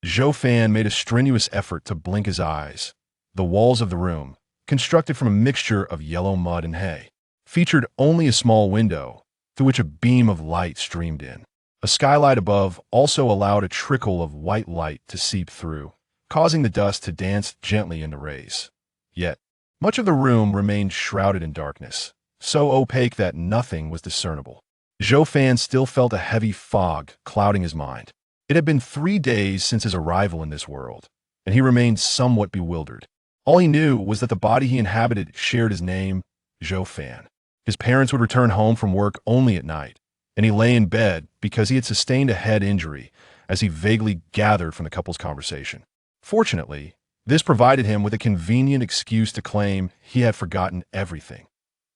Zhou Fan made a strenuous effort to blink his eyes. The walls of the room, constructed from a mixture of yellow mud and hay, featured only a small window through which a beam of light streamed in. A skylight above also allowed a trickle of white light to seep through, causing the dust to dance gently in the rays. Yet, much of the room remained shrouded in darkness, so opaque that nothing was discernible. Zhou Fan still felt a heavy fog clouding his mind. It had been 3 days since his arrival in this world, and he remained somewhat bewildered. All he knew was that the body he inhabited shared his name, Zhou Fan. His parents would return home from work only at night, and he lay in bed because he had sustained a head injury, as he vaguely gathered from the couple's conversation. Fortunately, this provided him with a convenient excuse to claim he had forgotten everything.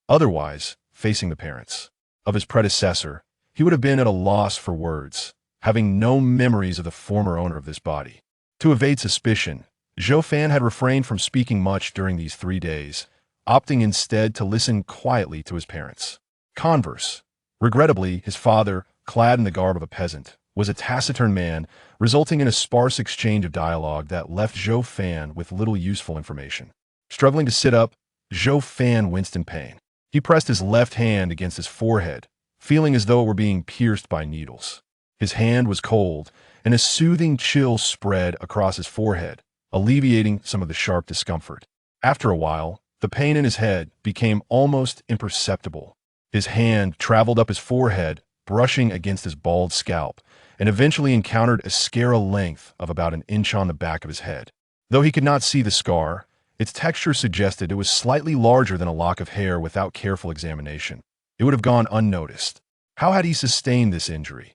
Otherwise, facing the parents of his predecessor, he would have been at a loss for words, having no memories of the former owner of this body. To evade suspicion, Zhou Fan had refrained from speaking much during these 3 days, opting instead to listen quietly to his parents. Converse. Regrettably, his father, clad in the garb of a peasant, was a taciturn man, resulting in a sparse exchange of dialogue that left Zhou Fan with little useful information. Struggling to sit up, Zhou Fan winced in pain. He pressed his left hand against his forehead, feeling as though it were being pierced by needles. His hand was cold, and a soothing chill spread across his forehead, alleviating some of the sharp discomfort. After a while, the pain in his head became almost imperceptible. His hand traveled up his forehead, brushing against his bald scalp, and eventually encountered a scare length of about an inch on the back of his head. Though he could not see the scar, its texture suggested it was slightly larger than a lock of hair without careful examination. It would have gone unnoticed. How had he sustained this injury?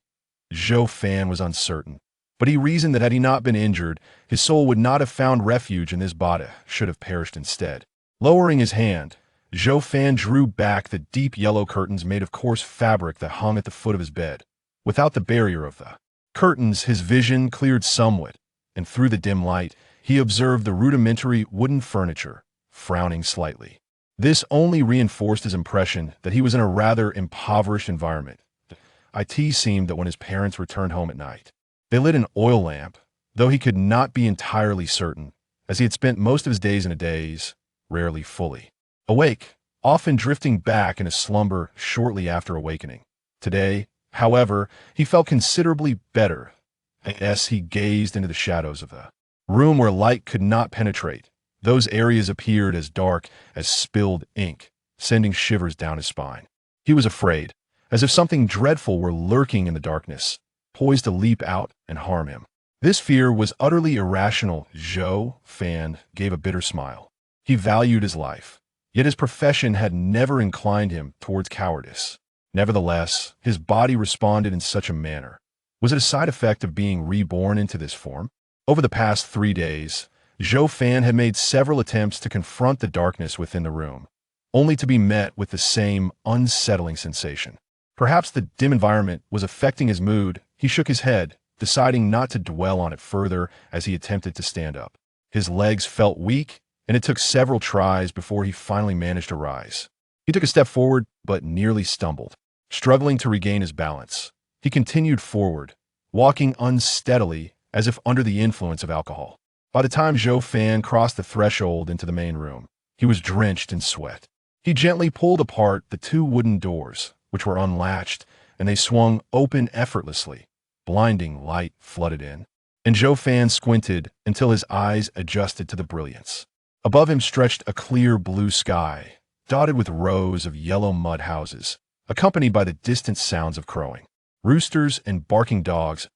Zhou Fan was uncertain, but he reasoned that had he not been injured, his soul would not have found refuge in this body, should have perished instead. Lowering his hand, Zhou Fan drew back the deep yellow curtains made of coarse fabric that hung at the foot of his bed. Without the barrier of the curtains, his vision cleared somewhat, and through the dim light, he observed the rudimentary wooden furniture, frowning slightly. This only reinforced his impression that he was in a rather impoverished environment. It seemed that when his parents returned home at night, they lit an oil lamp, though he could not be entirely certain, as he had spent most of his days in a daze, rarely fully awake, often drifting back in a slumber shortly after awakening. Today, however, he felt considerably better as he gazed into the shadows of the room where light could not penetrate. Those areas appeared as dark as spilled ink, sending shivers down his spine. He was afraid, as if something dreadful were lurking in the darkness, poised to leap out and harm him. This fear was utterly irrational. Zhou Fan gave a bitter smile. He valued his life, yet his profession had never inclined him towards cowardice. Nevertheless, his body responded in such a manner. Was it a side effect of being reborn into this form? Over the past 3 days, Zhou Fan had made several attempts to confront the darkness within the room, only to be met with the same unsettling sensation. Perhaps the dim environment was affecting his mood. He shook his head, deciding not to dwell on it further as he attempted to stand up. His legs felt weak, and it took several tries before he finally managed to rise. He took a step forward, but nearly stumbled. Struggling to regain his balance, he continued forward, walking unsteadily as if under the influence of alcohol. By the time Zhou Fan crossed the threshold into the main room, he was drenched in sweat. He gently pulled apart the 2 wooden doors, which were unlatched, and they swung open effortlessly. Blinding light flooded in, and Zhou Fan squinted until his eyes adjusted to the brilliance. Above him stretched a clear blue sky, dotted with rows of yellow mud houses, accompanied by the distant sounds of crowing, roosters, and barking dogs.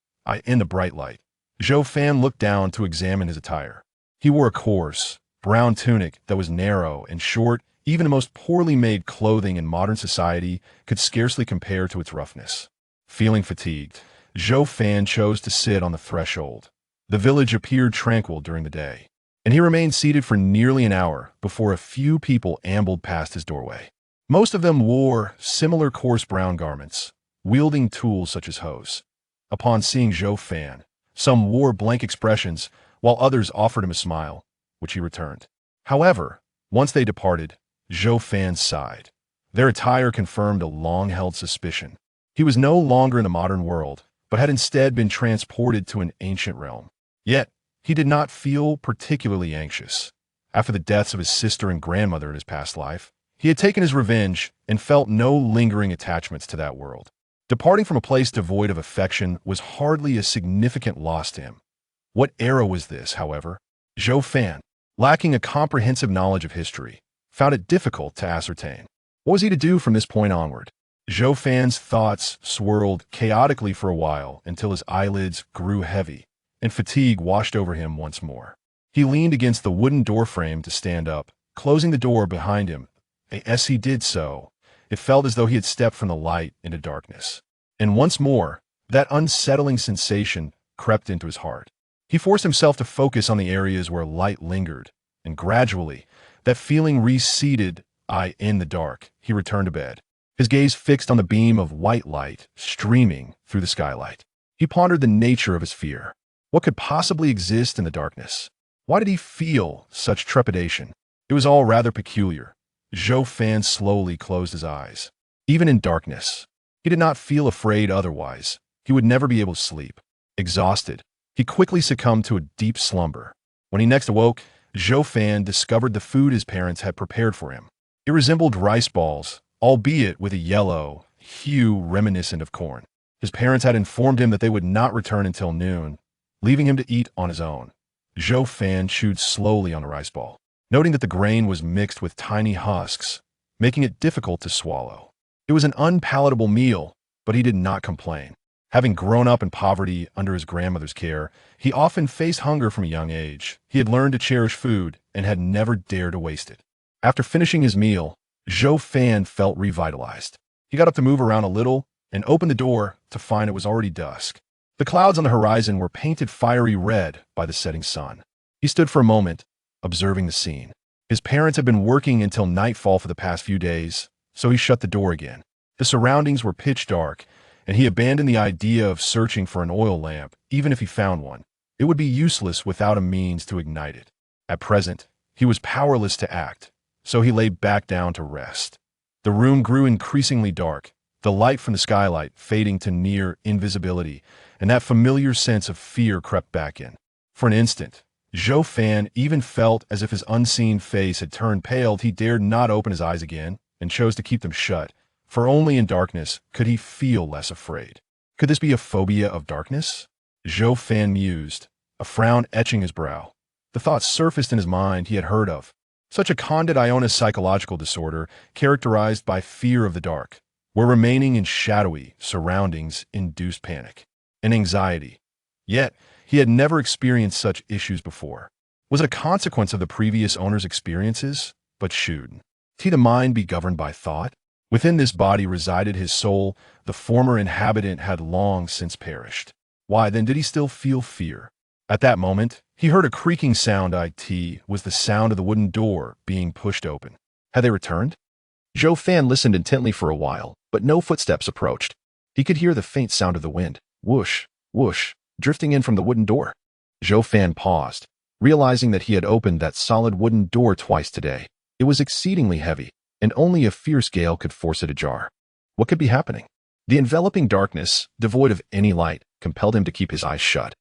In the bright light, Zhou Fan looked down to examine his attire. He wore a coarse, brown tunic that was narrow and short. Even the most poorly made clothing in modern society could scarcely compare to its roughness. Feeling fatigued, Zhou Fan chose to sit on the threshold. The village appeared tranquil during the day, and he remained seated for nearly an hour before a few people ambled past his doorway. Most of them wore similar coarse brown garments, wielding tools such as hoes. Upon seeing Zhou Fan, some wore blank expressions, while others offered him a smile, which he returned. However, once they departed, Zhou Fan sighed. Their attire confirmed a long-held suspicion. He was no longer in the modern world, but had instead been transported to an ancient realm. Yet, he did not feel particularly anxious. After the deaths of his sister and grandmother in his past life, he had taken his revenge and felt no lingering attachments to that world. Departing from a place devoid of affection was hardly a significant loss to him. What era was this, however? Zhou Fan, lacking a comprehensive knowledge of history, found it difficult to ascertain. What was he to do from this point onward? Zhou Fan's thoughts swirled chaotically for a while until his eyelids grew heavy and fatigue washed over him once more. He leaned against the wooden doorframe to stand up, closing the door behind him. As he did so, it felt as though he had stepped from the light into darkness. And once more, that unsettling sensation crept into his heart. He forced himself to focus on the areas where light lingered, and gradually, that feeling receded. In the dark, he returned to bed, his gaze fixed on the beam of white light streaming through the skylight. He pondered the nature of his fear. What could possibly exist in the darkness? Why did he feel such trepidation? It was all rather peculiar. Zhou Fan slowly closed his eyes. Even in darkness, he did not feel afraid otherwise. He would never be able to sleep. Exhausted, he quickly succumbed to a deep slumber. When he next awoke, Zhou Fan discovered the food his parents had prepared for him. It resembled rice balls, albeit with a yellow hue reminiscent of corn. His parents had informed him that they would not return until noon, leaving him to eat on his own. Zhou Fan chewed slowly on the rice ball, noting that the grain was mixed with tiny husks, making it difficult to swallow. It was an unpalatable meal, but he did not complain. Having grown up in poverty under his grandmother's care, he often faced hunger from a young age. He had learned to cherish food and had never dared to waste it. After finishing his meal, Zhou Fan felt revitalized. He got up to move around a little and opened the door to find it was already dusk. The clouds on the horizon were painted fiery red by the setting sun. He stood for a moment, observing the scene. His parents had been working until nightfall for the past few days, so he shut the door again. The surroundings were pitch dark, and he abandoned the idea of searching for an oil lamp, even if he found one. It would be useless without a means to ignite it. At present, he was powerless to act, so he lay back down to rest. The room grew increasingly dark, the light from the skylight fading to near invisibility, and that familiar sense of fear crept back in. For an instant, Zhou Fan even felt as if his unseen face had turned pale. He dared not open his eyes again and chose to keep them shut, for only in darkness could he feel less afraid. Could this be a phobia of darkness? Zhou Fan mused, a frown etching his brow. The thoughts surfaced in his mind he had heard of. Such a conditioned psychological disorder characterized by fear of the dark, where remaining in shadowy surroundings induced panic and anxiety. Yet, he had never experienced such issues before. Was it a consequence of the previous owner's experiences? But should the mind be governed by thought? Within this body resided his soul. The former inhabitant had long since perished. Why then did he still feel fear? At that moment, he heard a creaking sound. It was the sound of the wooden door being pushed open. Had they returned? Zhou Fan listened intently for a while, but no footsteps approached. He could hear the faint sound of the wind, whoosh, whoosh, drifting in from the wooden door. Zhou Fan paused, realizing that he had opened that solid wooden door twice today. It was exceedingly heavy, and only a fierce gale could force it ajar. What could be happening? The enveloping darkness, devoid of any light, compelled him to keep his eyes shut,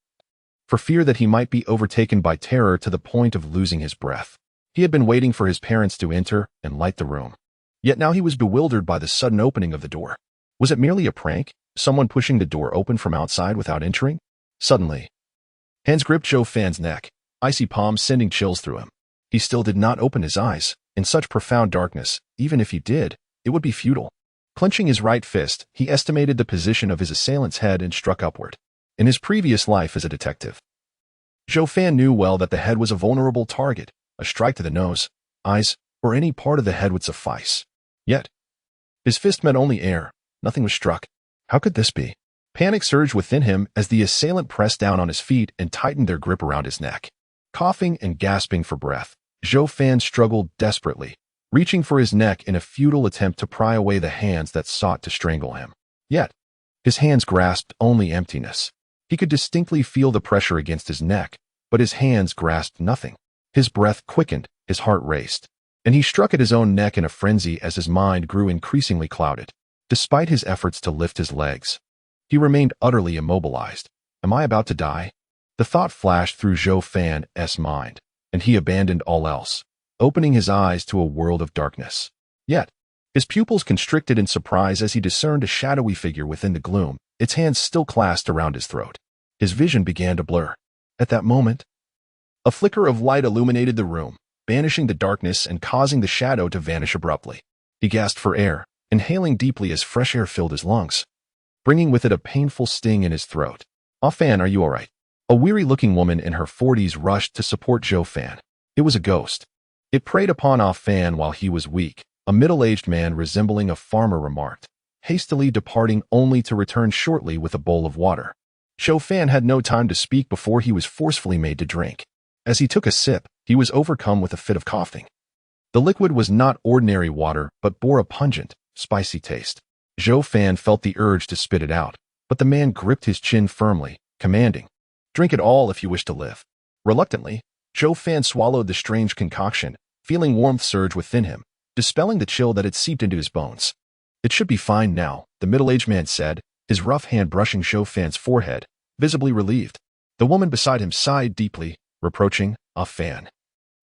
for fear that he might be overtaken by terror to the point of losing his breath. He had been waiting for his parents to enter and light the room. Yet now he was bewildered by the sudden opening of the door. Was it merely a prank? Someone pushing the door open from outside without entering? Suddenly, hands gripped Zhou Fan's neck, icy palms sending chills through him. He still did not open his eyes. In such profound darkness, even if he did, it would be futile. Clenching his right fist, he estimated the position of his assailant's head and struck upward. In his previous life as a detective, Zhou Fan knew well that the head was a vulnerable target. A strike to the nose, eyes, or any part of the head would suffice. Yet, his fist met only air. Nothing was struck. How could this be? Panic surged within him as the assailant pressed down on his feet and tightened their grip around his neck. Coughing and gasping for breath, Zhou Fan struggled desperately, reaching for his neck in a futile attempt to pry away the hands that sought to strangle him. Yet, his hands grasped only emptiness. He could distinctly feel the pressure against his neck, but his hands grasped nothing. His breath quickened, his heart raced, and he struck at his own neck in a frenzy as his mind grew increasingly clouded. Despite his efforts to lift his legs, he remained utterly immobilized. Am I about to die? The thought flashed through Zhou Fan's mind, and he abandoned all else, opening his eyes to a world of darkness. Yet, his pupils constricted in surprise as he discerned a shadowy figure within the gloom, its hands still clasped around his throat. His vision began to blur. At that moment, a flicker of light illuminated the room, banishing the darkness and causing the shadow to vanish abruptly. He gasped for air, inhaling deeply as fresh air filled his lungs, bringing with it a painful sting in his throat. "Ah Fan, are you all right?" A weary-looking woman in her 40s rushed to support Zhou Fan. It was a ghost. It preyed upon Ah Fan while he was weak, a middle-aged man resembling a farmer remarked, hastily departing only to return shortly with a bowl of water. Zhou Fan had no time to speak before he was forcefully made to drink. As he took a sip, he was overcome with a fit of coughing. The liquid was not ordinary water, but bore a pungent, spicy taste. Zhou Fan felt the urge to spit it out, but the man gripped his chin firmly, commanding, "Drink it all if you wish to live." Reluctantly, Zhou Fan swallowed the strange concoction, feeling warmth surge within him, dispelling the chill that had seeped into his bones. "It should be fine now," the middle-aged man said, his rough hand brushing Zhou Fan's forehead, visibly relieved. The woman beside him sighed deeply, reproaching, "Ah Fan,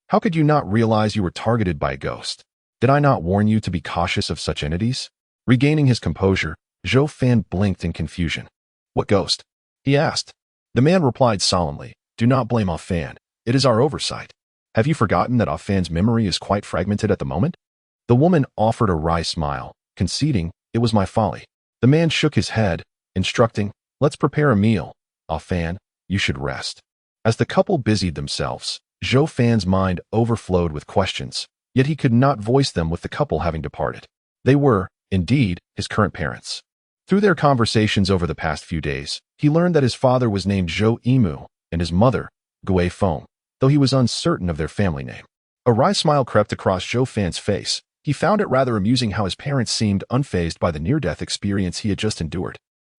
how could you not realize you were targeted by a ghost? Did I not warn you to be cautious of such entities?" Regaining his composure, Zhou Fan blinked in confusion. "What ghost?" he asked. The man replied solemnly, "Do not blame Ah Fan. It is our oversight. Have you forgotten that Ah Fan's memory is quite fragmented at the moment?" The woman offered a wry smile, conceding, "It was my folly." The man shook his head, instructing, "Let's prepare a meal. Ah Fan, you should rest." As the couple busied themselves, Zhou Fan's mind overflowed with questions, yet he could not voice them with the couple having departed. They were, indeed, his current parents. Through their conversations over the past few days, he learned that his father was named Zhou Imu and his mother, Gui Feng, though he was uncertain of their family name. A wry smile crept across Zhou Fan's face. He found it rather amusing how his parents seemed unfazed by the near-death experience he had just endured.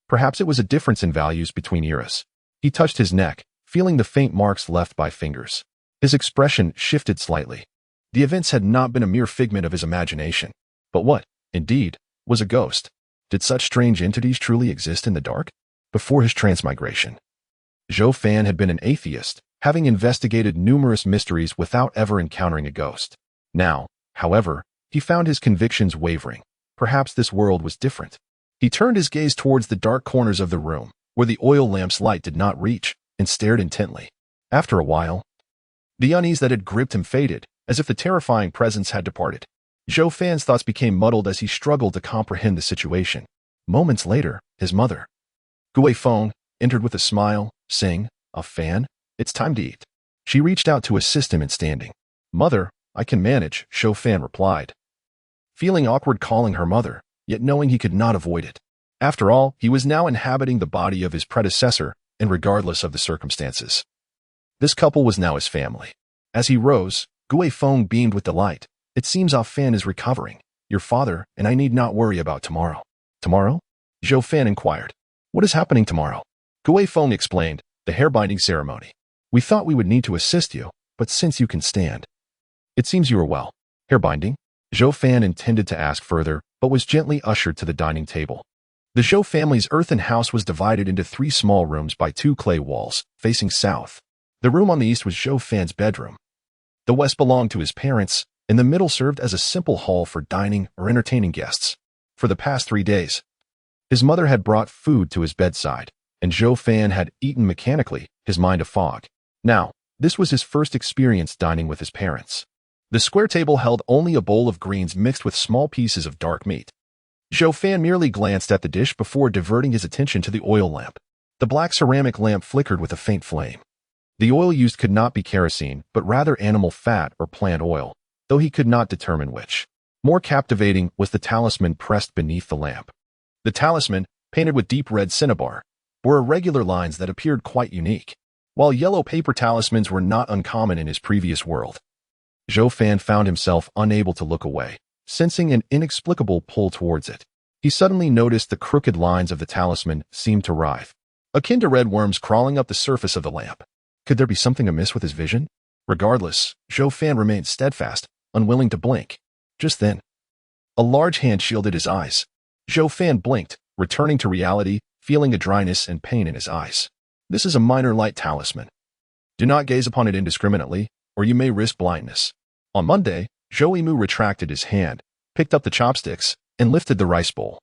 Perhaps it was a difference in values between eras. He touched his neck, feeling the faint marks left by fingers. His expression shifted slightly. The events had not been a mere figment of his imagination. But what, indeed, was a ghost? Did such strange entities truly exist in the dark? Before his transmigration, Zhou Fan had been an atheist, having investigated numerous mysteries without ever encountering a ghost. Now, however, he found his convictions wavering. Perhaps this world was different. He turned his gaze towards the dark corners of the room, where the oil lamp's light did not reach, and stared intently. After a while, the unease that had gripped him faded, as if the terrifying presence had departed. Zhou Fan's thoughts became muddled as he struggled to comprehend the situation. Moments later, his mother, Gui Feng, entered with a smile, saying, "Ah Fan, it's time to eat." She reached out to assist him in standing. "Mother, I can manage," Zhou Fan replied, feeling awkward calling her mother, yet knowing he could not avoid it. After all, he was now inhabiting the body of his predecessor, and regardless of the circumstances. This couple was now his family. As he rose, Gui Feng beamed with delight. "It seems Ah Fan is recovering. Your father and I need not worry about tomorrow." "Tomorrow?" Zhou Fan inquired. "What is happening tomorrow?" Gui Feng explained, "The hair-binding ceremony. We thought we would need to assist you, but since you can stand, it seems you are well." "Hair-binding?" Zhou Fan intended to ask further, but was gently ushered to the dining table. The Zhou family's earthen house was divided into 3 small rooms by 2 clay walls, facing south. The room on the east was Zhou Fan's bedroom. The west belonged to his parents, and the middle served as a simple hall for dining or entertaining guests. For the past 3 days, his mother had brought food to his bedside, and Zhou Fan had eaten mechanically, his mind a fog. Now, this was his first experience dining with his parents. The square table held only a bowl of greens mixed with small pieces of dark meat. Zhou Fan merely glanced at the dish before diverting his attention to the oil lamp. The black ceramic lamp flickered with a faint flame. The oil used could not be kerosene, but rather animal fat or plant oil, though he could not determine which. More captivating was the talisman pressed beneath the lamp. The talisman, painted with deep red cinnabar, bore irregular lines that appeared quite unique. While yellow paper talismans were not uncommon in his previous world, Zhou Fan found himself unable to look away, sensing an inexplicable pull towards it. He suddenly noticed the crooked lines of the talisman seemed to writhe, akin to red worms crawling up the surface of the lamp. Could there be something amiss with his vision? Regardless, Zhou Fan remained steadfast, unwilling to blink. Just then, a large hand shielded his eyes. Zhou Fan blinked, returning to reality, feeling a dryness and pain in his eyes. This is a minor light talisman. Do not gaze upon it indiscriminately, or you may risk blindness. On Monday, Zhou retracted his hand, picked up the chopsticks, and lifted the rice bowl.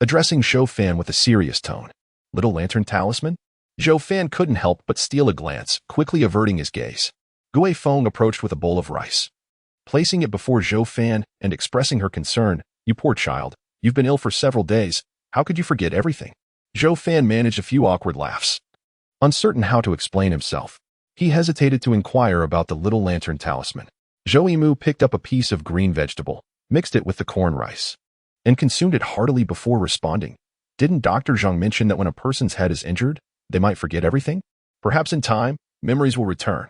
Addressing Zhou Fan with a serious tone. Little Lantern Talisman? Zhou Fan couldn't help but steal a glance, quickly averting his gaze. Gui Feng approached with a bowl of rice. Placing it before Zhou Fan and expressing her concern, "You poor child, you've been ill for several days. How could you forget everything?" Zhou Fan managed a few awkward laughs. Uncertain how to explain himself, he hesitated to inquire about the Little Lantern Talisman. Zhou picked up a piece of green vegetable, mixed it with the corn rice, and consumed it heartily before responding. Didn't Dr. Zhang mention that when a person's head is injured, they might forget everything? Perhaps in time, memories will return.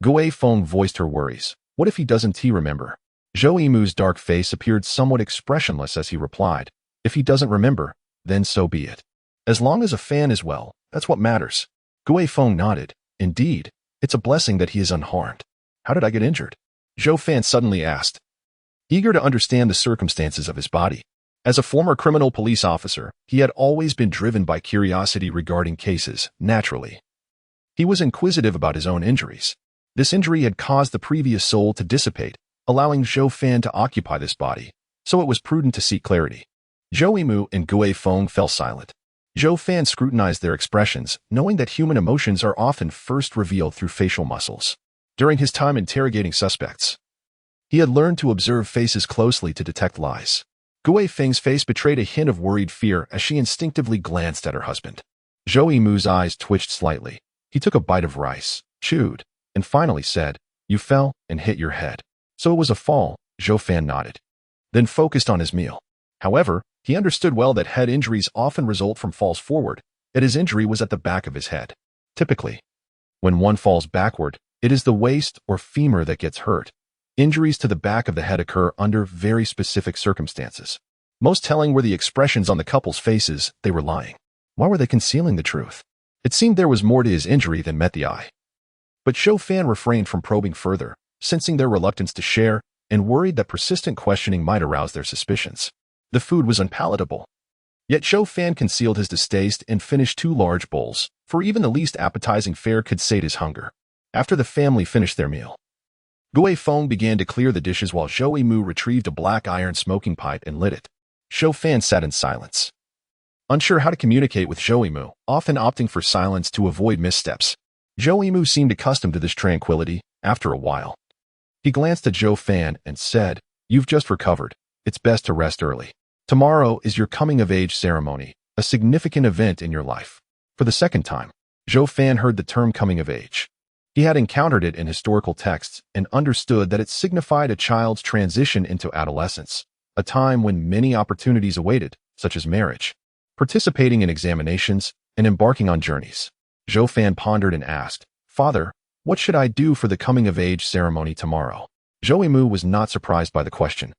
Gui Feng voiced her worries. What if he doesn't remember? Zhou dark face appeared somewhat expressionless as he replied, "If he doesn't remember, then so be it. As long as a fan is well, that's what matters." Gui Feng nodded. "Indeed, it's a blessing that he is unharmed. How did I get injured?" Zhou Fan suddenly asked, eager to understand the circumstances of his body. As a former criminal police officer, he had always been driven by curiosity regarding cases, naturally. He was inquisitive about his own injuries. This injury had caused the previous soul to dissipate, allowing Zhou Fan to occupy this body, so it was prudent to seek clarity. Zhou and Gui Feng fell silent. Zhou Fan scrutinized their expressions, knowing that human emotions are often first revealed through facial muscles. During his time interrogating suspects, he had learned to observe faces closely to detect lies. Gui Feng's face betrayed a hint of worried fear as she instinctively glanced at her husband. Zhou eyes twitched slightly. He took a bite of rice, chewed, and finally said, "You fell and hit your head." "So it was a fall," Zhou Fan nodded, then focused on his meal. However, he understood well that head injuries often result from falls forward, yet his injury was at the back of his head. Typically, when one falls backward, it is the waist or femur that gets hurt. Injuries to the back of the head occur under very specific circumstances. Most telling were the expressions on the couple's faces. They were lying. Why were they concealing the truth? It seemed there was more to his injury than met the eye. But Zhou Fan refrained from probing further, sensing their reluctance to share and worried that persistent questioning might arouse their suspicions. The food was unpalatable. Yet Zhou Fan concealed his distaste and finished 2 large bowls, for even the least appetizing fare could sate his hunger. After the family finished their meal, Gui Feng began to clear the dishes while Zhou retrieved a black iron smoking pipe and lit it. Zhou Fan sat in silence, unsure how to communicate with Zhou, often opting for silence to avoid missteps. Zhou seemed accustomed to this tranquility after a while. He glanced at Zhou Fan and said, "You've just recovered. It's best to rest early. Tomorrow is your coming-of-age ceremony, a significant event in your life." For the second time, Zhou Fan heard the term coming-of-age. He had encountered it in historical texts and understood that it signified a child's transition into adolescence, a time when many opportunities awaited, such as marriage, participating in examinations, and embarking on journeys. Zhou Fan pondered and asked, "Father, what should I do for the coming-of-age ceremony tomorrow?" Zhou was not surprised by the question.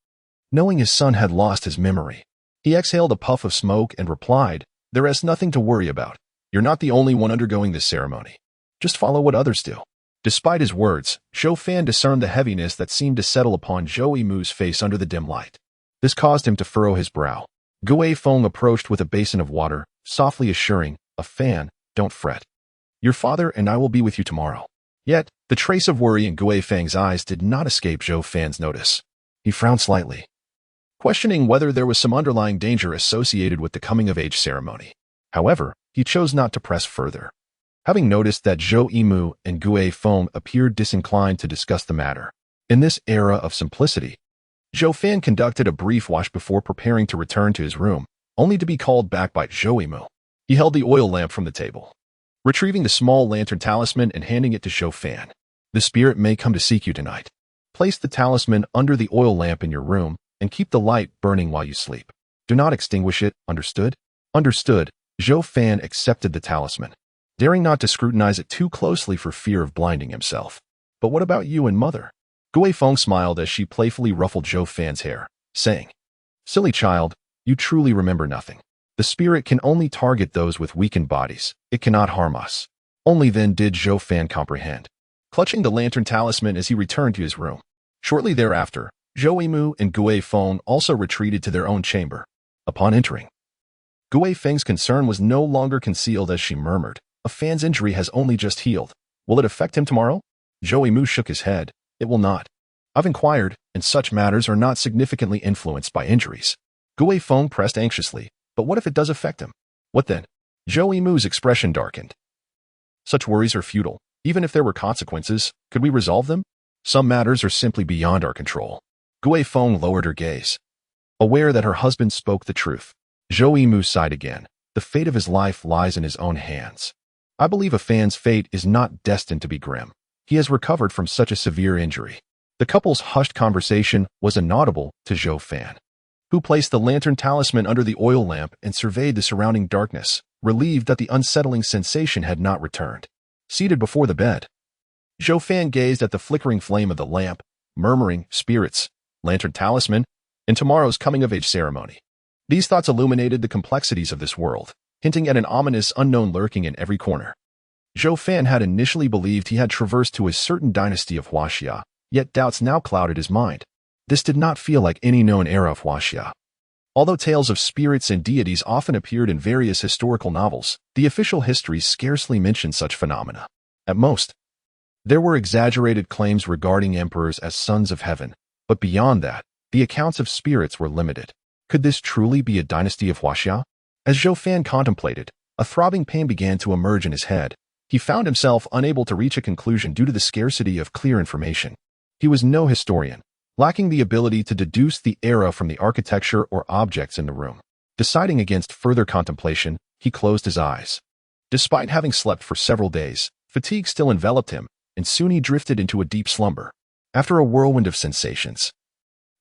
Knowing his son had lost his memory, he exhaled a puff of smoke and replied, "There is nothing to worry about. You're not the only one undergoing this ceremony. Just follow what others do." Despite his words, Zhou Fan discerned the heaviness that seemed to settle upon Zhou face under the dim light. This caused him to furrow his brow. Gui Feng approached with a basin of water, softly assuring, "A Fan, don't fret. Your father and I will be with you tomorrow." Yet, the trace of worry in Gui Feng's eyes did not escape Zhou Fan's notice. He frowned slightly, questioning whether there was some underlying danger associated with the coming-of-age ceremony. However, he chose not to press further. Having noticed that Zhou and Gui Feng appeared disinclined to discuss the matter, in this era of simplicity, Zhou Fan conducted a brief wash before preparing to return to his room, only to be called back by Zhou. He held the oil lamp from the table, retrieving the small lantern talisman and handing it to Zhou Fan. "The spirit may come to seek you tonight. Place the talisman under the oil lamp in your room and keep the light burning while you sleep. Do not extinguish it, understood?" "Understood." Zhou Fan accepted the talisman, daring not to scrutinize it too closely for fear of blinding himself. "But what about you and mother?" Gui Feng smiled as she playfully ruffled Zhou Fan's hair, saying, "Silly child, you truly remember nothing. The spirit can only target those with weakened bodies. It cannot harm us." Only then did Zhou Fan comprehend, clutching the lantern talisman as he returned to his room. Shortly thereafter, Zhou and Gui Feng also retreated to their own chamber. Upon entering, Gui Feng's concern was no longer concealed as she murmured, "A A Fan's injury has only just healed. Will it affect him tomorrow? Zhou Mu shook his head. It will not. I've inquired, and such matters are not significantly influenced by injuries. Gui Feng pressed anxiously. But what if it does affect him? What then? Zhou Mu's expression darkened. Such worries are futile. Even if there were consequences, could we resolve them? Some matters are simply beyond our control. Gui Feng lowered her gaze, aware that her husband spoke the truth. Zhou Mu sighed again. The fate of his life lies in his own hands. I believe a Fan's fate is not destined to be grim. He has recovered from such a severe injury. The couple's hushed conversation was inaudible to Zhou Fan, who placed the lantern talisman under the oil lamp and surveyed the surrounding darkness, relieved that the unsettling sensation had not returned. Seated before the bed, Zhou Fan gazed at the flickering flame of the lamp, murmuring, spirits, lantern talisman, and tomorrow's coming-of-age ceremony. These thoughts illuminated the complexities of this world, hinting at an ominous unknown lurking in every corner. Zhou Fan had initially believed he had traversed to a certain dynasty of Huaxia, yet doubts now clouded his mind. This did not feel like any known era of Huaxia. Although tales of spirits and deities often appeared in various historical novels, the official histories scarcely mentioned such phenomena. At most, there were exaggerated claims regarding emperors as sons of heaven, but beyond that, the accounts of spirits were limited. Could this truly be a dynasty of Huaxia? As Zhou Fan contemplated, a throbbing pain began to emerge in his head. He found himself unable to reach a conclusion due to the scarcity of clear information. He was no historian, lacking the ability to deduce the era from the architecture or objects in the room. Deciding against further contemplation, he closed his eyes. Despite having slept for several days, fatigue still enveloped him, and soon he drifted into a deep slumber. After a whirlwind of sensations,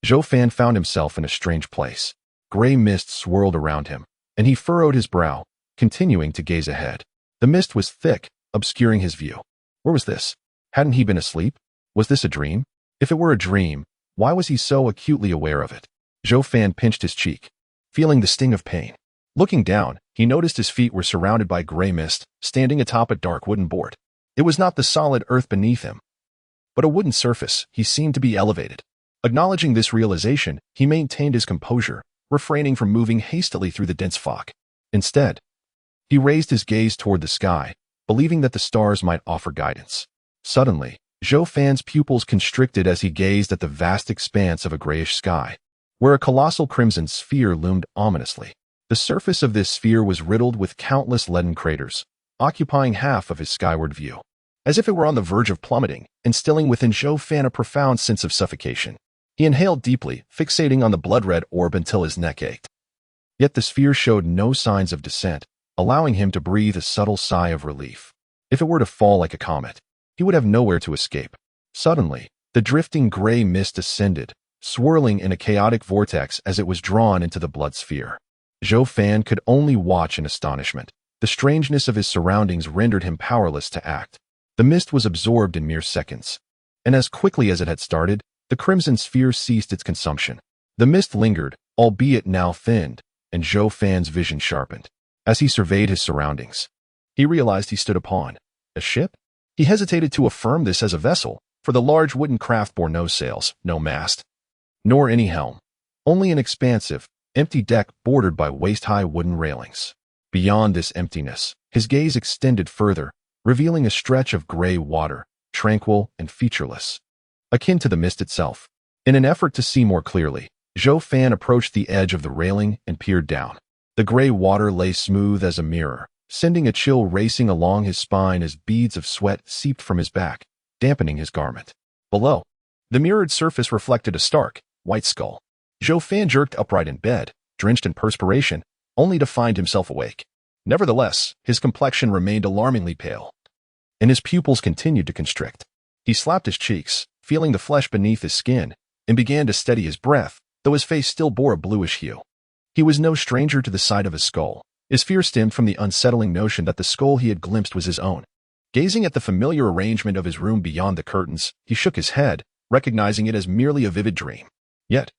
Zhou Fan found himself in a strange place. Gray mist swirled around him, and he furrowed his brow, continuing to gaze ahead. The mist was thick, obscuring his view. Where was this? Hadn't he been asleep? Was this a dream? If it were a dream, why was he so acutely aware of it? Zhou Fan pinched his cheek, feeling the sting of pain. Looking down, he noticed his feet were surrounded by gray mist, standing atop a dark wooden board. It was not the solid earth beneath him, but a wooden surface. He seemed to be elevated. Acknowledging this realization, he maintained his composure, refraining from moving hastily through the dense fog. Instead, he raised his gaze toward the sky, believing that the stars might offer guidance. Suddenly, Zhou Fan's pupils constricted as he gazed at the vast expanse of a grayish sky, where a colossal crimson sphere loomed ominously. The surface of this sphere was riddled with countless leaden craters, occupying half of his skyward view. As if it were on the verge of plummeting, instilling within Zhou Fan a profound sense of suffocation. He inhaled deeply, fixating on the blood-red orb until his neck ached. Yet the sphere showed no signs of descent, allowing him to breathe a subtle sigh of relief. If it were to fall like a comet, he would have nowhere to escape. Suddenly, the drifting gray mist ascended, swirling in a chaotic vortex as it was drawn into the blood sphere. Zhou Fan could only watch in astonishment. The strangeness of his surroundings rendered him powerless to act. The mist was absorbed in mere seconds, and as quickly as it had started, the crimson sphere ceased its consumption. The mist lingered, albeit now thinned, and Zhou Fan's vision sharpened. As he surveyed his surroundings, he realized he stood upon a ship. He hesitated to affirm this as a vessel, for the large wooden craft bore no sails, no mast, nor any helm. Only an expansive, empty deck bordered by waist-high wooden railings. Beyond this emptiness, his gaze extended further, revealing a stretch of gray water, tranquil and featureless, akin to the mist itself. In an effort to see more clearly, Zhou Fan approached the edge of the railing and peered down. The gray water lay smooth as a mirror, sending a chill racing along his spine as beads of sweat seeped from his back, dampening his garment. Below, the mirrored surface reflected a stark, white skull. Zhou Fan jerked upright in bed, drenched in perspiration, only to find himself awake. Nevertheless, his complexion remained alarmingly pale, and his pupils continued to constrict. He slapped his cheeks, feeling the flesh beneath his skin, and began to steady his breath, though his face still bore a bluish hue. He was no stranger to the sight of a skull. His fear stemmed from the unsettling notion that the skull he had glimpsed was his own. Gazing at the familiar arrangement of his room beyond the curtains, he shook his head, recognizing it as merely a vivid dream. Yet,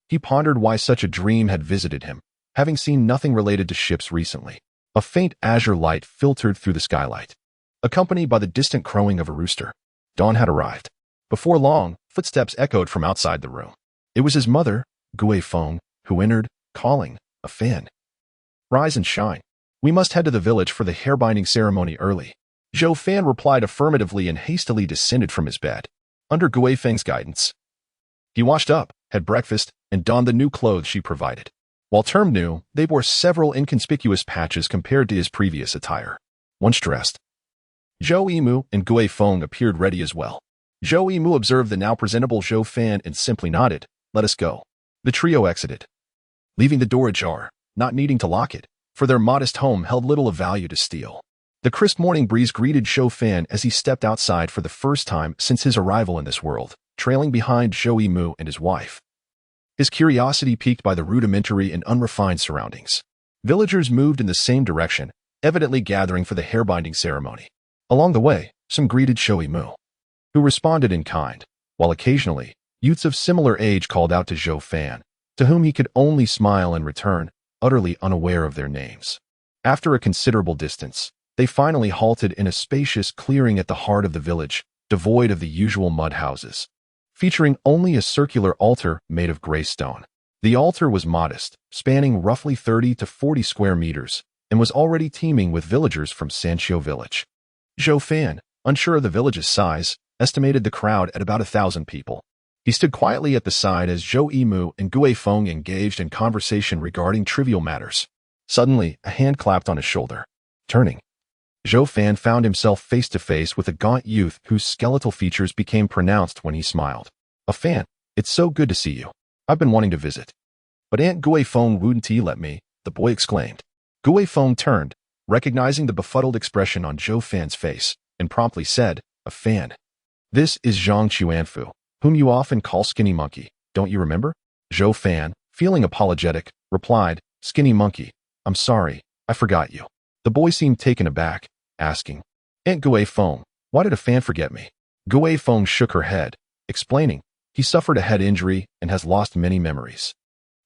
he pondered why such a dream had visited him, having seen nothing related to ships recently. A faint azure light filtered through the skylight, accompanied by the distant crowing of a rooster. Dawn had arrived. Before long, footsteps echoed from outside the room. It was his mother, Gui Feng, who entered, calling, "A Fan, rise and shine." We must head to the village for the hair-binding ceremony early. Zhou Fan replied affirmatively and hastily descended from his bed. Under Gui Feng's guidance, he washed up, had breakfast, and donned the new clothes she provided. While term new, they bore several inconspicuous patches compared to his previous attire. Once dressed, Zhou Yimu and Gui Feng appeared ready as well. Zhou Yimu observed the now presentable Zhou Fan and simply nodded. Let us go. The trio exited, leaving the door ajar, not needing to lock it, for their modest home held little of value to steal. The crisp morning breeze greeted Zhou Fan as he stepped outside for the first time since his arrival in this world, trailing behind Zhou Yimu and his wife. His curiosity piqued by the rudimentary and unrefined surroundings. Villagers moved in the same direction, evidently gathering for the hair-binding ceremony. Along the way, some greeted Zhou Yimu, who responded in kind, while occasionally, youths of similar age called out to Zhou Fan, to whom he could only smile in return, utterly unaware of their names. After a considerable distance, they finally halted in a spacious clearing at the heart of the village, devoid of the usual mud houses, featuring only a circular altar made of gray stone. The altar was modest, spanning roughly 30 to 40 square meters, and was already teeming with villagers from Sanxiu village. Zhou Fan, unsure of the village's size, estimated the crowd at about 1,000 people. He stood quietly at the side as Zhou Yimu and Gui Feng engaged in conversation regarding trivial matters. Suddenly, a hand clapped on his shoulder. Turning, Zhou Fan found himself face to face with a gaunt youth whose skeletal features became pronounced when he smiled. A Fan, it's so good to see you. I've been wanting to visit. But Aunt Gui Feng wouldn't let me, the boy exclaimed. Gui Feng turned, recognizing the befuddled expression on Zhou Fan's face, and promptly said, A Fan. This is Zhang Chuanfu, whom you often call Skinny Monkey, don't you remember? Zhou Fan, feeling apologetic, replied, Skinny Monkey, I'm sorry, I forgot you. The boy seemed taken aback, asking, Aunt Gui Feng, why did A Fan forget me? Gui Feng shook her head, explaining, he suffered a head injury and has lost many memories.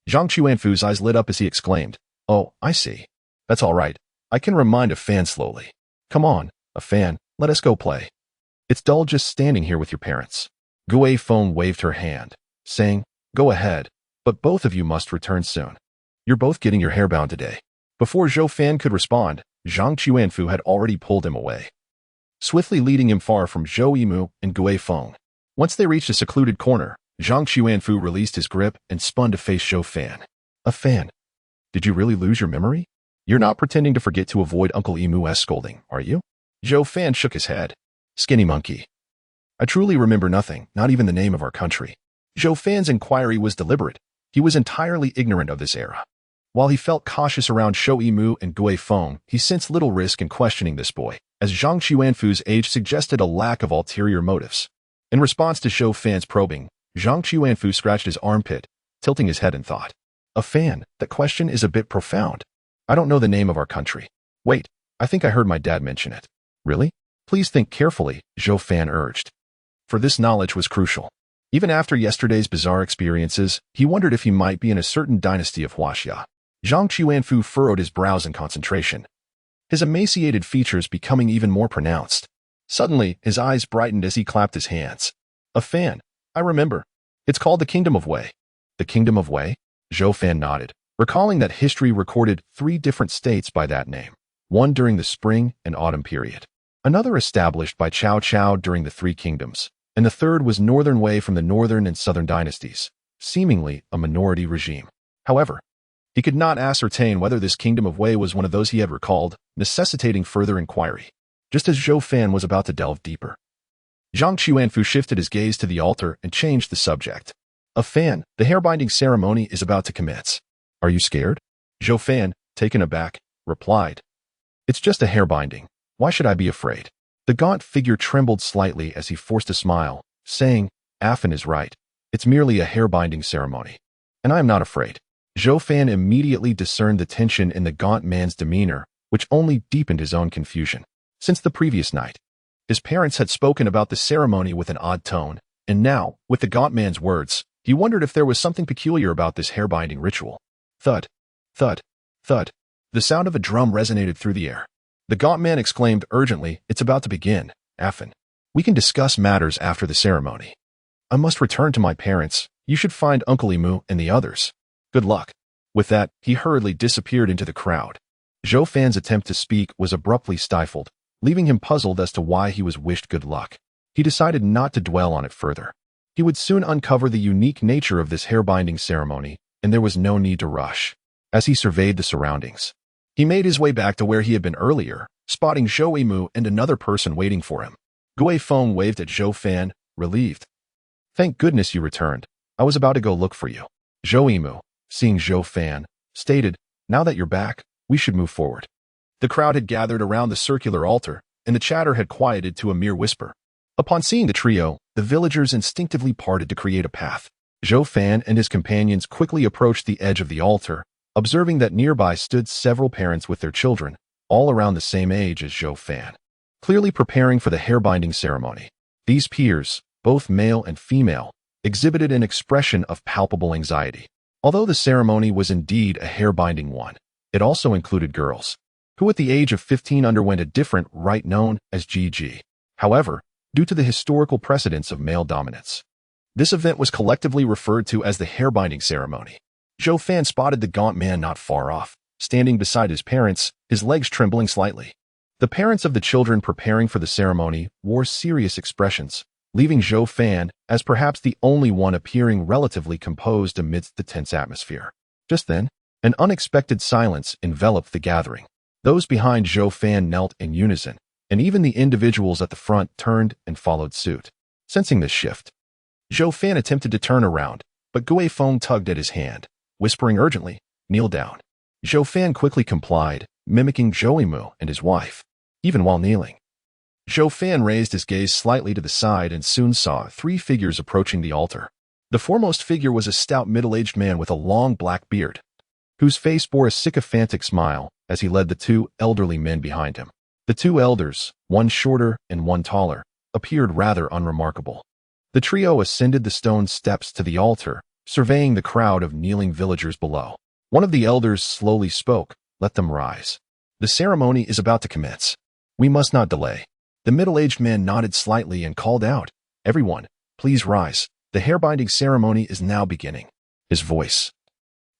Zhang Chuanfu's eyes lit up as he exclaimed, Oh, I see. That's all right. I can remind A Fan slowly. Come on, A Fan, let us go play. It's dull just standing here with your parents. Gui Feng waved her hand, saying, Go ahead, but both of you must return soon. You're both getting your hair bound today. Before Zhou Fan could respond, Zhang Chuanfu had already pulled him away, swiftly leading him far from Zhou Yimu and Gui Feng. Once they reached a secluded corner, Zhang Chuanfu released his grip and spun to face Zhou Fan. A Fan, did you really lose your memory? You're not pretending to forget to avoid Uncle Yimu's scolding, are you? Zhou Fan shook his head. Skinny Monkey. I truly remember nothing, not even the name of our country. Zhou Fan's inquiry was deliberate. He was entirely ignorant of this era. While he felt cautious around Zhou Yimu and Gui Feng, he sensed little risk in questioning this boy, as Zhang Chuanfu's age suggested a lack of ulterior motives. In response to Zhou Fan's probing, Zhang Chuanfu scratched his armpit, tilting his head in thought. A Fan, that question is a bit profound. I don't know the name of our country. Wait, I think I heard my dad mention it. Really? Please think carefully, Zhou Fan urged. For this knowledge was crucial. Even after yesterday's bizarre experiences, he wondered if he might be in a certain dynasty of Huaxia. Zhang Chuanfu furrowed his brows in concentration, his emaciated features becoming even more pronounced. Suddenly, his eyes brightened as he clapped his hands. A Fan, I remember. It's called the Kingdom of Wei. The Kingdom of Wei? Zhou Fan nodded, recalling that history recorded 3 different states by that name, one during the spring and autumn period, another established by Cao Cao during the 3 kingdoms, and the third was Northern Wei from the northern and southern dynasties, seemingly a minority regime. However, he could not ascertain whether this Kingdom of Wei was one of those he had recalled, necessitating further inquiry. Just as Zhou Fan was about to delve deeper, Zhang Chuanfu shifted his gaze to the altar and changed the subject. A Fan, the hair-binding ceremony is about to commence. Are you scared? Zhou Fan, taken aback, replied. It's just a hair-binding. Why should I be afraid? The gaunt figure trembled slightly as he forced a smile, saying, Afan is right. It's merely a hair-binding ceremony. And I am not afraid. Zhou Fan immediately discerned the tension in the gaunt man's demeanor, which only deepened his own confusion. Since the previous night, his parents had spoken about the ceremony with an odd tone, and now, with the gaunt man's words, he wondered if there was something peculiar about this hair-binding ritual. Thud, thud, thud. The sound of a drum resonated through the air. The gaunt man exclaimed urgently, It's about to begin, Afan. We can discuss matters after the ceremony. I must return to my parents. You should find Uncle Yimu and the others. Good luck. With that, he hurriedly disappeared into the crowd. Zhou Fan's attempt to speak was abruptly stifled, leaving him puzzled as to why he was wished good luck. He decided not to dwell on it further. He would soon uncover the unique nature of this hair-binding ceremony, and there was no need to rush. As he surveyed the surroundings, he made his way back to where he had been earlier, spotting Zhou Yimu and another person waiting for him. Gui Feng waved at Zhou Fan, relieved. "Thank goodness you returned. I was about to go look for you." Zhou Yimu, seeing Zhou Fan, stated, "Now that you're back, we should move forward." The crowd had gathered around the circular altar, and the chatter had quieted to a mere whisper. Upon seeing the trio, the villagers instinctively parted to create a path. Zhou Fan and his companions quickly approached the edge of the altar, observing that nearby stood several parents with their children, all around the same age as Zhou Fan, clearly preparing for the hair-binding ceremony. These peers, both male and female, exhibited an expression of palpable anxiety. Although the ceremony was indeed a hair-binding one, it also included girls, who at the age of 15 underwent a different rite known as GG. However, due to the historical precedence of male dominance, this event was collectively referred to as the hair-binding ceremony. Zhou Fan spotted the gaunt man not far off, standing beside his parents, his legs trembling slightly. The parents of the children preparing for the ceremony wore serious expressions, leaving Zhou Fan as perhaps the only one appearing relatively composed amidst the tense atmosphere. Just then, an unexpected silence enveloped the gathering. Those behind Zhou Fan knelt in unison, and even the individuals at the front turned and followed suit. Sensing this shift, Zhou Fan attempted to turn around, but Gui Feng tugged at his hand, whispering urgently, "Kneel down." Zhou Fan quickly complied, mimicking Zhou Yimu and his wife. Even while kneeling, Zhou Fan raised his gaze slightly to the side and soon saw three figures approaching the altar. The foremost figure was a stout middle-aged man with a long black beard, whose face bore a sycophantic smile as he led the two elderly men behind him. The two elders, one shorter and one taller, appeared rather unremarkable. The trio ascended the stone steps to the altar, surveying the crowd of kneeling villagers below. One of the elders slowly spoke, "Let them rise. The ceremony is about to commence. We must not delay." The middle-aged man nodded slightly and called out, "Everyone, please rise. The hair-binding ceremony is now beginning." His voice,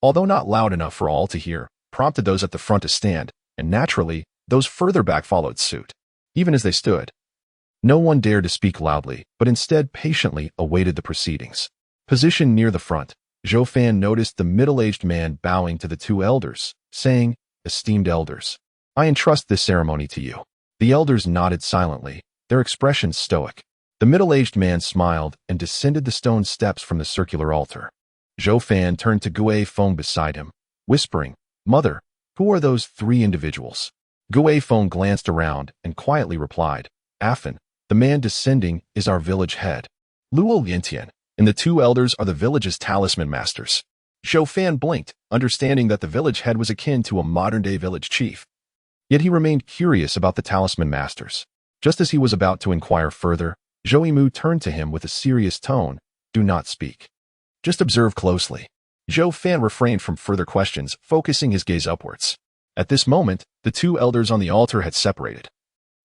although not loud enough for all to hear, prompted those at the front to stand, and naturally, those further back followed suit. Even as they stood, no one dared to speak loudly, but instead patiently awaited the proceedings. Positioned near the front, Zhou Fan noticed the middle-aged man bowing to the two elders, saying, "Esteemed elders, I entrust this ceremony to you." The elders nodded silently, their expressions stoic. The middle-aged man smiled and descended the stone steps from the circular altar. Zhou Fan turned to Gui Feng beside him, whispering, "Mother, who are those three individuals?" Gui Feng glanced around and quietly replied, "Afan, the man descending is our village head, Luo Yintian, and the two elders are the village's Talisman Masters." Zhou Fan blinked, understanding that the village head was akin to a modern-day village chief. Yet he remained curious about the Talisman Masters. Just as he was about to inquire further, Zhou Yimu turned to him with a serious tone, "Do not speak. Just observe closely." Zhou Fan refrained from further questions, focusing his gaze upwards. At this moment, the two elders on the altar had separated,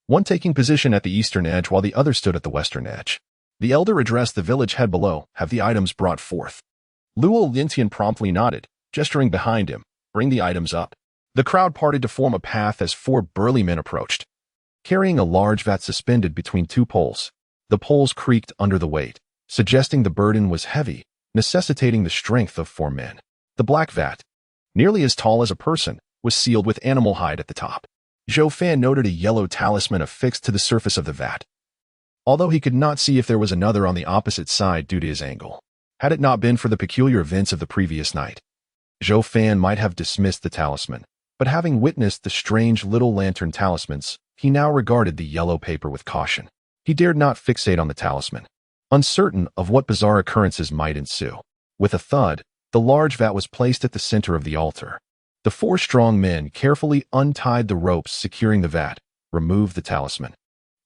one taking position at the eastern edge while the other stood at the western edge. The elder addressed the village head below, "Have the items brought forth." Luo Lintian promptly nodded, gesturing behind him, "Bring the items up." The crowd parted to form a path as four burly men approached, carrying a large vat suspended between two poles. The poles creaked under the weight, suggesting the burden was heavy, necessitating the strength of four men. The black vat, nearly as tall as a person, was sealed with animal hide at the top. Zhou Fan noted a yellow talisman affixed to the surface of the vat, although he could not see if there was another on the opposite side due to his angle. Had it not been for the peculiar events of the previous night, Zhou Fan might have dismissed the talisman, but having witnessed the strange little lantern talismans, he now regarded the yellow paper with caution. He dared not fixate on the talisman, uncertain of what bizarre occurrences might ensue. With a thud, the large vat was placed at the center of the altar. The four strong men carefully untied the ropes securing the vat, removed the talisman,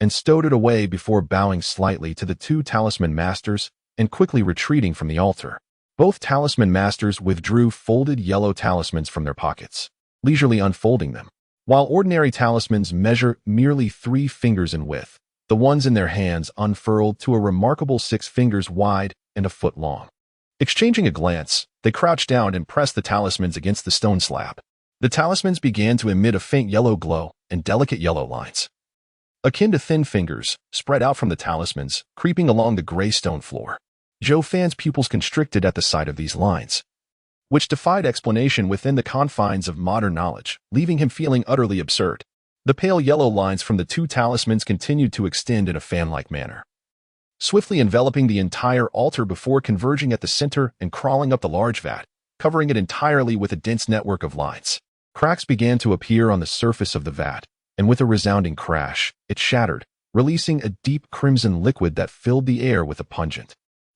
and stowed it away before bowing slightly to the two Talisman Masters and quickly retreating from the altar. Both Talisman Masters withdrew folded yellow talismans from their pockets, leisurely unfolding them. While ordinary talismans measure merely 3 fingers in width, the ones in their hands unfurled to a remarkable 6 fingers wide and a foot long. Exchanging a glance, they crouched down and pressed the talismans against the stone slab. The talismans began to emit a faint yellow glow and delicate yellow lines, akin to thin fingers, spread out from the talismans, creeping along the gray stone floor. Zhou Fan's pupils constricted at the sight of these lines, which defied explanation within the confines of modern knowledge, leaving him feeling utterly absurd. The pale yellow lines from the two talismans continued to extend in a fan-like manner, swiftly enveloping the entire altar before converging at the center and crawling up the large vat, covering it entirely with a dense network of lines. Cracks began to appear on the surface of the vat, and with a resounding crash, it shattered, releasing a deep crimson liquid that filled the air with a pungent,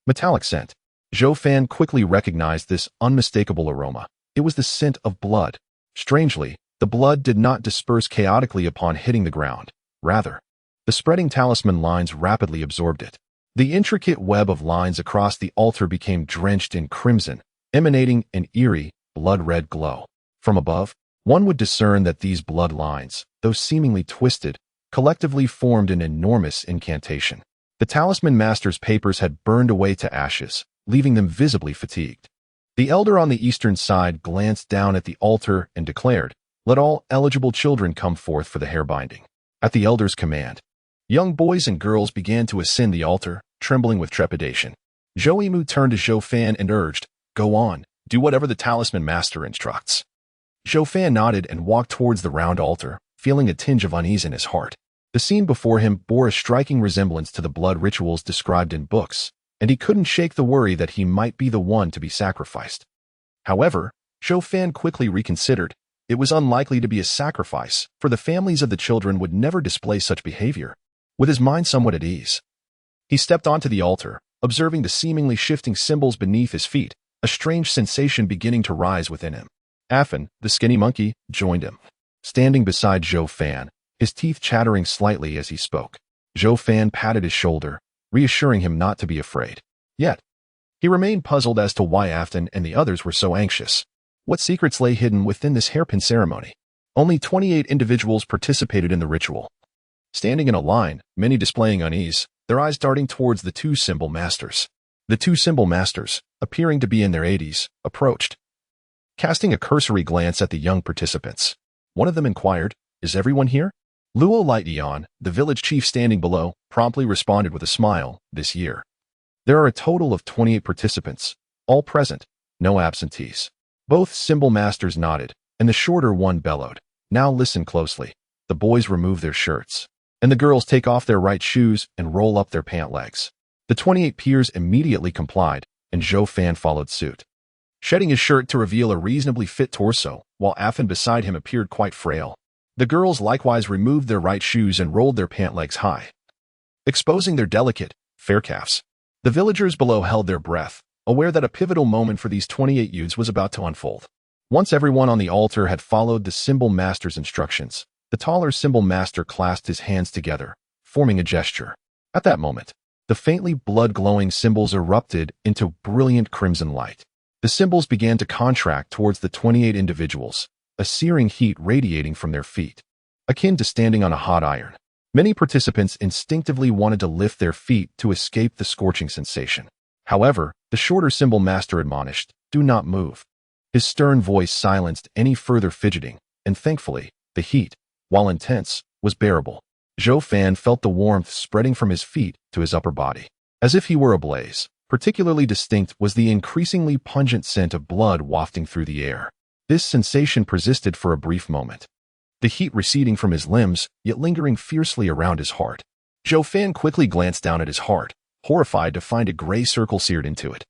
metallic scent. Zhou Fan quickly recognized this unmistakable aroma. It was the scent of blood. Strangely, the blood did not disperse chaotically upon hitting the ground. Rather, the spreading talisman lines rapidly absorbed it. The intricate web of lines across the altar became drenched in crimson, emanating an eerie, blood-red glow. From above, one would discern that these blood lines, though seemingly twisted, collectively formed an enormous incantation. The Talisman Masters' papers had burned away to ashes, leaving them visibly fatigued. The elder on the eastern side glanced down at the altar and declared, "Let all eligible children come forth for the hair binding." At the elder's command, young boys and girls began to ascend the altar, trembling with trepidation. Zhou Yimu turned to Zhou Fan and urged, "Go on, do whatever the Talisman Master instructs." Zhou Fan nodded and walked towards the round altar, feeling a tinge of unease in his heart. The scene before him bore a striking resemblance to the blood rituals described in books, and he couldn't shake the worry that he might be the one to be sacrificed. However, Zhou Fan quickly reconsidered. It was unlikely to be a sacrifice, for the families of the children would never display such behavior. With his mind somewhat at ease, he stepped onto the altar, observing the seemingly shifting symbols beneath his feet, a strange sensation beginning to rise within him. Afan, the skinny monkey, joined him, standing beside Zhou Fan, his teeth chattering slightly as he spoke. Zhou Fan patted his shoulder, reassuring him not to be afraid. Yet, he remained puzzled as to why Afan and the others were so anxious. What secrets lay hidden within this hairpin ceremony? Only 28 individuals participated in the ritual. Standing in a line, many displaying unease, their eyes darting towards the two symbol masters. The two symbol masters, appearing to be in their 80s, approached, casting a cursory glance at the young participants. One of them inquired, "Is everyone here?" Luo Lightyan, the village chief standing below, promptly responded with a smile, "This year. There are a total of 28 participants, all present, no absentees." Both symbol masters nodded, and the shorter one bellowed, "Now listen closely." The boys remove their shirts, and the girls take off their right shoes and roll up their pant legs. The 28 peers immediately complied, and Zhou Fan followed suit, shedding his shirt to reveal a reasonably fit torso, while Afan beside him appeared quite frail. The girls likewise removed their right shoes and rolled their pant legs high, exposing their delicate, fair calves. The villagers below held their breath, aware that a pivotal moment for these 28 youths was about to unfold. Once everyone on the altar had followed the symbol master's instructions, the taller symbol master clasped his hands together, forming a gesture. At that moment, the faintly blood-glowing symbols erupted into brilliant crimson light. The symbols began to contract towards the 28 individuals, a searing heat radiating from their feet, akin to standing on a hot iron. Many participants instinctively wanted to lift their feet to escape the scorching sensation. However, the shorter symbol master admonished, "Do not move." His stern voice silenced any further fidgeting, and thankfully, the heat, while intense, was bearable. Zhou Fan felt the warmth spreading from his feet to his upper body, as if he were ablaze. Particularly distinct was the increasingly pungent scent of blood wafting through the air. This sensation persisted for a brief moment, the heat receding from his limbs, yet lingering fiercely around his heart. Zhou Fan quickly glanced down at his heart, horrified to find a gray circle seared into it,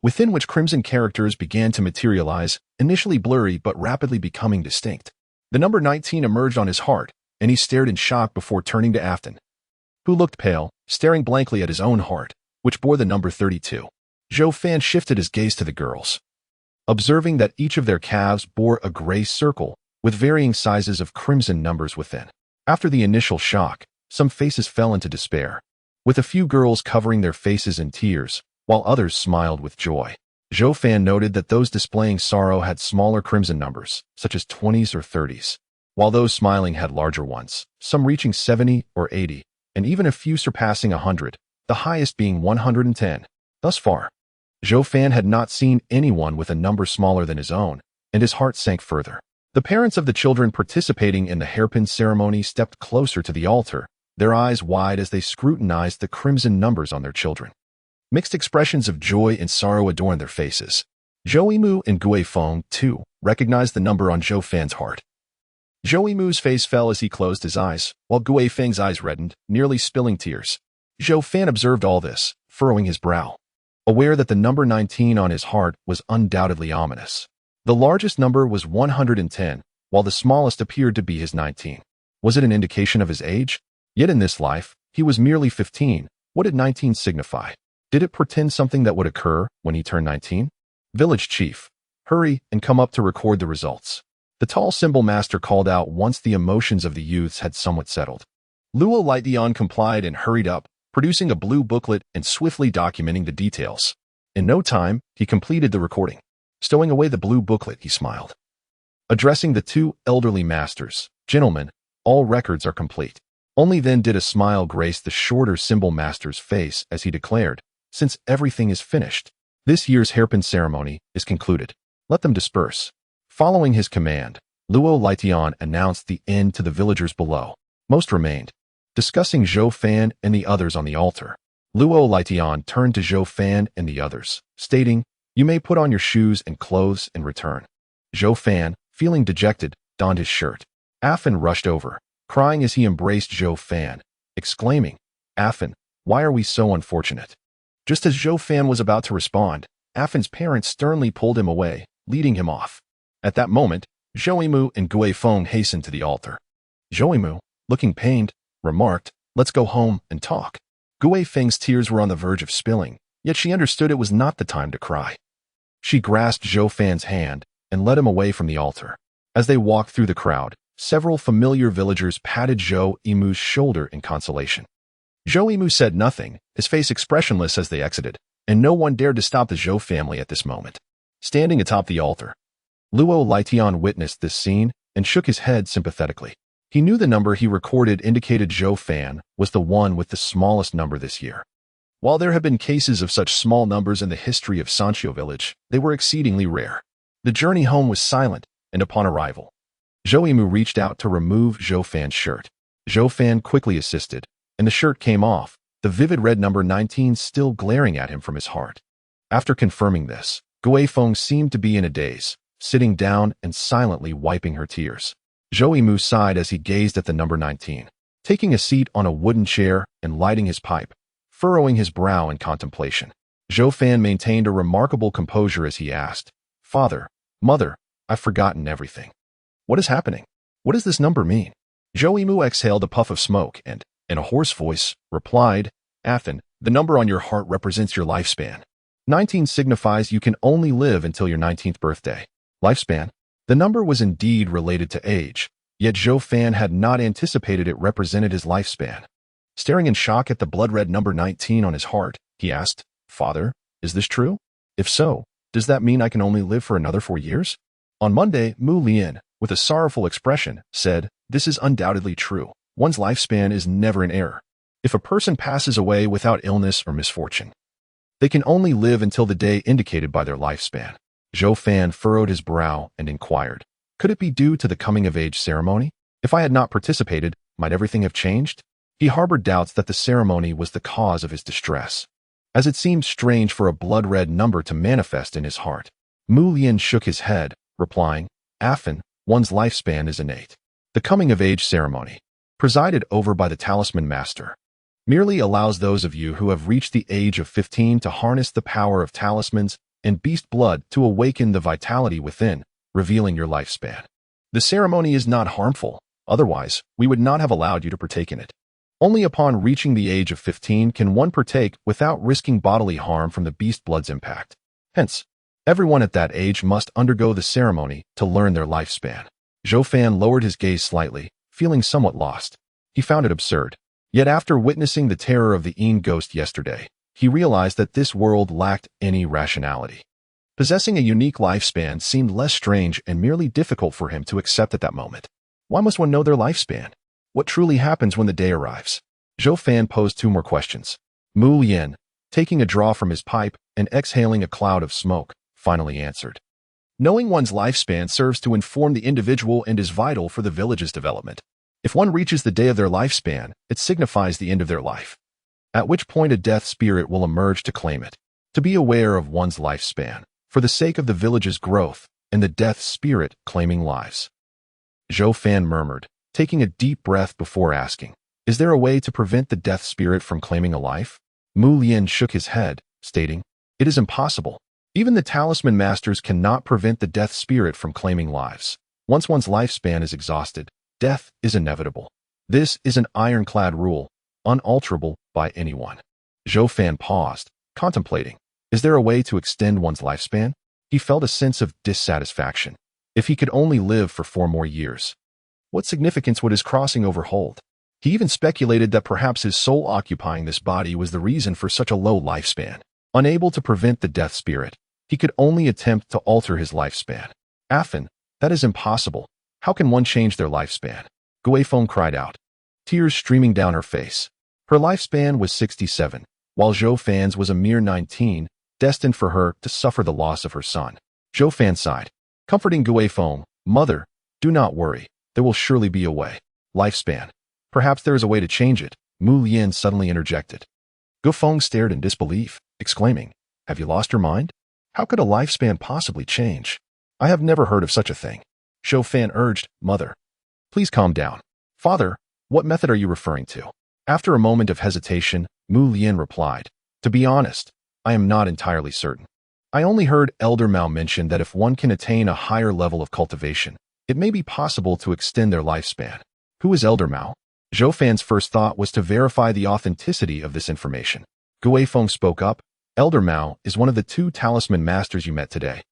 within which crimson characters began to materialize, initially blurry but rapidly becoming distinct. The number 19 emerged on his heart, and he stared in shock before turning to Afton, who looked pale, staring blankly at his own heart, which bore the number 32. Zhou Fan shifted his gaze to the girls, observing that each of their calves bore a gray circle, with varying sizes of crimson numbers within. After the initial shock, some faces fell into despair, with a few girls covering their faces in tears, while others smiled with joy. Zhou Fan noted that those displaying sorrow had smaller crimson numbers, such as 20s or 30s, while those smiling had larger ones, some reaching 70 or 80, and even a few surpassing 100, the highest being 110. Thus far, Zhou Fan had not seen anyone with a number smaller than his own, and his heart sank further. The parents of the children participating in the hairpin ceremony stepped closer to the altar, their eyes wide as they scrutinized the crimson numbers on their children. Mixed expressions of joy and sorrow adorned their faces. Zhou Yimu and Gui Feng, too, recognized the number on Zhou Fan's heart. Zhou Yimu's face fell as he closed his eyes, while Gui Feng's eyes reddened, nearly spilling tears. Zhou Fan observed all this, furrowing his brow, aware that the number 19 on his heart was undoubtedly ominous. The largest number was 110, while the smallest appeared to be his 19. Was it an indication of his age? Yet in this life, he was merely 15. What did 19 signify? Did it portend something that would occur when he turned 19? Village chief, hurry and come up to record the results. The tall symbol master called out once the emotions of the youths had somewhat settled. Luo Lightdion complied and hurried up, producing a blue booklet and swiftly documenting the details. In no time, he completed the recording. Stowing away the blue booklet, he smiled. Addressing the two elderly masters, "Gentlemen, all records are complete." Only then did a smile grace the shorter symbol master's face as he declared, "Since everything is finished, this year's hairpin ceremony is concluded. Let them disperse." Following his command, Luo Lightdion announced the end to the villagers below. Most remained, discussing Zhou Fan and the others on the altar. Luo Lightdion turned to Zhou Fan and the others, stating, "You may put on your shoes and clothes and return." Zhou Fan, feeling dejected, donned his shirt. Afan rushed over, crying as he embraced Zhou Fan, exclaiming, "Afan, why are we so unfortunate?" Just as Zhou Fan was about to respond, Afan's parents sternly pulled him away, leading him off. At that moment, Zhou Yimu and Gui Feng hastened to the altar. Zhou Yimu, looking pained, remarked, "Let's go home and talk." Gui Feng's tears were on the verge of spilling, yet she understood it was not the time to cry. She grasped Zhou Fan's hand and led him away from the altar. As they walked through the crowd, several familiar villagers patted Zhou Yimu's shoulder in consolation. Zhou Yimu said nothing, his face expressionless as they exited, and no one dared to stop the Zhou family at this moment. Standing atop the altar, Luo Lightdion witnessed this scene and shook his head sympathetically. He knew the number he recorded indicated Zhou Fan was the one with the smallest number this year. While there have been cases of such small numbers in the history of Sanqiu village, they were exceedingly rare. The journey home was silent, and upon arrival, Zhou Yimu reached out to remove Zhou Fan's shirt. Zhou Fan quickly assisted, and the shirt came off, the vivid red number 19 still glaring at him from his heart. After confirming this, Gui Feng seemed to be in a daze, sitting down and silently wiping her tears. Zhou Yimu sighed as he gazed at the number 19, taking a seat on a wooden chair and lighting his pipe, furrowing his brow in contemplation. Zhou Fan maintained a remarkable composure as he asked, "Father, Mother, I've forgotten everything. What is happening? What does this number mean?" Zhou Yimu exhaled a puff of smoke and, in a hoarse voice, replied, "Afan, the number on your heart represents your lifespan. 19 signifies you can only live until your 19th birthday. Lifespan?" The number was indeed related to age, yet Zhou Fan had not anticipated it represented his lifespan. Staring in shock at the blood-red number 19 on his heart, he asked, "Father, is this true? If so, does that mean I can only live for another 4 years?" On Monday, Mu Lian, with a sorrowful expression, said, "This is undoubtedly true. One's lifespan is never in error. If a person passes away without illness or misfortune, they can only live until the day indicated by their lifespan." Zhou Fan furrowed his brow and inquired, "Could it be due to the coming-of-age ceremony? If I had not participated, might everything have changed?" He harbored doubts that the ceremony was the cause of his distress, as it seemed strange for a blood-red number to manifest in his heart. Mu Lian shook his head, replying, "Afan, one's lifespan is innate. The coming-of-age ceremony, presided over by the Talisman Master, merely allows those of you who have reached the age of 15 to harness the power of talismans and beast blood to awaken the vitality within, revealing your lifespan. The ceremony is not harmful, otherwise we would not have allowed you to partake in it. Only upon reaching the age of 15 can one partake without risking bodily harm from the beast blood's impact. Hence, everyone at that age must undergo the ceremony to learn their lifespan." Zhou Fan lowered his gaze slightly, feeling somewhat lost. He found it absurd. Yet after witnessing the terror of the Een ghost yesterday, he realized that this world lacked any rationality. Possessing a unique lifespan seemed less strange and merely difficult for him to accept at that moment. Why must one know their lifespan? What truly happens when the day arrives? Zhou Fan posed 2 more questions. Mu Lian, taking a draw from his pipe and exhaling a cloud of smoke, finally answered, Knowing one's lifespan serves to inform the individual and is vital for the village's development. If one reaches the day of their lifespan, it signifies the end of their life, at which point a death spirit will emerge to claim it. To be aware of one's lifespan, for the sake of the village's growth, and the death spirit claiming lives. Zhou Fan murmured, taking a deep breath before asking, "Is there a way to prevent the death spirit from claiming a life?" Mu Lian shook his head, stating, "It is impossible. Even the Talisman Masters cannot prevent the death spirit from claiming lives. Once one's lifespan is exhausted, death is inevitable. This is an ironclad rule, unalterable by anyone." Zhou Fan paused, contemplating, "Is there a way to extend one's lifespan?" He felt a sense of dissatisfaction. If he could only live for 4 more years, what significance would his crossing over hold? He even speculated that perhaps his soul occupying this body was the reason for such a low lifespan. Unable to prevent the death spirit, he could only attempt to alter his lifespan. "Afin, that is impossible. How can one change their lifespan?" Guifeng cried out, tears streaming down her face. Her lifespan was 67, while Zhou Fan's was a mere 19, destined for her to suffer the loss of her son. Zhou Fan sighed, comforting Guifeng, "Mother, do not worry. There will surely be a way." "Lifespan. Perhaps there is a way to change it," Mu Lian suddenly interjected. Guifeng stared in disbelief, exclaiming, "Have you lost your mind? How could a lifespan possibly change? I have never heard of such a thing." Zhou Fan urged, "Mother, please calm down." "Father, what method are you referring to?" After a moment of hesitation, Mu Lian replied, "To be honest, I am not entirely certain. I only heard Elder Mao mention that if one can attain a higher level of cultivation, it may be possible to extend their lifespan." "Who is Elder Mao?" Zhou Fan's first thought was to verify the authenticity of this information. Guifeng spoke up, "Elder Mao is one of the 2 Talisman Masters you met today."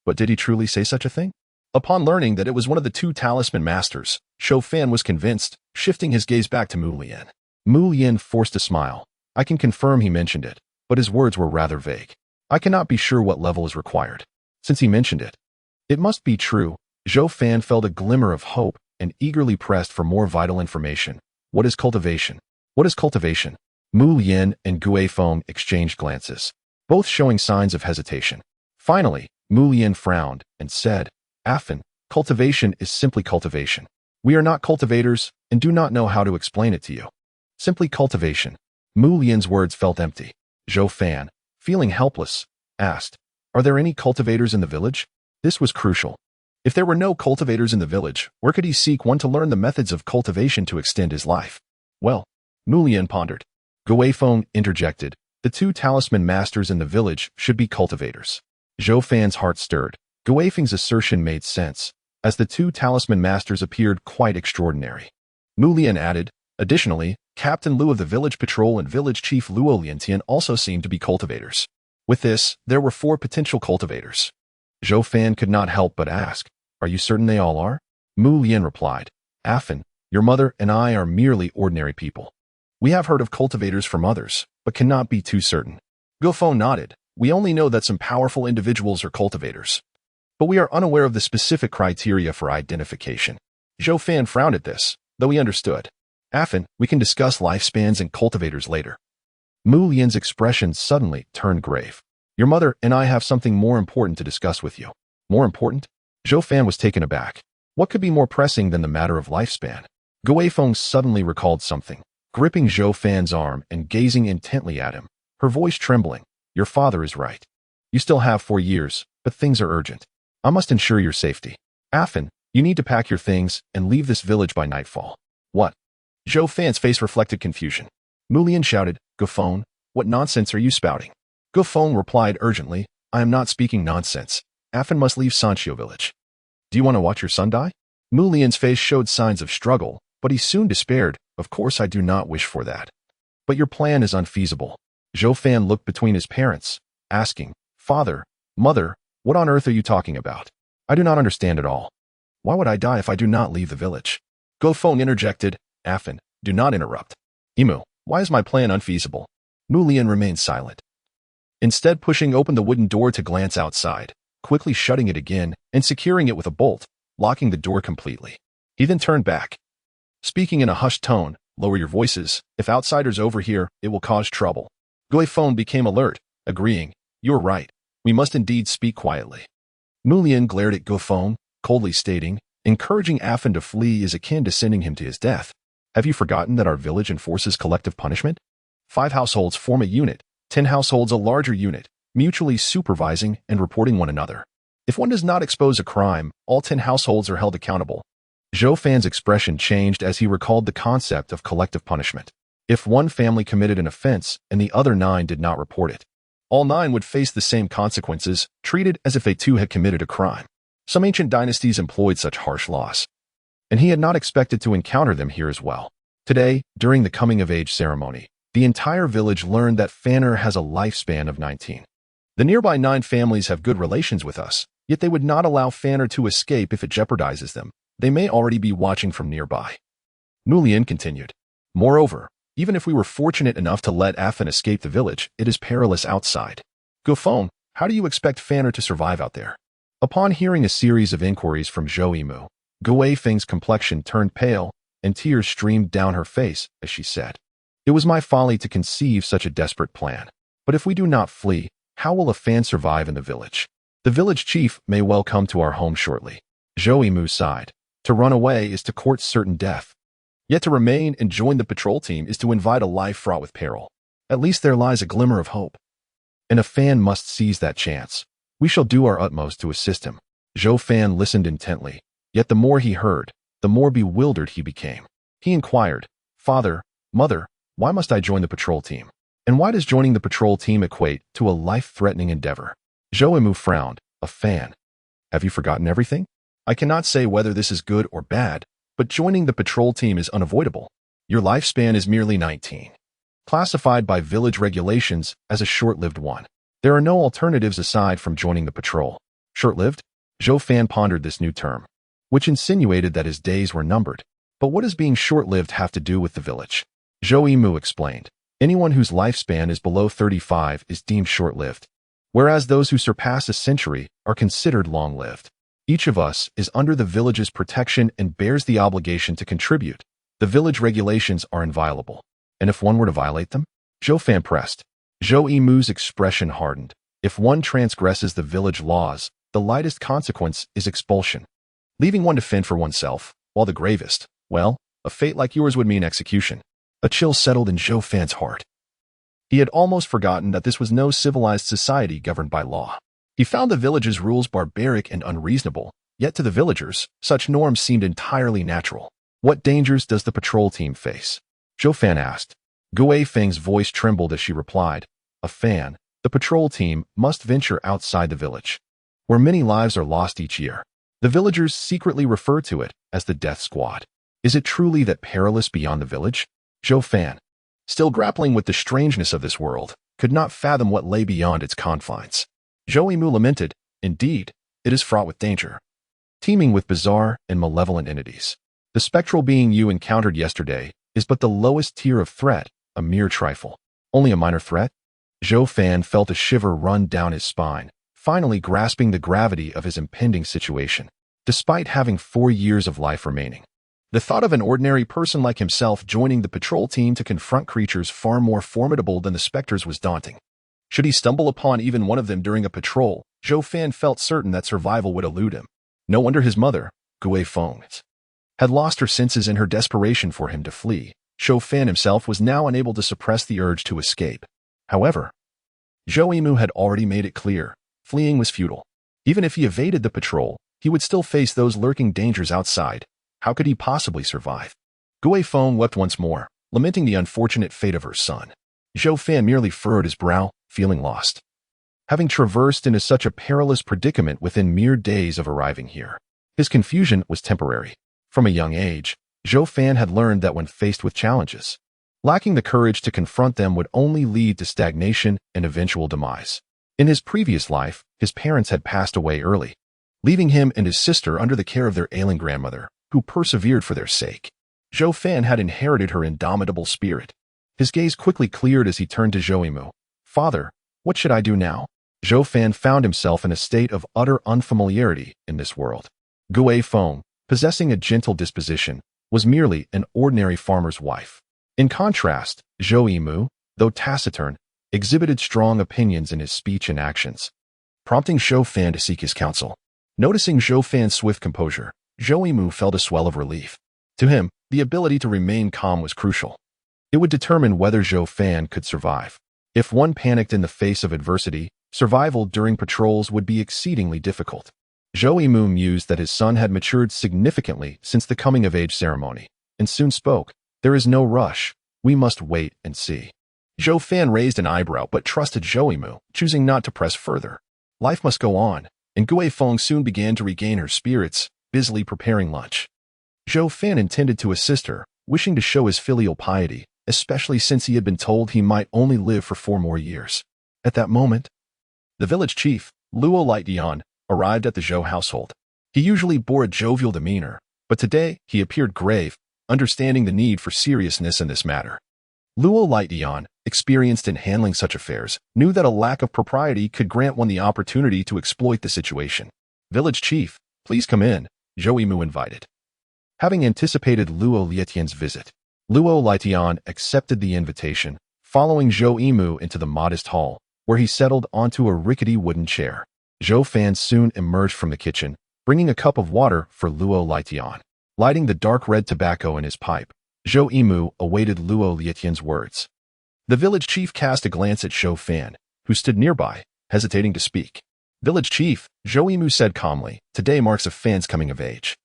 "But did he truly say such a thing?" Upon learning that it was one of the 2 Talisman Masters, Zhou Fan was convinced, shifting his gaze back to Mu Lian. Mu Lian forced a smile. "I can confirm he mentioned it, but his words were rather vague. I cannot be sure what level is required. Since he mentioned it, it must be true." Zhou Fan felt a glimmer of hope and eagerly pressed for more vital information. "What is cultivation?" "What is cultivation?" Mu Lian and Guifeng exchanged glances, both showing signs of hesitation. Finally, Mu Lian frowned and said, "Afin, cultivation is simply cultivation. We are not cultivators and do not know how to explain it to you. Simply cultivation." Mu Lian's words felt empty. Zhou Fan, feeling helpless, asked, "Are there any cultivators in the village?" This was crucial. If there were no cultivators in the village, where could he seek one to learn the methods of cultivation to extend his life? "Well," Mu Lian pondered. Guifeng interjected, "The 2 Talisman Masters in the village should be cultivators." Zhou Fan's heart stirred. Guifeng's assertion made sense, as the 2 Talisman Masters appeared quite extraordinary. Mu Lian added, "Additionally, Captain Lu of the village patrol and village chief Luo Liantian also seemed to be cultivators." With this, there were 4 potential cultivators. Zhou Fan could not help but ask, "Are you certain they all are?" Mu Lian replied, "Afin, your mother and I are merely ordinary people. We have heard of cultivators from others, but cannot be too certain." Guifeng nodded. "We only know that some powerful individuals are cultivators, but we are unaware of the specific criteria for identification." Zhou Fan frowned at this, though he understood. "Afin, we can discuss lifespans and cultivators later." Mu Lian's expression suddenly turned grave. "Your mother and I have something more important to discuss with you." "More important?" Zhou Fan was taken aback. What could be more pressing than the matter of lifespan? Guifeng suddenly recalled something, gripping Zhou Fan's arm and gazing intently at him, her voice trembling. "Your father is right. You still have 4 years, but things are urgent. I must ensure your safety. Afin, you need to pack your things and leave this village by nightfall." "What?" Zhou Fan's face reflected confusion. Mu Lian shouted, "Guifeng, what nonsense are you spouting?" Guifeng replied urgently, "I am not speaking nonsense. Afin must leave Sanchio village." "Do you want to watch your son die?" Mu Lian's face showed signs of struggle, but he soon despaired. "Of course I do not wish for that. But your plan is unfeasible." Zhou Fan looked between his parents, asking, "Father, Mother, what on earth are you talking about? I do not understand at all. Why would I die if I do not leave the village?" Guifeng interjected, "Afin, do not interrupt. Imu, why is my plan unfeasible?" Mu Lian remained silent, instead pushing open the wooden door to glance outside, quickly shutting it again and securing it with a bolt, locking the door completely. He then turned back, speaking in a hushed tone, "Lower your voices. If outsiders overhear, it will cause trouble." Guifeng became alert, agreeing, "You're right. We must indeed speak quietly." Mulian glared at Zhou Fan, coldly stating, encouraging Afan to flee is akin to sending him to his death. Have you forgotten that our village enforces collective punishment? 5 households form a unit, 10 households a larger unit, mutually supervising and reporting one another. If one does not expose a crime, all 10 households are held accountable. Zhou Fan's expression changed as he recalled the concept of collective punishment. If one family committed an offense and the other 9 did not report it, all 9 would face the same consequences, treated as if they too had committed a crime. Some ancient dynasties employed such harsh laws, and he had not expected to encounter them here as well. Today, during the coming-of-age ceremony, the entire village learned that Fanner has a lifespan of 19. The nearby 9 families have good relations with us, yet they would not allow Fanner to escape if it jeopardizes them. They may already be watching from nearby. Mulian continued. Moreover, even if we were fortunate enough to let Afan escape the village, it is perilous outside. Zhou Fan, how do you expect Fanner to survive out there? Upon hearing a series of inquiries from Zhou Yimu, Gui Feng's complexion turned pale, and tears streamed down her face as she said, It was my folly to conceive such a desperate plan. But if we do not flee, how will a Fan survive in the village? The village chief may well come to our home shortly. Zhou Yimu sighed. To run away is to court certain death. Yet to remain and join the patrol team is to invite a life fraught with peril. At least there lies a glimmer of hope. And a Fan must seize that chance. We shall do our utmost to assist him. Zhou Fan listened intently, yet the more he heard, the more bewildered he became. He inquired, Father, Mother, why must I join the patrol team? And why does joining the patrol team equate to a life-threatening endeavor? Zhou Yimu frowned. A Fan. Have you forgotten everything? I cannot say whether this is good or bad, but joining the patrol team is unavoidable. Your lifespan is merely 19, classified by village regulations as a short-lived one. There are no alternatives aside from joining the patrol. Short-lived? Zhou Fan pondered this new term, which insinuated that his days were numbered. But what does being short-lived have to do with the village? Zhou Yimu explained. Anyone whose lifespan is below 35 is deemed short-lived, whereas those who surpass a century are considered long-lived. Each of us is under the village's protection and bears the obligation to contribute. The village regulations are inviolable. And if one were to violate them? Zhou Fan pressed. Zhou Yimu's expression hardened. If one transgresses the village laws, the lightest consequence is expulsion. Leaving one to fend for oneself, while the gravest, well, a fate like yours would mean execution. A chill settled in Zhou Fan's heart. He had almost forgotten that this was no civilized society governed by law. He found the village's rules barbaric and unreasonable, yet to the villagers, such norms seemed entirely natural. What dangers does the patrol team face? Zhou Fan asked. Gui Feng's voice trembled as she replied, A Fan, the patrol team must venture outside the village, where many lives are lost each year. The villagers secretly refer to it as the Death Squad. Is it truly that perilous beyond the village? Zhou Fan, still grappling with the strangeness of this world, could not fathom what lay beyond its confines. Zhou Yimu lamented, Indeed, it is fraught with danger, teeming with bizarre and malevolent entities. The spectral being you encountered yesterday is but the lowest tier of threat, a mere trifle. Only a minor threat? Zhou Fan felt a shiver run down his spine, finally grasping the gravity of his impending situation. Despite having 4 years of life remaining, the thought of an ordinary person like himself joining the patrol team to confront creatures far more formidable than the specters was daunting. Should he stumble upon even one of them during a patrol, Zhou Fan felt certain that survival would elude him. No wonder his mother, Gui Feng, had lost her senses in her desperation for him to flee. Zhou Fan himself was now unable to suppress the urge to escape. However, Zhou Yimu had already made it clear, fleeing was futile. Even if he evaded the patrol, he would still face those lurking dangers outside. How could he possibly survive? Gui Feng wept once more, lamenting the unfortunate fate of her son. Zhou Fan merely furrowed his brow, feeling lost, having traversed into such a perilous predicament within mere days of arriving here. His confusion was temporary. From a young age, Zhou Fan had learned that when faced with challenges, lacking the courage to confront them would only lead to stagnation and eventual demise. In his previous life, his parents had passed away early, leaving him and his sister under the care of their ailing grandmother, who persevered for their sake. Zhou Fan had inherited her indomitable spirit. His gaze quickly cleared as he turned to Zhou Yimu. Father, what should I do now? Zhou Fan found himself in a state of utter unfamiliarity in this world. Gui Feng, possessing a gentle disposition, was merely an ordinary farmer's wife. In contrast, Zhou Yimu, though taciturn, exhibited strong opinions in his speech and actions, prompting Zhou Fan to seek his counsel. Noticing Zhou Fan's swift composure, Zhou Yimu felt a swell of relief. To him, the ability to remain calm was crucial. It would determine whether Zhou Fan could survive. If one panicked in the face of adversity, survival during patrols would be exceedingly difficult. Zhou Yimu mused that his son had matured significantly since the coming-of-age ceremony, and soon spoke, "There is no rush. We must wait and see." Zhou Fan raised an eyebrow but trusted Zhou Yimu, choosing not to press further. Life must go on, and Gui Feng soon began to regain her spirits, busily preparing lunch. Zhou Fan intended to assist her, wishing to show his filial piety, especially since he had been told he might only live for 4 more years. At that moment, the village chief, Luo Lightdian, arrived at the Zhou household. He usually bore a jovial demeanor, but today he appeared grave, understanding the need for seriousness in this matter. Luo Lightdian, experienced in handling such affairs, knew that a lack of propriety could grant one the opportunity to exploit the situation. "Village chief, please come in," Zhou Yimu invited. Having anticipated Luo Lietian's visit, Luo Lietian accepted the invitation, following Zhou Yimu into the modest hall, where he settled onto a rickety wooden chair. Zhou Fan soon emerged from the kitchen, bringing a cup of water for Luo Lietian. Lighting the dark red tobacco in his pipe, Zhou Yimu awaited Luo Lietian's words. The village chief cast a glance at Zhou Fan, who stood nearby, hesitating to speak. "Village chief," Zhou Yimu said calmly, "today marks a Fan's coming of age.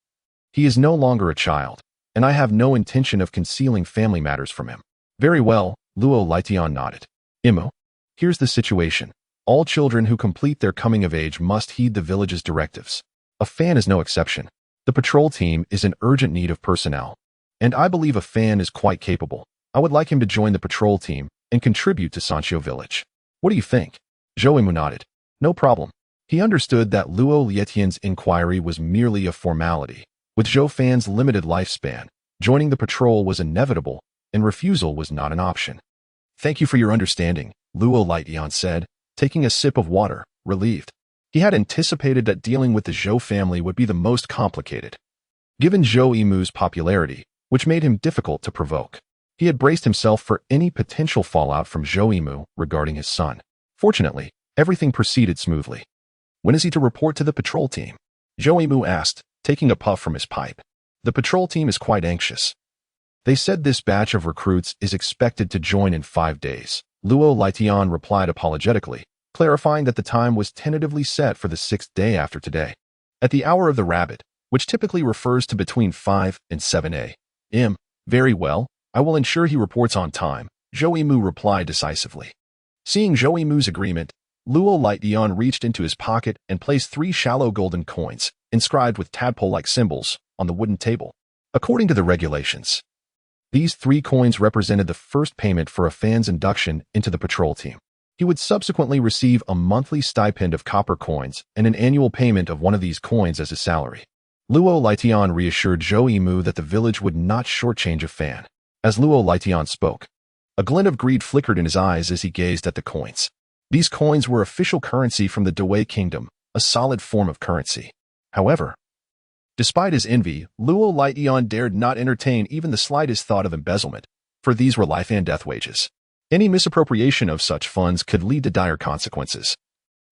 He is no longer a child, and I have no intention of concealing family matters from him." "Very well," Luo Lietian nodded. "Yimu, here's the situation. All children who complete their coming of age must heed the village's directives. A Fan is no exception. The patrol team is in urgent need of personnel, and I believe a Fan is quite capable. I would like him to join the patrol team and contribute to Sanxiu village. What do you think?" Zhou Yimu nodded. "No problem." He understood that Luo Lietian's inquiry was merely a formality. With Zhou Fan's limited lifespan, joining the patrol was inevitable, and refusal was not an option. "Thank you for your understanding," Luo Lietian said, taking a sip of water, relieved. He had anticipated that dealing with the Zhou family would be the most complicated, given Zhou Yimu's popularity, which made him difficult to provoke. He had braced himself for any potential fallout from Zhou Yimu regarding his son. Fortunately, everything proceeded smoothly. "When is he to report to the patrol team?" Zhou Yimu asked, taking a puff from his pipe. "The patrol team is quite anxious. They said this batch of recruits is expected to join in 5 days." Luo Lietian replied apologetically, clarifying that the time was tentatively set for the 6th day after today, at the hour of the rabbit, which typically refers to between 5 and 7 a.m. "Very well, I will ensure he reports on time," Zhou Yimu replied decisively. Seeing Zhou Yimu's agreement, Luo Lietian reached into his pocket and placed 3 shallow golden coins, inscribed with tadpole-like symbols, on the wooden table. According to the regulations, these 3 coins represented the first payment for a Fan's induction into the patrol team. He would subsequently receive a monthly stipend of copper coins and an annual payment of one of these coins as his salary. Luo Lietian reassured Zhou Yimu that the village would not shortchange a Fan. As Luo Lietian spoke, a glint of greed flickered in his eyes as he gazed at the coins. These coins were official currency from the Dawei Kingdom, a solid form of currency. However, despite his envy, Luo Lietian dared not entertain even the slightest thought of embezzlement, for these were life and death wages. Any misappropriation of such funds could lead to dire consequences,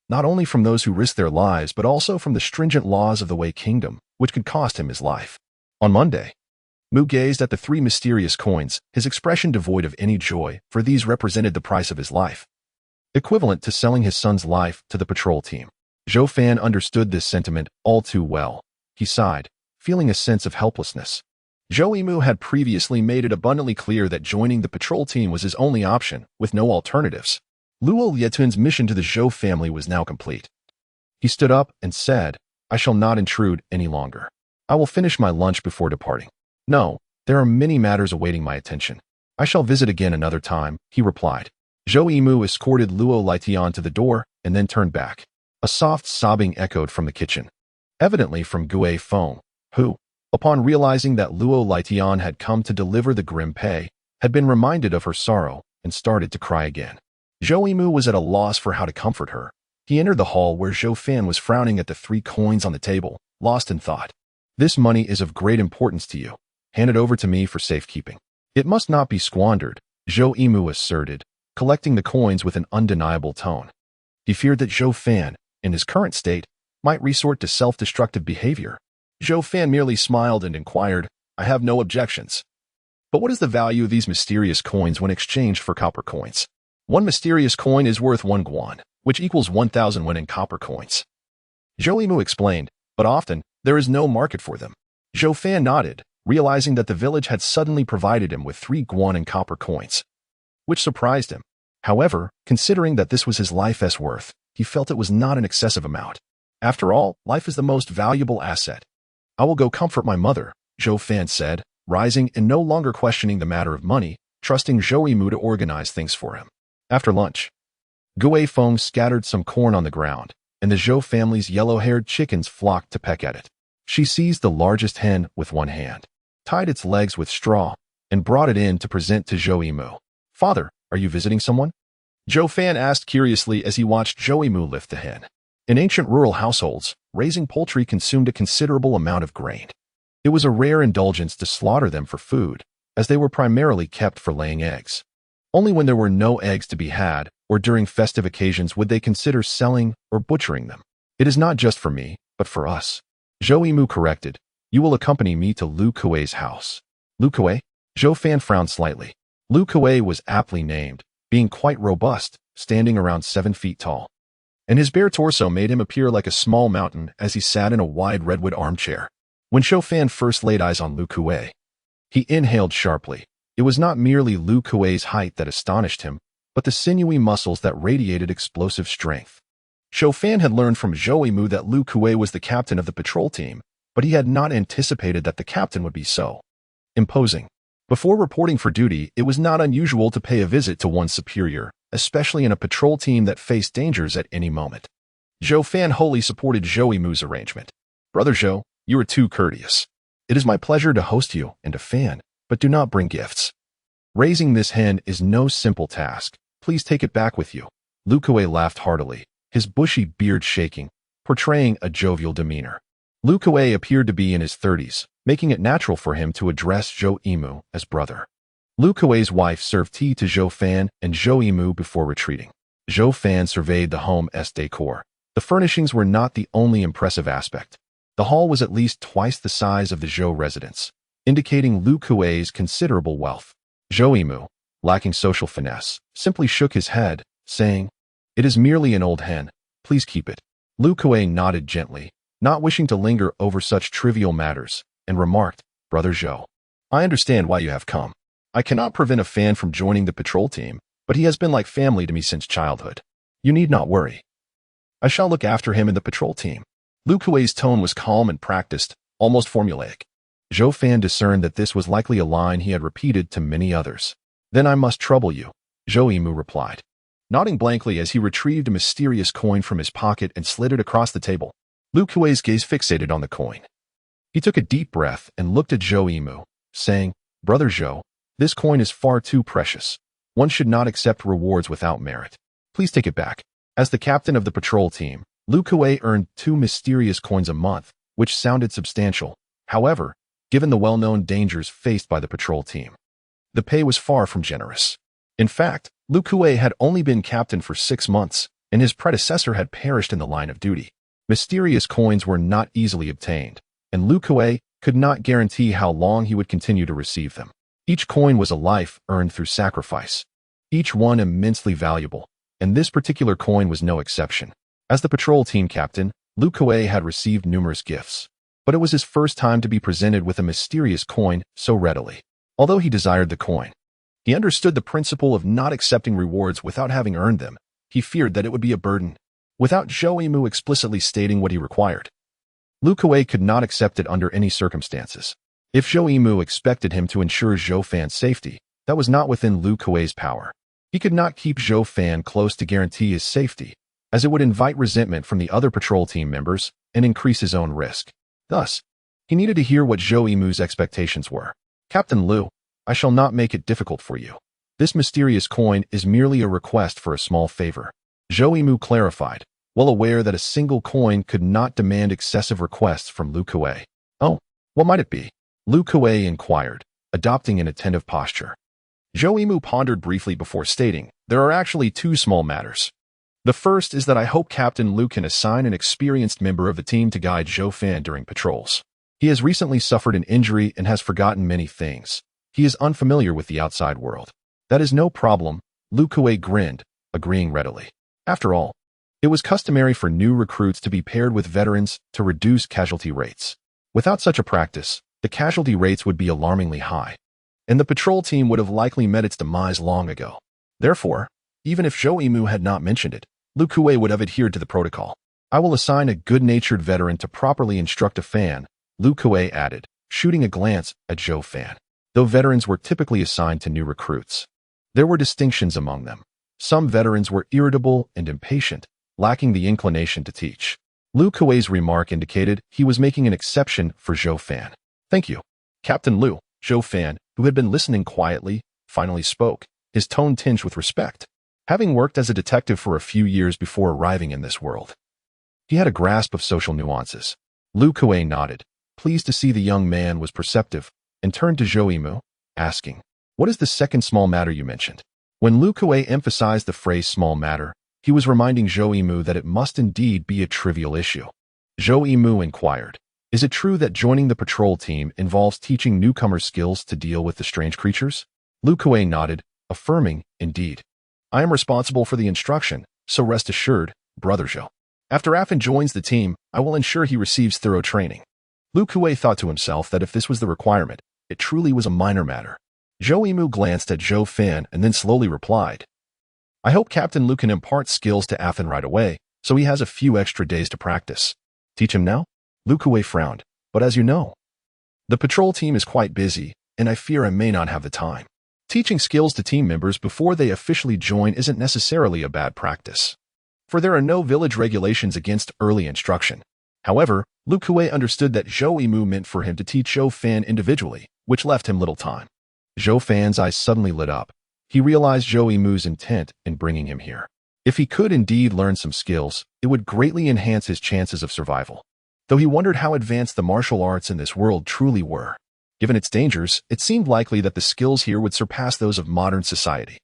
not only from those who risked their lives but also from the stringent laws of the Wei Kingdom, which could cost him his life. On Monday, Mu gazed at the 3 mysterious coins, his expression devoid of any joy, for these represented the price of his life, equivalent to selling his son's life to the patrol team. Zhou Fan understood this sentiment all too well. He sighed, feeling a sense of helplessness. Zhou Yimu had previously made it abundantly clear that joining the patrol team was his only option, with no alternatives. Luo Lietian's mission to the Zhou family was now complete. He stood up and said, "I shall not intrude any longer. I will finish my lunch before departing. No, there are many matters awaiting my attention. I shall visit again another time," he replied. Zhou Yimu escorted Luo Lietian to the door and then turned back. A soft sobbing echoed from the kitchen, evidently from Gui Feng, who, upon realizing that Luo Lietian had come to deliver the grim pay, had been reminded of her sorrow and started to cry again. Zhou Yimu was at a loss for how to comfort her. He entered the hall where Zhou Fan was frowning at the 3 coins on the table, lost in thought. "This money is of great importance to you. Hand it over to me for safekeeping. It must not be squandered," Zhou Yimu asserted, collecting the coins with an undeniable tone. He feared that Zhou Fan, in his current state, might resort to self-destructive behavior. Zhou Fan merely smiled and inquired, I have no objections. But what is the value of these mysterious coins when exchanged for copper coins? One mysterious coin is worth 1 guan, which equals 1,000 when in copper coins. Zhou Yimu explained, but often, there is no market for them. Zhou Fan nodded, realizing that the village had suddenly provided him with 3 guan in copper coins, which surprised him. However, considering that this was his life's worth, he felt it was not an excessive amount. After all, life is the most valuable asset. I will go comfort my mother, Zhou Fan said, rising and no longer questioning the matter of money, trusting Zhou Yimu to organize things for him. After lunch, Gui Feng scattered some corn on the ground, and the Zhou family's yellow-haired chickens flocked to peck at it. She seized the largest hen with one hand, tied its legs with straw, and brought it in to present to Zhou Yimu. Father, are you visiting someone? Zhou Fan asked curiously as he watched Zhou Yimu lift the hen. In ancient rural households, raising poultry consumed a considerable amount of grain. It was a rare indulgence to slaughter them for food, as they were primarily kept for laying eggs. Only when there were no eggs to be had, or during festive occasions would they consider selling or butchering them. It is not just for me, but for us. Zhou Yimu corrected, you will accompany me to Lu Kuei's house. Lu Kuei? Zhou Fan frowned slightly. Lu Kuei was aptly named, being quite robust, standing around 7 feet tall. And his bare torso made him appear like a small mountain as he sat in a wide redwood armchair. When Zhou Fan first laid eyes on Lu Kuei, he inhaled sharply. It was not merely Lu Kuei's height that astonished him, but the sinewy muscles that radiated explosive strength. Zhou Fan had learned from Zhou Yimu that Lu Kuei was the captain of the patrol team, but he had not anticipated that the captain would be so imposing. Before reporting for duty, it was not unusual to pay a visit to one's superior, especially in a patrol team that faced dangers at any moment. Zhou Fan wholly supported Zhou Yimu's arrangement. Brother Zhou, you are too courteous. It is my pleasure to host you and a fan, but do not bring gifts. Raising this hen is no simple task. Please take it back with you. Lu Kuei laughed heartily, his bushy beard shaking, portraying a jovial demeanor. Lu Kuei appeared to be in his 30s, making it natural for him to address Zhou Yimu as brother. Lu Kuei's wife served tea to Zhou Fan and Zhou Yimu before retreating. Zhou Fan surveyed the home's decor. The furnishings were not the only impressive aspect. The hall was at least twice the size of the Zhou residence, indicating Lu Kuei's considerable wealth. Zhou Yimu, lacking social finesse, simply shook his head, saying, it is merely an old hen. Please keep it. Lu Kuei nodded gently, not wishing to linger over such trivial matters, and remarked, Brother Zhou, I understand why you have come. I cannot prevent a fan from joining the patrol team, but he has been like family to me since childhood. You need not worry. I shall look after him in the patrol team. Lu Kuei's tone was calm and practiced, almost formulaic. Zhou Fan discerned that this was likely a line he had repeated to many others. Then I must trouble you, Zhou Yimu replied, nodding blankly as he retrieved a mysterious coin from his pocket and slid it across the table. Lu Kuei's gaze fixated on the coin. He took a deep breath and looked at Zhou Yimu, saying, Brother Zhou, this coin is far too precious. One should not accept rewards without merit. Please take it back. As the captain of the patrol team, Lu Kuei earned 2 mysterious coins a month, which sounded substantial. However, given the well-known dangers faced by the patrol team, the pay was far from generous. In fact, Lu Kuei had only been captain for 6 months, and his predecessor had perished in the line of duty. Mysterious coins were not easily obtained, and Lu Kuei could not guarantee how long he would continue to receive them. Each coin was a life earned through sacrifice, each one immensely valuable, and this particular coin was no exception. As the patrol team captain, Lu Kuei had received numerous gifts, but it was his first time to be presented with a mysterious coin so readily. Although he desired the coin, he understood the principle of not accepting rewards without having earned them. He feared that it would be a burden, without Zhou Yimu explicitly stating what he required. Lu Kuei could not accept it under any circumstances. If Zhou Yimu expected him to ensure Zhou Fan's safety, that was not within Lu Kuei's power. He could not keep Zhou Fan close to guarantee his safety, as it would invite resentment from the other patrol team members and increase his own risk. Thus, he needed to hear what Zhou Yimu's expectations were. Captain Lu, I shall not make it difficult for you. This mysterious coin is merely a request for a small favor. Zhou Yimu clarified, well aware that a single coin could not demand excessive requests from Lu Kuei. Oh, what might it be? Lu Kuei inquired, adopting an attentive posture. Zhou Yimu pondered briefly before stating, there are actually 2 small matters. The first is that I hope Captain Lu can assign an experienced member of the team to guide Zhou Fan during patrols. He has recently suffered an injury and has forgotten many things. He is unfamiliar with the outside world. That is no problem, Lu Kuei grinned, agreeing readily. After all, it was customary for new recruits to be paired with veterans to reduce casualty rates. Without such a practice, the casualty rates would be alarmingly high, and the patrol team would have likely met its demise long ago. Therefore, even if Zhou Yimu had not mentioned it, Lu Kuei would have adhered to the protocol. I will assign a good-natured veteran to properly instruct a fan, Lu Kuei added, shooting a glance at Zhou Fan. Though veterans were typically assigned to new recruits, there were distinctions among them. Some veterans were irritable and impatient, lacking the inclination to teach. Lu Kuei's remark indicated he was making an exception for Zhou Fan. Thank you, Captain Lu. Zhou Fan, who had been listening quietly, finally spoke, his tone tinged with respect. Having worked as a detective for a few years before arriving in this world, he had a grasp of social nuances. Lu Kuei nodded, pleased to see the young man was perceptive, and turned to Zhou Yimu, asking, "What is the second small matter you mentioned?" When Lu Kuei emphasized the phrase small matter, he was reminding Zhou Yimu that it must indeed be a trivial issue. Zhou Yimu inquired, "Is it true that joining the patrol team involves teaching newcomers skills to deal with the strange creatures?" Lu Kuei nodded, affirming, "Indeed. I am responsible for the instruction, so rest assured, Brother Zhou. After Afin joins the team, I will ensure he receives thorough training." Lu Kuei thought to himself that if this was the requirement, it truly was a minor matter. Zhou Yimu glanced at Zhou Fan and then slowly replied, "I hope Captain Lu can impart skills to Afin right away, so he has a few extra days to practice." "Teach him now?" Lu Kuei frowned, "But as you know, the patrol team is quite busy, and I fear I may not have the time. Teaching skills to team members before they officially join isn't necessarily a bad practice, for there are no village regulations against early instruction." However, Lu Kuei understood that Zhou Yimu meant for him to teach Zhou Fan individually, which left him little time. Zhou Fan's eyes suddenly lit up. He realized Zhou Yimu's intent in bringing him here. If he could indeed learn some skills, it would greatly enhance his chances of survival. Though he wondered how advanced the martial arts in this world truly were. Given its dangers, it seemed likely that the skills here would surpass those of modern society.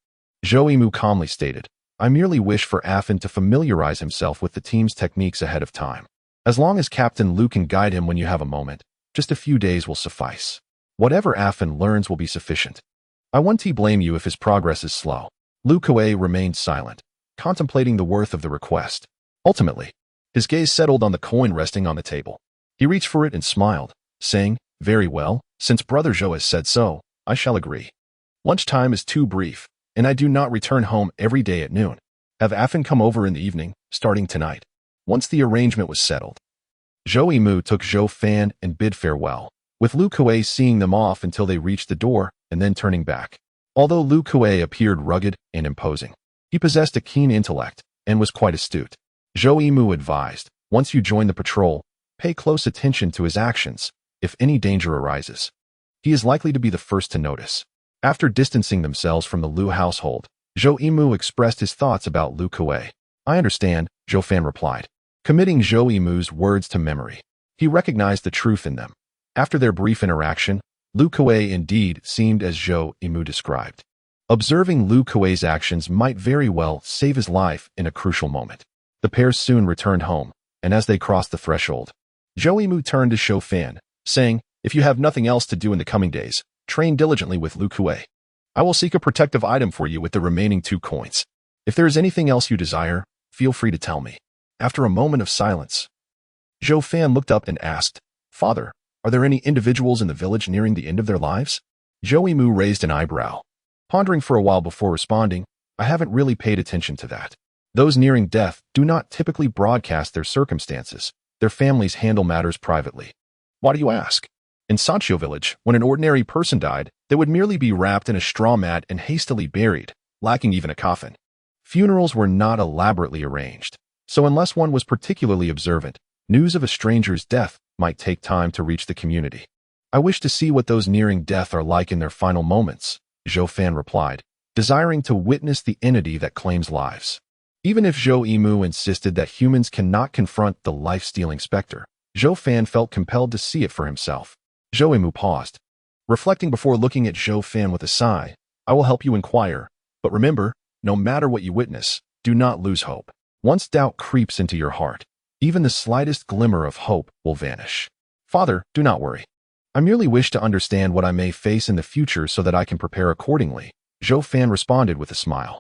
Zhou Yimu calmly stated, "I merely wish for Afin to familiarize himself with the team's techniques ahead of time. As long as Captain Lu can guide him when you have a moment, just a few days will suffice. Whatever Afin learns will be sufficient. I won't blame you if his progress is slow." Lu Kuei remained silent, contemplating the worth of the request. Ultimately, his gaze settled on the coin resting on the table. He reached for it and smiled, saying, "Very well, since Brother Zhou has said so, I shall agree. Lunchtime is too brief, and I do not return home every day at noon. Have Afin come over in the evening, starting tonight." Once the arrangement was settled, Zhou Yimu took Zhou Fan and bid farewell, with Lu Kuei seeing them off until they reached the door and then turning back. Although Lu Kuei appeared rugged and imposing, he possessed a keen intellect and was quite astute. Zhou Yimu advised, "Once you join the patrol, pay close attention to his actions. If any danger arises, he is likely to be the first to notice." After distancing themselves from the Lu household, Zhou Yimu expressed his thoughts about Lu Kuei. "I understand," Zhou Fan replied, committing Zhou Yimu's words to memory. He recognized the truth in them. After their brief interaction, Lu Kuei indeed seemed as Zhou Yimu described. Observing Lu Kuei's actions might very well save his life in a crucial moment. The pair soon returned home, and as they crossed the threshold, Zhou Yimu turned to Zhou Fan, saying, "If you have nothing else to do in the coming days, train diligently with Lu Kuei. I will seek a protective item for you with the remaining 2 coins. If there is anything else you desire, feel free to tell me." After a moment of silence, Zhou Fan looked up and asked, "Father, are there any individuals in the village nearing the end of their lives?" Zhou Yimu raised an eyebrow, pondering for a while before responding, "I haven't really paid attention to that. Those nearing death do not typically broadcast their circumstances. Their families handle matters privately." "Why do you ask?" "In Sancho village, when an ordinary person died, they would merely be wrapped in a straw mat and hastily buried, lacking even a coffin. Funerals were not elaborately arranged, so unless one was particularly observant, news of a stranger's death might take time to reach the community." "I wish to see what those nearing death are like in their final moments," Zhou Fan replied, desiring to witness the entity that claims lives. Even if Zhou Yimu insisted that humans cannot confront the life-stealing specter, Zhou Fan felt compelled to see it for himself. Zhou Yimu paused, reflecting before looking at Zhou Fan with a sigh. "I will help you inquire, but remember, no matter what you witness, do not lose hope." Once doubt creeps into your heart, even the slightest glimmer of hope will vanish. Father, do not worry. I merely wish to understand what I may face in the future so that I can prepare accordingly, Zhou Fan responded with a smile.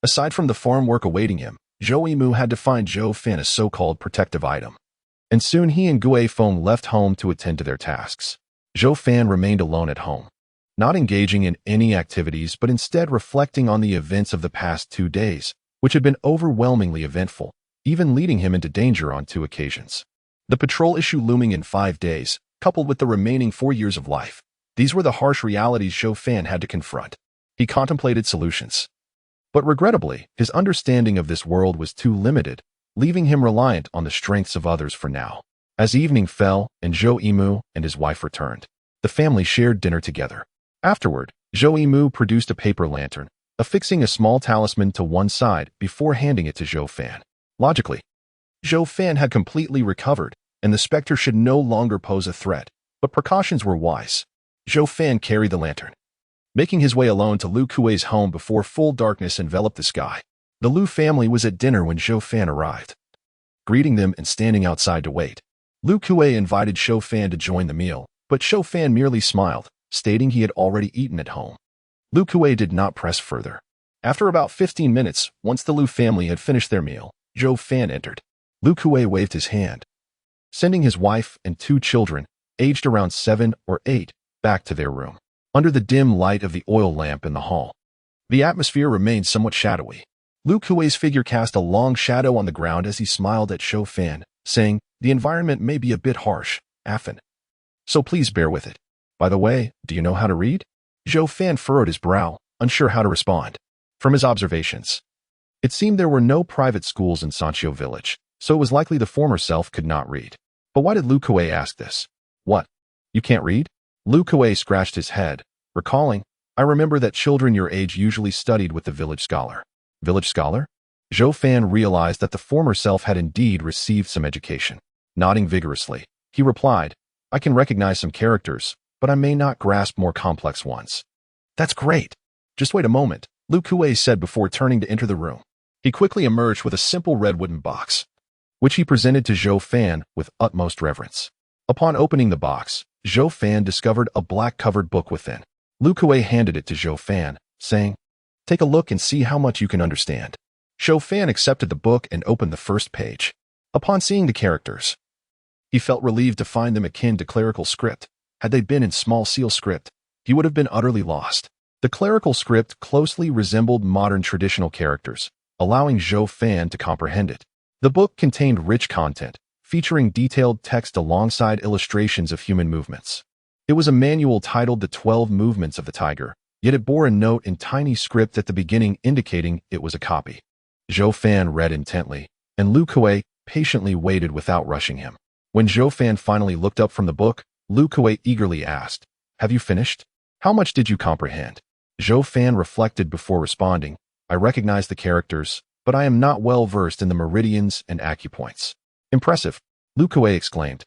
Aside from the farm work awaiting him, Zhou Yimou had to find Zhou Fan a so-called protective item. And soon he and Gui Feng left home to attend to their tasks. Zhou Fan remained alone at home, not engaging in any activities but instead reflecting on the events of the past 2 days, which had been overwhelmingly eventful, even leading him into danger on 2 occasions. The patrol issue looming in 5 days, coupled with the remaining 4 years of life. These were the harsh realities Zhou Fan had to confront. He contemplated solutions. But regrettably, his understanding of this world was too limited, leaving him reliant on the strengths of others for now. As evening fell and Zhou Yimou and his wife returned, the family shared dinner together. Afterward, Zhou Yimou produced a paper lantern, affixing a small talisman to one side before handing it to Zhou Fan. Logically, Zhou Fan had completely recovered, and the specter should no longer pose a threat, but precautions were wise. Zhou Fan carried the lantern, making his way alone to Lu Kuei's home before full darkness enveloped the sky. The Lu family was at dinner when Zhou Fan arrived. Greeting them and standing outside to wait, Lu Kuei invited Zhou Fan to join the meal, but Zhou Fan merely smiled, stating he had already eaten at home. Lu Kuei did not press further. After about 15 minutes, once the Lu family had finished their meal, Zhou Fan entered. Lu Kuei waved his hand, sending his wife and 2 children, aged around 7 or 8, back to their room. Under the dim light of the oil lamp in the hall, the atmosphere remained somewhat shadowy. Lu Kuei's figure cast a long shadow on the ground as he smiled at Zhou Fan, saying, "The environment may be a bit harsh, Afan. So please bear with it. By the way, do you know how to read?" Zhou Fan furrowed his brow, unsure how to respond. From his observations, it seemed there were no private schools in Sanqiu village, so it was likely the former self could not read. But why did Lu Kuei ask this? What? You can't read? Lu Kuei scratched his head, recalling, "I remember that children your age usually studied with the village scholar." Village scholar? Zhou Fan realized that the former self had indeed received some education. Nodding vigorously, he replied, "I can recognize some characters, but I may not grasp more complex ones." "That's great. Just wait a moment," Lu Kuei said before turning to enter the room. He quickly emerged with a simple red wooden box, which he presented to Zhou Fan with utmost reverence. Upon opening the box, Zhou Fan discovered a black-covered book within. Lu Kuei handed it to Zhou Fan, saying, "Take a look and see how much you can understand." Zhou Fan accepted the book and opened the first page. Upon seeing the characters, he felt relieved to find them akin to clerical script. Had they been in small seal script, he would have been utterly lost. The clerical script closely resembled modern traditional characters, allowing Zhou Fan to comprehend it. The book contained rich content, featuring detailed text alongside illustrations of human movements. It was a manual titled The 12 Movements of the Tiger, yet it bore a note in tiny script at the beginning indicating it was a copy. Zhou Fan read intently, and Lu Kuei patiently waited without rushing him. When Zhou Fan finally looked up from the book, Lu Kuei eagerly asked, "Have you finished? How much did you comprehend?" Zhou Fan reflected before responding, "I recognize the characters, but I am not well versed in the meridians and acupoints." "Impressive," Lu Kuei exclaimed,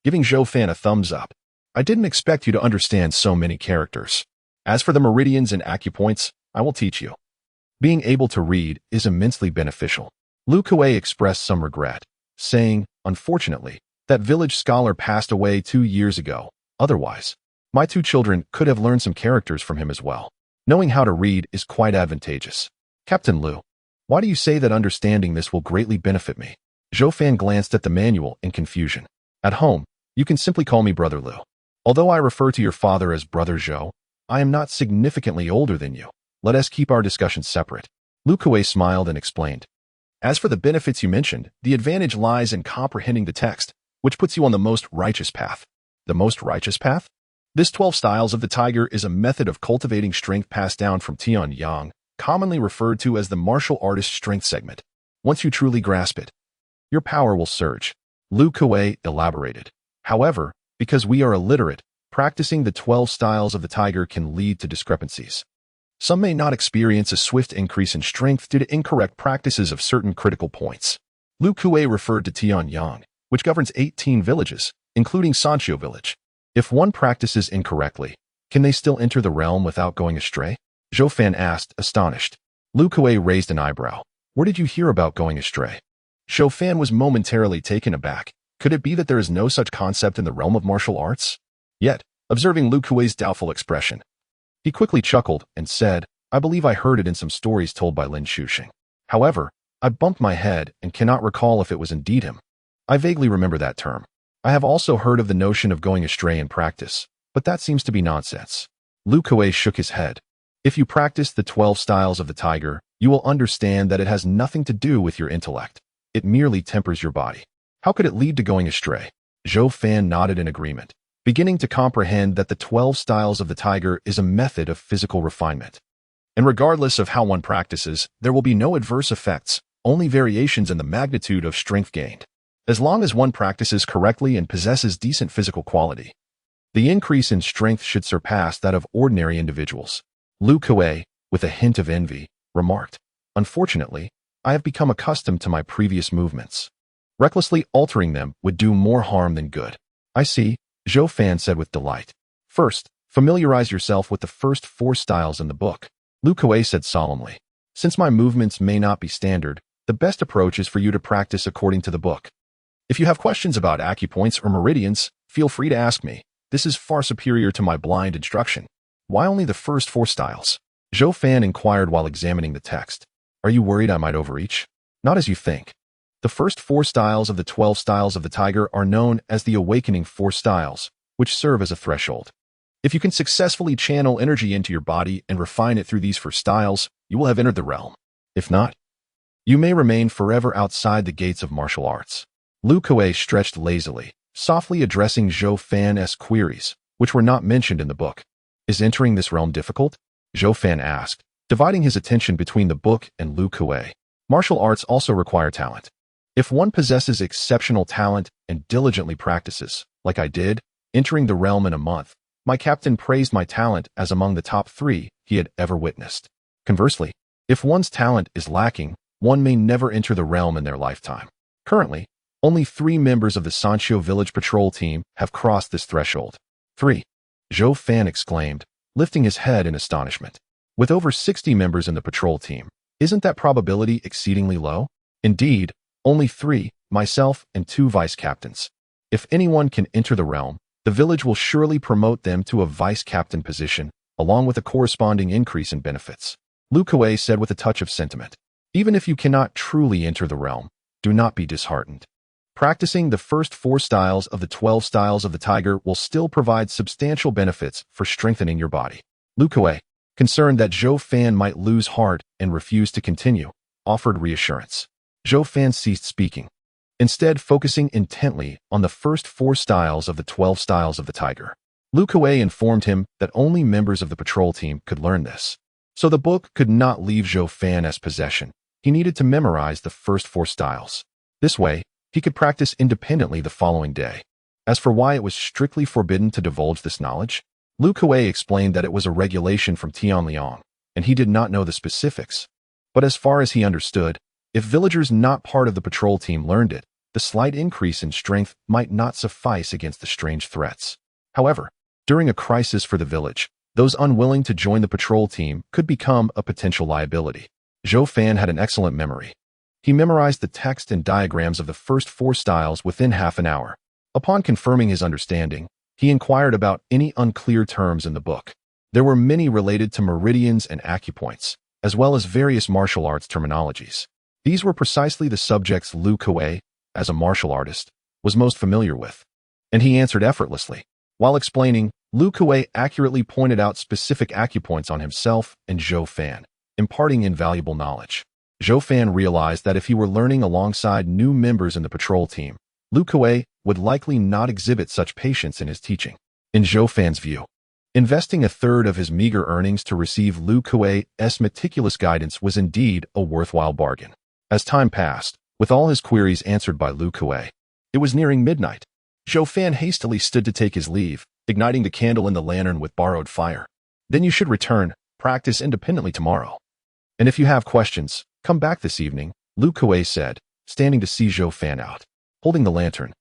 giving Zhou Fan a thumbs up. "I didn't expect you to understand so many characters. As for the meridians and acupoints, I will teach you." Being able to read is immensely beneficial. Lu Kuei expressed some regret, saying, "Unfortunately, that village scholar passed away 2 years ago. Otherwise, my 2 children could have learned some characters from him as well. Knowing how to read is quite advantageous." "Captain Lu, why do you say that understanding this will greatly benefit me?" Zhou Fan glanced at the manual in confusion. "At home, you can simply call me Brother Lu. Although I refer to your father as Brother Zhou, I am not significantly older than you. Let us keep our discussions separate." Lu Kuei smiled and explained, "As for the benefits you mentioned, the advantage lies in comprehending the text, which puts you on the most righteous path." "The most righteous path?" This 12 Styles of the Tiger is a method of cultivating strength passed down from Tian Yang, commonly referred to as the martial artist strength segment. Once you truly grasp it, your power will surge. Lu Kuei elaborated. "However, because we are illiterate, practicing the 12 Styles of the Tiger can lead to discrepancies. Some may not experience a swift increase in strength due to incorrect practices of certain critical points." Lu Kuei referred to Tian Yang, which governs 18 villages, including Sanqiu village. If one practices incorrectly, can they still enter the realm without going astray? Zhou Fan asked, astonished. Lu Kuei raised an eyebrow. Where did you hear about going astray? Zhou Fan was momentarily taken aback. Could it be that there is no such concept in the realm of martial arts? Yet, observing Lu Kuei's doubtful expression, he quickly chuckled and said, I believe I heard it in some stories told by Lin Shuxing. However, I bumped my head and cannot recall if it was indeed him. I vaguely remember that term. I have also heard of the notion of going astray in practice, but that seems to be nonsense. Lu Kuei shook his head. If you practice the 12 styles of the tiger, you will understand that it has nothing to do with your intellect. It merely tempers your body. How could it lead to going astray? Zhou Fan nodded in agreement, beginning to comprehend that the 12 styles of the tiger is a method of physical refinement. And regardless of how one practices, there will be no adverse effects, only variations in the magnitude of strength gained. As long as one practices correctly and possesses decent physical quality, the increase in strength should surpass that of ordinary individuals. Lu Kuei, with a hint of envy, remarked, Unfortunately, I have become accustomed to my previous movements. Recklessly altering them would do more harm than good. I see, Zhou Fan said with delight. First, familiarize yourself with the first 4 styles in the book. Lu Kuei said solemnly. Since my movements may not be standard, the best approach is for you to practice according to the book. If you have questions about acupoints or meridians, feel free to ask me. This is far superior to my blind instruction. Why only the first 4 styles? Zhou Fan inquired while examining the text. Are you worried I might overreach? Not as you think. The first 4 styles of the 12 styles of the tiger are known as the awakening 4 styles, which serve as a threshold. If you can successfully channel energy into your body and refine it through these 4 styles, you will have entered the realm. If not, you may remain forever outside the gates of martial arts. Lu Kuei stretched lazily, softly addressing Zhou Fan's queries, which were not mentioned in the book. Is entering this realm difficult? Zhou Fan asked, dividing his attention between the book and Lu Kuei. Martial arts also require talent. If one possesses exceptional talent and diligently practices, like I did, entering the realm in a month, my captain praised my talent as among the top 3 he had ever witnessed. Conversely, if one's talent is lacking, one may never enter the realm in their lifetime. Currently, only 3 members of the Sanqiu village patrol team have crossed this threshold. 3. Zhou Fan exclaimed, lifting his head in astonishment. With over 60 members in the patrol team, isn't that probability exceedingly low? Indeed, only 3, myself and 2 vice captains. If anyone can enter the realm, the village will surely promote them to a vice captain position, along with a corresponding increase in benefits. Lu Kuei said with a touch of sentiment. Even if you cannot truly enter the realm, do not be disheartened. Practicing the first 4 styles of the 12 styles of the tiger will still provide substantial benefits for strengthening your body. Lu Kuei, concerned that Zhou Fan might lose heart and refuse to continue, offered reassurance. Zhou Fan ceased speaking, instead focusing intently on the first 4 styles of the 12 styles of the tiger. Lu Kuei informed him that only members of the patrol team could learn this. So the book could not leave Zhou Fan's possession. He needed to memorize the first 4 styles. This way, he could practice independently the following day. As for why it was strictly forbidden to divulge this knowledge, Lu Kuei explained that it was a regulation from Tianliang, and he did not know the specifics. But as far as he understood, if villagers not part of the patrol team learned it, the slight increase in strength might not suffice against the strange threats. However, during a crisis for the village, those unwilling to join the patrol team could become a potential liability. Zhou Fan had an excellent memory. He memorized the text and diagrams of the first 4 styles within half an hour. Upon confirming his understanding, he inquired about any unclear terms in the book. There were many related to meridians and acupoints, as well as various martial arts terminologies. These were precisely the subjects Lu Kuei, as a martial artist, was most familiar with, and he answered effortlessly. While explaining, Lu Kuei accurately pointed out specific acupoints on himself and Zhou Fan, imparting invaluable knowledge. Zhou Fan realized that if he were learning alongside new members in the patrol team, Lu Kuei would likely not exhibit such patience in his teaching. In Zhou Fan's view, investing a third of his meager earnings to receive Lu Kuei's meticulous guidance was indeed a worthwhile bargain. As time passed, with all his queries answered by Lu Kuei, it was nearing midnight. Zhou Fan hastily stood to take his leave, igniting the candle in the lantern with borrowed fire. Then you should return, practice independently tomorrow. And if you have questions, come back this evening, Lu Kuei said, standing to see Zhou Fan out. Holding the lantern,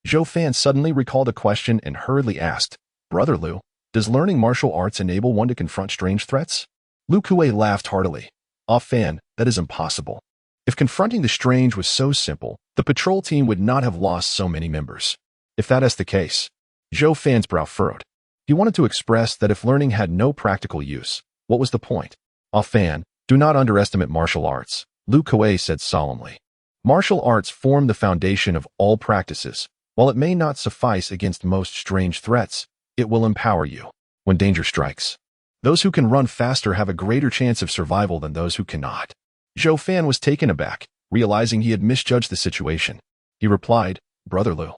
Zhou Fan suddenly recalled a question and hurriedly asked, Brother Lu, does learning martial arts enable one to confront strange threats? Lu Kuei laughed heartily. Ah Fan, that is impossible. If confronting the strange was so simple, the patrol team would not have lost so many members. If that is the case, Zhou Fan's brow furrowed. He wanted to express that if learning had no practical use, what was the point? "Ah Fan, do not underestimate martial arts," Lu Kuei said solemnly. "Martial arts form the foundation of all practices. While it may not suffice against most strange threats, it will empower you when danger strikes. Those who can run faster have a greater chance of survival than those who cannot." Zhou Fan was taken aback, realizing he had misjudged the situation. He replied, "Brother Lu,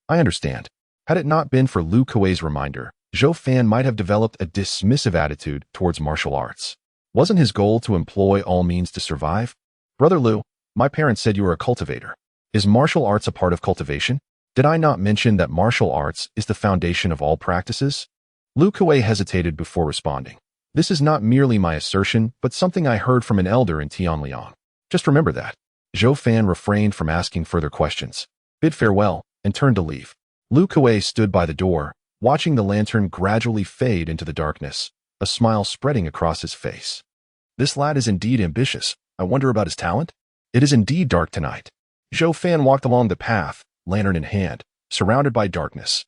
I understand." Had it not been for Lu Kuei's reminder, Zhou Fan might have developed a dismissive attitude towards martial arts. Wasn't his goal to employ all means to survive? "Brother Lu, my parents said you were a cultivator. Is martial arts a part of cultivation? Did I not mention that martial arts is the foundation of all practices?" Lu Kuei hesitated before responding. "This is not merely my assertion, but something I heard from an elder in Tianliang. Just remember that." Zhou Fan refrained from asking further questions, bid farewell, and turned to leave. Lu Kuei stood by the door, watching the lantern gradually fade into the darkness, a smile spreading across his face. "This lad is indeed ambitious. I wonder about his talent? It is indeed dark tonight." Zhou Fan walked along the path, lantern in hand, surrounded by darkness.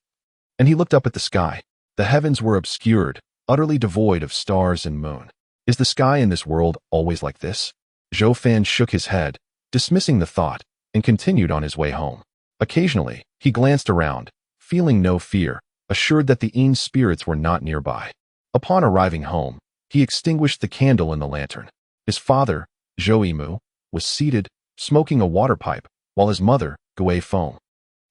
And he looked up at the sky. The heavens were obscured, utterly devoid of stars and moon. Is the sky in this world always like this? Zhou Fan shook his head, dismissing the thought, and continued on his way home. Occasionally, he glanced around, feeling no fear, assured that the Yin spirits were not nearby. Upon arriving home, he extinguished the candle in the lantern. His father, Zhou Yimu, was seated, smoking a water pipe, while his mother, Gui Feng,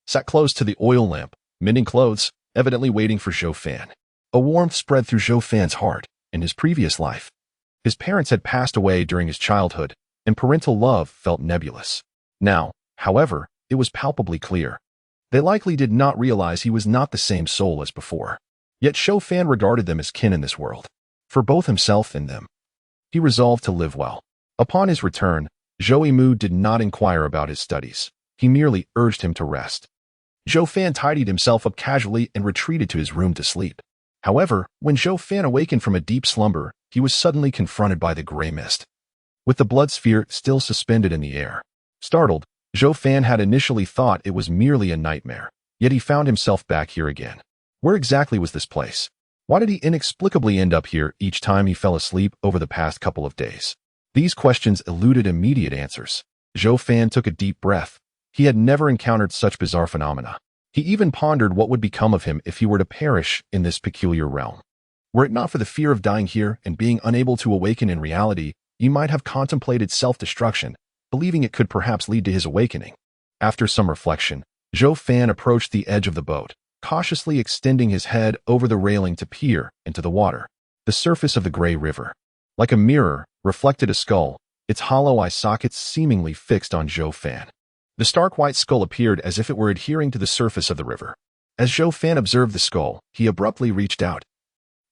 sat close to the oil lamp, mending clothes, evidently waiting for Zhou Fan. A warmth spread through Zhou Fan's heart. In his previous life, his parents had passed away during his childhood, and parental love felt nebulous. Now, however, it was palpably clear. They likely did not realize he was not the same soul as before. Yet Zhou Fan regarded them as kin in this world. For both himself and them, he resolved to live well. Upon his return, Zhou Yimu did not inquire about his studies. He merely urged him to rest. Zhou Fan tidied himself up casually and retreated to his room to sleep. However, when Zhou Fan awakened from a deep slumber, he was suddenly confronted by the gray mist, with the blood sphere still suspended in the air. Startled, Zhou Fan had initially thought it was merely a nightmare, yet he found himself back here again. Where exactly was this place? Why did he inexplicably end up here each time he fell asleep over the past couple of days? These questions eluded immediate answers. Zhou Fan took a deep breath. He had never encountered such bizarre phenomena. He even pondered what would become of him if he were to perish in this peculiar realm. Were it not for the fear of dying here and being unable to awaken in reality, he might have contemplated self-destruction, believing it could perhaps lead to his awakening. After some reflection, Zhou Fan approached the edge of the boat, cautiously extending his head over the railing to peer into the water. The surface of the gray river, like a mirror, reflected a skull, its hollow eye sockets seemingly fixed on Zhou Fan. The stark white skull appeared as if it were adhering to the surface of the river. As Zhou Fan observed the skull, he abruptly reached out,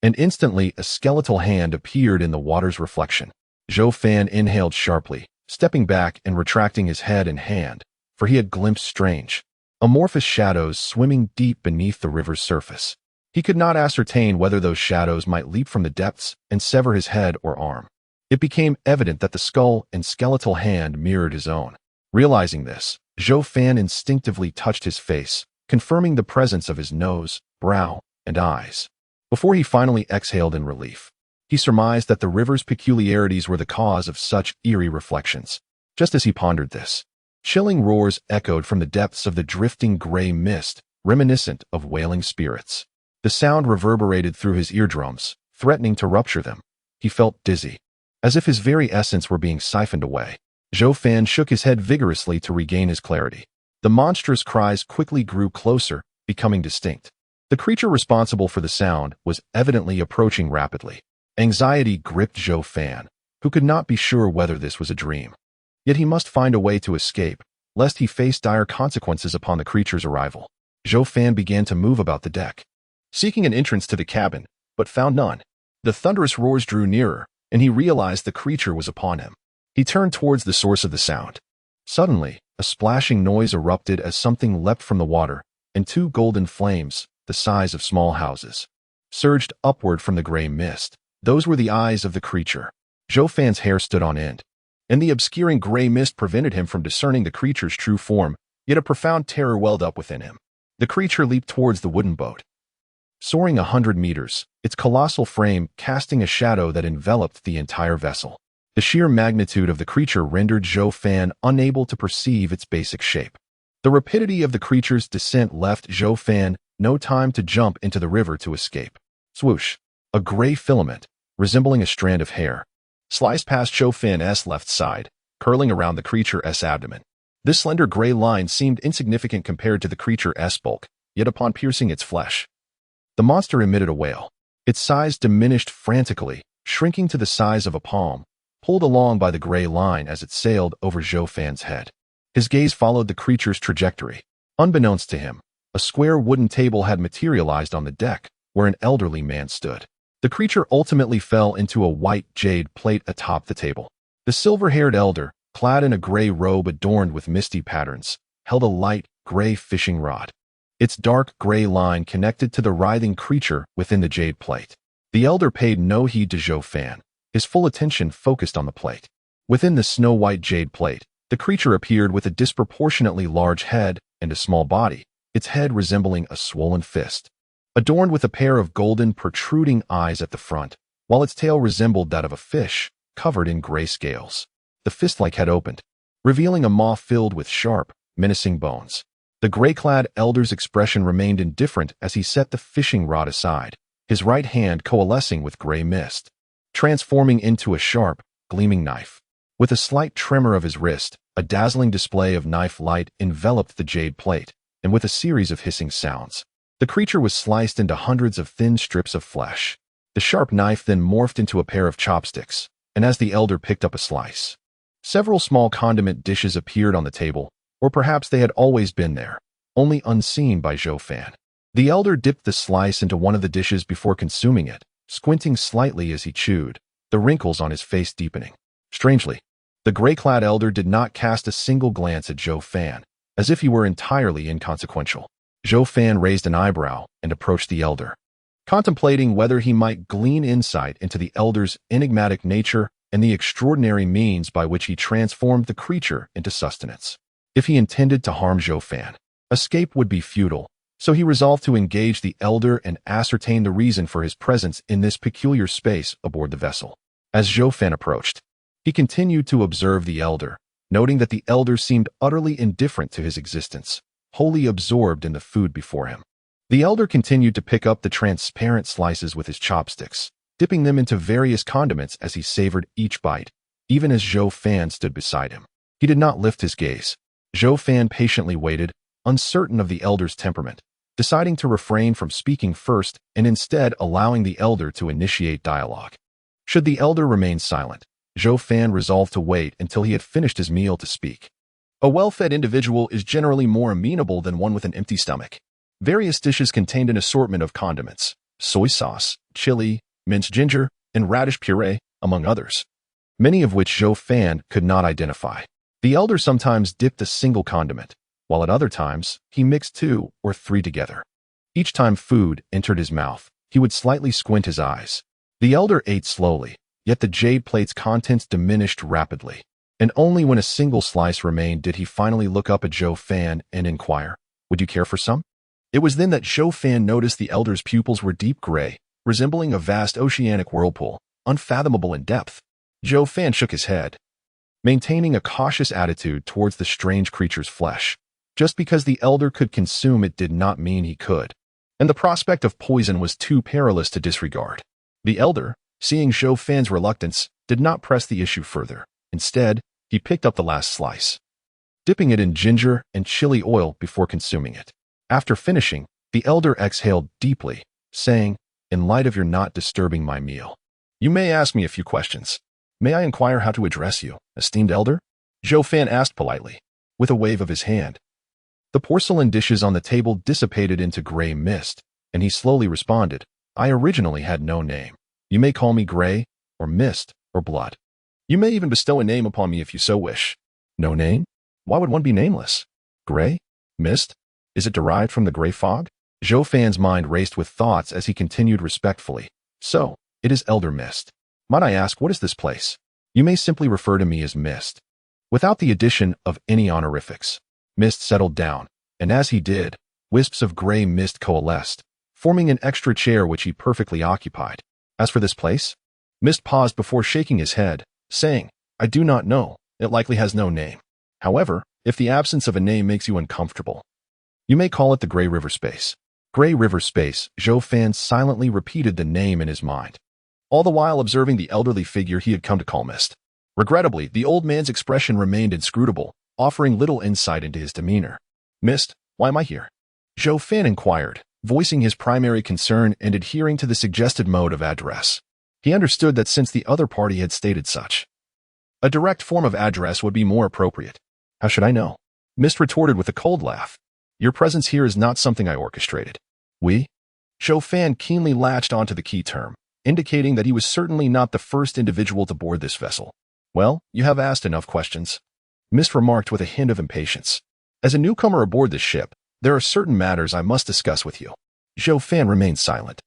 and instantly a skeletal hand appeared in the water's reflection. Zhou Fan inhaled sharply, stepping back and retracting his head and hand, for he had glimpsed strange, amorphous shadows swimming deep beneath the river's surface. He could not ascertain whether those shadows might leap from the depths and sever his head or arm. It became evident that the skull and skeletal hand mirrored his own. Realizing this, Zhou Fan instinctively touched his face, confirming the presence of his nose, brow, and eyes. Before he finally exhaled in relief, he surmised that the river's peculiarities were the cause of such eerie reflections. Just as he pondered this, chilling roars echoed from the depths of the drifting gray mist, reminiscent of wailing spirits. The sound reverberated through his eardrums, threatening to rupture them. He felt dizzy, as if his very essence were being siphoned away. Zhou Fan shook his head vigorously to regain his clarity. The monstrous cries quickly grew closer, becoming distinct. The creature responsible for the sound was evidently approaching rapidly. Anxiety gripped Zhou Fan, who could not be sure whether this was a dream. Yet he must find a way to escape, lest he face dire consequences upon the creature's arrival. Zhou Fan began to move about the deck, seeking an entrance to the cabin, but found none. The thunderous roars drew nearer, and he realized the creature was upon him. He turned towards the source of the sound. Suddenly, a splashing noise erupted as something leapt from the water, and two golden flames, the size of small houses, surged upward from the gray mist. Those were the eyes of the creature. Zhou Fan's hair stood on end. and the obscuring gray mist prevented him from discerning the creature's true form, yet a profound terror welled up within him. The creature leaped towards the wooden boat. Soaring 100 meters, its colossal frame casting a shadow that enveloped the entire vessel. The sheer magnitude of the creature rendered Zhou Fan unable to perceive its basic shape. The rapidity of the creature's descent left Zhou Fan no time to jump into the river to escape. Swoosh! A gray filament, resembling a strand of hair, sliced past Zhou Fan's left side, curling around the creature's abdomen. This slender gray line seemed insignificant compared to the creature's bulk, yet upon piercing its flesh, the monster emitted a wail. Its size diminished frantically, shrinking to the size of a palm, pulled along by the gray line as it sailed over Zhou Fan's head. His gaze followed the creature's trajectory. Unbeknownst to him, a square wooden table had materialized on the deck, where an elderly man stood. The creature ultimately fell into a white jade plate atop the table. The silver-haired elder, clad in a gray robe adorned with misty patterns, held a light, gray fishing rod. Its dark gray line connected to the writhing creature within the jade plate. The elder paid no heed to Zhou Fan, his full attention focused on the plate. Within the snow-white jade plate, the creature appeared with a disproportionately large head and a small body, its head resembling a swollen fist, adorned with a pair of golden protruding eyes at the front, while its tail resembled that of a fish, covered in gray scales. The fist-like head opened, revealing a maw filled with sharp, menacing bones. The gray-clad elder's expression remained indifferent as he set the fishing rod aside, his right hand coalescing with gray mist, transforming into a sharp, gleaming knife. With a slight tremor of his wrist, a dazzling display of knife light enveloped the jade plate, and with a series of hissing sounds, the creature was sliced into hundreds of thin strips of flesh. The sharp knife then morphed into a pair of chopsticks, and as the elder picked up a slice, several small condiment dishes appeared on the table, or perhaps they had always been there, only unseen by Zhou Fan. The elder dipped the slice into one of the dishes before consuming it, squinting slightly as he chewed, the wrinkles on his face deepening. Strangely, the gray-clad elder did not cast a single glance at Zhou Fan, as if he were entirely inconsequential. Zhou Fan raised an eyebrow and approached the elder, contemplating whether he might glean insight into the elder's enigmatic nature and the extraordinary means by which he transformed the creature into sustenance. If he intended to harm Zhou Fan, escape would be futile, so he resolved to engage the elder and ascertain the reason for his presence in this peculiar space aboard the vessel. As Zhou Fan approached, he continued to observe the elder, noting that the elder seemed utterly indifferent to his existence, wholly absorbed in the food before him. The elder continued to pick up the transparent slices with his chopsticks, dipping them into various condiments as he savored each bite, even as Zhou Fan stood beside him. He did not lift his gaze. Zhou Fan patiently waited, uncertain of the elder's temperament, deciding to refrain from speaking first and instead allowing the elder to initiate dialogue. Should the elder remain silent, Zhou Fan resolved to wait until he had finished his meal to speak. A well-fed individual is generally more amenable than one with an empty stomach. Various dishes contained an assortment of condiments, soy sauce, chili, minced ginger, and radish puree, among others, many of which Zhou Fan could not identify. The elder sometimes dipped a single condiment, while at other times, he mixed 2 or 3 together. Each time food entered his mouth, he would slightly squint his eyes. The elder ate slowly, yet the jade plate's contents diminished rapidly, and only when a single slice remained did he finally look up at Zhou Fan and inquire, "Would you care for some?" It was then that Zhou Fan noticed the elder's pupils were deep gray, resembling a vast oceanic whirlpool, unfathomable in depth. Zhou Fan shook his head, maintaining a cautious attitude towards the strange creature's flesh. Just because the elder could consume it did not mean he could, and the prospect of poison was too perilous to disregard. The elder, seeing Zhou Fan's reluctance, did not press the issue further. Instead, he picked up the last slice, dipping it in ginger and chili oil before consuming it. After finishing, the elder exhaled deeply, saying, "In light of your not disturbing my meal, you may ask me a few questions. May I inquire how to address you, esteemed elder?" Zhou Fan asked politely, with a wave of his hand. The porcelain dishes on the table dissipated into gray mist, and he slowly responded, "I originally had no name. You may call me Gray, or Mist, or Blood. You may even bestow a name upon me if you so wish." "No name? Why would one be nameless? Gray? Mist? Is it derived from the gray fog?" Zhou Fan's mind raced with thoughts as he continued respectfully, "So, it is Elder Mist. Might I ask, what is this place? You may simply refer to me as Mist, without the addition of any honorifics. Mist settled down, and as he did, wisps of gray mist coalesced, forming an extra chair which he perfectly occupied. As for this place, Mist paused before shaking his head, saying, I do not know. It likely has no name. However, if the absence of a name makes you uncomfortable, you may call it the Gray River Space. Gray River Space. Zhou Fan silently repeated the name in his mind, all the while observing the elderly figure he had come to call Mist. Regrettably, the old man's expression remained inscrutable, offering little insight into his demeanor. Mist, why am I here? Zhou Fan inquired, voicing his primary concern and adhering to the suggested mode of address. He understood that since the other party had stated such, a direct form of address would be more appropriate. How should I know? Mist retorted with a cold laugh. Your presence here is not something I orchestrated. We? Zhou Fan keenly latched onto the key term, indicating that he was certainly not the first individual to board this vessel. Well, you have asked enough questions, Mist remarked with a hint of impatience. As a newcomer aboard this ship, there are certain matters I must discuss with you. Zhou Fan remained silent,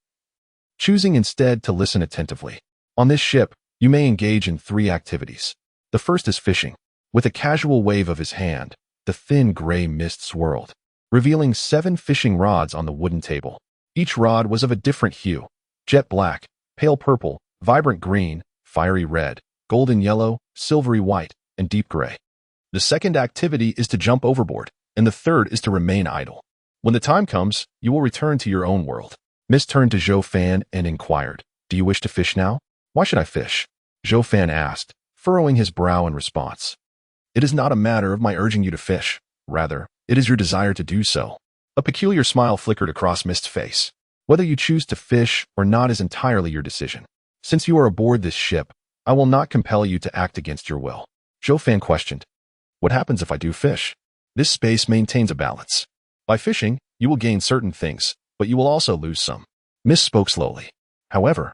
choosing instead to listen attentively. On this ship, you may engage in 3 activities. The first is fishing. With a casual wave of his hand, the thin gray mist swirled, revealing 7 fishing rods on the wooden table. Each rod was of a different hue: jet black, pale purple, vibrant green, fiery red, golden yellow, silvery white, and deep gray. The second activity is to jump overboard, and the third is to remain idle. When the time comes, you will return to your own world. Mist turned to Zhou Fan and inquired, Do you wish to fish now? Why should I fish? Zhou Fan asked, furrowing his brow in response. It is not a matter of my urging you to fish. Rather, it is your desire to do so. A peculiar smile flickered across Mist's face. Whether you choose to fish or not is entirely your decision. Since you are aboard this ship, I will not compel you to act against your will. Zhou Fan questioned, What happens if I do fish? This space maintains a balance. By fishing, you will gain certain things, but you will also lose some. Mist spoke slowly. However,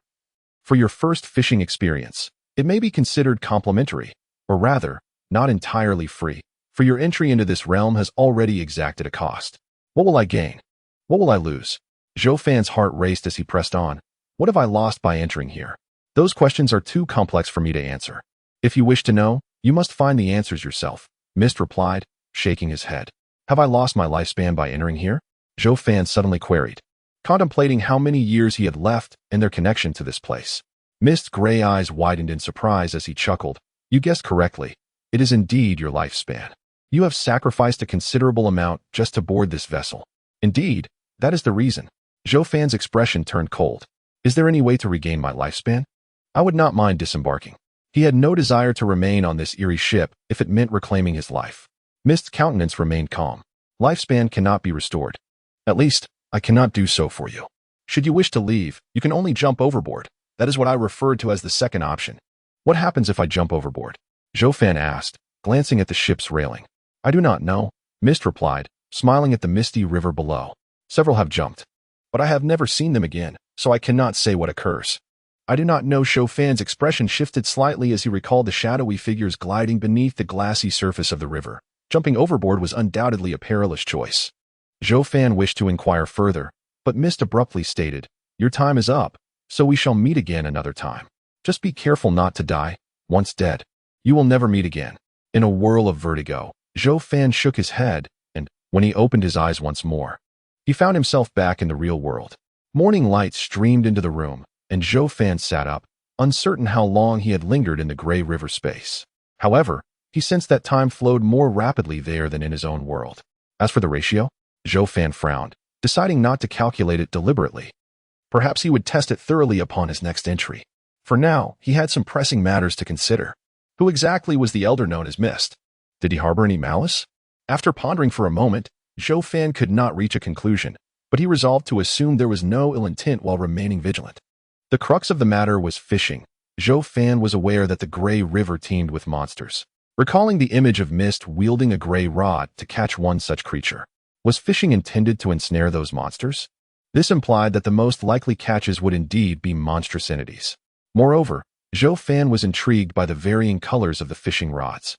for your first fishing experience, it may be considered complimentary, or rather, not entirely free, for your entry into this realm has already exacted a cost. What will I gain? What will I lose? Zhou Fan's heart raced as he pressed on. What have I lost by entering here? Those questions are too complex for me to answer. If you wish to know, you must find the answers yourself, Mist replied, shaking his head. Have I lost my lifespan by entering here? Zhou Fan suddenly queried, contemplating how many years he had left and their connection to this place. Mist's gray eyes widened in surprise as he chuckled. You guessed correctly. It is indeed your lifespan. You have sacrificed a considerable amount just to board this vessel. Indeed, that is the reason. Zhou Fan's expression turned cold. Is there any way to regain my lifespan? I would not mind disembarking. He had no desire to remain on this eerie ship if it meant reclaiming his life. Mist's countenance remained calm. Lifespan cannot be restored. At least, I cannot do so for you. Should you wish to leave, you can only jump overboard. That is what I referred to as the second option. What happens if I jump overboard? Zhou Fan asked, glancing at the ship's railing. I do not know, Mist replied, smiling at the misty river below. Several have jumped, but I have never seen them again, so I cannot say what occurs. I do not know. Zhou Fan's expression shifted slightly as he recalled the shadowy figures gliding beneath the glassy surface of the river. Jumping overboard was undoubtedly a perilous choice. Zhou Fan wished to inquire further, but Mist abruptly stated, Your time is up, so we shall meet again another time. Just be careful not to die. Once dead, you will never meet again. In a whirl of vertigo, Zhou Fan shook his head, and, when he opened his eyes once more, he found himself back in the real world. Morning light streamed into the room, and Zhou Fan sat up, uncertain how long he had lingered in the gray river space. However, he sensed that time flowed more rapidly there than in his own world. As for the ratio, Zhou Fan frowned, deciding not to calculate it deliberately. Perhaps he would test it thoroughly upon his next entry. For now, he had some pressing matters to consider. Who exactly was the elder known as Mist? Did he harbor any malice? After pondering for a moment, Zhou Fan could not reach a conclusion, but he resolved to assume there was no ill intent while remaining vigilant. The crux of the matter was fishing. Zhou Fan was aware that the gray river teemed with monsters. Recalling the image of Mist wielding a gray rod to catch one such creature, was fishing intended to ensnare those monsters? This implied that the most likely catches would indeed be monstrous entities. Moreover, Zhou Fan was intrigued by the varying colors of the fishing rods.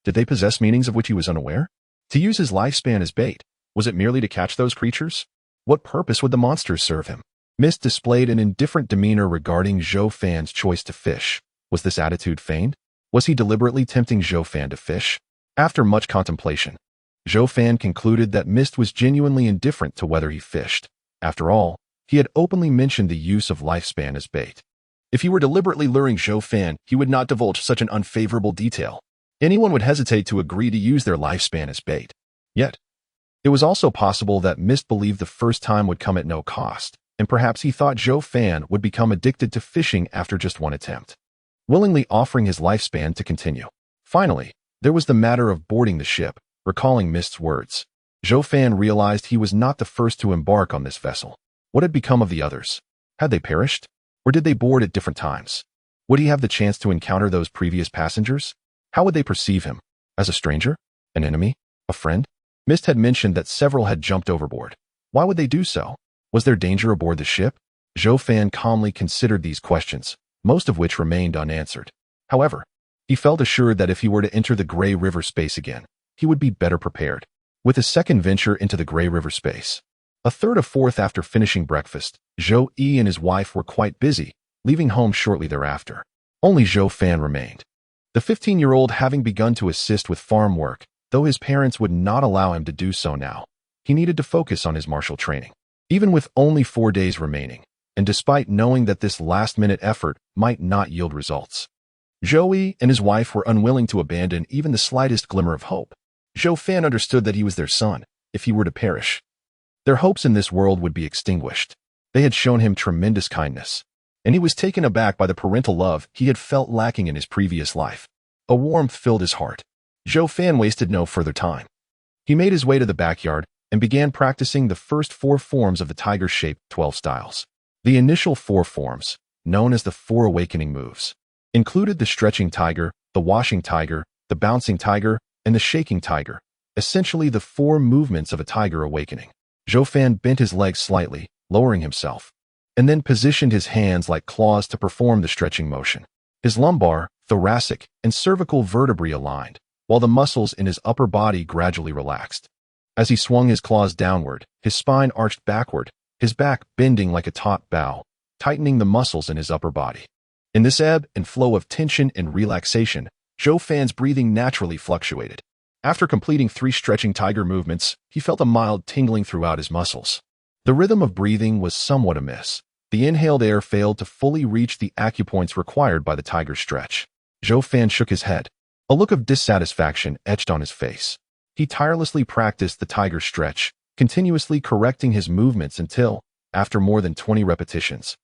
Did they possess meanings of which he was unaware? To use his lifespan as bait, was it merely to catch those creatures? What purpose would the monsters serve him? Mist displayed an indifferent demeanor regarding Zhou Fan's choice to fish. Was this attitude feigned? Was he deliberately tempting Zhou Fan to fish? After much contemplation, Zhou Fan concluded that Mist was genuinely indifferent to whether he fished. After all, he had openly mentioned the use of lifespan as bait. If he were deliberately luring Zhou Fan, he would not divulge such an unfavorable detail. Anyone would hesitate to agree to use their lifespan as bait. Yet, it was also possible that Mist believed the first time would come at no cost, and perhaps he thought Zhou Fan would become addicted to fishing after just one attempt, willingly offering his lifespan to continue. Finally, there was the matter of boarding the ship. Recalling Mist's words, Zhou Fan realized he was not the first to embark on this vessel. What had become of the others? Had they perished? Or did they board at different times? Would he have the chance to encounter those previous passengers? How would they perceive him? As a stranger? An enemy? A friend? Mist had mentioned that several had jumped overboard. Why would they do so? Was there danger aboard the ship? Zhou Fan calmly considered these questions, most of which remained unanswered. However, he felt assured that if he were to enter the Gray River space again, he would be better prepared. With his second venture into the Gray River space, a third or fourth after finishing breakfast, Zhou Yi and his wife were quite busy, leaving home shortly thereafter. Only Zhou Fan remained. The 15-year-old having begun to assist with farm work, though his parents would not allow him to do so now. He needed to focus on his martial training. Even with only 4 days remaining, and despite knowing that this last-minute effort might not yield results, Zhou Yi and his wife were unwilling to abandon even the slightest glimmer of hope. Zhou Fan understood that he was their son. If he were to perish, their hopes in this world would be extinguished. They had shown him tremendous kindness, and he was taken aback by the parental love he had felt lacking in his previous life. A warmth filled his heart. Zhou Fan wasted no further time. He made his way to the backyard and began practicing the first 4 forms of the tiger-shaped 12 styles. The initial 4 forms, known as the 4 awakening moves, included the stretching tiger, the washing tiger, the bouncing tiger, and the shaking tiger, essentially the 4 movements of a tiger awakening. Zhou Fan bent his legs slightly, lowering himself, and then positioned his hands like claws to perform the stretching motion. His lumbar, thoracic, and cervical vertebrae aligned, while the muscles in his upper body gradually relaxed. As he swung his claws downward, his spine arched backward, his back bending like a taut bow, tightening the muscles in his upper body. In this ebb and flow of tension and relaxation, Zhou Fan's breathing naturally fluctuated. After completing 3 stretching tiger movements, he felt a mild tingling throughout his muscles. The rhythm of breathing was somewhat amiss. The inhaled air failed to fully reach the acupoints required by the tiger stretch. Zhou Fan shook his head. A look of dissatisfaction etched on his face. He tirelessly practiced the tiger stretch, continuously correcting his movements until, after more than 20 repetitions,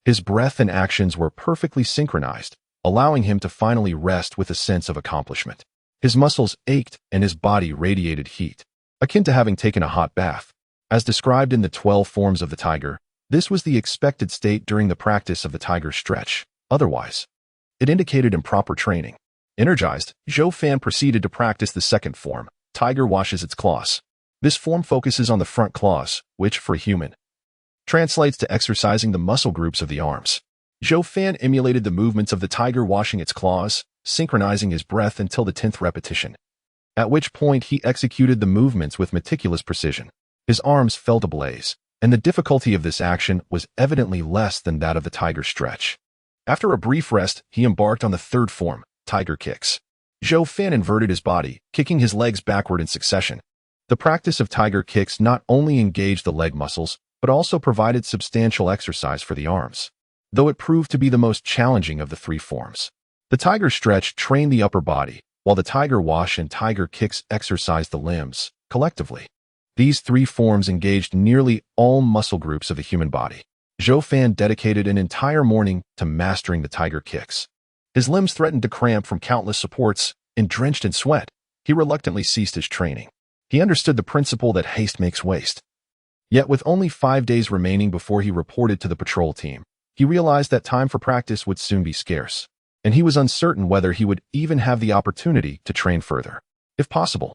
his breath and actions were perfectly synchronized, allowing him to finally rest with a sense of accomplishment. His muscles ached and his body radiated heat, akin to having taken a hot bath. As described in the 12 forms of the tiger, this was the expected state during the practice of the tiger stretch. Otherwise, it indicated improper training. Energized, Zhou Fan proceeded to practice the second form, tiger washes its claws. This form focuses on the front claws, which, for a human, translates to exercising the muscle groups of the arms. Zhou Fan emulated the movements of the tiger washing its claws, synchronizing his breath until the 10th repetition, at which point he executed the movements with meticulous precision. His arms felt ablaze, and the difficulty of this action was evidently less than that of the tiger stretch. After a brief rest, he embarked on the third form, tiger kicks. Zhou Fan inverted his body, kicking his legs backward in succession. The practice of tiger kicks not only engaged the leg muscles, but also provided substantial exercise for the arms, though it proved to be the most challenging of the 3 forms. The tiger stretch trained the upper body, while the tiger wash and tiger kicks exercised the limbs. Collectively, these 3 forms engaged nearly all muscle groups of the human body. Zhou Fan dedicated an entire morning to mastering the tiger kicks. His limbs threatened to cramp from countless supports, and drenched in sweat, he reluctantly ceased his training. He understood the principle that haste makes waste. Yet with only 5 days remaining before he reported to the patrol team, he realized that time for practice would soon be scarce, and he was uncertain whether he would even have the opportunity to train further. If possible,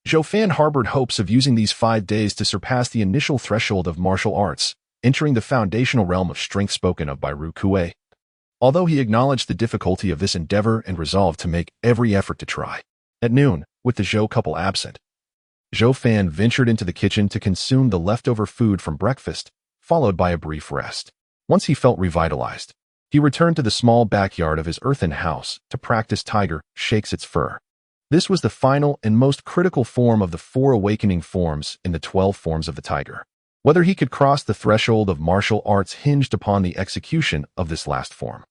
Zhou Fan harbored hopes of using these 5 days to surpass the initial threshold of martial arts, entering the foundational realm of strength spoken of by Ru Kuei. Although he acknowledged the difficulty of this endeavor and resolved to make every effort to try. At noon, with the Zhou couple absent, Zhou Fan ventured into the kitchen to consume the leftover food from breakfast, followed by a brief rest. Once he felt revitalized, He returned to the small backyard of his earthen house to practice tiger shakes its fur. This was the final and most critical form of the 4 awakening forms in the 12 forms of the tiger. Whether he could cross the threshold of martial arts hinged upon the execution of this last form.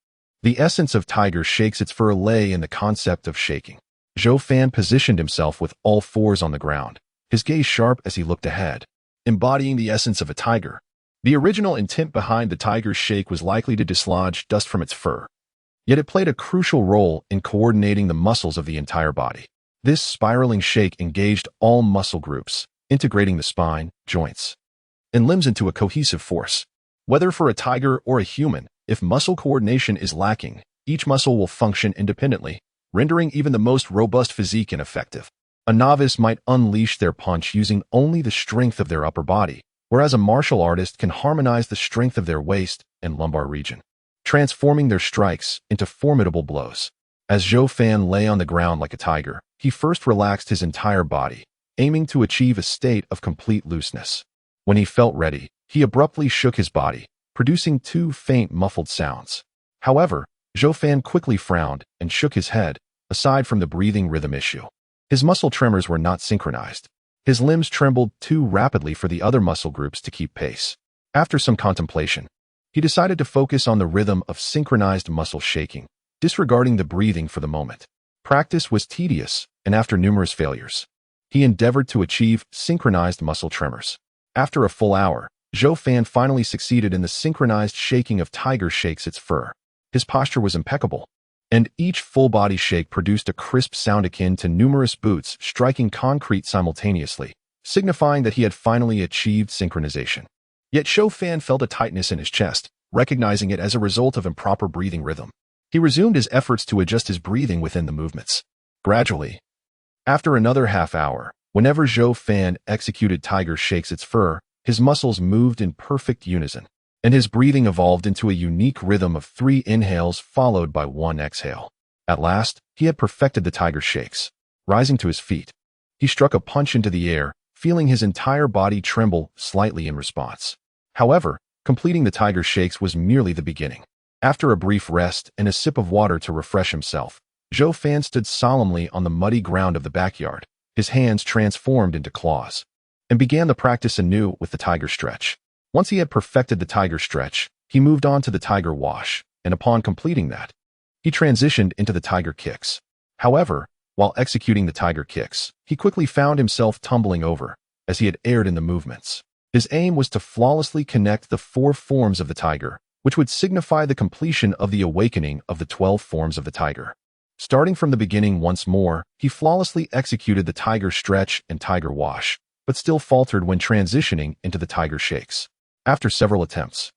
The essence of tiger shakes its fur lay in the concept of shaking. Zhou Fan positioned himself with all 4s on the ground, his gaze sharp as he looked ahead, embodying the essence of a tiger. The original intent behind the tiger's shake was likely to dislodge dust from its fur. Yet it played a crucial role in coordinating the muscles of the entire body. This spiraling shake engaged all muscle groups, integrating the spine, joints, and limbs into a cohesive force. Whether for a tiger or a human, if muscle coordination is lacking, each muscle will function independently, rendering even the most robust physique ineffective. A novice might unleash their punch using only the strength of their upper body, whereas a martial artist can harmonize the strength of their waist and lumbar region, transforming their strikes into formidable blows. As Zhou Fan lay on the ground like a tiger, he first relaxed his entire body, aiming to achieve a state of complete looseness. When he felt ready, he abruptly shook his body, producing 2 faint muffled sounds. However, Zhou Fan quickly frowned and shook his head, aside from the breathing rhythm issue. His muscle tremors were not synchronized. His limbs trembled too rapidly for the other muscle groups to keep pace. After some contemplation, he decided to focus on the rhythm of synchronized muscle shaking, disregarding the breathing for the moment. Practice was tedious, and after numerous failures, he endeavored to achieve synchronized muscle tremors. After a full hour, Zhou Fan finally succeeded in the synchronized shaking of tiger shakes its fur. His posture was impeccable, and each full-body shake produced a crisp sound akin to numerous boots striking concrete simultaneously, signifying that he had finally achieved synchronization. Yet Zhou Fan felt a tightness in his chest, recognizing it as a result of improper breathing rhythm. He resumed his efforts to adjust his breathing within the movements. Gradually, after another half hour, whenever Zhou Fan executed tiger shakes its fur, his muscles moved in perfect unison, and his breathing evolved into a unique rhythm of 3 inhales followed by 1 exhale. At last, he had perfected the tiger shakes. Rising to his feet, he struck a punch into the air, feeling his entire body tremble slightly in response. However, completing the tiger shakes was merely the beginning. After a brief rest and a sip of water to refresh himself, Zhou Fan stood solemnly on the muddy ground of the backyard, his hands transformed into claws, and began the practice anew with the tiger stretch. Once he had perfected the tiger stretch, he moved on to the tiger wash, and upon completing that, he transitioned into the tiger kicks. However, while executing the tiger kicks, he quickly found himself tumbling over, as he had erred in the movements. His aim was to flawlessly connect the 4 forms of the tiger, which would signify the completion of the awakening of the 12 forms of the tiger. Starting from the beginning once more, he flawlessly executed the tiger stretch and tiger wash, but still faltered when transitioning into the tiger shakes. After several attempts,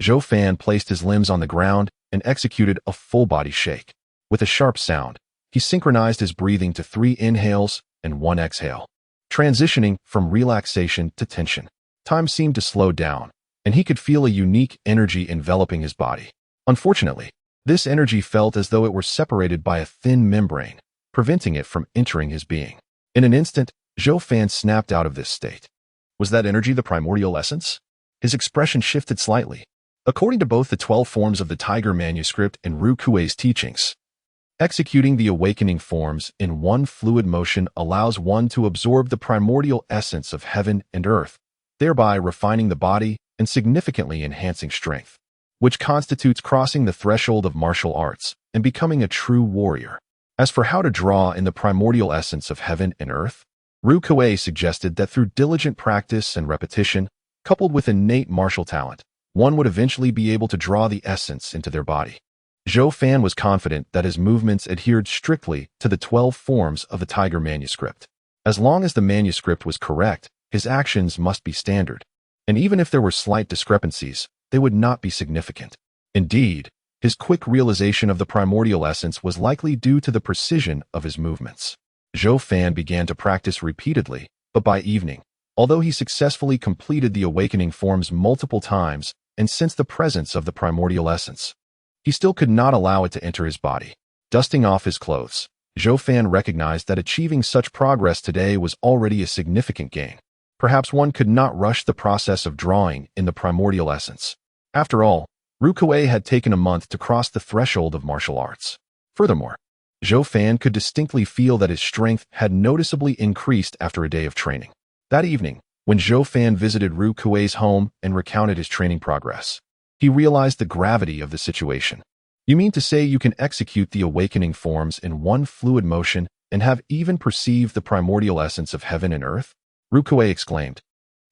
Zhou Fan placed his limbs on the ground and executed a full-body shake. With a sharp sound, he synchronized his breathing to 3 inhales and 1 exhale, transitioning from relaxation to tension. Time seemed to slow down, and he could feel a unique energy enveloping his body. Unfortunately, this energy felt as though it were separated by a thin membrane, preventing it from entering his being. In an instant, Zhou Fan snapped out of this state. Was that energy the primordial essence? His expression shifted slightly. According to both the 12 forms of the Tiger manuscript and Ru Kuei's teachings, executing the awakening forms in one fluid motion allows one to absorb the primordial essence of heaven and earth, thereby refining the body and significantly enhancing strength, which constitutes crossing the threshold of martial arts and becoming a true warrior. As for how to draw in the primordial essence of heaven and earth, Ru Kuei suggested that through diligent practice and repetition, coupled with innate martial talent, one would eventually be able to draw the essence into their body. Zhou Fan was confident that his movements adhered strictly to the 12 forms of the Tiger manuscript. As long as the manuscript was correct, his actions must be standard, and even if there were slight discrepancies, they would not be significant. Indeed, his quick realization of the primordial essence was likely due to the precision of his movements. Zhou Fan began to practice repeatedly, but by evening, although he successfully completed the awakening forms multiple times and sensed the presence of the primordial essence, he still could not allow it to enter his body. Dusting off his clothes, Zhou Fan recognized that achieving such progress today was already a significant gain. Perhaps one could not rush the process of drawing in the primordial essence. After all, Ru Kuei had taken a month to cross the threshold of martial arts. Furthermore, Zhou Fan could distinctly feel that his strength had noticeably increased after a day of training. That evening, when Zhou Fan visited Ru Kuei's home and recounted his training progress, he realized the gravity of the situation. You mean to say you can execute the awakening forms in one fluid motion and have even perceived the primordial essence of heaven and earth? Ru Kuei exclaimed,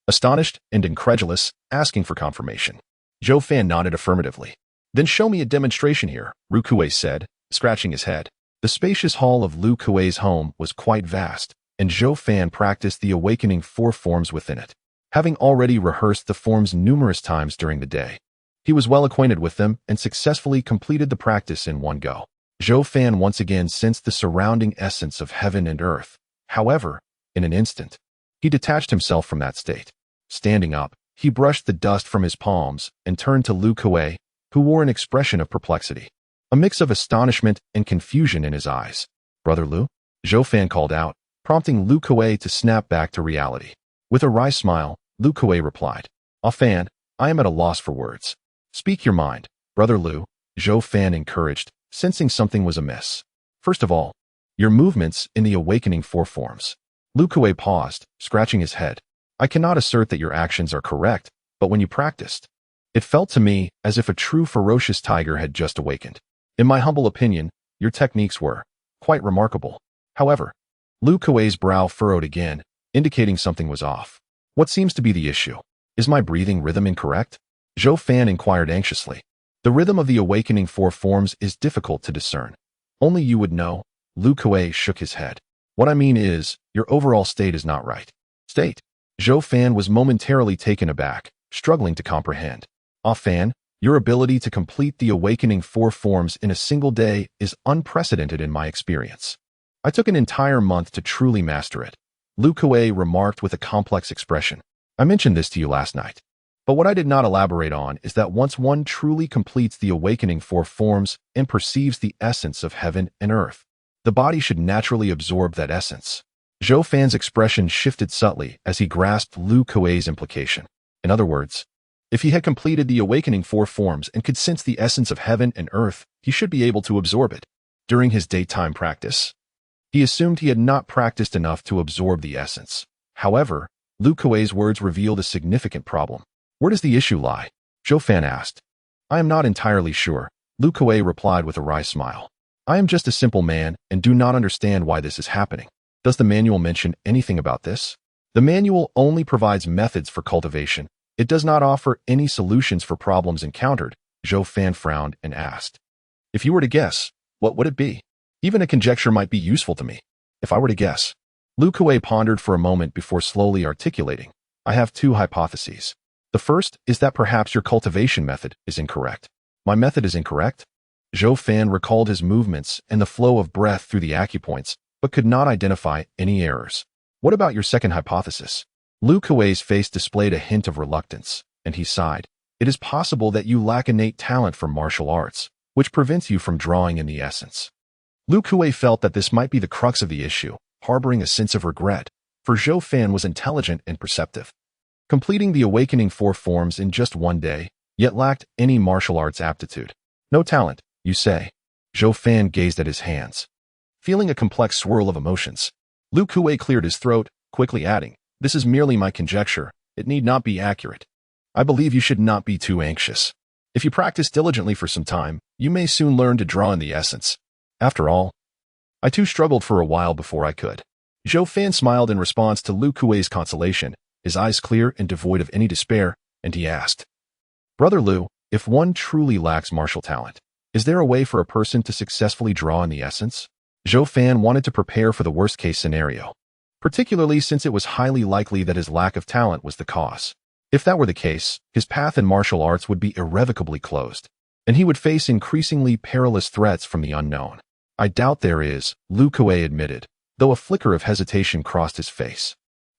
astonished and incredulous, asking for confirmation. Zhou Fan nodded affirmatively. Then show me a demonstration here, Ru Kuei said, scratching his head. The spacious hall of Ru Kuei's home was quite vast, and Zhou Fan practiced the awakening four forms within it. Having already rehearsed the forms numerous times during the day, he was well acquainted with them and successfully completed the practice in one go. Zhou Fan once again sensed the surrounding essence of heaven and earth. However, in an instant, he detached himself from that state. Standing up, he brushed the dust from his palms and turned to Ru Kuei, who wore an expression of perplexity, a mix of astonishment and confusion in his eyes. Brother Lu? Zhou Fan called out, prompting Ru Kuei to snap back to reality. With a wry smile, Ru Kuei replied, Fan, I am at a loss for words. Speak your mind, Brother Lu, Zhou Fan encouraged, sensing something was amiss. First of all, your movements in the awakening four forms. Ru Kuei paused, scratching his head. I cannot assert that your actions are correct, but when you practiced, it felt to me as if a true ferocious tiger had just awakened. In my humble opinion, your techniques were quite remarkable. However, Ru Kuei's brow furrowed again, indicating something was off. What seems to be the issue? Is my breathing rhythm incorrect? Zhou Fan inquired anxiously. The rhythm of the awakening four forms is difficult to discern. Only you would know. Ru Kuei shook his head. What I mean is, your overall state is not right. State? Zhou Fan was momentarily taken aback, struggling to comprehend. Fan, your ability to complete the awakening four forms in a single day is unprecedented in my experience. I took an entire month to truly master it. Ru Kuei remarked with a complex expression. I mentioned this to you last night. But what I did not elaborate on is that once one truly completes the awakening four forms and perceives the essence of heaven and earth, the body should naturally absorb that essence. Zhou Fan's expression shifted subtly as he grasped Ru Kuei's implication. In other words, if he had completed the awakening four forms and could sense the essence of heaven and earth, he should be able to absorb it. During his daytime practice, he assumed he had not practiced enough to absorb the essence. However, Ru Kuei's words revealed a significant problem. Where does the issue lie? Zhou Fan asked. I am not entirely sure, Ru Kuei replied with a wry smile. I am just a simple man and do not understand why this is happening. Does the manual mention anything about this? The manual only provides methods for cultivation. It does not offer any solutions for problems encountered, Zhou Fan frowned and asked. If you were to guess, what would it be? Even a conjecture might be useful to me. If I were to guess. Ru Kuei pondered for a moment before slowly articulating. I have two hypotheses. The first is that perhaps your cultivation method is incorrect. My method is incorrect? Zhou Fan recalled his movements and the flow of breath through the acupoints, but could not identify any errors. What about your second hypothesis? Ru Kuei's face displayed a hint of reluctance, and he sighed. It is possible that you lack innate talent for martial arts, which prevents you from drawing in the essence. Ru Kuei felt that this might be the crux of the issue, harboring a sense of regret, for Zhou Fan was intelligent and perceptive. Completing the awakening four forms in just one day, yet lacked any martial arts aptitude. No talent, you say? Zhou Fan gazed at his hands, feeling a complex swirl of emotions. Ru Kuei cleared his throat, quickly adding, this is merely my conjecture. It need not be accurate. I believe you should not be too anxious. If you practice diligently for some time, you may soon learn to draw in the essence. After all, I too struggled for a while before I could. Zhou Fan smiled in response to Ru Kuei's consolation, his eyes clear and devoid of any despair, and he asked, Brother Lu, if one truly lacks martial talent, is there a way for a person to successfully draw in the essence? Zhou Fan wanted to prepare for the worst-case scenario, particularly since it was highly likely that his lack of talent was the cause. If that were the case, his path in martial arts would be irrevocably closed, and he would face increasingly perilous threats from the unknown. I doubt there is, Ru Kuei admitted, though a flicker of hesitation crossed his face.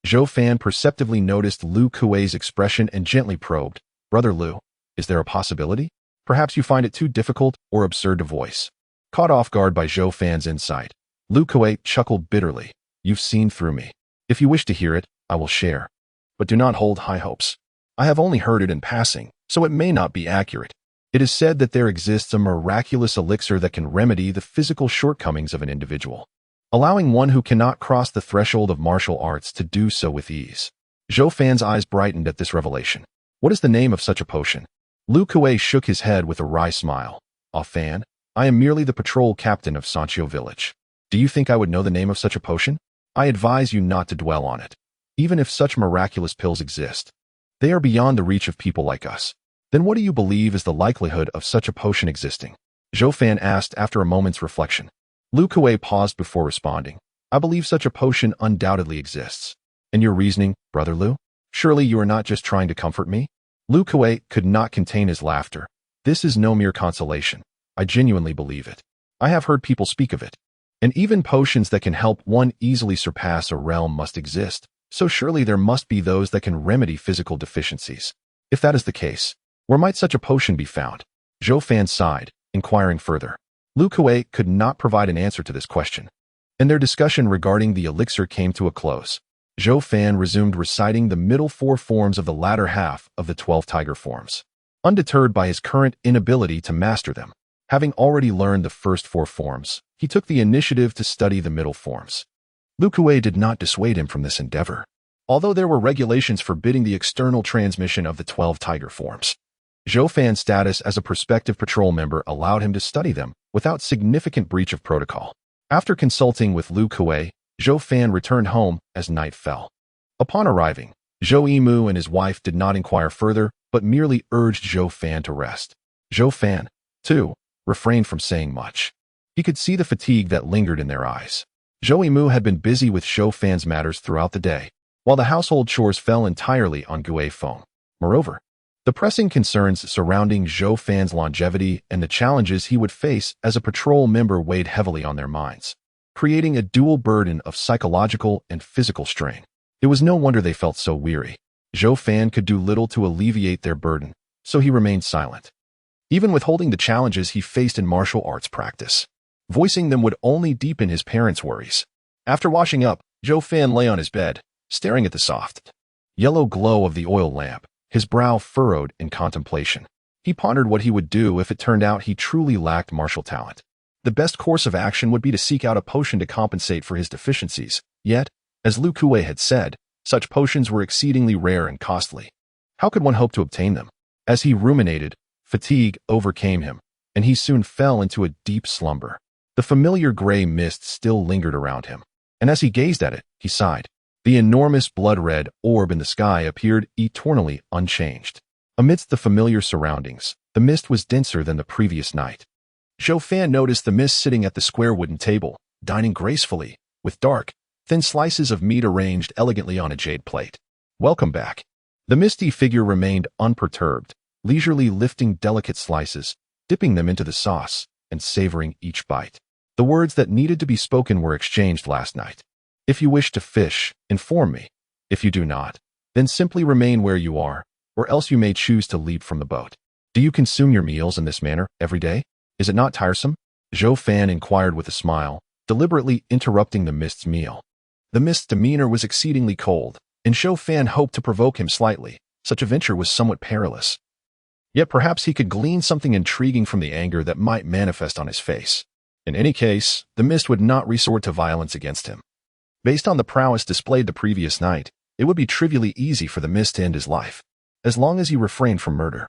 Zhou Fan perceptively noticed Ru Kuei's expression and gently probed, Brother Lu, is there a possibility? Perhaps you find it too difficult or absurd to voice. Caught off guard by Zhou Fan's insight, Ru Kuei chuckled bitterly. You've seen through me. If you wish to hear it, I will share. But do not hold high hopes. I have only heard it in passing, so it may not be accurate. It is said that there exists a miraculous elixir that can remedy the physical shortcomings of an individual, allowing one who cannot cross the threshold of martial arts to do so with ease. Zhou Fan's eyes brightened at this revelation. What is the name of such a potion? Lu Kuei shook his head with a wry smile. Ah Fan, I am merely the patrol captain of Sanqiu village. Do you think I would know the name of such a potion? I advise you not to dwell on it. Even if such miraculous pills exist, they are beyond the reach of people like us. Then what do you believe is the likelihood of such a potion existing? Zhou Fan asked after a moment's reflection. Lu Kuei paused before responding. I believe such a potion undoubtedly exists. And your reasoning, Brother Lu? Surely you are not just trying to comfort me? Lu Kuei could not contain his laughter. This is no mere consolation. I genuinely believe it. I have heard people speak of it. And even potions that can help one easily surpass a realm must exist, so surely there must be those that can remedy physical deficiencies. If that is the case, where might such a potion be found? Zhou Fan sighed, inquiring further. Lu Kuei could not provide an answer to this question, and their discussion regarding the elixir came to a close. Zhou Fan resumed reciting the middle 4 forms of the latter half of the 12 tiger forms, undeterred by his current inability to master them. Having already learned the first 4 forms, he took the initiative to study the middle forms. Lu Kuei did not dissuade him from this endeavor, although there were regulations forbidding the external transmission of the 12 tiger forms. Zhou Fan's status as a prospective patrol member allowed him to study them without significant breach of protocol. After consulting with Lu Kuei, Zhou Fan returned home as night fell. Upon arriving, Zhou Yimu and his wife did not inquire further, but merely urged Zhou Fan to rest. Zhou Fan, too, refrained from saying much. He could see the fatigue that lingered in their eyes. Zhou Yimu had been busy with Zhou Fan's matters throughout the day, while the household chores fell entirely on Gue Feng. Moreover, the pressing concerns surrounding Zhou Fan's longevity and the challenges he would face as a patrol member weighed heavily on their minds, creating a dual burden of psychological and physical strain. It was no wonder they felt so weary. Zhou Fan could do little to alleviate their burden, so he remained silent. Even withholding the challenges he faced in martial arts practice, voicing them would only deepen his parents' worries. After washing up, Zhou Fan lay on his bed, staring at the soft yellow glow of the oil lamp, his brow furrowed in contemplation. He pondered what he would do if it turned out he truly lacked martial talent. The best course of action would be to seek out a potion to compensate for his deficiencies. Yet, as Lu Kuei had said, such potions were exceedingly rare and costly. How could one hope to obtain them? As he ruminated, fatigue overcame him, and he soon fell into a deep slumber. The familiar gray mist still lingered around him, and as he gazed at it, he sighed. The enormous blood-red orb in the sky appeared eternally unchanged. Amidst the familiar surroundings, the mist was denser than the previous night. Zhou Fan noticed the mist sitting at the square wooden table, dining gracefully, with dark, thin slices of meat arranged elegantly on a jade plate. Welcome back. The misty figure remained unperturbed, leisurely lifting delicate slices, dipping them into the sauce, and savoring each bite. The words that needed to be spoken were exchanged last night. If you wish to fish, inform me. If you do not, then simply remain where you are, or else you may choose to leap from the boat. Do you consume your meals in this manner every day? Is it not tiresome? Zhou Fan inquired with a smile, deliberately interrupting the mist's meal. The mist's demeanor was exceedingly cold, and Zhou Fan hoped to provoke him slightly. Such a venture was somewhat perilous. Yet perhaps he could glean something intriguing from the anger that might manifest on his face. In any case, the mist would not resort to violence against him. Based on the prowess displayed the previous night, it would be trivially easy for the mist to end his life, as long as he refrained from murder.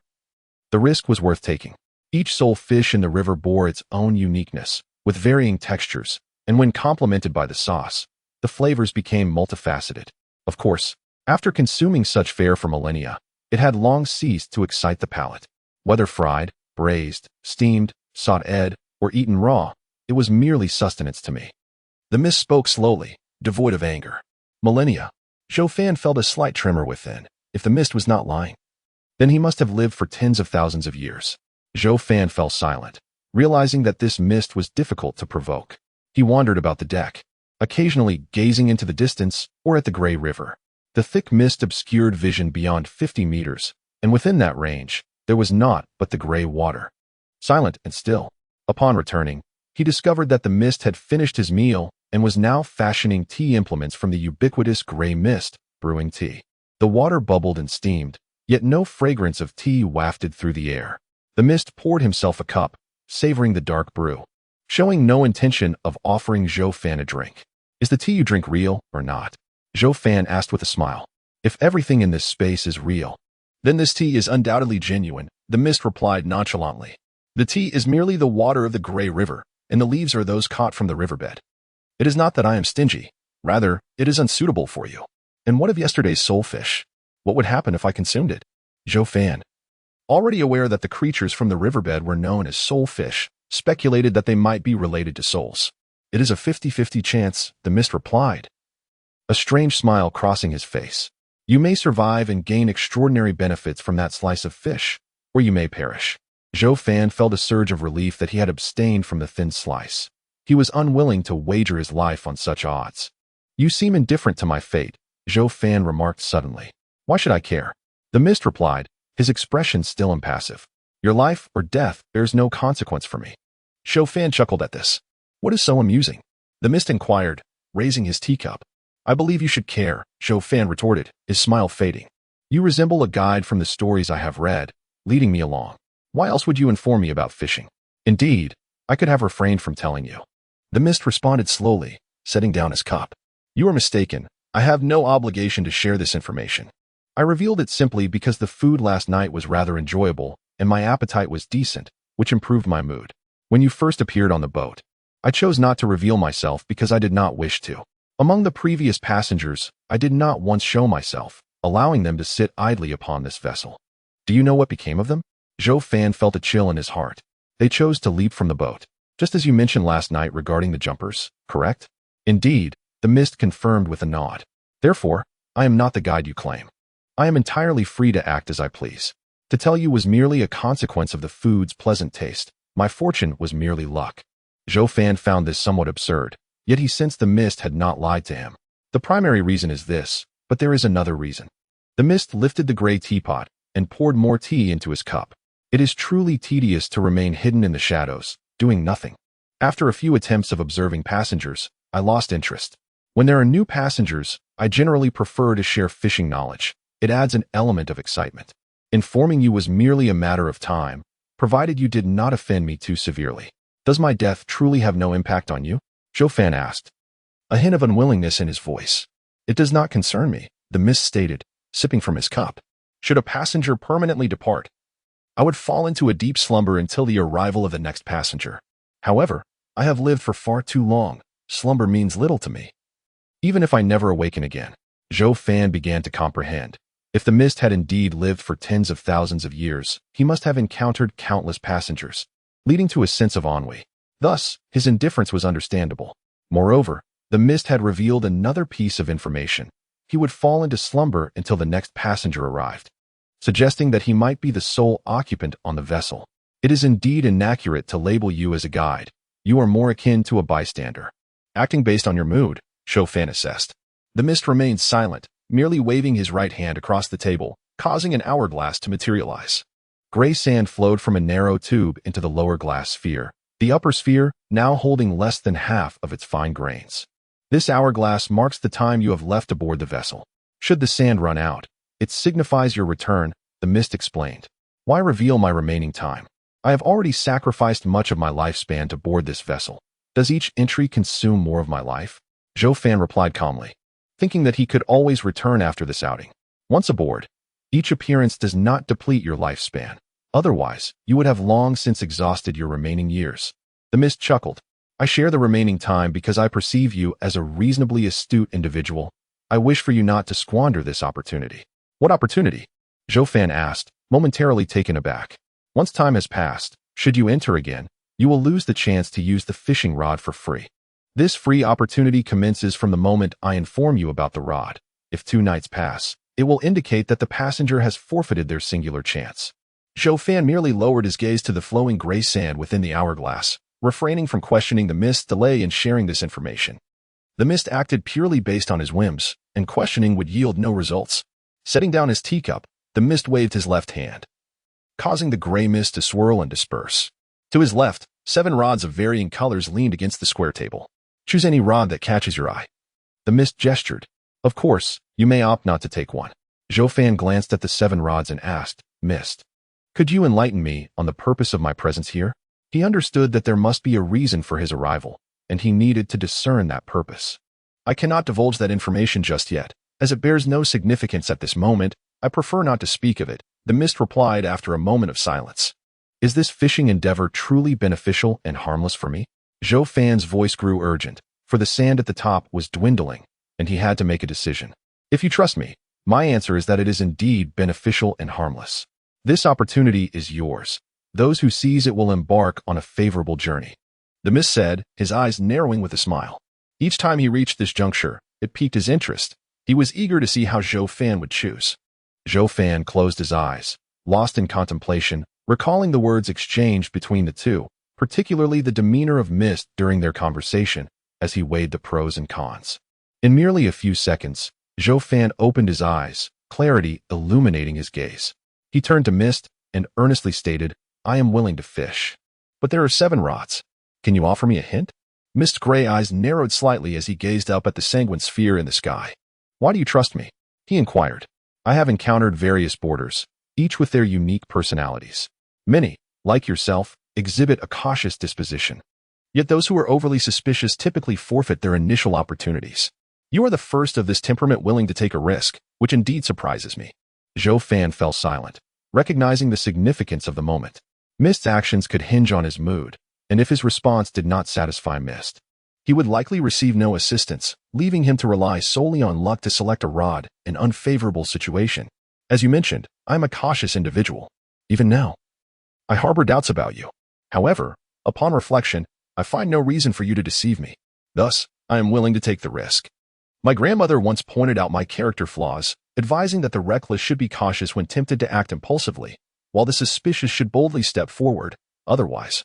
The risk was worth taking. Each sole fish in the river bore its own uniqueness, with varying textures, and when complemented by the sauce, the flavors became multifaceted. Of course, after consuming such fare for millennia, it had long ceased to excite the palate. Whether fried, braised, steamed, sautéed, or eaten raw, it was merely sustenance to me. The mist spoke slowly, devoid of anger. Millennia. Zhou Fan felt a slight tremor within. If the mist was not lying, then he must have lived for tens of thousands of years. Zhou Fan fell silent, realizing that this mist was difficult to provoke. He wandered about the deck, occasionally gazing into the distance or at the gray river. The thick mist obscured vision beyond 50 meters, and within that range, there was naught but the gray water. Silent and still. Upon returning, he discovered that the mist had finished his meal and was now fashioning tea implements from the ubiquitous gray mist, brewing tea. The water bubbled and steamed, yet no fragrance of tea wafted through the air. The mist poured himself a cup, savoring the dark brew, showing no intention of offering Zhou Fan a drink. Is the tea you drink real or not? Zhou Fan asked with a smile. If everything in this space is real, then this tea is undoubtedly genuine, the mist replied nonchalantly. The tea is merely the water of the gray river, and the leaves are those caught from the riverbed. It is not that I am stingy. Rather, it is unsuitable for you. And what of yesterday's soulfish? What would happen if I consumed it? Zhou Fan, already aware that the creatures from the riverbed were known as soulfish, speculated that they might be related to souls. It is a 50-50 chance, the mist replied, a strange smile crossing his face. You may survive and gain extraordinary benefits from that slice of fish, or you may perish. Zhou Fan felt a surge of relief that he had abstained from the thin slice. He was unwilling to wager his life on such odds. You seem indifferent to my fate, Zhou Fan remarked suddenly. Why should I care? The mist replied, his expression still impassive. Your life or death bears no consequence for me. Zhou Fan chuckled at this. What is so amusing? The mist inquired, raising his teacup. I believe you should care, Zhou Fan retorted, his smile fading. You resemble a guide from the stories I have read, leading me along. Why else would you inform me about fishing? Indeed, I could have refrained from telling you. The mist responded slowly, setting down his cup. You are mistaken. I have no obligation to share this information. I revealed it simply because the food last night was rather enjoyable, and my appetite was decent, which improved my mood. When you first appeared on the boat, I chose not to reveal myself because I did not wish to. Among the previous passengers, I did not once show myself, allowing them to sit idly upon this vessel. Do you know what became of them? Zhou Fan felt a chill in his heart. They chose to leap from the boat, just as you mentioned last night regarding the jumpers, correct? Indeed, the mist confirmed with a nod. Therefore, I am not the guide you claim. I am entirely free to act as I please. To tell you was merely a consequence of the food's pleasant taste. My fortune was merely luck. Zhou Fan found this somewhat absurd, yet he sensed the mist had not lied to him. The primary reason is this, but there is another reason. The mist lifted the gray teapot and poured more tea into his cup. It is truly tedious to remain hidden in the shadows, doing nothing. After a few attempts of observing passengers, I lost interest. When there are new passengers, I generally prefer to share fishing knowledge. It adds an element of excitement. Informing you was merely a matter of time, provided you did not offend me too severely. Does my death truly have no impact on you? Zhou Fan asked, a hint of unwillingness in his voice. It does not concern me, the mist stated, sipping from his cup. Should a passenger permanently depart, I would fall into a deep slumber until the arrival of the next passenger. However, I have lived for far too long. Slumber means little to me. Even if I never awaken again, Zhou Fan began to comprehend. If the mist had indeed lived for tens of thousands of years, he must have encountered countless passengers, leading to a sense of ennui. Thus, his indifference was understandable. Moreover, the mist had revealed another piece of information. He would fall into slumber until the next passenger arrived, suggesting that he might be the sole occupant on the vessel. It is indeed inaccurate to label you as a guide. You are more akin to a bystander. Acting based on your mood, Zhou Fan assessed. The mist remained silent, merely waving his right hand across the table, causing an hourglass to materialize. Gray sand flowed from a narrow tube into the lower glass sphere, the upper sphere now holding less than half of its fine grains. This hourglass marks the time you have left aboard the vessel. Should the sand run out, it signifies your return, the mist explained. Why reveal my remaining time? I have already sacrificed much of my lifespan to board this vessel. Does each entry consume more of my life? Zhou Fan replied calmly, thinking that he could always return after this outing. Once aboard, each appearance does not deplete your lifespan. Otherwise, you would have long since exhausted your remaining years. The mist chuckled. I share the remaining time because I perceive you as a reasonably astute individual. I wish for you not to squander this opportunity. What opportunity? Zhou Fan asked, momentarily taken aback. Once time has passed, should you enter again, you will lose the chance to use the fishing rod for free. This free opportunity commences from the moment I inform you about the rod. If 2 nights pass, it will indicate that the passenger has forfeited their singular chance. Zhou Fan merely lowered his gaze to the flowing gray sand within the hourglass, refraining from questioning the mist's delay in sharing this information. The mist acted purely based on his whims, and questioning would yield no results. Setting down his teacup, the mist waved his left hand, causing the gray mist to swirl and disperse. To his left, 7 rods of varying colors leaned against the square table. Choose any rod that catches your eye. The mist gestured. Of course, you may opt not to take one. Zhou Fan glanced at the 7 rods and asked, Mist, Could you enlighten me on the purpose of my presence here? He understood that there must be a reason for his arrival, and he needed to discern that purpose. I cannot divulge that information just yet, as it bears no significance at this moment. I prefer not to speak of it, the mist replied after a moment of silence. Is this fishing endeavor truly beneficial and harmless for me? Zhou Fan's voice grew urgent, for the sand at the top was dwindling, and he had to make a decision. If you trust me, my answer is that it is indeed beneficial and harmless. This opportunity is yours. Those who seize it will embark on a favorable journey. The mist said, his eyes narrowing with a smile. Each time he reached this juncture, it piqued his interest. He was eager to see how Zhou Fan would choose. Zhou Fan closed his eyes, lost in contemplation, recalling the words exchanged between the two, particularly the demeanor of Mist during their conversation, as he weighed the pros and cons. In merely a few seconds, Zhou Fan opened his eyes, clarity illuminating his gaze. He turned to Mist and earnestly stated, I am willing to fish. But there are 7 rods. Can you offer me a hint? Mist's gray eyes narrowed slightly as he gazed up at the sanguine sphere in the sky. Why do you trust me? He inquired. I have encountered various boarders, each with their unique personalities. Many, like yourself, exhibit a cautious disposition. Yet those who are overly suspicious typically forfeit their initial opportunities. You are the first of this temperament willing to take a risk, which indeed surprises me. Zhou Fan fell silent, recognizing the significance of the moment. Mist's actions could hinge on his mood, and if his response did not satisfy Mist, he would likely receive no assistance, leaving him to rely solely on luck to select a rod in an unfavorable situation. As you mentioned, I am a cautious individual. Even now, I harbor doubts about you. However, upon reflection, I find no reason for you to deceive me. Thus, I am willing to take the risk. My grandmother once pointed out my character flaws, advising that the reckless should be cautious when tempted to act impulsively, while the suspicious should boldly step forward. Otherwise,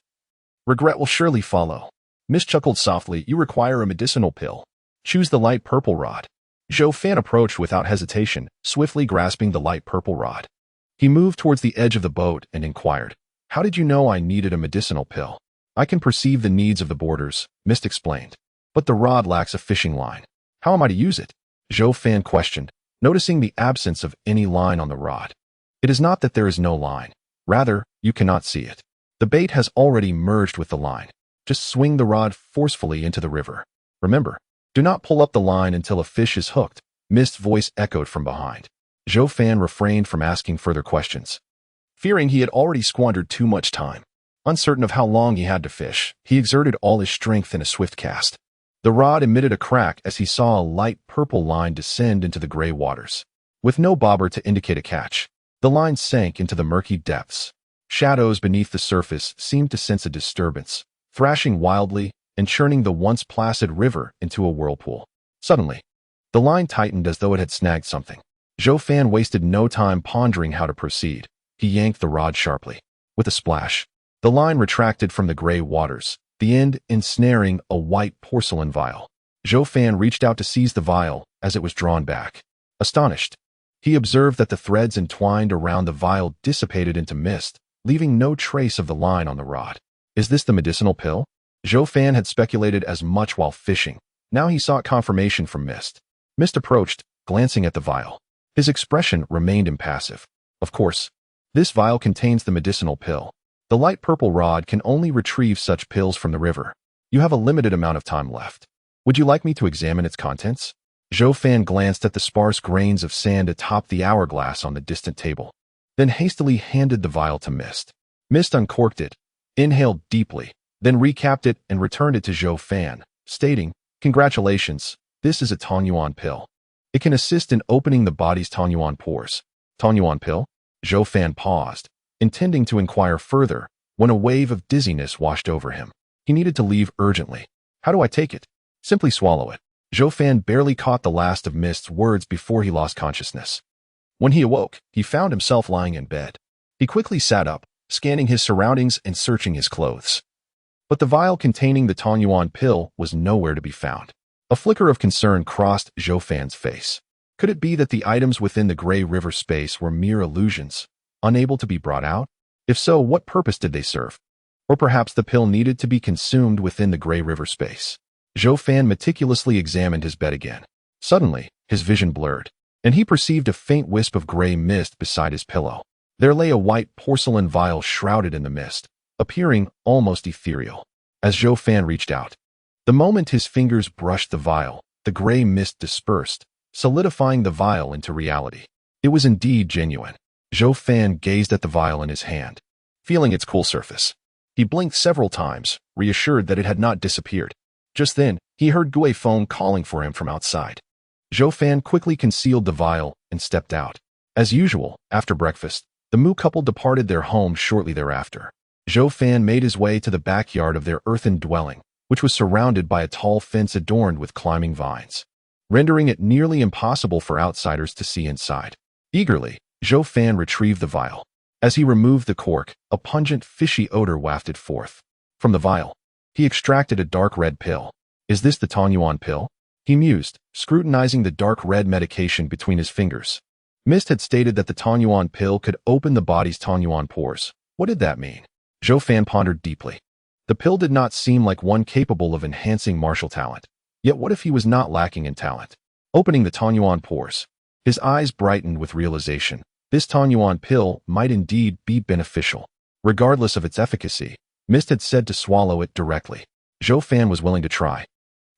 regret will surely follow. Mist chuckled softly. You require a medicinal pill. Choose the light purple rod. Zhou Fan approached without hesitation, swiftly grasping the light purple rod. He moved towards the edge of the boat and inquired, How did you know I needed a medicinal pill? I can perceive the needs of the boarders, Mist explained. But the rod lacks a fishing line. How am I to use it? Zhou Fan questioned, noticing the absence of any line on the rod. It is not that there is no line. Rather, you cannot see it. The bait has already merged with the line. Just swing the rod forcefully into the river. Remember, do not pull up the line until a fish is hooked. Mist's voice echoed from behind. Zhou Fan refrained from asking further questions, fearing he had already squandered too much time. Uncertain of how long he had to fish, he exerted all his strength in a swift cast. The rod emitted a crack as he saw a light purple line descend into the gray waters. With no bobber to indicate a catch, the line sank into the murky depths. Shadows beneath the surface seemed to sense a disturbance, thrashing wildly and churning the once placid river into a whirlpool. Suddenly, the line tightened as though it had snagged something. Zhou Fan wasted no time pondering how to proceed. He yanked the rod sharply. With a splash, the line retracted from the gray waters, the end ensnaring a white porcelain vial. Zhou Fan reached out to seize the vial as it was drawn back. Astonished, he observed that the threads entwined around the vial dissipated into mist, leaving no trace of the line on the rod. Is this the medicinal pill? Zhou Fan had speculated as much while fishing. Now he sought confirmation from Mist. Mist approached, glancing at the vial. His expression remained impassive. Of course, this vial contains the medicinal pill. The light purple rod can only retrieve such pills from the river. You have a limited amount of time left. Would you like me to examine its contents? Zhou Fan glanced at the sparse grains of sand atop the hourglass on the distant table, then hastily handed the vial to Mist. Mist uncorked it, inhaled deeply, then recapped it and returned it to Zhou Fan, stating, Congratulations, this is a Tangyuan pill. It can assist in opening the body's Tangyuan pores. Tangyuan pill? Zhou Fan paused, intending to inquire further, when a wave of dizziness washed over him. He needed to leave urgently. How do I take it? Simply swallow it. Zhou Fan barely caught the last of Mist's words before he lost consciousness. When he awoke, he found himself lying in bed. He quickly sat up, scanning his surroundings and searching his clothes. But the vial containing the Tangyuan pill was nowhere to be found. A flicker of concern crossed Zhou Fan's face. Could it be that the items within the gray river space were mere illusions, unable to be brought out? If so, what purpose did they serve? Or perhaps the pill needed to be consumed within the gray river space. Zhou Fan meticulously examined his bed again. Suddenly, his vision blurred, and he perceived a faint wisp of gray mist beside his pillow. There lay a white porcelain vial shrouded in the mist, appearing almost ethereal. As Zhou Fan reached out, the moment his fingers brushed the vial, the gray mist dispersed, solidifying the vial into reality. It was indeed genuine. Zhou Fan gazed at the vial in his hand, feeling its cool surface. He blinked several times, reassured that it had not disappeared. Just then, he heard Gui Feng calling for him from outside. Zhou Fan quickly concealed the vial and stepped out. As usual, after breakfast, the Mu couple departed their home shortly thereafter. Zhou Fan made his way to the backyard of their earthen dwelling, which was surrounded by a tall fence adorned with climbing vines, rendering it nearly impossible for outsiders to see inside. Eagerly, Zhou Fan retrieved the vial. As he removed the cork, a pungent, fishy odor wafted forth. From the vial, he extracted a dark red pill. Is this the Tanyuan pill? He mused, scrutinizing the dark red medication between his fingers. Mist had stated that the Tanyuan pill could open the body's Tanyuan pores. What did that mean? Zhou Fan pondered deeply. The pill did not seem like one capable of enhancing martial talent. Yet what if he was not lacking in talent? Opening the Tanyuan pores. His eyes brightened with realization. This Tanyuan pill might indeed be beneficial. Regardless of its efficacy, Mist had said to swallow it directly. Zhou Fan was willing to try,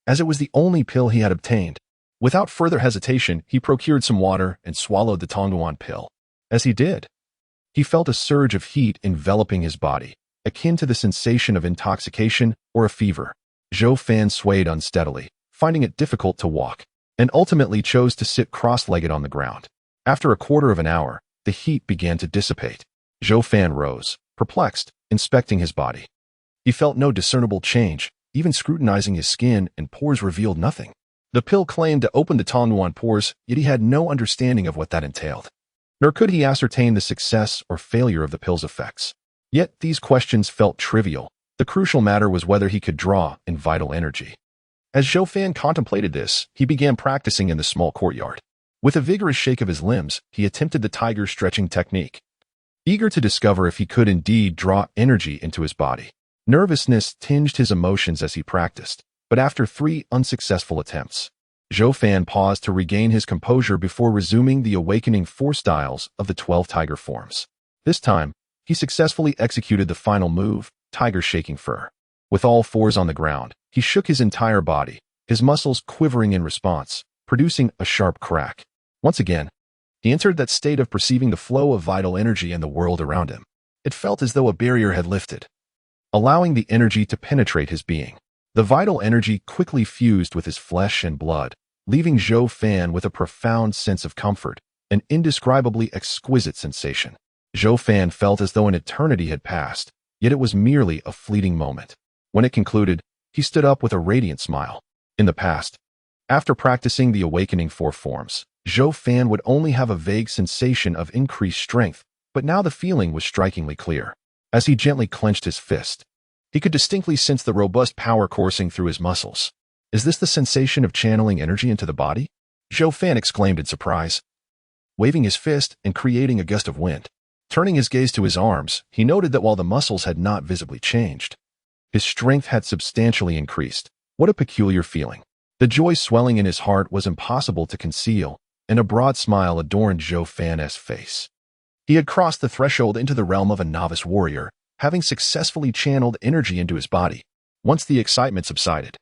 as it was the only pill he had obtained. Without further hesitation, he procured some water and swallowed the Tanyuan pill. As he did, he felt a surge of heat enveloping his body, akin to the sensation of intoxication or a fever. Zhou Fan swayed unsteadily, finding it difficult to walk, and ultimately chose to sit cross-legged on the ground. After a quarter of an hour, the heat began to dissipate. Zhou Fan rose, perplexed, inspecting his body. He felt no discernible change, even scrutinizing his skin and pores revealed nothing. The pill claimed to open the Tanyuan pores, yet he had no understanding of what that entailed. Nor could he ascertain the success or failure of the pill's effects. Yet these questions felt trivial. The crucial matter was whether he could draw in vital energy. As Zhou Fan contemplated this, he began practicing in the small courtyard. With a vigorous shake of his limbs, he attempted the tiger stretching technique, eager to discover if he could indeed draw energy into his body. Nervousness tinged his emotions as he practiced, but after 3 unsuccessful attempts, Zhou Fan paused to regain his composure before resuming the awakening 4 styles of the 12 tiger forms. This time, he successfully executed the final move, tiger shaking fur. With all 4s on the ground, he shook his entire body, his muscles quivering in response, producing a sharp crack. Once again, he entered that state of perceiving the flow of vital energy in the world around him. It felt as though a barrier had lifted, allowing the energy to penetrate his being. The vital energy quickly fused with his flesh and blood, leaving Zhou Fan with a profound sense of comfort, an indescribably exquisite sensation. Zhou Fan felt as though an eternity had passed, yet it was merely a fleeting moment. When it concluded, he stood up with a radiant smile. In the past, after practicing the awakening 4 forms, Zhou Fan would only have a vague sensation of increased strength, but now the feeling was strikingly clear. As he gently clenched his fist, he could distinctly sense the robust power coursing through his muscles. Is this the sensation of channeling energy into the body? Zhou Fan exclaimed in surprise, waving his fist and creating a gust of wind. Turning his gaze to his arms, he noted that while the muscles had not visibly changed, his strength had substantially increased. What a peculiar feeling. The joy swelling in his heart was impossible to conceal, and a broad smile adorned Zhou Fan's face. He had crossed the threshold into the realm of a novice warrior, having successfully channeled energy into his body. Once the excitement subsided,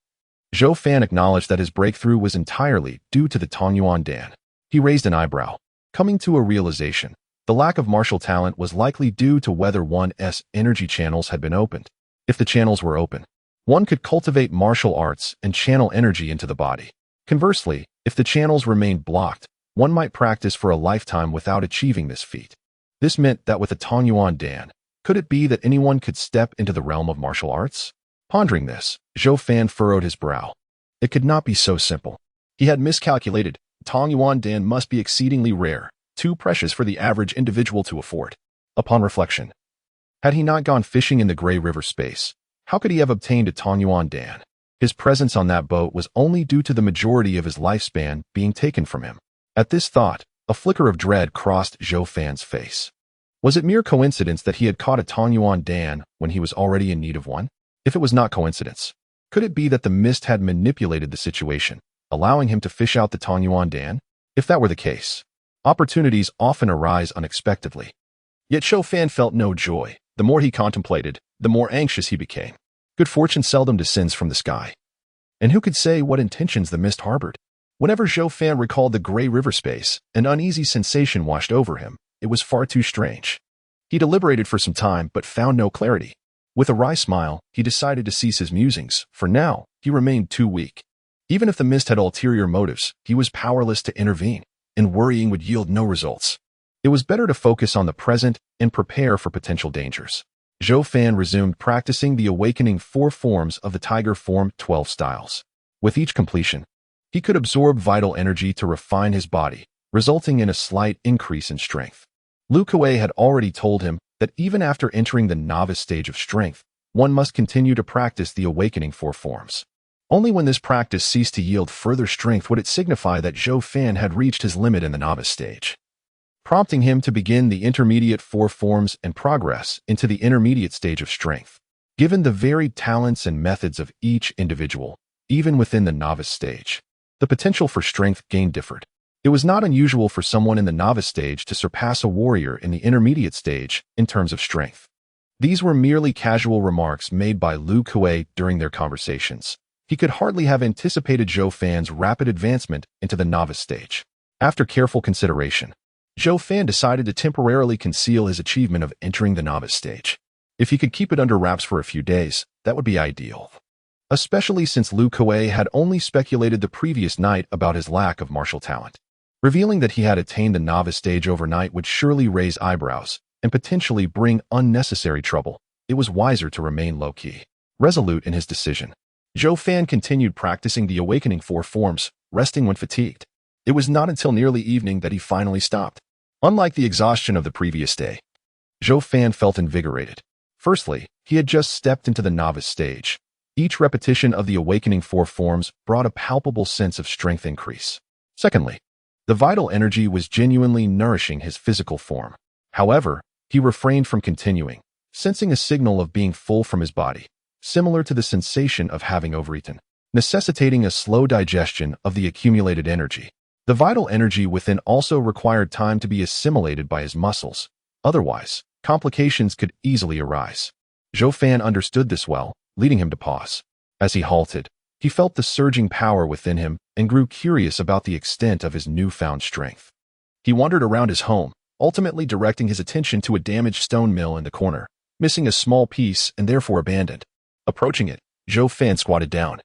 Zhou Fan acknowledged that his breakthrough was entirely due to the Tanyuan Dan. He raised an eyebrow, coming to a realization. The lack of martial talent was likely due to whether one's energy channels had been opened. If the channels were open, one could cultivate martial arts and channel energy into the body. Conversely, if the channels remained blocked, one might practice for a lifetime without achieving this feat. This meant that with the Tanyuan Dan, could it be that anyone could step into the realm of martial arts? Pondering this, Zhou Fan furrowed his brow. It could not be so simple. He had miscalculated. Tanyuan Dan must be exceedingly rare, too precious for the average individual to afford. Upon reflection, had he not gone fishing in the Gray River space, how could he have obtained a Tanyuan Dan? His presence on that boat was only due to the majority of his lifespan being taken from him. At this thought, a flicker of dread crossed Zhou Fan's face. Was it mere coincidence that he had caught a Tanyuan Dan when he was already in need of one? If it was not coincidence, could it be that the mist had manipulated the situation, allowing him to fish out the Tanyuan Dan? If that were the case, opportunities often arise unexpectedly. Yet Zhou Fan felt no joy. The more he contemplated, the more anxious he became. Good fortune seldom descends from the sky. And who could say what intentions the mist harbored? Whenever Zhou Fan recalled the gray river space, an uneasy sensation washed over him. It was far too strange. He deliberated for some time, but found no clarity. With a wry smile, he decided to cease his musings. For now, he remained too weak. Even if the mist had ulterior motives, he was powerless to intervene, and worrying would yield no results. It was better to focus on the present and prepare for potential dangers. Zhou Fan resumed practicing the awakening 4 forms of the tiger form 12 styles. With each completion, he could absorb vital energy to refine his body, resulting in a slight increase in strength. Lu Kuei had already told him that even after entering the novice stage of strength, one must continue to practice the awakening 4 forms. Only when this practice ceased to yield further strength would it signify that Zhou Fan had reached his limit in the novice stage, prompting him to begin the intermediate 4 forms and progress into the intermediate stage of strength. Given the varied talents and methods of each individual, even within the novice stage, the potential for strength gain differed. It was not unusual for someone in the novice stage to surpass a warrior in the intermediate stage in terms of strength. These were merely casual remarks made by Lu Kuei during their conversations. He could hardly have anticipated Zhou Fan's rapid advancement into the novice stage. After careful consideration, Zhou Fan decided to temporarily conceal his achievement of entering the novice stage. If he could keep it under wraps for a few days, that would be ideal. Especially since Lu Kuei had only speculated the previous night about his lack of martial talent. Revealing that he had attained the novice stage overnight would surely raise eyebrows and potentially bring unnecessary trouble. It was wiser to remain low-key. Resolute in his decision, Zhou Fan continued practicing the awakening 4 forms, resting when fatigued. It was not until nearly evening that he finally stopped. Unlike the exhaustion of the previous day, Zhou Fan felt invigorated. Firstly, he had just stepped into the novice stage. Each repetition of the awakening 4 forms brought a palpable sense of strength increase. Secondly, the vital energy was genuinely nourishing his physical form. However, he refrained from continuing, sensing a signal of being full from his body, similar to the sensation of having overeaten, necessitating a slow digestion of the accumulated energy. The vital energy within also required time to be assimilated by his muscles. Otherwise, complications could easily arise. Zhou Fan understood this well, leading him to pause. As he halted, he felt the surging power within him and grew curious about the extent of his newfound strength. He wandered around his home, ultimately directing his attention to a damaged stone mill in the corner, missing a small piece and therefore abandoned. Approaching it, Zhou Fan squatted down,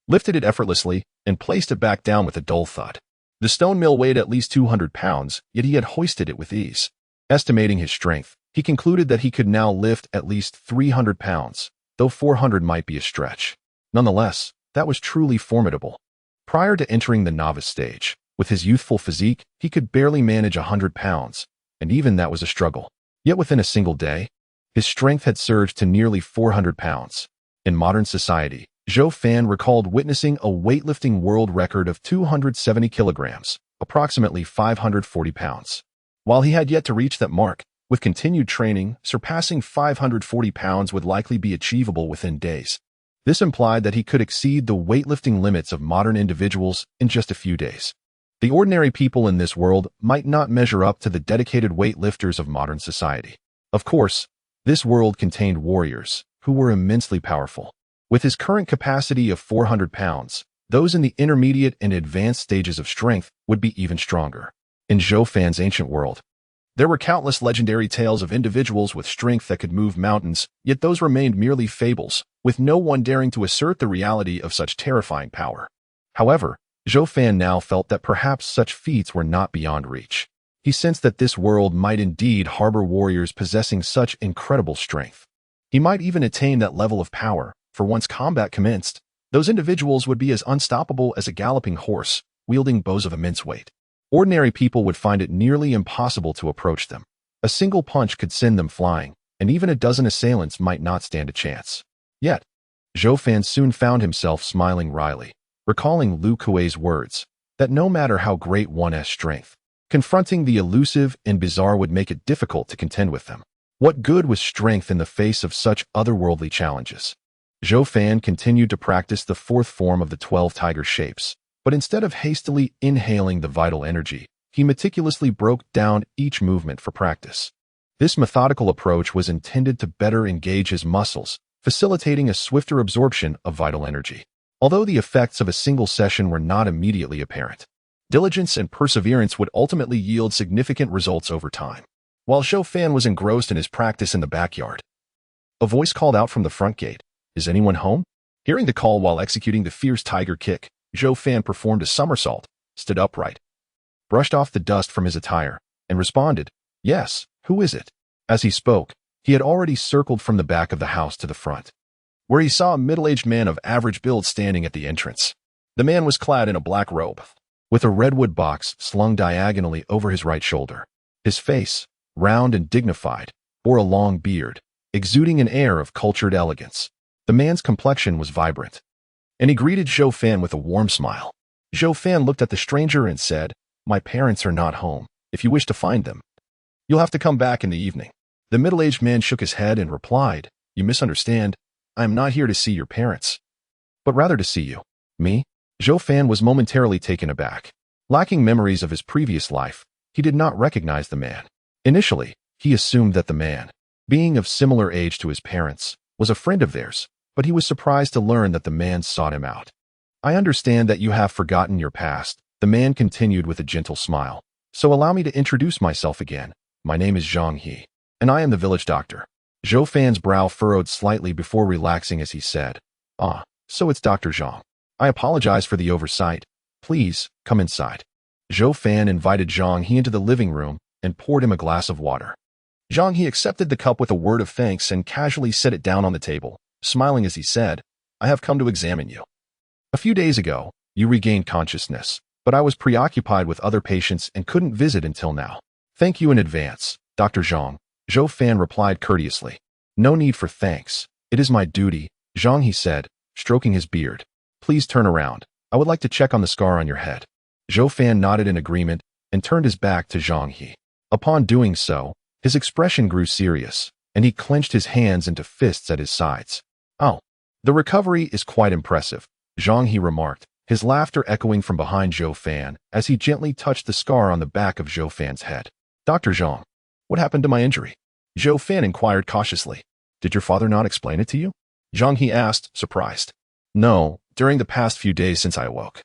lifted it effortlessly, and placed it back down with a dull thud. The stone mill weighed at least 200 pounds, yet he had hoisted it with ease. Estimating his strength, he concluded that he could now lift at least 300 pounds, though 400 might be a stretch. Nonetheless, that was truly formidable. Prior to entering the novice stage, with his youthful physique, he could barely manage 100 pounds, and even that was a struggle. Yet within a single day, his strength had surged to nearly 400 pounds. In modern society, Zhou Fan recalled witnessing a weightlifting world record of 270 kilograms, approximately 540 pounds. While he had yet to reach that mark, with continued training, surpassing 540 pounds would likely be achievable within days. This implied that he could exceed the weightlifting limits of modern individuals in just a few days. The ordinary people in this world might not measure up to the dedicated weightlifters of modern society. Of course, this world contained warriors, who were immensely powerful. With his current capacity of 400 pounds, those in the intermediate and advanced stages of strength would be even stronger. In Zhou Fan's ancient world, there were countless legendary tales of individuals with strength that could move mountains, yet those remained merely fables, with no one daring to assert the reality of such terrifying power. However, Zhou Fan now felt that perhaps such feats were not beyond reach. He sensed that this world might indeed harbor warriors possessing such incredible strength. He might even attain that level of power, for once combat commenced, those individuals would be as unstoppable as a galloping horse, wielding bows of immense weight. Ordinary people would find it nearly impossible to approach them. A single punch could send them flying, and even a dozen assailants might not stand a chance. Yet, Zhou Fan soon found himself smiling wryly, recalling Lu Kuei's words, that no matter how great one's strength, confronting the elusive and bizarre would make it difficult to contend with them. What good was strength in the face of such otherworldly challenges? Zhou Fan continued to practice the 4th form of the 12 tiger shapes, but instead of hastily inhaling the vital energy, he meticulously broke down each movement for practice. This methodical approach was intended to better engage his muscles, facilitating a swifter absorption of vital energy. Although the effects of a single session were not immediately apparent, diligence and perseverance would ultimately yield significant results over time. While Zhou Fan was engrossed in his practice in the backyard, a voice called out from the front gate, "Is anyone home?" Hearing the call while executing the fierce tiger kick, Zhou Fan performed a somersault, stood upright, brushed off the dust from his attire, and responded, "Yes, who is it?" As he spoke, he had already circled from the back of the house to the front, where he saw a middle-aged man of average build standing at the entrance. The man was clad in a black robe, with a redwood box slung diagonally over his right shoulder. His face, round and dignified, bore a long beard, exuding an air of cultured elegance. The man's complexion was vibrant, and he greeted Zhou Fan with a warm smile. Zhou Fan looked at the stranger and said, "My parents are not home. If you wish to find them, you'll have to come back in the evening." The middle-aged man shook his head and replied, "You misunderstand. I am not here to see your parents, but rather to see you." "Me?" Zhou Fan was momentarily taken aback. Lacking memories of his previous life, he did not recognize the man. Initially, he assumed that the man, being of similar age to his parents, was a friend of theirs, but he was surprised to learn that the man sought him out. "I understand that you have forgotten your past," the man continued with a gentle smile. "So allow me to introduce myself again. My name is Zhang He, and I am the village doctor." Zhou Fan's brow furrowed slightly before relaxing as he said, "Ah, so it's Dr. Zhang. I apologize for the oversight. Please, come inside." Zhou Fan invited Zhang He into the living room and poured him a glass of water. Zhang He accepted the cup with a word of thanks and casually set it down on the table, smiling as he said, "I have come to examine you. A few days ago, you regained consciousness, but I was preoccupied with other patients and couldn't visit until now. Thank you in advance, Dr. Zhang." Zhou Fan replied courteously. "No need for thanks. It is my duty," Zhang He said, stroking his beard. "Please turn around. I would like to check on the scar on your head." Zhou Fan nodded in agreement and turned his back to Zhang He. Upon doing so, his expression grew serious, and he clenched his hands into fists at his sides. "Oh, the recovery is quite impressive," Zhang He remarked, his laughter echoing from behind Zhou Fan as he gently touched the scar on the back of Zhou Fan's head. "Dr. Zhang, what happened to my injury?" Zhou Fan inquired cautiously. "Did your father not explain it to you?" Zhang He asked, surprised. "No, during the past few days since I awoke,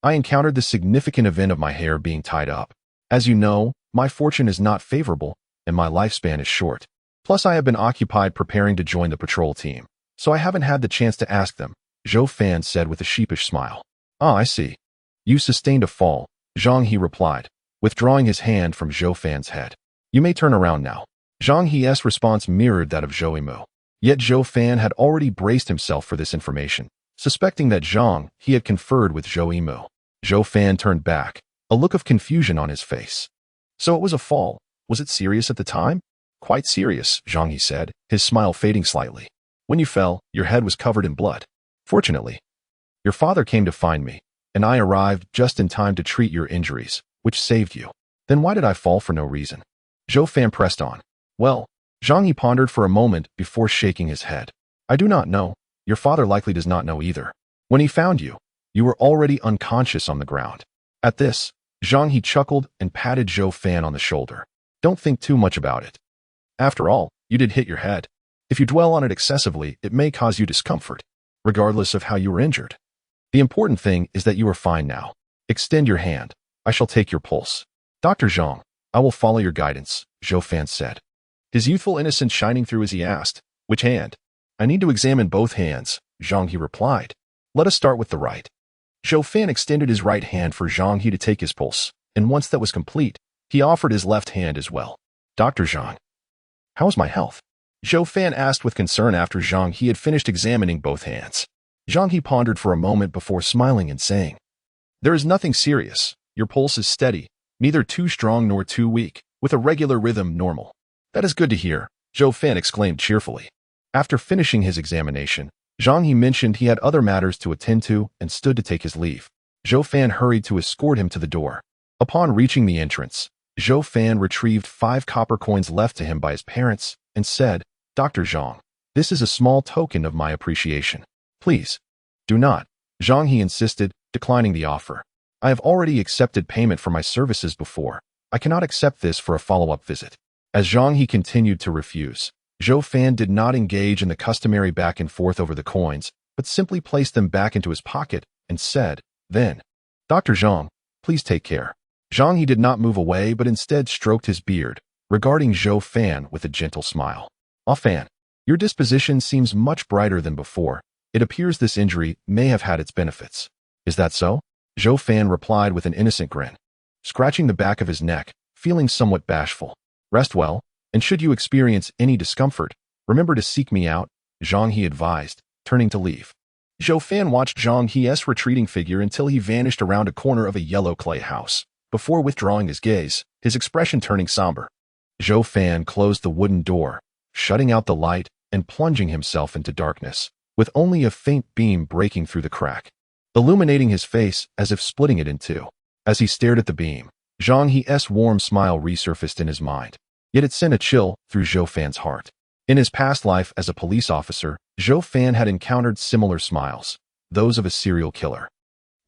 I encountered the significant event of my hair being tied up. As you know, my fortune is not favorable, and my lifespan is short. Plus, I have been occupied preparing to join the patrol team, so I haven't had the chance to ask them," Zhou Fan said with a sheepish smile. "Ah, I see. You sustained a fall," Zhang He replied, withdrawing his hand from Zhou Fan's head. "You may turn around now." Zhang He's response mirrored that of Zhou Yimu. Yet Zhou Fan had already braced himself for this information, suspecting that Zhang He had conferred with Zhou Yimu. Zhou Fan turned back, a look of confusion on his face. "So it was a fall. Was it serious at the time?" "Quite serious," Zhang He said, his smile fading slightly. "When you fell, your head was covered in blood. Fortunately, your father came to find me, and I arrived just in time to treat your injuries, which saved you." "Then why did I fall for no reason?" Zhou Fan pressed on. "Well," Zhang He pondered for a moment before shaking his head. "I do not know. Your father likely does not know either. When he found you, you were already unconscious on the ground." At this, Zhang He chuckled and patted Zhou Fan on the shoulder. "Don't think too much about it. After all, you did hit your head. If you dwell on it excessively, it may cause you discomfort, regardless of how you were injured. The important thing is that you are fine now. Extend your hand. I shall take your pulse." "Dr. Zhang, I will follow your guidance," Zhou Fan said, his youthful innocence shining through as he asked, "Which hand?" "I need to examine both hands," Zhang He replied. "Let us start with the right." Zhou Fan extended his right hand for Zhang He to take his pulse, and once that was complete, he offered his left hand as well. "Dr. Zhang, how is my health?" Zhou Fan asked with concern after Zhang He had finished examining both hands. Zhang He pondered for a moment before smiling and saying, "There is nothing serious. Your pulse is steady, neither too strong nor too weak, with a regular rhythm normal." "That is good to hear," Zhou Fan exclaimed cheerfully. After finishing his examination, Zhang He mentioned he had other matters to attend to and stood to take his leave. Zhou Fan hurried to escort him to the door. Upon reaching the entrance, Zhou Fan retrieved 5 copper coins left to him by his parents and said, "Dr. Zhang, this is a small token of my appreciation. Please, do not." Zhang He insisted, declining the offer. "I have already accepted payment for my services before. I cannot accept this for a follow-up visit." As Zhang He continued to refuse, Zhou Fan did not engage in the customary back and forth over the coins, but simply placed them back into his pocket and said, then, Dr. Zhang, please take care. Zhang He did not move away but instead stroked his beard, regarding Zhou Fan with a gentle smile. Ah Fan, your disposition seems much brighter than before. It appears this injury may have had its benefits. Is that so? Zhou Fan replied with an innocent grin, scratching the back of his neck, feeling somewhat bashful. Rest well, and should you experience any discomfort, remember to seek me out, Zhang He advised, turning to leave. Zhou Fan watched Zhang He's retreating figure until he vanished around a corner of a yellow clay house, before withdrawing his gaze, his expression turning somber. Zhou Fan closed the wooden door, shutting out the light and plunging himself into darkness, with only a faint beam breaking through the crack, illuminating his face as if splitting it in two. As he stared at the beam, Zhang He's warm smile resurfaced in his mind, yet it sent a chill through Zhou Fan's heart. In his past life as a police officer, Zhou Fan had encountered similar smiles, those of a serial killer.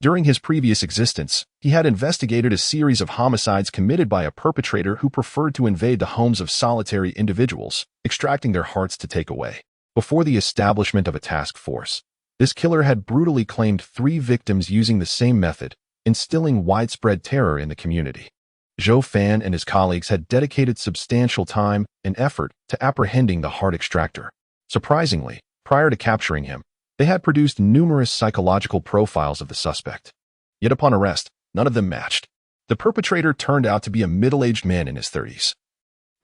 During his previous existence, he had investigated a series of homicides committed by a perpetrator who preferred to invade the homes of solitary individuals, extracting their hearts to take away. Before the establishment of a task force, this killer had brutally claimed 3 victims using the same method, instilling widespread terror in the community. Zhou Fan and his colleagues had dedicated substantial time and effort to apprehending the heart extractor. Surprisingly, prior to capturing him, they had produced numerous psychological profiles of the suspect. Yet upon arrest, none of them matched. The perpetrator turned out to be a middle-aged man in his 30s,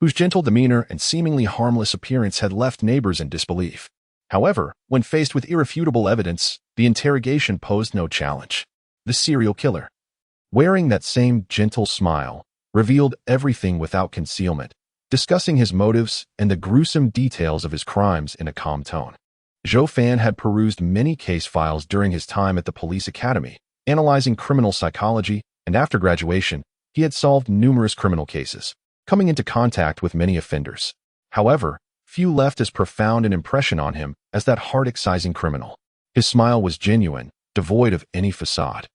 whose gentle demeanor and seemingly harmless appearance had left neighbors in disbelief. However, when faced with irrefutable evidence, the interrogation posed no challenge. The serial killer, wearing that same gentle smile, revealed everything without concealment, discussing his motives and the gruesome details of his crimes in a calm tone. Zhou Fan had perused many case files during his time at the police academy, analyzing criminal psychology, and after graduation, he had solved numerous criminal cases, coming into contact with many offenders. However, few left as profound an impression on him as that heart-excising criminal. His smile was genuine, devoid of any facade.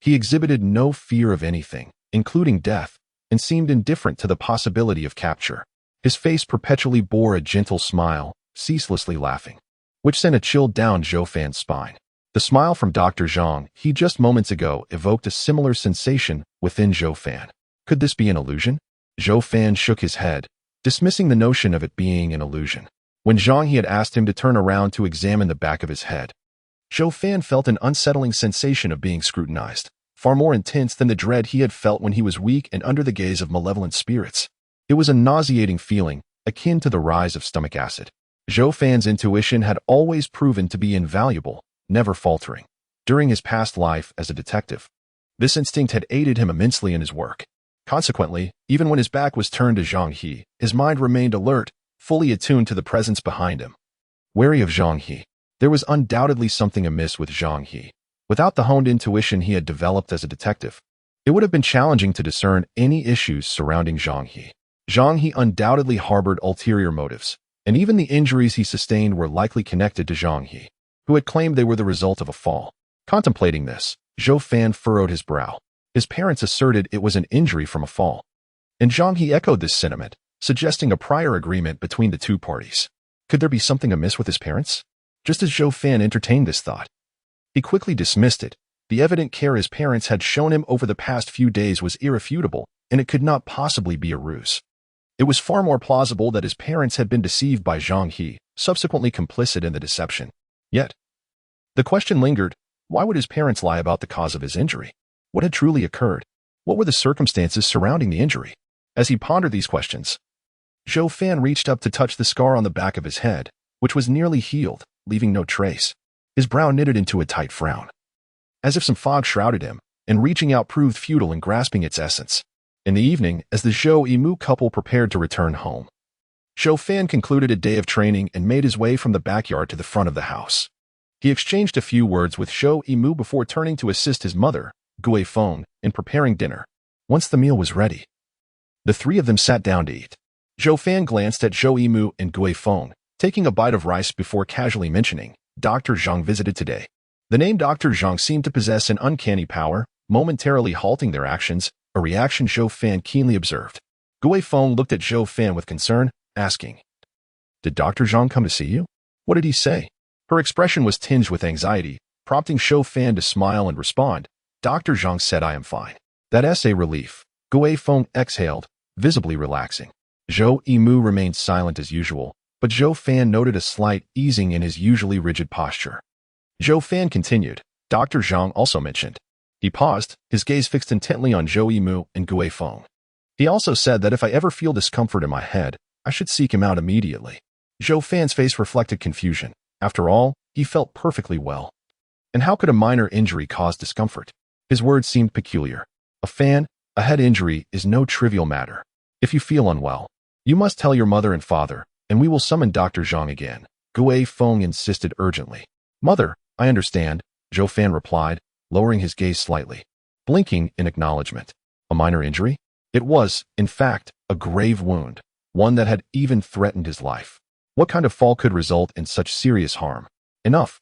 He exhibited no fear of anything, including death, and seemed indifferent to the possibility of capture. His face perpetually bore a gentle smile, ceaselessly laughing, which sent a chill down Zhou Fan's spine. The smile from Dr. Zhang He just moments ago evoked a similar sensation within Zhou Fan. Could this be an illusion? Zhou Fan shook his head, dismissing the notion of it being an illusion. When Zhang He had asked him to turn around to examine the back of his head, Zhou Fan felt an unsettling sensation of being scrutinized, far more intense than the dread he had felt when he was weak and under the gaze of malevolent spirits. It was a nauseating feeling, akin to the rise of stomach acid. Zhou Fan's intuition had always proven to be invaluable, never faltering. During his past life as a detective, this instinct had aided him immensely in his work. Consequently, even when his back was turned to Zhang He, his mind remained alert, fully attuned to the presence behind him. Wary of Zhang He, there was undoubtedly something amiss with Zhang He. Without the honed intuition he had developed as a detective, it would have been challenging to discern any issues surrounding Zhang He. Zhang He undoubtedly harbored ulterior motives, and even the injuries he sustained were likely connected to Zhang He, who had claimed they were the result of a fall. Contemplating this, Zhou Fan furrowed his brow. His parents asserted it was an injury from a fall, and Zhang He echoed this sentiment, suggesting a prior agreement between the two parties. Could there be something amiss with his parents? Just as Zhou Fan entertained this thought, he quickly dismissed it. The evident care his parents had shown him over the past few days was irrefutable, and it could not possibly be a ruse. It was far more plausible that his parents had been deceived by Zhang He, subsequently complicit in the deception. Yet, the question lingered, why would his parents lie about the cause of his injury? What had truly occurred? What were the circumstances surrounding the injury? As he pondered these questions, Zhou Fan reached up to touch the scar on the back of his head, which was nearly healed, leaving no trace. His brow knitted into a tight frown, as if some fog shrouded him, and reaching out proved futile in grasping its essence. In the evening, as the Zhou Yimu couple prepared to return home, Zhou Fan concluded a day of training and made his way from the backyard to the front of the house. He exchanged a few words with Zhou Yimu before turning to assist his mother, Gui Feng, in preparing dinner. Once the meal was ready, the three of them sat down to eat. Zhou Fan glanced at Zhou Yimu and Gui Feng, taking a bite of rice before casually mentioning, Dr. Zhang visited today. The name Dr. Zhang seemed to possess an uncanny power, momentarily halting their actions, a reaction Zhou Fan keenly observed. Gui Feng looked at Zhou Fan with concern, asking, "Did Dr. Zhang come to see you? What did he say?" Her expression was tinged with anxiety, prompting Zhou Fan to smile and respond. "Dr. Zhang said I am fine." That's a relief. Gui Feng exhaled, visibly relaxing. Zhou Yimu remained silent as usual, but Zhou Fan noted a slight easing in his usually rigid posture. Zhou Fan continued. Dr. Zhang also mentioned. He paused, his gaze fixed intently on Zhou Yimu and Gui Feng. He also said that if I ever feel discomfort in my head, I should seek him out immediately. Zhou Fan's face reflected confusion. After all, he felt perfectly well. And how could a minor injury cause discomfort? His words seemed peculiar. A head injury is no trivial matter. If you feel unwell, you must tell your mother and father, and we will summon Dr. Zhang again. Gui Feng insisted urgently. Mother, I understand, Zhou Fan replied, lowering his gaze slightly, blinking in acknowledgement. A minor injury? It was, in fact, a grave wound, one that had even threatened his life. What kind of fall could result in such serious harm? Enough.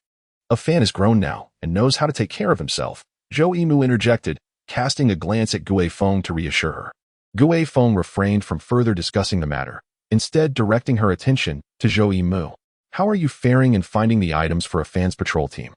A Fan is grown now and knows how to take care of himself, Zhou Yimu interjected, casting a glance at Gui Feng to reassure her. Gui Feng refrained from further discussing the matter, instead directing her attention to Zhou Yimu. How are you faring in finding the items for a Fan's patrol team?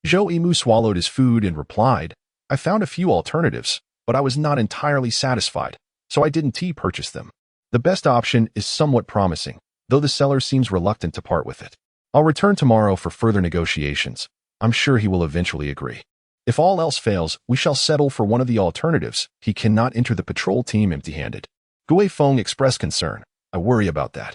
Zhou Yimu swallowed his food and replied, I found a few alternatives, but I was not entirely satisfied, so I didn't purchase them. The best option is somewhat promising, though the seller seems reluctant to part with it. I'll return tomorrow for further negotiations. I'm sure he will eventually agree. If all else fails, we shall settle for one of the alternatives. He cannot enter the patrol team empty-handed. Gui Feng expressed concern. I worry about that.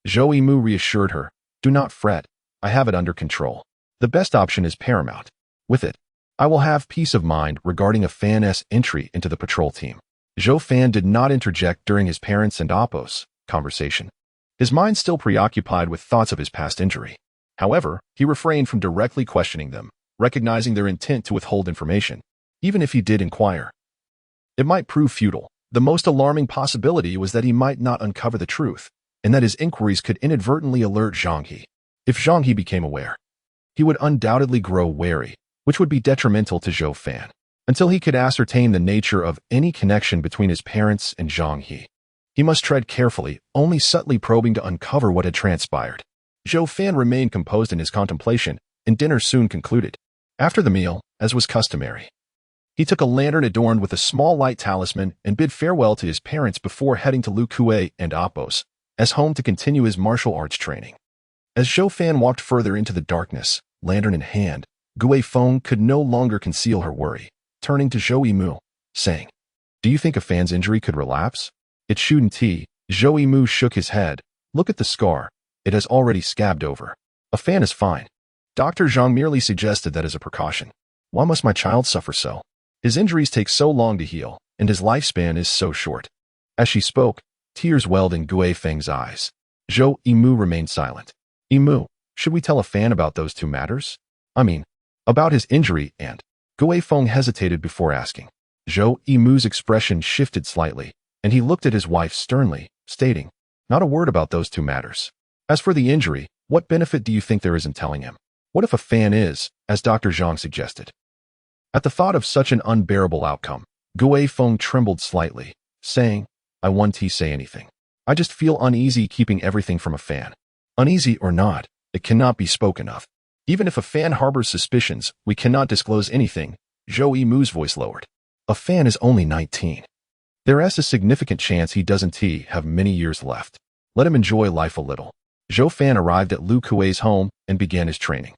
Zhou Yimu reassured her. Do not fret. I have it under control. The best option is paramount. With it, I will have peace of mind regarding a Fan's entry into the patrol team. Zhou Fan did not interject during his parents' and Appo's conversation. His mind still preoccupied with thoughts of his past injury. However, he refrained from directly questioning them, recognizing their intent to withhold information. Even if he did inquire, it might prove futile. The most alarming possibility was that he might not uncover the truth, and that his inquiries could inadvertently alert Zhang He. If Zhang He became aware, he would undoubtedly grow wary, which would be detrimental to Zhou Fan. Until he could ascertain the nature of any connection between his parents and Zhang He, he must tread carefully, only subtly probing to uncover what had transpired. Zhou Fan remained composed in his contemplation, and dinner soon concluded. After the meal, as was customary, he took a lantern adorned with a small light talisman and bid farewell to his parents before heading to Lu Kuei and Appo's as home to continue his martial arts training. As Zhou Fan walked further into the darkness, lantern in hand, Gui Feng could no longer conceal her worry, turning to Zhou Yimu, saying, Do you think a Fan's injury could relapse? It shouldn't. Zhou Yimu shook his head. Look at the scar. It has already scabbed over. A Fan is fine. Dr. Zhang merely suggested that as a precaution. Why must my child suffer so? His injuries take so long to heal, and his lifespan is so short. As she spoke, tears welled in Gui Feng's eyes. Zhou Yimu remained silent. Yimu, should we tell a Fan about those two matters? About his injury and... Gui Feng hesitated before asking. Zhou Yimu's expression shifted slightly, and he looked at his wife sternly, stating, Not a word about those two matters. As for the injury, what benefit do you think there is in telling him? What if a Fan is, as Dr. Zhang suggested? At the thought of such an unbearable outcome, Gui Feng trembled slightly, saying, I won't say anything. I just feel uneasy keeping everything from a Fan. Uneasy or not, it cannot be spoken of. Even if a Fan harbors suspicions, we cannot disclose anything. Zhou Yimu's voice lowered. A Fan is only 19. There is a significant chance he doesn't have many years left. Let him enjoy life a little. Zhou Fan arrived at Lu Kuei's home and began his training.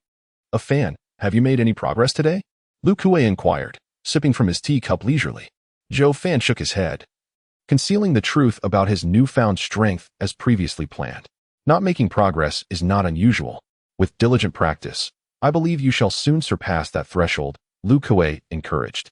A Fan, have you made any progress today? Lu Kuei inquired, sipping from his teacup leisurely. Zhou Fan shook his head, concealing the truth about his newfound strength as previously planned. Not making progress is not unusual. With diligent practice, I believe you shall soon surpass that threshold, Lu Kuei encouraged,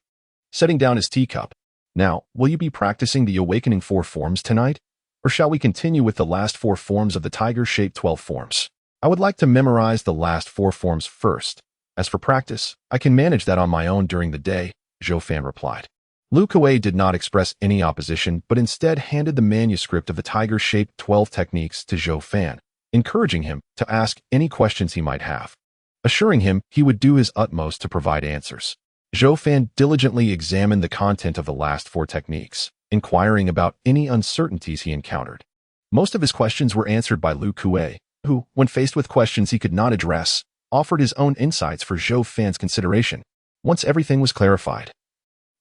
setting down his teacup. Now, will you be practicing the awakening 4 forms tonight? Or shall we continue with the last 4 forms of the tiger-shaped 12 forms? I would like to memorize the last 4 forms first. As for practice, I can manage that on my own during the day, Zhou Fan replied. Lu Kuei did not express any opposition, but instead handed the manuscript of the tiger-shaped 12 techniques to Zhou Fan, encouraging him to ask any questions he might have, assuring him he would do his utmost to provide answers. Zhou Fan diligently examined the content of the last 4 techniques, inquiring about any uncertainties he encountered. Most of his questions were answered by Lu Kuei, who, when faced with questions he could not address, offered his own insights for Zhou Fan's consideration. Once everything was clarified,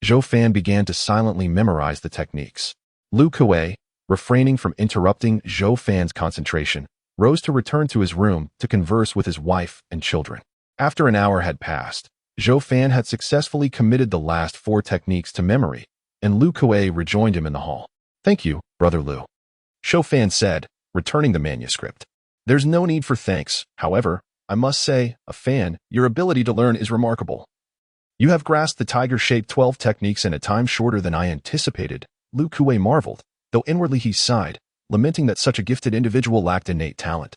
Zhou Fan began to silently memorize the techniques. Lu Kuei, refraining from interrupting Zhou Fan's concentration, rose to return to his room to converse with his wife and children. After an hour had passed, Zhou Fan had successfully committed the last 4 techniques to memory, and Lu Kuei rejoined him in the hall. "Thank you, Brother Lu," Zhou Fan said, returning the manuscript. "There's no need for thanks. However, I must say, Fan, your ability to learn is remarkable. You have grasped the tiger-shaped 12 techniques in a time shorter than I anticipated." Lu Kuei marveled, though inwardly he sighed, lamenting that such a gifted individual lacked innate talent,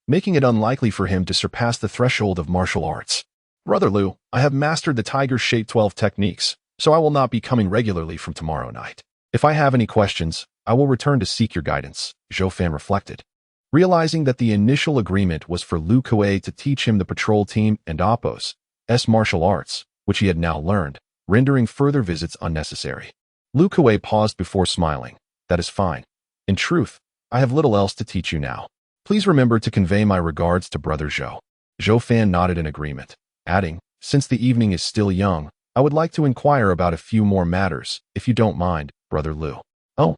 making it unlikely for him to surpass the threshold of martial arts. "Brother Lu, I have mastered the tiger-shaped 12 techniques, so I will not be coming regularly from tomorrow night. If I have any questions, I will return to seek your guidance," Zhou Fan reflected. Realizing that the initial agreement was for Lu Kuei to teach him the patrol team and Oppo's martial arts, which he had now learned, rendering further visits unnecessary. Lu Kuei paused before smiling. "That is fine. In truth, I have little else to teach you now. Please remember to convey my regards to Brother Zhou." Zhou Fan nodded in agreement, adding, "Since the evening is still young, I would like to inquire about a few more matters, if you don't mind, Brother Lu." "Oh,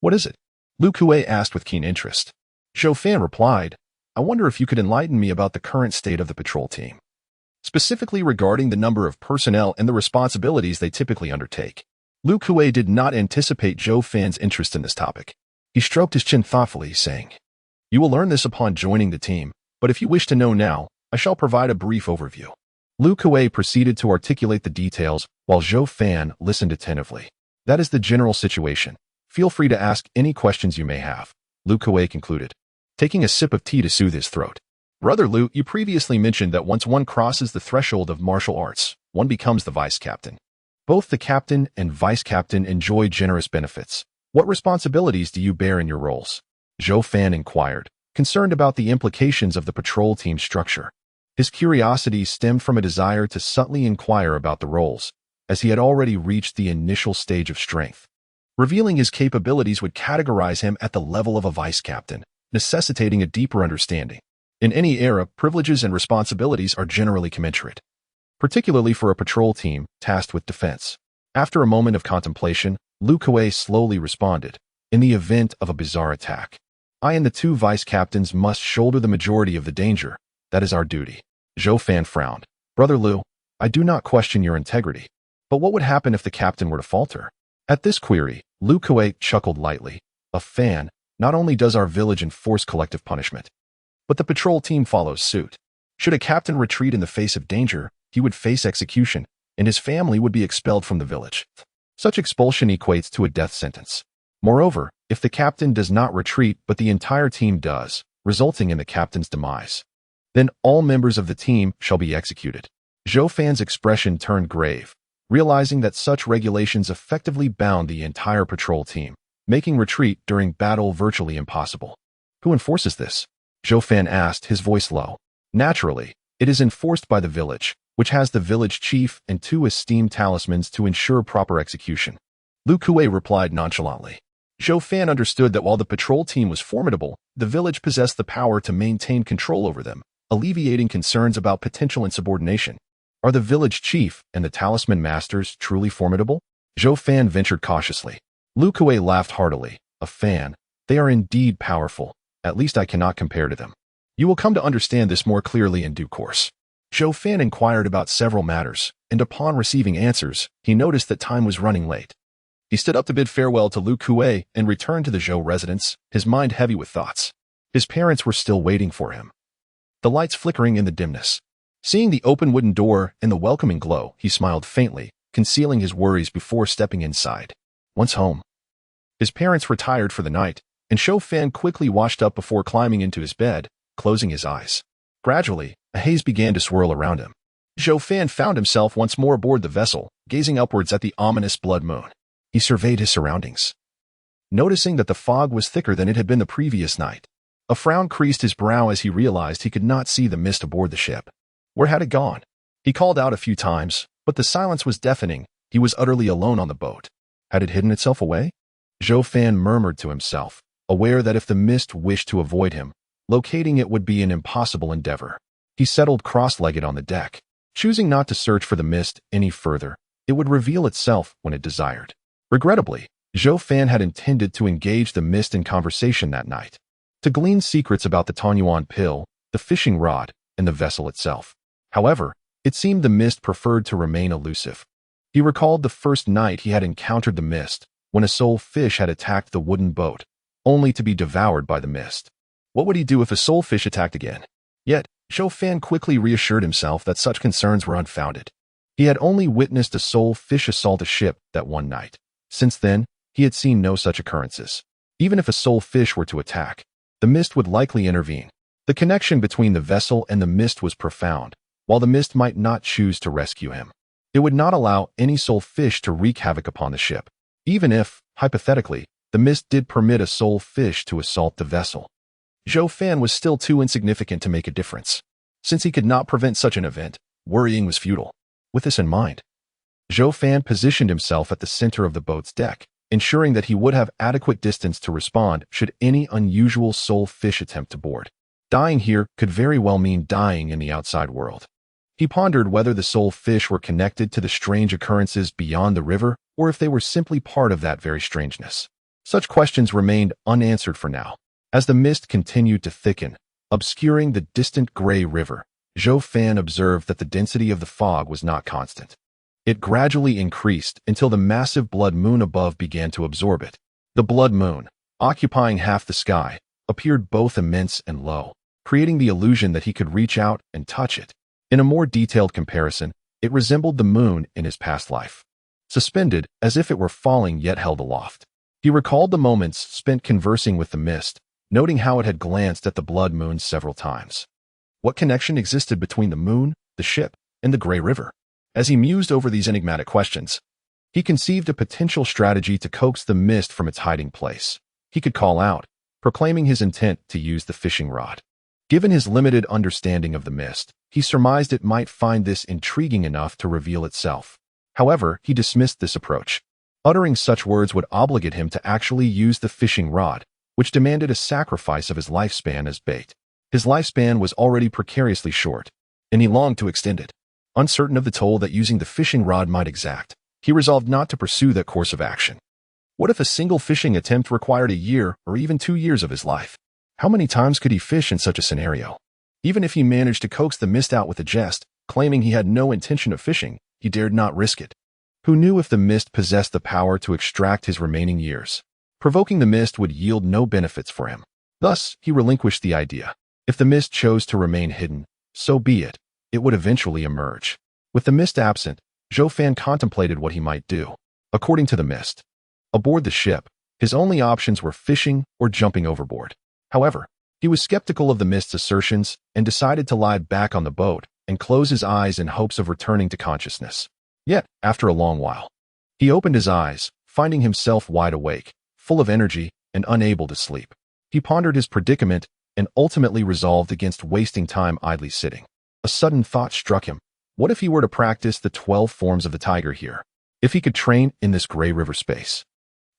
what is it?" Lu Kuei asked with keen interest. Zhou Fan replied, "I wonder if you could enlighten me about the current state of the patrol team, specifically regarding the number of personnel and the responsibilities they typically undertake." Lu Kuei did not anticipate Zhou Fan's interest in this topic. He stroked his chin thoughtfully, saying, "You will learn this upon joining the team, but if you wish to know now, I shall provide a brief overview." Lu Kuei proceeded to articulate the details while Zhou Fan listened attentively. "That is the general situation. Feel free to ask any questions you may have," Lu Kuei concluded, taking a sip of tea to soothe his throat. "Brother Lu, you previously mentioned that once one crosses the threshold of martial arts, one becomes the vice-captain. Both the captain and vice-captain enjoy generous benefits. What responsibilities do you bear in your roles?" Zhou Fan inquired, concerned about the implications of the patrol team structure. His curiosity stemmed from a desire to subtly inquire about the roles, as he had already reached the initial stage of strength. Revealing his capabilities would categorize him at the level of a vice-captain, necessitating a deeper understanding. In any era, privileges and responsibilities are generally commensurate, particularly for a patrol team tasked with defense. After a moment of contemplation, Lu Kuei slowly responded, "In the event of a bizarre attack, I and the 2 vice-captains must shoulder the majority of the danger. That is our duty." Zhou Fan frowned. "Brother Lu, I do not question your integrity, but what would happen if the captain were to falter?" At this query, Lu Kuei chuckled lightly. "Fan, not only does our village enforce collective punishment, but the patrol team follows suit. Should a captain retreat in the face of danger, he would face execution, and his family would be expelled from the village. Such expulsion equates to a death sentence. Moreover, if the captain does not retreat but the entire team does, resulting in the captain's demise, then all members of the team shall be executed." Zhou Fan's expression turned grave, realizing that such regulations effectively bound the entire patrol team, making retreat during battle virtually impossible. "Who enforces this?" Zhou Fan asked, his voice low. "Naturally, it is enforced by the village, which has the village chief and 2 esteemed talismans to ensure proper execution," Lu Kuei replied nonchalantly. Zhou Fan understood that while the patrol team was formidable, the village possessed the power to maintain control over them, alleviating concerns about potential insubordination. "Are the village chief and the Talisman Masters truly formidable?" Zhou Fan ventured cautiously. Lu Kuei laughed heartily. "Fan, they are indeed powerful. At least I cannot compare to them. You will come to understand this more clearly in due course." Zhou Fan inquired about several matters, and upon receiving answers, he noticed that time was running late. He stood up to bid farewell to Lu Kuei and returned to the Zhou residence, his mind heavy with thoughts. His parents were still waiting for him, the lights flickering in the dimness. Seeing the open wooden door and the welcoming glow, he smiled faintly, concealing his worries before stepping inside. Once home, his parents retired for the night, and Zhou Fan quickly washed up before climbing into his bed, closing his eyes. Gradually, a haze began to swirl around him. Zhou Fan found himself once more aboard the vessel, gazing upwards at the ominous blood moon. He surveyed his surroundings, noticing that the fog was thicker than it had been the previous night. A frown creased his brow as he realized he could not see the mist aboard the ship. Where had it gone? He called out a few times, but the silence was deafening. He was utterly alone on the boat. Had it hidden itself away? Zhou Fan murmured to himself, aware that if the mist wished to avoid him, locating it would be an impossible endeavor. He settled cross-legged on the deck, choosing not to search for the mist any further. It would reveal itself when it desired. Regrettably, Zhou Fan had intended to engage the mist in conversation that night, to glean secrets about the Tanyuan pill, the fishing rod, and the vessel itself. However, it seemed the mist preferred to remain elusive. He recalled the first night he had encountered the mist, when a soul fish had attacked the wooden boat, only to be devoured by the mist. What would he do if a soul fish attacked again? Yet, Zhou Fan quickly reassured himself that such concerns were unfounded. He had only witnessed a soul fish assault a ship that one night. Since then, he had seen no such occurrences. Even if a soul fish were to attack, the mist would likely intervene. The connection between the vessel and the mist was profound, while the mist might not choose to rescue him. It would not allow any soul fish to wreak havoc upon the ship, even if, hypothetically, the mist did permit a soul fish to assault the vessel. Zhou Fan was still too insignificant to make a difference. Since he could not prevent such an event, worrying was futile. With this in mind, Zhou Fan positioned himself at the center of the boat's deck, ensuring that he would have adequate distance to respond should any unusual soul fish attempt to board. Dying here could very well mean dying in the outside world. He pondered whether the soul fish were connected to the strange occurrences beyond the river, or if they were simply part of that very strangeness. Such questions remained unanswered for now. As the mist continued to thicken, obscuring the distant gray river, Zhou Fan observed that the density of the fog was not constant. It gradually increased until the massive blood moon above began to absorb it. The blood moon, occupying half the sky, appeared both immense and low, creating the illusion that he could reach out and touch it. In a more detailed comparison, it resembled the moon in his past life, suspended as if it were falling yet held aloft. He recalled the moments spent conversing with the mist, noting how it had glanced at the blood moon several times. What connection existed between the moon, the ship, and the gray river? As he mused over these enigmatic questions, he conceived a potential strategy to coax the mist from its hiding place. He could call out, proclaiming his intent to use the fishing rod. Given his limited understanding of the mist, he surmised it might find this intriguing enough to reveal itself. However, he dismissed this approach. Uttering such words would obligate him to actually use the fishing rod, which demanded a sacrifice of his lifespan as bait. His lifespan was already precariously short, and he longed to extend it. Uncertain of the toll that using the fishing rod might exact, he resolved not to pursue that course of action. What if a single fishing attempt required a year or even 2 years of his life? How many times could he fish in such a scenario? Even if he managed to coax the mist out with a jest, claiming he had no intention of fishing, he dared not risk it. Who knew if the mist possessed the power to extract his remaining years? Provoking the mist would yield no benefits for him. Thus, he relinquished the idea. If the mist chose to remain hidden, so be it. It would eventually emerge. With the mist absent, Zhou Fan contemplated what he might do. According to the mist, aboard the ship, his only options were fishing or jumping overboard. However, he was skeptical of the mist's assertions and decided to lie back on the boat and close his eyes in hopes of returning to consciousness. Yet, after a long while, he opened his eyes, finding himself wide awake, full of energy, and unable to sleep. He pondered his predicament and ultimately resolved against wasting time idly sitting. A sudden thought struck him. What if he were to practice the 12 forms of the tiger here? If he could train in this gray river space,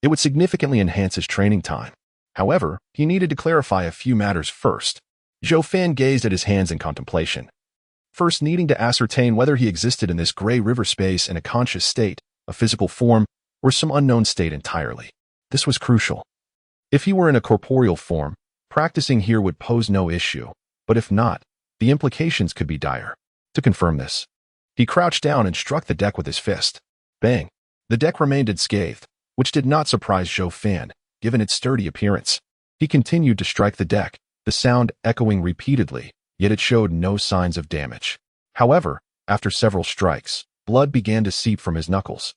it would significantly enhance his training time. However, he needed to clarify a few matters first. Zhou Fan gazed at his hands in contemplation, first needing to ascertain whether he existed in this gray river space in a conscious state, a physical form, or some unknown state entirely. This was crucial. If he were in a corporeal form, practicing here would pose no issue, but if not, the implications could be dire. To confirm this, he crouched down and struck the deck with his fist. Bang! The deck remained unscathed, which did not surprise Zhou Fan, given its sturdy appearance. He continued to strike the deck, the sound echoing repeatedly, yet it showed no signs of damage. However, after several strikes, blood began to seep from his knuckles.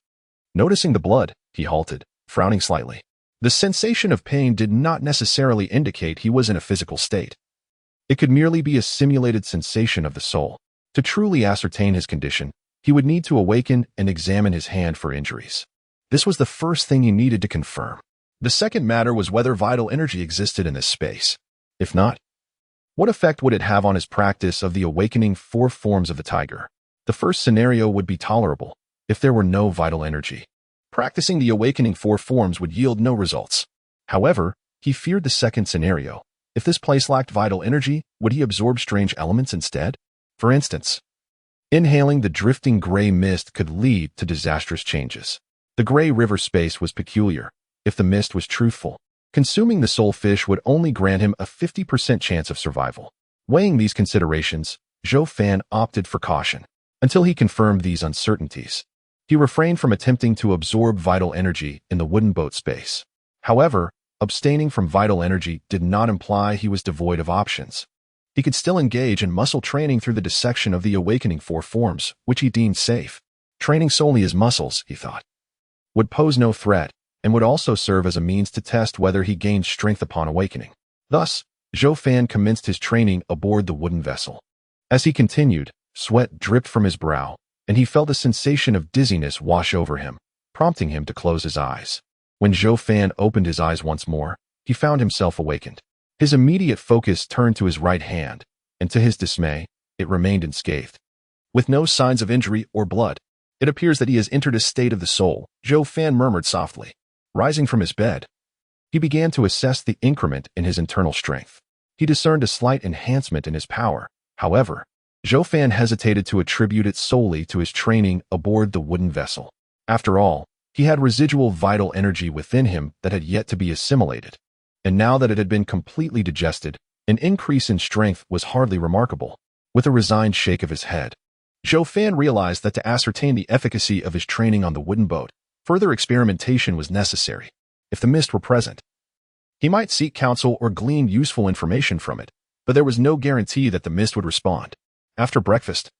Noticing the blood, he halted, frowning slightly. The sensation of pain did not necessarily indicate he was in a physical state. It could merely be a simulated sensation of the soul. To truly ascertain his condition, he would need to awaken and examine his hand for injuries. This was the first thing he needed to confirm. The second matter was whether vital energy existed in this space. If not, what effect would it have on his practice of the awakening 4 forms of the tiger? The first scenario would be tolerable if there were no vital energy. Practicing the awakening four forms would yield no results. However, he feared the second scenario. If this place lacked vital energy, would he absorb strange elements instead? For instance, inhaling the drifting gray mist could lead to disastrous changes. The gray river space was peculiar. If the mist was truthful, consuming the soul fish would only grant him a 50% chance of survival. Weighing these considerations, Zhou Fan opted for caution. Until he confirmed these uncertainties, he refrained from attempting to absorb vital energy in the wooden boat space. However, abstaining from vital energy did not imply he was devoid of options. He could still engage in muscle training through the dissection of the awakening four forms, which he deemed safe. Training solely his muscles, he thought, would pose no threat and would also serve as a means to test whether he gained strength upon awakening. Thus, Zhou Fan commenced his training aboard the wooden vessel. As he continued, sweat dripped from his brow, and he felt a sensation of dizziness wash over him, prompting him to close his eyes. When Zhou Fan opened his eyes once more, he found himself awakened. His immediate focus turned to his right hand, and to his dismay, it remained unscathed. With no signs of injury or blood, it appears that he has entered a state of the soul, Zhou Fan murmured softly. Rising from his bed, he began to assess the increment in his internal strength. He discerned a slight enhancement in his power. However, Zhou Fan hesitated to attribute it solely to his training aboard the wooden vessel. After all, he had residual vital energy within him that had yet to be assimilated. And now that it had been completely digested, an increase in strength was hardly remarkable. With a resigned shake of his head, Zhou Fan realized that to ascertain the efficacy of his training on the wooden boat, further experimentation was necessary. If the mist were present, he might seek counsel or glean useful information from it, but there was no guarantee that the mist would respond. After breakfast,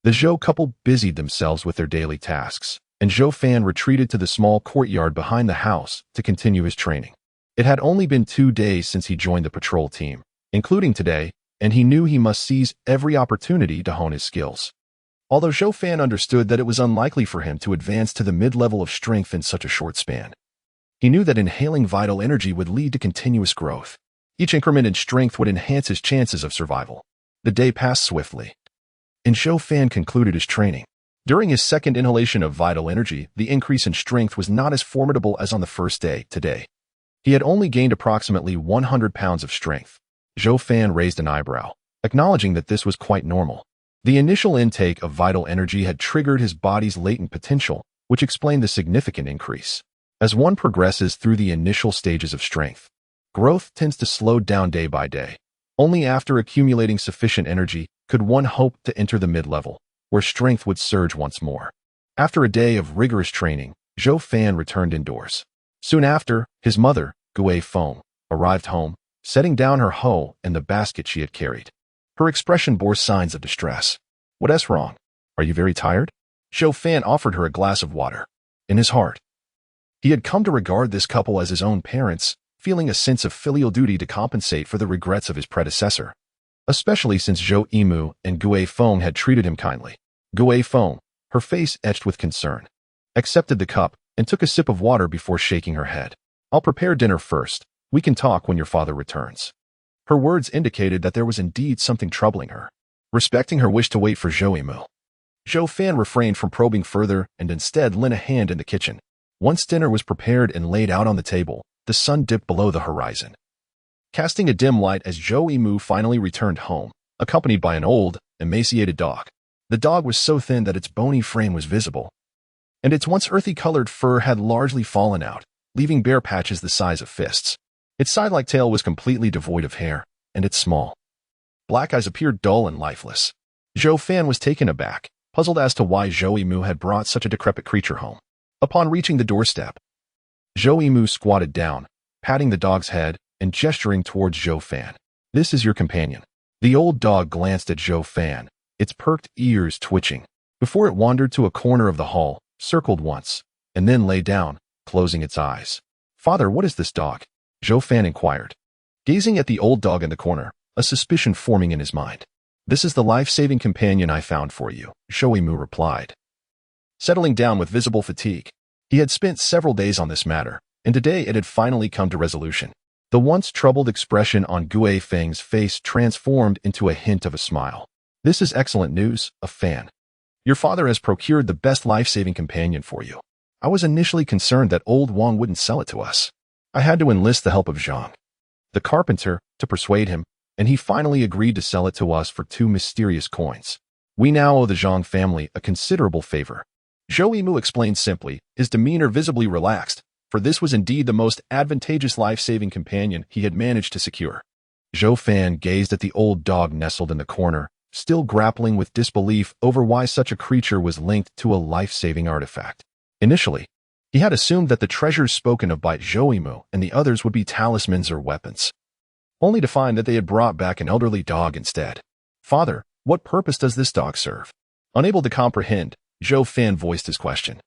the Zhou couple busied themselves with their daily tasks, and Zhou Fan retreated to the small courtyard behind the house to continue his training. It had only been 2 days since he joined the patrol team, including today, and he knew he must seize every opportunity to hone his skills. Although Zhou Fan understood that it was unlikely for him to advance to the mid-level of strength in such a short span, he knew that inhaling vital energy would lead to continuous growth. Each increment in strength would enhance his chances of survival. The day passed swiftly, and Zhou Fan concluded his training. During his second inhalation of vital energy, the increase in strength was not as formidable as on the first day. Today, he had only gained approximately 100 pounds of strength. Zhou Fan raised an eyebrow, acknowledging that this was quite normal. The initial intake of vital energy had triggered his body's latent potential, which explained the significant increase. As one progresses through the initial stages of strength, growth tends to slow down day by day. Only after accumulating sufficient energy could one hope to enter the mid-level, where strength would surge once more. After a day of rigorous training, Zhou Fan returned indoors. Soon after, his mother, Gui Feng, arrived home, setting down her hoe and the basket she had carried. Her expression bore signs of distress. "What's wrong? Are you very tired?" Zhou Fan offered her a glass of water. In his heart, he had come to regard this couple as his own parents, feeling a sense of filial duty to compensate for the regrets of his predecessor, especially since Zhou Yimu and Gui Feng had treated him kindly. Gui Feng, her face etched with concern, accepted the cup and took a sip of water before shaking her head. "I'll prepare dinner first. We can talk when your father returns." Her words indicated that there was indeed something troubling her. Respecting her wish to wait for Zhou Yimu, Zhou Fan refrained from probing further and instead lent a hand in the kitchen. Once dinner was prepared and laid out on the table, the sun dipped below the horizon, casting a dim light as Zhou Yimu finally returned home, accompanied by an old, emaciated dog. The dog was so thin that its bony frame was visible, and its once earthy-colored fur had largely fallen out, leaving bare patches the size of fists. Its side-like tail was completely devoid of hair, and its small, black eyes appeared dull and lifeless. Zhou Fan was taken aback, puzzled as to why Zhou Yimu had brought such a decrepit creature home. Upon reaching the doorstep, Zhou Yimu squatted down, patting the dog's head and gesturing towards Zhou Fan. "This is your companion." The old dog glanced at Zhou Fan, its perked ears twitching, before it wandered to a corner of the hall, circled once, and then lay down, closing its eyes. "Father, what is this dog?" Zhou Fan inquired, gazing at the old dog in the corner, a suspicion forming in his mind. "This is the life-saving companion I found for you," Zhou Yimu replied, settling down with visible fatigue. He had spent several days on this matter, and today it had finally come to resolution. The once troubled expression on Gui Feng's face transformed into a hint of a smile. "This is excellent news, a fan. Your father has procured the best life-saving companion for you. I was initially concerned that old Wang wouldn't sell it to us. I had to enlist the help of Zhang, the carpenter, to persuade him, and he finally agreed to sell it to us for 2 mysterious coins. We now owe the Zhang family a considerable favor. Zhou Yimu explained simply, his demeanor visibly relaxed, for this was indeed the most advantageous life-saving companion he had managed to secure. Zhou Fan gazed at the old dog nestled in the corner, still grappling with disbelief over why such a creature was linked to a life-saving artifact. Initially, he had assumed that the treasures spoken of by Zhou Yimu and the others would be talismans or weapons, only to find that they had brought back an elderly dog instead. "Father, what purpose does this dog serve?" Unable to comprehend, Zhou Fan voiced his question.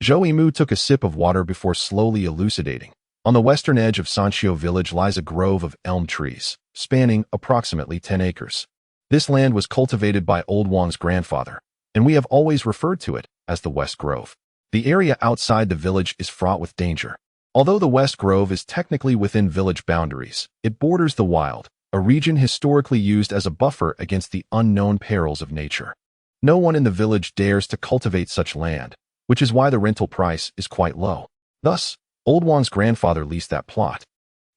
Zhou Yimu took a sip of water before slowly elucidating. On the western edge of Sanxiu village lies a grove of elm trees, spanning approximately 10 acres. This land was cultivated by Old Wang's grandfather, and we have always referred to it as the West Grove. The area outside the village is fraught with danger. Although the West Grove is technically within village boundaries, it borders the wild, a region historically used as a buffer against the unknown perils of nature. No one in the village dares to cultivate such land, which is why the rental price is quite low. Thus, Old Wang's grandfather leased that plot,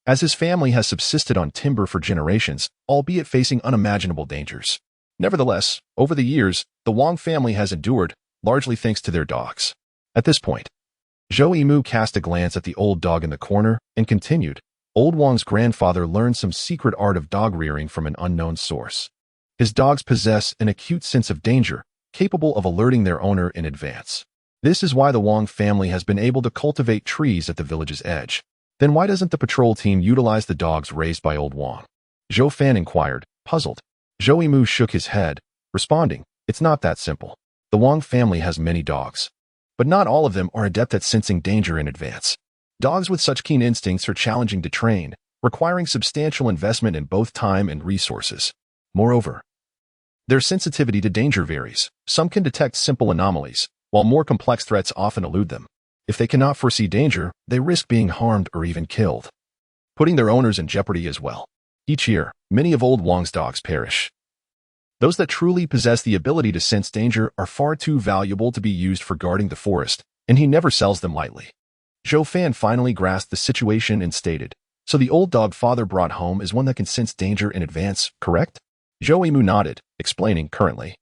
as his family has subsisted on timber for generations, albeit facing unimaginable dangers. Nevertheless, over the years, the Wang family has endured, largely thanks to their dogs. At this point, Zhou Yimu cast a glance at the old dog in the corner and continued, Old Wang's grandfather learned some secret art of dog rearing from an unknown source. His dogs possess an acute sense of danger, capable of alerting their owner in advance. This is why the Wang family has been able to cultivate trees at the village's edge. Then why doesn't the patrol team utilize the dogs raised by Old Wang? Zhou Fan inquired, puzzled. Zhou Yimu shook his head, responding, it's not that simple. The Wang family has many dogs, but not all of them are adept at sensing danger in advance. Dogs with such keen instincts are challenging to train, requiring substantial investment in both time and resources. Moreover, their sensitivity to danger varies. Some can detect simple anomalies, while more complex threats often elude them. If they cannot foresee danger, they risk being harmed or even killed, putting their owners in jeopardy as well. Each year, many of Old Wang's dogs perish. Those that truly possess the ability to sense danger are far too valuable to be used for guarding the forest, and he never sells them lightly. Zhou Fan finally grasped the situation and stated, so the old dog father brought home is one that can sense danger in advance, correct? Zhou Yimu nodded, explaining currently.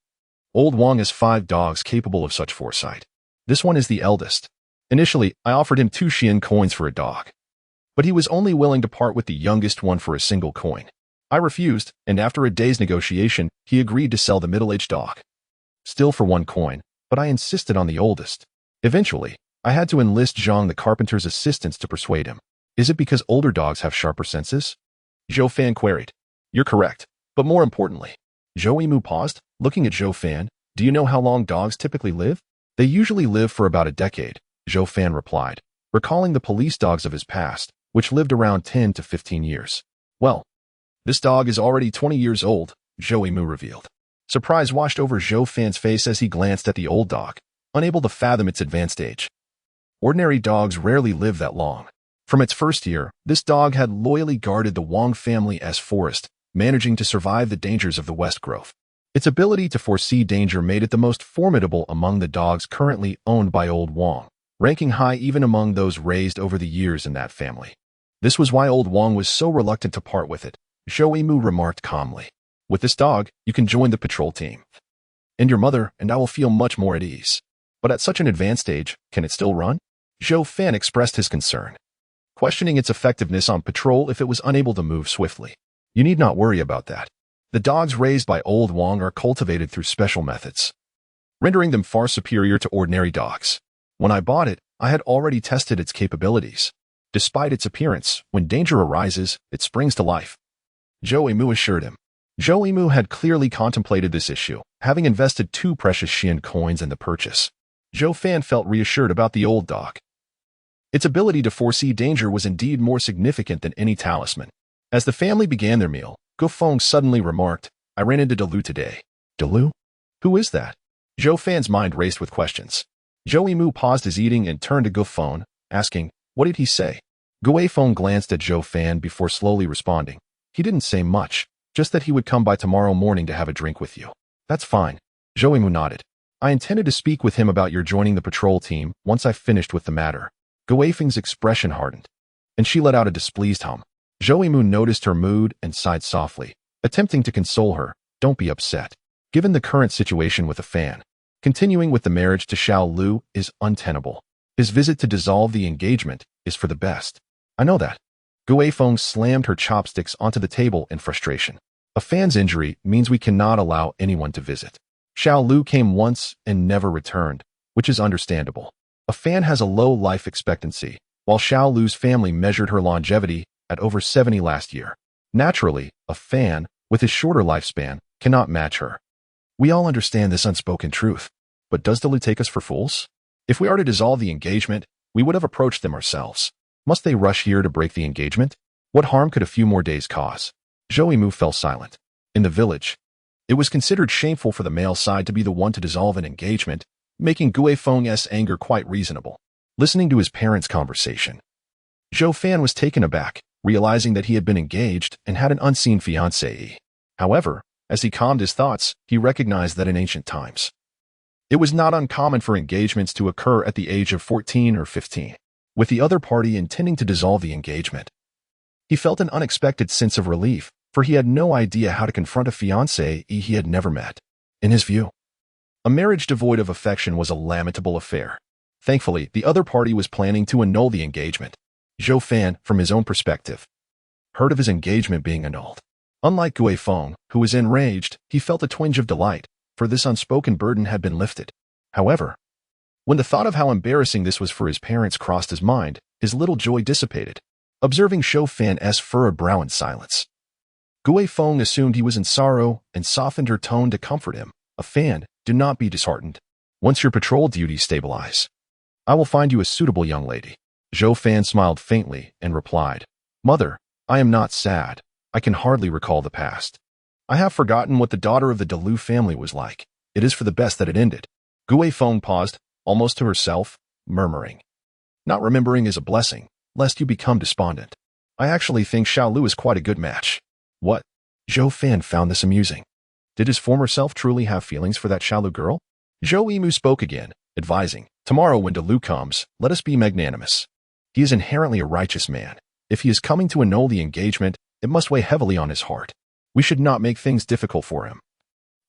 Old Wang has 5 dogs capable of such foresight. This one is the eldest. Initially, I offered him 2 Xian coins for a dog, but he was only willing to part with the youngest one for a single coin. I refused, and after a day's negotiation, he agreed to sell the middle-aged dog, still for 1 coin, but I insisted on the oldest. Eventually, I had to enlist Zhang the carpenter's assistance to persuade him. Is it because older dogs have sharper senses? Zhou Fan queried. You're correct, but more importantly, Zhou Yimu paused, looking at Zhou Fan. Do you know how long dogs typically live? They usually live for about a decade, Zhou Fan replied, recalling the police dogs of his past, which lived around 10 to 15 years. Well, this dog is already 20 years old, Zhou Yimu revealed. Surprise washed over Zhou Fan's face as he glanced at the old dog, unable to fathom its advanced age. Ordinary dogs rarely live that long. From its first year, this dog had loyally guarded the Wang family's forest, managing to survive the dangers of the West Grove. Its ability to foresee danger made it the most formidable among the dogs currently owned by Old Wang, ranking high even among those raised over the years in that family. This was why Old Wang was so reluctant to part with it, Zhou Yimu remarked calmly. With this dog, you can join the patrol team, and your mother and I will feel much more at ease. But at such an advanced age, can it still run? Zhou Fan expressed his concern, questioning its effectiveness on patrol if it was unable to move swiftly. You need not worry about that. The dogs raised by Old Wang are cultivated through special methods, rendering them far superior to ordinary dogs. When I bought it, I had already tested its capabilities. Despite its appearance, when danger arises, it springs to life, Zhou Yimu assured him. Zhou Yimu had clearly contemplated this issue, having invested 2 precious Xian coins in the purchase. Zhou Fan felt reassured about the old dog. Its ability to foresee danger was indeed more significant than any talisman. As the family began their meal, Gufeng suddenly remarked, I ran into Dalu today. Dalu? Who is that? Zhou Fan's mind raced with questions. Zhou Yimu paused his eating and turned to Gufeng, asking, what did he say? Guifeng glanced at Zhou Fan before slowly responding. He didn't say much, just that he would come by tomorrow morning to have a drink with you. That's fine. Zhou Yimu nodded. I intended to speak with him about your joining the patrol team once I finished with the matter. Gu Feng's expression hardened, and she let out a displeased hum. Zhou Yimu noticed her mood and sighed softly, attempting to console her. Don't be upset. Given the current situation with the fan, continuing with the marriage to Xiao Lu is untenable. His visit to dissolve the engagement is for the best. I know that. Gu Feng slammed her chopsticks onto the table in frustration. A fan's injury means we cannot allow anyone to visit. Xiao Lu came once and never returned, which is understandable. A fan has a low life expectancy, while Xiao Lu's family measured her longevity at over 70 last year. Naturally, a fan, with his shorter lifespan, cannot match her. We all understand this unspoken truth, but does Lu take us for fools? If we are to dissolve the engagement, we would have approached them ourselves. Must they rush here to break the engagement? What harm could a few more days cause? Zhou Yimu fell silent. In the village, it was considered shameful for the male side to be the one to dissolve an engagement, making Gu Feng's anger quite reasonable. Listening to his parents' conversation, Zhou Fan was taken aback, realizing that he had been engaged and had an unseen fiancée. However, as he calmed his thoughts, he recognized that in ancient times, it was not uncommon for engagements to occur at the age of 14 or 15, with the other party intending to dissolve the engagement. He felt an unexpected sense of relief, for he had no idea how to confront a fiancée he had never met. In his view, a marriage devoid of affection was a lamentable affair. Thankfully, the other party was planning to annul the engagement. Zhou Fan, from his own perspective, heard of his engagement being annulled. Unlike Gu Feng, who was enraged, he felt a twinge of delight, for this unspoken burden had been lifted. However, when the thought of how embarrassing this was for his parents crossed his mind, his little joy dissipated. Observing Zhou Fan's furrowed brow in silence, Gu Feng assumed he was in sorrow and softened her tone to comfort him. A fan, do not be disheartened. Once your patrol duties stabilize, I will find you a suitable young lady. Zhou Fan smiled faintly and replied, Mother, I am not sad. I can hardly recall the past. I have forgotten what the daughter of the Lu family was like. It is for the best that it ended. Gu Feng paused, almost to herself, murmuring, Not remembering is a blessing, lest you become despondent. I actually think Xiao Lu is quite a good match. What? Zhou Fan found this amusing. Did his former self truly have feelings for that Xiao Lu girl? Zhou Yimu spoke again, advising, Tomorrow when Lu comes, let us be magnanimous. He is inherently a righteous man. If he is coming to annul the engagement, it must weigh heavily on his heart. We should not make things difficult for him,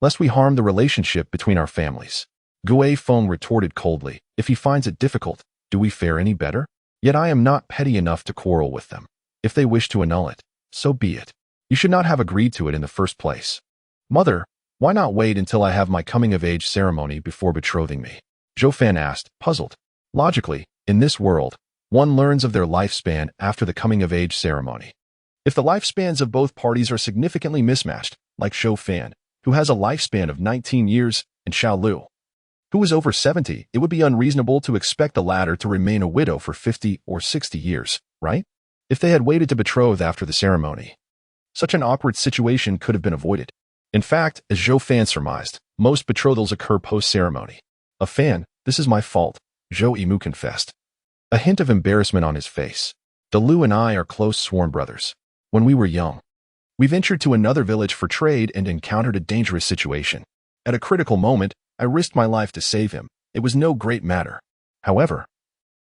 lest we harm the relationship between our families. Gu Feng retorted coldly, If he finds it difficult, do we fare any better? Yet I am not petty enough to quarrel with them. If they wish to annul it, so be it. You should not have agreed to it in the first place. Mother, why not wait until I have my coming-of-age ceremony before betrothing me? Zhou Fan asked, puzzled. Logically, in this world, one learns of their lifespan after the coming-of-age ceremony. If the lifespans of both parties are significantly mismatched, like Zhou Fan, who has a lifespan of 19 years, and Xiao Lu, who is over 70, it would be unreasonable to expect the latter to remain a widow for 50 or 60 years, right? If they had waited to betroth after the ceremony, such an awkward situation could have been avoided. In fact, as Zhou Fan surmised, most betrothals occur post-ceremony. A fan, this is my fault, Zhou Yimu confessed, a hint of embarrassment on his face. Lu and I are close sworn brothers. When we were young, we ventured to another village for trade and encountered a dangerous situation. At a critical moment, I risked my life to save him. It was no great matter. However,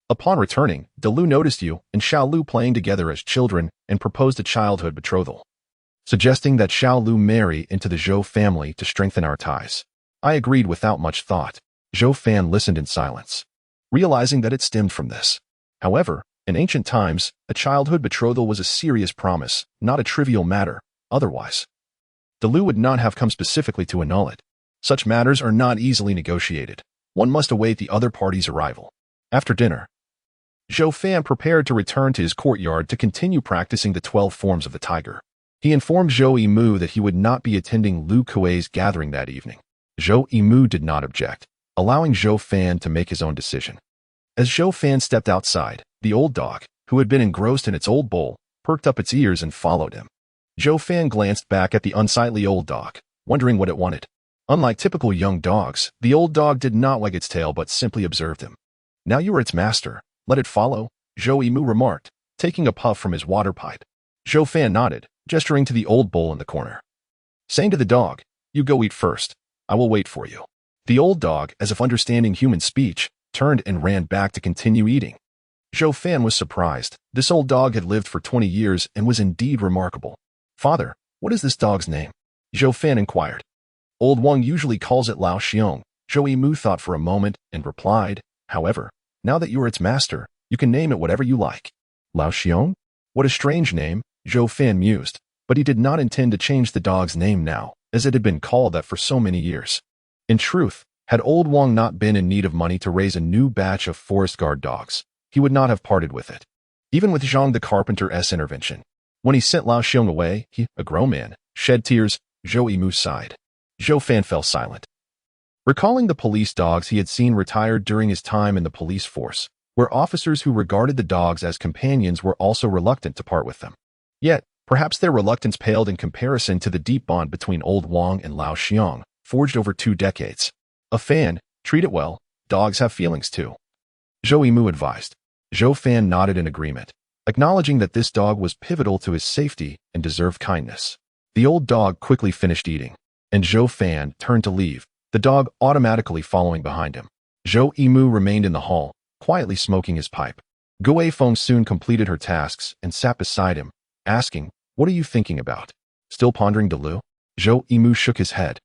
upon returning, Lu noticed you and Xiao Lu playing together as children and proposed a childhood betrothal, suggesting that Xiao Lu marry into the Zhou family to strengthen our ties. I agreed without much thought. Zhou Fan listened in silence, realizing that it stemmed from this. However, in ancient times, a childhood betrothal was a serious promise, not a trivial matter. Otherwise, Lu would not have come specifically to annul it. Such matters are not easily negotiated. One must await the other party's arrival. After dinner, Zhou Fan prepared to return to his courtyard to continue practicing the 12 forms of the tiger. He informed Zhou Yimu that he would not be attending Lu Kuei's gathering that evening. Zhou Yimu did not object, allowing Zhou Fan to make his own decision. As Zhou Fan stepped outside, the old dog, who had been engrossed in its old bowl, perked up its ears and followed him. Zhou Fan glanced back at the unsightly old dog, wondering what it wanted. Unlike typical young dogs, the old dog did not wag its tail but simply observed him. Now you are its master, let it follow, Zhou Yimu remarked, taking a puff from his water pipe. Zhou Fan nodded, gesturing to the old bowl in the corner, saying to the dog, You go eat first. I will wait for you. The old dog, as if understanding human speech, turned and ran back to continue eating. Zhou Fan was surprised. This old dog had lived for 20 years and was indeed remarkable. "Father, what is this dog's name?" Zhou Fan inquired. "Old Wang usually calls it Lao Xiong." Zhou Yimu thought for a moment and replied, "However, now that you are its master, you can name it whatever you like." Lao Xiong? What a strange name, Zhou Fan mused, but he did not intend to change the dog's name now, as it had been called that for so many years. In truth, had old Wang not been in need of money to raise a new batch of forest guard dogs, he would not have parted with it. Even with Zhang the carpenter's intervention. When he sent Lao Xiong away, he, a grown man, shed tears. Zhou Yimu sighed. Zhou Fan fell silent. Recalling the police dogs he had seen retired during his time in the police force, where officers who regarded the dogs as companions were also reluctant to part with them. Yet, perhaps their reluctance paled in comparison to the deep bond between old Wang and Lao Xiong, forged over 2 decades. "A Fan, treat it well. Dogs have feelings too," Zhou Yimu advised. Zhou Fan nodded in agreement, acknowledging that this dog was pivotal to his safety and deserved kindness. The old dog quickly finished eating, and Zhou Fan turned to leave, the dog automatically following behind him. Zhou Yimu remained in the hall, quietly smoking his pipe. Gui Feng soon completed her tasks and sat beside him, asking, "What are you thinking about? Still pondering Delu?" Zhou Yimu shook his head.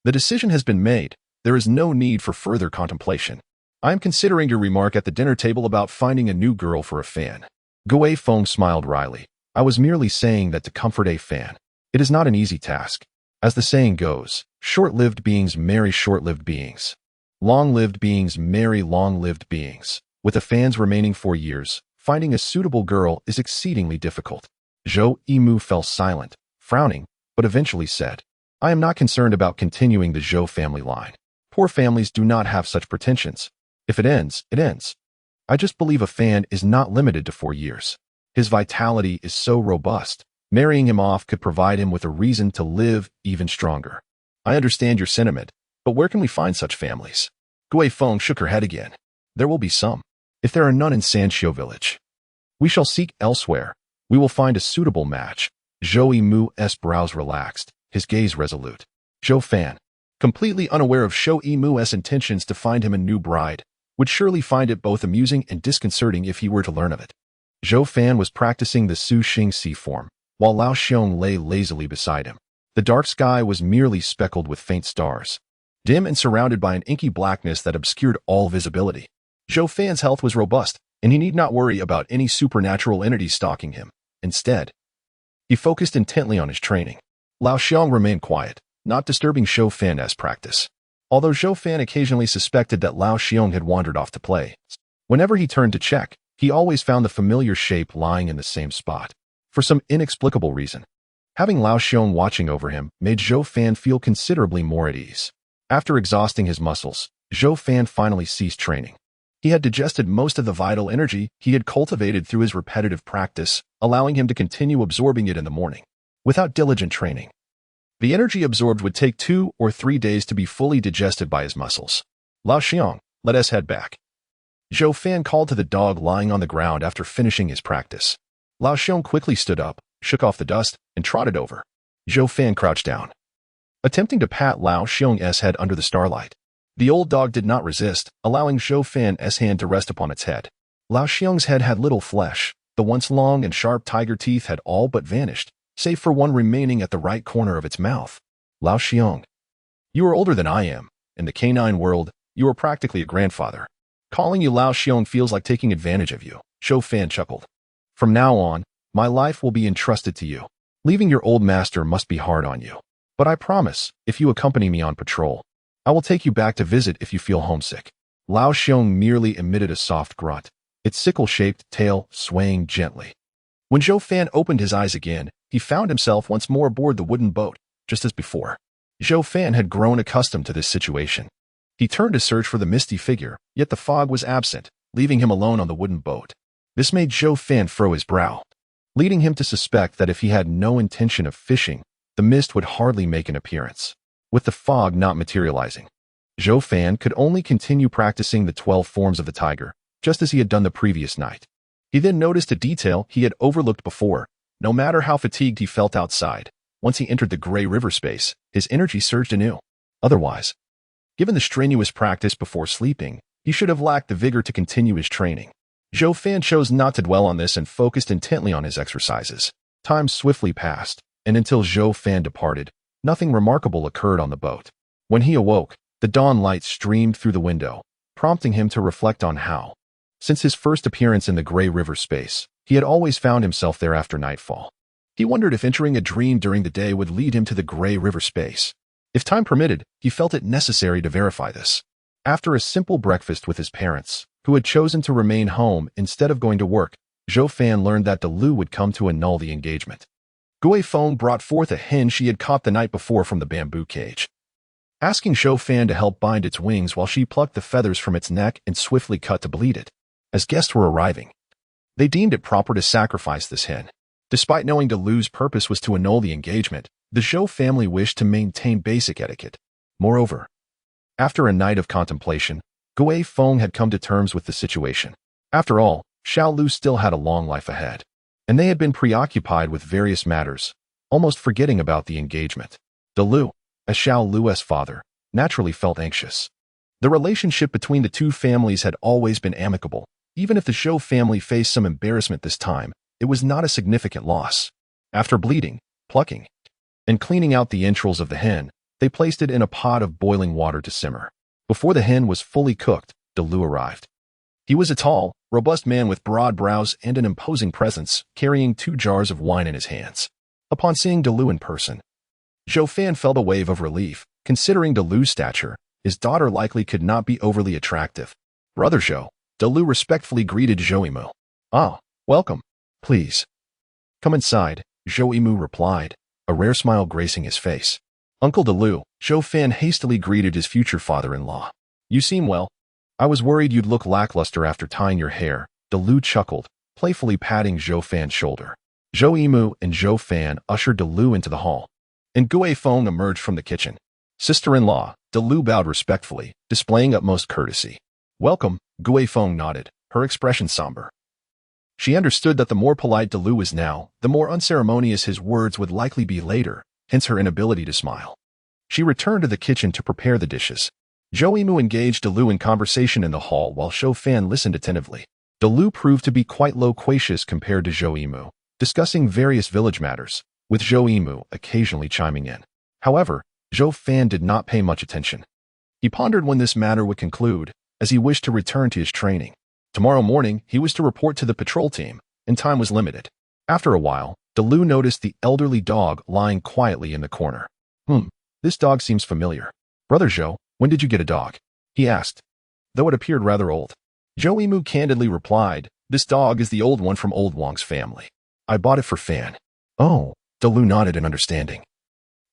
"The decision has been made. There is no need for further contemplation. I am considering your remark at the dinner table about finding a new girl for a Fan." Gui Feng smiled wryly. "I was merely saying that to comfort a Fan. It is not an easy task. As the saying goes, short-lived beings marry short-lived beings. Long-lived beings marry long-lived beings. With the Fan's remaining 4 years, finding a suitable girl is exceedingly difficult." Zhou Yimu fell silent, frowning, but eventually said, "I am not concerned about continuing the Zhou family line. Poor families do not have such pretensions. If it ends, it ends. I just believe a Fan is not limited to 4 years. His vitality is so robust. Marrying him off could provide him with a reason to live even stronger. I understand your sentiment, but where can we find such families?" Gui Feng shook her head again. "There will be some. If there are none in Sanxiu village, we shall seek elsewhere. We will find a suitable match." Zhou Yimu's brows relaxed, his gaze resolute. Zhou Fan, completely unaware of Zhou Yimu's intentions to find him a new bride, would surely find it both amusing and disconcerting if he were to learn of it. Zhou Fan was practicing the Su Xing Si form, while Lao Xiong lay lazily beside him. The dark sky was merely speckled with faint stars, dim and surrounded by an inky blackness that obscured all visibility. Zhou Fan's health was robust, and he need not worry about any supernatural entity stalking him. Instead, he focused intently on his training. Lao Xiong remained quiet, not disturbing Zhou Fan's practice. Although Zhou Fan occasionally suspected that Lao Xiong had wandered off to play, whenever he turned to check, he always found the familiar shape lying in the same spot. For some inexplicable reason, having Lao Xiong watching over him made Zhou Fan feel considerably more at ease. After exhausting his muscles, Zhou Fan finally ceased training. He had digested most of the vital energy he had cultivated through his repetitive practice, allowing him to continue absorbing it in the morning. Without diligent training, the energy absorbed would take 2 or 3 days to be fully digested by his muscles. "Lao Xiong, let us head back." Zhou Fan called to the dog lying on the ground after finishing his practice. Lao Xiong quickly stood up, shook off the dust, and trotted over. Zhou Fan crouched down, attempting to pat Lao Xiong's head under the starlight. The old dog did not resist, allowing Zhou Fan's hand to rest upon its head. Lao Xiong's head had little flesh. The once long and sharp tiger teeth had all but vanished, save for one remaining at the right corner of its mouth. "Lao Xiong, you are older than I am. In the canine world, you are practically a grandfather. Calling you Lao Xiong feels like taking advantage of you," Zhou Fan chuckled. "From now on, my life will be entrusted to you. Leaving your old master must be hard on you. But I promise, if you accompany me on patrol, I will take you back to visit if you feel homesick." Lao Xiong merely emitted a soft grunt, its sickle-shaped tail swaying gently. When Zhou Fan opened his eyes again, he found himself once more aboard the wooden boat, just as before. Zhou Fan had grown accustomed to this situation. He turned to search for the misty figure, yet the fog was absent, leaving him alone on the wooden boat. This made Zhou Fan furrow his brow, leading him to suspect that if he had no intention of fishing, the mist would hardly make an appearance. With the fog not materializing, Zhou Fan could only continue practicing the 12 forms of the tiger, just as he had done the previous night. He then noticed a detail he had overlooked before. No matter how fatigued he felt outside, once he entered the gray river space, his energy surged anew. Otherwise, Given the strenuous practice before sleeping, he should have lacked the vigor to continue his training. Zhou Fan chose not to dwell on this and focused intently on his exercises. Time swiftly passed, and until Zhou Fan departed, nothing remarkable occurred on the boat. When he awoke, the dawn light streamed through the window, prompting him to reflect on how, since his first appearance in the Gray River space, he had always found himself there after nightfall. He wondered if entering a dream during the day would lead him to the Gray River space. If time permitted, he felt it necessary to verify this. After a simple breakfast with his parents, who had chosen to remain home instead of going to work, Zhou Fan learned that Lu would come to annul the engagement. Gui Feng brought forth a hen she had caught the night before from the bamboo cage. Asking Zhou Fan to help bind its wings while she plucked the feathers from its neck and swiftly cut to bleed it. As guests were arriving, they deemed it proper to sacrifice this hen. Despite knowing Lu's purpose was to annul the engagement, the Zhou family wished to maintain basic etiquette. Moreover, after a night of contemplation, Gui Feng had come to terms with the situation. After all, Xiao Lu still had a long life ahead, and they had been preoccupied with various matters, almost forgetting about the engagement. Lu, as Xiao Lu's father, naturally felt anxious. The relationship between the two families had always been amicable. Even if the Zhou family faced some embarrassment this time, it was not a significant loss. After bleeding, plucking, and cleaning out the entrails of the hen, they placed it in a pot of boiling water to simmer. Before the hen was fully cooked, Lu arrived. He was a tall, robust man with broad brows and an imposing presence, carrying 2 jars of wine in his hands. Upon seeing Lu in person, Zhou Fan felt a wave of relief. Considering Lu's stature, his daughter likely could not be overly attractive. Brother Zhou, Lu respectfully greeted Zhou Yimu. "Ah, welcome. Please come inside," Zhou Yimu replied, a rare smile gracing his face. "Uncle Lu," Zhou Fan hastily greeted his future father-in-law. "You seem well. I was worried you'd look lackluster after tying your hair." Lu chuckled, playfully patting Zhou Fan's shoulder. Zhou Yimu and Zhou Fan ushered Lu into the hall, and Gui Feng emerged from the kitchen. "Sister-in-law," Lu bowed respectfully, displaying utmost courtesy. "Welcome," Gui Feng nodded, her expression somber. She understood that the more polite Lu was now, the more unceremonious his words would likely be later, hence her inability to smile. She returned to the kitchen to prepare the dishes. Zhou Yimu engaged Lu in conversation in the hall while Zhou Fan listened attentively. Lu proved to be quite loquacious compared to Zhou Yimu, discussing various village matters, with Zhou Yimu occasionally chiming in. However, Zhou Fan did not pay much attention. He pondered when this matter would conclude, as he wished to return to his training. Tomorrow morning, he was to report to the patrol team, and time was limited. After a while, Lu noticed the elderly dog lying quietly in the corner. This dog seems familiar. Brother Zhou, when did you get a dog?" he asked, though it appeared rather old. Zhou Yimu candidly replied, "This dog is the old one from old Wang's family. I bought it for Fan." "Oh," Lu nodded in understanding,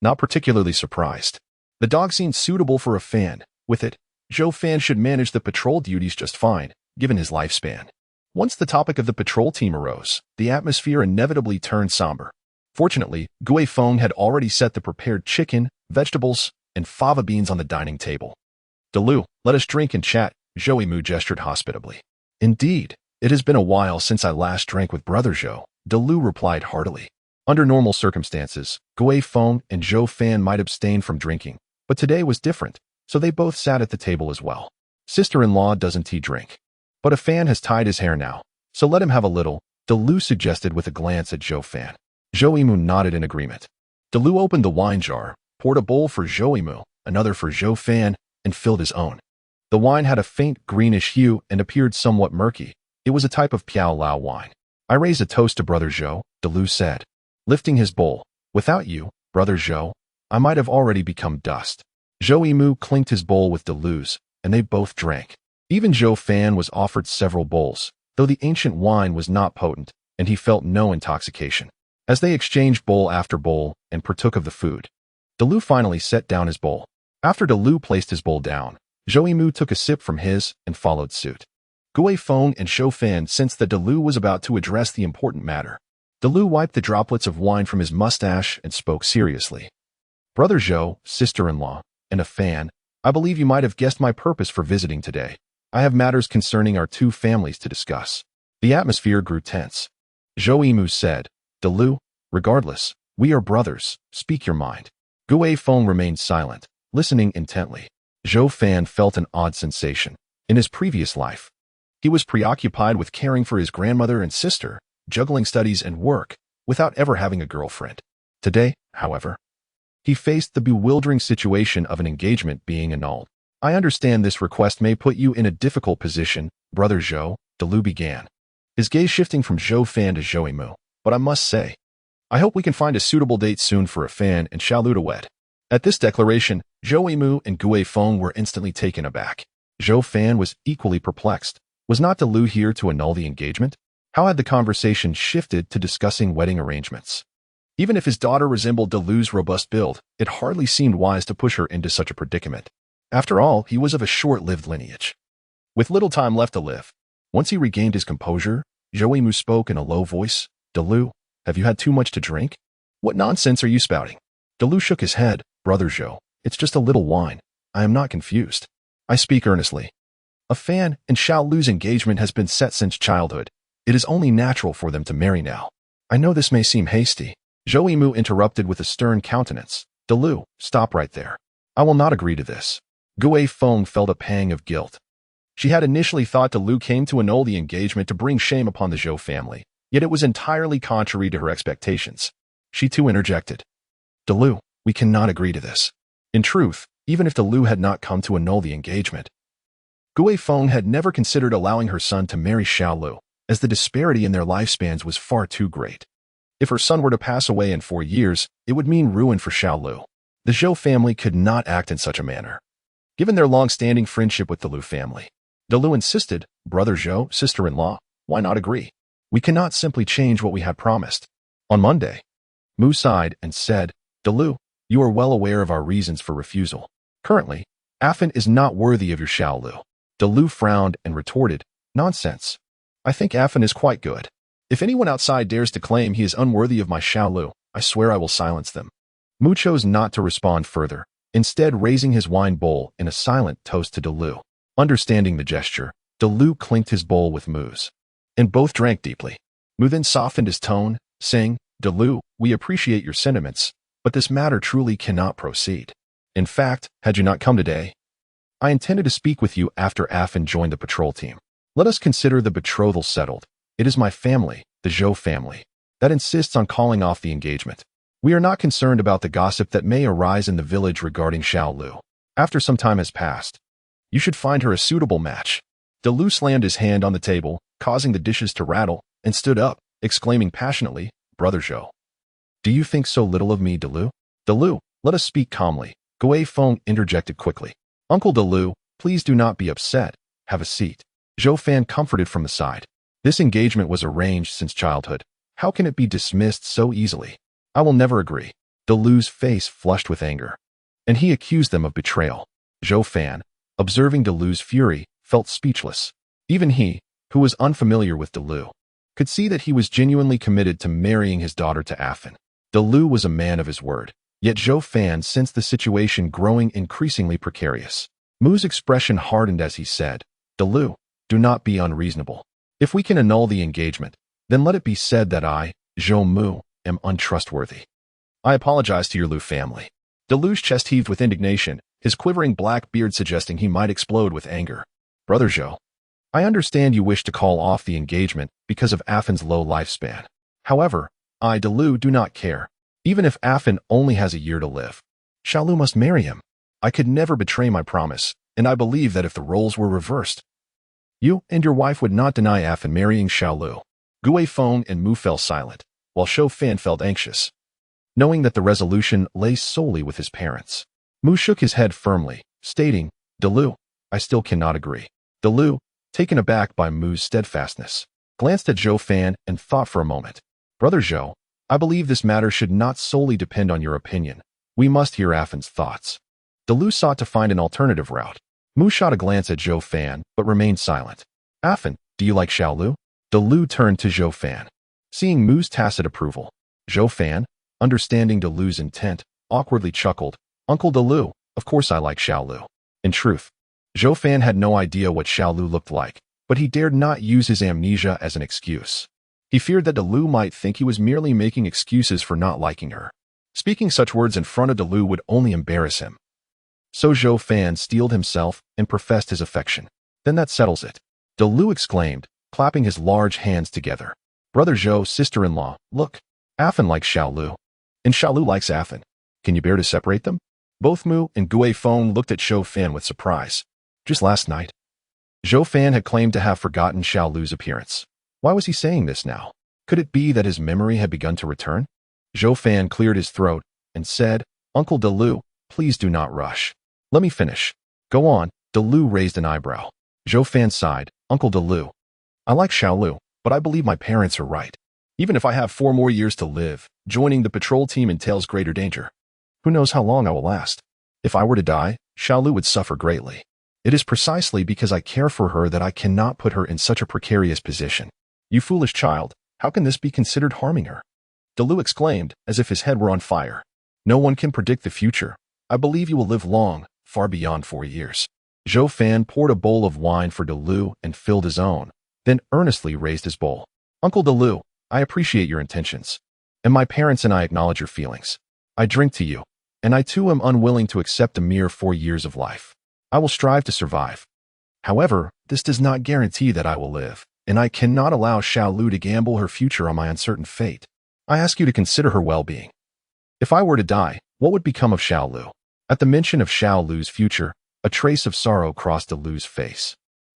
not particularly surprised. The dog seemed suitable for a Fan. With it, Zhou Fan should manage the patrol duties just fine, given his lifespan. Once the topic of the patrol team arose, the atmosphere inevitably turned somber. Fortunately, Gui Feng had already set the prepared chicken, vegetables, and fava beans on the dining table. "Lu, let us drink and chat," Zhou Yimu gestured hospitably. "Indeed, it has been a while since I last drank with Brother Zhou," Lu replied heartily. Under normal circumstances, Gui Feng and Zhou Fan might abstain from drinking, but today was different, so they both sat at the table as well. "Sister-in-law doesn't he drink? But a Fan has tied his hair now, so let him have a little," Lu suggested with a glance at Zhou Fan. Zhou Yimu nodded in agreement. Lu opened the wine jar, poured a bowl for Zhou Yimu, another for Zhou Fan, and filled his own. The wine had a faint greenish hue and appeared somewhat murky. It was a type of Piao Lao wine. "I raise a toast to Brother Zhou," Lu said, lifting his bowl. "Without you, Brother Zhou, I might have already become dust." Zhou Yimu clinked his bowl with Lu's, and they both drank. Even Zhou Fan was offered several bowls, though the ancient wine was not potent, and he felt no intoxication. As they exchanged bowl after bowl and partook of the food, Lu finally set down his bowl. After Lu placed his bowl down, Zhou Yimu took a sip from his and followed suit. Gui Feng and Zhou Fan sensed that Lu was about to address the important matter. Lu wiped the droplets of wine from his mustache and spoke seriously. "Brother Zhou, sister-in-law, and a Fan, I believe you might have guessed my purpose for visiting today. I have matters concerning our two families to discuss." The atmosphere grew tense. Zhou Yimu said, "Lu, regardless, we are brothers, speak your mind." Gui Feng remained silent, listening intently. Zhou Fan felt an odd sensation. In his previous life, he was preoccupied with caring for his grandmother and sister, juggling studies and work, without ever having a girlfriend. Today, however, he faced the bewildering situation of an engagement being annulled. I understand this request may put you in a difficult position, Brother Zhou, Dalu began, his gaze shifting from Zhou Fan to Zhou Mu. But I must say, I hope we can find a suitable date soon for a Fan and Xiaolu to wed. At this declaration, Zhou Mu and Gui Feng were instantly taken aback. Zhou Fan was equally perplexed. Was not Dalu here to annul the engagement? How had the conversation shifted to discussing wedding arrangements? Even if his daughter resembled Dalu's robust build, it hardly seemed wise to push her into such a predicament. After all, he was of a short-lived lineage, with little time left to live. Once he regained his composure, Zhou Mu spoke in a low voice. Dalu, have you had too much to drink? What nonsense are you spouting? Dalu shook his head. Brother Zhou, it's just a little wine. I am not confused. I speak earnestly. A Fan and Xiaolu's engagement has been set since childhood. It is only natural for them to marry now. I know this may seem hasty. Zhou Mu interrupted with a stern countenance. Dalu, stop right there. I will not agree to this. Gui Feng felt a pang of guilt. She had initially thought Dalu came to annul the engagement to bring shame upon the Zhou family, yet it was entirely contrary to her expectations. She too interjected. Dalu, we cannot agree to this. In truth, even if Dalu had not come to annul the engagement, Gui Feng had never considered allowing her son to marry Xiaolu, as the disparity in their lifespans was far too great. If her son were to pass away in 4 years, it would mean ruin for Xiaolu. The Zhou family could not act in such a manner, given their long-standing friendship with the Lu family. Dalu insisted, Brother Zhou, sister-in-law, why not agree? We cannot simply change what we had promised. On Monday, Mu sighed and said, Dalu, you are well aware of our reasons for refusal. Currently, Afin is not worthy of your Xiaolu. Dalu frowned and retorted, nonsense. I think Afin is quite good. If anyone outside dares to claim he is unworthy of my Xiaolu, I swear I will silence them. Mu chose not to respond further, instead raising his wine bowl in a silent toast to Dalu. Understanding the gesture, Dalu clinked his bowl with Mu's, and both drank deeply. Mu then softened his tone, saying, Dalu, we appreciate your sentiments, but this matter truly cannot proceed. In fact, had you not come today, I intended to speak with you after Afin joined the patrol team. Let us consider the betrothal settled. It is my family, the Zhou family, that insists on calling off the engagement. We are not concerned about the gossip that may arise in the village regarding Xiaolu. After some time has passed, you should find her a suitable match. Dalu slammed his hand on the table, causing the dishes to rattle, and stood up, exclaiming passionately, Brother Zhou, do you think so little of me, Dalu? Dalu, let us speak calmly. Gui Feng interjected quickly. Uncle Dalu, please do not be upset. Have a seat. Zhou Fan comforted from the side. This engagement was arranged since childhood. How can it be dismissed so easily? I will never agree. Dalu's face flushed with anger, and he accused them of betrayal. Zhou Fan, observing Dalu's fury, felt speechless. Even he, who was unfamiliar with Dalu, could see that he was genuinely committed to marrying his daughter to Afin. Dalu was a man of his word, yet Zhou Fan sensed the situation growing increasingly precarious. Mu's expression hardened as he said, Dalu, do not be unreasonable. If we can annul the engagement, then let it be said that I, Zhou Mu, am untrustworthy. I apologize to your Lu family. Dalu's chest heaved with indignation, his quivering black beard suggesting he might explode with anger. Brother Zhou, I understand you wish to call off the engagement because of Afin's low lifespan. However, I, Dalu, do not care. Even if Afin only has a year to live, Xiaolu must marry him. I could never betray my promise, and I believe that if the roles were reversed, you and your wife would not deny Afin marrying Xiaolu. Gui Feng and Mu fell silent, while Zhou Fan felt anxious, knowing that the resolution lay solely with his parents. Mu shook his head firmly, stating, Dalu, I still cannot agree. Dalu, taken aback by Mu's steadfastness, glanced at Zhou Fan and thought for a moment. Brother Zhou, I believe this matter should not solely depend on your opinion. We must hear Afin's thoughts. Dalu sought to find an alternative route. Mu shot a glance at Zhou Fan, but remained silent. Afin, do you like Xiaolu? Dalu turned to Zhou Fan. Seeing Mu's tacit approval, Zhou Fan, understanding Dalu's intent, awkwardly chuckled. Uncle Dalu, of course I like Xiaolu. In truth, Zhou Fan had no idea what Xiaolu looked like, but he dared not use his amnesia as an excuse. He feared that Dalu might think he was merely making excuses for not liking her. Speaking such words in front of Dalu would only embarrass him. So Zhou Fan steeled himself and professed his affection. Then that settles it. Lu exclaimed, clapping his large hands together. Brother Zhou, sister-in-law, look. Afan likes Xiaolu. And Xiaolu likes Afan. Can you bear to separate them? Both Mu and Gui Feng looked at Zhou Fan with surprise. Just last night. Zhou Fan had claimed to have forgotten Xiaolu's appearance. Why was he saying this now? Could it be that his memory had begun to return? Zhou Fan cleared his throat and said, Uncle Lu, please do not rush. Let me finish. Go on. Lu raised an eyebrow. Zhou Fan sighed. Uncle Lu. I like Xiaolu, but I believe my parents are right. Even if I have 4 more years to live, joining the patrol team entails greater danger. Who knows how long I will last? If I were to die, Xiaolu would suffer greatly. It is precisely because I care for her that I cannot put her in such a precarious position. You foolish child, how can this be considered harming her? Lu exclaimed, as if his head were on fire. No one can predict the future. I believe you will live long, far beyond 4 years. Zhou Fan poured a bowl of wine for Lu and filled his own, then earnestly raised his bowl. Uncle Lu, I appreciate your intentions, and my parents and I acknowledge your feelings. I drink to you, and I too am unwilling to accept a mere 4 years of life. I will strive to survive. However, this does not guarantee that I will live, and I cannot allow Xiaolu to gamble her future on my uncertain fate. I ask you to consider her well-being. If I were to die, what would become of Xiaolu? At the mention of Xiaolu's future, a trace of sorrow crossed Lu's face.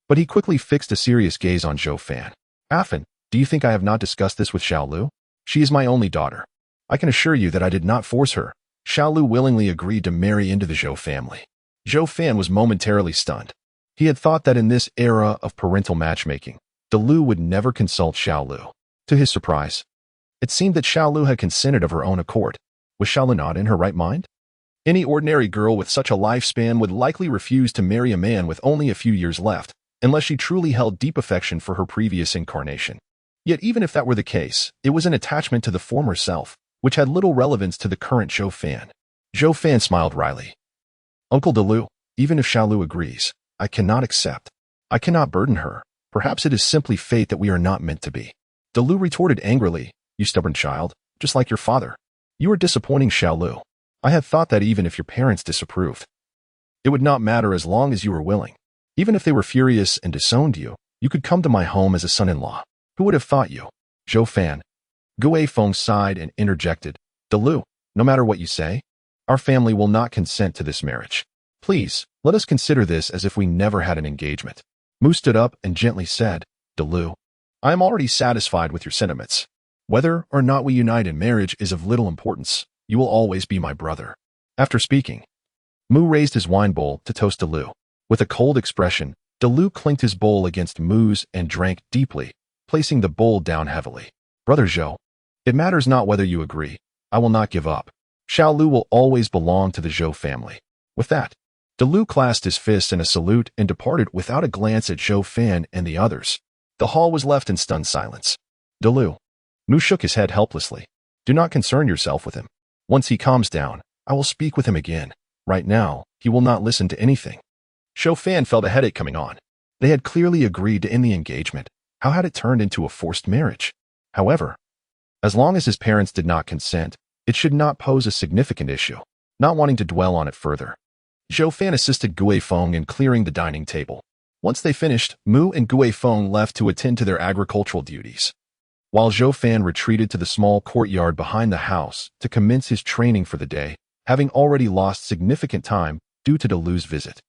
But he quickly fixed a serious gaze on Zhou Fan. Afan, do you think I have not discussed this with Xiaolu? She is my only daughter. I can assure you that I did not force her. Xiaolu willingly agreed to marry into the Zhou family. Zhou Fan was momentarily stunned. He had thought that in this era of parental matchmaking, Lu would never consult Xiaolu. To his surprise, it seemed that Xiaolu had consented of her own accord. Was Xiaolu not in her right mind? Any ordinary girl with such a lifespan would likely refuse to marry a man with only a few years left, unless she truly held deep affection for her previous incarnation. Yet even if that were the case, it was an attachment to the former self, which had little relevance to the current Zhou Fan. Zhou Fan smiled wryly. Uncle Lu, even if Xiaolu agrees, I cannot accept. I cannot burden her. Perhaps it is simply fate that we are not meant to be. Lu retorted angrily, You stubborn child, just like your father. You are disappointing Xiaolu. I had thought that even if your parents disapproved, it would not matter as long as you were willing. Even if they were furious and disowned you, you could come to my home as a son-in-law. Who would have thought you? Zhou Fan. Gui Feng sighed and interjected. Lu, no matter what you say, our family will not consent to this marriage. Please, let us consider this as if we never had an engagement. Mu stood up and gently said, Lu, I am already satisfied with your sentiments. Whether or not we unite in marriage is of little importance. You will always be my brother. After speaking, Mu raised his wine bowl to toast Lu. With a cold expression, Lu clinked his bowl against Mu's and drank deeply, placing the bowl down heavily. Brother Zhou, it matters not whether you agree. I will not give up. Xiaolu will always belong to the Zhou family. With that, Lu clasped his fists in a salute and departed without a glance at Zhou Fan and the others. The hall was left in stunned silence. Lu. Mu shook his head helplessly. Do not concern yourself with him. Once he calms down, I will speak with him again. Right now, he will not listen to anything. Zhou Fan felt a headache coming on. They had clearly agreed to end the engagement. How had it turned into a forced marriage? However, as long as his parents did not consent, it should not pose a significant issue. Not wanting to dwell on it further, Zhou Fan assisted Gui Feng in clearing the dining table. Once they finished, Mu and Gui Feng left to attend to their agricultural duties, while Zhou Fan retreated to the small courtyard behind the house to commence his training for the day, having already lost significant time due to Lu's visit.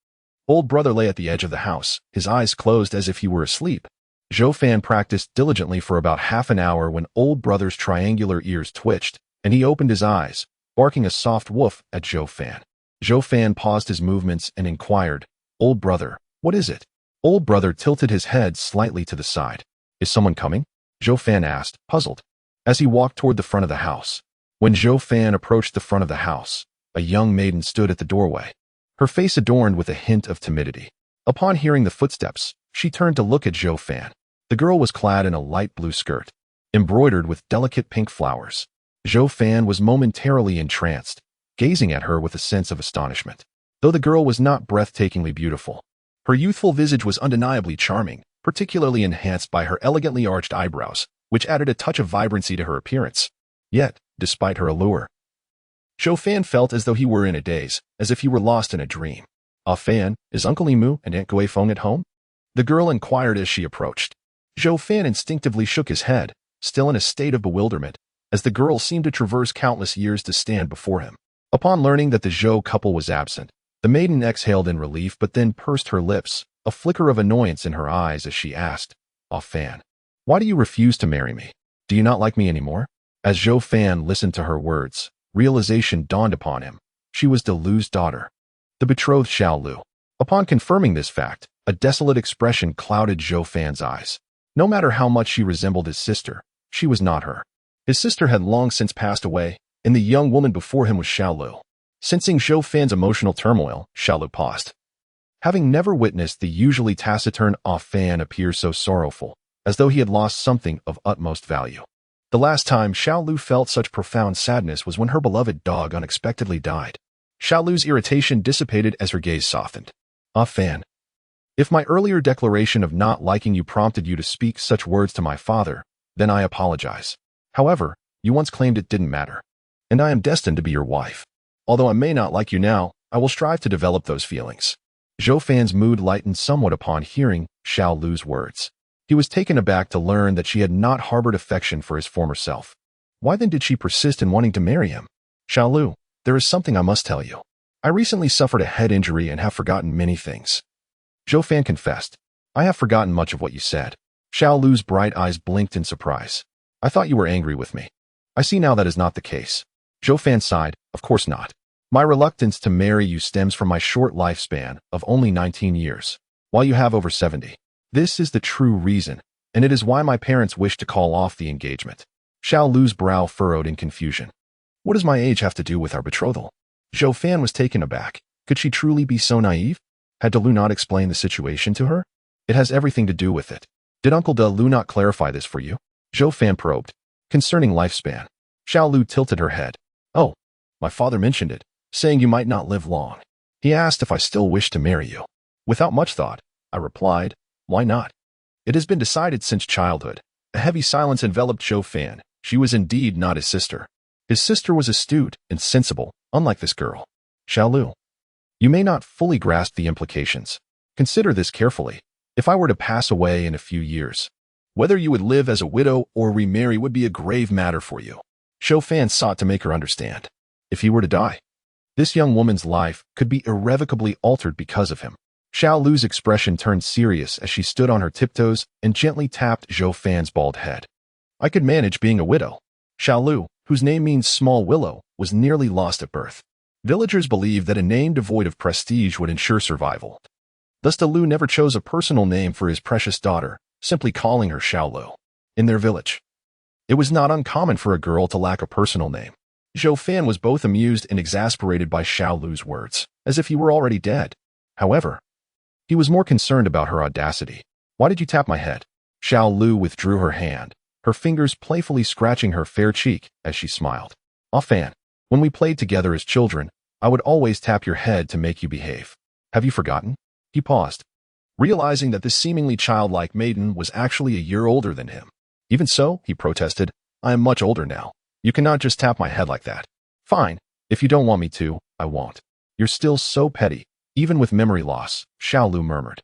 Old brother lay at the edge of the house, his eyes closed as if he were asleep. Zhou Fan practiced diligently for about half an hour when old brother's triangular ears twitched, and he opened his eyes, barking a soft woof at Zhou Fan. Zhou Fan paused his movements and inquired, Old brother, what is it? Old brother tilted his head slightly to the side. Is someone coming? Zhou Fan asked, puzzled, as he walked toward the front of the house. When Zhou Fan approached the front of the house, a young maiden stood at the doorway, her face adorned with a hint of timidity. Upon hearing the footsteps, she turned to look at Zhou Fan. The girl was clad in a light blue skirt, embroidered with delicate pink flowers. Zhou Fan was momentarily entranced, gazing at her with a sense of astonishment. Though the girl was not breathtakingly beautiful, her youthful visage was undeniably charming, particularly enhanced by her elegantly arched eyebrows, which added a touch of vibrancy to her appearance. Yet, despite her allure, Zhou Fan felt as though he were in a daze, as if he were lost in a dream. "Ah Fan, is Uncle Emu and Aunt Guifeng at home?" the girl inquired as she approached. Zhou Fan instinctively shook his head, still in a state of bewilderment, as the girl seemed to traverse countless years to stand before him. Upon learning that the Zhou couple was absent, the maiden exhaled in relief but then pursed her lips, a flicker of annoyance in her eyes as she asked, "Ah Fan, why do you refuse to marry me? Do you not like me anymore?" As Zhou Fan listened to her words, realization dawned upon him. She was De Lu's daughter, the betrothed Xiao Lu. Upon confirming this fact, a desolate expression clouded Zhou Fan's eyes. No matter how much she resembled his sister, she was not her. His sister had long since passed away, and the young woman before him was Xiao Lu. Sensing Zhou Fan's emotional turmoil, Xiao Lu paused. Having never witnessed the usually taciturn Ah Fan appear so sorrowful, as though he had lost something of utmost value. The last time Xiao Lu felt such profound sadness was when her beloved dog unexpectedly died. Xiao Lu's irritation dissipated as her gaze softened. "Ah Fan, if my earlier declaration of not liking you prompted you to speak such words to my father, then I apologize. However, you once claimed it didn't matter, and I am destined to be your wife. Although I may not like you now, I will strive to develop those feelings." Zhou Fan's mood lightened somewhat upon hearing Xiao Lu's words. He was taken aback to learn that she had not harbored affection for his former self. Why then did she persist in wanting to marry him? "Xiao Lu, there is something I must tell you. I recently suffered a head injury and have forgotten many things." Zhou Fan confessed. "I have forgotten much of what you said." Xiao Lu's bright eyes blinked in surprise. "I thought you were angry with me. I see now that is not the case." Zhou Fan sighed. "Of course not. My reluctance to marry you stems from my short lifespan of only 19 years, while you have over 70. This is the true reason, and it is why my parents wish to call off the engagement." Xiao Lu's brow furrowed in confusion. "What does my age have to do with our betrothal?" Zhou Fan was taken aback. Could she truly be so naive? Had De Lu not explained the situation to her? "It has everything to do with it. Did Uncle De Lu not clarify this for you?" Zhou Fan probed. "Concerning lifespan." Xiao Lu tilted her head. "Oh, my father mentioned it, saying you might not live long. He asked if I still wished to marry you. Without much thought, I replied, why not? It has been decided since childhood." A heavy silence enveloped Zhou Fan. She was indeed not his sister. His sister was astute and sensible, unlike this girl. "Xiao Lu, you may not fully grasp the implications. Consider this carefully. If I were to pass away in a few years, whether you would live as a widow or remarry would be a grave matter for you." Zhou Fan sought to make her understand. If he were to die, this young woman's life could be irrevocably altered because of him. Xiao Lu's expression turned serious as she stood on her tiptoes and gently tapped Zhou Fan's bald head. "I could manage being a widow." Xiao Lu, whose name means small willow, was nearly lost at birth. Villagers believed that a name devoid of prestige would ensure survival. Thus De Lu never chose a personal name for his precious daughter, simply calling her Xiao Lu. In their village, it was not uncommon for a girl to lack a personal name. Zhou Fan was both amused and exasperated by Xiao Lu's words, as if he were already dead. However, he was more concerned about her audacity. "Why did you tap my head?" Xiao Lu withdrew her hand, her fingers playfully scratching her fair cheek as she smiled. "Ah Fan, when we played together as children, I would always tap your head to make you behave. Have you forgotten?" He paused, realizing that this seemingly childlike maiden was actually a year older than him. "Even so," he protested, "I am much older now. You cannot just tap my head like that." "Fine, if you don't want me to, I won't. You're still so petty, even with memory loss," Xiao Lu murmured.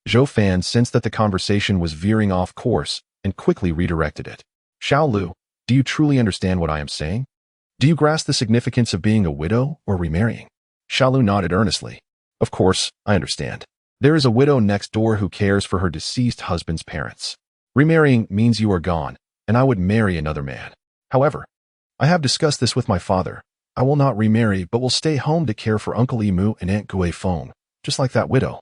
Zhou Fan sensed that the conversation was veering off course and quickly redirected it. "Xiao Lu, do you truly understand what I am saying? Do you grasp the significance of being a widow or remarrying?" Xiao Lu nodded earnestly. "Of course, I understand. There is a widow next door who cares for her deceased husband's parents. Remarrying means you are gone, and I would marry another man. However, I have discussed this with my father. I will not remarry but will stay home to care for Uncle Emu and Aunt Guifeng, just like that widow.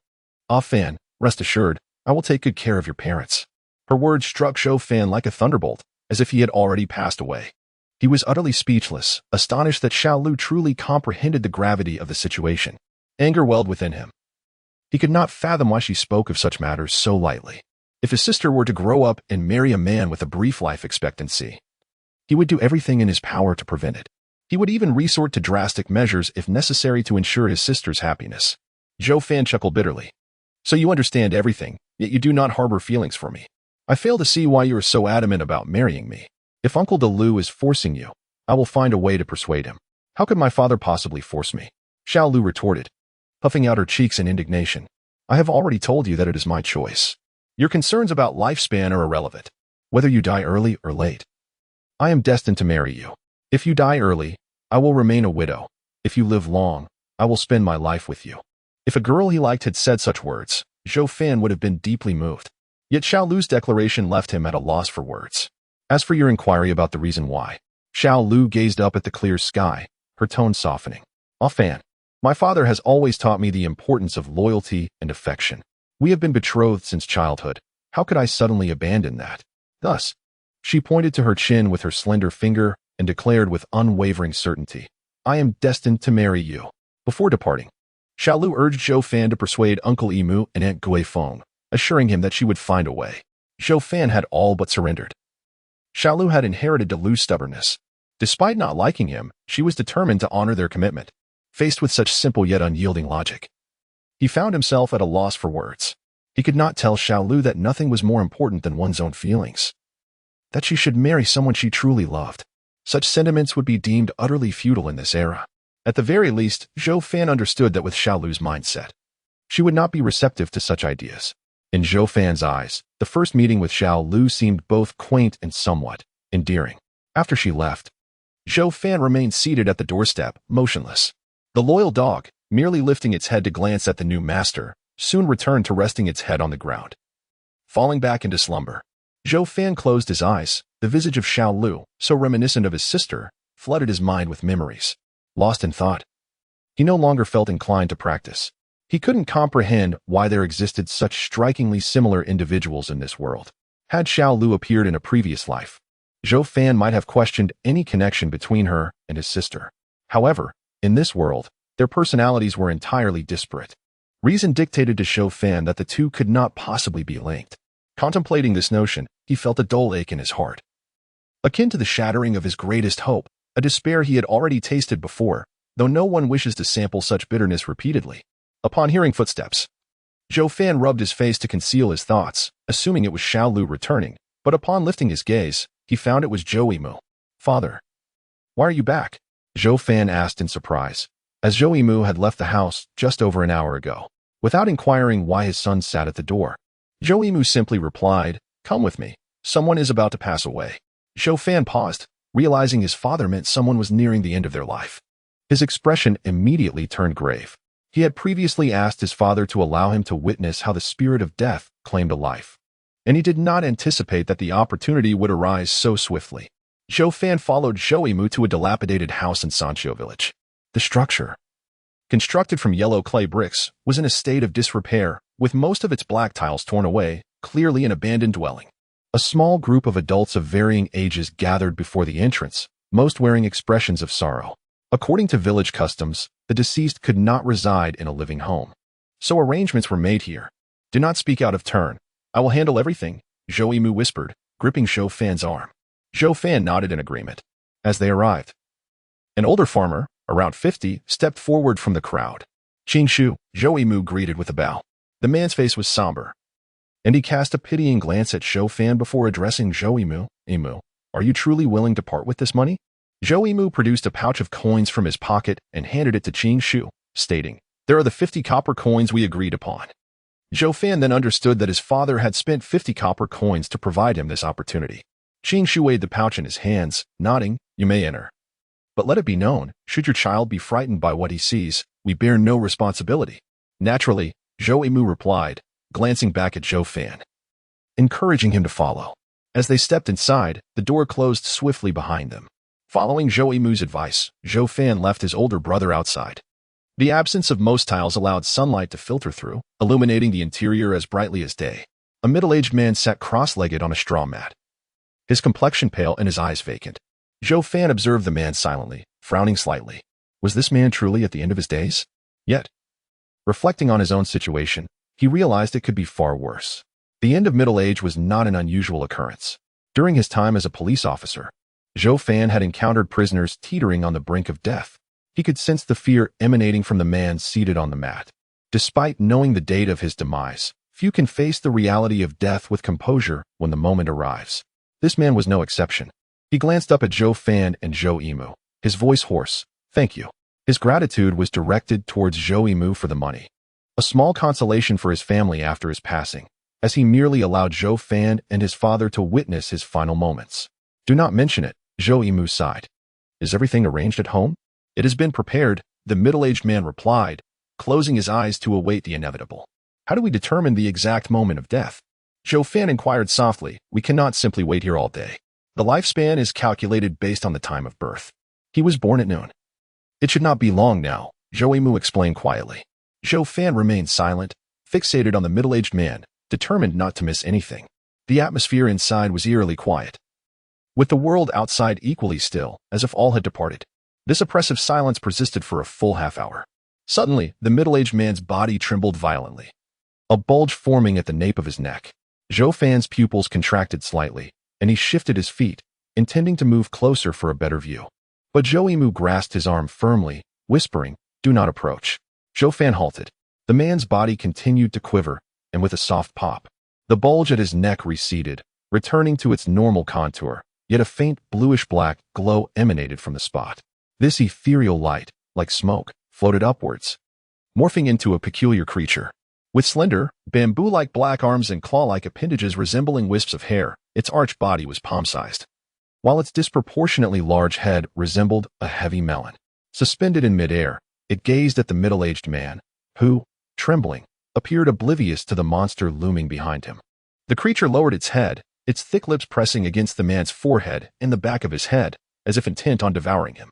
Ah Fan, rest assured, I will take good care of your parents." Her words struck Zhou Fan like a thunderbolt, as if he had already passed away. He was utterly speechless, astonished that Xiao Lu truly comprehended the gravity of the situation. Anger welled within him. He could not fathom why she spoke of such matters so lightly. If his sister were to grow up and marry a man with a brief life expectancy, he would do everything in his power to prevent it. He would even resort to drastic measures if necessary to ensure his sister's happiness. Zhou Fan chuckled bitterly. "So you understand everything, yet you do not harbor feelings for me. I fail to see why you are so adamant about marrying me. If Uncle De Lu is forcing you, I will find a way to persuade him." How could my father possibly force me? Xiao Lu retorted, puffing out her cheeks in indignation. I have already told you that it is my choice. Your concerns about lifespan are irrelevant, whether you die early or late. I am destined to marry you. If you die early, I will remain a widow. If you live long, I will spend my life with you. If a girl he liked had said such words, Zhou Fan would have been deeply moved. Yet Xiao Lu's declaration left him at a loss for words. As for your inquiry about the reason why, Xiao Lu gazed up at the clear sky, her tone softening. Ah Fan, my father has always taught me the importance of loyalty and affection. We have been betrothed since childhood. How could I suddenly abandon that? Thus, she pointed to her chin with her slender finger and declared with unwavering certainty, I am destined to marry you. Before departing, Xiao Lu urged Zhou Fan to persuade Uncle Yimu and Aunt Gui Feng, assuring him that she would find a way. Zhou Fan had all but surrendered. Xiao Lu had inherited Lu's stubbornness. Despite not liking him, she was determined to honor their commitment, faced with such simple yet unyielding logic. He found himself at a loss for words. He could not tell Xiao Lu that nothing was more important than one's own feelings. That she should marry someone she truly loved. Such sentiments would be deemed utterly futile in this era. At the very least, Zhou Fan understood that with Xiao Lu's mindset, she would not be receptive to such ideas. In Zhou Fan's eyes, the first meeting with Xiao Lu seemed both quaint and somewhat endearing. After she left, Zhou Fan remained seated at the doorstep, motionless. The loyal dog, merely lifting its head to glance at the new master, soon returned to resting its head on the ground. Falling back into slumber, Zhou Fan closed his eyes. The visage of Xiao Lu, so reminiscent of his sister, flooded his mind with memories. Lost in thought, he no longer felt inclined to practice. He couldn't comprehend why there existed such strikingly similar individuals in this world. Had Xiao Lu appeared in a previous life, Zhou Fan might have questioned any connection between her and his sister. However, in this world, their personalities were entirely disparate. Reason dictated to Zhou Fan that the two could not possibly be linked. Contemplating this notion, he felt a dull ache in his heart. Akin to the shattering of his greatest hope, a despair he had already tasted before, though no one wishes to sample such bitterness repeatedly. Upon hearing footsteps, Zhou Fan rubbed his face to conceal his thoughts, assuming it was Xiao Lu returning, but upon lifting his gaze, he found it was Zhou Yimu. Father, why are you back? Zhou Fan asked in surprise, as Zhou Yimu had left the house just over an hour ago. Without inquiring why his son sat at the door, Zhou Yimu simply replied, Come with me. Someone is about to pass away. Zhou Fan paused, realizing his father meant someone was nearing the end of their life. His expression immediately turned grave. He had previously asked his father to allow him to witness how the spirit of death claimed a life, and he did not anticipate that the opportunity would arise so swiftly. Zhou Fan followed Zhou Yimu to a dilapidated house in Sanqiu village. The structure, constructed from yellow clay bricks, was in a state of disrepair, with most of its black tiles torn away, clearly an abandoned dwelling. A small group of adults of varying ages gathered before the entrance, most wearing expressions of sorrow. According to village customs, the deceased could not reside in a living home. So arrangements were made here. Do not speak out of turn. I will handle everything, Zhou Yimu whispered, gripping Zhou Fan's arm. Zhou Fan nodded in agreement. As they arrived, an older farmer, around 50, stepped forward from the crowd. Qingshu, Zhou Yimu greeted with a bow. The man's face was somber, and he cast a pitying glance at Zhou Fan before addressing Zhou Yimu. Yimu, are you truly willing to part with this money? Zhou Yimu produced a pouch of coins from his pocket and handed it to Qingshu, stating, There are the 50 copper coins we agreed upon. Zhou Fan then understood that his father had spent 50 copper coins to provide him this opportunity. Qingshu weighed the pouch in his hands, nodding, You may enter. But let it be known, should your child be frightened by what he sees, we bear no responsibility. Naturally, Zhou Yimu replied, glancing back at Zhou Fan, encouraging him to follow. As they stepped inside, the door closed swiftly behind them. Following Zhou Yimu's advice, Zhou Fan left his older brother outside. The absence of most tiles allowed sunlight to filter through, illuminating the interior as brightly as day. A middle-aged man sat cross-legged on a straw mat, his complexion pale and his eyes vacant. Zhou Fan observed the man silently, frowning slightly. Was this man truly at the end of his days? Yet, reflecting on his own situation, he realized it could be far worse. The end of middle age was not an unusual occurrence. During his time as a police officer, Zhou Fan had encountered prisoners teetering on the brink of death. He could sense the fear emanating from the man seated on the mat. Despite knowing the date of his demise, few can face the reality of death with composure when the moment arrives. This man was no exception. He glanced up at Zhou Fan and Zhou Yimu, his voice hoarse, Thank you. His gratitude was directed towards Zhou Mu for the money, a small consolation for his family after his passing, as he merely allowed Zhou Fan and his father to witness his final moments. Do not mention it, Zhou Mu sighed. Is everything arranged at home? It has been prepared, the middle-aged man replied, closing his eyes to await the inevitable. How do we determine the exact moment of death? Zhou Fan inquired softly. We cannot simply wait here all day. The lifespan is calculated based on the time of birth. He was born at noon. It should not be long now, Zhou Mu explained quietly. Zhou Fan remained silent, fixated on the middle-aged man, determined not to miss anything. The atmosphere inside was eerily quiet, with the world outside equally still, as if all had departed. This oppressive silence persisted for a full half-hour. Suddenly, the middle-aged man's body trembled violently, a bulge forming at the nape of his neck. Zhou Fan's pupils contracted slightly, and he shifted his feet, intending to move closer for a better view. But Zhou Mu grasped his arm firmly, whispering, "Do not approach." Zhou Fan halted. The man's body continued to quiver, and with a soft pop, the bulge at his neck receded, returning to its normal contour, yet a faint bluish-black glow emanated from the spot. This ethereal light, like smoke, floated upwards, morphing into a peculiar creature. With slender, bamboo-like black arms and claw-like appendages resembling wisps of hair, its arched body was palm-sized, while its disproportionately large head resembled a heavy melon. Suspended in midair, it gazed at the middle-aged man, who, trembling, appeared oblivious to the monster looming behind him. The creature lowered its head, its thick lips pressing against the man's forehead and the back of his head, as if intent on devouring him.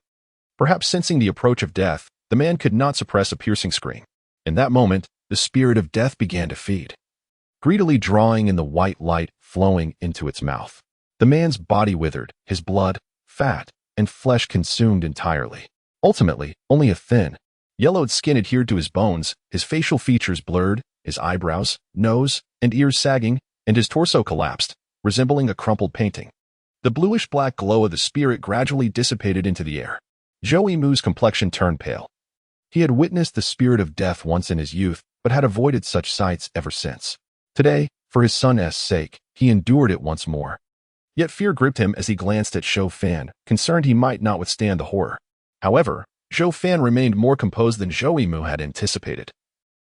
Perhaps sensing the approach of death, the man could not suppress a piercing scream. In that moment, the spirit of death began to feed, greedily drawing in the white light flowing into its mouth. The man's body withered, his blood, fat, and flesh consumed entirely. Ultimately, only a thin, yellowed skin adhered to his bones, his facial features blurred, his eyebrows, nose, and ears sagging, and his torso collapsed, resembling a crumpled painting. The bluish-black glow of the spirit gradually dissipated into the air. Zhou Mu's complexion turned pale. He had witnessed the spirit of death once in his youth, but had avoided such sights ever since. Today, for his son's sake, he endured it once more. Yet fear gripped him as he glanced at Zhou Fan, concerned he might not withstand the horror. However, Zhou Fan remained more composed than Zhou Mu had anticipated,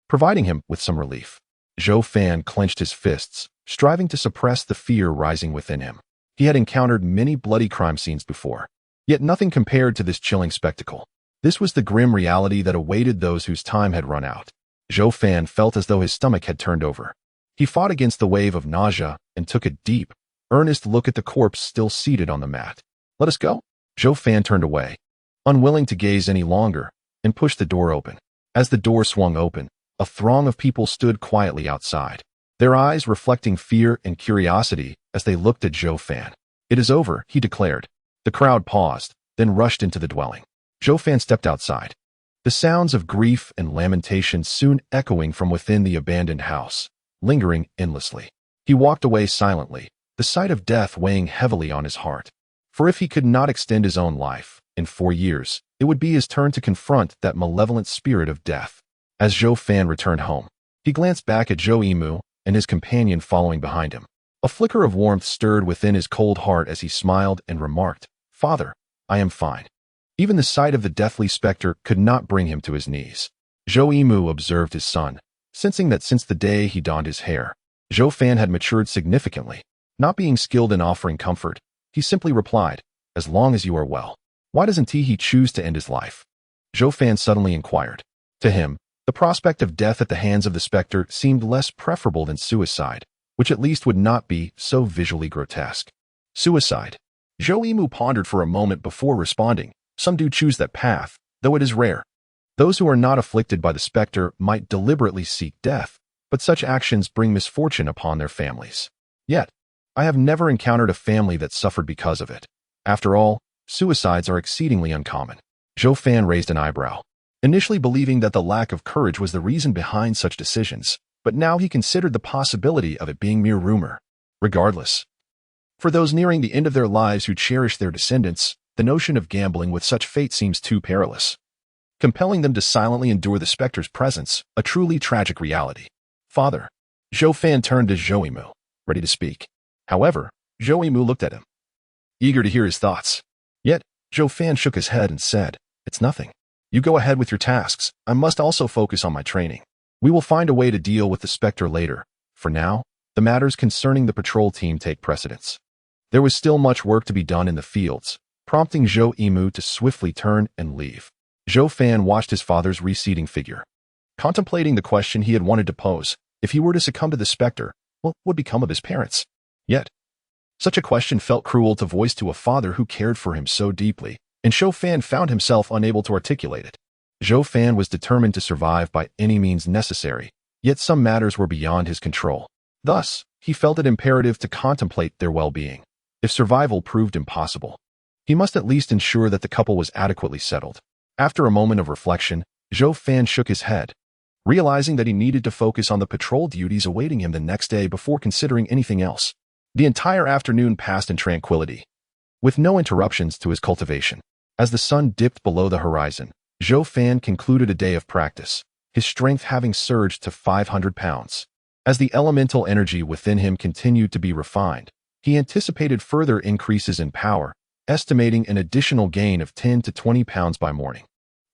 providing him with some relief. Zhou Fan clenched his fists, striving to suppress the fear rising within him. He had encountered many bloody crime scenes before, yet nothing compared to this chilling spectacle. This was the grim reality that awaited those whose time had run out. Zhou Fan felt as though his stomach had turned over. He fought against the wave of nausea and took a deep, earnest look at the corpse still seated on the mat. "Let us go." Zhou Fan turned away, unwilling to gaze any longer, and pushed the door open. As the door swung open, a throng of people stood quietly outside, their eyes reflecting fear and curiosity as they looked at Zhou Fan. "It is over," he declared. The crowd paused, then rushed into the dwelling. Zhou Fan stepped outside, the sounds of grief and lamentation soon echoing from within the abandoned house, lingering endlessly. He walked away silently, the sight of death weighing heavily on his heart. For if he could not extend his own life, in 4 years, it would be his turn to confront that malevolent spirit of death. As Zhou Fan returned home, he glanced back at Zhou Mu and his companion following behind him. A flicker of warmth stirred within his cold heart as he smiled and remarked, "Father, I am fine." Even the sight of the deathly specter could not bring him to his knees. Zhou Mu observed his son, sensing that since the day he donned his hair, Zhou Fan had matured significantly. Not being skilled in offering comfort, he simply replied, "As long as you are well." Why doesn't he choose to end his life? Zhou Fan suddenly inquired. To him, the prospect of death at the hands of the specter seemed less preferable than suicide, which at least would not be so visually grotesque. Suicide. Zhou Mu pondered for a moment before responding. Some do choose that path, though it is rare. Those who are not afflicted by the specter might deliberately seek death, but such actions bring misfortune upon their families. Yet, I have never encountered a family that suffered because of it. After all, suicides are exceedingly uncommon. Zhou Fan raised an eyebrow, initially believing that the lack of courage was the reason behind such decisions, but now he considered the possibility of it being mere rumor. Regardless, for those nearing the end of their lives who cherish their descendants, the notion of gambling with such fate seems too perilous, compelling them to silently endure the specter's presence, a truly tragic reality. "Father." Zhou Fan turned to Zhou Mu, ready to speak. However, Zhou Mu looked at him, eager to hear his thoughts. Yet, Zhou Fan shook his head and said, It's nothing. You go ahead with your tasks. I must also focus on my training. We will find a way to deal with the specter later. For now, the matters concerning the patrol team take precedence. There was still much work to be done in the fields, prompting Zhou to swiftly turn and leave. Zhou Fan watched his father's receding figure, contemplating the question he had wanted to pose. If he were to succumb to the specter, what would become of his parents? Yet, such a question felt cruel to voice to a father who cared for him so deeply, and Zhou Fan found himself unable to articulate it. Zhou Fan was determined to survive by any means necessary, yet some matters were beyond his control. Thus, he felt it imperative to contemplate their well-being. If survival proved impossible, he must at least ensure that the couple was adequately settled. After a moment of reflection, Zhou Fan shook his head, realizing that he needed to focus on the patrol duties awaiting him the next day before considering anything else. The entire afternoon passed in tranquility, with no interruptions to his cultivation. As the sun dipped below the horizon, Zhou Fan concluded a day of practice, his strength having surged to 500 pounds. As the elemental energy within him continued to be refined, he anticipated further increases in power, estimating an additional gain of 10 to 20 pounds by morning.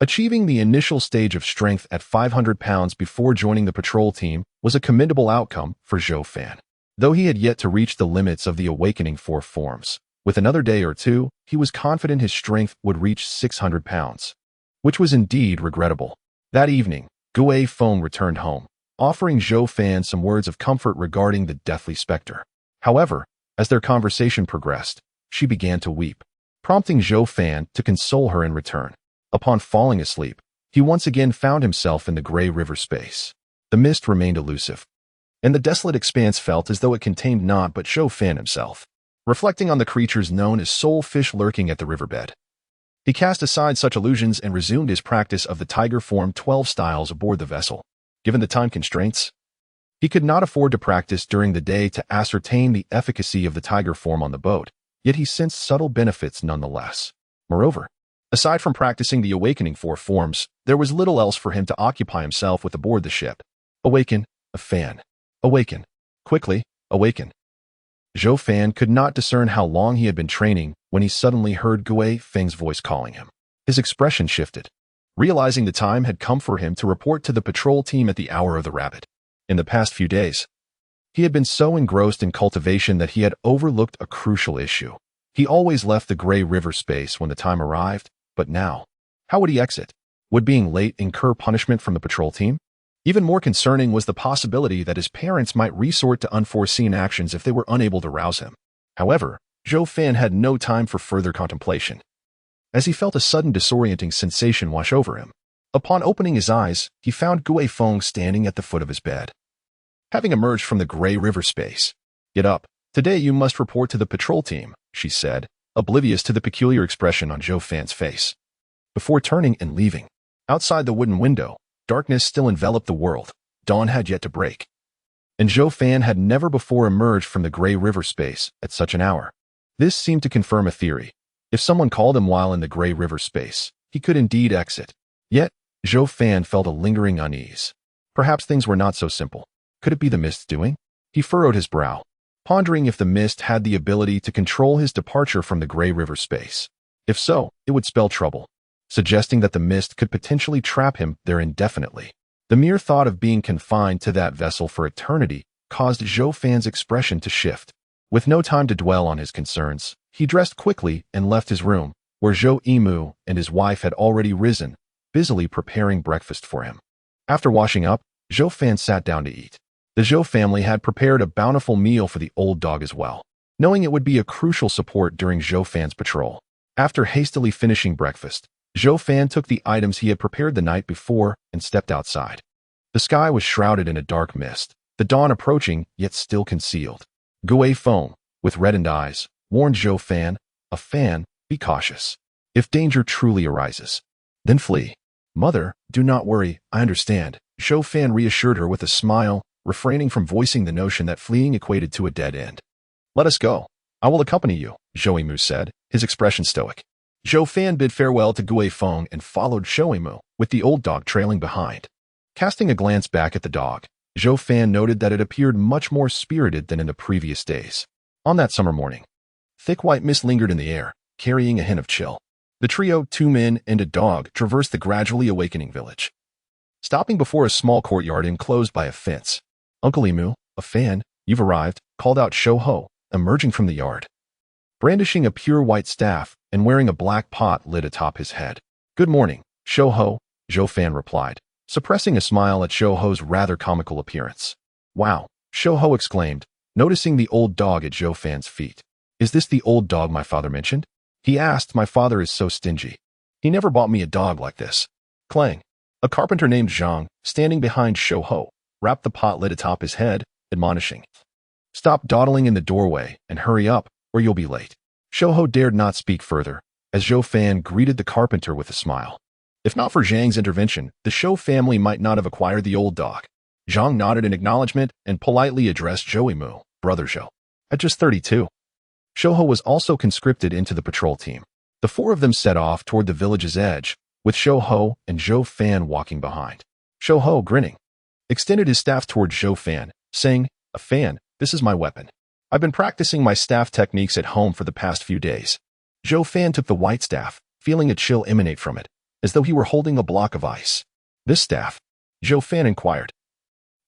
Achieving the initial stage of strength at 500 pounds before joining the patrol team was a commendable outcome for Zhou Fan. Though he had yet to reach the limits of the awakening four forms, with another day or two, he was confident his strength would reach 600 pounds, which was indeed regrettable. That evening, Gui Feng returned home, offering Zhou Fan some words of comfort regarding the deathly specter. However, as their conversation progressed, she began to weep, prompting Zhou Fan to console her in return. Upon falling asleep, he once again found himself in the gray river space. The mist remained elusive, and the desolate expanse felt as though it contained naught but Zhou Fan himself. Reflecting on the creatures known as soul fish lurking at the riverbed, he cast aside such illusions and resumed his practice of the tiger form 12 styles aboard the vessel. Given the time constraints, he could not afford to practice during the day to ascertain the efficacy of the tiger form on the boat, yet he sensed subtle benefits nonetheless. Moreover, aside from practicing the awakening four forms, there was little else for him to occupy himself with aboard the ship. Awaken, a fan. Awaken. Quickly, awaken. Zhou Fan could not discern how long he had been training when he suddenly heard Gui Feng's voice calling him. His expression shifted, realizing the time had come for him to report to the patrol team at the hour of the rabbit. In the past few days, he had been so engrossed in cultivation that he had overlooked a crucial issue. He always left the gray river space when the time arrived, but now, how would he exit? Would being late incur punishment from the patrol team? Even more concerning was the possibility that his parents might resort to unforeseen actions if they were unable to rouse him. However, Zhou Fan had no time for further contemplation, as he felt a sudden disorienting sensation wash over him. Upon opening his eyes, he found Gui Feng standing at the foot of his bed, having emerged from the gray river space. "Get up. Today you must report to the patrol team," she said, oblivious to the peculiar expression on Zhou Fan's face. Before turning and leaving, outside the wooden window, darkness still enveloped the world. Dawn had yet to break, and Zhou Fan had never before emerged from the gray river space at such an hour. This seemed to confirm a theory. If someone called him while in the gray river space, he could indeed exit. Yet, Zhou Fan felt a lingering unease. Perhaps things were not so simple. Could it be the mist's doing? He furrowed his brow, pondering if the mist had the ability to control his departure from the gray river space. If so, it would spell trouble, suggesting that the mist could potentially trap him there indefinitely. The mere thought of being confined to that vessel for eternity caused Zhou Fan's expression to shift. With no time to dwell on his concerns, he dressed quickly and left his room, where Zhou and his wife had already risen, busily preparing breakfast for him. After washing up, Zhou Fan sat down to eat. The Zhou family had prepared a bountiful meal for the old dog as well, knowing it would be a crucial support during Zhou Fan's patrol. After hastily finishing breakfast, Zhou Fan took the items he had prepared the night before and stepped outside. The sky was shrouded in a dark mist, the dawn approaching yet still concealed. Gui Feng, with reddened eyes, warned Zhou Fan, "A fan, be cautious. If danger truly arises, then flee." "Mother, do not worry, I understand," Zhou Fan reassured her with a smile, refraining from voicing the notion that fleeing equated to a dead end. "Let us go. I will accompany you," Zhou said, his expression stoic. Zhou Fan bid farewell to Gui Feng and followed Zhou, with the old dog trailing behind. Casting a glance back at the dog, Zhou Fan noted that it appeared much more spirited than in the previous days. On that summer morning, thick white mist lingered in the air, carrying a hint of chill. The trio, 2 men and a dog, traversed the gradually awakening village, stopping before a small courtyard enclosed by a fence. Uncle Emu, a fan, you've arrived, called out Zhou Ho, emerging from the yard, brandishing a pure white staff and wearing a black pot lid atop his head. Good morning, Zhou Ho, Zhou Fan replied, suppressing a smile at Zhou Ho's rather comical appearance. Wow, Zhou Ho exclaimed, noticing the old dog at Zhou Fan's feet. Is this the old dog my father mentioned? He asked. My father is so stingy. He never bought me a dog like this. Clang. A carpenter named Zhang, standing behind Zhou Ho, wrapped the pot lid atop his head, admonishing, Stop dawdling in the doorway and hurry up, or you'll be late. Zhou Ho dared not speak further, as Zhou Fan greeted the carpenter with a smile. If not for Zhang's intervention, the Zhou family might not have acquired the old dog. Zhang nodded in acknowledgement and politely addressed Zhou Emu, brother Zhou. At just 32, Zhou Ho was also conscripted into the patrol team. The 4 of them set off toward the village's edge, with Zhou Ho and Zhou Fan walking behind. Zhou Ho, grinning, extended his staff toward Zhou Fan, saying, A fan, this is my weapon. I've been practicing my staff techniques at home for the past few days. Zhou Fan took the white staff, feeling a chill emanate from it, as though he were holding a block of ice. This staff? Zhou Fan inquired,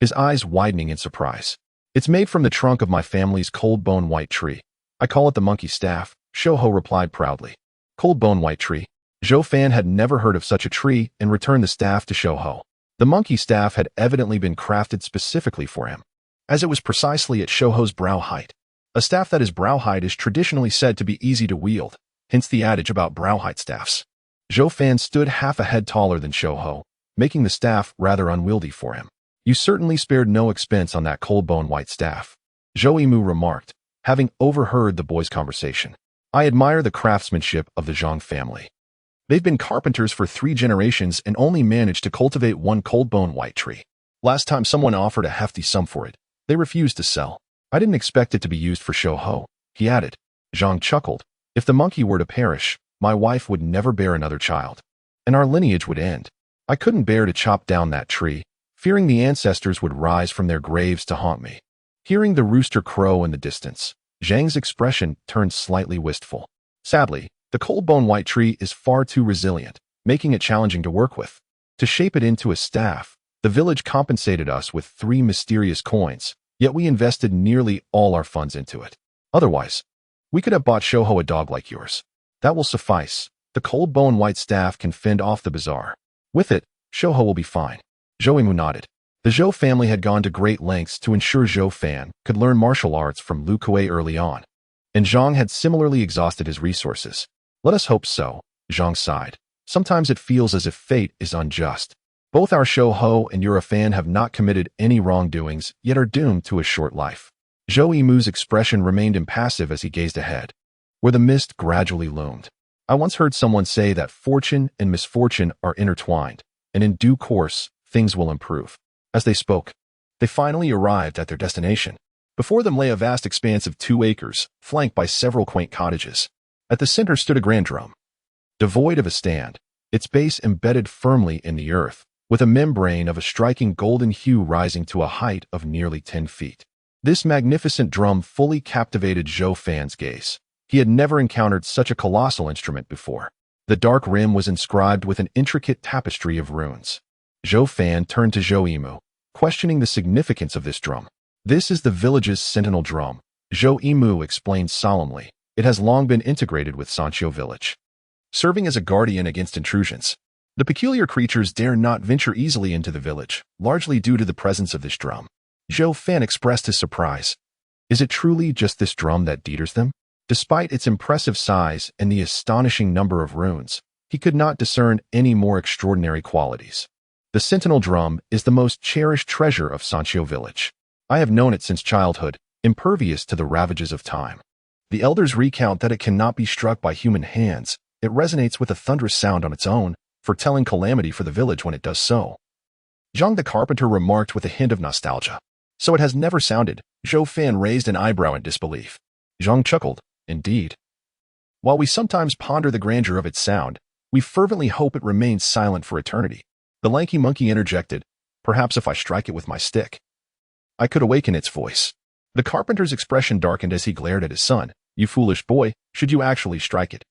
his eyes widening in surprise. It's made from the trunk of my family's cold-bone white tree. I call it the monkey staff, Zhou Ho replied proudly. Cold-bone white tree. Zhou Fan had never heard of such a tree and returned the staff to Zhou Ho. The monkey staff had evidently been crafted specifically for him, as it was precisely at Zhou Ho's brow height. A staff that is brow height is traditionally said to be easy to wield, hence the adage about brow height staffs. Zhou Fan stood half a head taller than Zhou Ho, making the staff rather unwieldy for him. You certainly spared no expense on that cold-bone white staff, Zhou Emu remarked, having overheard the boys' conversation. I admire the craftsmanship of the Zhang family. They've been carpenters for 3 generations and only managed to cultivate 1 cold-bone white tree. Last time someone offered a hefty sum for it, they refused to sell. I didn't expect it to be used for Zhou Ho, he added. Zhang chuckled. If the monkey were to perish, my wife would never bear another child, and our lineage would end. I couldn't bear to chop down that tree, fearing the ancestors would rise from their graves to haunt me. Hearing the rooster crow in the distance, Zhang's expression turned slightly wistful. Sadly, the cold-bone white tree is far too resilient, making it challenging to work with. To shape it into a staff, the village compensated us with 3 mysterious coins, yet we invested nearly all our funds into it. Otherwise, we could have bought Zhou Ho a dog like yours. That will suffice. The cold-bone white staff can fend off the bazaar. With it, Zhou Ho will be fine. Zhou Emu nodded. The Zhou family had gone to great lengths to ensure Zhou Fan could learn martial arts from Lu Kuei early on, and Zhang had similarly exhausted his resources. Let us hope so, Zhang sighed. Sometimes it feels as if fate is unjust. Both our Zhou Ho and your Fan have not committed any wrongdoings, yet are doomed to a short life. Zhou Emu's expression remained impassive as he gazed ahead, where the mist gradually loomed. I once heard someone say that fortune and misfortune are intertwined, and in due course, things will improve. As they spoke, they finally arrived at their destination. Before them lay a vast expanse of 2 acres, flanked by several quaint cottages. At the center stood a grand drum, devoid of a stand, its base embedded firmly in the earth, with a membrane of a striking golden hue rising to a height of nearly 10 feet. This magnificent drum fully captivated Zhou Fan's gaze. He had never encountered such a colossal instrument before. The dark rim was inscribed with an intricate tapestry of runes. Zhou Fan turned to Zhou Emu, questioning the significance of this drum. This is the village's sentinel drum, Zhou Emu explained solemnly. It has long been integrated with Sanqiu village, serving as a guardian against intrusions. The peculiar creatures dare not venture easily into the village, largely due to the presence of this drum. Zhou Fan expressed his surprise. Is it truly just this drum that deters them? Despite its impressive size and the astonishing number of runes, he could not discern any more extraordinary qualities. The sentinel drum is the most cherished treasure of Sanqiu village. I have known it since childhood, impervious to the ravages of time. The elders recount that it cannot be struck by human hands. It resonates with a thunderous sound on its own, foretelling calamity for the village when it does so. Zhang the carpenter remarked with a hint of nostalgia. So it has never sounded. Zhou Fan raised an eyebrow in disbelief. Zhang chuckled. Indeed. While we sometimes ponder the grandeur of its sound, we fervently hope it remains silent for eternity. The lanky monkey interjected, perhaps if I strike it with my stick, I could awaken its voice. The carpenter's expression darkened as he glared at his son. You foolish boy, should you actually strike it?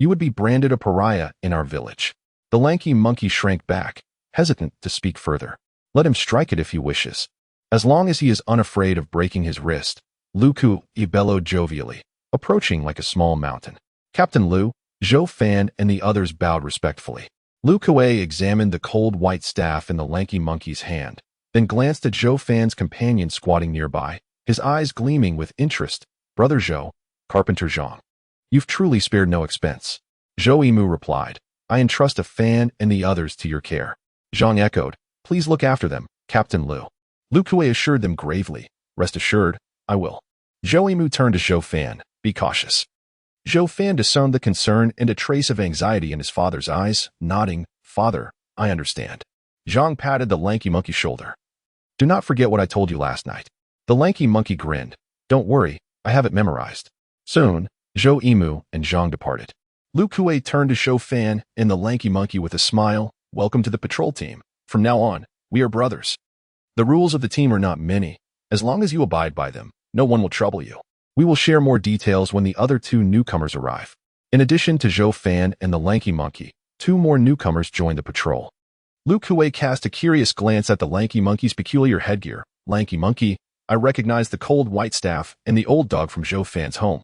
You would be branded a pariah in our village. The lanky monkey shrank back, hesitant to speak further. Let him strike it if he wishes. As long as he is unafraid of breaking his wrist, Lu Kui bellowed jovially, approaching like a small mountain. Captain Lu, Zhou Fan, and the others bowed respectfully. Lu Kui examined the cold white staff in the lanky monkey's hand, then glanced at Zhou Fan's companion squatting nearby, his eyes gleaming with interest. Brother Zhou, Carpenter Zhang. You've truly spared no expense. Zhou Yimu replied, I entrust a Fan and the others to your care. Zhang echoed, please look after them, Captain Lu. Lu Kui assured them gravely, rest assured, I will. Zhou Yimu turned to Zhou Fan, be cautious. Zhou Fan discerned the concern and a trace of anxiety in his father's eyes, nodding, Father, I understand. Zhang patted the lanky monkey's shoulder. Do not forget what I told you last night. The lanky monkey grinned. Don't worry, I have it memorized. Soon, Zhou Yimu and Zhang departed. Lu Kui turned to Zhou Fan and the lanky monkey with a smile. Welcome to the patrol team. From now on, we are brothers. The rules of the team are not many. As long as you abide by them, no one will trouble you. We will share more details when the other two newcomers arrive. In addition to Zhou Fan and the lanky monkey, 2 more newcomers joined the patrol. Lu Kui cast a curious glance at the lanky monkey's peculiar headgear. Lanky monkey, I recognize the cold white staff and the old dog from Zhou Fan's home.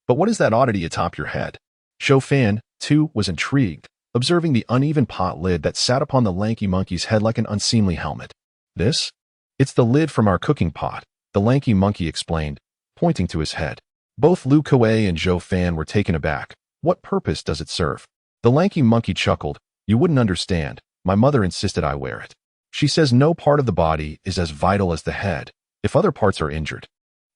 But what is that oddity atop your head? Zhou Fan, too, was intrigued, observing the uneven pot lid that sat upon the lanky monkey's head like an unseemly helmet. This? It's the lid from our cooking pot, the lanky monkey explained, pointing to his head. Both Lu Kui and Zhou Fan were taken aback. What purpose does it serve? The lanky monkey chuckled. You wouldn't understand. My mother insisted I wear it. She says no part of the body is as vital as the head. If other parts are injured,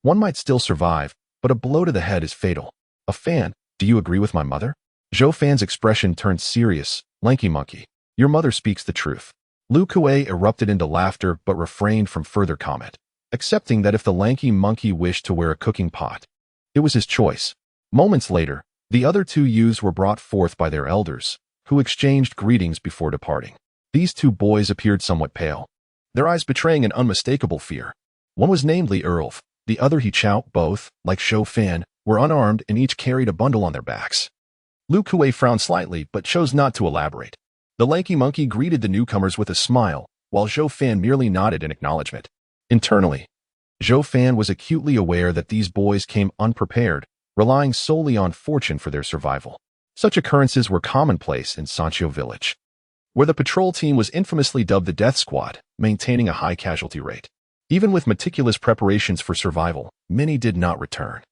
one might still survive, but a blow to the head is fatal. A Fan, do you agree with my mother? Zhou Fan's expression turned serious. Lanky monkey, your mother speaks the truth. Lu Kui erupted into laughter but refrained from further comment, accepting that if the lanky monkey wished to wear a cooking pot, it was his choice. Moments later, the other 2 youths were brought forth by their elders, who exchanged greetings before departing. These 2 boys appeared somewhat pale, their eyes betraying an unmistakable fear. One was named Li Erlf, the other He Chao. Both, like Zhou Fan, were unarmed and each carried a bundle on their backs. Lu Kui frowned slightly but chose not to elaborate. The lanky monkey greeted the newcomers with a smile, while Zhou Fan merely nodded in acknowledgement. Internally, Zhou Fan was acutely aware that these boys came unprepared, relying solely on fortune for their survival. Such occurrences were commonplace in Sanqiu village, where the patrol team was infamously dubbed the Death Squad, maintaining a high casualty rate. Even with meticulous preparations for survival, many did not return.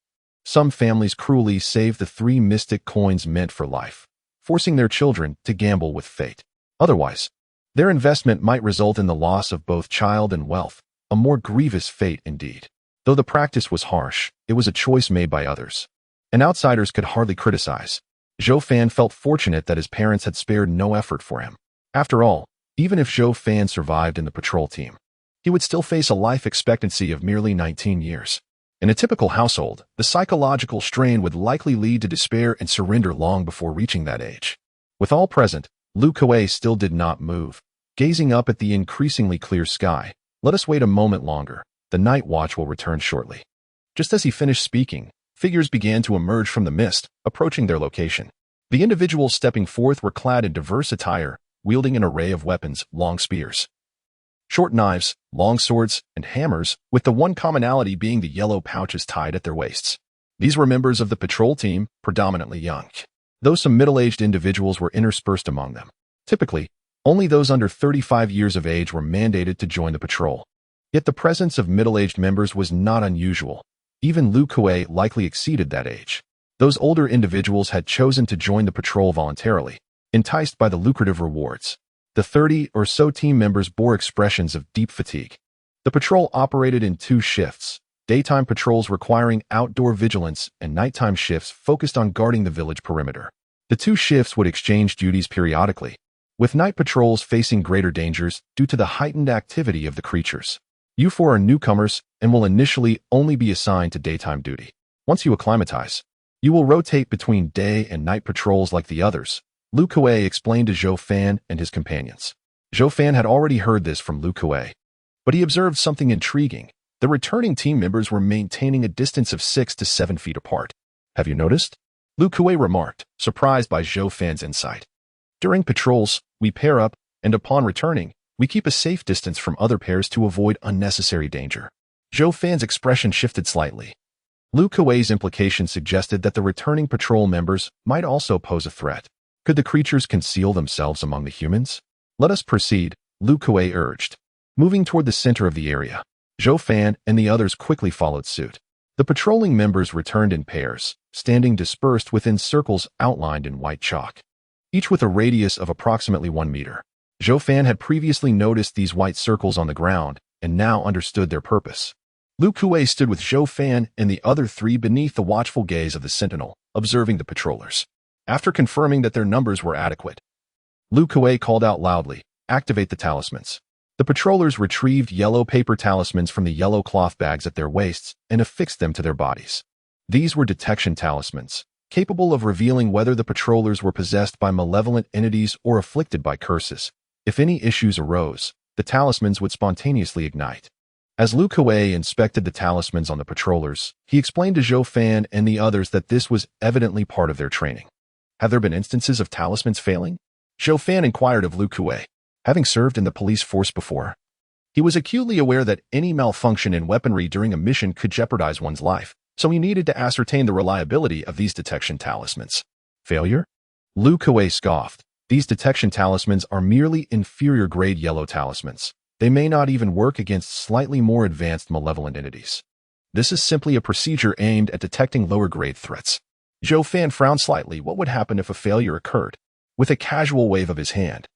Some families cruelly saved the 3 mystic coins meant for life, forcing their children to gamble with fate. Otherwise, their investment might result in the loss of both child and wealth, a more grievous fate indeed. Though the practice was harsh, it was a choice made by others, and outsiders could hardly criticize. Zhou Fan felt fortunate that his parents had spared no effort for him. After all, even if Zhou Fan survived in the patrol team, he would still face a life expectancy of merely 19 years. In a typical household, the psychological strain would likely lead to despair and surrender long before reaching that age. With all present, Lu Kui still did not move, gazing up at the increasingly clear sky. Let us wait a moment longer. The night watch will return shortly. Just as he finished speaking, figures began to emerge from the mist, approaching their location. The individuals stepping forth were clad in diverse attire, wielding an array of weapons, long spears, short knives, long swords, and hammers, with the one commonality being the yellow pouches tied at their waists. These were members of the patrol team, predominantly young, though some middle-aged individuals were interspersed among them. Typically, only those under 35 years of age were mandated to join the patrol. Yet the presence of middle-aged members was not unusual. Even Lu Kui likely exceeded that age. Those older individuals had chosen to join the patrol voluntarily, enticed by the lucrative rewards. The 30 or so team members bore expressions of deep fatigue. The patrol operated in 2 shifts, daytime patrols requiring outdoor vigilance and nighttime shifts focused on guarding the village perimeter. The 2 shifts would exchange duties periodically, with night patrols facing greater dangers due to the heightened activity of the creatures. You 4 are newcomers and will initially only be assigned to daytime duty. Once you acclimatize, you will rotate between day and night patrols like the others, Lu Kui explained to Zhou Fan and his companions. Zhou Fan had already heard this from Lu Kui, but he observed something intriguing. The returning team members were maintaining a distance of 6 to 7 feet apart. Have you noticed? Lu Kuei remarked, surprised by Zhou Fan's insight. During patrols, we pair up, and upon returning, we keep a safe distance from other pairs to avoid unnecessary danger. Zhou Fan's expression shifted slightly. Lu Kuei's implication suggested that the returning patrol members might also pose a threat. Could the creatures conceal themselves among the humans? Let us proceed, Lu Kuei urged. Moving toward the center of the area, Zhou Fan and the others quickly followed suit. The patrolling members returned in pairs, standing dispersed within circles outlined in white chalk, each with a radius of approximately 1 meter. Zhou Fan had previously noticed these white circles on the ground and now understood their purpose. Lu Kuei stood with Zhou Fan and the other three beneath the watchful gaze of the sentinel, observing the patrollers. After confirming that their numbers were adequate, Lu Kuei called out loudly, "Activate the talismans." The patrollers retrieved yellow paper talismans from the yellow cloth bags at their waists and affixed them to their bodies. These were detection talismans, capable of revealing whether the patrollers were possessed by malevolent entities or afflicted by curses. If any issues arose, the talismans would spontaneously ignite. As Lu Kuei inspected the talismans on the patrollers, he explained to Zhou Fan and the others that this was evidently part of their training. Have there been instances of talismans failing? Zhou Fan inquired of Lu Kuei. Having served in the police force before, he was acutely aware that any malfunction in weaponry during a mission could jeopardize one's life, so he needed to ascertain the reliability of these detection talismans. Failure? Lu Kuei scoffed. These detection talismans are merely inferior-grade yellow talismans. They may not even work against slightly more advanced malevolent entities. This is simply a procedure aimed at detecting lower-grade threats. Zhou Fan frowned slightly. What would happen if a failure occurred? With a casual wave of his hand,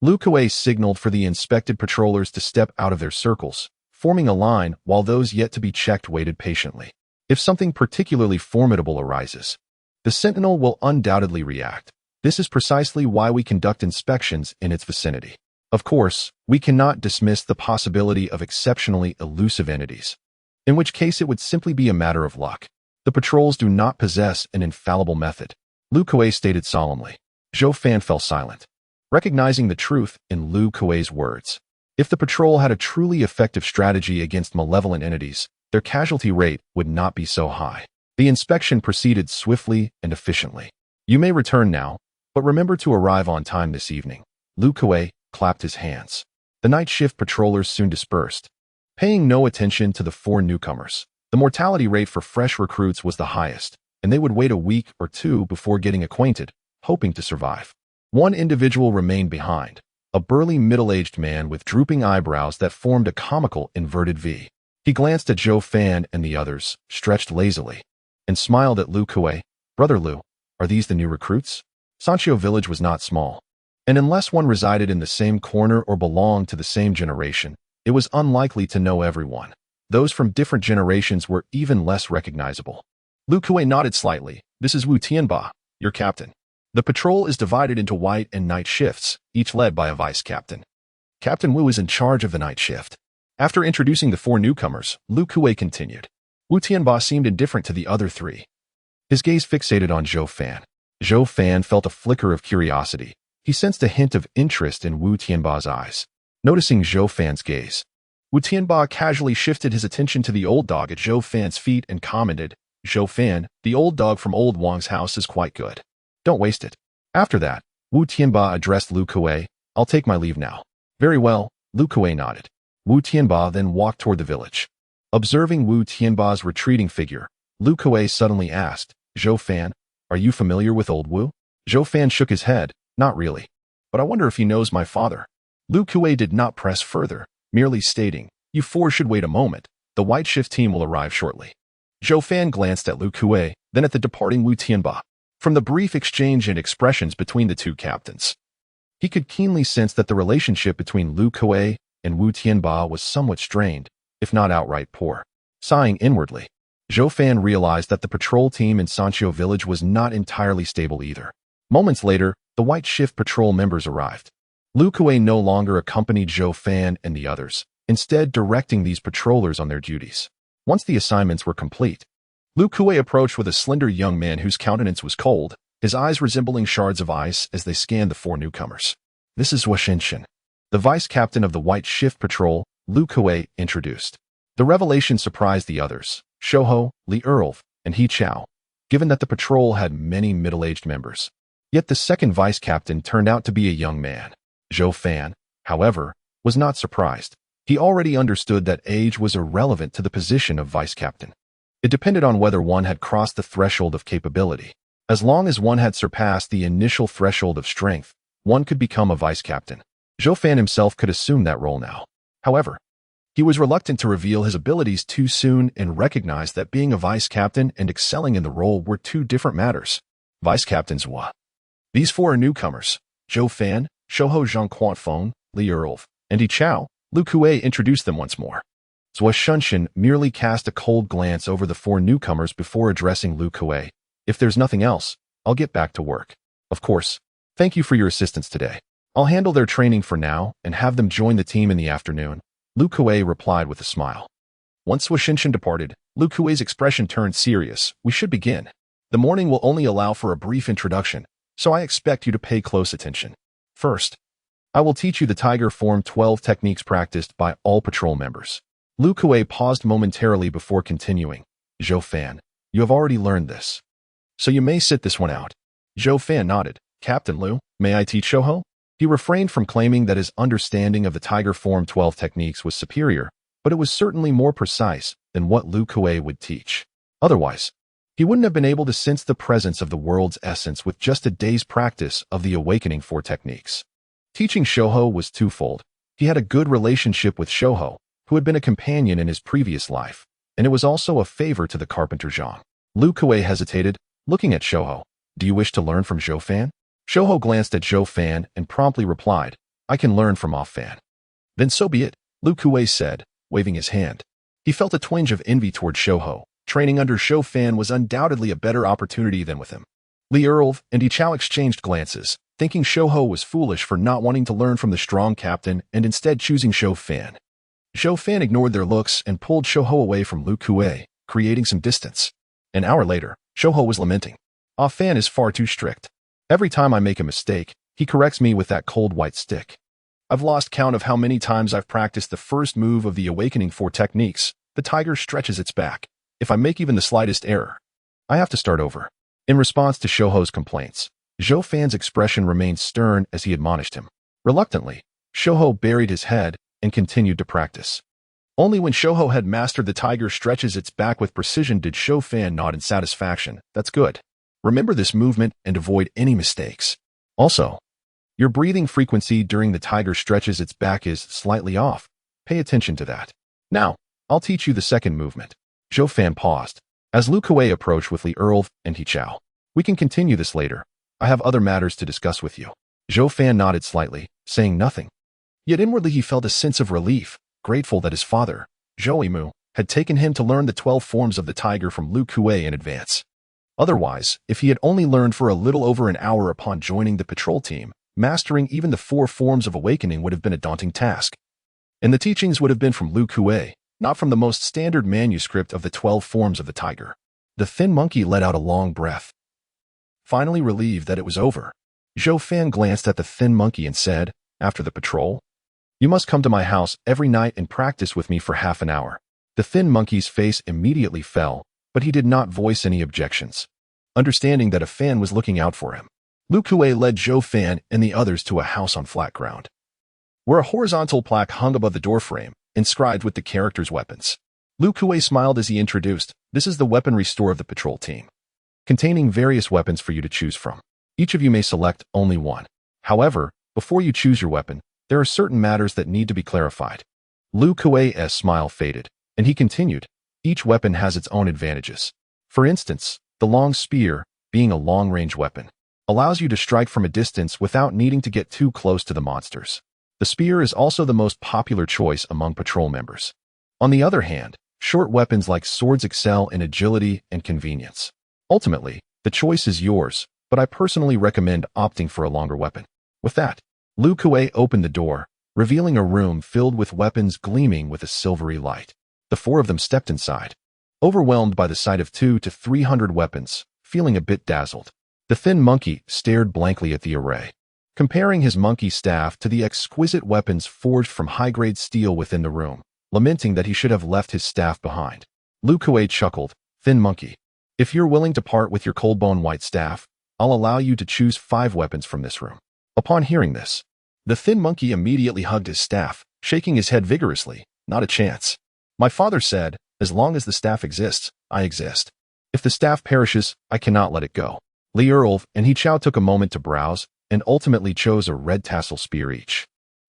Lu Kuei signaled for the inspected patrollers to step out of their circles, forming a line while those yet to be checked waited patiently. If something particularly formidable arises, the sentinel will undoubtedly react. This is precisely why we conduct inspections in its vicinity. Of course, we cannot dismiss the possibility of exceptionally elusive entities, in which case it would simply be a matter of luck. The patrols do not possess an infallible method, Lu Kuei stated solemnly. Zhou Fan fell silent, recognizing the truth in Lu Kuei's words. If the patrol had a truly effective strategy against malevolent entities, their casualty rate would not be so high. The inspection proceeded swiftly and efficiently. You may return now, but remember to arrive on time this evening. Lu Kuei clapped his hands. The night shift patrollers soon dispersed, paying no attention to the four newcomers. The mortality rate for fresh recruits was the highest, and they would wait a week or two before getting acquainted, hoping to survive. One individual remained behind, a burly middle-aged man with drooping eyebrows that formed a comical inverted V. He glanced at Zhou Fan and the others, stretched lazily, and smiled at Lu Kuei. Brother Lu, are these the new recruits? Sanxiu village was not small, and unless one resided in the same corner or belonged to the same generation, it was unlikely to know everyone. Those from different generations were even less recognizable. Lu Kuei nodded slightly. This is Wu Tianba, your captain. The patrol is divided into white and night shifts, each led by a vice-captain. Captain Wu is in charge of the night shift. After introducing the four newcomers, Lu Kuei continued. Wu Tianba seemed indifferent to the other three, his gaze fixated on Zhou Fan. Zhou Fan felt a flicker of curiosity. He sensed a hint of interest in Wu Tianba's eyes. Noticing Zhou Fan's gaze, Wu Tianba casually shifted his attention to the old dog at Zhou Fan's feet and commented, Zhou Fan, the old dog from old Wang's house is quite good. Don't waste it. After that, Wu Tianba addressed Lu Kuei. I'll take my leave now. Very well, Lu Kuei nodded. Wu Tianba then walked toward the village. Observing Wu Tianba's retreating figure, Lu Kuei suddenly asked, Zhou Fan, are you familiar with old Wu? Zhou Fan shook his head. Not really. But I wonder if he knows my father. Lu Kuei did not press further, merely stating, you four should wait a moment. The white shift team will arrive shortly. Zhou Fan glanced at Lu Kuei, then at the departing Wu Tianba. From the brief exchange and expressions between the two captains, he could keenly sense that the relationship between Lu Kuei and Wu Tianba was somewhat strained, if not outright poor. Sighing inwardly, Zhou Fan realized that the patrol team in Sanxiu village was not entirely stable either. Moments later, the white shift patrol members arrived. Lu Kuei no longer accompanied Zhou Fan and the others, instead directing these patrollers on their duties. Once the assignments were complete, Lu Kuei approached with a slender young man whose countenance was cold, his eyes resembling shards of ice as they scanned the four newcomers. This is Zhou Fan, the vice-captain of the White Shift Patrol, Lu Kuei introduced. The revelation surprised the others, Shouho, Li Erlf, and He Chao. given that the patrol had many middle-aged members. Yet the second vice captain turned out to be a young man. Zhou Fan, however, was not surprised. He already understood that age was irrelevant to the position of vice captain. It depended on whether one had crossed the threshold of capability. As long as one had surpassed the initial threshold of strength, one could become a vice captain. Zhou Fan himself could assume that role now. However, he was reluctant to reveal his abilities too soon and recognized that being a vice captain and excelling in the role were two different matters. Vice captains what? These four are newcomers: Zhou Fan, Shouhou Zhangquanfeng, Li Erlf, and Yi Chao. Lu Kuei introduced them once more. Zhou Shunshin merely cast a cold glance over the four newcomers before addressing Lu Kuei. If there's nothing else, I'll get back to work. Of course. Thank you for your assistance today. I'll handle their training for now and have them join the team in the afternoon. Lu Kuei replied with a smile. Once Zhou Shunshin departed, Lu Kuei's expression turned serious. We should begin. The morning will only allow for a brief introduction, so I expect you to pay close attention. First, I will teach you the Tiger Form 12 techniques practiced by all patrol members. Lu Kuei paused momentarily before continuing. Zhou Fan, you have already learned this, so you may sit this one out. Zhou Fan nodded. Captain Lu, may I teach Shouhou? He refrained from claiming that his understanding of the Tiger Form 12 techniques was superior, but it was certainly more precise than what Lu Kuei would teach. Otherwise, he wouldn't have been able to sense the presence of the world's essence with just a day's practice of the Awakening 4 techniques. Teaching Shouhou was twofold. He had a good relationship with Shouhou, who had been a companion in his previous life, and it was also a favor to the carpenter Zhang. Lu Kuei hesitated, looking at Shouhou. Do you wish to learn from Zhou Fan? Shouhou glanced at Zhou Fan and promptly replied, I can learn from Off Fan. Then so be it, Lu Kuei said, waving his hand. He felt a twinge of envy toward Shouhou. Training under Zhou Fan was undoubtedly a better opportunity than with him. Li Erlf and Yi Chao exchanged glances, thinking Shouhou was foolish for not wanting to learn from the strong captain and instead choosing Zhou Fan. Zhou Fan ignored their looks and pulled Shouhou away from Lu Kuei, creating some distance. An hour later, Shouhou was lamenting. Off Fan is far too strict. Every time I make a mistake, he corrects me with that cold white stick. I've lost count of how many times I've practiced the first move of the Awakening 4 techniques. The tiger stretches its back. If I make even the slightest error, I have to start over. In response to Shouhou's complaints, Zhou Fan's expression remained stern as he admonished him. Reluctantly, Shouhou buried his head and continued to practice. Only when Shouhou had mastered the tiger stretches its back with precision did Zhou Fan nod in satisfaction. That's good. Remember this movement and avoid any mistakes. Also, your breathing frequency during the tiger stretches its back is slightly off. Pay attention to that. Now, I'll teach you the second movement. Zhou Fan paused. As Lu Kuei approached with Li Erlf and Yi Chao. We can continue this later. I have other matters to discuss with you. Zhou Fan nodded slightly, saying nothing. Yet inwardly he felt a sense of relief, grateful that his father, Zhou Yimu, had taken him to learn the 12 forms of the tiger from Lu Kuei in advance. Otherwise, if he had only learned for a little over an hour upon joining the patrol team, mastering even the 4 forms of awakening would have been a daunting task. And the teachings would have been from Lu Kuei, not from the most standard manuscript of the 12 forms of the tiger. The thin monkey let out a long breath. Finally relieved that it was over, Zhou Fan glanced at the thin monkey and said, after the patrol, you must come to my house every night and practice with me for half an hour. The thin monkey's face immediately fell, but he did not voice any objections. Understanding that a fan was looking out for him, Lu Kuei led Zhou Fan and the others to a house on flat ground, where a horizontal plaque hung above the doorframe, inscribed with the characters' weapons. Lu Kuei smiled as he introduced, this is the weaponry store of the patrol team, containing various weapons for you to choose from. Each of you may select only one. However, before you choose your weapon, there are certain matters that need to be clarified. Lu Kuei's smile faded, and he continued, each weapon has its own advantages. For instance, the long spear, being a long-range weapon, allows you to strike from a distance without needing to get too close to the monsters. The spear is also the most popular choice among patrol members. On the other hand, short weapons like swords excel in agility and convenience. Ultimately, the choice is yours, but I personally recommend opting for a longer weapon. With that, Lu Kuei opened the door, revealing a room filled with weapons gleaming with a silvery light. The 4 of them stepped inside, overwhelmed by the sight of 200 to 300 weapons, feeling a bit dazzled. The thin monkey stared blankly at the array, comparing his monkey staff to the exquisite weapons forged from high-grade steel within the room, lamenting that he should have left his staff behind. Lu Kuei chuckled, thin monkey. If you're willing to part with your cold-bone white staff, I'll allow you to choose 5 weapons from this room." Upon hearing this, the thin monkey immediately hugged his staff, shaking his head vigorously. "Not a chance. My father said, as long as the staff exists, I exist. If the staff perishes, I cannot let it go." Little Lamp and He Chao took a moment to browse and ultimately chose a red tassel spear each,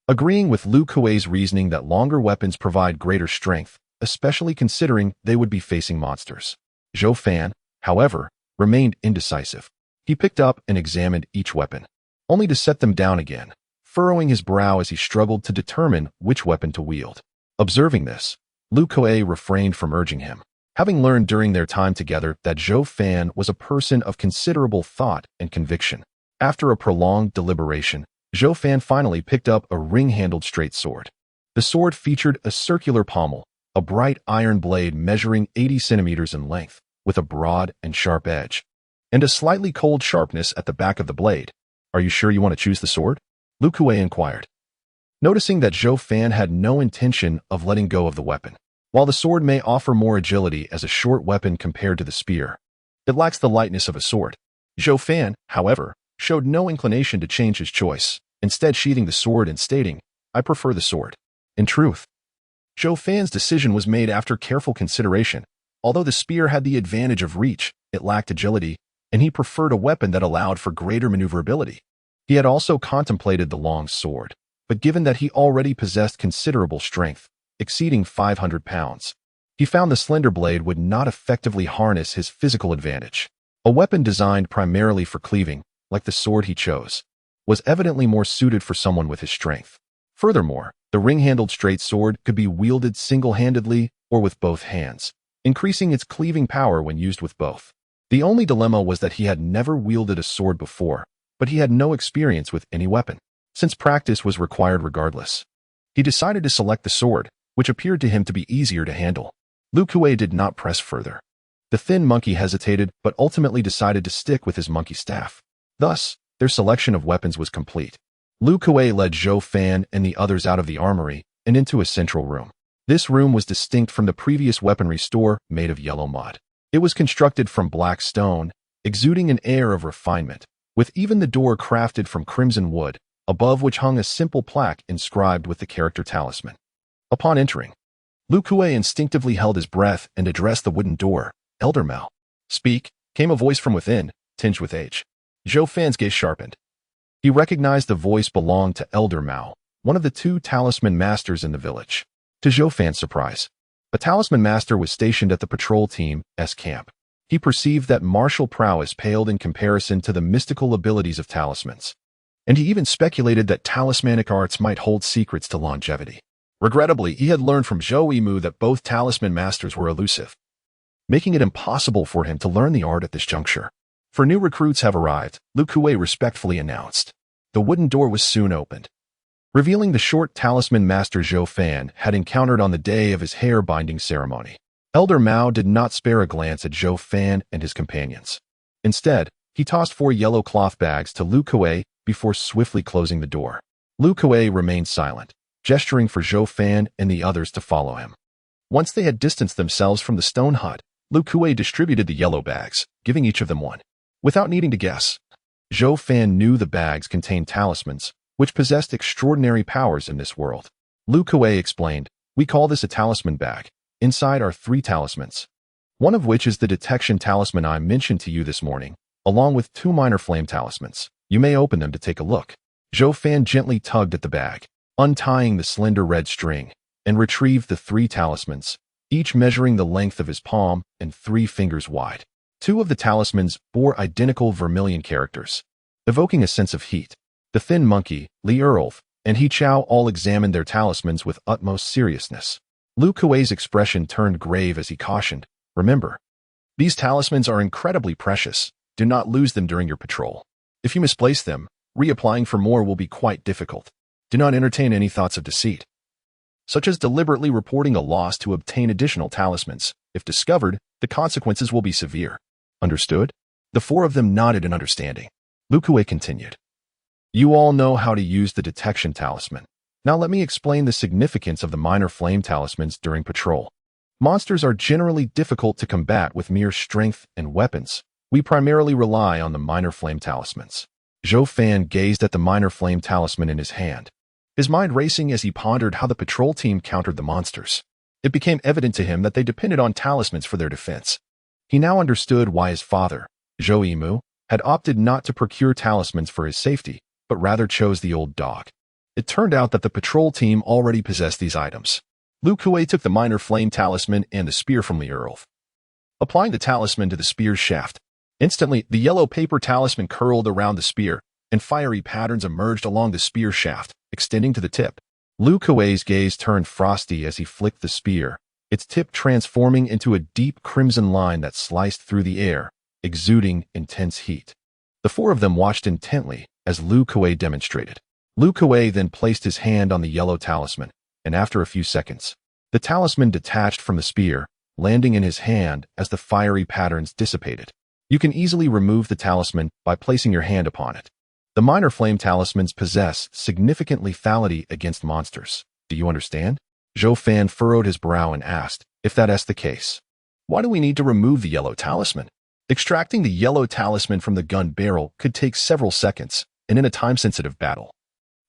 agreeing with Lu Kuei's reasoning that longer weapons provide greater strength, especially considering they would be facing monsters. Zhou Fan, however, remained indecisive. He picked up and examined each weapon, only to set them down again, furrowing his brow as he struggled to determine which weapon to wield. Observing this, Lu Kuei refrained from urging him, having learned during their time together that Zhou Fan was a person of considerable thought and conviction. After a prolonged deliberation, Zhou Fan finally picked up a ring-handled straight sword. The sword featured a circular pommel, a bright iron blade measuring 80 centimeters in length, with a broad and sharp edge, and a slightly cold sharpness at the back of the blade. "Are you sure you want to choose the sword?" Lu Kuei inquired, noticing that Zhou Fan had no intention of letting go of the weapon. While the sword may offer more agility as a short weapon compared to the spear, it lacks the lightness of a sword. Zhou Fan, however, showed no inclination to change his choice, instead sheathing the sword and stating, "I prefer the sword." In truth, Zhou Fan's decision was made after careful consideration. Although the spear had the advantage of reach, it lacked agility, and he preferred a weapon that allowed for greater maneuverability. He had also contemplated the long sword, but given that he already possessed considerable strength, exceeding 500 pounds, he found the slender blade would not effectively harness his physical advantage. A weapon designed primarily for cleaving, like the sword he chose, was evidently more suited for someone with his strength. Furthermore, the ring-handled straight sword could be wielded single-handedly or with both hands, increasing its cleaving power when used with both. The only dilemma was that he had never wielded a sword before, but he had no experience with any weapon, since practice was required regardless. He decided to select the sword, which appeared to him to be easier to handle. Lu Kuei did not press further. The thin monkey hesitated but ultimately decided to stick with his monkey staff. Thus, their selection of weapons was complete. Lu Kuei led Zhou Fan and the others out of the armory and into a central room. This room was distinct from the previous weaponry store made of yellow mud. It was constructed from black stone, exuding an air of refinement, with even the door crafted from crimson wood, above which hung a simple plaque inscribed with the character Talisman. Upon entering, Lu Kuei instinctively held his breath and addressed the wooden door. "Elder Mao." "Speak," came a voice from within, tinged with age. Zhou Fan's gaze sharpened. He recognized the voice belonged to Elder Mao, one of the 2 Talisman Masters in the village. To Zhou Fan's surprise, a Talisman Master was stationed at the patrol team's camp. He perceived that martial prowess paled in comparison to the mystical abilities of talismans, and he even speculated that talismanic arts might hold secrets to longevity. Regrettably, he had learned from Zhou Yimu that both Talisman Masters were elusive, making it impossible for him to learn the art at this juncture. "For new recruits have arrived," Lu Kuei respectfully announced. The wooden door was soon opened, revealing the short Talisman Master Zhou Fan had encountered on the day of his hair-binding ceremony. Elder Mao did not spare a glance at Zhou Fan and his companions. Instead, he tossed 4 yellow cloth bags to Lu Kuei before swiftly closing the door. Lu Kuei remained silent, gesturing for Zhou Fan and the others to follow him. Once they had distanced themselves from the stone hut, Lu Kuei distributed the yellow bags, giving each of them one. Without needing to guess, Zhou Fan knew the bags contained talismans, which possessed extraordinary powers in this world. Lu Kuei explained, "We call this a talisman bag. Inside are 3 talismans, one of which is the detection talisman I mentioned to you this morning, along with 2 minor flame talismans. You may open them to take a look." Zhou Fan gently tugged at the bag, untying the slender red string, and retrieved the 3 talismans, each measuring the length of his palm and 3 fingers wide. 2 of the talismans bore identical vermilion characters, evoking a sense of heat. The thin monkey, Little Lamp, and He Chao all examined their talismans with utmost seriousness. Lu Kuei's expression turned grave as he cautioned, "Remember, these talismans are incredibly precious. Do not lose them during your patrol. If you misplace them, reapplying for more will be quite difficult. Do not entertain any thoughts of deceit, such as deliberately reporting a loss to obtain additional talismans. If discovered, the consequences will be severe. Understood?" The 4 of them nodded in understanding. Lu Kuei continued, "You all know how to use the detection talisman. Now let me explain the significance of the minor flame talismans during patrol. Monsters are generally difficult to combat with mere strength and weapons. We primarily rely on the minor flame talismans. Zhou Fan gazed at the minor flame talisman in his hand, his mind racing as he pondered how the patrol team countered the monsters. It became evident to him that they depended on talismans for their defense. He now understood why his father, Zhou Yimu, had opted not to procure talismans for his safety, but rather chose the old dog. It turned out that the patrol team already possessed these items. Lu Kuei took the minor flame talisman and the spear from the earth. Applying the talisman to the spear's shaft, instantly the yellow paper talisman curled around the spear, and fiery patterns emerged along the spear shaft, extending to the tip. Lu Kuei's gaze turned frosty as he flicked the spear, its tip transforming into a deep crimson line that sliced through the air, exuding intense heat. The four of them watched intently as Lu Kuei demonstrated. Lu Kuei then placed his hand on the yellow talisman, and after a few seconds, the talisman detached from the spear, landing in his hand as the fiery patterns dissipated. You can easily remove the talisman by placing your hand upon it. The minor flame talismans possess significant lethality against monsters. Do you understand? Zhou Fan furrowed his brow and asked, if that's the case, why do we need to remove the yellow talisman? Extracting the yellow talisman from the gun barrel could take several seconds, and in a time-sensitive battle,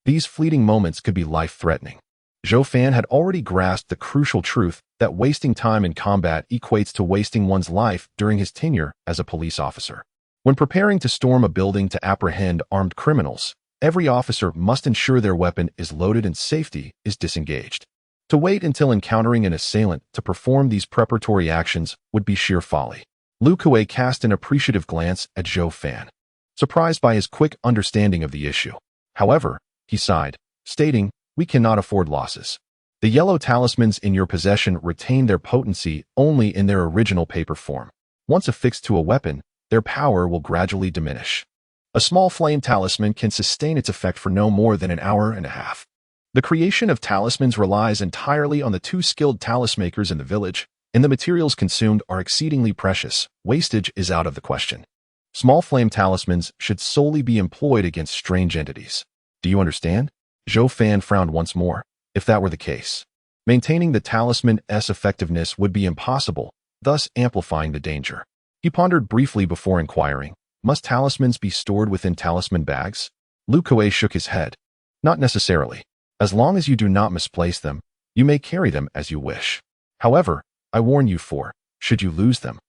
these fleeting moments could be life-threatening. Zhou Fan had already grasped the crucial truth that wasting time in combat equates to wasting one's life during his tenure as a police officer. When preparing to storm a building to apprehend armed criminals, every officer must ensure their weapon is loaded and safety is disengaged. To wait until encountering an assailant to perform these preparatory actions would be sheer folly. Lu Kuei cast an appreciative glance at Zhou Fan, surprised by his quick understanding of the issue. However, he sighed, stating, we cannot afford losses. The yellow talismans in your possession retain their potency only in their original paper form. Once affixed to a weapon, their power will gradually diminish. A small flame talisman can sustain its effect for no more than an hour and a half. The creation of talismans relies entirely on the two skilled talismakers in the village, and the materials consumed are exceedingly precious. Wastage is out of the question. Small flame talismans should solely be employed against strange entities. Do you understand? Zhou Fan frowned once more. If that were the case, maintaining the talisman's effectiveness would be impossible, thus amplifying the danger. He pondered briefly before inquiring, must talismans be stored within talisman bags? Lu Kuei shook his head. Not necessarily. As long as you do not misplace them, you may carry them as you wish. However, I warn you should you lose them,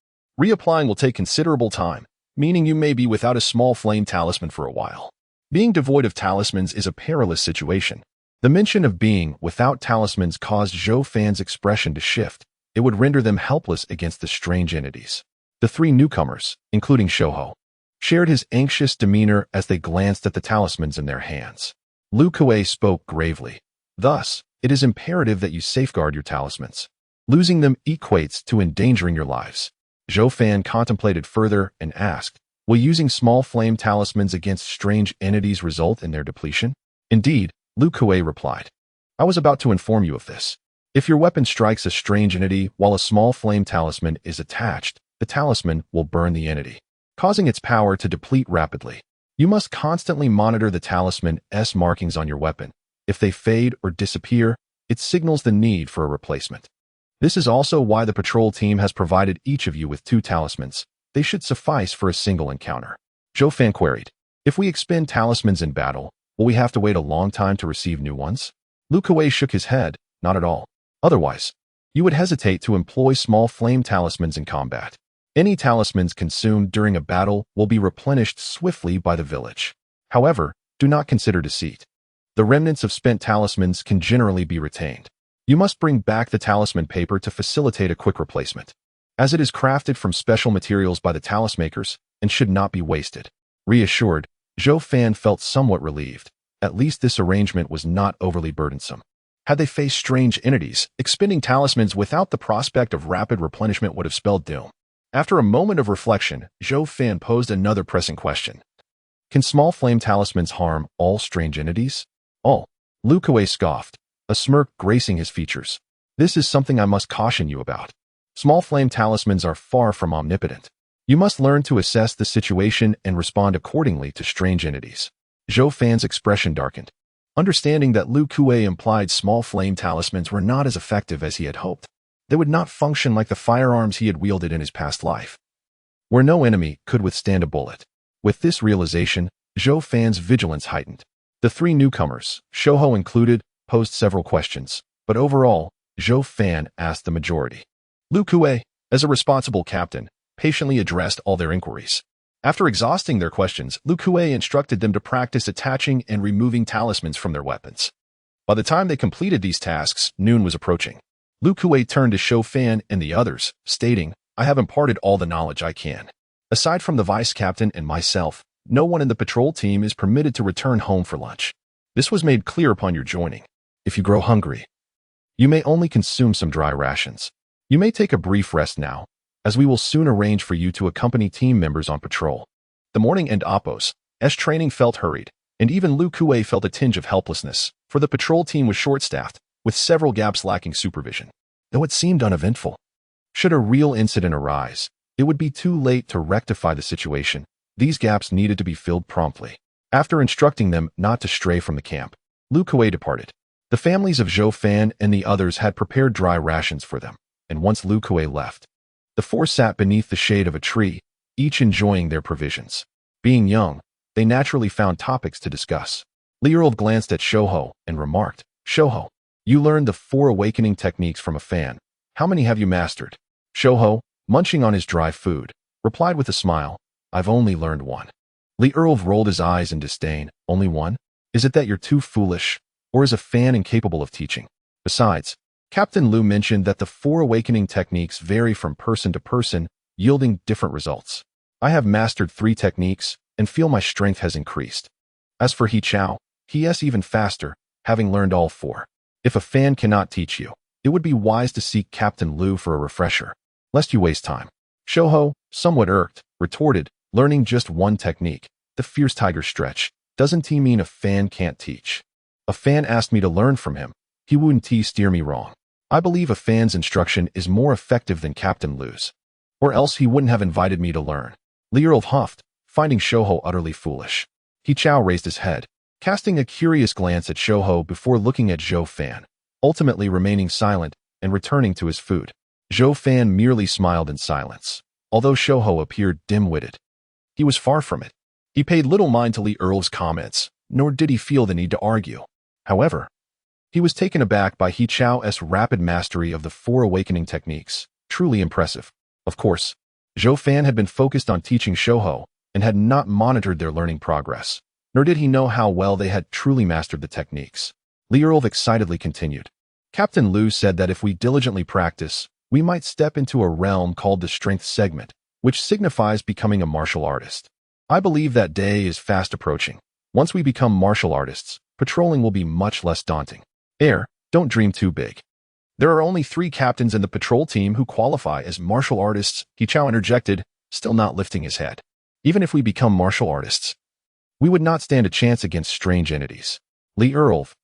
reapplying will take considerable time, meaning you may be without a small flame talisman for a while. Being devoid of talismans is a perilous situation. The mention of being without talismans caused Zhou Fan's expression to shift. It would render them helpless against the strange entities. The three newcomers, including Shouho, shared his anxious demeanor as they glanced at the talismans in their hands. Lu Kuei spoke gravely. Thus, it is imperative that you safeguard your talismans. Losing them equates to endangering your lives. Zhou Fan contemplated further and asked, will using small flame talismans against strange entities result in their depletion? Indeed, Lu Kuei replied. I was about to inform you of this. If your weapon strikes a strange entity while a small flame talisman is attached, the talisman will burn the entity, causing its power to deplete rapidly. You must constantly monitor the talisman's markings on your weapon. If they fade or disappear, it signals the need for a replacement. This is also why the patrol team has provided each of you with 2 talismans. They should suffice for a single encounter. Zhou Fan queried, if we expend talismans in battle, will we have to wait a long time to receive new ones? Lu Kuei shook his head, not at all. Otherwise, you would hesitate to employ small flame talismans in combat. Any talismans consumed during a battle will be replenished swiftly by the village. However, do not consider deceit. The remnants of spent talismans can generally be retained. You must bring back the talisman paper to facilitate a quick replacement, as it is crafted from special materials by the talismakers and should not be wasted. Reassured, Zhou Fan felt somewhat relieved. At least this arrangement was not overly burdensome. Had they faced strange entities, expending talismans without the prospect of rapid replenishment would have spelled doom. After a moment of reflection, Zhou Fan posed another pressing question. Can small flame talismans harm all strange entities? All. Lu Kuei scoffed, a smirk gracing his features. This is something I must caution you about. Small flame talismans are far from omnipotent. You must learn to assess the situation and respond accordingly to strange entities. Zhou Fan's expression darkened, understanding that Lu Kuei implied small flame talismans were not as effective as he had hoped. They would not function like the firearms he had wielded in his past life, where no enemy could withstand a bullet. With this realization, Zhou Fan's vigilance heightened. The three newcomers, Shouhou included, posed several questions, but overall, Zhou Fan asked the majority. Lu Kuei, as a responsible captain, patiently addressed all their inquiries. After exhausting their questions, Lu Kuei instructed them to practice attaching and removing talismans from their weapons. By the time they completed these tasks, noon was approaching. Lu Kuei turned to Zhou Fan and the others, stating, "I have imparted all the knowledge I can. Aside from the vice captain and myself, no one in the patrol team is permitted to return home for lunch. This was made clear upon your joining. If you grow hungry, you may only consume some dry rations. You may take a brief rest now, as we will soon arrange for you to accompany team members on patrol." The morning and Appos, as training felt hurried, and even Lu Kuei felt a tinge of helplessness, for the patrol team was short-staffed, with several gaps lacking supervision. Though it seemed uneventful, should a real incident arise, it would be too late to rectify the situation. These gaps needed to be filled promptly. After instructing them not to stray from the camp, Lu Kuei departed. The families of Zhou Fan and the others had prepared dry rations for them, and once Lu Kuei left, the four sat beneath the shade of a tree, each enjoying their provisions. Being young, they naturally found topics to discuss. Li glanced at Shouhou and remarked, "Shouhou, you learned the 4 awakening techniques from a fan. How many have you mastered?" Shouhou, munching on his dry food, replied with a smile, "I've only learned 1. Li rolled his eyes in disdain. "Only 1? Is it that you're too foolish, or is a fan incapable of teaching? Besides, Captain Lu mentioned that the 4 awakening techniques vary from person to person, yielding different results. I have mastered 3 techniques and feel my strength has increased. As for He Chao, he is even faster, having learned all 4. If a fan cannot teach you, it would be wise to seek Captain Lu for a refresher, lest you waste time." Shouhou, somewhat irked, retorted, "Learning just 1 technique, the fierce tiger stretch, doesn't he mean a fan can't teach? A fan asked me to learn from him. He wouldn't steer me wrong. I believe a fan's instruction is more effective than Captain Lu's, or else he wouldn't have invited me to learn." Li huffed, finding Shouhou utterly foolish. He Chao raised his head, casting a curious glance at Shouhou before looking at Zhou Fan, ultimately remaining silent and returning to his food. Zhou Fan merely smiled in silence, although Shouhou appeared dim-witted. He was far from it. He paid little mind to Li Erl's comments, nor did he feel the need to argue. However, he was taken aback by He Chao's rapid mastery of the 4 awakening techniques, truly impressive. Of course, Zhou Fan had been focused on teaching Shouhou and had not monitored their learning progress, nor did he know how well they had truly mastered the techniques. Li excitedly continued, "Captain Lu said that if we diligently practice, we might step into a realm called the strength segment, which signifies becoming a martial artist. I believe that day is fast approaching. Once we become martial artists, patrolling will be much less daunting. Don't dream too big. There are only 3 captains in the patrol team who qualify as martial artists," He Chao interjected, still not lifting his head. "Even if we become martial artists, we would not stand a chance against strange entities." Li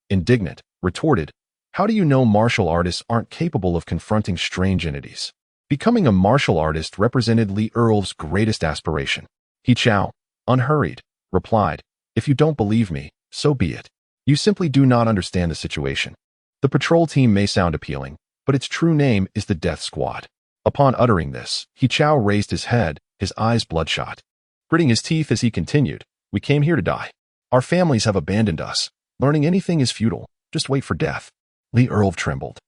indignant, retorted, "How do you know martial artists aren't capable of confronting strange entities?" Becoming a martial artist represented Li greatest aspiration. He Chao, unhurried, replied, "If you don't believe me, so be it. You simply do not understand the situation. The patrol team may sound appealing, but its true name is the Death Squad." Upon uttering this, He Chao raised his head, his eyes bloodshot. Gritting his teeth as he continued, "We came here to die. Our families have abandoned us. Learning anything is futile. Just wait for death." Li trembled,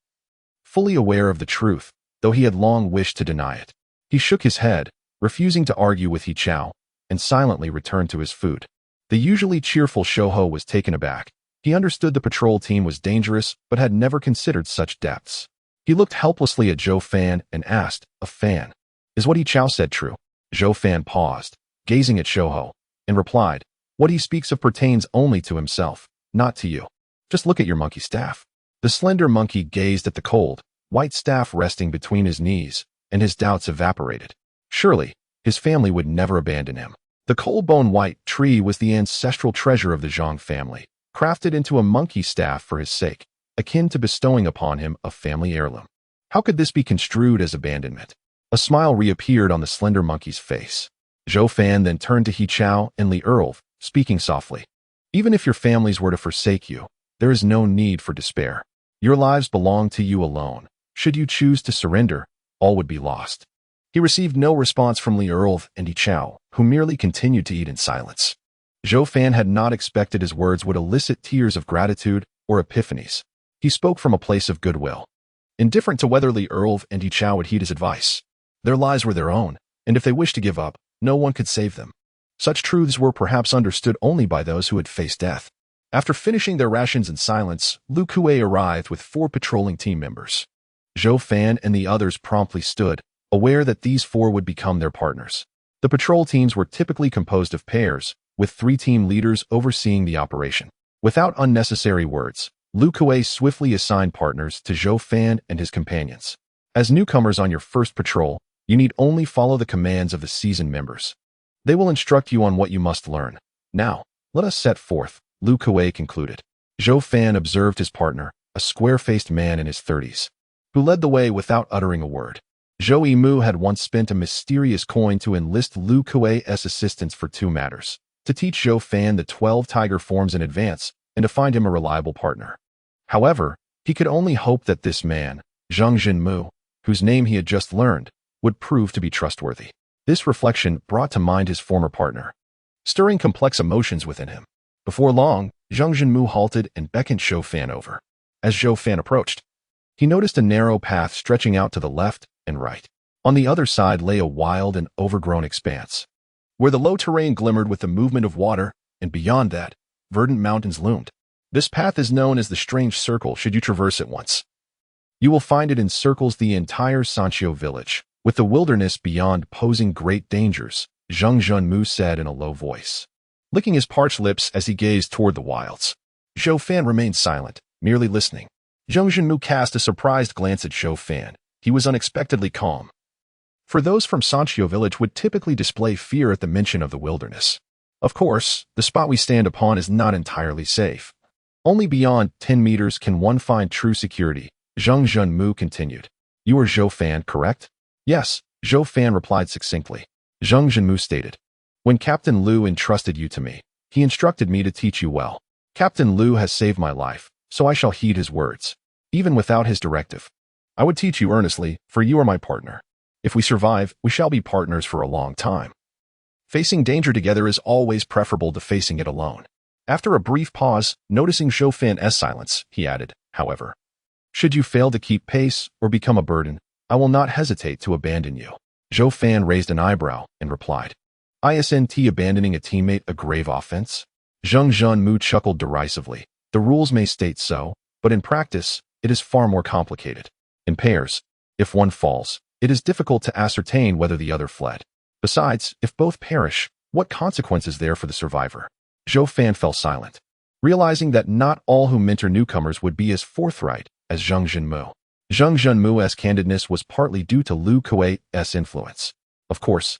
fully aware of the truth, though he had long wished to deny it. He shook his head, refusing to argue with He Chao, and silently returned to his food. The usually cheerful Shouhou was taken aback. He understood the patrol team was dangerous, but had never considered such depths. He looked helplessly at Zhou Fan and asked, "A fan? Is what He Chao said true?" Zhou Fan paused, gazing at Shouhou, and replied, "What he speaks of pertains only to himself, not to you. Just look at your monkey staff." The slender monkey gazed at the cold, white staff resting between his knees, and his doubts evaporated. Surely, his family would never abandon him. The cold-bone white tree was the ancestral treasure of the Zhang family, crafted into a monkey staff for his sake, akin to bestowing upon him a family heirloom. How could this be construed as abandonment? A smile reappeared on the slender monkey's face. Zhou Fan then turned to He Chao and Li speaking softly. "Even if your families were to forsake you, there is no need for despair. Your lives belong to you alone, Should you choose to surrender, all would be lost. He received no response from Little and Chao, who merely continued to eat in silence. Zhou Fan had not expected his words would elicit tears of gratitude or epiphanies. He spoke from a place of goodwill. Indifferent to whether Little and Chao would heed his advice. Their lives were their own, and if they wished to give up, no one could save them. Such truths were perhaps understood only by those who had faced death. After finishing their rations in silence, Lu Kuei arrived with 4 patrolling team members. Zhou Fan and the others promptly stood, aware that these 4 would become their partners. The patrol teams were typically composed of pairs, with 3 team leaders overseeing the operation. Without unnecessary words, Lu Kuei swiftly assigned partners to Zhou Fan and his companions. As newcomers on your first patrol, you need only follow the commands of the seasoned members. They will instruct you on what you must learn. Now, let us set forth, Lu Kuei concluded. Zhou Fan observed his partner, a square-faced man in his 30s, who led the way without uttering a word. Zhou Yimu had once spent a mysterious coin to enlist Lu Kuei's assistance for 2 matters: to teach Zhou Fan the 12 tiger forms in advance, and to find him a reliable partner. However, he could only hope that this man, Zhang Jinmu, whose name he had just learned, would prove to be trustworthy. This reflection brought to mind his former partner, stirring complex emotions within him. Before long, Zhang Jinmu halted and beckoned Zhou Fan over. As Zhou Fan approached, he noticed a narrow path stretching out to the left and right. On the other side lay a wild and overgrown expanse, where the low terrain glimmered with the movement of water, and beyond that, verdant mountains loomed. This path is known as the Strange Circle should you traverse it once. You will find it encircles the entire Sanqiu village, with the wilderness beyond posing great dangers, Zhang Junmu said in a low voice, licking his parched lips as he gazed toward the wilds. Zhou Fan remained silent, merely listening. Zhang Junmu cast a surprised glance at Zhou Fan. He was unexpectedly calm. For those from Sanqiu village would typically display fear at the mention of the wilderness. Of course, the spot we stand upon is not entirely safe. Only beyond 10 meters can one find true security, Zhang Junmu continued. You are Zhou Fan, correct? Yes, Zhou Fan replied succinctly. Zhang Junmu stated. When Captain Liu entrusted you to me, he instructed me to teach you well. Captain Liu has saved my life, so I shall heed his words. Even without his directive, I would teach you earnestly, for you are my partner. If we survive, we shall be partners for a long time. Facing danger together is always preferable to facing it alone. After a brief pause, noticing Zhou Fan's silence, he added, however, should you fail to keep pace or become a burden, I will not hesitate to abandon you. Zhou Fan raised an eyebrow and replied, Isn't abandoning a teammate a grave offense? Zhang Junmu chuckled derisively. The rules may state so, but in practice, it is far more complicated. In pairs, if one falls, it is difficult to ascertain whether the other fled. Besides, if both perish, what consequence is there for the survivor? Zhou Fan fell silent, realizing that not all who mentor newcomers would be as forthright as Zhang Junmu. Zhang Junmu's candidness was partly due to Lu Kuei's influence. Of course,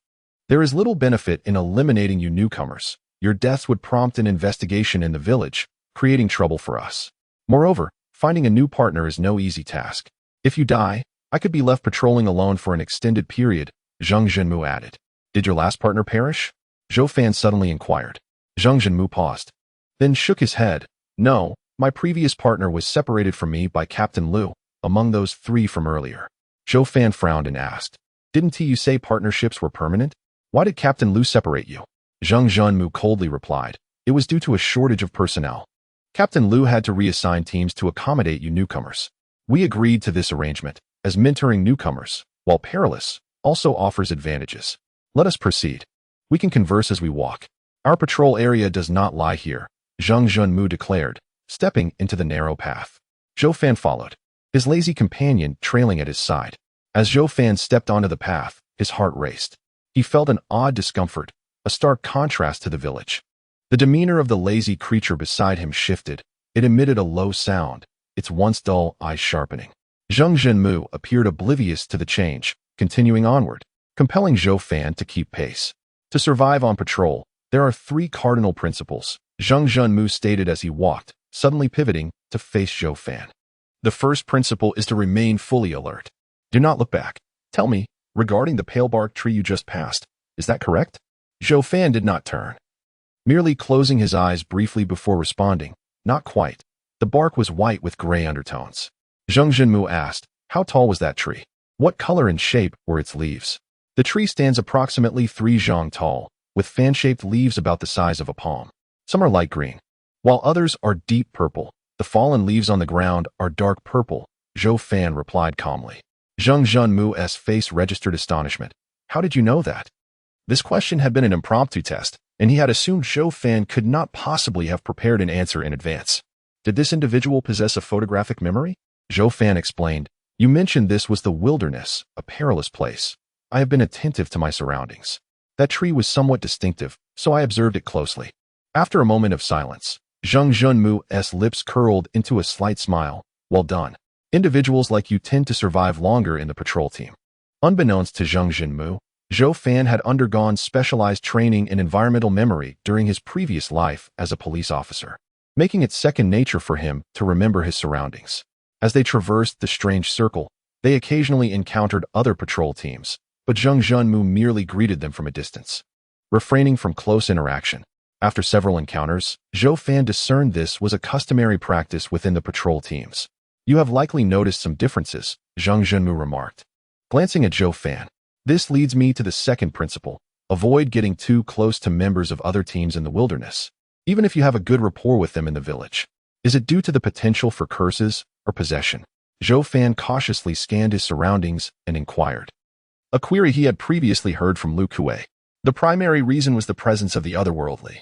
there is little benefit in eliminating you newcomers. Your deaths would prompt an investigation in the village, creating trouble for us. Moreover, finding a new partner is no easy task. If you die, I could be left patrolling alone for an extended period, Zhang Junmu added. Did your last partner perish? Zhou Fan suddenly inquired. Zhang Junmu paused, then shook his head. No, my previous partner was separated from me by Captain Liu, among those 3 from earlier. Zhou Fan frowned and asked, didn't you say partnerships were permanent? Why did Captain Liu separate you? Zhang Junmu coldly replied, it was due to a shortage of personnel. Captain Liu had to reassign teams to accommodate you newcomers. We agreed to this arrangement, as mentoring newcomers, while perilous, also offers advantages. Let us proceed. We can converse as we walk. Our patrol area does not lie here, Zhang Junmu declared, stepping into the narrow path. Zhou Fan followed, his lazy companion trailing at his side. As Zhou Fan stepped onto the path, his heart raced. He felt an odd discomfort, a stark contrast to the village. The demeanor of the lazy creature beside him shifted. It emitted a low sound, its once dull eyes sharpening. Zhang Junmu appeared oblivious to the change, continuing onward, compelling Zhou Fan to keep pace. To survive on patrol, there are 3 cardinal principles, Zhang Junmu stated as he walked, suddenly pivoting to face Zhou Fan. The first principle is to remain fully alert. Do not look back. Tell me, regarding the pale bark tree you just passed, is that correct? Zhou Fan did not turn, merely closing his eyes briefly before responding, not quite. The bark was white with gray undertones. Zhang Junmu asked, How tall was that tree? What color and shape were its leaves? The tree stands approximately 3 zhang tall, with fan-shaped leaves about the size of a palm. Some are light green, while others are deep purple. The fallen leaves on the ground are dark purple, Zhou Fan replied calmly. Zheng Zhenmu's face registered astonishment. How did you know that? This question had been an impromptu test, and he had assumed Zhou Fan could not possibly have prepared an answer in advance. Did this individual possess a photographic memory? Zhou Fan explained. You mentioned this was the wilderness, a perilous place. I have been attentive to my surroundings. That tree was somewhat distinctive, so I observed it closely. After a moment of silence, Zheng Zhenmu's lips curled into a slight smile. Well done. Individuals like you tend to survive longer in the patrol team. Unbeknownst to Zheng Zhenmu, Zhou Fan had undergone specialized training in environmental memory during his previous life as a police officer, making it second nature for him to remember his surroundings. As they traversed the strange circle, they occasionally encountered other patrol teams, but Zheng Zhenmu merely greeted them from a distance, refraining from close interaction. After several encounters, Zhou Fan discerned this was a customary practice within the patrol teams. You have likely noticed some differences, Zheng Zhenmu remarked. Glancing at Zhou Fan, this leads me to the second principle. Avoid getting too close to members of other teams in the wilderness, even if you have a good rapport with them in the village. Is it due to the potential for curses or possession? Zhou Fan cautiously scanned his surroundings and inquired. A query he had previously heard from Lu Kuei. The primary reason was the presence of the otherworldly.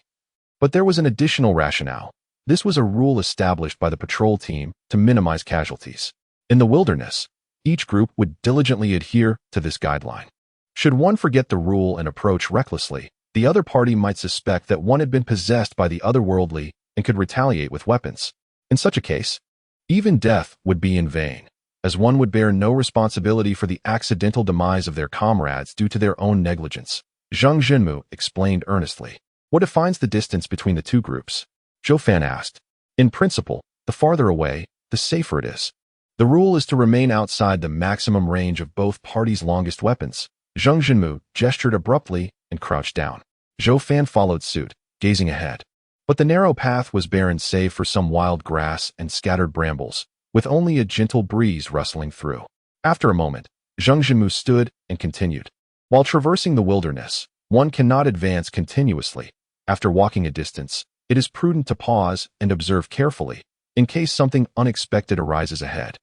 But there was an additional rationale. This was a rule established by the patrol team to minimize casualties. In the wilderness, each group would diligently adhere to this guideline. Should one forget the rule and approach recklessly, the other party might suspect that one had been possessed by the otherworldly and could retaliate with weapons. In such a case, even death would be in vain, as one would bear no responsibility for the accidental demise of their comrades due to their own negligence. Zheng Zhenmu explained earnestly. What defines the distance between the two groups? Zhou Fan asked. In principle, the farther away, the safer it is. The rule is to remain outside the maximum range of both parties' longest weapons. Zheng Zhenmu gestured abruptly and crouched down. Zhou Fan followed suit, gazing ahead. But the narrow path was barren save for some wild grass and scattered brambles, with only a gentle breeze rustling through. After a moment, Zheng Zhenmu stood and continued. While traversing the wilderness, one cannot advance continuously. After walking a distance, it is prudent to pause and observe carefully, in case something unexpected arises ahead.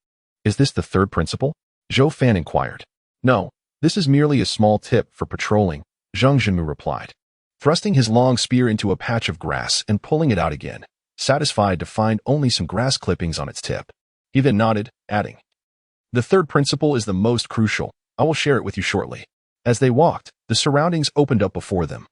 Is this the third principle? Zhou Fan inquired. No, this is merely a small tip for patrolling, Zheng Zhenmu replied, thrusting his long spear into a patch of grass and pulling it out again, satisfied to find only some grass clippings on its tip. He then nodded, adding, The third principle is the most crucial. I will share it with you shortly. As they walked, the surroundings opened up before them,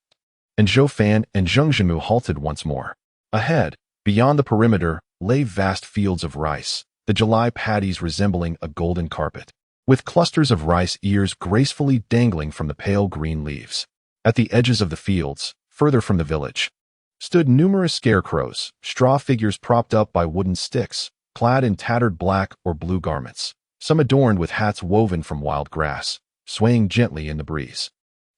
and Zhou Fan and Zheng Zhenmu halted once more. Ahead, beyond the perimeter, lay vast fields of rice, the July paddies resembling a golden carpet, with clusters of rice ears gracefully dangling from the pale green leaves. At the edges of the fields, further from the village, stood numerous scarecrows, straw figures propped up by wooden sticks, clad in tattered black or blue garments, some adorned with hats woven from wild grass, swaying gently in the breeze.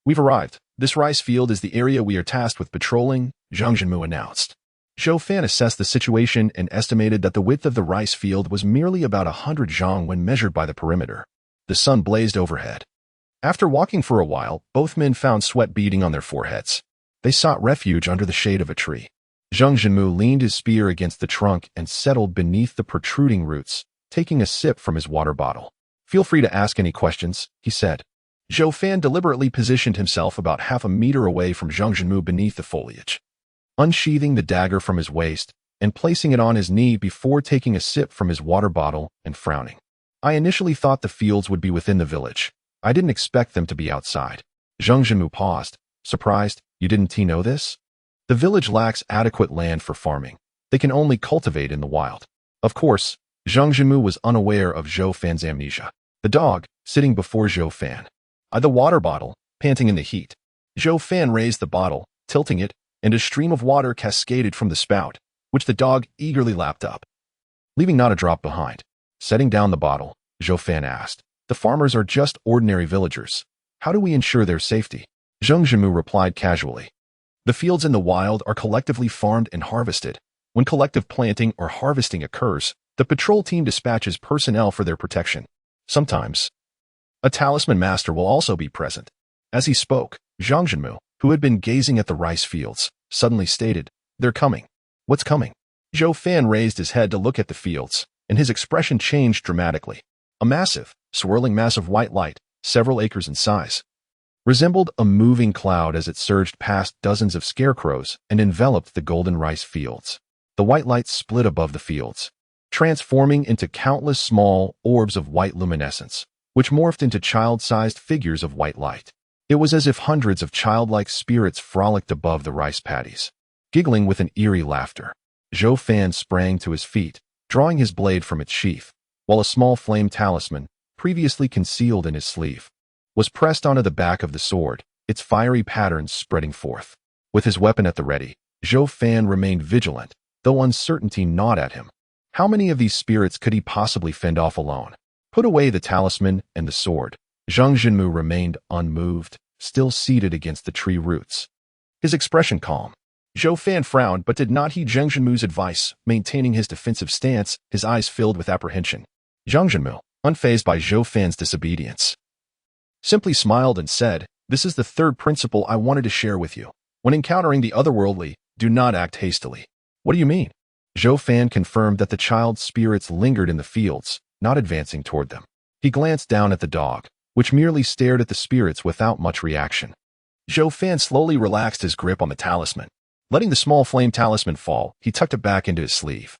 We've arrived. This rice field is the area we are tasked with patrolling, Zheng Zhenmu announced. Zhou Fan assessed the situation and estimated that the width of the rice field was merely about 100 zhang when measured by the perimeter. The sun blazed overhead. After walking for a while, both men found sweat beading on their foreheads. They sought refuge under the shade of a tree. Zheng Zhenmu leaned his spear against the trunk and settled beneath the protruding roots, taking a sip from his water bottle. Feel free to ask any questions, he said. Zhou Fan deliberately positioned himself about half a meter away from Zheng Zhenmu beneath the foliage, unsheathing the dagger from his waist and placing it on his knee before taking a sip from his water bottle and frowning. I initially thought the fields would be within the village. I didn't expect them to be outside. Zheng Zhenmu paused, surprised. You didn't know this? The village lacks adequate land for farming. They can only cultivate in the wild. Of course, Zheng Zhenmu was unaware of Zhou Fan's amnesia. The dog, sitting before Zhou Fan, eyed the water bottle, panting in the heat. Zhou Fan raised the bottle, tilting it, and a stream of water cascaded from the spout, which the dog eagerly lapped up, leaving not a drop behind. Setting down the bottle, Zhou Fan asked, The farmers are just ordinary villagers. How do we ensure their safety? Zheng Zhenmu replied casually. The fields in the wild are collectively farmed and harvested. When collective planting or harvesting occurs, the patrol team dispatches personnel for their protection. Sometimes, a talisman master will also be present. As he spoke, Zhang Jinmu, who had been gazing at the rice fields, suddenly stated, "They're coming." "What's coming?" Zhou Fan raised his head to look at the fields, and his expression changed dramatically. A massive, swirling mass of white light, several acres in size, resembled a moving cloud as it surged past dozens of scarecrows and enveloped the golden rice fields. The white light split above the fields, transforming into countless small orbs of white luminescence, which morphed into child-sized figures of white light. It was as if hundreds of childlike spirits frolicked above the rice paddies, giggling with an eerie laughter. Zhou Fan sprang to his feet, drawing his blade from its sheath, while a small flame talisman, previously concealed in his sleeve, was pressed onto the back of the sword, its fiery patterns spreading forth. With his weapon at the ready, Zhou Fan remained vigilant, though uncertainty gnawed at him. How many of these spirits could he possibly fend off alone? Put away the talisman and the sword. Zhang Jinmu remained unmoved, still seated against the tree roots, his expression calm. Zhou Fan frowned but did not heed Zhang Jinmu's advice, maintaining his defensive stance, his eyes filled with apprehension. Zhang Jinmu, unfazed by Zhou Fan's disobedience, simply smiled and said, "This is the third principle I wanted to share with you. When encountering the otherworldly, do not act hastily." "What do you mean?" Zhou Fan confirmed that the child spirits lingered in the fields, not advancing toward them. He glanced down at the dog, which merely stared at the spirits without much reaction. Zhou Fan slowly relaxed his grip on the talisman. Letting the small flame talisman fall, he tucked it back into his sleeve.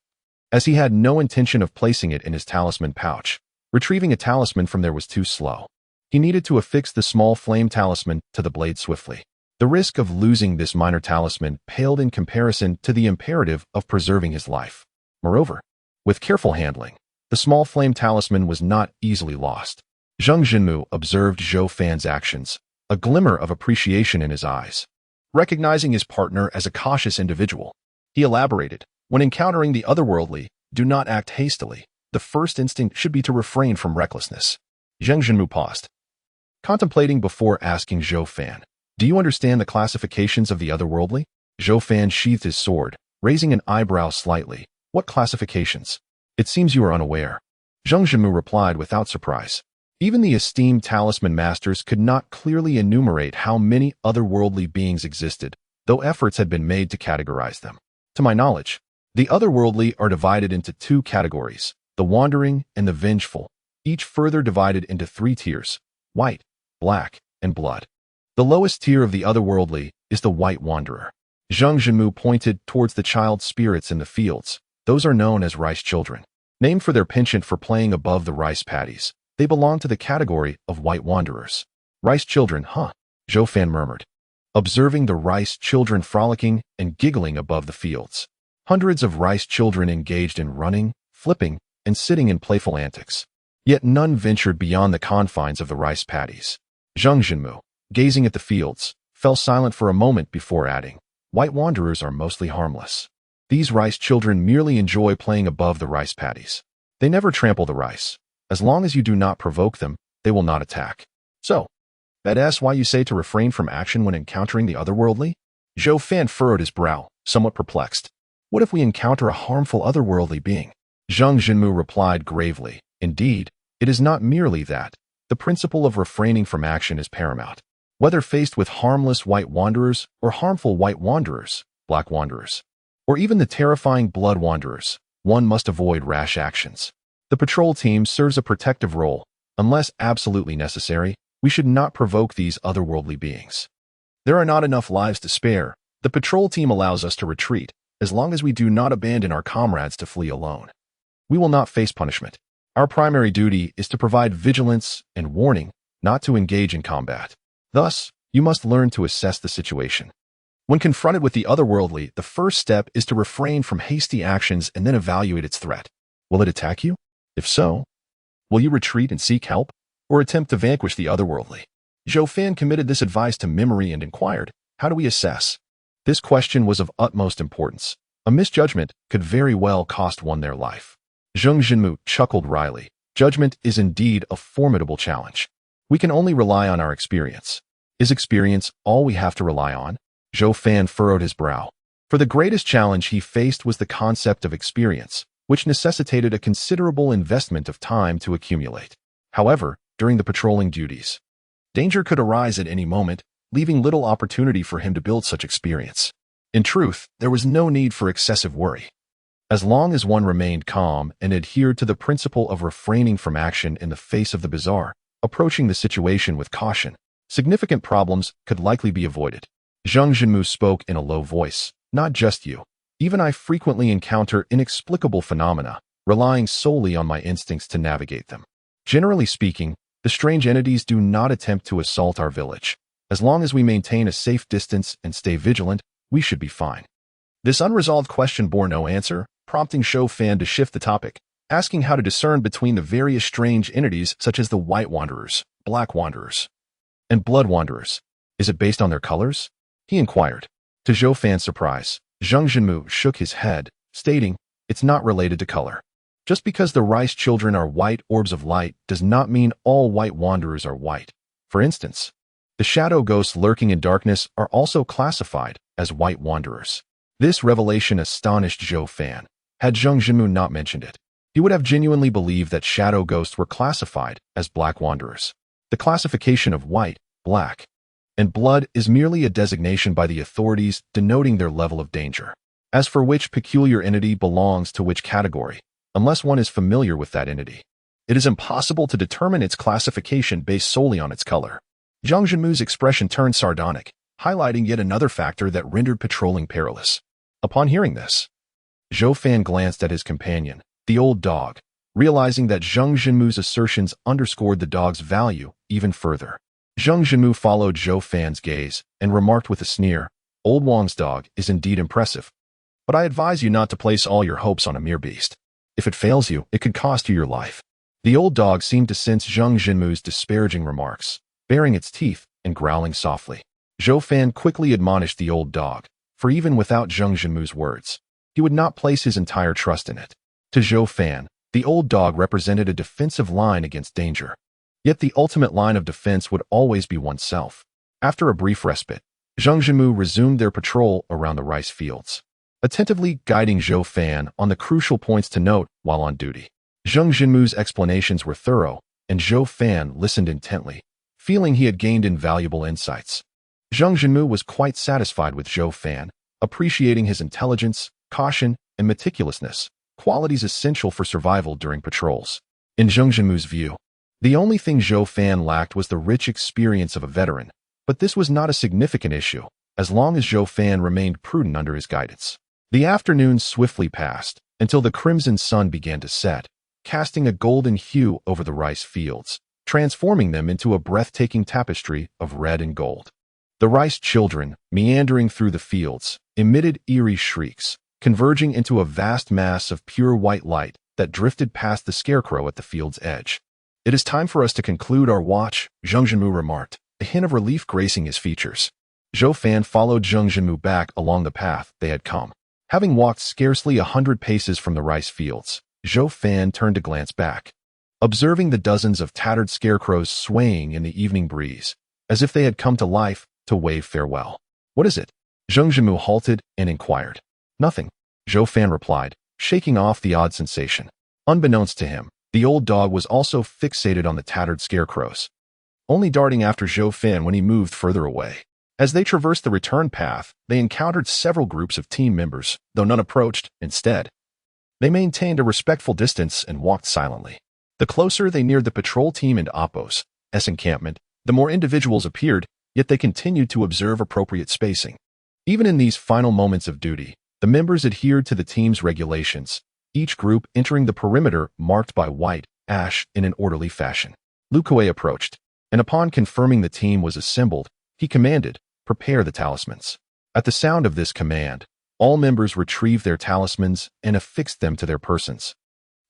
As he had no intention of placing it in his talisman pouch, retrieving a talisman from there was too slow. He needed to affix the small flame talisman to the blade swiftly. The risk of losing this minor talisman paled in comparison to the imperative of preserving his life. Moreover, with careful handling, the small flame talisman was not easily lost. Zhang Jinmu observed Zhou Fan's actions, a glimmer of appreciation in his eyes. Recognizing his partner as a cautious individual, he elaborated, "When encountering the otherworldly, do not act hastily. The first instinct should be to refrain from recklessness." Zhang Jinmu paused, contemplating before asking Zhou Fan, "Do you understand the classifications of the otherworldly?" Zhou Fan sheathed his sword, raising an eyebrow slightly. "What classifications? It seems you are unaware." Zhang Jinmu replied without surprise. Even the esteemed Talisman Masters could not clearly enumerate how many otherworldly beings existed, though efforts had been made to categorize them. To my knowledge, the otherworldly are divided into two categories, the wandering and the vengeful, each further divided into three tiers, white, black, and blood. The lowest tier of the otherworldly is the white wanderer. Zhang Jinmu pointed towards the child spirits in the fields. Those are known as rice children. Named for their penchant for playing above the rice paddies, they belong to the category of white wanderers. "Rice children, huh?" Zhou Fan murmured, observing the rice children frolicking and giggling above the fields. Hundreds of rice children engaged in running, flipping, and sitting in playful antics. Yet none ventured beyond the confines of the rice paddies. Zhang Jinmu, gazing at the fields, fell silent for a moment before adding, "White wanderers are mostly harmless. These rice children merely enjoy playing above the rice paddies. They never trample the rice. As long as you do not provoke them, they will not attack." "So, that's why you say to refrain from action when encountering the otherworldly?" Zhou Fan furrowed his brow, somewhat perplexed. "What if we encounter a harmful otherworldly being?" Zhang Jinmu replied gravely, "Indeed, it is not merely that. The principle of refraining from action is paramount. Whether faced with harmless white wanderers or harmful white wanderers, black wanderers, or even the terrifying blood wanderers, one must avoid rash actions. The patrol team serves a protective role. Unless absolutely necessary, we should not provoke these otherworldly beings. There are not enough lives to spare. The patrol team allows us to retreat, as long as we do not abandon our comrades to flee alone. We will not face punishment. Our primary duty is to provide vigilance and warning, not to engage in combat. Thus, you must learn to assess the situation. When confronted with the otherworldly, the first step is to refrain from hasty actions and then evaluate its threat. Will it attack you? If so, will you retreat and seek help, or attempt to vanquish the otherworldly?" Zhou Fan committed this advice to memory and inquired, "How do we assess?" This question was of utmost importance. A misjudgment could very well cost one their life. Zhang Jinmu chuckled wryly. "Judgment is indeed a formidable challenge. We can only rely on our experience." "Is experience all we have to rely on?" Zhou Fan furrowed his brow. For the greatest challenge he faced was the concept of experience, which necessitated a considerable investment of time to accumulate. However, during the patrolling duties, danger could arise at any moment, leaving little opportunity for him to build such experience. In truth, there was no need for excessive worry. As long as one remained calm and adhered to the principle of refraining from action in the face of the bizarre, approaching the situation with caution, significant problems could likely be avoided. Zhang Jinmu spoke in a low voice. Not just you. Even I frequently encounter inexplicable phenomena, relying solely on my instincts to navigate them. Generally speaking, the strange entities do not attempt to assault our village. As long as we maintain a safe distance and stay vigilant, we should be fine. This unresolved question bore no answer, prompting Zhou Fan to shift the topic, asking how to discern between the various strange entities such as the White Wanderers, Black Wanderers, and Blood Wanderers. Is it based on their colors? He inquired. To Zhou Fan's surprise, Zhang Jinmu shook his head, stating, it's not related to color. Just because the rice children are white orbs of light does not mean all white wanderers are white. For instance, the shadow ghosts lurking in darkness are also classified as white wanderers. This revelation astonished Zhou Fan. Had Zhang Jinmu not mentioned it, he would have genuinely believed that shadow ghosts were classified as black wanderers. The classification of white, black, and blood is merely a designation by the authorities denoting their level of danger. As for which peculiar entity belongs to which category, unless one is familiar with that entity, it is impossible to determine its classification based solely on its color. Zhang Jinmu's expression turned sardonic, highlighting yet another factor that rendered patrolling perilous. Upon hearing this, Zhou Fan glanced at his companion, the old dog, realizing that Zhang Jinmu's assertions underscored the dog's value even further. Zhang Jinmu followed Zhou Fan's gaze and remarked with a sneer, Old Wang's dog is indeed impressive, but I advise you not to place all your hopes on a mere beast. If it fails you, it could cost you your life. The old dog seemed to sense Zhang Jinmu's disparaging remarks, baring its teeth and growling softly. Zhou Fan quickly admonished the old dog, for even without Zhang Jinmu's words, he would not place his entire trust in it. To Zhou Fan, the old dog represented a defensive line against danger. Yet the ultimate line of defense would always be oneself. After a brief respite, Zhang Jinmu resumed their patrol around the rice fields, attentively guiding Zhou Fan on the crucial points to note while on duty. Zhang Jinmu's explanations were thorough, and Zhou Fan listened intently, feeling he had gained invaluable insights. Zhang Jinmu was quite satisfied with Zhou Fan, appreciating his intelligence, caution, and meticulousness, qualities essential for survival during patrols. In Zhang Jinmu's view, the only thing Zhou Fan lacked was the rich experience of a veteran, but this was not a significant issue, as long as Zhou Fan remained prudent under his guidance. The afternoon swiftly passed, until the crimson sun began to set, casting a golden hue over the rice fields, transforming them into a breathtaking tapestry of red and gold. The rice children, meandering through the fields, emitted eerie shrieks, converging into a vast mass of pure white light that drifted past the scarecrow at the field's edge. It is time for us to conclude our watch, Zhang Jinmu remarked, a hint of relief gracing his features. Zhou Fan followed Zhang Jinmu back along the path they had come. Having walked scarcely 100 paces from the rice fields, Zhou Fan turned to glance back, observing the dozens of tattered scarecrows swaying in the evening breeze, as if they had come to life to wave farewell. What is it? Zhang Jinmu halted and inquired. Nothing, Zhou Fan replied, shaking off the odd sensation. Unbeknownst to him, the old dog was also fixated on the tattered scarecrows, only darting after Zhou Fan when he moved further away. As they traversed the return path, they encountered several groups of team members, though none approached. Instead, they maintained a respectful distance and walked silently. The closer they neared the patrol team and Appo's encampment, the more individuals appeared, yet they continued to observe appropriate spacing. Even in these final moments of duty, the members adhered to the team's regulations, each group entering the perimeter marked by white ash in an orderly fashion. Lu Kuei approached, and upon confirming the team was assembled, he commanded, "Prepare the talismans." At the sound of this command, all members retrieved their talismans and affixed them to their persons,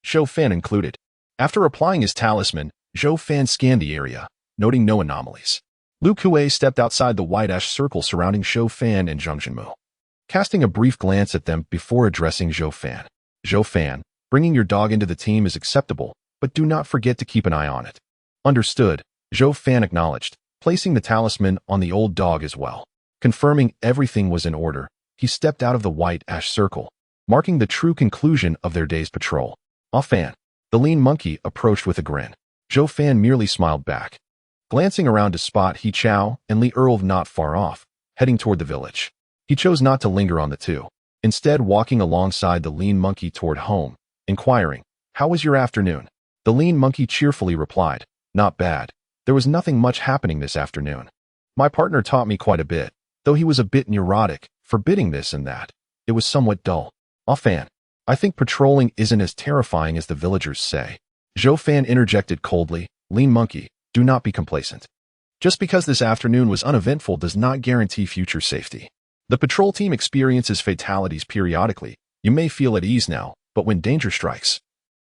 Zhou Fan included. After applying his talisman, Zhou Fan scanned the area, noting no anomalies. Lu Kuei stepped outside the white ash circle surrounding Zhou Fan and Zhang Jinmu, casting a brief glance at them before addressing Zhou Fan. Zhou Fan, bringing your dog into the team is acceptable, but do not forget to keep an eye on it. Understood, Zhou Fan acknowledged, placing the talisman on the old dog as well. Confirming everything was in order, he stepped out of the white ash circle, marking the true conclusion of their day's patrol. Ah Fan, the lean monkey, approached with a grin. Zhou Fan merely smiled back, glancing around to spot He Chao and Li Earl not far off, heading toward the village. He chose not to linger on the two, instead walking alongside the lean monkey toward home, inquiring, "How was your afternoon?" The lean monkey cheerfully replied, "Not bad. There was nothing much happening this afternoon. My partner taught me quite a bit, though he was a bit neurotic, forbidding this and that. It was somewhat dull. Ah Fan, I think patrolling isn't as terrifying as the villagers say." Zhou Fan interjected coldly, "Lean monkey, do not be complacent. Just because this afternoon was uneventful does not guarantee future safety. The patrol team experiences fatalities periodically. You may feel at ease now, but when danger strikes,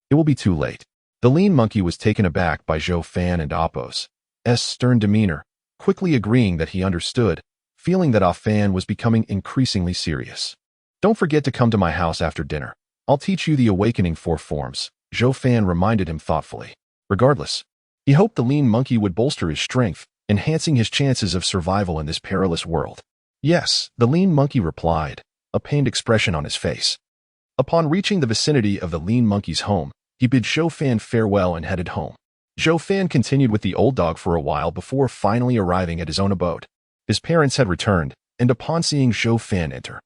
it will be too late." The lean monkey was taken aback by Zhou Fan and Appo's stern demeanor, quickly agreeing that he understood, feeling that Ah Fan was becoming increasingly serious. "Don't forget to come to my house after dinner. I'll teach you the awakening four forms," Zhou Fan reminded him thoughtfully. Regardless, he hoped the lean monkey would bolster his strength, enhancing his chances of survival in this perilous world. "Yes," the lean monkey replied, a pained expression on his face. Upon reaching the vicinity of the lean monkey's home, he bid Zhou Fan farewell and headed home. Zhou Fan continued with the old dog for a while before finally arriving at his own abode. His parents had returned, and upon seeing Zhou Fan enter,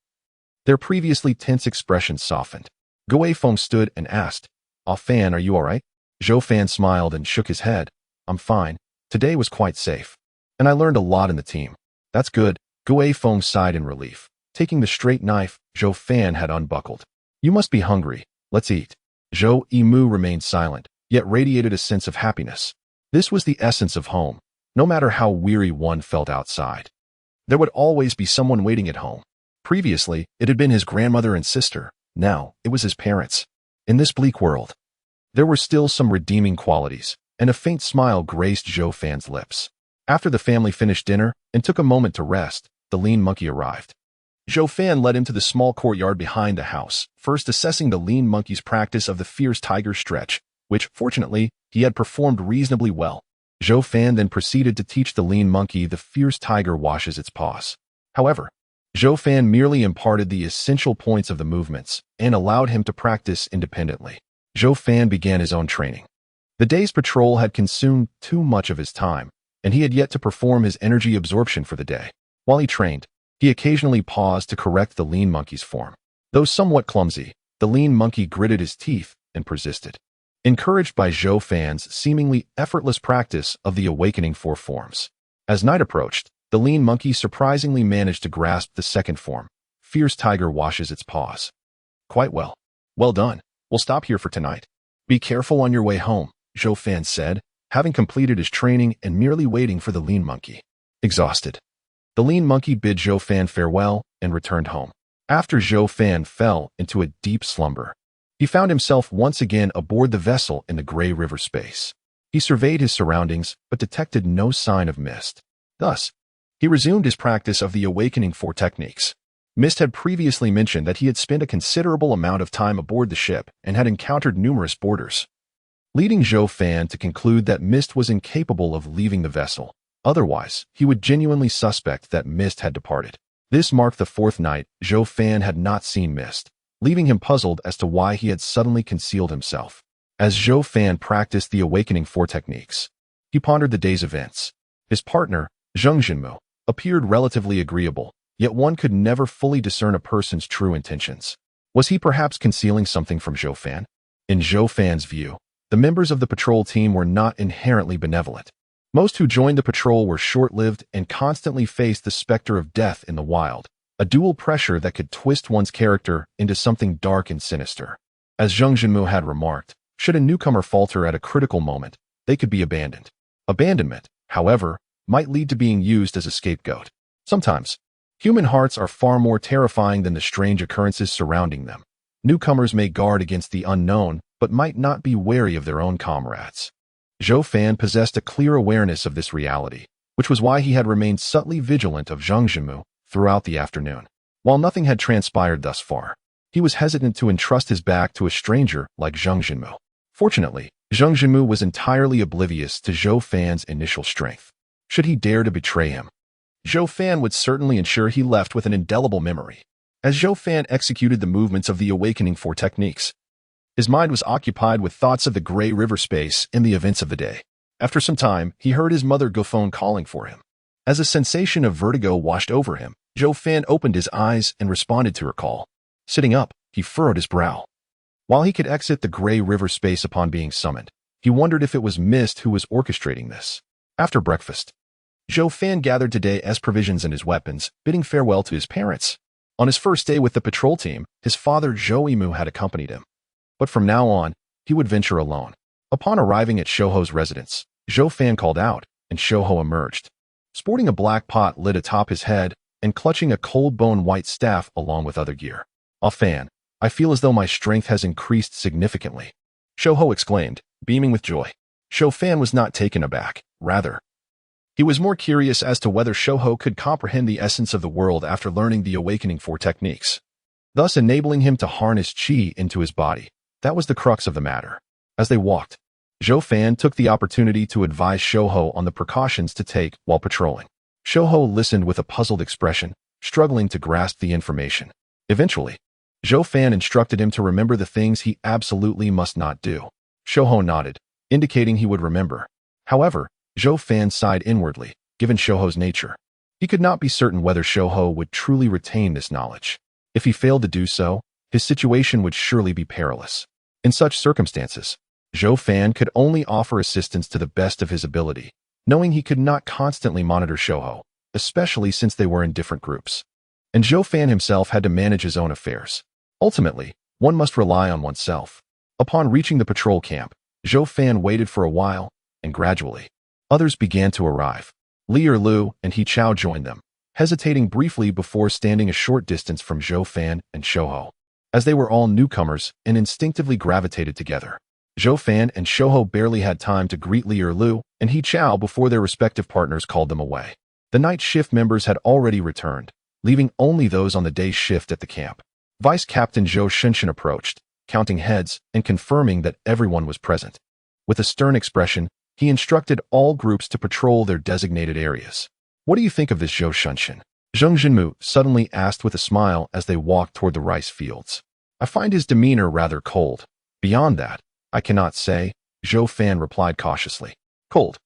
their previously tense expressions softened. Gui Feng stood and asked, "Ah Fan, are you all right?" Zhou Fan smiled and shook his head. "I'm fine. Today was quite safe. And I learned a lot in the team." "That's good." Gui Feng sighed in relief. Taking the straight knife Zhou Fan had unbuckled. "You must be hungry. Let's eat." Zhou Yimu remained silent, yet radiated a sense of happiness. This was the essence of home. No matter how weary one felt outside, there would always be someone waiting at home. Previously, it had been his grandmother and sister. Now, it was his parents. In this bleak world, there were still some redeeming qualities, and a faint smile graced Zhou Fan's lips. After the family finished dinner and took a moment to rest, the lean monkey arrived. Zhou Fan led him to the small courtyard behind the house, first assessing the lean monkey's practice of the fierce tiger stretch, which, fortunately, he had performed reasonably well. Zhou Fan then proceeded to teach the lean monkey the fierce tiger washes its paws. However, Zhou Fan merely imparted the essential points of the movements and allowed him to practice independently. Zhou Fan began his own training. The day's patrol had consumed too much of his time, and he had yet to perform his energy absorption for the day. While he trained, he occasionally paused to correct the lean monkey's form. Though somewhat clumsy, the lean monkey gritted his teeth and persisted. Encouraged by Zhou Fan's seemingly effortless practice of the awakening four forms, as night approached, the lean monkey surprisingly managed to grasp the second form. Fierce tiger washes its paws. "Quite well. Well done. We'll stop here for tonight. Be careful on your way home," Zhou Fan said, having completed his training and merely waiting for the lean monkey. Exhausted, the lean monkey bid Zhou Fan farewell and returned home. After Zhou Fan fell into a deep slumber, he found himself once again aboard the vessel in the gray river space. He surveyed his surroundings, but detected no sign of Mist. Thus, he resumed his practice of the awakening four techniques. Mist had previously mentioned that he had spent a considerable amount of time aboard the ship and had encountered numerous boarders, leading Zhou Fan to conclude that Mist was incapable of leaving the vessel. Otherwise, he would genuinely suspect that Mist had departed. This marked the fourth night Zhou Fan had not seen Mist, leaving him puzzled as to why he had suddenly concealed himself. As Zhou Fan practiced the awakening four techniques, he pondered the day's events. His partner, Zheng Jinmu, appeared relatively agreeable, yet one could never fully discern a person's true intentions. Was he perhaps concealing something from Zhou Fan? In Zhou Fan's view, the members of the patrol team were not inherently benevolent. Most who joined the patrol were short-lived and constantly faced the specter of death in the wild, a dual pressure that could twist one's character into something dark and sinister. As Zheng Jinmu had remarked, should a newcomer falter at a critical moment, they could be abandoned. Abandonment, however, might lead to being used as a scapegoat. Sometimes, human hearts are far more terrifying than the strange occurrences surrounding them. Newcomers may guard against the unknown, but might not be wary of their own comrades. Zhou Fan possessed a clear awareness of this reality, which was why he had remained subtly vigilant of Zheng Jinmu throughout the afternoon. While nothing had transpired thus far, he was hesitant to entrust his back to a stranger like Zheng Jinmu. Fortunately, Zheng Jinmu was entirely oblivious to Zhou Fan's initial strength. Should he dare to betray him, Zhou Fan would certainly ensure he left with an indelible memory. As Zhou Fan executed the movements of the awakening four techniques, His mind was occupied with thoughts of the gray river space and the events of the day. After some time, he heard his mother go phone calling for him. As a sensation of vertigo washed over him, Zhou Fan opened his eyes and responded to her call. Sitting up, he furrowed his brow. While he could exit the gray river space upon being summoned, he wondered if it was Mist who was orchestrating this. After breakfast, Zhou Fan gathered today's provisions and his weapons, bidding farewell to his parents. On his first day with the patrol team, his father Zhou Mu had accompanied him. But from now on, he would venture alone. Upon arriving at Shouho's residence, Zhou Fan called out, and Shouho emerged. Sporting a black pot lid atop his head and clutching a cold bone white staff along with other gear. "Ah Fan, I feel as though my strength has increased significantly," Shouho exclaimed, beaming with joy. Zhou Fan was not taken aback. Rather, he was more curious as to whether Shouho could comprehend the essence of the world after learning the Awakening 4 techniques, thus enabling him to harness qi into his body. That was the crux of the matter. As they walked, Zhou Fan took the opportunity to advise Shouho on the precautions to take while patrolling. Shouho listened with a puzzled expression, struggling to grasp the information. Eventually, Zhou Fan instructed him to remember the things he absolutely must not do. Shouho nodded, indicating he would remember. However, Zhou Fan sighed inwardly, given Shouho's nature. He could not be certain whether Shouho would truly retain this knowledge. If he failed to do so, his situation would surely be perilous. In such circumstances, Zhou Fan could only offer assistance to the best of his ability, knowing he could not constantly monitor Shouho, especially since they were in different groups. And Zhou Fan himself had to manage his own affairs. Ultimately, one must rely on oneself. Upon reaching the patrol camp, Zhou Fan waited for a while, and gradually, others began to arrive. Lier Lu and He Chao joined them, hesitating briefly before standing a short distance from Zhou Fan and Shouho. As they were all newcomers and instinctively gravitated together, Zhou Fan and Shouho barely had time to greet Lier Lu and He Chao before their respective partners called them away. The night shift members had already returned, leaving only those on the day shift at the camp. Vice Captain Zhou Shinshin approached, counting heads and confirming that everyone was present. With a stern expression, he instructed all groups to patrol their designated areas. "What do you think of this, Zhou Shinshin?" Zheng Jinmu suddenly asked with a smile as they walked toward the rice fields. "I find his demeanor rather cold. Beyond that, I cannot say," Zhou Fan replied cautiously. "Cold?"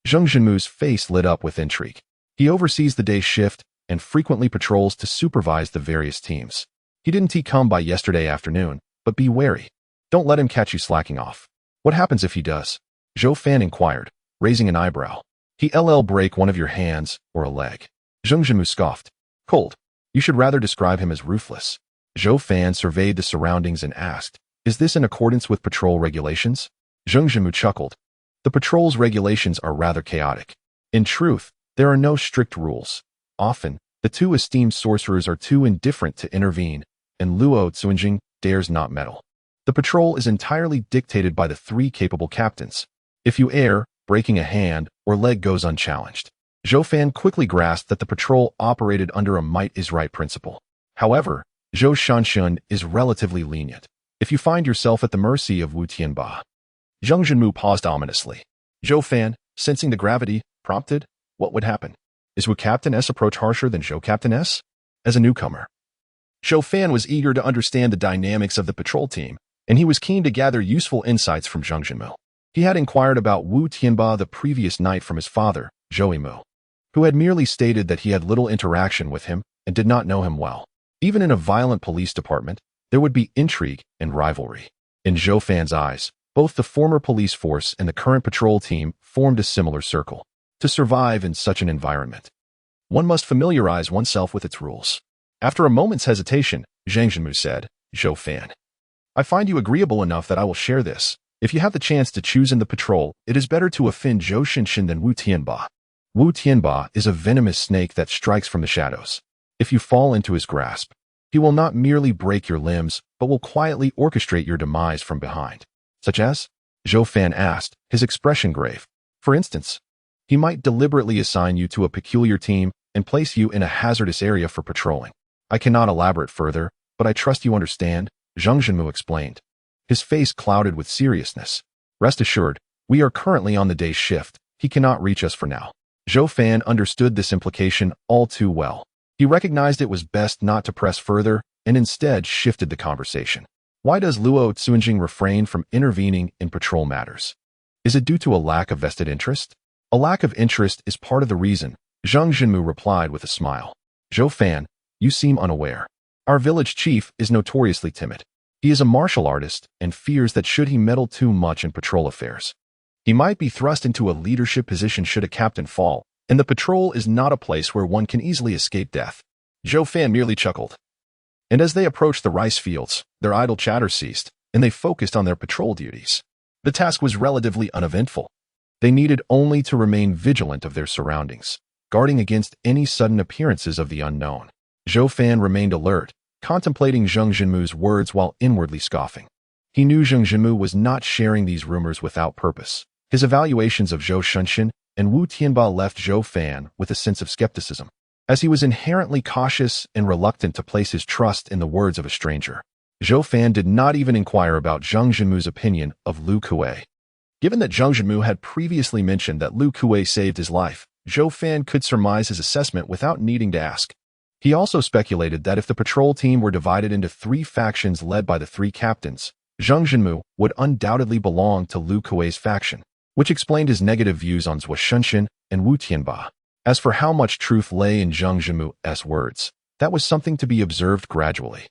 Zheng Jinmu's face lit up with intrigue. He oversees the day shift and frequently patrols to supervise the various teams. He didn't come by yesterday afternoon, but be wary. Don't let him catch you slacking off. "What happens if he does?" Zhou Fan inquired, raising an eyebrow. "He'll break one of your hands or a leg." Zheng Jinmu scoffed. "Cold. You should rather describe him as ruthless." Zhou Fan surveyed the surroundings and asked, "Is this in accordance with patrol regulations?" Zheng Jinmu chuckled. "The patrol's regulations are rather chaotic. In truth, there are no strict rules. Often, the two esteemed sorcerers are too indifferent to intervene, and Luo Tsuanjing dares not meddle. The patrol is entirely dictated by the 3 capable captains. If you err, breaking a hand or leg goes unchallenged." Zhou Fan quickly grasped that the patrol operated under a might is right principle. However, Zhou Shanshun is relatively lenient. If you find yourself at the mercy of Wu Tianba. Zheng Jinmu paused ominously. Zhou Fan, sensing the gravity, prompted, "What would happen? Is Wu Captain S approach harsher than Zhou Captain S?" As a newcomer, Zhou Fan was eager to understand the dynamics of the patrol team, and he was keen to gather useful insights from Zheng Jinmu. He had inquired about Wu Tianba the previous night from his father, Zhou Mu, who had merely stated that he had little interaction with him and did not know him well. Even in a violent police department, there would be intrigue and rivalry. In Zhou Fan's eyes, both the former police force and the current patrol team formed a similar circle. To survive in such an environment, one must familiarize oneself with its rules. After a moment's hesitation, Zhang Jinmu said, "Zhou Fan, I find you agreeable enough that I will share this. If you have the chance to choose in the patrol, it is better to offend Zhou Shinshin than Wu Tianba. Wu Tianba is a venomous snake that strikes from the shadows. If you fall into his grasp, he will not merely break your limbs, but will quietly orchestrate your demise from behind." "Such as?" Zhou Fan asked, his expression grave. "For instance, he might deliberately assign you to a peculiar team and place you in a hazardous area for patrolling. I cannot elaborate further, but I trust you understand," Zheng Jinmu explained. His face clouded with seriousness. "Rest assured, we are currently on the day shift. He cannot reach us for now." Zhou Fan understood this implication all too well. He recognized it was best not to press further and instead shifted the conversation. Why does Luo Tsunjing refrain from intervening in patrol matters? Is it due to a lack of vested interest? A lack of interest is part of the reason, Zhang Jinmu replied with a smile. Zhou Fan, you seem unaware. Our village chief is notoriously timid. He is a martial artist and fears that should he meddle too much in patrol affairs, he might be thrust into a leadership position should a captain fall, and the patrol is not a place where one can easily escape death. Zhou Fan merely chuckled. And as they approached the rice fields, their idle chatter ceased, and they focused on their patrol duties. The task was relatively uneventful. They needed only to remain vigilant of their surroundings, guarding against any sudden appearances of the unknown. Zhou Fan remained alert, contemplating Zhang Jinmu's words while inwardly scoffing. He knew Zhang Jinmu was not sharing these rumors without purpose. His evaluations of Zhou Shunshin and Wu Tianba left Zhou Fan with a sense of skepticism, as he was inherently cautious and reluctant to place his trust in the words of a stranger. Zhou Fan did not even inquire about Zhang Jinmu's opinion of Lu Kuei. Given that Zhang Jinmu had previously mentioned that Lu Kuei saved his life, Zhou Fan could surmise his assessment without needing to ask. He also speculated that if the patrol team were divided into 3 factions led by the 3 captains, Zhang Jinmu would undoubtedly belong to Lu Kuei's faction, which explained his negative views on Zhou Shunshin and Wu Tianba. As for how much truth lay in Zhang Jinmu's words, that was something to be observed gradually.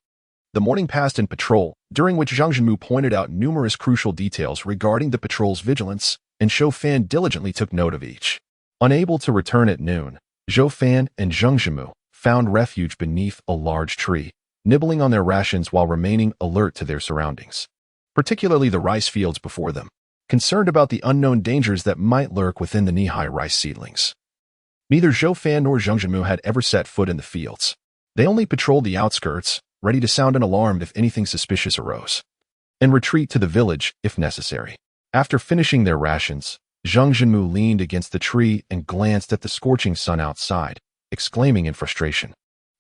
The morning passed in patrol, during which Zhang Jinmu pointed out numerous crucial details regarding the patrol's vigilance, and Zhou Fan diligently took note of each. Unable to return at noon, Zhou Fan and Zhang Jinmu found refuge beneath a large tree, nibbling on their rations while remaining alert to their surroundings, particularly the rice fields before them, concerned about the unknown dangers that might lurk within the knee-high rice seedlings. Neither Zhou Fan nor Zhang Jinmu had ever set foot in the fields. They only patrolled the outskirts, ready to sound an alarm if anything suspicious arose, and retreat to the village if necessary. After finishing their rations, Zhang Jinmu leaned against the tree and glanced at the scorching sun outside, exclaiming in frustration.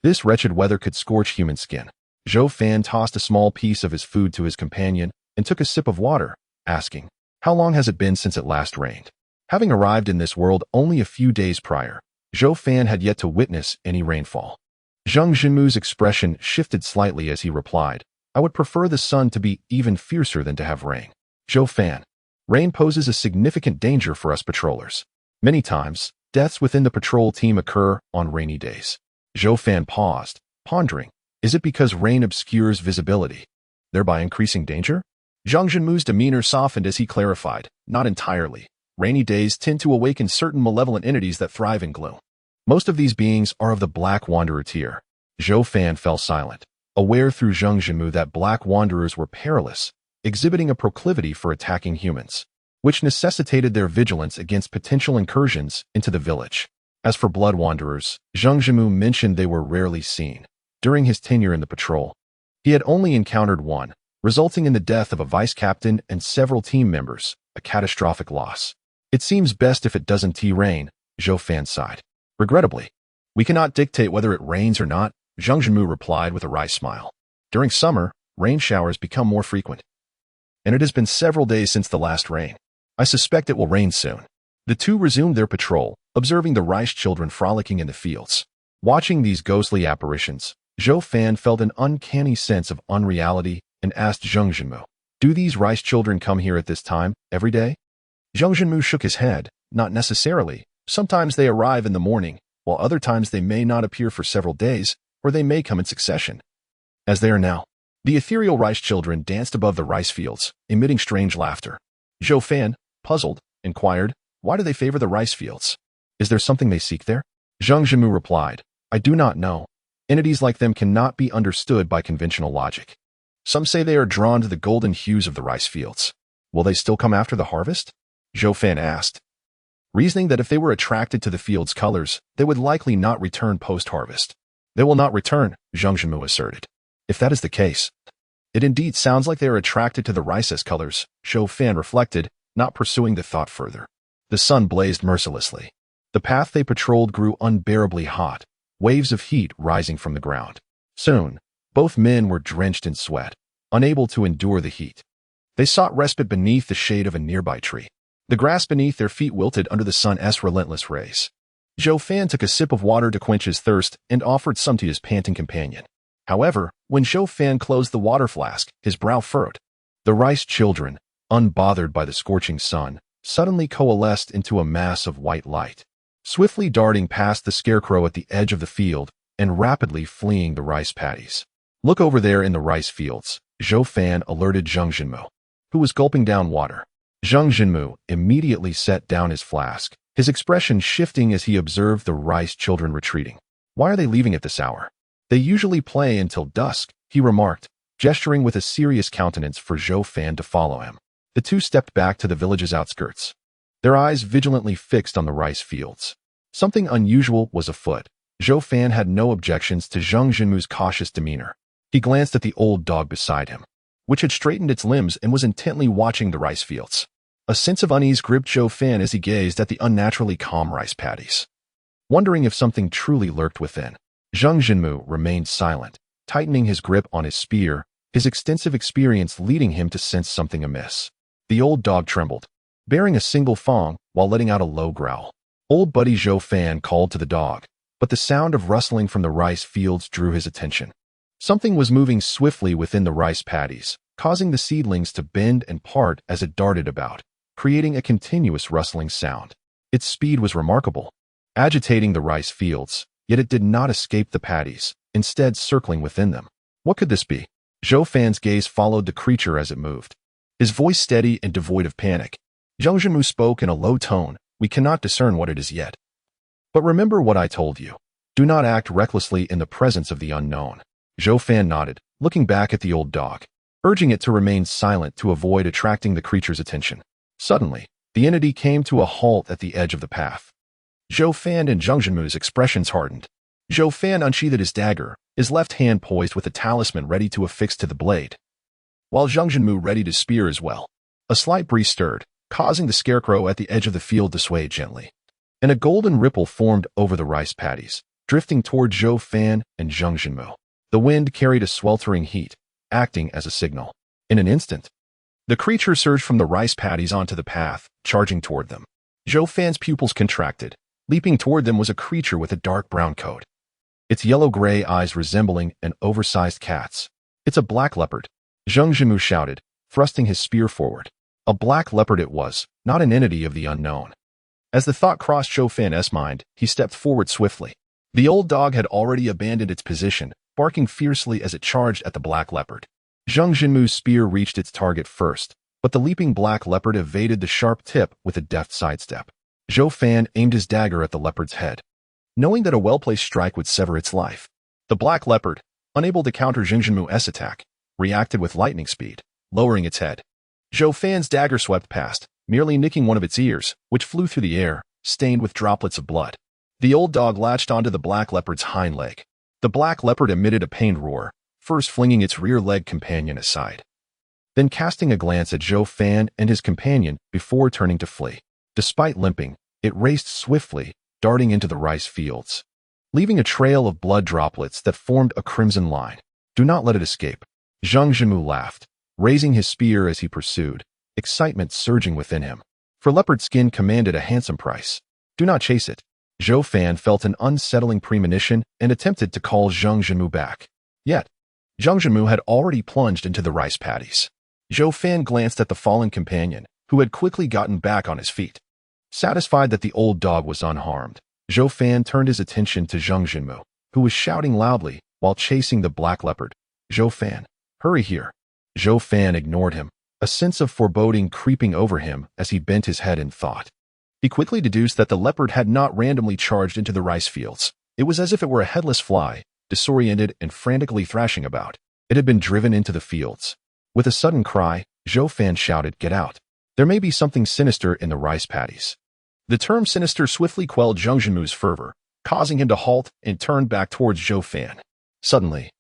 This wretched weather could scorch human skin. Zhou Fan tossed a small piece of his food to his companion and took a sip of water, asking, "How long has it been since it last rained?" Having arrived in this world only a few days prior, Zhou Fan had yet to witness any rainfall. Zhang Jinmu's expression shifted slightly as he replied, "I would prefer the sun to be even fiercer than to have rain. Zhou Fan, rain poses a significant danger for us patrollers. Many times, deaths within the patrol team occur on rainy days." Zhou Fan paused, pondering, is it because rain obscures visibility, thereby increasing danger? Zhang Jinmu's demeanor softened as he clarified, not entirely. Rainy days tend to awaken certain malevolent entities that thrive in gloom. Most of these beings are of the Black Wanderer tier. Zhou Fan fell silent, aware through Zhang Jinmu that Black Wanderers were perilous, exhibiting a proclivity for attacking humans, which necessitated their vigilance against potential incursions into the village. As for Blood Wanderers, Zhang Jinmu mentioned they were rarely seen. During his tenure in the patrol, he had only encountered one, resulting in the death of a vice captain and several team members, a catastrophic loss. "It seems best if it doesn't rain," Zhou Fan sighed. "Regrettably, we cannot dictate whether it rains or not," Zhang Jinmu replied with a wry smile. "During summer, rain showers become more frequent, and it has been several days since the last rain. I suspect it will rain soon." The two resumed their patrol, observing the rice children frolicking in the fields. Watching these ghostly apparitions, Zhou Fan felt an uncanny sense of unreality and asked Zhang Jinmu, "Do these rice children come here at this time, every day?" Zhang Jinmu shook his head, "Not necessarily. Sometimes they arrive in the morning, while other times they may not appear for several days, or they may come in succession, as they are now." The ethereal rice children danced above the rice fields, emitting strange laughter. Zhou Fan, puzzled, inquired, "Why do they favor the rice fields? Is there something they seek there?" Zhang Jinmu replied, "I do not know. Entities like them cannot be understood by conventional logic. Some say they are drawn to the golden hues of the rice fields. Will they still come after the harvest?" Zhou Fan asked, reasoning that if they were attracted to the field's colors, they would likely not return post-harvest. "They will not return," Zhang Jinmu asserted. "If that is the case, it indeed sounds like they are attracted to the rice's colors," Zhou Fan reflected, not pursuing the thought further. The sun blazed mercilessly. The path they patrolled grew unbearably hot, waves of heat rising from the ground. Soon, both men were drenched in sweat, unable to endure the heat. They sought respite beneath the shade of a nearby tree. The grass beneath their feet wilted under the sun's relentless rays. Zhou Fan took a sip of water to quench his thirst and offered some to his panting companion. However, when Zhou Fan closed the water flask, his brow furrowed. The rice children, unbothered by the scorching sun, suddenly coalesced into a mass of white light, swiftly darting past the scarecrow at the edge of the field and rapidly fleeing the rice paddies. "Look over there in the rice fields," Zhou Fan alerted Zhang Jinmu, who was gulping down water. Zhang Jinmu immediately set down his flask, his expression shifting as he observed the rice children retreating. "Why are they leaving at this hour? They usually play until dusk," he remarked, gesturing with a serious countenance for Zhou Fan to follow him. The two stepped back to the village's outskirts, their eyes vigilantly fixed on the rice fields. Something unusual was afoot. Zhou Fan had no objections to Zhang Jinmu's cautious demeanor. He glanced at the old dog beside him, which had straightened its limbs and was intently watching the rice fields. A sense of unease gripped Zhou Fan as he gazed at the unnaturally calm rice paddies, wondering if something truly lurked within. Zhang Jinmu remained silent, tightening his grip on his spear, his extensive experience leading him to sense something amiss. The old dog trembled, bearing a single fang while letting out a low growl. Old buddy Zhou Fan called to the dog, but the sound of rustling from the rice fields drew his attention. Something was moving swiftly within the rice paddies, causing the seedlings to bend and part as it darted about, creating a continuous rustling sound. Its speed was remarkable, agitating the rice fields, yet it did not escape the paddies, instead circling within them. What could this be? Zhou Fan's gaze followed the creature as it moved, his voice steady and devoid of panic. Zhang Jinmu spoke in a low tone, "We cannot discern what it is yet. But remember what I told you. Do not act recklessly in the presence of the unknown." Zhou Fan nodded, looking back at the old dog, urging it to remain silent to avoid attracting the creature's attention. Suddenly, the entity came to a halt at the edge of the path. Zhou Fan and Zhang Jinmu's expressions hardened. Zhou Fan unsheathed his dagger, his left hand poised with a talisman ready to affix to the blade, while Zhang Jinmu readied his spear as well. A slight breeze stirred, causing the scarecrow at the edge of the field to sway gently, and a golden ripple formed over the rice paddies, drifting toward Zhou Fan and Zhang Jinmu. The wind carried a sweltering heat, acting as a signal. In an instant, the creature surged from the rice paddies onto the path, charging toward them. Zhou Fan's pupils contracted. Leaping toward them was a creature with a dark brown coat, its yellow-gray eyes resembling an oversized cat's. "It's a black leopard," Zhang Jinmu shouted, thrusting his spear forward. A black leopard it was, not an entity of the unknown. As the thought crossed Zhou Fan's mind, he stepped forward swiftly. The old dog had already abandoned its position, barking fiercely as it charged at the black leopard. Zhang Jinmu's spear reached its target first, but the leaping black leopard evaded the sharp tip with a deft sidestep. Zhou Fan aimed his dagger at the leopard's head, knowing that a well-placed strike would sever its life. The black leopard, unable to counter Zhang Jinmu's attack, reacted with lightning speed, lowering its head. Zhou Fan's dagger swept past, merely nicking one of its ears, which flew through the air, stained with droplets of blood. The old dog latched onto the black leopard's hind leg. The black leopard emitted a pained roar, first flinging its rear leg companion aside, then casting a glance at Zhou Fan and his companion before turning to flee. Despite limping, it raced swiftly, darting into the rice fields, leaving a trail of blood droplets that formed a crimson line. "Do not let it escape," Zhang Jinmu laughed, raising his spear as he pursued, excitement surging within him. For leopard skin commanded a handsome price. "Do not chase it." Zhou Fan felt an unsettling premonition and attempted to call Zhang Jinmu back. Yet, Zhang Jinmu had already plunged into the rice paddies. Zhou Fan glanced at the fallen companion, who had quickly gotten back on his feet. Satisfied that the old dog was unharmed, Zhou Fan turned his attention to Zhang Jinmu, who was shouting loudly while chasing the black leopard. "Zhou Fan, hurry here." Zhou Fan ignored him, a sense of foreboding creeping over him as he bent his head in thought. He quickly deduced that the leopard had not randomly charged into the rice fields. It was as if it were a headless fly, disoriented and frantically thrashing about. It had been driven into the fields. With a sudden cry, Zhou Fan shouted, "Get out. There may be something sinister in the rice paddies." The term sinister swiftly quelled Zhang Jinmu's fervor, causing him to halt and turn back towards Zhou Fan. Suddenly,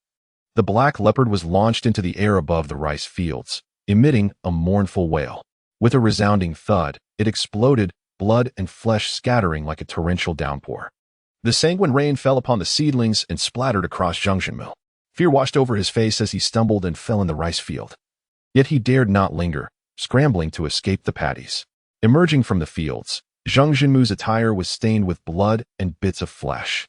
the black leopard was launched into the air above the rice fields, emitting a mournful wail. With a resounding thud, it exploded, blood and flesh scattering like a torrential downpour. The sanguine rain fell upon the seedlings and splattered across Zhang Jinmu. Fear washed over his face as he stumbled and fell in the rice field. Yet he dared not linger, scrambling to escape the paddies. Emerging from the fields, Zhang Jinmu's attire was stained with blood and bits of flesh.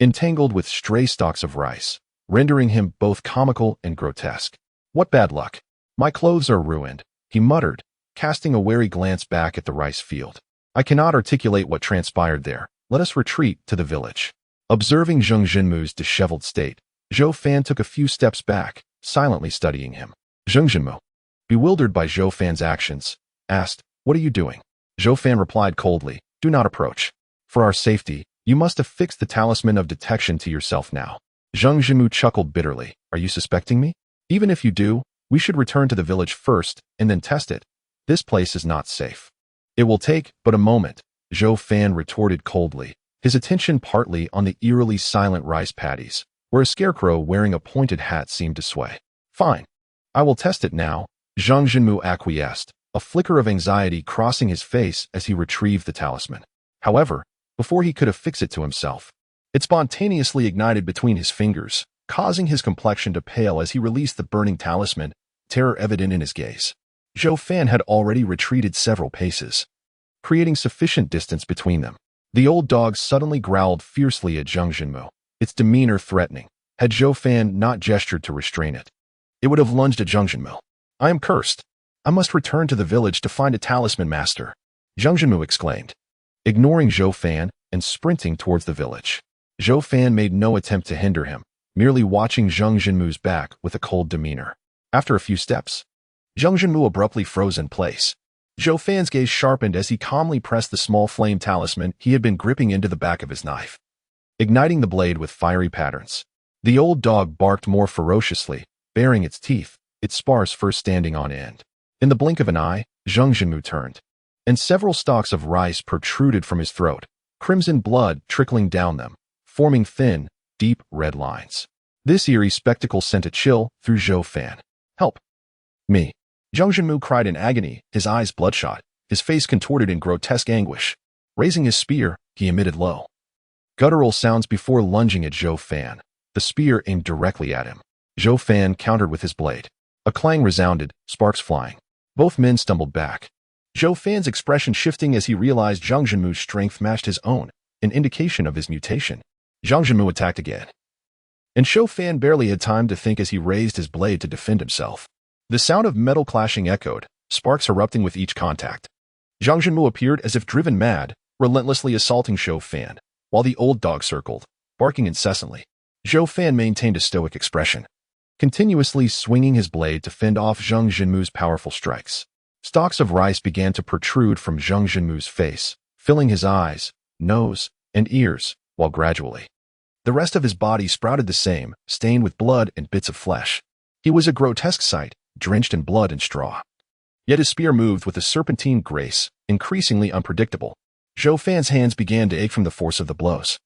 Entangled with stray stalks of rice, rendering him both comical and grotesque. "What bad luck! My clothes are ruined," he muttered, casting a wary glance back at the rice field. "I cannot articulate what transpired there. Let us retreat to the village." Observing Zheng Jinmu's disheveled state, Zhou Fan took a few steps back, silently studying him. Zheng Jinmu, bewildered by Zhou Fan's actions, asked, "What are you doing?" Zhou Fan replied coldly, "Do not approach. For our safety, you must affix the talisman of detection to yourself now." Zheng Jinmu chuckled bitterly. "Are you suspecting me? Even if you do, we should return to the village first and then test it. This place is not safe." "It will take but a moment," Zhou Fan retorted coldly, his attention partly on the eerily silent rice paddies, where a scarecrow wearing a pointed hat seemed to sway. "Fine. I will test it now," Zheng Jinmu acquiesced, a flicker of anxiety crossing his face as he retrieved the talisman. However, before he could affix it to himself, it spontaneously ignited between his fingers, causing his complexion to pale as he released the burning talisman, terror evident in his gaze. Zhou Fan had already retreated several paces, creating sufficient distance between them. The old dog suddenly growled fiercely at Zheng Jinmu, its demeanor threatening. Had Zhou Fan not gestured to restrain it, it would have lunged at Zheng Jinmu. "I am cursed. I must return to the village to find a Talisman Master," Zheng Jinmu exclaimed, ignoring Zhou Fan and sprinting towards the village. Zhou Fan made no attempt to hinder him, merely watching Zheng Jinmu's back with a cold demeanor. After a few steps, Zheng Jinmu abruptly froze in place. Zhou Fan's gaze sharpened as he calmly pressed the small flame talisman he had been gripping into the back of his knife, igniting the blade with fiery patterns. The old dog barked more ferociously, baring its teeth, its spars first standing on end. In the blink of an eye, Zheng Jinmu turned, and several stalks of rice protruded from his throat, crimson blood trickling down them, forming thin, deep red lines. This eerie spectacle sent a chill through Zhou Fan. "Help me!" Zheng Jinmu cried in agony, his eyes bloodshot, his face contorted in grotesque anguish. Raising his spear, he emitted low, guttural sounds before lunging at Zhou Fan, the spear aimed directly at him. Zhou Fan countered with his blade. A clang resounded, sparks flying. Both men stumbled back, Zhou Fan's expression shifting as he realized Zheng Jinmu's strength matched his own, an indication of his mutation. Zheng Jinmu attacked again, and Zhou Fan barely had time to think as he raised his blade to defend himself. The sound of metal clashing echoed, sparks erupting with each contact. Zheng Jinmu appeared as if driven mad, relentlessly assaulting Zhou Fan, while the old dog circled, barking incessantly. Zhou Fan maintained a stoic expression, continuously swinging his blade to fend off Zheng Jinmu's powerful strikes. Stalks of rice began to protrude from Zheng Jinmu's face, filling his eyes, nose, and ears, while gradually the rest of his body sprouted the same, stained with blood and bits of flesh. He was a grotesque sight, drenched in blood and straw. Yet his spear moved with a serpentine grace, increasingly unpredictable. Zhou Fan's hands began to ache from the force of the blows,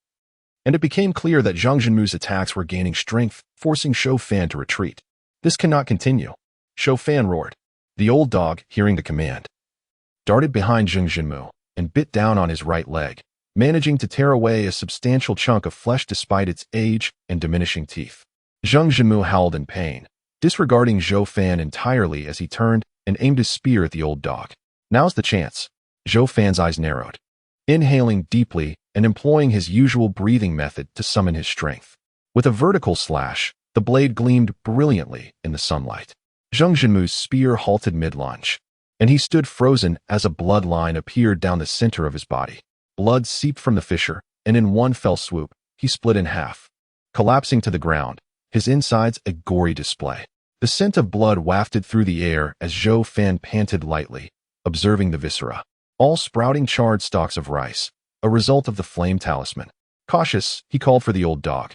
and it became clear that Zheng Jinmu's attacks were gaining strength, forcing Zhou Fan to retreat. "This cannot continue," Zhou Fan roared. The old dog, hearing the command, darted behind Zheng Jinmu and bit down on his right leg, managing to tear away a substantial chunk of flesh despite its age and diminishing teeth. Zheng Jinmu howled in pain, disregarding Zhou Fan entirely as he turned and aimed his spear at the old dog. "Now's the chance." Zhou Fan's eyes narrowed, inhaling deeply and employing his usual breathing method to summon his strength. With a vertical slash, the blade gleamed brilliantly in the sunlight. Zheng Jinmu's spear halted mid-lunge, and he stood frozen as a bloodline appeared down the center of his body. Blood seeped from the fissure, and in one fell swoop, he split in half, collapsing to the ground, his insides a gory display. The scent of blood wafted through the air as Zhou Fan panted lightly, observing the viscera, all sprouting charred stalks of rice, a result of the flame talisman. Cautious, he called for the old dog,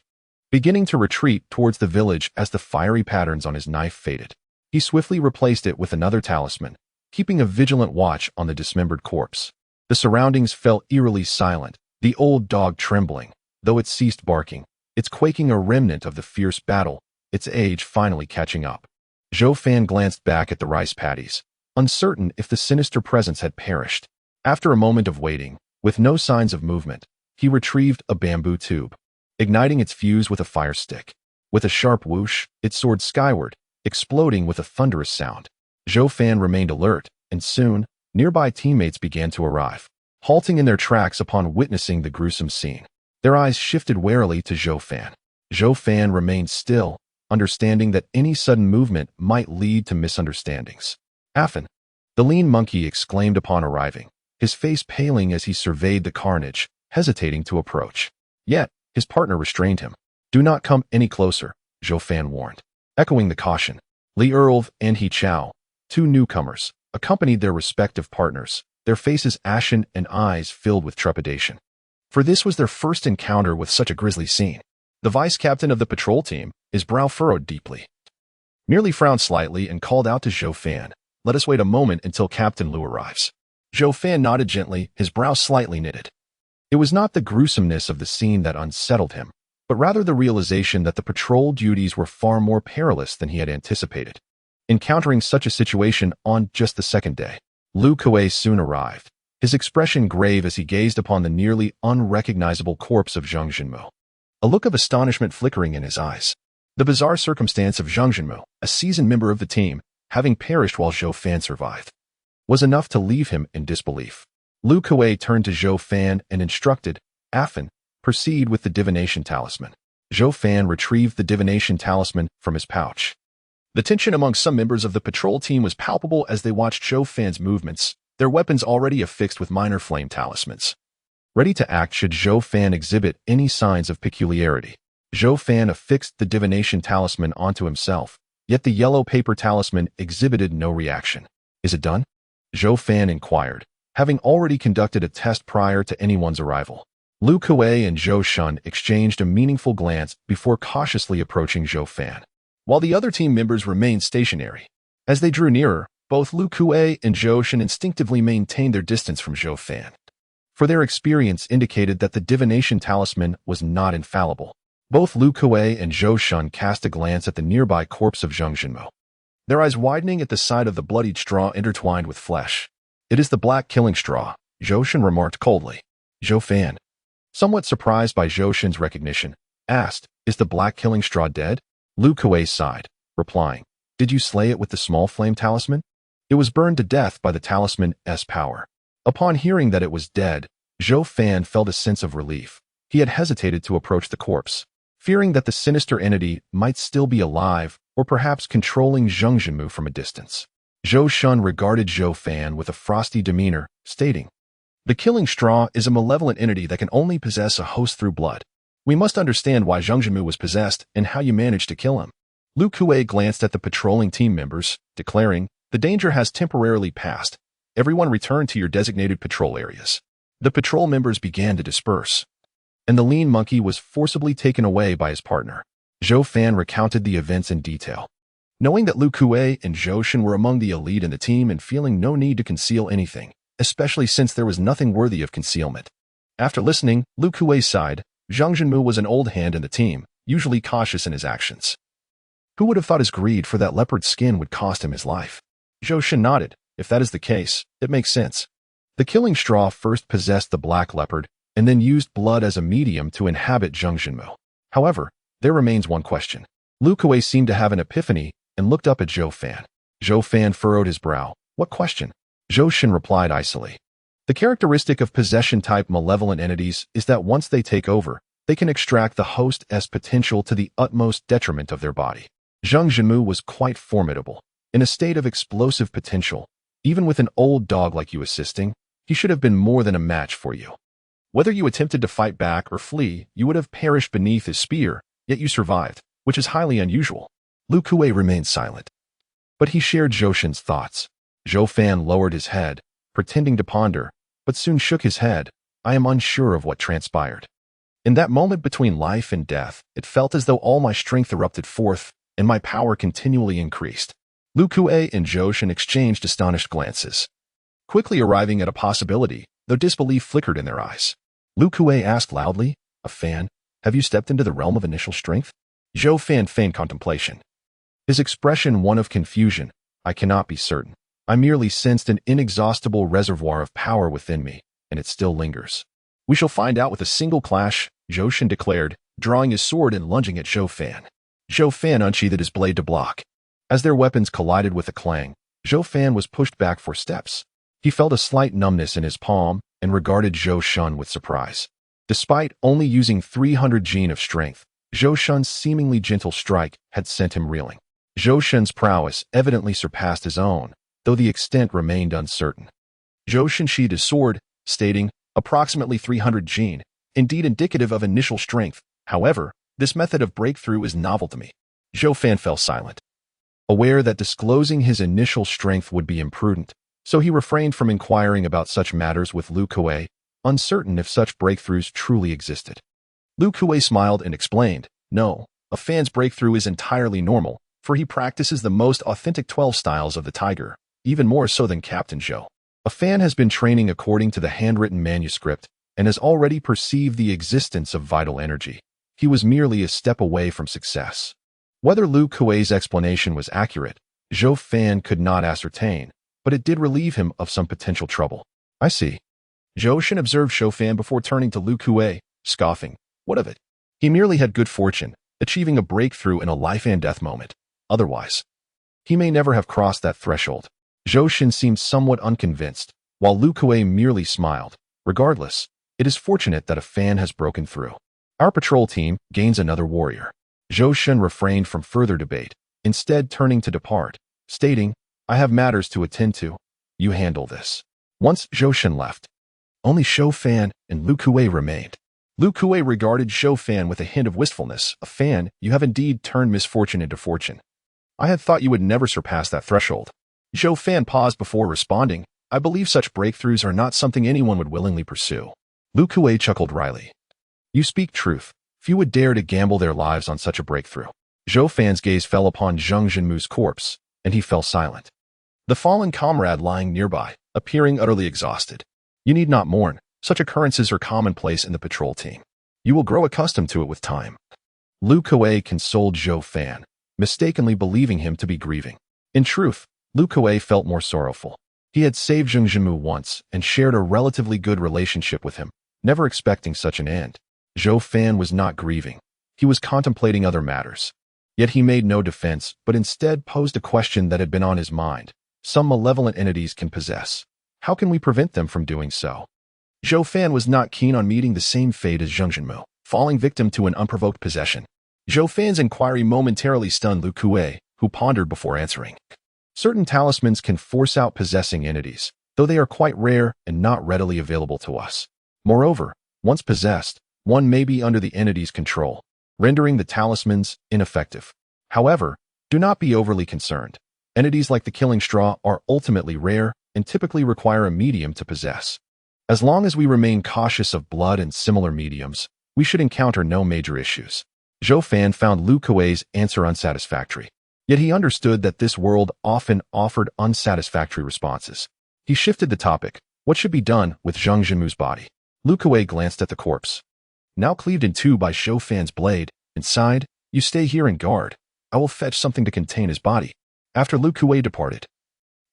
beginning to retreat towards the village as the fiery patterns on his knife faded. He swiftly replaced it with another talisman, keeping a vigilant watch on the dismembered corpse. The surroundings fell eerily silent, the old dog trembling, though it ceased barking, its quaking a remnant of the fierce battle, its age finally catching up. Zhou Fan glanced back at the rice paddies, uncertain if the sinister presence had perished. After a moment of waiting, with no signs of movement, he retrieved a bamboo tube, igniting its fuse with a fire stick. With a sharp whoosh, it soared skyward, exploding with a thunderous sound. Zhou Fan remained alert, and soon, nearby teammates began to arrive, halting in their tracks upon witnessing the gruesome scene. Their eyes shifted warily to Zhou Fan. Zhou Fan remained still, understanding that any sudden movement might lead to misunderstandings. "Affan," the lean monkey exclaimed upon arriving, his face paling as he surveyed the carnage, hesitating to approach. Yet, his partner restrained him. "Do not come any closer," Zhou Fan warned. Echoing the caution, Li Erlv and He Chao, two newcomers, accompanied their respective partners, their faces ashen and eyes filled with trepidation. For this was their first encounter with such a grisly scene. The vice-captain of the patrol team, his brow furrowed deeply, merely frowned slightly and called out to Zhou Fan, "Let us wait a moment until Captain Liu arrives." Zhou Fan nodded gently, his brow slightly knitted. It was not the gruesomeness of the scene that unsettled him, but rather the realization that the patrol duties were far more perilous than he had anticipated. Encountering such a situation on just the second day, Liu Kuei soon arrived, his expression grave as he gazed upon the nearly unrecognizable corpse of Zhang Jinmu, a look of astonishment flickering in his eyes. The bizarre circumstance of Zhang Jinmu, a seasoned member of the team, having perished while Zhou Fan survived, was enough to leave him in disbelief. Liu Kuei turned to Zhou Fan and instructed, "Affan, proceed with the divination talisman." Zhou Fan retrieved the divination talisman from his pouch. The tension among some members of the patrol team was palpable as they watched Zhou Fan's movements, their weapons already affixed with minor flame talismans, ready to act should Zhou Fan exhibit any signs of peculiarity. Zhou Fan affixed the divination talisman onto himself, yet the yellow paper talisman exhibited no reaction. "Is it done?" Zhou Fan inquired, having already conducted a test prior to anyone's arrival. Liu Kuei and Zhou Shun exchanged a meaningful glance before cautiously approaching Zhou Fan, while the other team members remained stationary. As they drew nearer, both Liu Kuei and Zhou Shun instinctively maintained their distance from Zhou Fan, for their experience indicated that the divination talisman was not infallible. Both Liu Kuei and Zhou Shun cast a glance at the nearby corpse of Zhang Jinmu, their eyes widening at the sight of the bloodied straw intertwined with flesh. "It is the black killing straw," Zhou Shun remarked coldly. Zhou Fan, somewhat surprised by Zhou Shun's recognition, asked, "Is the black killing straw dead?" Liu Kuei sighed, replying, "Did you slay it with the small flame talisman?" "It was burned to death by the talisman's power." Upon hearing that it was dead, Zhou Fan felt a sense of relief. He had hesitated to approach the corpse, fearing that the sinister entity might still be alive or perhaps controlling Zhang Jinmu from a distance. Zhou Shun regarded Zhou Fan with a frosty demeanor, stating, "The killing straw is a malevolent entity that can only possess a host through blood. We must understand why Zhang Jinmu was possessed and how you managed to kill him." Liu Kuei glanced at the patrolling team members, declaring, "The danger has temporarily passed. Everyone return to your designated patrol areas." The patrol members began to disperse, and the lean monkey was forcibly taken away by his partner. Zhou Fan recounted the events in detail, knowing that Liu Kuei and Zhou Shun were among the elite in the team and feeling no need to conceal anything, especially since there was nothing worthy of concealment. After listening, Liu Kuei sighed. Zhang Jinmu was an old hand in the team, usually cautious in his actions. Who would have thought his greed for that leopard skin would cost him his life? Zhou Shun nodded. If that is the case, it makes sense. The killing straw first possessed the black leopard and then used blood as a medium to inhabit Zhang Jinmu. However, there remains one question. Liu Kuei seemed to have an epiphany and looked up at Zhou Fan. Zhou Fan furrowed his brow. "What question?" Zhou Shun replied icily. "The characteristic of possession-type malevolent entities is that once they take over, they can extract the host's potential to the utmost detriment of their body. Zhang Jinmu was quite formidable, in a state of explosive potential. Even with an old dog like you assisting, he should have been more than a match for you. Whether you attempted to fight back or flee, you would have perished beneath his spear, yet you survived, which is highly unusual." Liu Kuei remained silent, but he shared Zhou Shun's thoughts. Zhou Fan lowered his head, pretending to ponder, but soon shook his head. "I am unsure of what transpired. In that moment between life and death, it felt as though all my strength erupted forth, and my power continually increased." Liu Kuei and Zhou Shun exchanged astonished glances, quickly arriving at a possibility, though disbelief flickered in their eyes. Liu Kuei asked loudly, "Affan, have you stepped into the realm of initial strength?" Zhou Fan feigned contemplation, his expression one of confusion. "I cannot be certain. I merely sensed an inexhaustible reservoir of power within me, and it still lingers." "We shall find out with a single clash," Zhou Shun declared, drawing his sword and lunging at Zhou Fan. Zhou Fan unsheathed his blade to block. As their weapons collided with a clang, Zhou Fan was pushed back 4 steps. He felt a slight numbness in his palm and regarded Zhou Shun with surprise. Despite only using 300 gene of strength, Zhou Shun's seemingly gentle strike had sent him reeling. Zhou Shun's prowess evidently surpassed his own, though the extent remained uncertain. Zhou Shun sheathed his sword, stating, approximately 300 jin, indeed indicative of initial strength. However, this method of breakthrough is novel to me. Zhou Fan fell silent, aware that disclosing his initial strength would be imprudent, so he refrained from inquiring about such matters with Lu Kuei, uncertain if such breakthroughs truly existed. Lu Kuei smiled and explained, no, a Fan's breakthrough is entirely normal, for he practices the most authentic 12 styles of the tiger, even more so than Captain Zhou. A Fan has been training according to the handwritten manuscript and has already perceived the existence of vital energy. He was merely a step away from success. Whether Lu Kuei's explanation was accurate, Zhou Fan could not ascertain, but it did relieve him of some potential trouble. I see. Zhou Shun observed Zhou Fan before turning to Lu Kuei, scoffing. What of it? He merely had good fortune, achieving a breakthrough in a life and death moment. Otherwise, he may never have crossed that threshold. Zhou Shun seemed somewhat unconvinced, while Lu Kuei merely smiled. Regardless, it is fortunate that a Fan has broken through. Our patrol team gains another warrior. Zhou Shun refrained from further debate, instead turning to depart, stating, I have matters to attend to. You handle this. Once Zhou Shun left, only Zhou Fan and Lu Kuei remained. Lu Kuei regarded Zhou Fan with a hint of wistfulness. A Fan, you have indeed turned misfortune into fortune. I had thought you would never surpass that threshold. Zhou Fan paused before responding. I believe such breakthroughs are not something anyone would willingly pursue. Lu Kuei chuckled wryly. You speak truth. Few would dare to gamble their lives on such a breakthrough. Zhou Fan's gaze fell upon Zheng Jinmu's corpse, and he fell silent. The fallen comrade lying nearby, appearing utterly exhausted. You need not mourn. Such occurrences are commonplace in the patrol team. You will grow accustomed to it with time. Lu Kuei consoled Zhou Fan, mistakenly believing him to be grieving. In truth, Lu Kuei felt more sorrowful. He had saved Zheng Jinmu once and shared a relatively good relationship with him, never expecting such an end. Zhou Fan was not grieving. He was contemplating other matters. Yet he made no defense, but instead posed a question that had been on his mind. Some malevolent entities can possess. How can we prevent them from doing so? Zhou Fan was not keen on meeting the same fate as Zheng Jinmu, falling victim to an unprovoked possession. Zhou Fan's inquiry momentarily stunned Lu Kuei, who pondered before answering. Certain talismans can force out possessing entities, though they are quite rare and not readily available to us. Moreover, once possessed, one may be under the entity's control, rendering the talismans ineffective. However, do not be overly concerned. Entities like the killing straw are ultimately rare and typically require a medium to possess. As long as we remain cautious of blood and similar mediums, we should encounter no major issues. Zhou Fan found Lu Kuei's answer unsatisfactory, yet he understood that this world often offered unsatisfactory responses. He shifted the topic. What should be done with Zheng Jinmu's body? Lu Kuei glanced at the corpse, now cleaved in two by Zhou Fan's blade, and sighed, You stay here and guard. I will fetch something to contain his body. After Lu Kuei departed,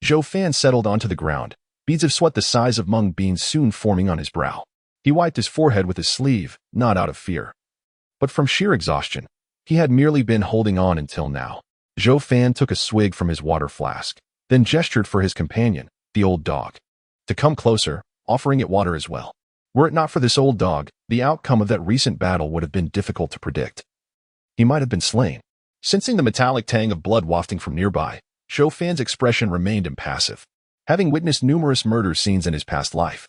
Zhou Fan settled onto the ground, beads of sweat the size of mung beans soon forming on his brow. He wiped his forehead with his sleeve, not out of fear, but from sheer exhaustion. He had merely been holding on until now. Zhou Fan took a swig from his water flask, then gestured for his companion, the old dog, to come closer, offering it water as well. Were it not for this old dog, the outcome of that recent battle would have been difficult to predict. He might have been slain. Sensing the metallic tang of blood wafting from nearby, Zhou Fan's expression remained impassive. Having witnessed numerous murder scenes in his past life,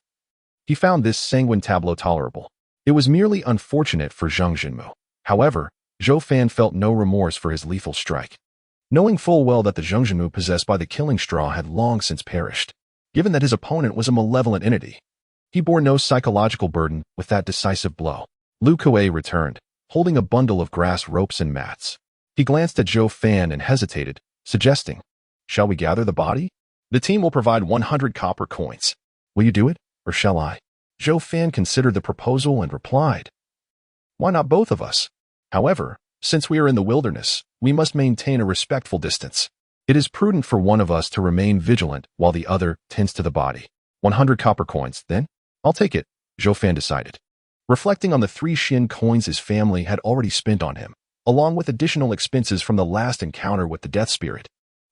he found this sanguine tableau tolerable. It was merely unfortunate for Zheng Jinmu. However, Zhou Fan felt no remorse for his lethal strike, knowing full well that the Zheng Jinmu possessed by the killing straw had long since perished. Given that his opponent was a malevolent entity, he bore no psychological burden with that decisive blow. Lu Kuei returned, holding a bundle of grass ropes and mats. He glanced at Zhou Fan and hesitated, suggesting, Shall we gather the body? The team will provide 100 copper coins. Will you do it, or shall I? Zhou Fan considered the proposal and replied, Why not both of us? However, since we are in the wilderness, we must maintain a respectful distance. It is prudent for one of us to remain vigilant while the other tends to the body. 100 copper coins, then? I'll take it, Zhou Fan decided, reflecting on the 3 Xin coins his family had already spent on him, along with additional expenses from the last encounter with the death spirit.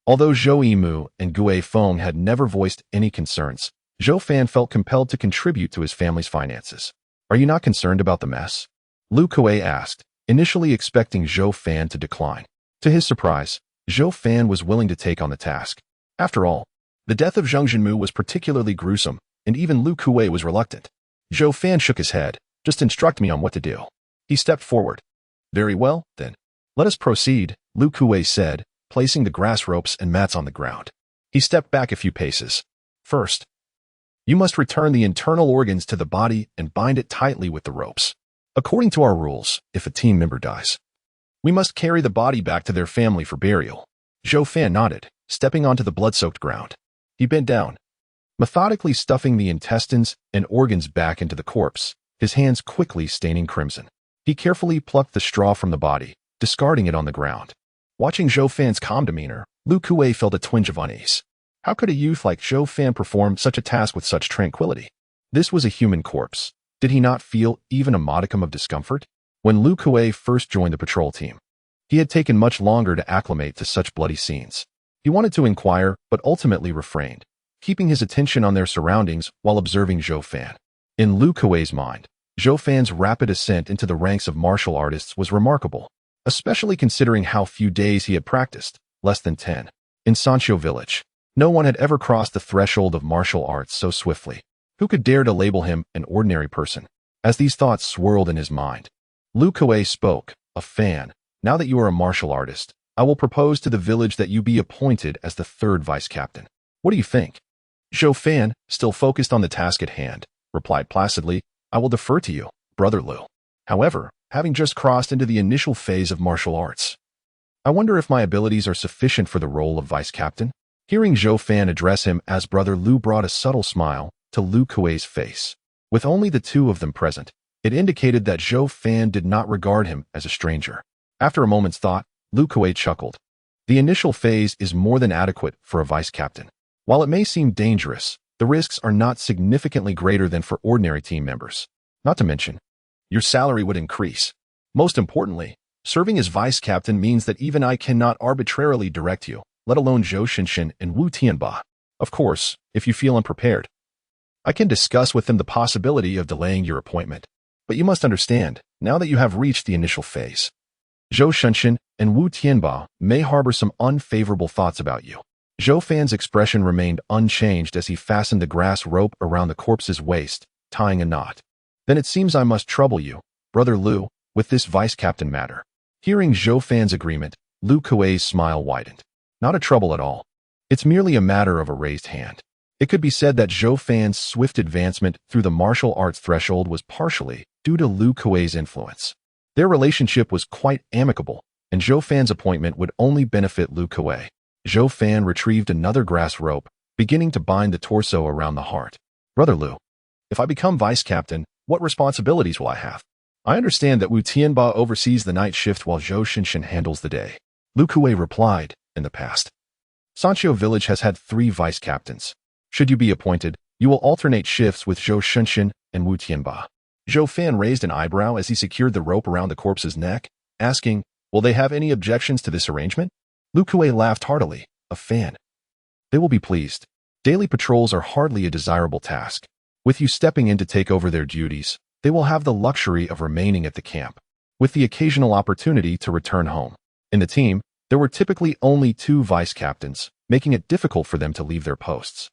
Although Zhou Yimu and Gue Feng had never voiced any concerns, Zhou Fan felt compelled to contribute to his family's finances. Are you not concerned about the mess? Lu Kuei asked, initially expecting Zhou Fan to decline. To his surprise, Zhou Fan was willing to take on the task. After all, the death of Zhang Jinmu was particularly gruesome, and even Lu Kuei was reluctant. Zhou Fan shook his head. Just instruct me on what to do. He stepped forward. Very well, then. Let us proceed, Lu Kuei said, placing the grass ropes and mats on the ground. He stepped back a few paces. First, you must return the internal organs to the body and bind it tightly with the ropes. According to our rules, if a team member dies, we must carry the body back to their family for burial. Zhou Fan nodded, stepping onto the blood-soaked ground. He bent down, methodically stuffing the intestines and organs back into the corpse, his hands quickly staining crimson. He carefully plucked the straw from the body, discarding it on the ground. Watching Zhou Fan's calm demeanor, Lu Kuei felt a twinge of unease. How could a youth like Zhou Fan perform such a task with such tranquility? This was a human corpse. Did he not feel even a modicum of discomfort? When Lu Kuei first joined the patrol team, he had taken much longer to acclimate to such bloody scenes. He wanted to inquire, but ultimately refrained, keeping his attention on their surroundings while observing Zhou Fan. In Lu Kuei's mind, Zhou Fan's rapid ascent into the ranks of martial artists was remarkable, especially considering how few days he had practiced, less than 10. In Sanqiu village, no one had ever crossed the threshold of martial arts so swiftly. Who could dare to label him an ordinary person? As these thoughts swirled in his mind, Lu Kuei spoke, "A Fan, now that you are a martial artist, I will propose to the village that you be appointed as the third vice-captain. What do you think?" Zhou Fan, still focused on the task at hand, replied placidly, "I will defer to you, Brother Lu. However, having just crossed into the initial phase of martial arts, I wonder if my abilities are sufficient for the role of vice-captain." Hearing Zhou Fan address him as Brother Lu brought a subtle smile to Lu Kuei's face. With only the two of them present, it indicated that Zhou Fan did not regard him as a stranger. After a moment's thought, Lu Kuei chuckled. The initial phase is more than adequate for a vice-captain. While it may seem dangerous, the risks are not significantly greater than for ordinary team members. Not to mention, your salary would increase. Most importantly, serving as vice-captain means that even I cannot arbitrarily direct you, let alone Zhou Shinshin and Wu Tianba. Of course, if you feel unprepared, I can discuss with them the possibility of delaying your appointment. But you must understand, now that you have reached the initial phase, Zhou Shinshin and Wu Tianba may harbor some unfavorable thoughts about you. Zhou Fan's expression remained unchanged as he fastened the grass rope around the corpse's waist, tying a knot. Then it seems I must trouble you, Brother Lu, with this vice-captain matter. Hearing Zhou Fan's agreement, Lu Kuei's smile widened. Not a trouble at all. It's merely a matter of a raised hand. It could be said that Zhou Fan's swift advancement through the martial arts threshold was partially due to Lu Kuei's influence. Their relationship was quite amicable, and Zhou Fan's appointment would only benefit Lu Kuei. Zhou Fan retrieved another grass rope, beginning to bind the torso around the heart. Brother Lu, if I become vice-captain, what responsibilities will I have? I understand that Wu Tianba oversees the night shift while Zhou Shinshin handles the day. Lu Kuei replied, in the past, Sanqiu village has had 3 vice-captains. Should you be appointed, you will alternate shifts with Zhou Shinshin and Wu Tianba. Zhou Fan raised an eyebrow as he secured the rope around the corpse's neck, asking, will they have any objections to this arrangement? Lu Kuei laughed heartily. "A Fan. They will be pleased. Daily patrols are hardly a desirable task. With you stepping in to take over their duties, they will have the luxury of remaining at the camp, with the occasional opportunity to return home." In the team, there were typically only 2 vice-captains, making it difficult for them to leave their posts.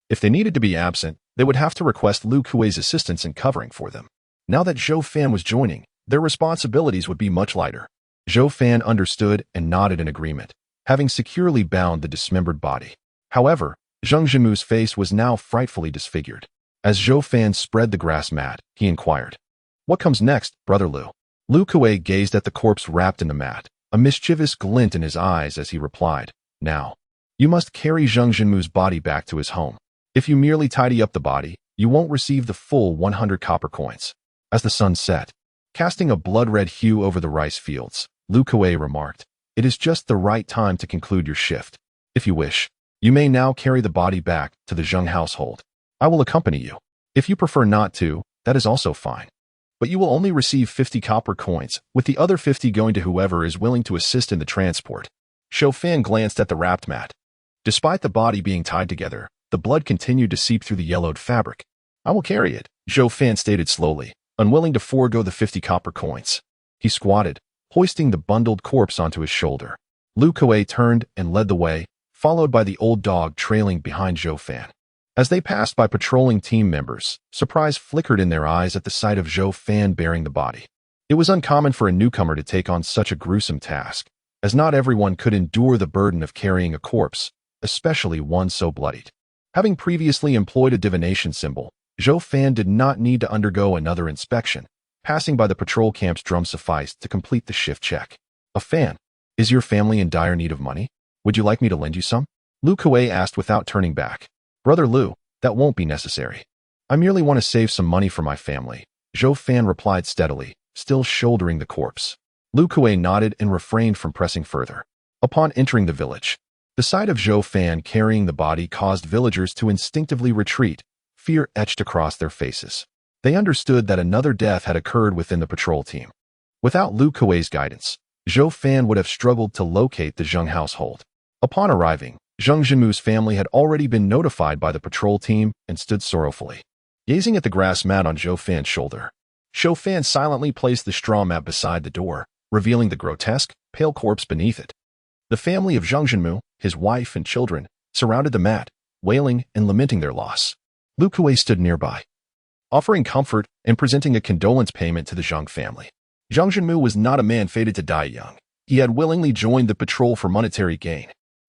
If they needed to be absent, they would have to request Lu Kuei's assistance in covering for them. Now that Zhou Fan was joining, their responsibilities would be much lighter. Zhou Fan understood and nodded in agreement, having securely bound the dismembered body. However, Zhang Jinmu's face was now frightfully disfigured. As Zhou Fan spread the grass mat, he inquired, "What comes next, Brother Lu?" Lu Kuei gazed at the corpse wrapped in the mat, a mischievous glint in his eyes as he replied, "Now, you must carry Zhang Jinmu's body back to his home. If you merely tidy up the body, you won't receive the full 100 copper coins." As the sun set, casting a blood-red hue over the rice fields, Lu Kuei remarked, "It is just the right time to conclude your shift. If you wish, you may now carry the body back to the Zheng household. I will accompany you. If you prefer not to, that is also fine. But you will only receive 50 copper coins, with the other 50 going to whoever is willing to assist in the transport." Zhou Fan glanced at the wrapped mat. Despite the body being tied together, the blood continued to seep through the yellowed fabric. "I will carry it," Zhou Fan stated slowly, unwilling to forego the 50 copper coins. He squatted, hoisting the bundled corpse onto his shoulder. Lu Kuei turned and led the way, followed by the old dog trailing behind Zhou Fan. As they passed by patrolling team members, surprise flickered in their eyes at the sight of Zhou Fan bearing the body. It was uncommon for a newcomer to take on such a gruesome task, as not everyone could endure the burden of carrying a corpse, especially one so bloodied. Having previously employed a divination symbol, Zhou Fan did not need to undergo another inspection. Passing by the patrol camp's drum sufficed to complete the shift check. "A Fan, is your family in dire need of money? Would you like me to lend you some?" Lu Kuei asked without turning back. "Brother Lu, that won't be necessary. I merely want to save some money for my family," Zhou Fan replied steadily, still shouldering the corpse. Lu Kuei nodded and refrained from pressing further. Upon entering the village, the sight of Zhou Fan carrying the body caused villagers to instinctively retreat, fear etched across their faces. They understood that another death had occurred within the patrol team. Without Lu Kuei's guidance, Zhou Fan would have struggled to locate the Zheng household. Upon arriving, Zheng Zhenmu's family had already been notified by the patrol team and stood sorrowfully. Gazing at the grass mat on Zhou Fan's shoulder, Zhou Fan silently placed the straw mat beside the door, revealing the grotesque, pale corpse beneath it. The family of Zheng Zhenmu, his wife and children, surrounded the mat, wailing and lamenting their loss. Lu Kuei stood nearby, offering comfort and presenting a condolence payment to the Zheng family. Zheng Zhenmu was not a man fated to die young. He had willingly joined the patrol for monetary gain.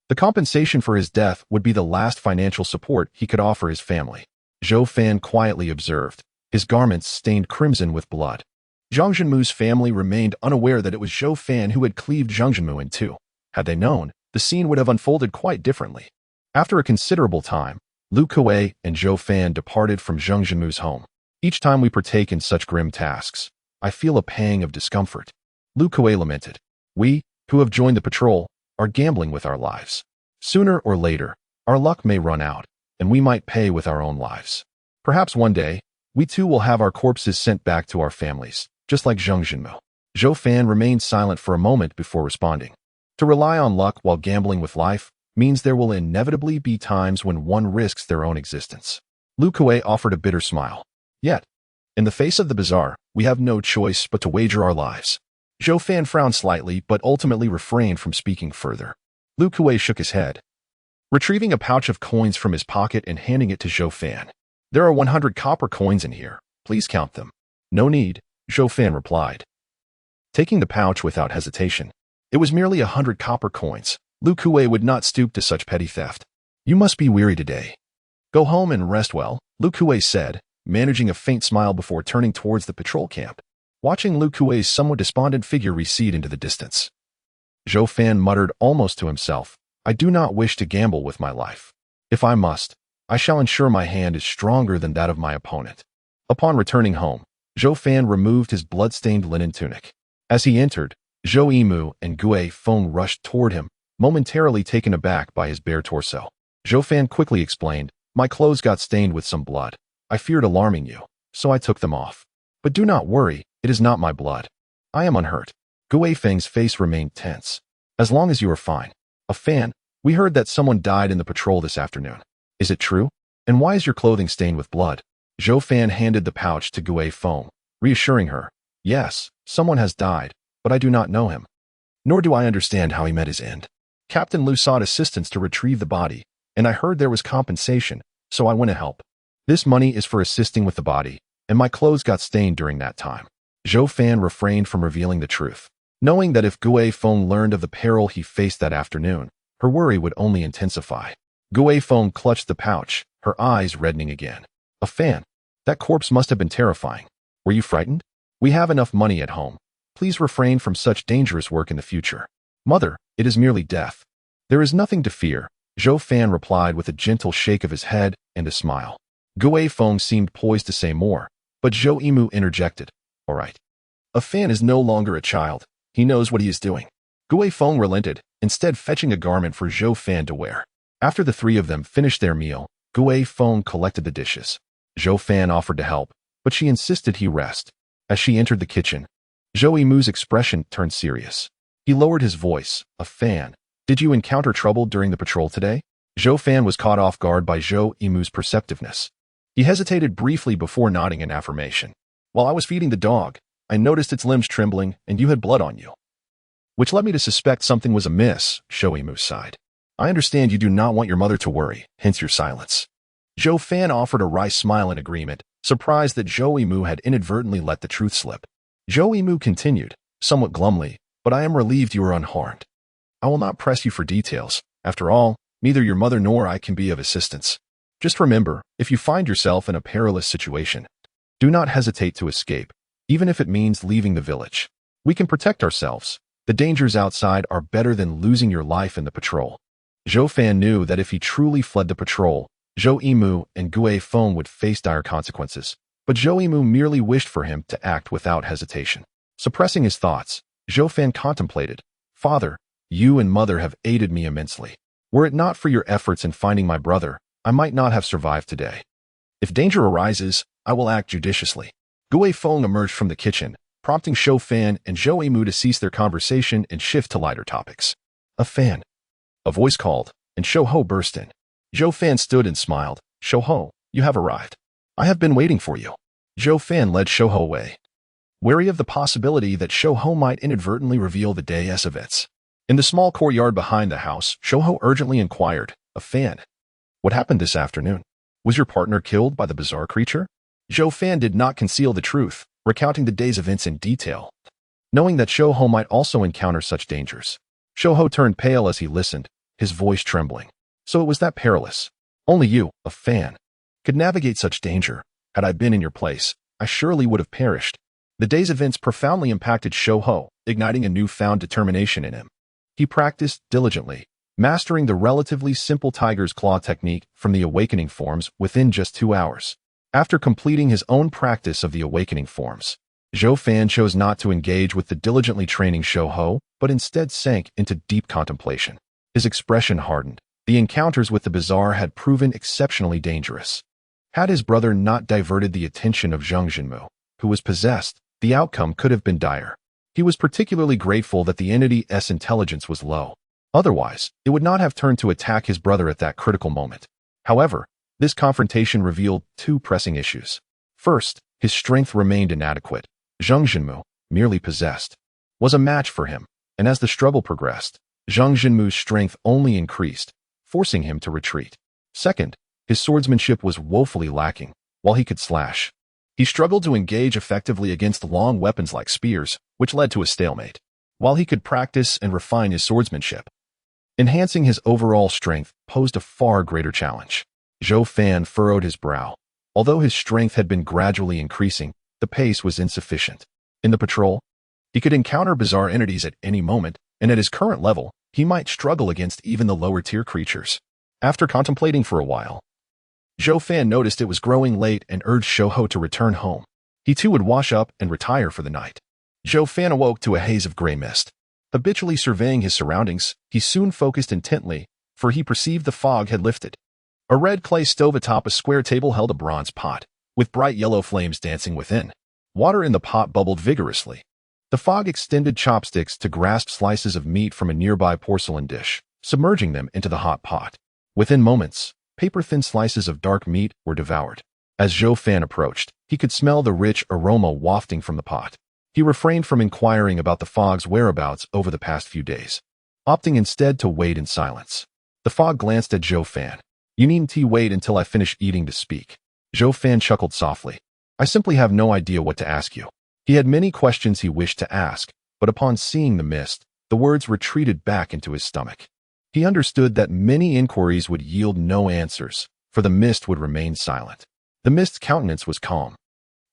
The compensation for his death would be the last financial support he could offer his family. Zhou Fan quietly observed, his garments stained crimson with blood. Zheng Zhenmu's family remained unaware that it was Zhou Fan who had cleaved Zheng Zhenmu in two. Had they known, the scene would have unfolded quite differently. After a considerable time, Lu Kuei and Zhou Fan departed from Zheng Zhenmu's home. "Each time we partake in such grim tasks, I feel a pang of discomfort," Lu Kuei lamented. "We, who have joined the patrol, are gambling with our lives. Sooner or later, our luck may run out, and we might pay with our own lives. Perhaps one day, we too will have our corpses sent back to our families, just like Zheng Zhenmu." Zhou Fan remained silent for a moment before responding. To rely on luck while gambling with life means there will inevitably be times when one risks their own existence. Lu Kuei offered a bitter smile. "Yet, in the face of the bizarre, we have no choice but to wager our lives." Zhou Fan frowned slightly but ultimately refrained from speaking further. Lu Kuei shook his head, retrieving a pouch of coins from his pocket and handing it to Zhou Fan. "There are 100 copper coins in here. Please count them." "No need," Zhou Fan replied, taking the pouch without hesitation. It was merely 100 copper coins. Lu Kuei would not stoop to such petty theft. "You must be weary today. Go home and rest well," Lu Kuei said, managing a faint smile before turning towards the patrol camp. Watching Lu Kuei's somewhat despondent figure recede into the distance, Zhou Fan muttered almost to himself, "I do not wish to gamble with my life. If I must, I shall ensure my hand is stronger than that of my opponent." Upon returning home, Zhou Fan removed his blood-stained linen tunic. As he entered, Zhou Yimu and Gue Feng rushed toward him, momentarily taken aback by his bare torso. Zhou Fan quickly explained, "My clothes got stained with some blood. I feared alarming you, so I took them off. But do not worry, it is not my blood. I am unhurt." Gue Feng's face remained tense. "As long as you are fine. A Fan, we heard that someone died in the patrol this afternoon. Is it true? And why is your clothing stained with blood?" Zhou Fan handed the pouch to Gue Feng, reassuring her, "Yes, someone has died, but I do not know him. Nor do I understand how he met his end. Captain Lu sought assistance to retrieve the body, and I heard there was compensation, so I went to help. This money is for assisting with the body, and my clothes got stained during that time." Zhou Fan refrained from revealing the truth, knowing that if Gue Feng learned of the peril he faced that afternoon, her worry would only intensify. Gue Feng clutched the pouch, her eyes reddening again. "A Fan, that corpse must have been terrifying. Were you frightened? We have enough money at home. Please refrain from such dangerous work in the future." "Mother, it is merely death. There is nothing to fear," Zhou Fan replied with a gentle shake of his head and a smile. Gue Feng seemed poised to say more, but Zhou Yimu interjected, "All right. A Fan is no longer a child. He knows what he is doing." Gue Feng relented, instead fetching a garment for Zhou Fan to wear. After the three of them finished their meal, Gue Feng collected the dishes. Zhou Fan offered to help, but she insisted he rest. As she entered the kitchen, Zhou Yimu's expression turned serious. He lowered his voice. "A Fan, did you encounter trouble during the patrol today?" Zhou Fan was caught off guard by Zhou Yimu's perceptiveness. He hesitated briefly before nodding in affirmation. "While I was feeding the dog, I noticed its limbs trembling and you had blood on you. which led me to suspect something was amiss, Zhou sighed. I understand you do not want your mother to worry, hence your silence. Zhou Fan offered a wry smile in agreement, surprised that Zhou had inadvertently let the truth slip. Zhou continued, somewhat glumly, but I am relieved you are unharmed. I will not press you for details. After all, neither your mother nor I can be of assistance. Just remember, if you find yourself in a perilous situation, do not hesitate to escape, even if it means leaving the village. We can protect ourselves. The dangers outside are better than losing your life in the patrol. Zhou Fan knew that if he truly fled the patrol, Zhou and Gui Feng would face dire consequences, but Zhou merely wished for him to act without hesitation. Suppressing his thoughts, Zhou Fan contemplated, Father, you and Mother have aided me immensely. Were it not for your efforts in finding my brother, I might not have survived today. If danger arises, I will act judiciously. Gui Feng emerged from the kitchen, prompting Zhou Fan and Zhou to cease their conversation and shift to lighter topics. A fan. A voice called, and Zhou Ho burst in. Zhou Fan stood and smiled. Zhou Ho, you have arrived. I have been waiting for you. Zhou Fan led Zhou Ho away, wary of the possibility that Zhou Ho might inadvertently reveal the day's events. In the small courtyard behind the house, Zhou Ho urgently inquired, A fan. What happened this afternoon? Was your partner killed by the bizarre creature? Zhou Fan did not conceal the truth, recounting the day's events in detail, knowing that Zhou Ho might also encounter such dangers. Zhou Ho turned pale as he listened, his voice trembling. So it was that perilous. Only you, a fan, could navigate such danger. Had I been in your place, I surely would have perished. The day's events profoundly impacted Zhou Ho, igniting a newfound determination in him. He practiced diligently, mastering the relatively simple tiger's claw technique from the awakening forms within just 2 hours. After completing his own practice of the awakening forms, Zhou Fan chose not to engage with the diligently training Zhou Ho, but instead sank into deep contemplation. His expression hardened. The encounters with the bizarre had proven exceptionally dangerous. Had his brother not diverted the attention of Zhang Jinmu, who was possessed, the outcome could have been dire. He was particularly grateful that the entity's intelligence was low. Otherwise, it would not have turned to attack his brother at that critical moment. However, this confrontation revealed 2 pressing issues. First, his strength remained inadequate. Zhang Jinmu, merely possessed, was a match for him, and as the struggle progressed, Zhang Jinmu's strength only increased, forcing him to retreat. Second, his swordsmanship was woefully lacking. While he could slash, he struggled to engage effectively against long weapons like spears, which led to a stalemate. While he could practice and refine his swordsmanship, enhancing his overall strength posed a far greater challenge. Zhou Fan furrowed his brow. Although his strength had been gradually increasing, the pace was insufficient. In the patrol, he could encounter bizarre entities at any moment, and at his current level, he might struggle against even the lower-tier creatures. After contemplating for a while, Zhou Fan noticed it was growing late and urged Zhou Ho to return home. He too would wash up and retire for the night. Zhou Fan awoke to a haze of gray mist. Habitually surveying his surroundings, he soon focused intently, for he perceived the fog had lifted. A red clay stove atop a square table held a bronze pot, with bright yellow flames dancing within. Water in the pot bubbled vigorously. The fog extended chopsticks to grasp slices of meat from a nearby porcelain dish, submerging them into the hot pot. Within moments, paper-thin slices of dark meat were devoured. As Zhou Fan approached, he could smell the rich aroma wafting from the pot. He refrained from inquiring about the fog's whereabouts over the past few days, opting instead to wait in silence. The fog glanced at Zhou Fan. You needn't wait until I finish eating to speak. Zhou Fan chuckled softly. I simply have no idea what to ask you. He had many questions he wished to ask, but upon seeing the mist, the words retreated back into his stomach. He understood that many inquiries would yield no answers, for the mist would remain silent. The mist's countenance was calm.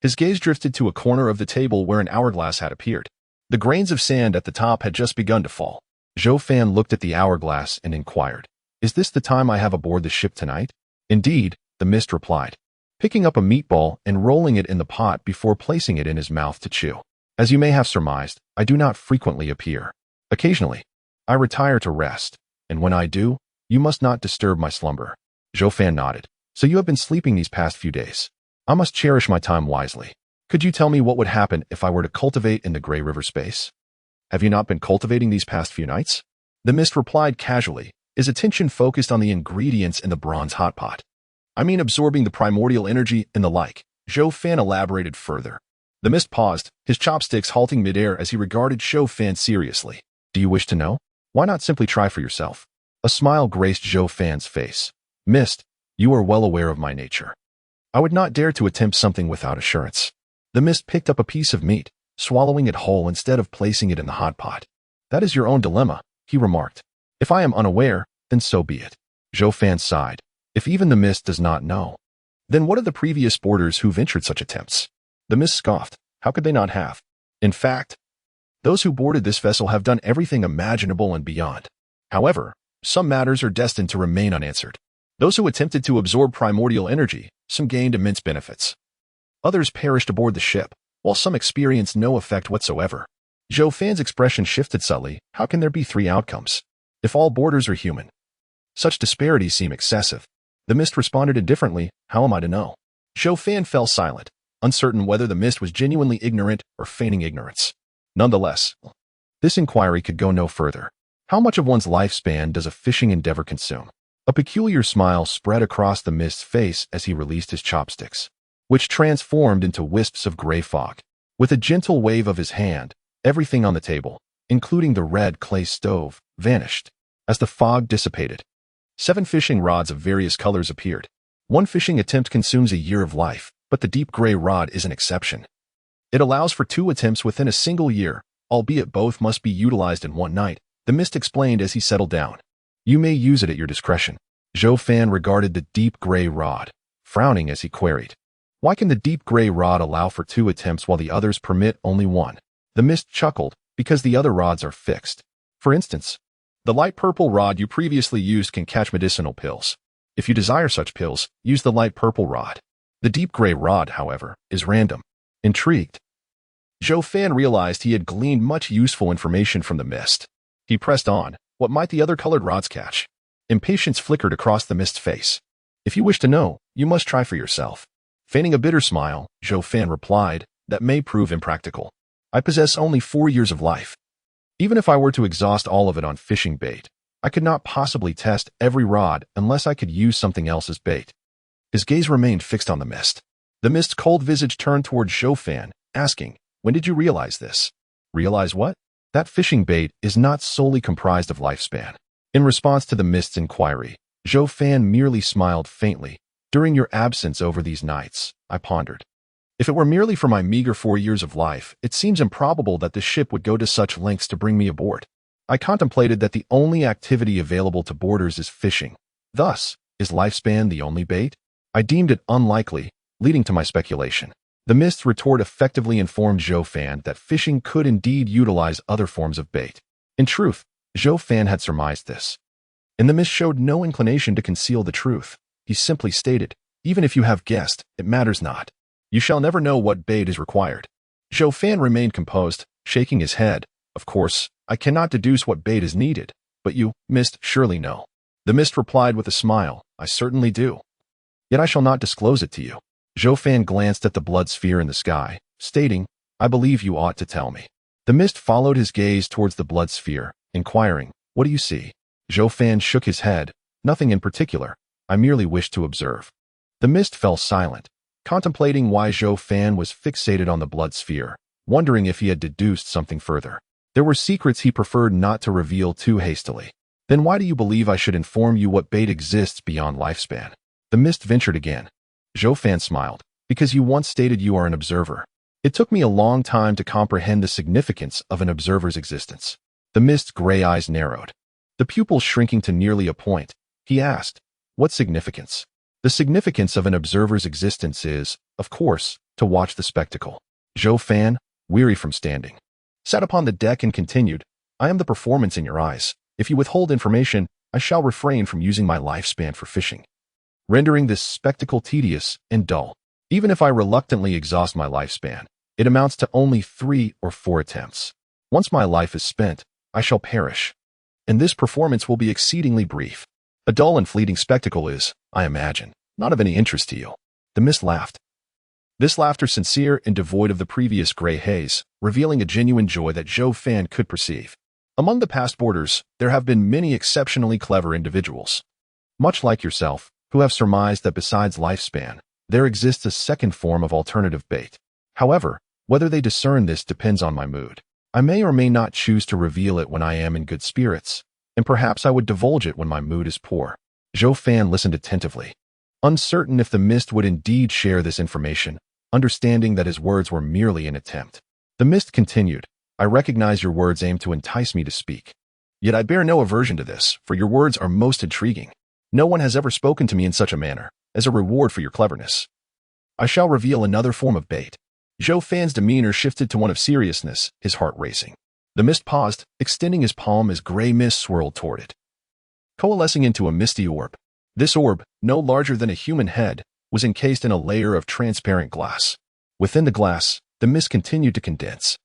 His gaze drifted to a corner of the table where an hourglass had appeared. The grains of sand at the top had just begun to fall. Zhou Fan looked at the hourglass and inquired, Is this the time I have aboard the ship tonight? Indeed, the mist replied, picking up a meatball and rolling it in the pot before placing it in his mouth to chew. As you may have surmised, I do not frequently appear. Occasionally, I retire to rest, and when I do, you must not disturb my slumber. Zhou Fan nodded. So you have been sleeping these past few days. I must cherish my time wisely. Could you tell me what would happen if I were to cultivate in the Grey River space? Have you not been cultivating these past few nights? The mist replied casually, his attention focused on the ingredients in the bronze hot pot. I mean absorbing the primordial energy and the like. Zhou Fan elaborated further. The mist paused, his chopsticks halting midair as he regarded Zhou Fan seriously. Do you wish to know? Why not simply try for yourself? A smile graced Zhou Fan's face. Mist, you are well aware of my nature. I would not dare to attempt something without assurance. The mist picked up a piece of meat, swallowing it whole instead of placing it in the hot pot. That is your own dilemma, he remarked. If I am unaware, then so be it. Zhou Fan sighed. If even the mist does not know, then what of the previous boarders who ventured such attempts? The mist scoffed. How could they not have? In fact, those who boarded this vessel have done everything imaginable and beyond. However, some matters are destined to remain unanswered. Those who attempted to absorb primordial energy, some gained immense benefits. Others perished aboard the ship, while some experienced no effect whatsoever. Zhou Fan's expression shifted subtly. How can there be three outcomes? If all boarders are human, such disparities seem excessive. The mist responded indifferently. How am I to know? Zhou Fan fell silent, uncertain whether the mist was genuinely ignorant or feigning ignorance. Nonetheless, this inquiry could go no further. How much of one's lifespan does a fishing endeavor consume? A peculiar smile spread across the mist's face as he released his chopsticks, which transformed into wisps of gray fog. With a gentle wave of his hand, everything on the table, including the red clay stove, vanished. As the fog dissipated, 7 fishing rods of various colors appeared. One fishing attempt consumes a year of life, but the deep gray rod is an exception. It allows for 2 attempts within a single year, albeit both must be utilized in one night, the mist explained as he settled down. You may use it at your discretion. Zhou Fan regarded the deep gray rod, frowning as he queried. Why can the deep gray rod allow for 2 attempts while the others permit only 1? The mist chuckled, because the other rods are fixed. For instance, the light purple rod you previously used can catch medicinal pills. If you desire such pills, use the light purple rod. The deep gray rod, however, is random. Intrigued, Zhou Fan realized he had gleaned much useful information from the mist. He pressed on. What might the other colored rods catch? Impatience flickered across the mist's face. If you wish to know, you must try for yourself. Feigning a bitter smile, Zhou Fan replied, that may prove impractical. I possess only 4 years of life. Even if I were to exhaust all of it on fishing bait, I could not possibly test every rod unless I could use something else as bait. His gaze remained fixed on the mist. The mist's cold visage turned toward Zhou Fan, asking, when did you realize this? Realize what? That fishing bait is not solely comprised of lifespan. In response to the mist's inquiry, Zhou Fan merely smiled faintly. During your absence over these nights, I pondered. If it were merely for my meager 4 years of life, it seems improbable that the ship would go to such lengths to bring me aboard. I contemplated that the only activity available to boarders is fishing. Thus, is lifespan the only bait? I deemed it unlikely, leading to my speculation. The mist's retort effectively informed Zhou Fan that fishing could indeed utilize other forms of bait. In truth, Zhou Fan had surmised this. And the mist showed no inclination to conceal the truth. He simply stated, even if you have guessed, it matters not. You shall never know what bait is required. Zhou Fan remained composed, shaking his head. Of course, I cannot deduce what bait is needed, but you, mist, surely know. The mist replied with a smile, I certainly do. Yet I shall not disclose it to you. Zhou Fan glanced at the blood sphere in the sky, stating, I believe you ought to tell me. The mist followed his gaze towards the blood sphere, inquiring, what do you see? Zhou Fan shook his head, nothing in particular. I merely wish to observe. The mist fell silent, contemplating why Zhou Fan was fixated on the blood sphere, wondering if he had deduced something further. There were secrets he preferred not to reveal too hastily. Then why do you believe I should inform you what bait exists beyond lifespan? The mist ventured again. Zhou Fan smiled. Because you once stated you are an observer. It took me a long time to comprehend the significance of an observer's existence. The mist's gray eyes narrowed, the pupils shrinking to nearly a point. He asked, what significance? The significance of an observer's existence is, of course, to watch the spectacle. Zhou Fan, weary from standing, sat upon the deck and continued, I am the performance in your eyes. If you withhold information, I shall refrain from using my lifespan for fishing, rendering this spectacle tedious and dull. Even if I reluctantly exhaust my lifespan, it amounts to only 3 or 4 attempts. Once my life is spent, I shall perish, and this performance will be exceedingly brief. A dull and fleeting spectacle is, I imagine, not of any interest to you. The mist laughed. This laughter sincere and devoid of the previous gray haze, revealing a genuine joy that Zhou Fan could perceive. Among the past boarders, there have been many exceptionally clever individuals, much like yourself, who have surmised that besides lifespan, there exists a second form of alternative bait. However, whether they discern this depends on my mood. I may or may not choose to reveal it when I am in good spirits, and perhaps I would divulge it when my mood is poor. Zhou Fan listened attentively, uncertain if the mist would indeed share this information, understanding that his words were merely an attempt. The mist continued, I recognize your words aim to entice me to speak. Yet I bear no aversion to this, for your words are most intriguing. No one has ever spoken to me in such a manner, as a reward for your cleverness. I shall reveal another form of bait. Zhou Fan's demeanor shifted to one of seriousness, his heart racing. The mist paused, extending his palm as gray mist swirled toward it, coalescing into a misty orb. This orb, no larger than a human head, was encased in a layer of transparent glass. Within the glass, the mist continued to condense,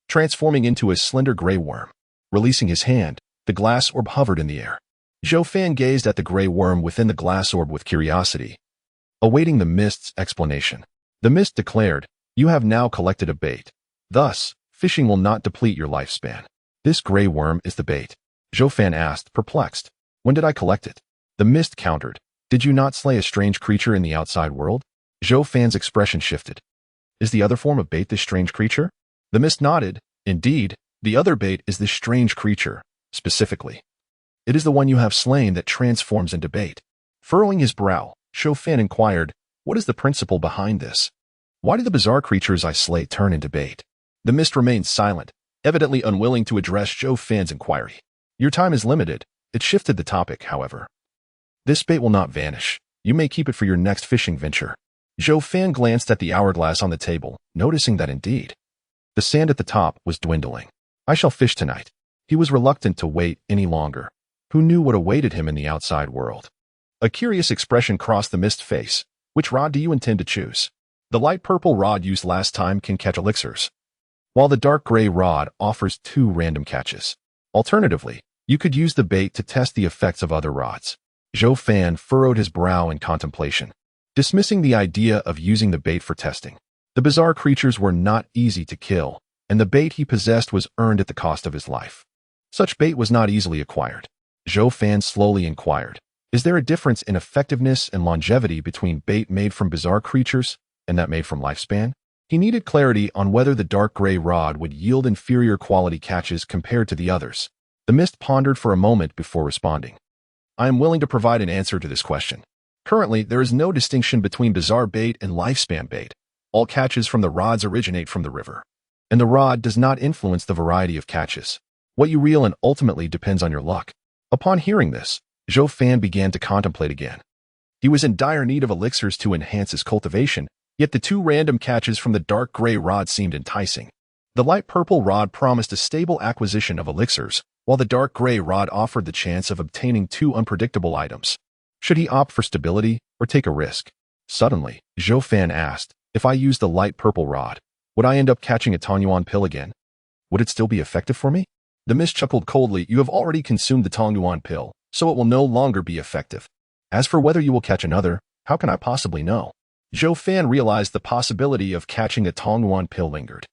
transforming into a slender gray worm. Releasing his hand, the glass orb hovered in the air. Zhou Fan gazed at the gray worm within the glass orb with curiosity, awaiting the mist's explanation. The mist declared, you have now collected a bait. Thus, fishing will not deplete your lifespan. This gray worm is the bait. Zhou Fan asked, perplexed. When did I collect it? The mist countered. Did you not slay a strange creature in the outside world? Zhou Fan's expression shifted. Is the other form of bait this strange creature? The mist nodded. Indeed, the other bait is this strange creature, specifically. It is the one you have slain that transforms into bait. Furrowing his brow, Zhou Fan inquired, what is the principle behind this? Why do the bizarre creatures I slay turn into bait? The mist remained silent, evidently unwilling to address Zhou Fan's inquiry. Your time is limited. It shifted the topic, however. This bait will not vanish. You may keep it for your next fishing venture. Zhou Fan glanced at the hourglass on the table, noticing that indeed, the sand at the top was dwindling. I shall fish tonight. He was reluctant to wait any longer. Who knew what awaited him in the outside world? A curious expression crossed the mist face. Which rod do you intend to choose? The light purple rod used last time can catch elixirs, while the dark gray rod offers 2 random catches. Alternatively, you could use the bait to test the effects of other rods. Zhou Fan furrowed his brow in contemplation, dismissing the idea of using the bait for testing. The bizarre creatures were not easy to kill, and the bait he possessed was earned at the cost of his life. Such bait was not easily acquired. Zhou Fan slowly inquired, is there a difference in effectiveness and longevity between bait made from bizarre creatures and that made from lifespan? He needed clarity on whether the dark gray rod would yield inferior quality catches compared to the others. The mist pondered for a moment before responding. I am willing to provide an answer to this question. Currently, there is no distinction between bizarre bait and lifespan bait. All catches from the rods originate from the river, and the rod does not influence the variety of catches. What you reel in ultimately depends on your luck. Upon hearing this, Zhou Fan began to contemplate again. He was in dire need of elixirs to enhance his cultivation, yet the 2 random catches from the dark gray rod seemed enticing. The light purple rod promised a stable acquisition of elixirs, while the dark gray rod offered the chance of obtaining 2 unpredictable items. Should he opt for stability or take a risk? Suddenly, Zhou Fan asked, if I use the light purple rod, would I end up catching a Tongyuan pill again? Would it still be effective for me? The mist chuckled coldly, you have already consumed the Tongyuan pill, so it will no longer be effective. As for whether you will catch another, how can I possibly know? Zhou Fan realized the possibility of catching a Tongyuan pill lingered.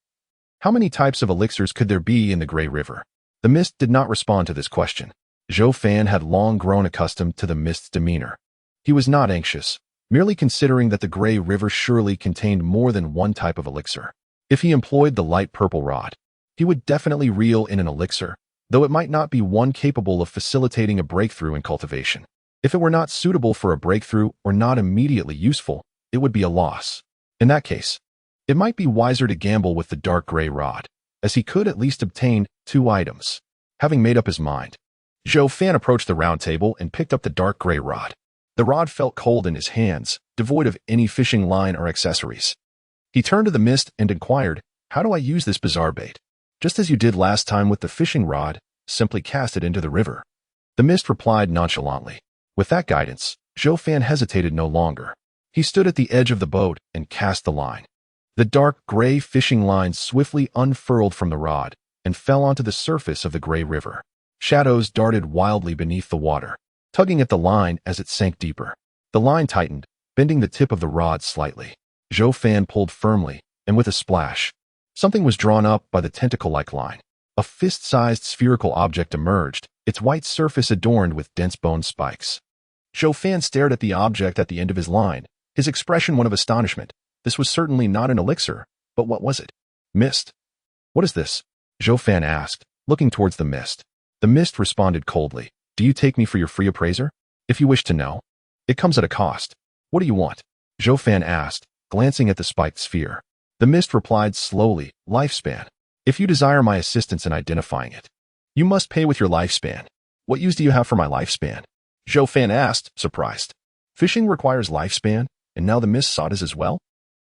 How many types of elixirs could there be in the Gray River? The mist did not respond to this question. Zhou Fan had long grown accustomed to the mist's demeanor. He was not anxious, merely considering that the Gray River surely contained more than one type of elixir. If he employed the light purple rod, he would definitely reel in an elixir, though it might not be one capable of facilitating a breakthrough in cultivation. If it were not suitable for a breakthrough or not immediately useful, it would be a loss. In that case, it might be wiser to gamble with the dark gray rod, as he could at least obtain 2 items. Having made up his mind, Zhou Fan approached the round table and picked up the dark gray rod. The rod felt cold in his hands, devoid of any fishing line or accessories. He turned to the mist and inquired, how do I use this bizarre bait? Just as you did last time with the fishing rod, simply cast it into the river. The mist replied nonchalantly. With that guidance, Zhou Fan hesitated no longer. He stood at the edge of the boat and cast the line. The dark gray fishing line swiftly unfurled from the rod and fell onto the surface of the gray river. Shadows darted wildly beneath the water, tugging at the line as it sank deeper. The line tightened, bending the tip of the rod slightly. Zhou Fan pulled firmly, and with a splash, something was drawn up by the tentacle-like line. A fist-sized spherical object emerged, its white surface adorned with dense bone spikes. Zhou Fan stared at the object at the end of his line, his expression one of astonishment. This was certainly not an elixir, but what was it? Mist. What is this? Zhou Fan asked, looking towards the mist. The mist responded coldly. Do you take me for your free appraiser? If you wish to know. It comes at a cost. What do you want? Zhou Fan asked, glancing at the spiked sphere. The mist replied slowly, lifespan. If you desire my assistance in identifying it, you must pay with your lifespan. What use do you have for my lifespan? Zhou Fan asked, surprised. Fishing requires lifespan, and now the mist sought it as well?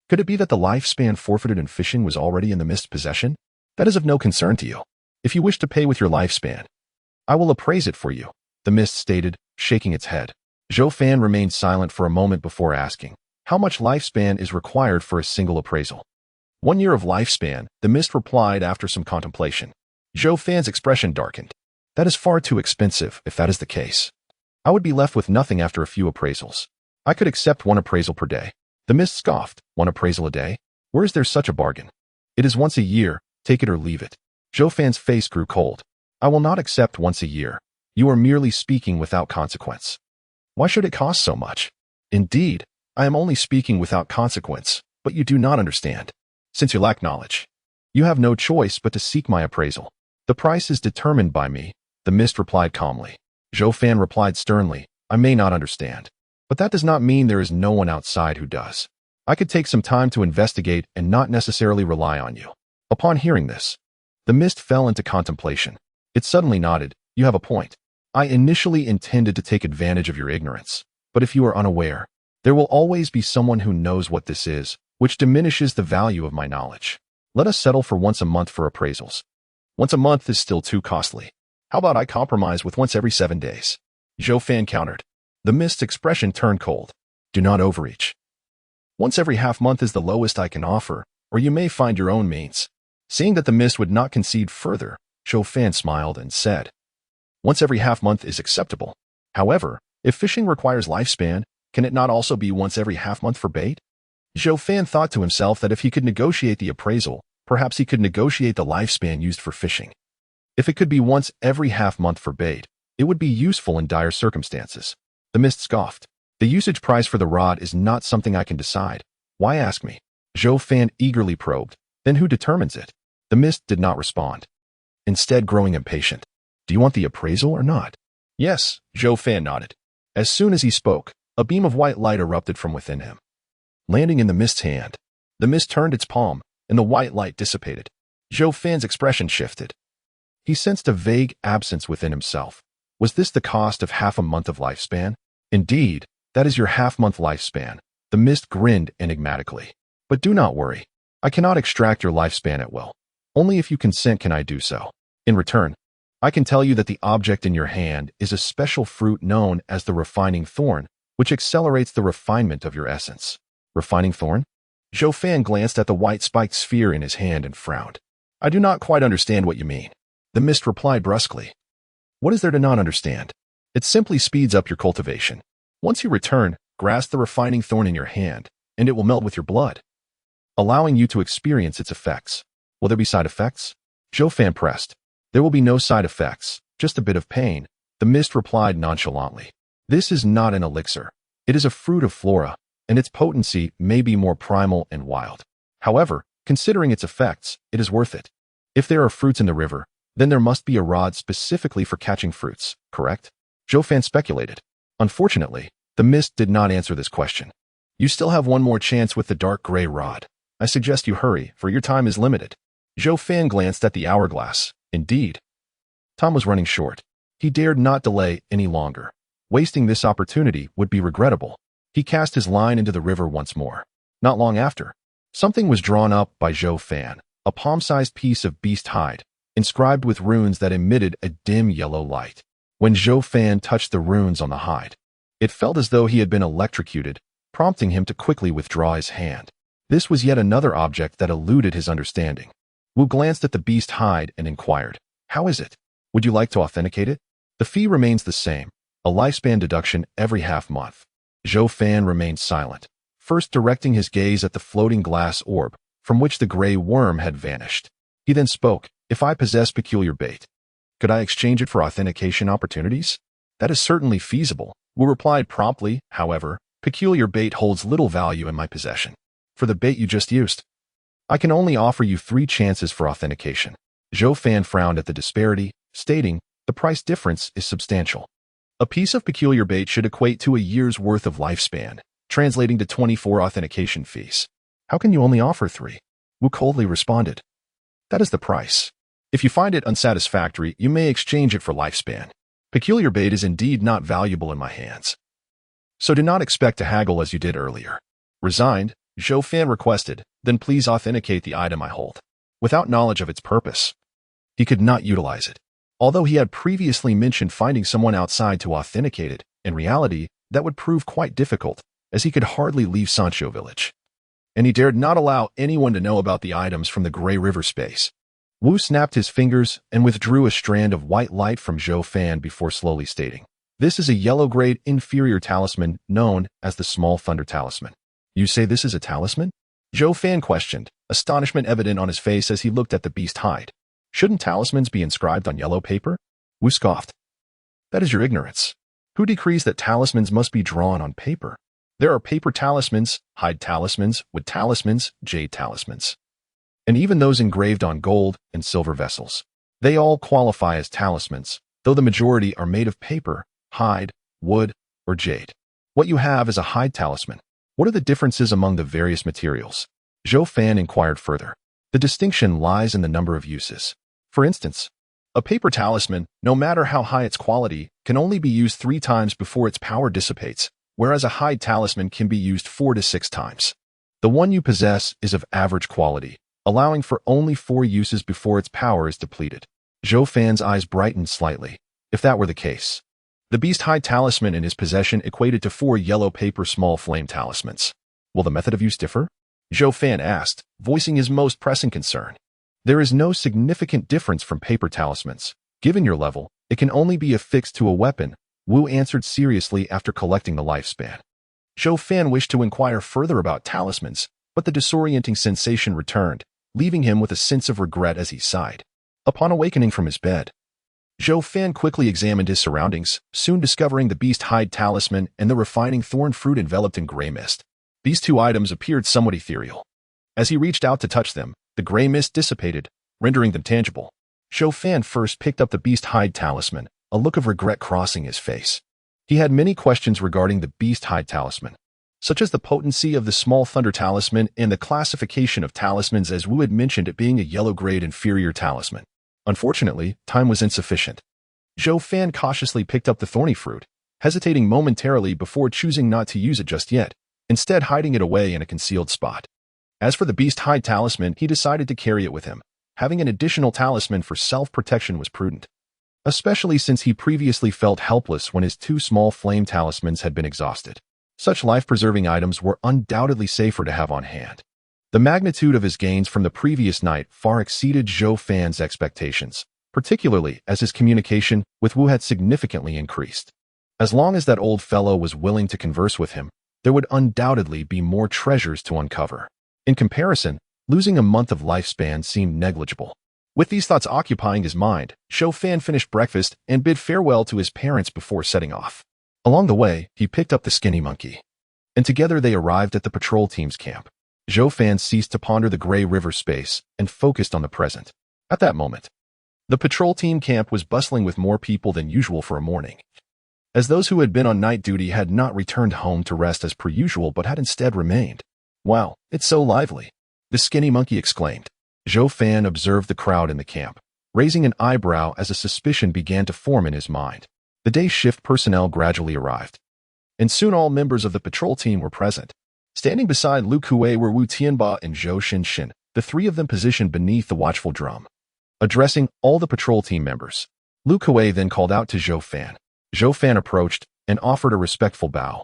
Could it be that the lifespan forfeited in fishing was already in the mist's possession? That is of no concern to you. If you wish to pay with your lifespan, I will appraise it for you, the mist stated, shaking its head. Zhou Fan remained silent for a moment before asking, how much lifespan is required for a single appraisal? 1 year of lifespan, the mist replied after some contemplation. Zhou Fan's expression darkened. That is far too expensive, if that is the case. I would be left with nothing after a few appraisals. I could accept 1 appraisal per day. The mist scoffed. 1 appraisal a day? Where is there such a bargain? It is once a year, take it or leave it. Zhou Fan's face grew cold. I will not accept once a year. You are merely speaking without consequence. Why should it cost so much? Indeed, I am only speaking without consequence, but you do not understand. Since you lack knowledge, you have no choice but to seek my appraisal. The price is determined by me, the mist replied calmly. Zhou Fan replied sternly, I may not understand, but that does not mean there is no one outside who does. I could take some time to investigate and not necessarily rely on you. Upon hearing this, the mist fell into contemplation. It suddenly nodded, you have a point. I initially intended to take advantage of your ignorance, but if you are unaware, there will always be someone who knows what this is, which diminishes the value of my knowledge. Let us settle for once a month for appraisals. Once a month is still too costly. How about I compromise with once every 7 days? Zhou Fan countered. The mist's expression turned cold. Do not overreach. Once every half month is the lowest I can offer, or you may find your own means. Seeing that the mist would not concede further, Zhou Fan smiled and said, once every half month is acceptable. However, if fishing requires lifespan, can it not also be once every half month for bait? Zhou Fan thought to himself that if he could negotiate the appraisal, perhaps he could negotiate the lifespan used for fishing. If it could be once every half month for bait, it would be useful in dire circumstances. The mist scoffed. The usage price for the rod is not something I can decide. Why ask me? Zhou Fan eagerly probed. Then who determines it? The mist did not respond, instead growing impatient. Do you want the appraisal or not? Yes, Zhou Fan nodded. As soon as he spoke, a beam of white light erupted from within him, landing in the mist's hand. The mist turned its palm, and the white light dissipated. Zhou Fan's expression shifted. He sensed a vague absence within himself. Was this the cost of half a month of lifespan? Indeed, that is your half-month lifespan. The mist grinned enigmatically. But do not worry. I cannot extract your lifespan at will. Only if you consent can I do so. In return, I can tell you that the object in your hand is a special fruit known as the refining thorn, which accelerates the refinement of your essence. Refining thorn? Zhou Fan glanced at the white spiked sphere in his hand and frowned. I do not quite understand what you mean. The mist replied brusquely. What is there to not understand? It simply speeds up your cultivation. Once you return, grasp the refining thorn in your hand, and it will melt with your blood, allowing you to experience its effects. Will there be side effects? Zhou Fan pressed. There will be no side effects, just a bit of pain, the mist replied nonchalantly. This is not an elixir. It is a fruit of flora, and its potency may be more primal and wild. However, considering its effects, it is worth it. If there are fruits in the river, then there must be a rod specifically for catching fruits, correct? Zhou Fan speculated. Unfortunately, the mist did not answer this question. You still have one more chance with the dark gray rod. I suggest you hurry, for your time is limited. Zhou Fan glanced at the hourglass. Indeed, time was running short. He dared not delay any longer. Wasting this opportunity would be regrettable. He cast his line into the river once more. Not long after, something was drawn up by Zhou Fan, a palm-sized piece of beast hide, inscribed with runes that emitted a dim yellow light. When Zhou Fan touched the runes on the hide, it felt as though he had been electrocuted, prompting him to quickly withdraw his hand. This was yet another object that eluded his understanding. Wu glanced at the beast hide and inquired, how is it? Would you like to authenticate it? The fee remains the same, a lifespan deduction every half month. Zhou Fan remained silent, first directing his gaze at the floating glass orb, from which the gray worm had vanished. He then spoke, if I possess peculiar bait, could I exchange it for authentication opportunities? That is certainly feasible. Wu replied promptly, however, peculiar bait holds little value in my possession. For the bait you just used, I can only offer you 3 chances for authentication. Zhou Fan frowned at the disparity, stating, "The price difference is substantial. A piece of peculiar bait should equate to a year's worth of lifespan, translating to 24 authentication fees. How can you only offer 3? Wu coldly responded, "That is the price. If you find it unsatisfactory, you may exchange it for lifespan. Peculiar bait is indeed not valuable in my hands. So do not expect to haggle as you did earlier." Resigned, Zhou Fan requested, "Then please authenticate the item I hold." Without knowledge of its purpose, he could not utilize it. Although he had previously mentioned finding someone outside to authenticate it, in reality, that would prove quite difficult, as he could hardly leave Sancho village. And he dared not allow anyone to know about the items from the Grey River space. Wu snapped his fingers and withdrew a strand of white light from Zhou Fan before slowly stating, "This is a yellow-grade inferior talisman known as the Small Thunder Talisman." "You say this is a talisman?" Zhou Fan questioned, astonishment evident on his face as he looked at the beast hide. "Shouldn't talismans be inscribed on yellow paper?" Wu scoffed. "That is your ignorance. Who decrees that talismans must be drawn on paper? There are paper talismans, hide talismans, wood talismans, jade talismans, and even those engraved on gold and silver vessels. They all qualify as talismans, though the majority are made of paper, hide, wood, or jade. What you have is a hide talisman. What are the differences among the various materials?" Zhou Fan inquired further. "The distinction lies in the number of uses. For instance, a paper talisman, no matter how high its quality, can only be used 3 times before its power dissipates, whereas a hide talisman can be used 4 to 6 times. The one you possess is of average quality, allowing for only 4 uses before its power is depleted." Zhou Fan's eyes brightened slightly. If that were the case, the beast hide talisman in his possession equated to 4 yellow paper small flame talismans. "Will the method of use differ?" Zhou Fan asked, voicing his most pressing concern. "There is no significant difference from paper talismans. Given your level, it can only be affixed to a weapon," Wu answered seriously after collecting the lifespan. Zhou Fan wished to inquire further about talismans, but the disorienting sensation returned, leaving him with a sense of regret as he sighed. Upon awakening from his bed, Zhou Fan quickly examined his surroundings, soon discovering the beast hide talisman and the refining thorn fruit enveloped in gray mist. These 2 items appeared somewhat ethereal. As he reached out to touch them, the gray mist dissipated, rendering them tangible. Zhou Fan first picked up the beast hide talisman, a look of regret crossing his face. He had many questions regarding the beast hide talisman, such as the potency of the small thunder talisman and the classification of talismans, as Wu had mentioned it being a yellow-grade inferior talisman. Unfortunately, time was insufficient. Zhou Fan cautiously picked up the thorny fruit, hesitating momentarily before choosing not to use it just yet, instead hiding it away in a concealed spot. As for the beast hide talisman, he decided to carry it with him. Having an additional talisman for self-protection was prudent, especially since he previously felt helpless when his 2 small flame talismans had been exhausted. Such life-preserving items were undoubtedly safer to have on hand. The magnitude of his gains from the previous night far exceeded Zhou Fan's expectations, particularly as his communication with Wu had significantly increased. As long as that old fellow was willing to converse with him, there would undoubtedly be more treasures to uncover. In comparison, losing a month of lifespan seemed negligible. With these thoughts occupying his mind, Zhou Fan finished breakfast and bid farewell to his parents before setting off. Along the way, he picked up the skinny monkey, and together they arrived at the patrol team's camp. Zhou Fan ceased to ponder the Grey River space and focused on the present. At that moment, the patrol team camp was bustling with more people than usual for a morning, as those who had been on night duty had not returned home to rest as per usual but had instead remained. "Wow, it's so lively," the skinny monkey exclaimed. Zhou Fan observed the crowd in the camp, raising an eyebrow as a suspicion began to form in his mind. The day shift personnel gradually arrived, and soon all members of the patrol team were present. Standing beside Lu Kuei were Wu Tianba and Zhou Shinshin, the 3 of them positioned beneath the watchful drum. Addressing all the patrol team members, Lu Kuei then called out to Zhou Fan. Zhou Fan approached and offered a respectful bow.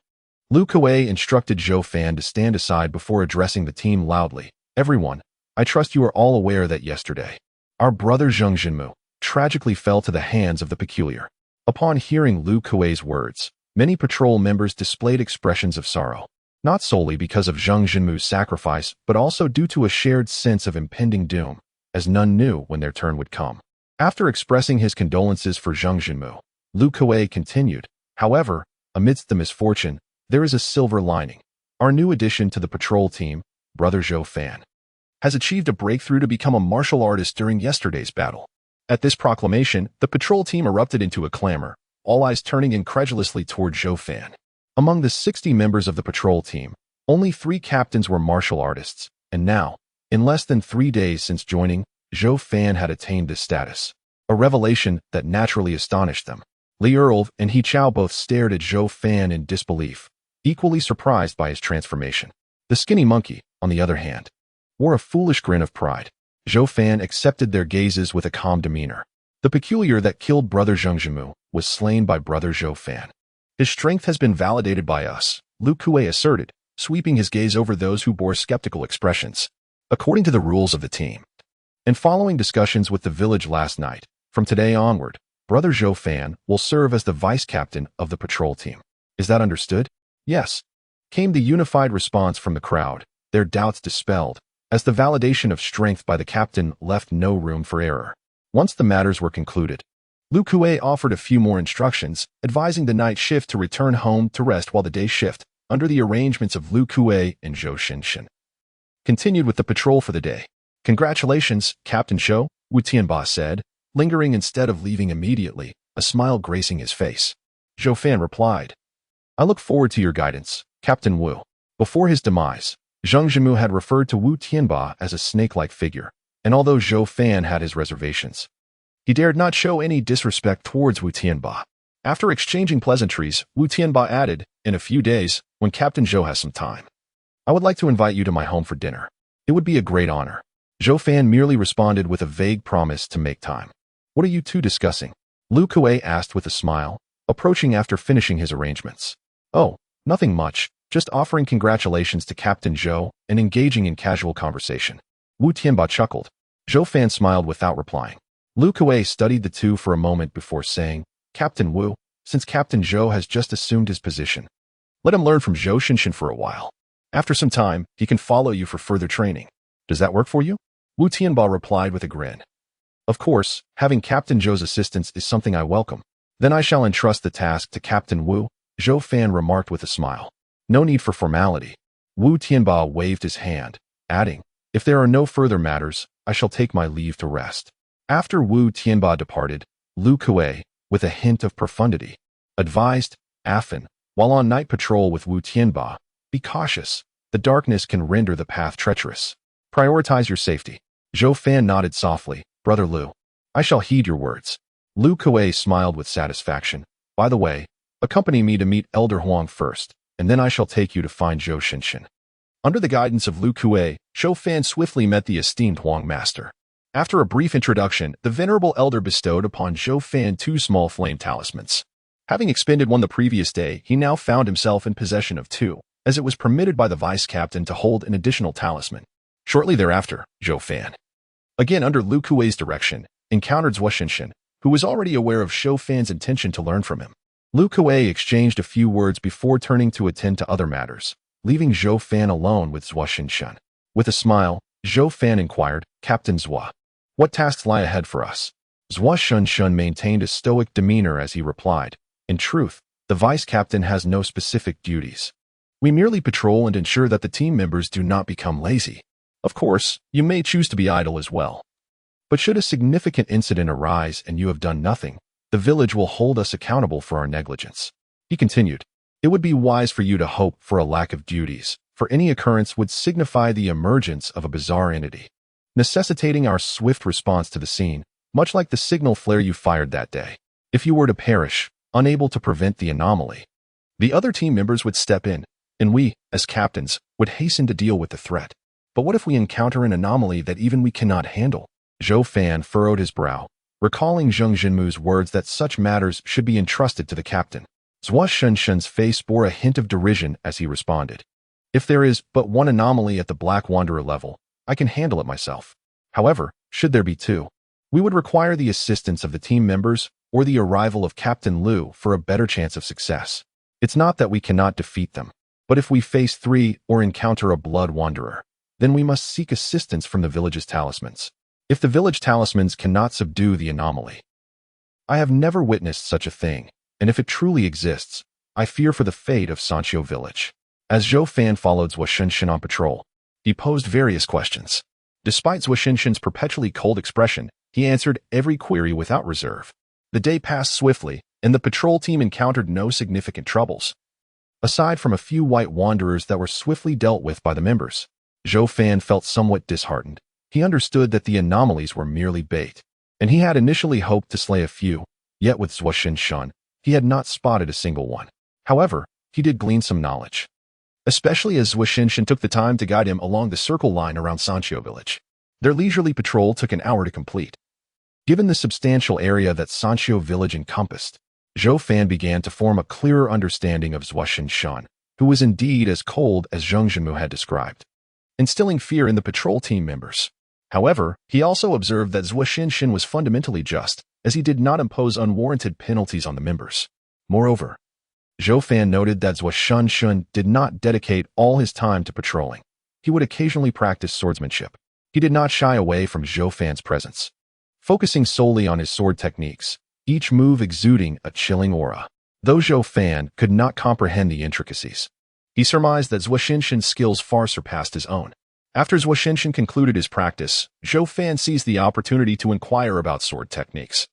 Lu Kuei instructed Zhou Fan to stand aside before addressing the team loudly. "Everyone, I trust you are all aware that yesterday, our brother Zheng Jinmu tragically fell to the hands of the peculiar." Upon hearing Lu Kuei's words, many patrol members displayed expressions of sorrow, not solely because of Zheng Jinmu's sacrifice, but also due to a shared sense of impending doom, as none knew when their turn would come. After expressing his condolences for Zheng Jinmu, Lu Kuei continued, "However, amidst the misfortune, there is a silver lining. Our new addition to the patrol team, Brother Zhou Fan, has achieved a breakthrough to become a martial artist during yesterday's battle. At this proclamation, the patrol team erupted into a clamor, all eyes turning incredulously toward Zhou Fan. Among the 60 members of the patrol team, only 3 captains were martial artists, and now, in less than 3 days since joining, Zhou Fan had attained this status. A revelation that naturally astonished them. Li Erlv and He Chao both stared at Zhou Fan in disbelief, equally surprised by his transformation. The skinny monkey, on the other hand, wore a foolish grin of pride. Zhou Fan accepted their gazes with a calm demeanor. The peculiar that killed Brother Zheng Zhimu was slain by Brother Zhou Fan. His strength has been validated by us, Lu Kuei asserted, sweeping his gaze over those who bore skeptical expressions. According to the rules of the team, and following discussions with the village last night, from today onward, Brother Zhou Fan will serve as the vice-captain of the patrol team. Is that understood? Yes, came the unified response from the crowd, their doubts dispelled, as the validation of strength by the captain left no room for error. Once the matters were concluded, Lu Kuei offered a few more instructions, advising the night shift to return home to rest while the day shift, under the arrangements of Lu Kuei and Zhou Shinshin, continued with the patrol for the day. Congratulations, Captain Zhou, Wu Tianba said, lingering instead of leaving immediately, a smile gracing his face. Zhou Fan replied, I look forward to your guidance, Captain Wu. Before his demise, Zheng Zhimu had referred to Wu Tianba as a snake-like figure, and although Zhou Fan had his reservations, he dared not show any disrespect towards Wu Tianba. After exchanging pleasantries, Wu Tianba added, in a few days, when Captain Zhou has some time, I would like to invite you to my home for dinner. It would be a great honor. Zhou Fan merely responded with a vague promise to make time. What are you two discussing? Lu Kuei asked with a smile, approaching after finishing his arrangements. Oh, nothing much, just offering congratulations to Captain Zhou and engaging in casual conversation. Wu Tianba chuckled. Zhou Fan smiled without replying. Lu Kuei studied the two for a moment before saying, Captain Wu, since Captain Zhou has just assumed his position, let him learn from Zhou Shinshin for a while. After some time, he can follow you for further training. Does that work for you? Wu Tianba replied with a grin. Of course, having Captain Zhou's assistance is something I welcome. Then I shall entrust the task to Captain Wu, Zhou Fan remarked with a smile. No need for formality. Wu Tianba waved his hand, adding, if there are no further matters, I shall take my leave to rest. After Wu Tianba departed, Lu Kuei, with a hint of profundity, advised, Afan, while on night patrol with Wu Tianba, be cautious. The darkness can render the path treacherous. Prioritize your safety. Zhou Fan nodded softly, Brother Lu. I shall heed your words. Lu Kuei smiled with satisfaction. By the way, accompany me to meet Elder Huang first, and then I shall take you to find Zhou Shinshin. Under the guidance of Lu Kuei, Zhou Fan swiftly met the esteemed Huang master. After a brief introduction, the venerable elder bestowed upon Zhou Fan 2 small flame talismans. Having expended one the previous day, he now found himself in possession of 2, as it was permitted by the vice-captain to hold an additional talisman. Shortly thereafter, Zhou Fan, again under Lu Kuei's direction, encountered Zhou Shinshin, who was already aware of Zhou Fan's intention to learn from him. Lu Kuei exchanged a few words before turning to attend to other matters, leaving Zhou Fan alone with Zhou Shinshin. With a smile, Zhou Fan inquired, Captain Zhou, what tasks lie ahead for us? Zhou Shinshin maintained a stoic demeanor as he replied, in truth, the vice-captain has no specific duties. We merely patrol and ensure that the team members do not become lazy. Of course, you may choose to be idle as well. But should a significant incident arise and you have done nothing, the village will hold us accountable for our negligence. He continued, it would be wise for you to hope for a lack of duties, for any occurrence would signify the emergence of a bizarre entity, necessitating our swift response to the scene, much like the signal flare you fired that day. If you were to perish, unable to prevent the anomaly, the other team members would step in, and we, as captains, would hasten to deal with the threat. But what if we encounter an anomaly that even we cannot handle? Zhou Fan furrowed his brow, recalling Zheng Zhinmu's words that such matters should be entrusted to the captain. Zhou Shinshin's face bore a hint of derision as he responded. If there is but one anomaly at the Black Wanderer level, I can handle it myself. However, should there be 2, we would require the assistance of the team members or the arrival of Captain Lu for a better chance of success. It's not that we cannot defeat them, but if we face 3 or encounter a Blood Wanderer, then we must seek assistance from the village's talismans. If the village talismans cannot subdue the anomaly, I have never witnessed such a thing, and if it truly exists, I fear for the fate of Sanqiu village. As Zhou Fan followed Zhou Shinshin on patrol, he posed various questions. Despite Zhou Fanshin's perpetually cold expression, he answered every query without reserve. The day passed swiftly, and the patrol team encountered no significant troubles. Aside from a few white wanderers that were swiftly dealt with by the members, Zhou Fan felt somewhat disheartened. He understood that the anomalies were merely bait, and he had initially hoped to slay a few, yet with Zhou Fan, he had not spotted a single one. However, he did glean some knowledge, especially as Zhou Fan took the time to guide him along the circle line around Sanqiu village. Their leisurely patrol took an hour to complete. Given the substantial area that Sanqiu village encompassed, Zhou Fan began to form a clearer understanding of Zhou Fan, who was indeed as cold as Zheng Zhenmu had described, instilling fear in the patrol team members. However, he also observed that Zhou Fan was fundamentally just, as he did not impose unwarranted penalties on the members. Moreover, Zhou Fan noted that Zhou Fan did not dedicate all his time to patrolling. He would occasionally practice swordsmanship. He did not shy away from Zhou Fan's presence, focusing solely on his sword techniques, each move exuding a chilling aura. Though Zhou Fan could not comprehend the intricacies, he surmised that Zhou Fan's skills far surpassed his own. After Zhou Fan concluded his practice, Zhou Fan seized the opportunity to inquire about sword techniques.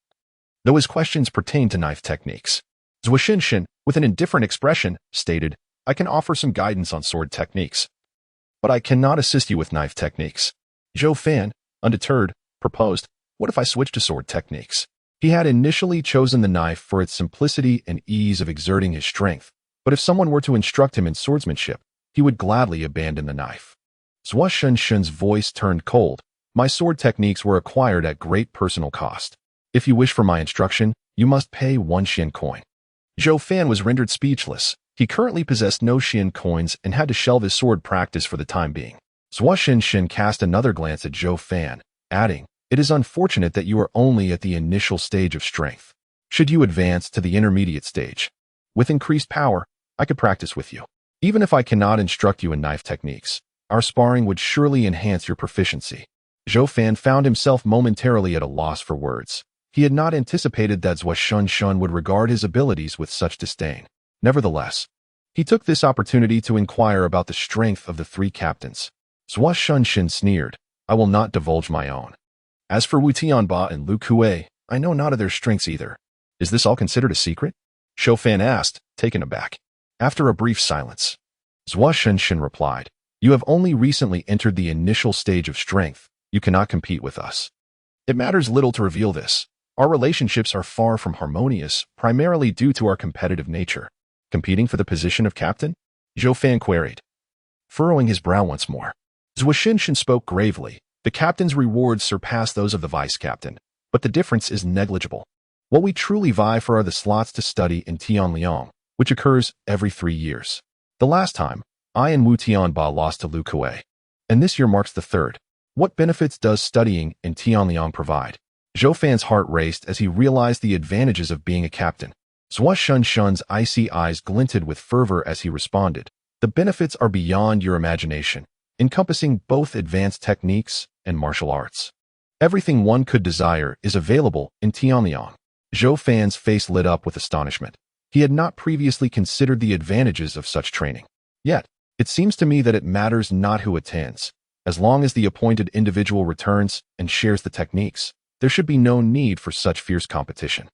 Though his questions pertained to knife techniques, Zhou Fan, with an indifferent expression, stated, "I can offer some guidance on sword techniques, but I cannot assist you with knife techniques." Zhou Fan, undeterred, proposed, "What if I switch to sword techniques?" He had initially chosen the knife for its simplicity and ease of exerting his strength, but if someone were to instruct him in swordsmanship, he would gladly abandon the knife. Zhou Fan's voice turned cold. "My sword techniques were acquired at great personal cost. If you wish for my instruction, you must pay 1 Xian coin." Zhou Fan was rendered speechless. He currently possessed no Xian coins and had to shelve his sword practice for the time being. Zhou Fan cast another glance at Zhou Fan, adding, "It is unfortunate that you are only at the initial stage of strength. Should you advance to the intermediate stage, with increased power, I could practice with you. Even if I cannot instruct you in knife techniques, our sparring would surely enhance your proficiency." Zhou Fan found himself momentarily at a loss for words. He had not anticipated that Zhou Fan would regard his abilities with such disdain. Nevertheless, he took this opportunity to inquire about the strength of the 3 captains. Zhou Fan sneered, "I will not divulge my own. As for Wu Tianba and Lu Kuei, I know not of their strengths either. Is this all considered a secret?" Zhou Fan asked, taken aback. After a brief silence, Zhou Fan replied, "You have only recently entered the initial stage of strength. You cannot compete with us. It matters little to reveal this. Our relationships are far from harmonious, primarily due to our competitive nature." "Competing for the position of captain?" Zhou Fan queried, furrowing his brow once more. Zhou Fan spoke gravely. "The captain's rewards surpass those of the vice-captain, but the difference is negligible. What we truly vie for are the slots to study in Tianliang, which occurs every 3 years. The last time, I and Wu Tianba lost to Lu Kuei, and this year marks the 3rd. What benefits does studying in Tianliang provide?" Zhou Fan's heart raced as he realized the advantages of being a captain. Zhou Fan's icy eyes glinted with fervor as he responded, "The benefits are beyond your imagination, encompassing both advanced techniques and martial arts. Everything one could desire is available in Tianliang." Zhou Fan's face lit up with astonishment. He had not previously considered the advantages of such training. Yet, it seems to me that it matters not who attends. As long as the appointed individual returns and shares the techniques, there should be no need for such fierce competition.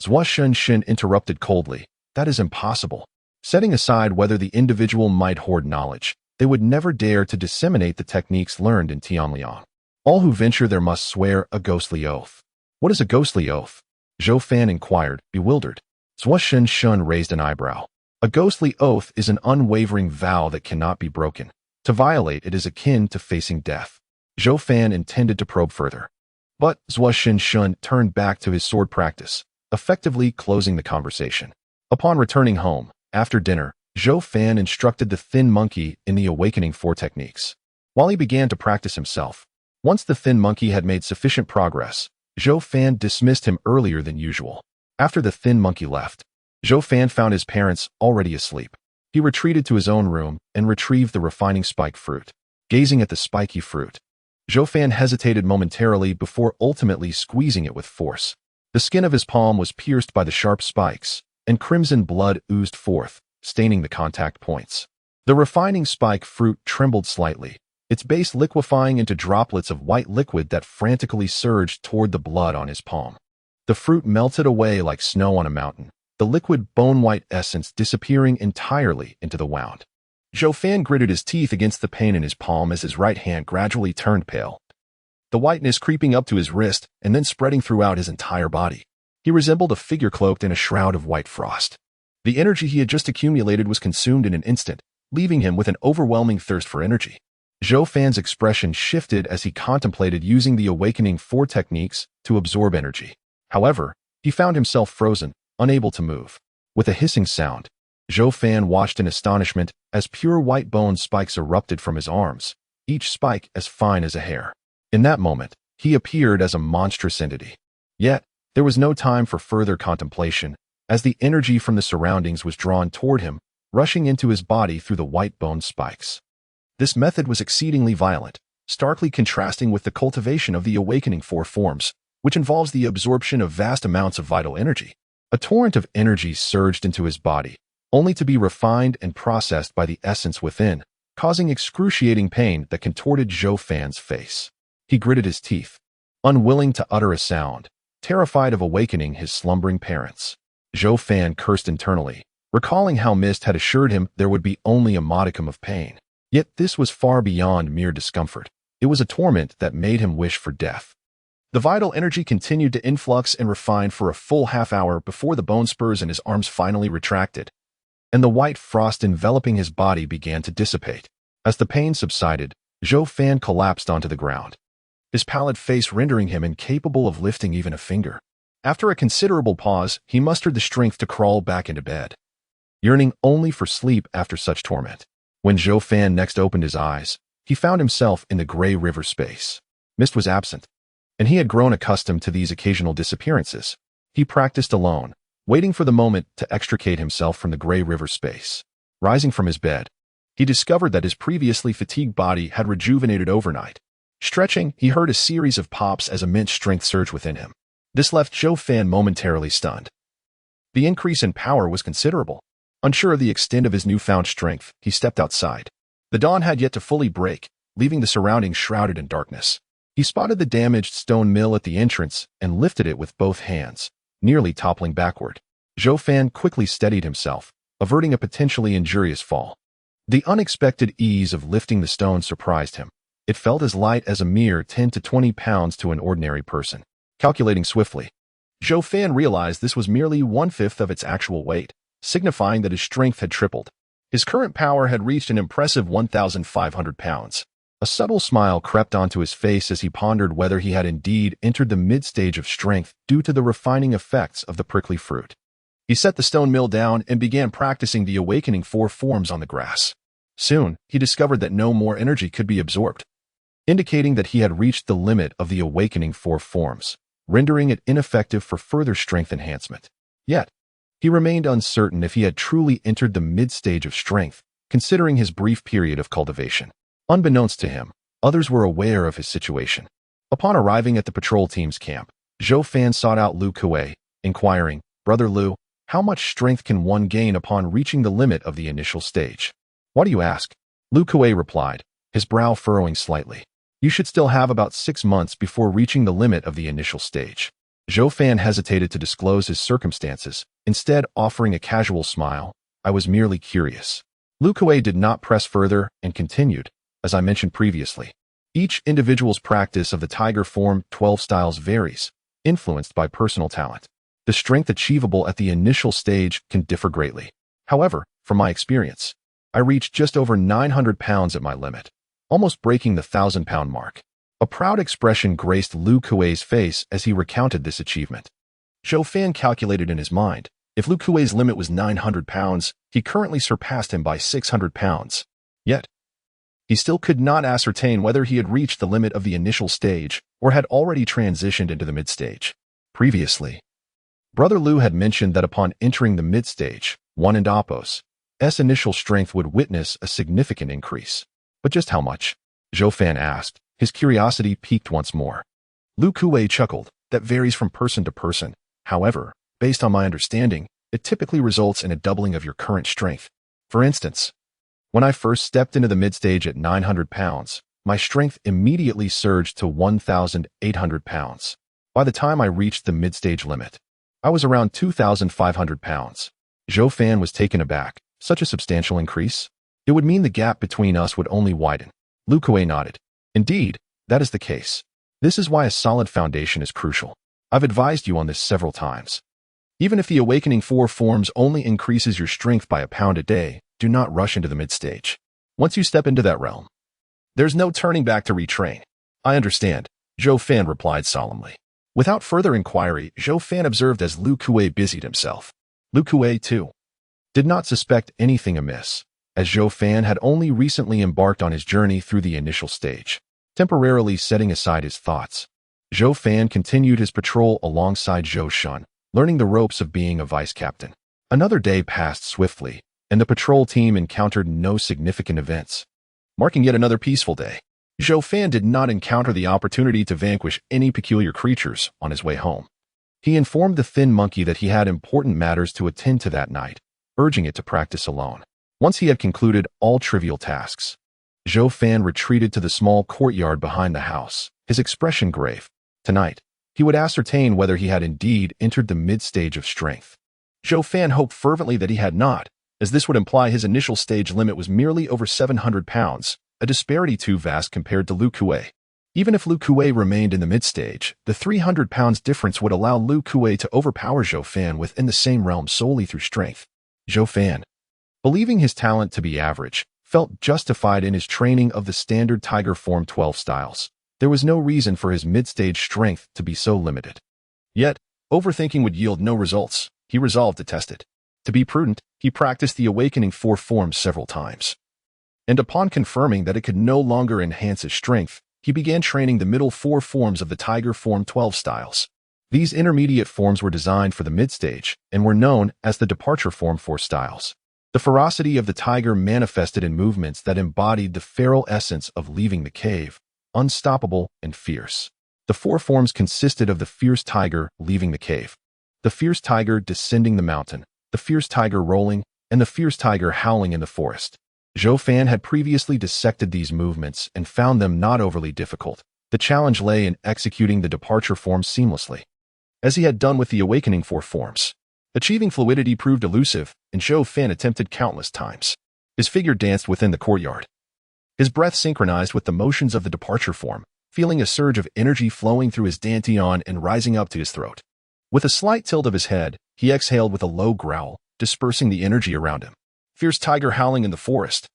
Zhou Fan interrupted coldly, "That is impossible. Setting aside whether the individual might hoard knowledge, they would never dare to disseminate the techniques learned in Tianliang. All who venture there must swear a ghostly oath." "What is a ghostly oath?" Zhou Fan inquired, bewildered. Zhou Fan raised an eyebrow. "A ghostly oath is an unwavering vow that cannot be broken. To violate it is akin to facing death." Zhou Fan intended to probe further, but Zhou Fan turned back to his sword practice, effectively closing the conversation. Upon returning home, after dinner, Zhou Fan instructed the thin monkey in the awakening 4 techniques, while he began to practice himself. Once the thin monkey had made sufficient progress, Zhou Fan dismissed him earlier than usual. After the thin monkey left, Zhou Fan found his parents already asleep. He retreated to his own room and retrieved the refining spike fruit. Gazing at the spiky fruit, Zhou Fan hesitated momentarily before ultimately squeezing it with force. The skin of his palm was pierced by the sharp spikes, and crimson blood oozed forth, staining the contact points. The refining spike fruit trembled slightly, its base liquefying into droplets of white liquid that frantically surged toward the blood on his palm. The fruit melted away like snow on a mountain, the liquid bone-white essence disappearing entirely into the wound. Zhou Fan gritted his teeth against the pain in his palm as his right hand gradually turned pale, the whiteness creeping up to his wrist and then spreading throughout his entire body. He resembled a figure cloaked in a shroud of white frost. The energy he had just accumulated was consumed in an instant, leaving him with an overwhelming thirst for energy. Zhou Fan's expression shifted as he contemplated using the Awakening 4 techniques to absorb energy. However, he found himself frozen, unable to move. With a hissing sound, Zhou Fan watched in astonishment as pure white bone spikes erupted from his arms, each spike as fine as a hair. In that moment, he appeared as a monstrous entity. Yet, there was no time for further contemplation, as the energy from the surroundings was drawn toward him, rushing into his body through the white bone spikes. This method was exceedingly violent, starkly contrasting with the cultivation of the Awakening 4 forms, which involves the absorption of vast amounts of vital energy. A torrent of energy surged into his body, only to be refined and processed by the essence within, causing excruciating pain that contorted Zhou Fan's face. He gritted his teeth, unwilling to utter a sound, terrified of awakening his slumbering parents. Zhou Fan cursed internally, recalling how Mist had assured him there would be only a modicum of pain. Yet this was far beyond mere discomfort. It was a torment that made him wish for death. The vital energy continued to influx and refine for a full half-hour before the bone spurs in his arms finally retracted, and the white frost enveloping his body began to dissipate. As the pain subsided, Zhou Fan collapsed onto the ground, his pallid face rendering him incapable of lifting even a finger. After a considerable pause, he mustered the strength to crawl back into bed, yearning only for sleep after such torment. When Zhou Fan next opened his eyes, he found himself in the gray river space. Mist was absent, and he had grown accustomed to these occasional disappearances. He practiced alone, waiting for the moment to extricate himself from the gray river space. Rising from his bed, he discovered that his previously fatigued body had rejuvenated overnight. Stretching, he heard a series of pops as immense strength surged within him. This left Zhou Fan momentarily stunned. The increase in power was considerable. Unsure of the extent of his newfound strength, he stepped outside. The dawn had yet to fully break, leaving the surroundings shrouded in darkness. He spotted the damaged stone mill at the entrance and lifted it with both hands, nearly toppling backward. Zhou Fan quickly steadied himself, averting a potentially injurious fall. The unexpected ease of lifting the stone surprised him. It felt as light as a mere 10 to 20 pounds to an ordinary person. Calculating swiftly, Zhou Fan realized this was merely 1/5 of its actual weight, signifying that his strength had tripled. His current power had reached an impressive 1,500 pounds. A subtle smile crept onto his face as he pondered whether he had indeed entered the mid-stage of strength due to the refining effects of the prickly fruit. He set the stone mill down and began practicing the Awakening 4 forms on the grass. Soon, he discovered that no more energy could be absorbed, indicating that he had reached the limit of the Awakening 4 forms, rendering it ineffective for further strength enhancement. Yet, he remained uncertain if he had truly entered the mid-stage of strength, considering his brief period of cultivation. Unbeknownst to him, others were aware of his situation. Upon arriving at the patrol team's camp, Zhou Fan sought out Lu Kuei, inquiring, "Brother Lu, how much strength can one gain upon reaching the limit of the initial stage?" "Why do you ask?" Lu Kuei replied, his brow furrowing slightly. "You should still have about 6 months before reaching the limit of the initial stage." Zhou Fan hesitated to disclose his circumstances, instead offering a casual smile. "I was merely curious." Lu Kuei did not press further and continued, "As I mentioned previously, each individual's practice of the Tiger Form 12 styles varies, influenced by personal talent. The strength achievable at the initial stage can differ greatly. However, from my experience, I reached just over 900 pounds at my limit, almost breaking the 1,000-pound mark." A proud expression graced Lu Kuei's face as he recounted this achievement. Zhou Fan calculated in his mind, if Lu Kuei's limit was 900 pounds, he currently surpassed him by 600 pounds. Yet, he still could not ascertain whether he had reached the limit of the initial stage or had already transitioned into the mid-stage. Previously, Brother Lu had mentioned that upon entering the mid-stage, one and Apos, S initial strength would witness a significant increase. But just how much? Zhou Fan asked, his curiosity piqued once more. Lu Kuei chuckled, "That varies from person to person. However, based on my understanding, it typically results in a doubling of your current strength. For instance, when I first stepped into the mid-stage at 900 pounds, My strength immediately surged to 1,800 pounds. By the time I reached the mid-stage limit, I was around 2,500 pounds. Zhou Fan was taken aback. Such a substantial increase? It would mean the gap between us would only widen. Lu Kuei nodded. Indeed, that is the case. This is why a solid foundation is crucial. I've advised you on this several times. Even if the Awakening 4 forms only increases your strength by a pound a day, do not rush into the mid-stage. Once you step into that realm, there's no turning back to retrain. I understand, Zhou Fan replied solemnly. Without further inquiry, Zhou Fan observed as Lu Kuei busied himself. Lu Kuei, too, did not suspect anything amiss, as Zhou Fan had only recently embarked on his journey through the initial stage. Temporarily setting aside his thoughts, Zhou Fan continued his patrol alongside Zhou Shun, learning the ropes of being a vice captain. Another day passed swiftly, and the patrol team encountered no significant events, marking yet another peaceful day. Zhou Fan did not encounter the opportunity to vanquish any peculiar creatures on his way home. He informed the thin monkey that he had important matters to attend to that night, urging it to practice alone. Once he had concluded all trivial tasks, Zhou Fan retreated to the small courtyard behind the house, his expression grave. Tonight, he would ascertain whether he had indeed entered the mid-stage of strength. Zhou Fan hoped fervently that he had not, as this would imply his initial stage limit was merely over 700 pounds, a disparity too vast compared to Lu Kuei. Even if Lu Kuei remained in the mid-stage, the 300 pounds difference would allow Lu Kuei to overpower Zhou Fan within the same realm solely through strength. Zhou Fan, believing his talent to be average, felt justified in his training of the standard Tiger Form 12 styles. There was no reason for his mid-stage strength to be so limited. Yet, overthinking would yield no results. He resolved to test it. To be prudent, he practiced the Awakening 4 forms several times. And upon confirming that it could no longer enhance his strength, he began training the middle 4 forms of the Tiger Form 12 styles. These intermediate forms were designed for the mid-stage and were known as the Departure Form 4 styles. The ferocity of the tiger manifested in movements that embodied the feral essence of leaving the cave, unstoppable and fierce. The 4 forms consisted of the fierce tiger leaving the cave, the fierce tiger descending the mountain, the fierce tiger rolling, and the fierce tiger howling in the forest. Zhou Fan had previously dissected these movements and found them not overly difficult. The challenge lay in executing the departure forms seamlessly, as he had done with the Awakening 4 forms. Achieving fluidity proved elusive, and Zhou Fan attempted countless times. His figure danced within the courtyard, his breath synchronized with the motions of the departure form, feeling a surge of energy flowing through his dantian and rising up to his throat. With a slight tilt of his head, he exhaled with a low growl, dispersing the energy around him. Fierce tiger howling in the forest.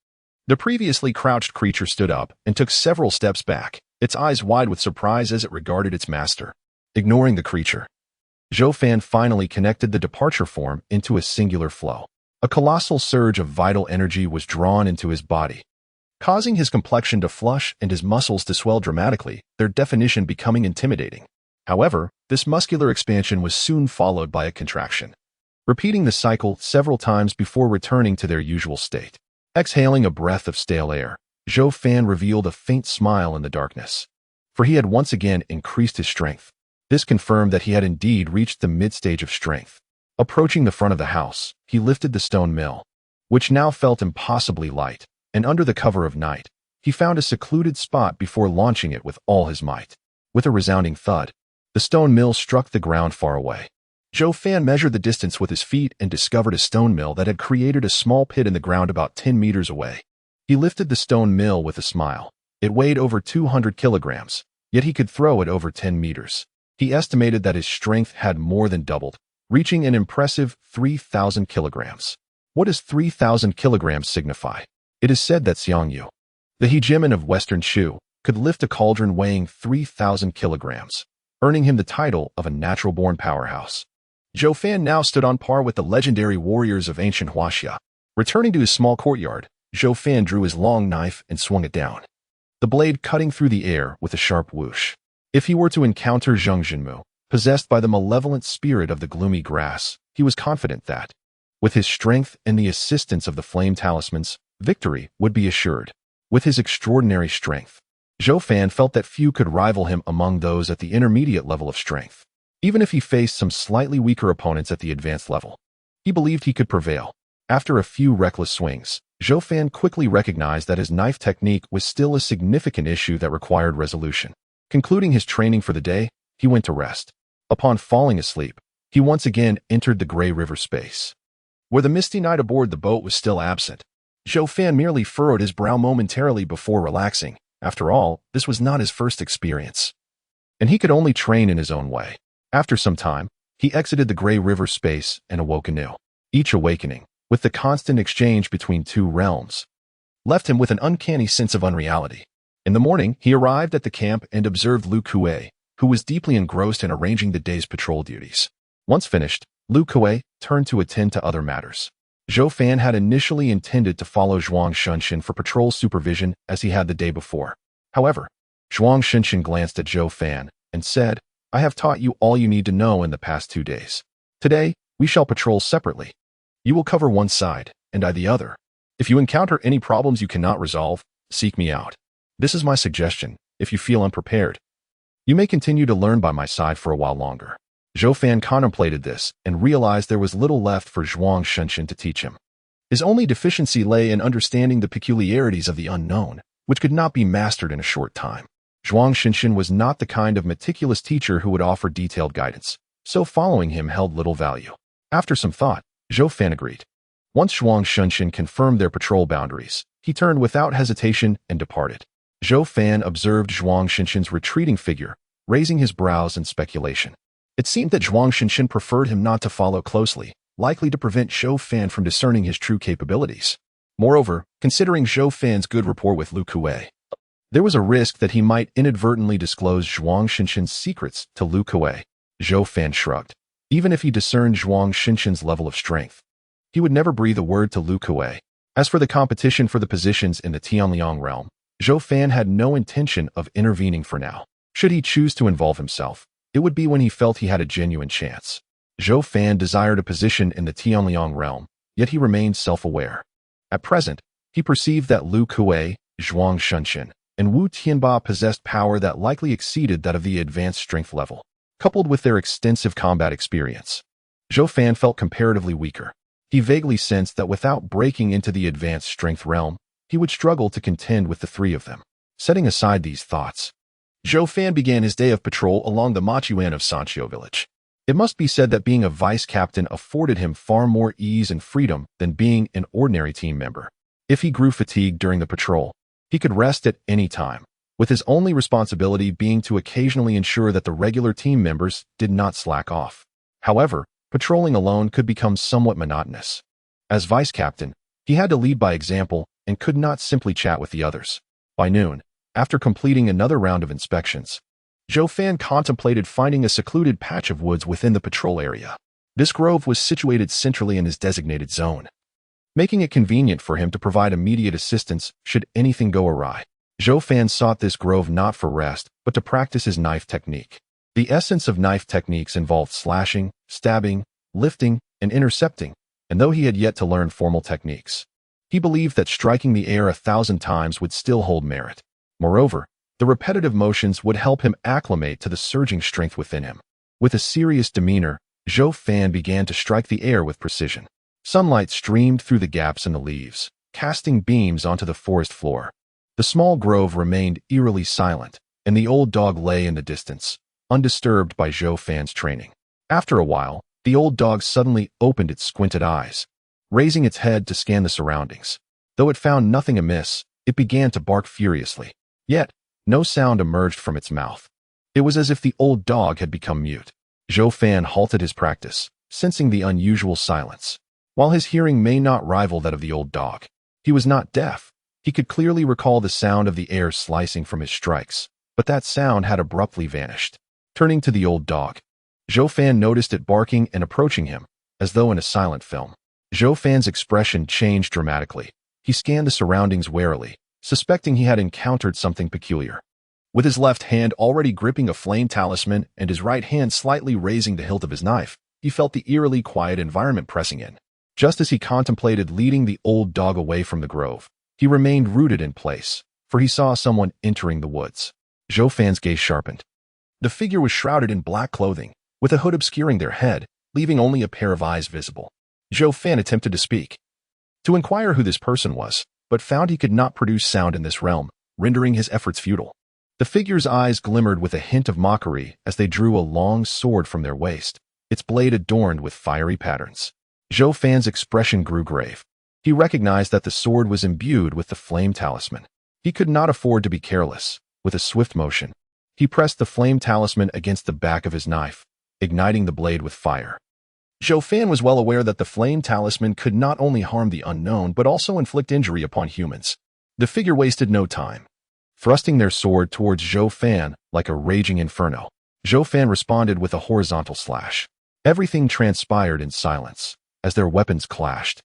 The previously crouched creature stood up and took several steps back, its eyes wide with surprise as it regarded its master. Ignoring the creature, Zhou Fan finally connected the departure form into a singular flow. A colossal surge of vital energy was drawn into his body, causing his complexion to flush and his muscles to swell dramatically, their definition becoming intimidating. However, this muscular expansion was soon followed by a contraction, repeating the cycle several times before returning to their usual state. Exhaling a breath of stale air, Zhou Fan revealed a faint smile in the darkness, for he had once again increased his strength. This confirmed that he had indeed reached the mid-stage of strength. Approaching the front of the house, he lifted the stone mill, which now felt impossibly light, and under the cover of night, he found a secluded spot before launching it with all his might. With a resounding thud, the stone mill struck the ground far away. Zhou Fan measured the distance with his feet and discovered a stone mill that had created a small pit in the ground about 10 meters away. He lifted the stone mill with a smile. It weighed over 200 kilograms, yet he could throw it over 10 meters. He estimated that his strength had more than doubled, reaching an impressive 3,000 kilograms. What does 3,000 kilograms signify? It is said that Xiangyu, the hegemon of Western Shu, could lift a cauldron weighing 3,000 kilograms, earning him the title of a natural-born powerhouse. Zhou Fan now stood on par with the legendary warriors of ancient Huaxia. Returning to his small courtyard, Zhou Fan drew his long knife and swung it down, the blade cutting through the air with a sharp whoosh. If he were to encounter Zheng Jinmu, possessed by the malevolent spirit of the gloomy grass, he was confident that, with his strength and the assistance of the flame talismans, victory would be assured. With his extraordinary strength, Zhou Fan felt that few could rival him among those at the intermediate level of strength. Even if he faced some slightly weaker opponents at the advanced level, he believed he could prevail. After a few reckless swings, Zhou Fan quickly recognized that his knife technique was still a significant issue that required resolution. Concluding his training for the day, he went to rest. Upon falling asleep, he once again entered the gray river space. Where the misty night aboard the boat was still absent, Zhou Fan merely furrowed his brow momentarily before relaxing. After all, this was not his first experience, and he could only train in his own way. After some time, he exited the gray river space and awoke anew. Each awakening, with the constant exchange between two realms, left him with an uncanny sense of unreality. In the morning, he arrived at the camp and observed Lu Kuei, who was deeply engrossed in arranging the day's patrol duties. Once finished, Lu Kuei turned to attend to other matters. Zhou Fan had initially intended to follow Zhuang Shunshin for patrol supervision as he had the day before. However, Zhuang Shunshin glanced at Zhou Fan and said, "I have taught you all you need to know in the past 2 days. Today, we shall patrol separately. You will cover one side, and I the other. If you encounter any problems you cannot resolve, seek me out. This is my suggestion. If you feel unprepared, you may continue to learn by my side for a while longer." Zhou Fan contemplated this and realized there was little left for Zhuang Shunshin to teach him. His only deficiency lay in understanding the peculiarities of the unknown, which could not be mastered in a short time. Zhuang Shunshin was not the kind of meticulous teacher who would offer detailed guidance, so following him held little value. After some thought, Zhou Fan agreed. Once Zhuang Shunshin confirmed their patrol boundaries, he turned without hesitation and departed. Zhou Fan observed Zhuang Shunshin's retreating figure, raising his brows in speculation. It seemed that Zhuang Shunshin preferred him not to follow closely, likely to prevent Zhou Fan from discerning his true capabilities. Moreover, considering Zhou Fan's good rapport with Lu Kuei, there was a risk that he might inadvertently disclose Zhuang Shunshin's secrets to Lu Kuei. Zhou Fan shrugged. Even if he discerned Zhuang Shunshin's level of strength, he would never breathe a word to Lu Kuei. As for the competition for the positions in the Tianliang realm, Zhou Fan had no intention of intervening for now. Should he choose to involve himself, it would be when he felt he had a genuine chance. Zhou Fan desired a position in the Tianliang realm, yet he remained self-aware. At present, he perceived that Lu Kuei, Zhuang Shunshin, and Wu Tianba possessed power that likely exceeded that of the advanced strength level. Coupled with their extensive combat experience, Zhou Fan felt comparatively weaker. He vaguely sensed that without breaking into the advanced strength realm, he would struggle to contend with the three of them. Setting aside these thoughts, Zhou Fan began his day of patrol along the Machuan of Sanqiu village. It must be said that being a vice captain afforded him far more ease and freedom than being an ordinary team member. If he grew fatigued during the patrol, he could rest at any time, with his only responsibility being to occasionally ensure that the regular team members did not slack off. However, patrolling alone could become somewhat monotonous. As vice captain, he had to lead by example and could not simply chat with the others. By noon, after completing another round of inspections, Zhou Fan contemplated finding a secluded patch of woods within the patrol area. This grove was situated centrally in his designated zone, making it convenient for him to provide immediate assistance should anything go awry. Zhou Fan sought this grove not for rest, but to practice his knife technique. The essence of knife techniques involved slashing, stabbing, lifting, and intercepting, and though he had yet to learn formal techniques, he believed that striking the air 1,000 times would still hold merit. Moreover, the repetitive motions would help him acclimate to the surging strength within him. With a serious demeanor, Zhou Fan began to strike the air with precision. Sunlight streamed through the gaps in the leaves, casting beams onto the forest floor. The small grove remained eerily silent, and the old dog lay in the distance, undisturbed by Zhou Fan's training. After a while, the old dog suddenly opened its squinted eyes, raising its head to scan the surroundings. Though it found nothing amiss, it began to bark furiously. Yet, no sound emerged from its mouth. It was as if the old dog had become mute. Zhou Fan halted his practice, sensing the unusual silence. While his hearing may not rival that of the old dog, he was not deaf. He could clearly recall the sound of the air slicing from his strikes, but that sound had abruptly vanished. Turning to the old dog, Zhou Fan noticed it barking and approaching him, as though in a silent film. Zhou Fan's expression changed dramatically. He scanned the surroundings warily, suspecting he had encountered something peculiar. With his left hand already gripping a flame talisman and his right hand slightly raising the hilt of his knife, he felt the eerily quiet environment pressing in. Just as he contemplated leading the old dog away from the grove, he remained rooted in place, for he saw someone entering the woods. Zhou Fan's gaze sharpened. The figure was shrouded in black clothing, with a hood obscuring their head, leaving only a pair of eyes visible. Zhou Fan attempted to speak, to inquire who this person was, but found he could not produce sound in this realm, rendering his efforts futile. The figure's eyes glimmered with a hint of mockery as they drew a long sword from their waist, its blade adorned with fiery patterns. Zhou Fan's expression grew grave. He recognized that the sword was imbued with the flame talisman. He could not afford to be careless. With a swift motion, he pressed the flame talisman against the back of his knife, igniting the blade with fire. Zhou Fan was well aware that the flame talisman could not only harm the unknown but also inflict injury upon humans. The figure wasted no time, thrusting their sword towards Zhou Fan like a raging inferno. Zhou Fan responded with a horizontal slash. Everything transpired in silence as their weapons clashed.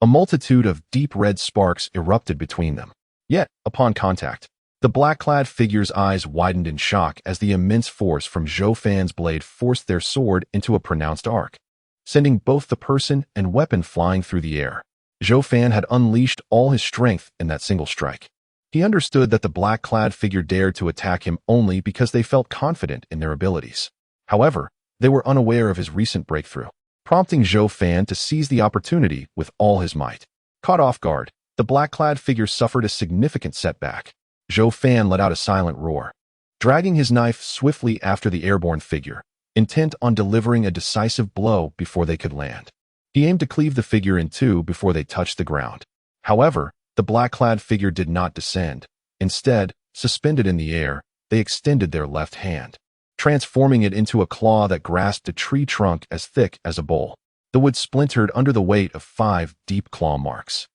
A multitude of deep red sparks erupted between them. Yet, upon contact, the black-clad figure's eyes widened in shock as the immense force from Zhou Fan's blade forced their sword into a pronounced arc, sending both the person and weapon flying through the air. Zhou Fan had unleashed all his strength in that single strike. He understood that the black-clad figure dared to attack him only because they felt confident in their abilities. However, they were unaware of his recent breakthrough, prompting Zhou Fan to seize the opportunity with all his might. Caught off guard, the black-clad figure suffered a significant setback. Zhou Fan let out a silent roar, dragging his knife swiftly after the airborne figure, intent on delivering a decisive blow before they could land. He aimed to cleave the figure in two before they touched the ground. However, the black-clad figure did not descend. Instead, suspended in the air, they extended their left hand, transforming it into a claw that grasped a tree trunk as thick as a bowl. The wood splintered under the weight of 5 deep claw marks,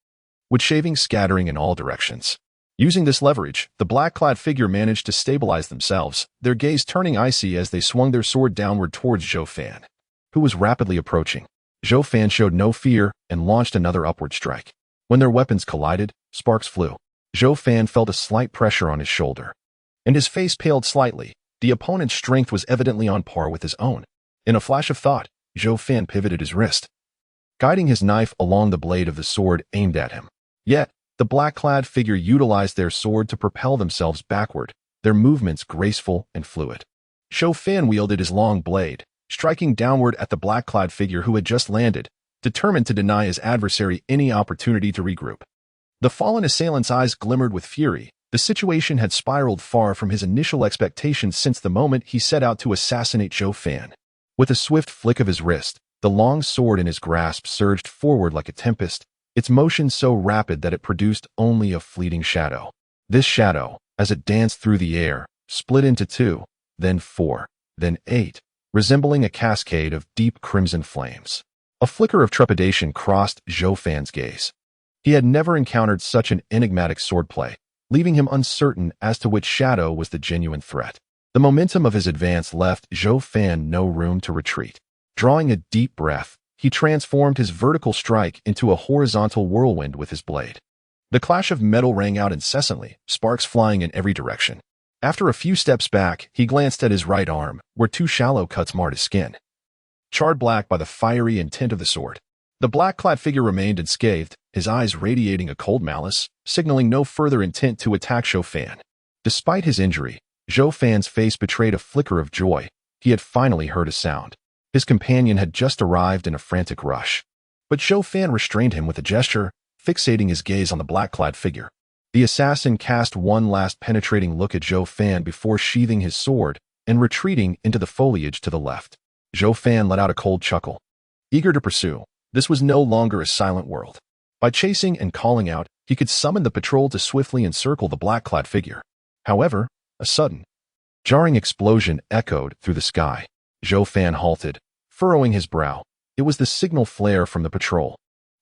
with shavings scattering in all directions. Using this leverage, the black-clad figure managed to stabilize themselves, their gaze turning icy as they swung their sword downward towards Zhou Fan, who was rapidly approaching. Zhou Fan showed no fear and launched another upward strike. When their weapons collided, sparks flew. Zhou Fan felt a slight pressure on his shoulder, and his face paled slightly. The opponent's strength was evidently on par with his own. In a flash of thought, Zhou Fan pivoted his wrist, guiding his knife along the blade of the sword aimed at him. Yet, the black-clad figure utilized their sword to propel themselves backward, their movements graceful and fluid. Zhou Fan wielded his long blade, striking downward at the black-clad figure who had just landed, determined to deny his adversary any opportunity to regroup. The fallen assailant's eyes glimmered with fury. The situation had spiraled far from his initial expectations since the moment he set out to assassinate Zhou Fan. With a swift flick of his wrist, the long sword in his grasp surged forward like a tempest, its motion so rapid that it produced only a fleeting shadow. This shadow, as it danced through the air, split into 2, then 4, then 8, resembling a cascade of deep crimson flames. A flicker of trepidation crossed Zhou Fan's gaze. He had never encountered such an enigmatic swordplay, leaving him uncertain as to which shadow was the genuine threat. The momentum of his advance left Zhou Fan no room to retreat. Drawing a deep breath, he transformed his vertical strike into a horizontal whirlwind with his blade. The clash of metal rang out incessantly, sparks flying in every direction. After a few steps back, he glanced at his right arm, where 2 shallow cuts marred his skin, charred black by the fiery intent of the sword. The black-clad figure remained unscathed, his eyes radiating a cold malice, signaling no further intent to attack Zhou Fan. Despite his injury, Zhou Fan's face betrayed a flicker of joy. He had finally heard a sound. His companion had just arrived in a frantic rush. But Zhou Fan restrained him with a gesture, fixating his gaze on the black-clad figure. The assassin cast one last penetrating look at Zhou Fan before sheathing his sword and retreating into the foliage to the left. Zhou Fan let out a cold chuckle. Eager to pursue, this was no longer a silent world. By chasing and calling out, he could summon the patrol to swiftly encircle the black-clad figure. However, a sudden, jarring explosion echoed through the sky. Zhou Fan halted, furrowing his brow. It was the signal flare from the patrol.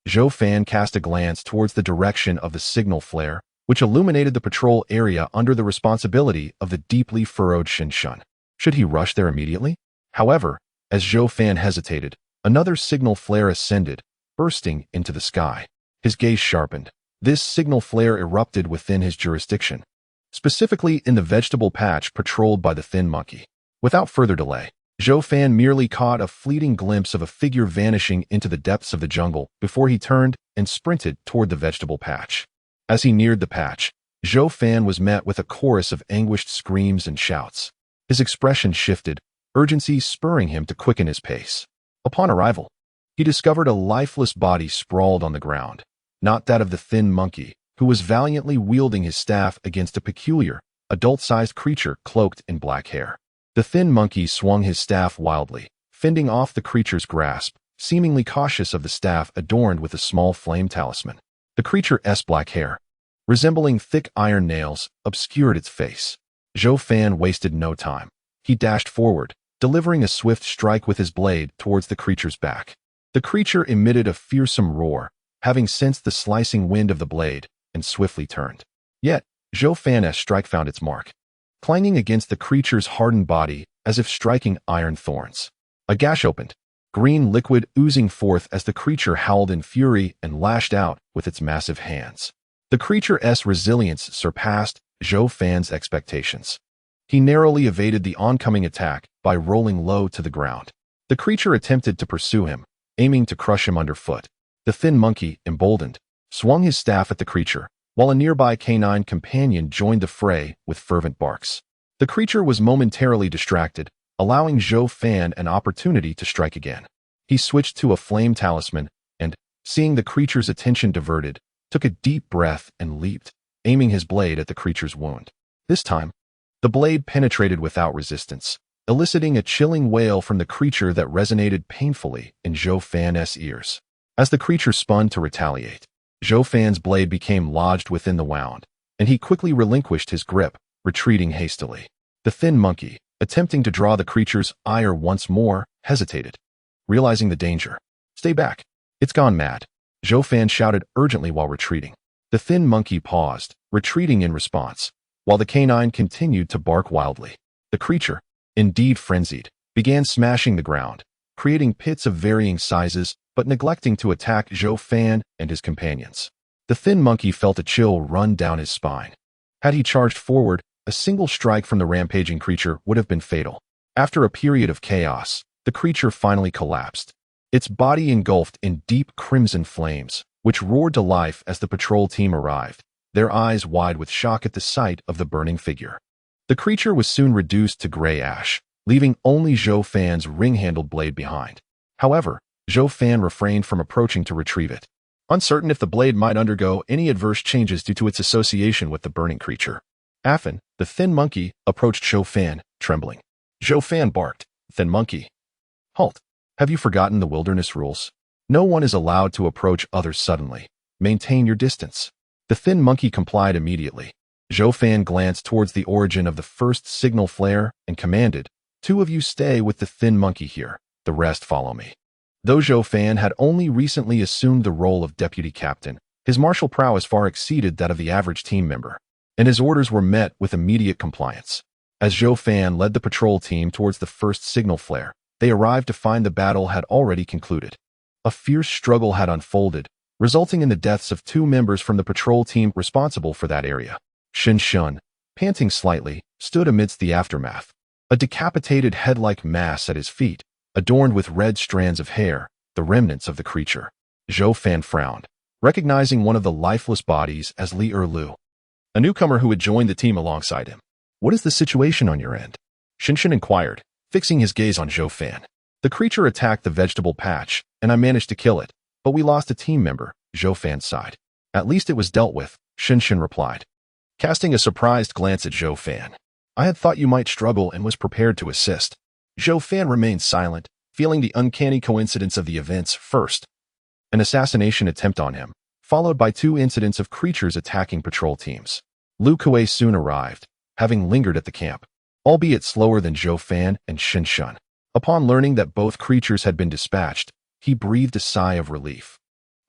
Zhou Fan cast a glance towards the direction of the signal flare, which illuminated the patrol area under the responsibility of the deeply furrowed Shinshun. Should he rush there immediately? However, as Zhou Fan hesitated, another signal flare ascended, bursting into the sky. His gaze sharpened. This signal flare erupted within his jurisdiction, specifically in the vegetable patch patrolled by the thin monkey. Without further delay, Zhou Fan merely caught a fleeting glimpse of a figure vanishing into the depths of the jungle before he turned and sprinted toward the vegetable patch. As he neared the patch, Zhou Fan was met with a chorus of anguished screams and shouts. His expression shifted, urgency spurring him to quicken his pace. Upon arrival, he discovered a lifeless body sprawled on the ground. not that of the thin monkey, who was valiantly wielding his staff against a peculiar, adult-sized creature cloaked in black hair. The thin monkey swung his staff wildly, fending off the creature's grasp, seemingly cautious of the staff adorned with a small flame talisman. The creature's black hair, resembling thick iron nails, obscured its face. Zhou Fan wasted no time. He dashed forward, delivering a swift strike with his blade towards the creature's back. The creature emitted a fearsome roar, having sensed the slicing wind of the blade, and swiftly turned. Yet, Zhou Fan's strike found its mark, clanging against the creature's hardened body as if striking iron thorns. A gash opened, green liquid oozing forth as the creature howled in fury and lashed out with its massive hands. The creature's resilience surpassed Zhou Fan's expectations. He narrowly evaded the oncoming attack by rolling low to the ground. The creature attempted to pursue him, aiming to crush him underfoot. The thin monkey, emboldened, swung his staff at the creature, while a nearby canine companion joined the fray with fervent barks. The creature was momentarily distracted, allowing Zhou Fan an opportunity to strike again. He switched to a flame talisman and, seeing the creature's attention diverted, took a deep breath and leaped, aiming his blade at the creature's wound. This time, the blade penetrated without resistance, eliciting a chilling wail from the creature that resonated painfully in Zhou Fan's ears. As the creature spun to retaliate, Zhou Fan's blade became lodged within the wound, and he quickly relinquished his grip, retreating hastily. The thin monkey, attempting to draw the creature's ire once more, hesitated, realizing the danger. "Stay back. It's gone mad," Zhou Fan shouted urgently while retreating. The thin monkey paused, retreating in response, while the canine continued to bark wildly. The creature, indeed frenzied, began smashing the ground, creating pits of varying sizes, but neglecting to attack Zhou Fan and his companions. The thin monkey felt a chill run down his spine. Had he charged forward, a single strike from the rampaging creature would have been fatal. After a period of chaos, the creature finally collapsed, its body engulfed in deep crimson flames, which roared to life as the patrol team arrived, their eyes wide with shock at the sight of the burning figure. The creature was soon reduced to gray ash, leaving only Zhou Fan's ring-handled blade behind. However, Zhou Fan refrained from approaching to retrieve it, uncertain if the blade might undergo any adverse changes due to its association with the burning creature. Affan, the thin monkey, approached Zhou Fan, trembling. Zhou Fan barked, "Thin monkey, halt. Have you forgotten the wilderness rules? No one is allowed to approach others suddenly. Maintain your distance." The thin monkey complied immediately. Zhou Fan glanced towards the origin of the first signal flare and commanded, "Two of you stay with the thin monkey here, the rest follow me." Though Zhou Fan had only recently assumed the role of deputy captain, his martial prowess far exceeded that of the average team member, and his orders were met with immediate compliance. As Zhou Fan led the patrol team towards the first signal flare, they arrived to find the battle had already concluded. A fierce struggle had unfolded, resulting in the deaths of two members from the patrol team responsible for that area. Shen Shun, panting slightly, stood amidst the aftermath, a decapitated head-like mass at his feet, adorned with red strands of hair, the remnants of the creature. Zhou Fan frowned, recognizing one of the lifeless bodies as Li Lu, a newcomer who had joined the team alongside him. "What is the situation on your end?" Shen Shun inquired, fixing his gaze on Zhou Fan. "The creature attacked the vegetable patch, and I managed to kill it, but we lost a team member," Zhou Fan sighed. "At least it was dealt with," Shen Shun replied, casting a surprised glance at Zhou Fan. "I had thought you might struggle and was prepared to assist." Zhou Fan remained silent, feeling the uncanny coincidence of the events. First, an assassination attempt on him, followed by two incidents of creatures attacking patrol teams. Lu Kuei soon arrived, having lingered at the camp, albeit slower than Zhou Fan and Shen Shun. Upon learning that both creatures had been dispatched, he breathed a sigh of relief.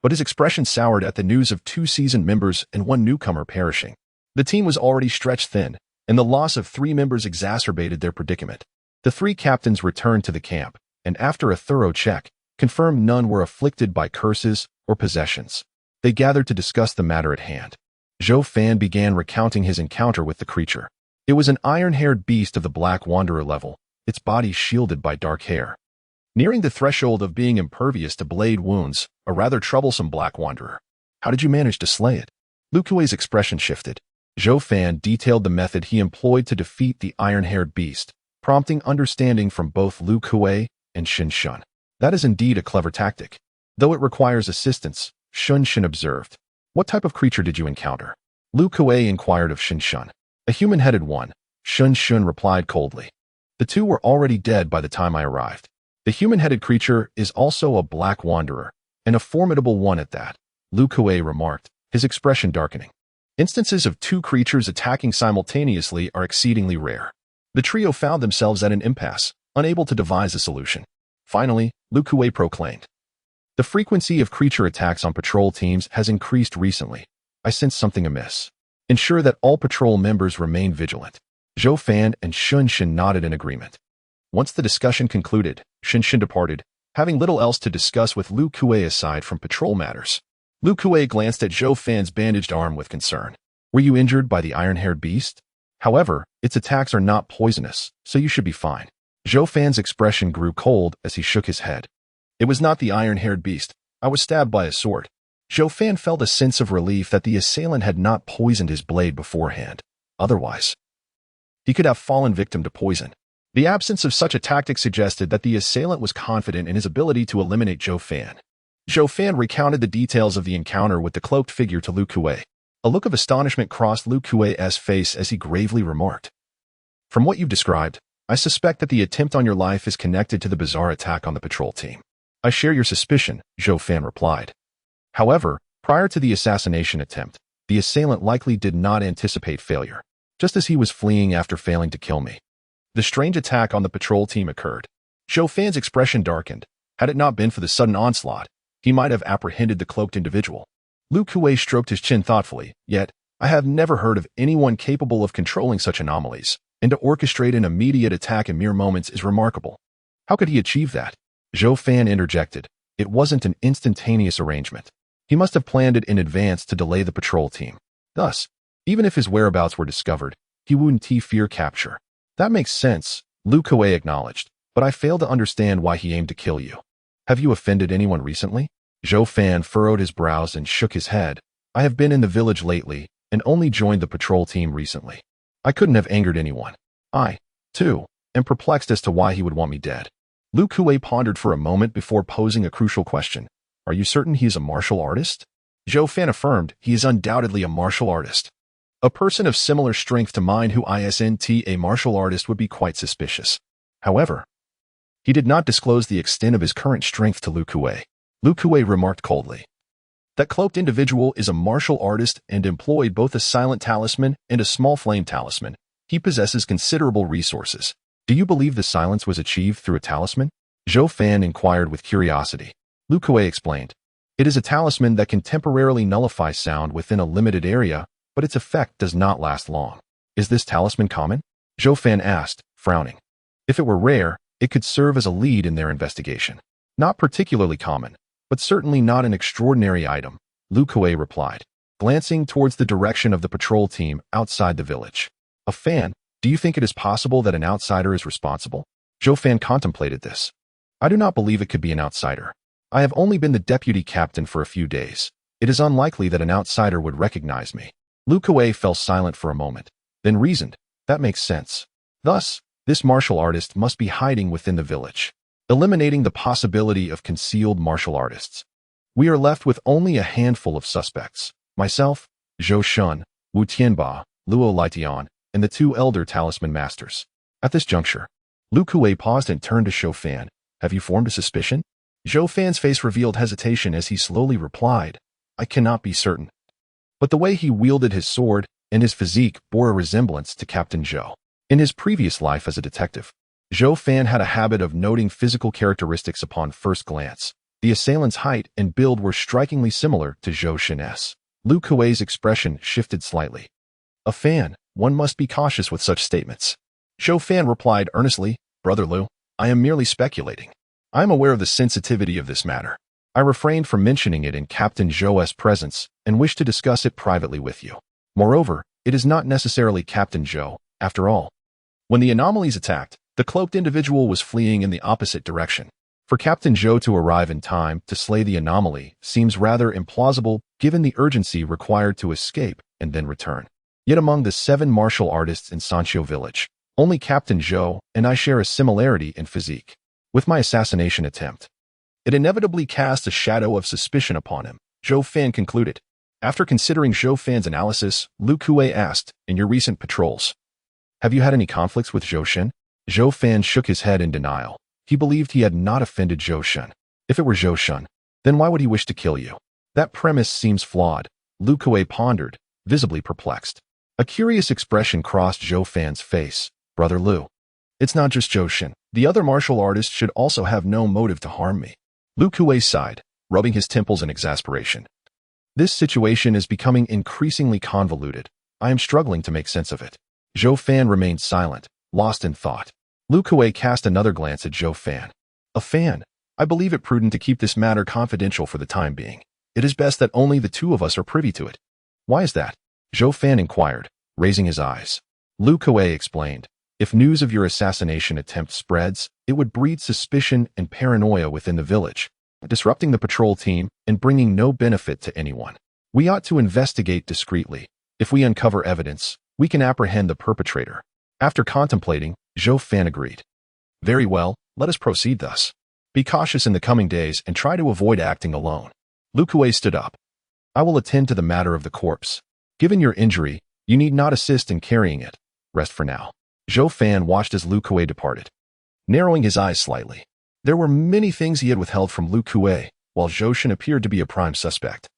But his expression soured at the news of two seasoned members and one newcomer perishing. The team was already stretched thin, and the loss of three members exacerbated their predicament. The three captains returned to the camp, and after a thorough check, confirmed none were afflicted by curses or possessions. They gathered to discuss the matter at hand. Zhou Fan began recounting his encounter with the creature. It was an iron-haired beast of the Black Wanderer level, its body shielded by dark hair. Nearing the threshold of being impervious to blade wounds, a rather troublesome Black Wanderer. "How did you manage to slay it?" Lu Kuei's expression shifted. Zhou Fan detailed the method he employed to defeat the iron-haired beast, prompting understanding from both Lu Kuei and Shen Shun. "That is indeed a clever tactic. Though it requires assistance, Shun Shin observed. What type of creature did you encounter? Lu Kuei inquired of Shin Shun. A human-headed one, Shun Shun replied coldly. The two were already dead by the time I arrived. The human-headed creature is also a black wanderer, and a formidable one at that, Lu Kuei remarked, his expression darkening. Instances of two creatures attacking simultaneously are exceedingly rare. The trio found themselves at an impasse, unable to devise a solution. Finally, Lu Kuei proclaimed. The frequency of creature attacks on patrol teams has increased recently. I sense something amiss. Ensure that all patrol members remain vigilant. Zhou Fan and Shun Shin nodded in agreement. Once the discussion concluded, Shun Shin departed, having little else to discuss with Lu Kuei aside from patrol matters. Lu Kuei glanced at Zhou Fan's bandaged arm with concern. Were you injured by the iron-haired beast? However, its attacks are not poisonous, so you should be fine. Zhou Fan's expression grew cold as he shook his head. It was not the iron-haired beast. I was stabbed by a sword. Zhou Fan felt a sense of relief that the assailant had not poisoned his blade beforehand. Otherwise, he could have fallen victim to poison. The absence of such a tactic suggested that the assailant was confident in his ability to eliminate Zhou Fan. Zhou Fan recounted the details of the encounter with the cloaked figure to Lu Kuei. A look of astonishment crossed Lu Kuei's face as he gravely remarked. From what you've described, I suspect that the attempt on your life is connected to the bizarre attack on the patrol team. I share your suspicion, Zhou Fan replied. However, prior to the assassination attempt, the assailant likely did not anticipate failure, just as he was fleeing after failing to kill me. The strange attack on the patrol team occurred. Zhou Fan's expression darkened. Had it not been for the sudden onslaught, he might have apprehended the cloaked individual. Lu Kuei stroked his chin thoughtfully, yet, I have never heard of anyone capable of controlling such anomalies, and to orchestrate an immediate attack in mere moments is remarkable. How could he achieve that? Zhou Fan interjected. It wasn't an instantaneous arrangement. He must have planned it in advance to delay the patrol team. Thus, even if his whereabouts were discovered, he wouldn't fear capture. That makes sense, Lu Kuei acknowledged, but I fail to understand why he aimed to kill you. Have you offended anyone recently? Zhou Fan furrowed his brows and shook his head. I have been in the village lately and only joined the patrol team recently. I couldn't have angered anyone. I, too, am perplexed as to why he would want me dead. Lu Kuei pondered for a moment before posing a crucial question. Are you certain he is a martial artist? Zhou Fan affirmed he is undoubtedly a martial artist. A person of similar strength to mine who isn't a martial artist would be quite suspicious. However, he did not disclose the extent of his current strength to Lu Kuei. Lu Kuei remarked coldly. That cloaked individual is a martial artist and employed both a silent talisman and a small flame talisman. He possesses considerable resources. Do you believe the silence was achieved through a talisman? Zhou Fan inquired with curiosity. Lu Kuei explained. It is a talisman that can temporarily nullify sound within a limited area, but its effect does not last long. Is this talisman common? Zhou Fan asked, frowning. If it were rare, it could serve as a lead in their investigation. Not particularly common, but certainly not an extraordinary item, Lu Kuei replied, glancing towards the direction of the patrol team outside the village. A fan, do you think it is possible that an outsider is responsible? Zhou Fan contemplated this. I do not believe it could be an outsider. I have only been the deputy captain for a few days. It is unlikely that an outsider would recognize me. Lu Kuei fell silent for a moment, then reasoned. That makes sense. Thus, this martial artist must be hiding within the village, eliminating the possibility of concealed martial artists. We are left with only a handful of suspects. Myself, Zhou Shun, Wu Tianba, Luo Lietian, and the two elder Talisman Masters. At this juncture, Lu Kuei paused and turned to Zhou Fan. Have you formed a suspicion? Zhou Fan's face revealed hesitation as he slowly replied. I cannot be certain. But the way he wielded his sword and his physique bore a resemblance to Captain Zhou. In his previous life as a detective, Zhou Fan had a habit of noting physical characteristics upon first glance. The assailant's height and build were strikingly similar to Zhou Shin's. Lu Kuei's expression shifted slightly. A fan, one must be cautious with such statements. Zhou Fan replied earnestly, Brother Lu, I am merely speculating. I am aware of the sensitivity of this matter. I refrained from mentioning it in Captain Zhou's presence and wish to discuss it privately with you. Moreover, it is not necessarily Captain Zhou, after all. When the anomalies attacked, the cloaked individual was fleeing in the opposite direction. For Captain Zhou to arrive in time to slay the anomaly seems rather implausible given the urgency required to escape and then return. Yet among the 7 martial artists in Sanqiu village, only Captain Zhou and I share a similarity in physique. With my assassination attempt, it inevitably cast a shadow of suspicion upon him. Zhou Fan concluded. After considering Zhou Fan's analysis, Lu Kuei asked, in your recent patrols, have you had any conflicts with Zhou Shen? Zhou Fan shook his head in denial. He believed he had not offended Zhou Shen. If it were Zhou Shen, then why would he wish to kill you? That premise seems flawed, Lu Kuei pondered, visibly perplexed. A curious expression crossed Zhou Fan's face. Brother Lu. It's not just Zhou Shen. The other martial artists should also have no motive to harm me. Lu Kuei sighed, rubbing his temples in exasperation. This situation is becoming increasingly convoluted. I am struggling to make sense of it. Zhou Fan remained silent, lost in thought. Lu Kuei cast another glance at Zhou Fan. A fan. I believe it prudent to keep this matter confidential for the time being. It is best that only the two of us are privy to it. Why is that? Zhou Fan inquired, raising his eyes. Lu Kuei explained. If news of your assassination attempt spreads, it would breed suspicion and paranoia within the village, disrupting the patrol team and bringing no benefit to anyone. We ought to investigate discreetly. If we uncover evidence, we can apprehend the perpetrator. After contemplating, Zhou Fan agreed. Very well, let us proceed thus. Be cautious in the coming days and try to avoid acting alone. Lu Kuei stood up. I will attend to the matter of the corpse. Given your injury, you need not assist in carrying it. Rest for now. Zhou Fan watched as Lu Kuei departed, narrowing his eyes slightly. There were many things he had withheld from Lu Kuei, while Zhou Shen appeared to be a prime suspect.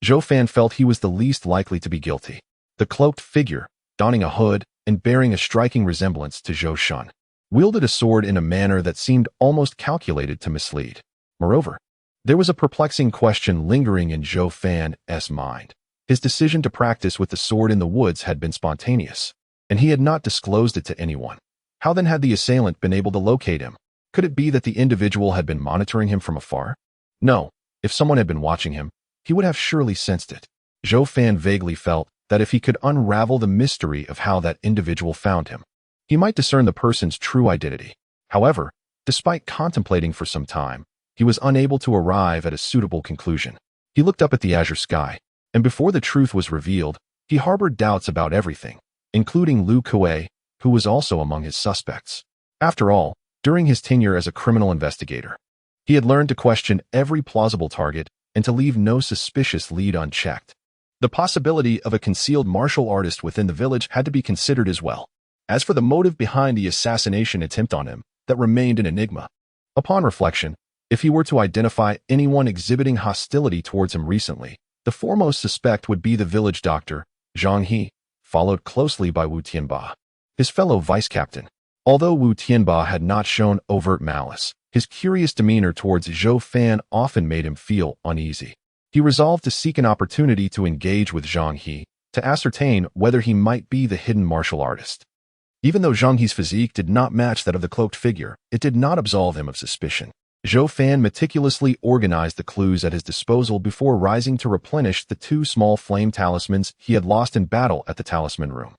Zhou Fan felt he was the least likely to be guilty. The cloaked figure, donning a hood and bearing a striking resemblance to Zhou Shen, wielded a sword in a manner that seemed almost calculated to mislead. Moreover, there was a perplexing question lingering in Zhou Fan's mind. His decision to practice with the sword in the woods had been spontaneous, and he had not disclosed it to anyone. How then had the assailant been able to locate him? Could it be that the individual had been monitoring him from afar? No, if someone had been watching him, he would have surely sensed it. Zhou Fan vaguely felt that if he could unravel the mystery of how that individual found him, he might discern the person's true identity. However, despite contemplating for some time, he was unable to arrive at a suitable conclusion. He looked up at the azure sky, and before the truth was revealed, he harbored doubts about everything, including Lu Kuei, who was also among his suspects. After all, during his tenure as a criminal investigator, he had learned to question every plausible target and to leave no suspicious lead unchecked. The possibility of a concealed martial artist within the village had to be considered as well. As for the motive behind the assassination attempt on him, that remained an enigma. Upon reflection, if he were to identify anyone exhibiting hostility towards him recently, the foremost suspect would be the village doctor, Zhang He, followed closely by Wu Tianba, his fellow vice-captain. Although Wu Tianba had not shown overt malice, his curious demeanor towards Zhou Fan often made him feel uneasy. He resolved to seek an opportunity to engage with Zhang He, to ascertain whether he might be the hidden martial artist. Even though Zhang He's physique did not match that of the cloaked figure, it did not absolve him of suspicion. Zhou Fan meticulously organized the clues at his disposal before rising to replenish the 2 small flame talismans he had lost in battle at the talisman room,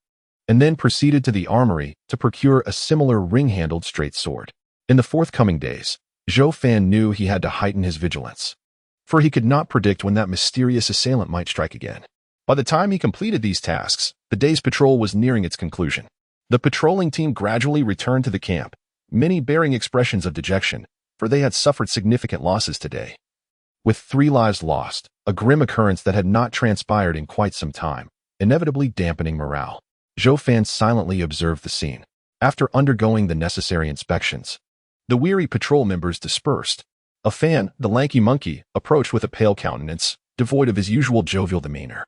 and then proceeded to the armory to procure a similar ring-handled straight sword. In the forthcoming days, Zhou Fan knew he had to heighten his vigilance, for he could not predict when that mysterious assailant might strike again. By the time he completed these tasks, the day's patrol was nearing its conclusion. The patrolling team gradually returned to the camp, many bearing expressions of dejection, for they had suffered significant losses today. With 3 lives lost, a grim occurrence that had not transpired in quite some time, inevitably dampening morale, Zhou Fan silently observed the scene. After undergoing the necessary inspections, the weary patrol members dispersed. A Fan, the lanky monkey, approached with a pale countenance, devoid of his usual jovial demeanor.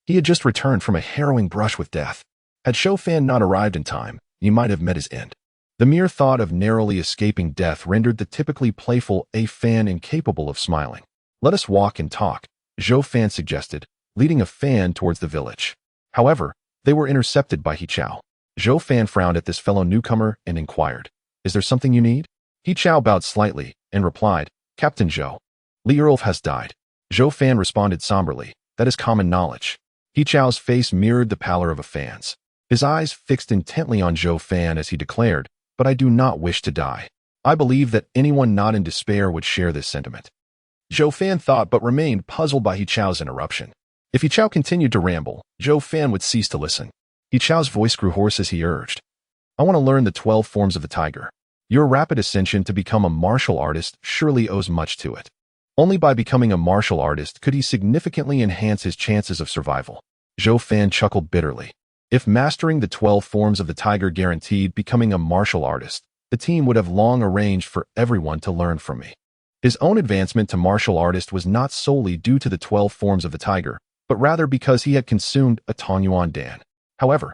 He had just returned from a harrowing brush with death. Had Zhou Fan not arrived in time, he might have met his end. The mere thought of narrowly escaping death rendered the typically playful A Fan incapable of smiling. Let us walk and talk, Zhou Fan suggested, leading a Fan towards the village. However, they were intercepted by He Chao. Zhou Fan frowned at this fellow newcomer and inquired, "Is there something you need?" He Chao bowed slightly and replied, "Captain Zhou, Li Erlf has died." Zhou Fan responded somberly, "That is common knowledge." He Chao's face mirrored the pallor of a Fan's. His eyes fixed intently on Zhou Fan as he declared, "But I do not wish to die. I believe that anyone not in despair would share this sentiment." Zhou Fan thought but remained puzzled by He Chao's interruption. If He Chao continued to ramble, Zhou Fan would cease to listen. He Chao's voice grew hoarse as he urged, "I want to learn the 12 forms of the tiger. Your rapid ascension to become a martial artist surely owes much to it. Only by becoming a martial artist could he significantly enhance his chances of survival. Zhou Fan chuckled bitterly. If mastering the 12 forms of the tiger guaranteed becoming a martial artist, the team would have long arranged for everyone to learn from me. His own advancement to martial artist was not solely due to the 12 forms of the tiger, but rather because he had consumed a Tongyuan Dan. However,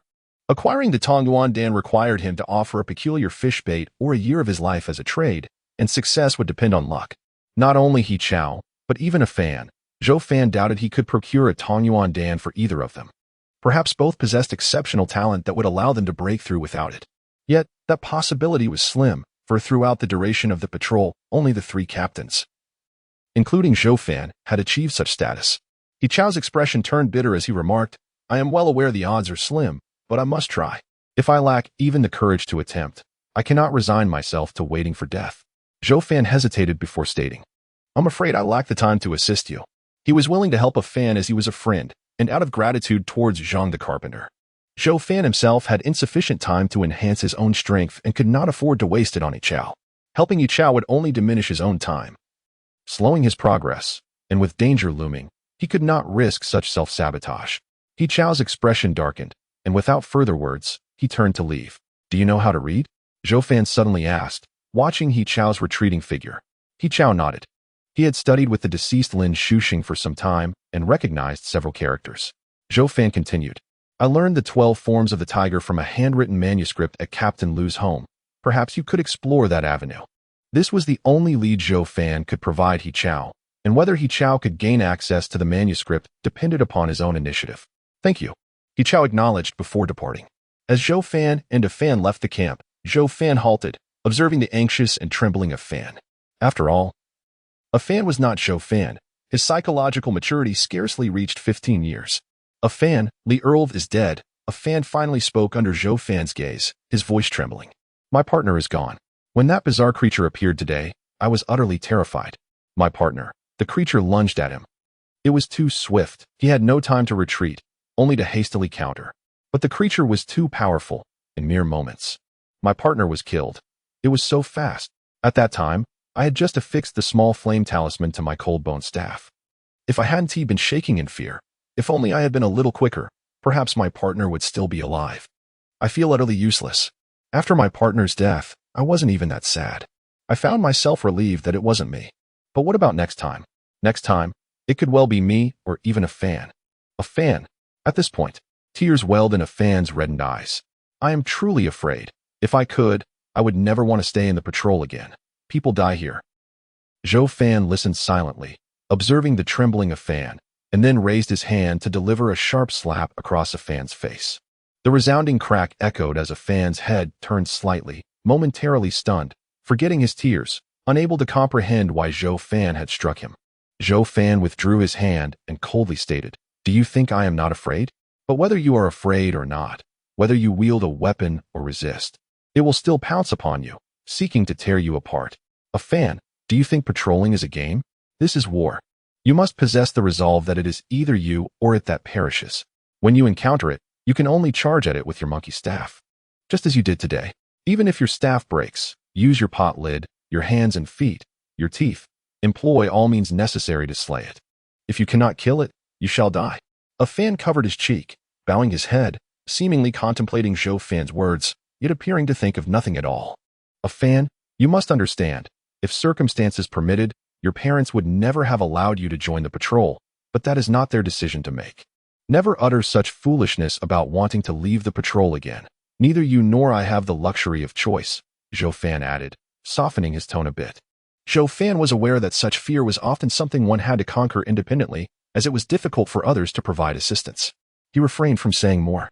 acquiring the Tongyuan Dan required him to offer a peculiar fish bait or a year of his life as a trade, and success would depend on luck. Not only He Chao, but even a Fan, Zhou Fan doubted he could procure a Tongyuan Dan for either of them. Perhaps both possessed exceptional talent that would allow them to break through without it. Yet, that possibility was slim, for throughout the duration of the patrol, only the 3 captains, including Zhou Fan, had achieved such status. He Chao's expression turned bitter as he remarked, "I am well aware the odds are slim, but I must try. If I lack even the courage to attempt, I cannot resign myself to waiting for death." Zhou Fan hesitated before stating, "I'm afraid I lack the time to assist you." He was willing to help a Fan as he was a friend, and out of gratitude towards Zhang the carpenter. Zhou Fan himself had insufficient time to enhance his own strength and could not afford to waste it on He Chao. Helping He Chao would only diminish his own time, slowing his progress, and with danger looming, he could not risk such self-sabotage. He Chao's expression darkened, and without further words, he turned to leave. "Do you know how to read?" Zhou Fan suddenly asked, watching He Chao's retreating figure. He Chao nodded. He had studied with the deceased Lin Shuxing for some time and recognized several characters. Zhou Fan continued, "I learned the 12 forms of the tiger from a handwritten manuscript at Captain Lu's home. Perhaps you could explore that avenue." This was the only lead Zhou Fan could provide He Chao, and whether He Chao could gain access to the manuscript depended upon his own initiative. "Thank you," He Chao acknowledged before departing. As Zhou Fan and a Fan left the camp, Zhou Fan halted, observing the anxious and trembling of Fan. After all, a Fan was not Zhou Fan. His psychological maturity scarcely reached 15 years. "A Fan, Li Erlv is dead," a Fan finally spoke under Zhou Fan's gaze, his voice trembling. "My partner is gone. When that bizarre creature appeared today, I was utterly terrified. My partner." The creature lunged at him. It was too swift. He had no time to retreat, only to hastily counter. But the creature was too powerful, in mere moments. My partner was killed. It was so fast. At that time, I had just affixed the small flame talisman to my cold bone staff. If I hadn't been shaking in fear, if only I had been a little quicker, perhaps my partner would still be alive. I feel utterly useless. After my partner's death, I wasn't even that sad. I found myself relieved that it wasn't me. But what about next time? Next time, it could well be me or even a Fan. A Fan. At this point, tears welled in a Fan's reddened eyes. "I am truly afraid. If I could, I would never want to stay in the patrol again. People die here." Zhou Fan listened silently, observing the trembling of Fan, and then raised his hand to deliver a sharp slap across a Fan's face. The resounding crack echoed as a Fan's head turned slightly, momentarily stunned, forgetting his tears, unable to comprehend why Zhou Fan had struck him. Zhou Fan withdrew his hand and coldly stated, "Do you think I am not afraid? But whether you are afraid or not, whether you wield a weapon or resist, it will still pounce upon you, seeking to tear you apart. A Fan, do you think patrolling is a game? This is war. You must possess the resolve that it is either you or it that perishes. When you encounter it, you can only charge at it with your monkey staff. Just as you did today. Even if your staff breaks, use your pot lid, your hands and feet, your teeth. Employ all means necessary to slay it. If you cannot kill it, you shall die." A Fan covered his cheek, bowing his head, seemingly contemplating Zhou Fan's words, yet appearing to think of nothing at all. "A Fan, you must understand, if circumstances permitted, your parents would never have allowed you to join the patrol, but that is not their decision to make. Never utter such foolishness about wanting to leave the patrol again. Neither you nor I have the luxury of choice," Zhou Fan added, softening his tone a bit. Zhou Fan was aware that such fear was often something one had to conquer independently, as it was difficult for others to provide assistance. He refrained from saying more.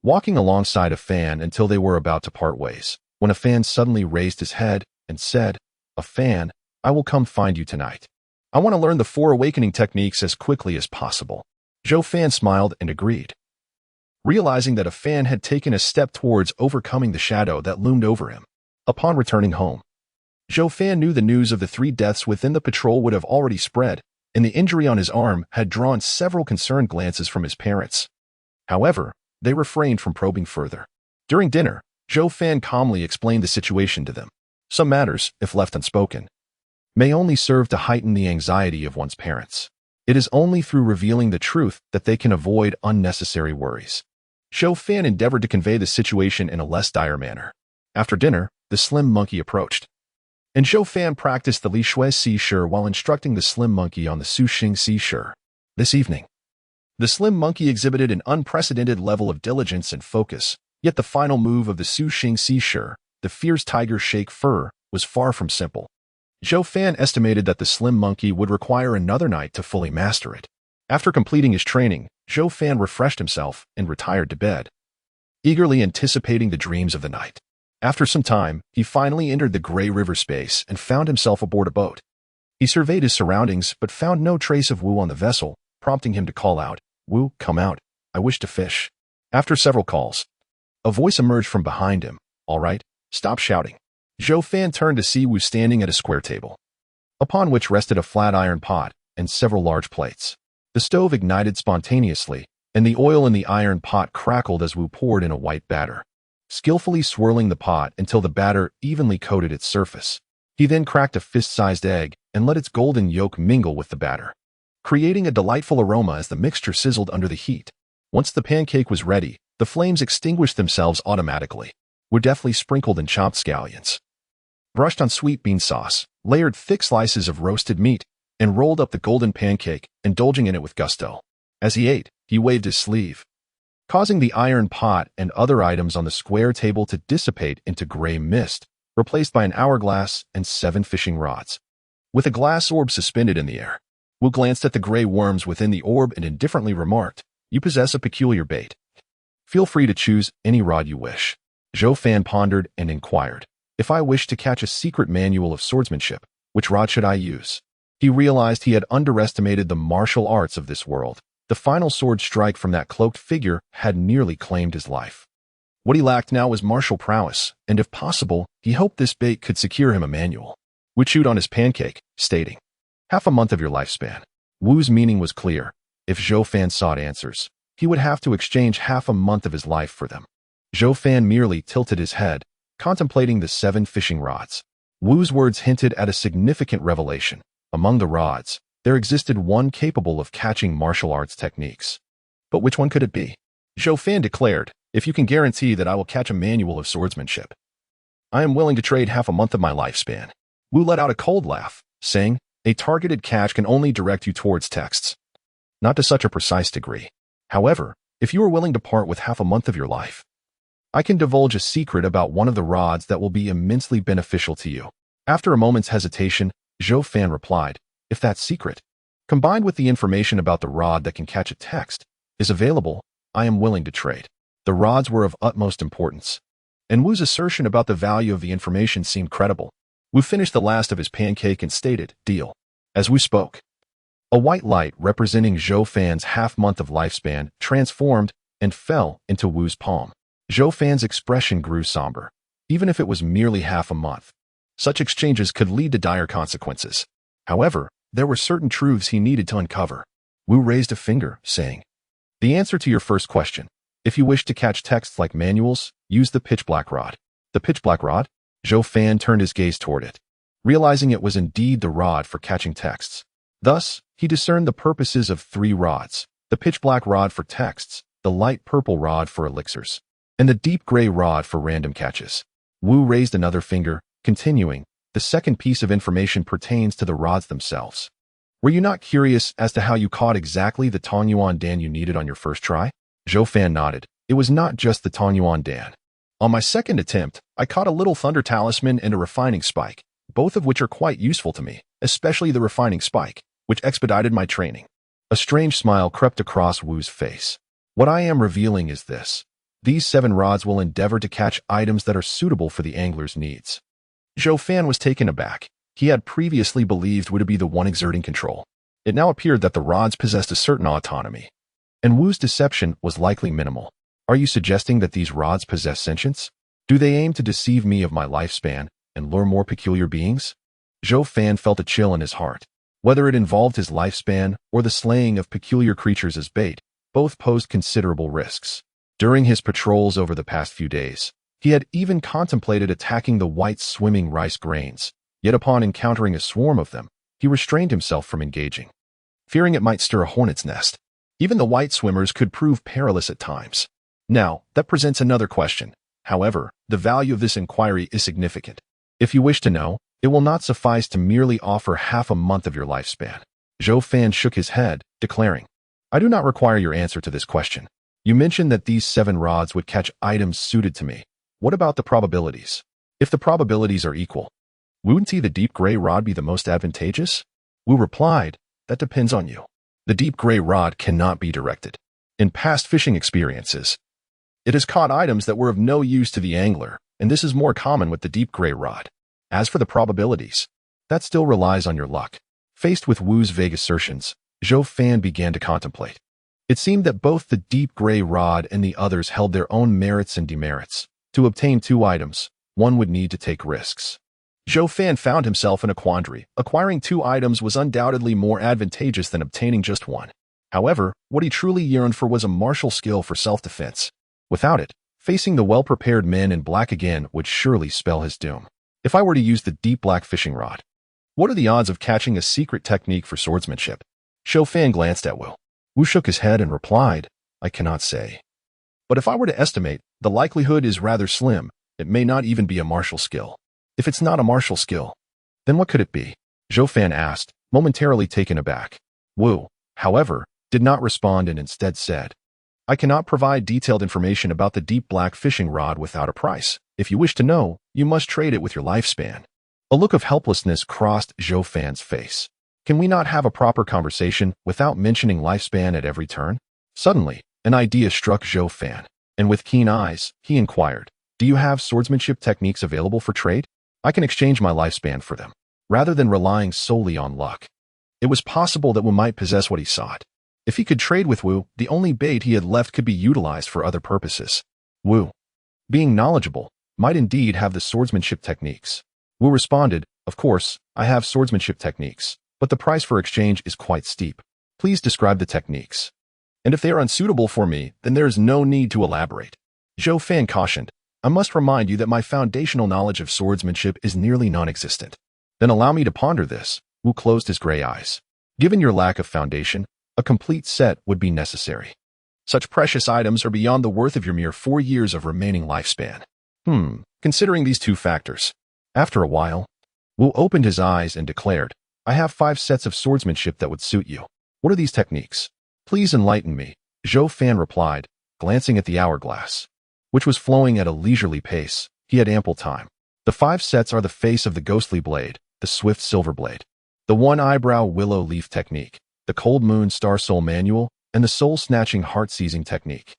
Walking alongside a Fan until they were about to part ways, when a Fan suddenly raised his head and said, "A Fan, I will come find you tonight. I want to learn the 4 awakening techniques as quickly as possible." Zhou Fan smiled and agreed. Realizing that a Fan had taken a step towards overcoming the shadow that loomed over him. Upon returning home, Zhou Fan knew the news of the 3 deaths within the patrol would have already spread, and the injury on his arm had drawn several concerned glances from his parents. However, they refrained from probing further. During dinner, Zhou Fan calmly explained the situation to them. Some matters, if left unspoken, may only serve to heighten the anxiety of one's parents. It is only through revealing the truth that they can avoid unnecessary worries. Zhou Fan endeavored to convey the situation in a less dire manner. After dinner, the slim monkey approached, and Zhou Fan practiced the Li Shui Si Shi while instructing the slim monkey on the Su Xing Si Shi. This evening, the slim monkey exhibited an unprecedented level of diligence and focus, yet the final move of the Su Xing Si Shi, the fierce tiger shake fur, was far from simple. Zhou Fan estimated that the slim monkey would require another night to fully master it. After completing his training, Zhou Fan refreshed himself and retired to bed, eagerly anticipating the dreams of the night. After some time, he finally entered the gray river space and found himself aboard a boat. He surveyed his surroundings but found no trace of Wu on the vessel, prompting him to call out, "Wu, come out. I wish to fish." After several calls, a voice emerged from behind him. "All right, stop shouting." Zhou Fan turned to see Wu standing at a square table, upon which rested a flat iron pot and several large plates. The stove ignited spontaneously, and the oil in the iron pot crackled as Wu poured in a white batter, skillfully swirling the pot until the batter evenly coated its surface. He then cracked a fist-sized egg and let its golden yolk mingle with the batter, creating a delightful aroma as the mixture sizzled under the heat. Once the pancake was ready, the flames extinguished themselves automatically. Wu deftly sprinkled in chopped scallions, brushed on sweet bean sauce, layered thick slices of roasted meat, and rolled up the golden pancake, indulging in it with gusto. As he ate, he waved his sleeve, causing the iron pot and other items on the square table to dissipate into gray mist, replaced by an hourglass and 7 fishing rods. With a glass orb suspended in the air, Wu glanced at the gray worms within the orb and indifferently remarked, "You possess a peculiar bait. Feel free to choose any rod you wish." Zhou Fan pondered and inquired, "If I wish to catch a secret manual of swordsmanship, which rod should I use?" He realized he had underestimated the martial arts of this world. The final sword strike from that cloaked figure had nearly claimed his life. What he lacked now was martial prowess, and if possible, he hoped this bait could secure him a manual. Wu chewed on his pancake, stating, "Half a month of your lifespan." Wu's meaning was clear. If Zhou Fan sought answers, he would have to exchange half a month of his life for them. Zhou Fan merely tilted his head, contemplating the 7 fishing rods. Wu's words hinted at a significant revelation. Among the rods, there existed one capable of catching martial arts techniques. But which one could it be? Zhou Fan declared, "If you can guarantee that I will catch a manual of swordsmanship, I am willing to trade half a month of my lifespan." Wu let out a cold laugh, saying, "A targeted catch can only direct you towards texts, not to such a precise degree. However, if you are willing to part with half a month of your life, I can divulge a secret about one of the rods that will be immensely beneficial to you." After a moment's hesitation, Zhou Fan replied, "If that secret, combined with the information about the rod that can catch a text, is available, I am willing to trade." The rods were of utmost importance, and Wu's assertion about the value of the information seemed credible. Wu finished the last of his pancake and stated, "Deal." As Wu spoke, a white light representing Zhou Fan's half-month of lifespan transformed and fell into Wu's palm. Zhou Fan's expression grew somber. Even if it was merely half a month, such exchanges could lead to dire consequences. However, there were certain truths he needed to uncover. Wu raised a finger, saying, "The answer to your first question. If you wish to catch texts like manuals, use the pitch black rod." The pitch black rod? Zhou Fan turned his gaze toward it, realizing it was indeed the rod for catching texts. Thus, he discerned the purposes of 3 rods: the pitch black rod for texts, the light purple rod for elixirs, and the deep gray rod for random catches. Wu raised another finger, continuing, "The second piece of information pertains to the rods themselves. Were you not curious as to how you caught exactly the Tongyuan Dan you needed on your first try?" Zhou Fan nodded. "It was not just the Tongyuan Dan. On my second attempt, I caught a little thunder talisman and a refining spike, both of which are quite useful to me, especially the refining spike, which expedited my training." A strange smile crept across Wu's face. "What I am revealing is this. These 7 rods will endeavor to catch items that are suitable for the angler's needs." Zhou Fan was taken aback. He had previously believed Wu to be the one exerting control. It now appeared that the rods possessed a certain autonomy, and Wu's deception was likely minimal. "Are you suggesting that these rods possess sentience? Do they aim to deceive me of my lifespan and lure more peculiar beings?" Zhou Fan felt a chill in his heart. Whether it involved his lifespan or the slaying of peculiar creatures as bait, both posed considerable risks. During his patrols over the past few days, he had even contemplated attacking the white swimming rice grains, Yet upon encountering a swarm of them, he restrained himself from engaging, fearing it might stir a hornet's nest. Even the white swimmers could prove perilous at times. Now, that presents another question. However, the value of this inquiry is significant. If you wish to know, it will not suffice to merely offer half a month of your lifespan. Zhou Fan shook his head, declaring, I do not require your answer to this question. You mentioned that these 7 rods would catch items suited to me. What about the probabilities? If the probabilities are equal, wouldn't the deep gray rod be the most advantageous? Wu replied, that depends on you. The deep gray rod cannot be directed. In past fishing experiences, it has caught items that were of no use to the angler, and this is more common with the deep gray rod. As for the probabilities, that still relies on your luck. Faced with Wu's vague assertions, Zhou Fan began to contemplate. It seemed that both the deep gray rod and the others held their own merits and demerits. To obtain 2 items, one would need to take risks. Zhou Fan found himself in a quandary. Acquiring 2 items was undoubtedly more advantageous than obtaining just one. However, what he truly yearned for was a martial skill for self-defense. Without it, facing the well-prepared men in black again would surely spell his doom. If I were to use the deep black fishing rod, what are the odds of catching a secret technique for swordsmanship? Zhou Fan glanced at Wu. Wu shook his head and replied, I cannot say. But if I were to estimate, the likelihood is rather slim. It may not even be a martial skill. If it's not a martial skill, then what could it be? Zhou Fan asked, momentarily taken aback. Wu, however, did not respond and instead said, I cannot provide detailed information about the deep black fishing rod without a price. If you wish to know, you must trade it with your lifespan. A look of helplessness crossed Zhou Fan's face. Can we not have a proper conversation without mentioning lifespan at every turn? Suddenly, an idea struck Zhou Fan, and with keen eyes, he inquired, do you have swordsmanship techniques available for trade? I can exchange my lifespan for them, rather than relying solely on luck. It was possible that Wu might possess what he sought. If he could trade with Wu, the only bait he had left could be utilized for other purposes. Wu, being knowledgeable, might indeed have the swordsmanship techniques. Wu responded, of course, I have swordsmanship techniques, but the price for exchange is quite steep. Please describe the techniques. And if they are unsuitable for me, then there is no need to elaborate. Zhou Fan cautioned, I must remind you that my foundational knowledge of swordsmanship is nearly non-existent. Then allow me to ponder this. Wu closed his gray eyes. Given your lack of foundation, a complete set would be necessary. Such precious items are beyond the worth of your mere 4 years of remaining lifespan. Considering these 2 factors. After a while, Wu opened his eyes and declared, I have 5 sets of swordsmanship that would suit you. What are these techniques? Please enlighten me, Zhou Fan replied, glancing at the hourglass, which was flowing at a leisurely pace. He had ample time. The 5 sets are the face of the ghostly blade, the swift silver blade, the one-eyebrow willow leaf technique, the cold moon star soul manual, and the soul-snatching heart-seizing technique.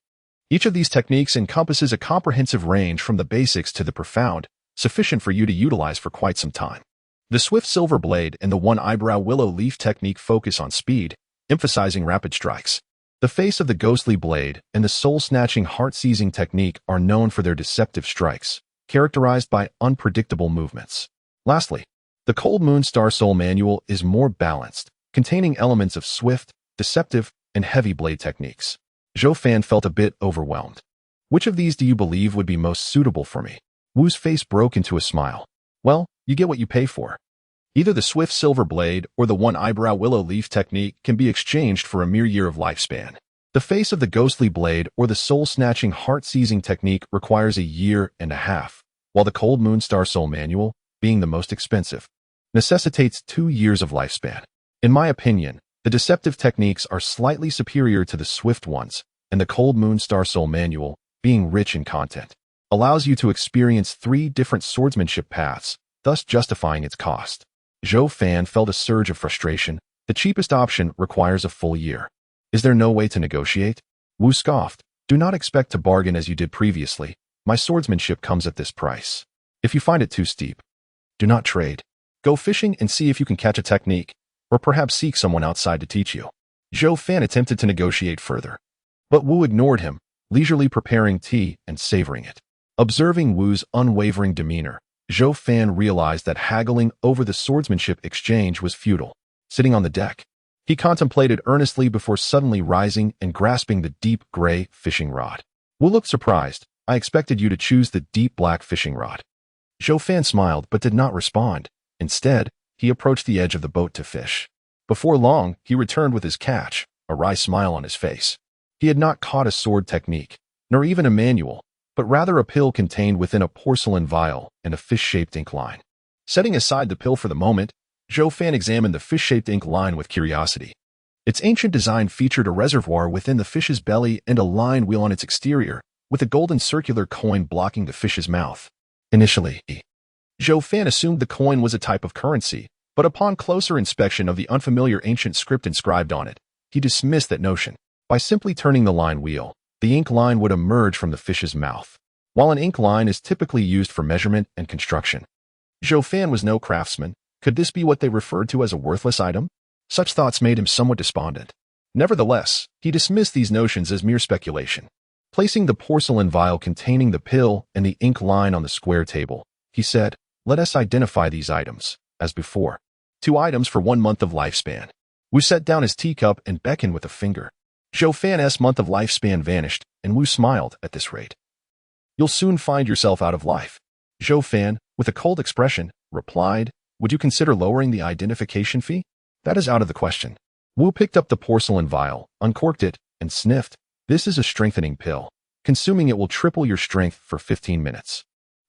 Each of these techniques encompasses a comprehensive range from the basics to the profound, sufficient for you to utilize for quite some time. The swift silver blade and the one-eyebrow willow leaf technique focus on speed, emphasizing rapid strikes. The face of the ghostly blade and the soul-snatching heart-seizing technique are known for their deceptive strikes, characterized by unpredictable movements. Lastly, the cold moon star soul manual is more balanced, containing elements of swift, deceptive, and heavy blade techniques. Zhou Fan felt a bit overwhelmed. Which of these do you believe would be most suitable for me? Wu's face broke into a smile. Well, you get what you pay for. Either the swift silver blade or the one-eyebrow willow leaf technique can be exchanged for a mere year of lifespan. The face of the ghostly blade or the soul-snatching heart-seizing technique requires a year and a half, while the cold moon star soul manual, being the most expensive, necessitates 2 years of lifespan. In my opinion, the deceptive techniques are slightly superior to the swift ones, and the cold moon star soul manual, being rich in content, allows you to experience 3 different swordsmanship paths, thus justifying its cost. Zhou Fan felt a surge of frustration. The cheapest option requires a full year. Is there no way to negotiate? Wu scoffed. Do not expect to bargain as you did previously. My swordsmanship comes at this price. If you find it too steep, do not trade. Go fishing and see if you can catch a technique, or perhaps seek someone outside to teach you. Zhou Fan attempted to negotiate further, but Wu ignored him, leisurely preparing tea and savoring it. Observing Wu's unwavering demeanor, Zhou Fan realized that haggling over the swordsmanship exchange was futile. Sitting on the deck, he contemplated earnestly before suddenly rising and grasping the deep gray fishing rod. Wu looked surprised. I expected you to choose the deep black fishing rod. Zhou Fan smiled but did not respond. Instead, he approached the edge of the boat to fish. Before long, he returned with his catch, a wry smile on his face. He had not caught a sword technique, nor even a manual, but rather a pill contained within a porcelain vial and a fish-shaped ink line. Setting aside the pill for the moment, Zhou Fan examined the fish-shaped ink line with curiosity. Its ancient design featured a reservoir within the fish's belly and a line wheel on its exterior, with a golden circular coin blocking the fish's mouth. Initially, Zhou Fan assumed the coin was a type of currency, but upon closer inspection of the unfamiliar ancient script inscribed on it, he dismissed that notion. By simply turning the line wheel, the ink line would emerge from the fish's mouth. While an ink line is typically used for measurement and construction, Zhou Fan was no craftsman. Could this be what they referred to as a worthless item? Such thoughts made him somewhat despondent. Nevertheless, he dismissed these notions as mere speculation. Placing the porcelain vial containing the pill and the ink line on the square table, he said, "Let us identify these items, as before. 2 items for 1 month of lifespan." Wu set down his teacup and beckoned with a finger. Zhou Fan's month of lifespan vanished, and Wu smiled at this rate. "You'll soon find yourself out of life." Zhou Fan, with a cold expression, replied, "Would you consider lowering the identification fee?" "That is out of the question." Wu picked up the porcelain vial, uncorked it, and sniffed. "This is a strengthening pill. Consuming it will triple your strength for 15 minutes.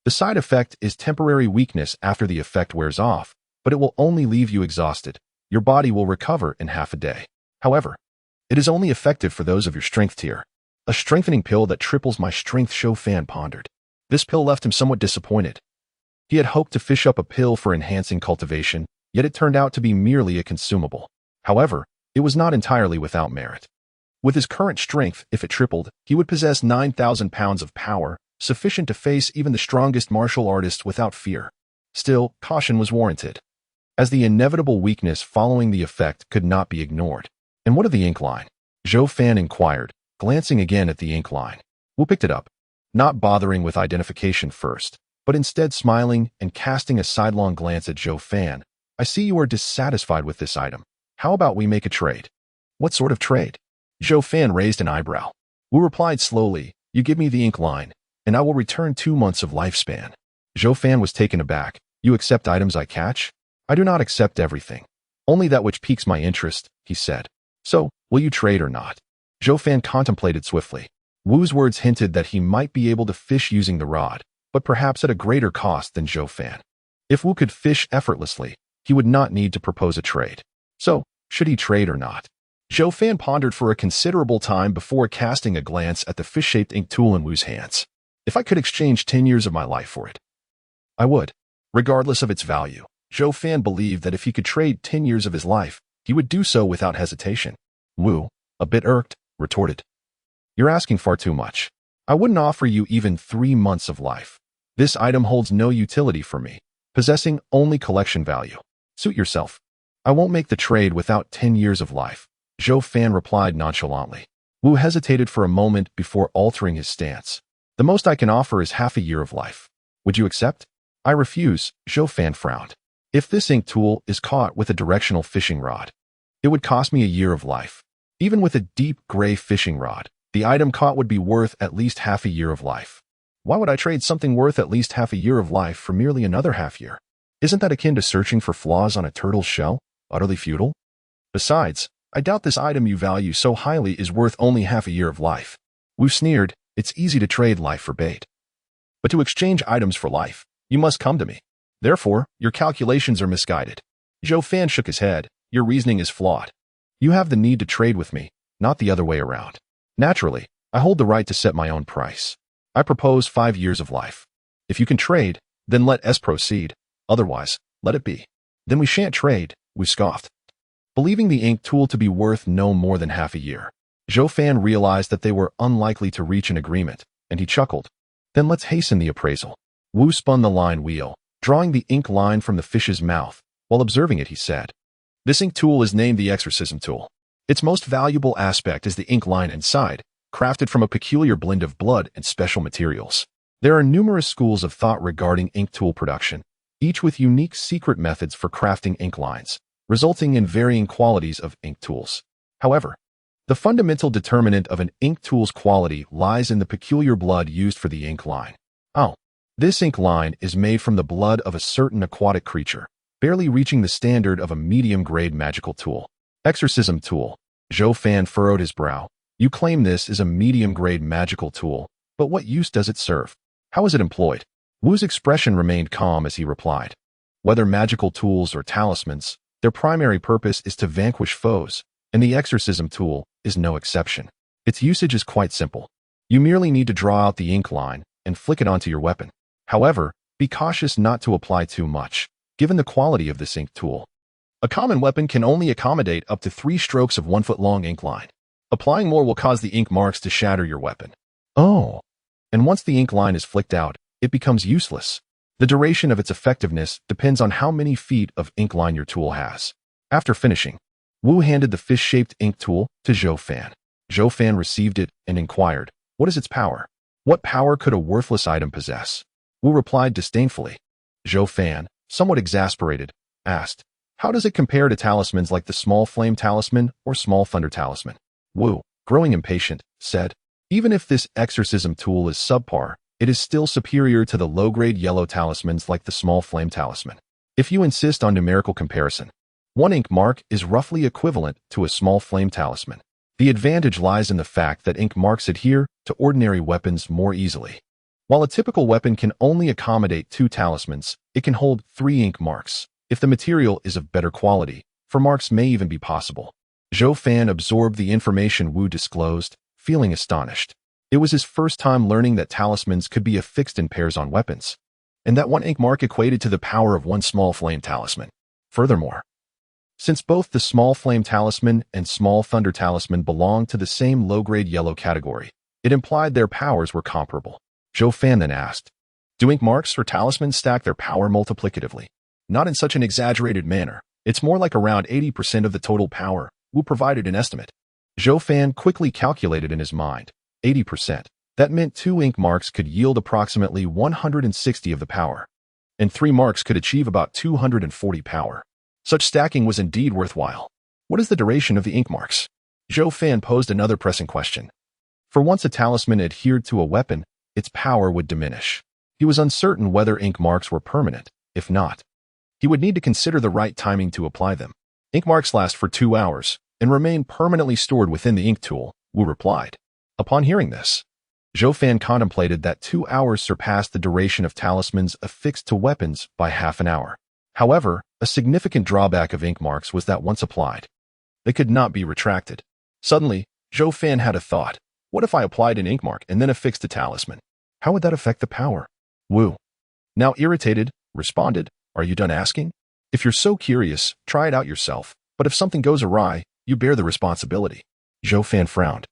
The side effect is temporary weakness after the effect wears off, but it will only leave you exhausted. Your body will recover in half a day. However, it is only effective for those of your strength tier." "A strengthening pill that triples my strength," Zhou Fan pondered. This pill left him somewhat disappointed. He had hoped to fish up a pill for enhancing cultivation, yet it turned out to be merely a consumable. However, it was not entirely without merit. With his current strength, if it tripled, he would possess 9,000 pounds of power, sufficient to face even the strongest martial artist without fear. Still, caution was warranted, as the inevitable weakness following the effect could not be ignored. "And what of the ink line?" Zhou Fan inquired, glancing again at the ink line. Wu picked it up, not bothering with identification first, but instead smiling and casting a sidelong glance at Zhou Fan. "I see you are dissatisfied with this item. How about we make a trade?" "What sort of trade?" Zhou Fan raised an eyebrow. Wu replied slowly, "You give me the ink line, and I will return 2 months of lifespan." Zhou Fan was taken aback. "You accept items I catch?" "I do not accept everything. Only that which piques my interest," he said. "So, will you trade or not?" Zhou Fan contemplated swiftly. Wu's words hinted that he might be able to fish using the rod, but perhaps at a greater cost than Zhou Fan. If Wu could fish effortlessly, he would not need to propose a trade. So, should he trade or not? Zhou Fan pondered for a considerable time before casting a glance at the fish-shaped ink tool in Wu's hands. "If I could exchange 10 years of my life for it, I would." Regardless of its value, Zhou Fan believed that if he could trade 10 years of his life, he would do so without hesitation. Wu, a bit irked, retorted, "You're asking far too much. I wouldn't offer you even 3 months of life. This item holds no utility for me, possessing only collection value. Suit yourself. I won't make the trade without 10 years of life," Zhou Fan replied nonchalantly. Wu hesitated for a moment before altering his stance. "The most I can offer is half a year of life. Would you accept?" "I refuse," Zhou Fan frowned. "If this ink tool is caught with a directional fishing rod, it would cost me a year of life. Even with a deep gray fishing rod, the item caught would be worth at least half a year of life. Why would I trade something worth at least half a year of life for merely another half year? Isn't that akin to searching for flaws on a turtle's shell? Utterly futile? Besides, I doubt this item you value so highly is worth only half a year of life." Wu sneered. "It's easy to trade life for bait. But to exchange items for life, you must come to me. Therefore, your calculations are misguided." Zhou Fan shook his head. "Your reasoning is flawed. You have the need to trade with me, not the other way around. Naturally, I hold the right to set my own price. I propose 5 years of life. If you can trade, then let us proceed. Otherwise, let it be." "Then we shan't trade," Wu scoffed. Believing the ink tool to be worth no more than half a year, Zhou Fan realized that they were unlikely to reach an agreement, and he chuckled. "Then let's hasten the appraisal." Wu spun the line wheel, drawing the ink line from the fish's mouth. While observing it, he said, "This ink tool is named the exorcism tool. Its most valuable aspect is the ink line inside, crafted from a peculiar blend of blood and special materials. There are numerous schools of thought regarding ink tool production, each with unique secret methods for crafting ink lines, resulting in varying qualities of ink tools. However, the fundamental determinant of an ink tool's quality lies in the peculiar blood used for the ink line. Oh, this ink line is made from the blood of a certain aquatic creature. barely reaching the standard of a medium-grade magical tool. Exorcism tool. Zhou Fan furrowed his brow. You claim this is a medium-grade magical tool, but what use does it serve? How is it employed? Wu's expression remained calm as he replied. Whether magical tools or talismans, their primary purpose is to vanquish foes, and the exorcism tool is no exception. Its usage is quite simple. You merely need to draw out the ink line and flick it onto your weapon. However, be cautious not to apply too much, given the quality of this ink tool. A common weapon can only accommodate up to 3 strokes of 1-foot-long ink line. Applying more will cause the ink marks to shatter your weapon. Oh. And once the ink line is flicked out, it becomes useless. The duration of its effectiveness depends on how many feet of ink line your tool has. After finishing, Wu handed the fish-shaped ink tool to Zhou Fan. Zhou Fan received it and inquired, "What is its power? What power could a worthless item possess?" Wu replied disdainfully. Zhou Fan, somewhat exasperated, asked, "How does it compare to talismans like the Small Flame Talisman or Small Thunder Talisman?" Wu, growing impatient, said, "Even if this exorcism tool is subpar, it is still superior to the low-grade yellow talismans like the Small Flame Talisman. If you insist on numerical comparison, 1 ink mark is roughly equivalent to a Small Flame Talisman. The advantage lies in the fact that ink marks adhere to ordinary weapons more easily. While a typical weapon can only accommodate 2 talismans, it can hold 3 ink marks. If the material is of better quality, 4 marks may even be possible." Zhou Fan absorbed the information Wu disclosed, feeling astonished. It was his first time learning that talismans could be affixed in pairs on weapons, and that 1 ink mark equated to the power of 1 Small Flame Talisman. Furthermore, since both the Small Flame Talisman and Small Thunder Talisman belonged to the same low-grade yellow category, it implied their powers were comparable. Zhou Fan then asked, "Do ink marks or talismans stack their power multiplicatively?" "Not in such an exaggerated manner. It's more like around 80% of the total power." Wu provided an estimate. Zhou Fan quickly calculated in his mind. 80%. That meant 2 ink marks could yield approximately 160 of the power, and 3 marks could achieve about 240 power. Such stacking was indeed worthwhile. "What is the duration of the ink marks?" Zhou Fan posed another pressing question. For once a talisman adhered to a weapon, its power would diminish. He was uncertain whether ink marks were permanent. If not, he would need to consider the right timing to apply them. "Ink marks last for 2 hours and remain permanently stored within the ink tool," Wu replied. Upon hearing this, Zhou Fan contemplated that 2 hours surpassed the duration of talismans affixed to weapons by half an hour. However, a significant drawback of ink marks was that once applied, they could not be retracted. Suddenly, Zhou Fan had a thought. What if I applied an ink mark and then affixed a talisman? How would that affect the power? Wu, now irritated, responded, "Are you done asking? If you're so curious, try it out yourself. But if something goes awry, you bear the responsibility." Zhou Fan frowned.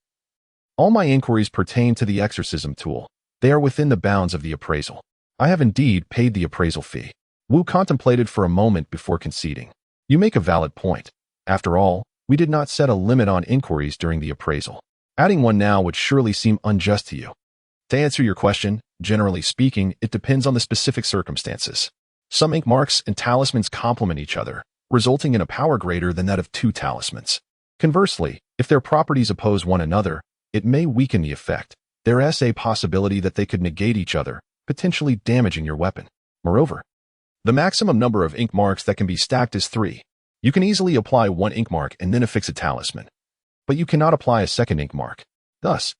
"All my inquiries pertain to the exorcism tool. They are within the bounds of the appraisal. I have indeed paid the appraisal fee." Wu contemplated for a moment before conceding. "You make a valid point. After all, we did not set a limit on inquiries during the appraisal. Adding one now would surely seem unjust to you. To answer your question, generally speaking, it depends on the specific circumstances. Some ink marks and talismans complement each other, resulting in a power greater than that of 2 talismans. Conversely, if their properties oppose one another, it may weaken the effect. There is a possibility that they could negate each other, potentially damaging your weapon. Moreover, the maximum number of ink marks that can be stacked is 3. You can easily apply 1 ink mark and then affix a talisman, but you cannot apply a second ink mark. Thus,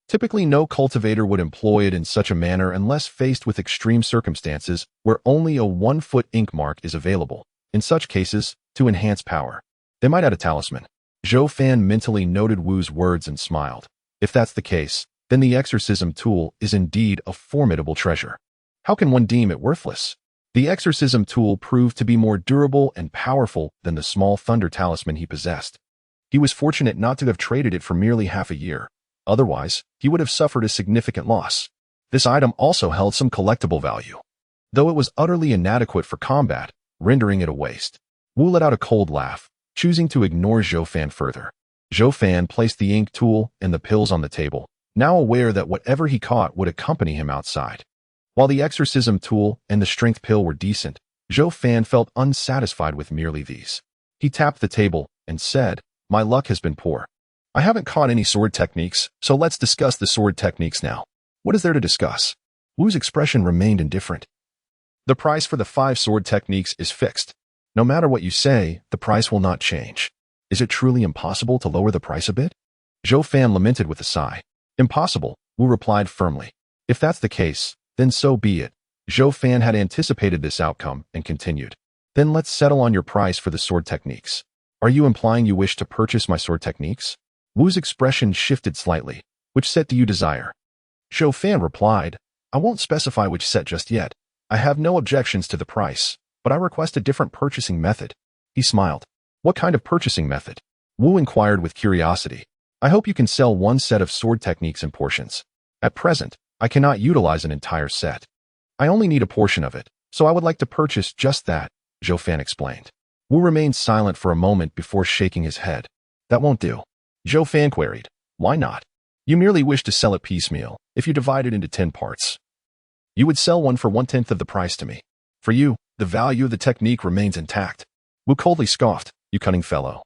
typically no cultivator would employ it in such a manner unless faced with extreme circumstances where only a 1-foot ink mark is available. In such cases, to enhance power, they might add a talisman. Zhou Fan mentally noted Wu's words and smiled. If that's the case, then the exorcism tool is indeed a formidable treasure. How can one deem it worthless? The exorcism tool proved to be more durable and powerful than the Small Thunder Talisman he possessed. He was fortunate not to have traded it for merely half a year. Otherwise, he would have suffered a significant loss. This item also held some collectible value, though it was utterly inadequate for combat, rendering it a waste. Wu let out a cold laugh, choosing to ignore Zhou Fan further. Zhou Fan placed the ink tool and the pills on the table, now aware that whatever he caught would accompany him outside. While the exorcism tool and the strength pill were decent, Zhou Fan felt unsatisfied with merely these. He tapped the table and said, "My luck has been poor. I haven't caught any sword techniques, so let's discuss the sword techniques now." "What is there to discuss?" Wu's expression remained indifferent. "The price for the 5 sword techniques is fixed. No matter what you say, the price will not change. Is it truly impossible to lower the price a bit? Zhou Fan lamented with a sigh. Impossible, Wu replied firmly. If that's the case, then so be it. Zhou Fan had anticipated this outcome and continued. Then let's settle on your price for the sword techniques. Are you implying you wish to purchase my sword techniques? Wu's expression shifted slightly. Which set do you desire? Zhou Fan replied, I won't specify which set just yet. I have no objections to the price, but I request a different purchasing method. He smiled. What kind of purchasing method? Wu inquired with curiosity. I hope you can sell one set of sword techniques in portions. At present, I cannot utilize an entire set. I only need a portion of it, so I would like to purchase just that, Zhou Fan explained. Wu remained silent for a moment before shaking his head. That won't do. Zhou Fan queried. Why not? You merely wish to sell it piecemeal. If you divide it into 10 parts, you would sell one for 1/10 of the price to me. For you, the value of the technique remains intact. Wu coldly scoffed. You cunning fellow.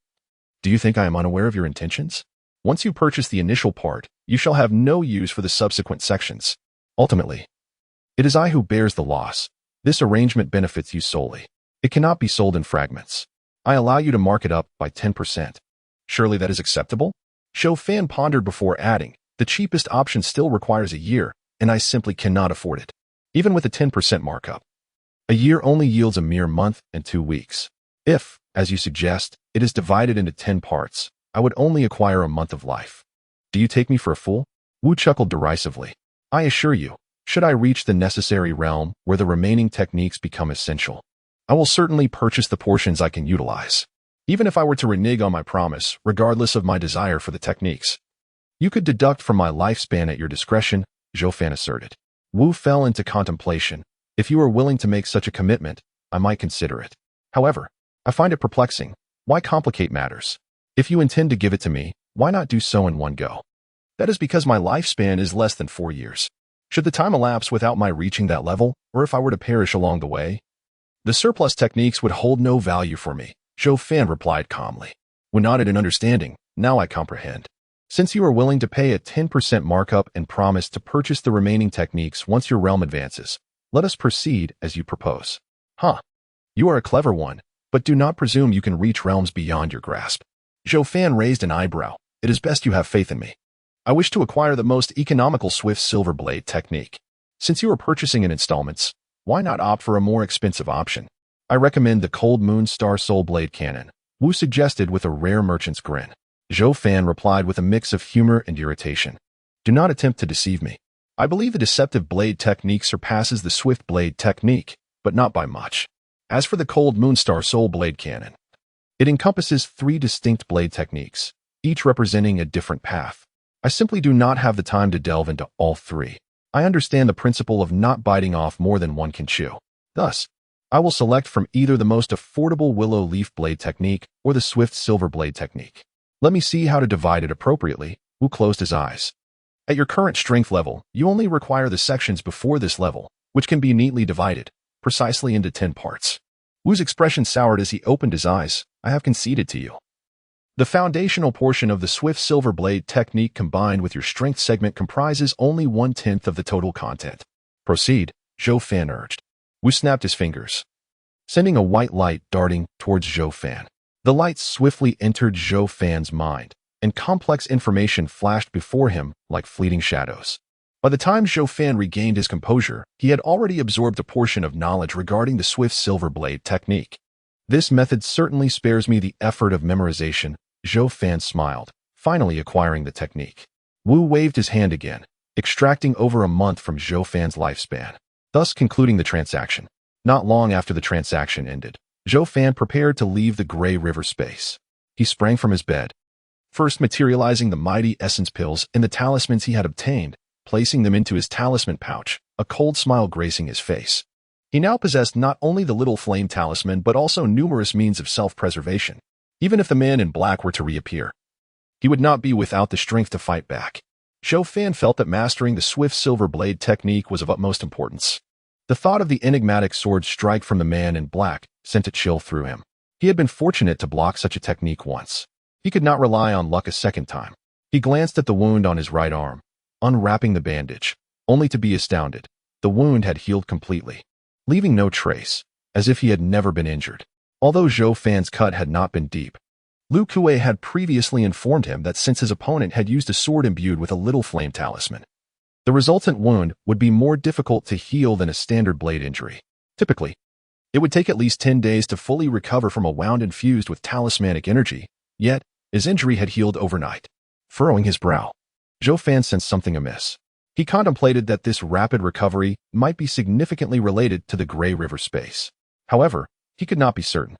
Do you think I am unaware of your intentions? Once you purchase the initial part, you shall have no use for the subsequent sections. Ultimately, it is I who bears the loss. This arrangement benefits you solely. It cannot be sold in fragments. I allow you to mark it up by 10%. Surely that is acceptable? Zhou Fan pondered before adding, the cheapest option still requires a year, and I simply cannot afford it. Even with a 10% markup. A year only yields a mere month and 2 weeks. If, as you suggest, it is divided into 10 parts, I would only acquire a month of life. Do you take me for a fool? Wu chuckled derisively. I assure you, should I reach the necessary realm where the remaining techniques become essential, I will certainly purchase the portions I can utilize. Even if I were to renege on my promise, regardless of my desire for the techniques. You could deduct from my lifespan at your discretion, Zhou Fan asserted. Wu fell into contemplation. If you are willing to make such a commitment, I might consider it. However, I find it perplexing. Why complicate matters? If you intend to give it to me, why not do so in one go? That is because my lifespan is less than 4 years. Should the time elapse without my reaching that level, or if I were to perish along the way, the surplus techniques would hold no value for me, Zhou Fan replied calmly. Wu nodded in understanding. Now I comprehend. Since you are willing to pay a 10% markup and promise to purchase the remaining techniques once your realm advances, let us proceed as you propose. Huh. You are a clever one, but do not presume you can reach realms beyond your grasp. Zhou Fan raised an eyebrow. It is best you have faith in me. I wish to acquire the most economical swift silver blade technique. Since you are purchasing in installments, why not opt for a more expensive option? I recommend the Cold Moon Star Soul Blade Cannon, Wu suggested with a rare merchant's grin. Zhou Fan replied with a mix of humor and irritation. Do not attempt to deceive me. I believe the deceptive blade technique surpasses the swift blade technique, but not by much. As for the Cold Moonstar Soul Blade Cannon, it encompasses 3 distinct blade techniques, each representing a different path. I simply do not have the time to delve into all 3. I understand the principle of not biting off more than one can chew. Thus, I will select from either the most affordable willow leaf blade technique or the swift silver blade technique. Let me see how to divide it appropriately. Wu closed his eyes. At your current strength level, you only require the sections before this level, which can be neatly divided, precisely into 10 parts. Wu's expression soured as he opened his eyes. I have conceded to you. The foundational portion of the swift silver blade technique combined with your strength segment comprises only 1/10 of the total content. Proceed, Zhou Fan urged. Wu snapped his fingers, sending a white light darting towards Zhou Fan. The light swiftly entered Zhou Fan's mind, and complex information flashed before him like fleeting shadows. By the time Zhou Fan regained his composure, he had already absorbed a portion of knowledge regarding the swift silver blade technique. This method certainly spares me the effort of memorization, Zhou Fan smiled, finally acquiring the technique. Wu waved his hand again, extracting over a month from Zhou Fan's lifespan, thus concluding the transaction. Not long after the transaction ended, Zhou Fan prepared to leave the gray river space. He sprang from his bed, first materializing the mighty essence pills and the talismans he had obtained, placing them into his talisman pouch, a cold smile gracing his face. He now possessed not only the Little Flame Talisman but also numerous means of self-preservation. Even if the man in black were to reappear, he would not be without the strength to fight back. Zhou Fan felt that mastering the swift silver blade technique was of utmost importance. The thought of the enigmatic sword strike from the man in black sent a chill through him. He had been fortunate to block such a technique once. He could not rely on luck a second time. He glanced at the wound on his right arm, unwrapping the bandage, only to be astounded. The wound had healed completely, leaving no trace, as if he had never been injured. Although Zhou Fan's cut had not been deep, Lu Kuei had previously informed him that since his opponent had used a sword imbued with a Little Flame Talisman, the resultant wound would be more difficult to heal than a standard blade injury. Typically, it would take at least 10 days to fully recover from a wound infused with talismanic energy, yet his injury had healed overnight. Furrowing his brow, Zhou Fan sensed something amiss. He contemplated that this rapid recovery might be significantly related to the Grey River space. However, he could not be certain.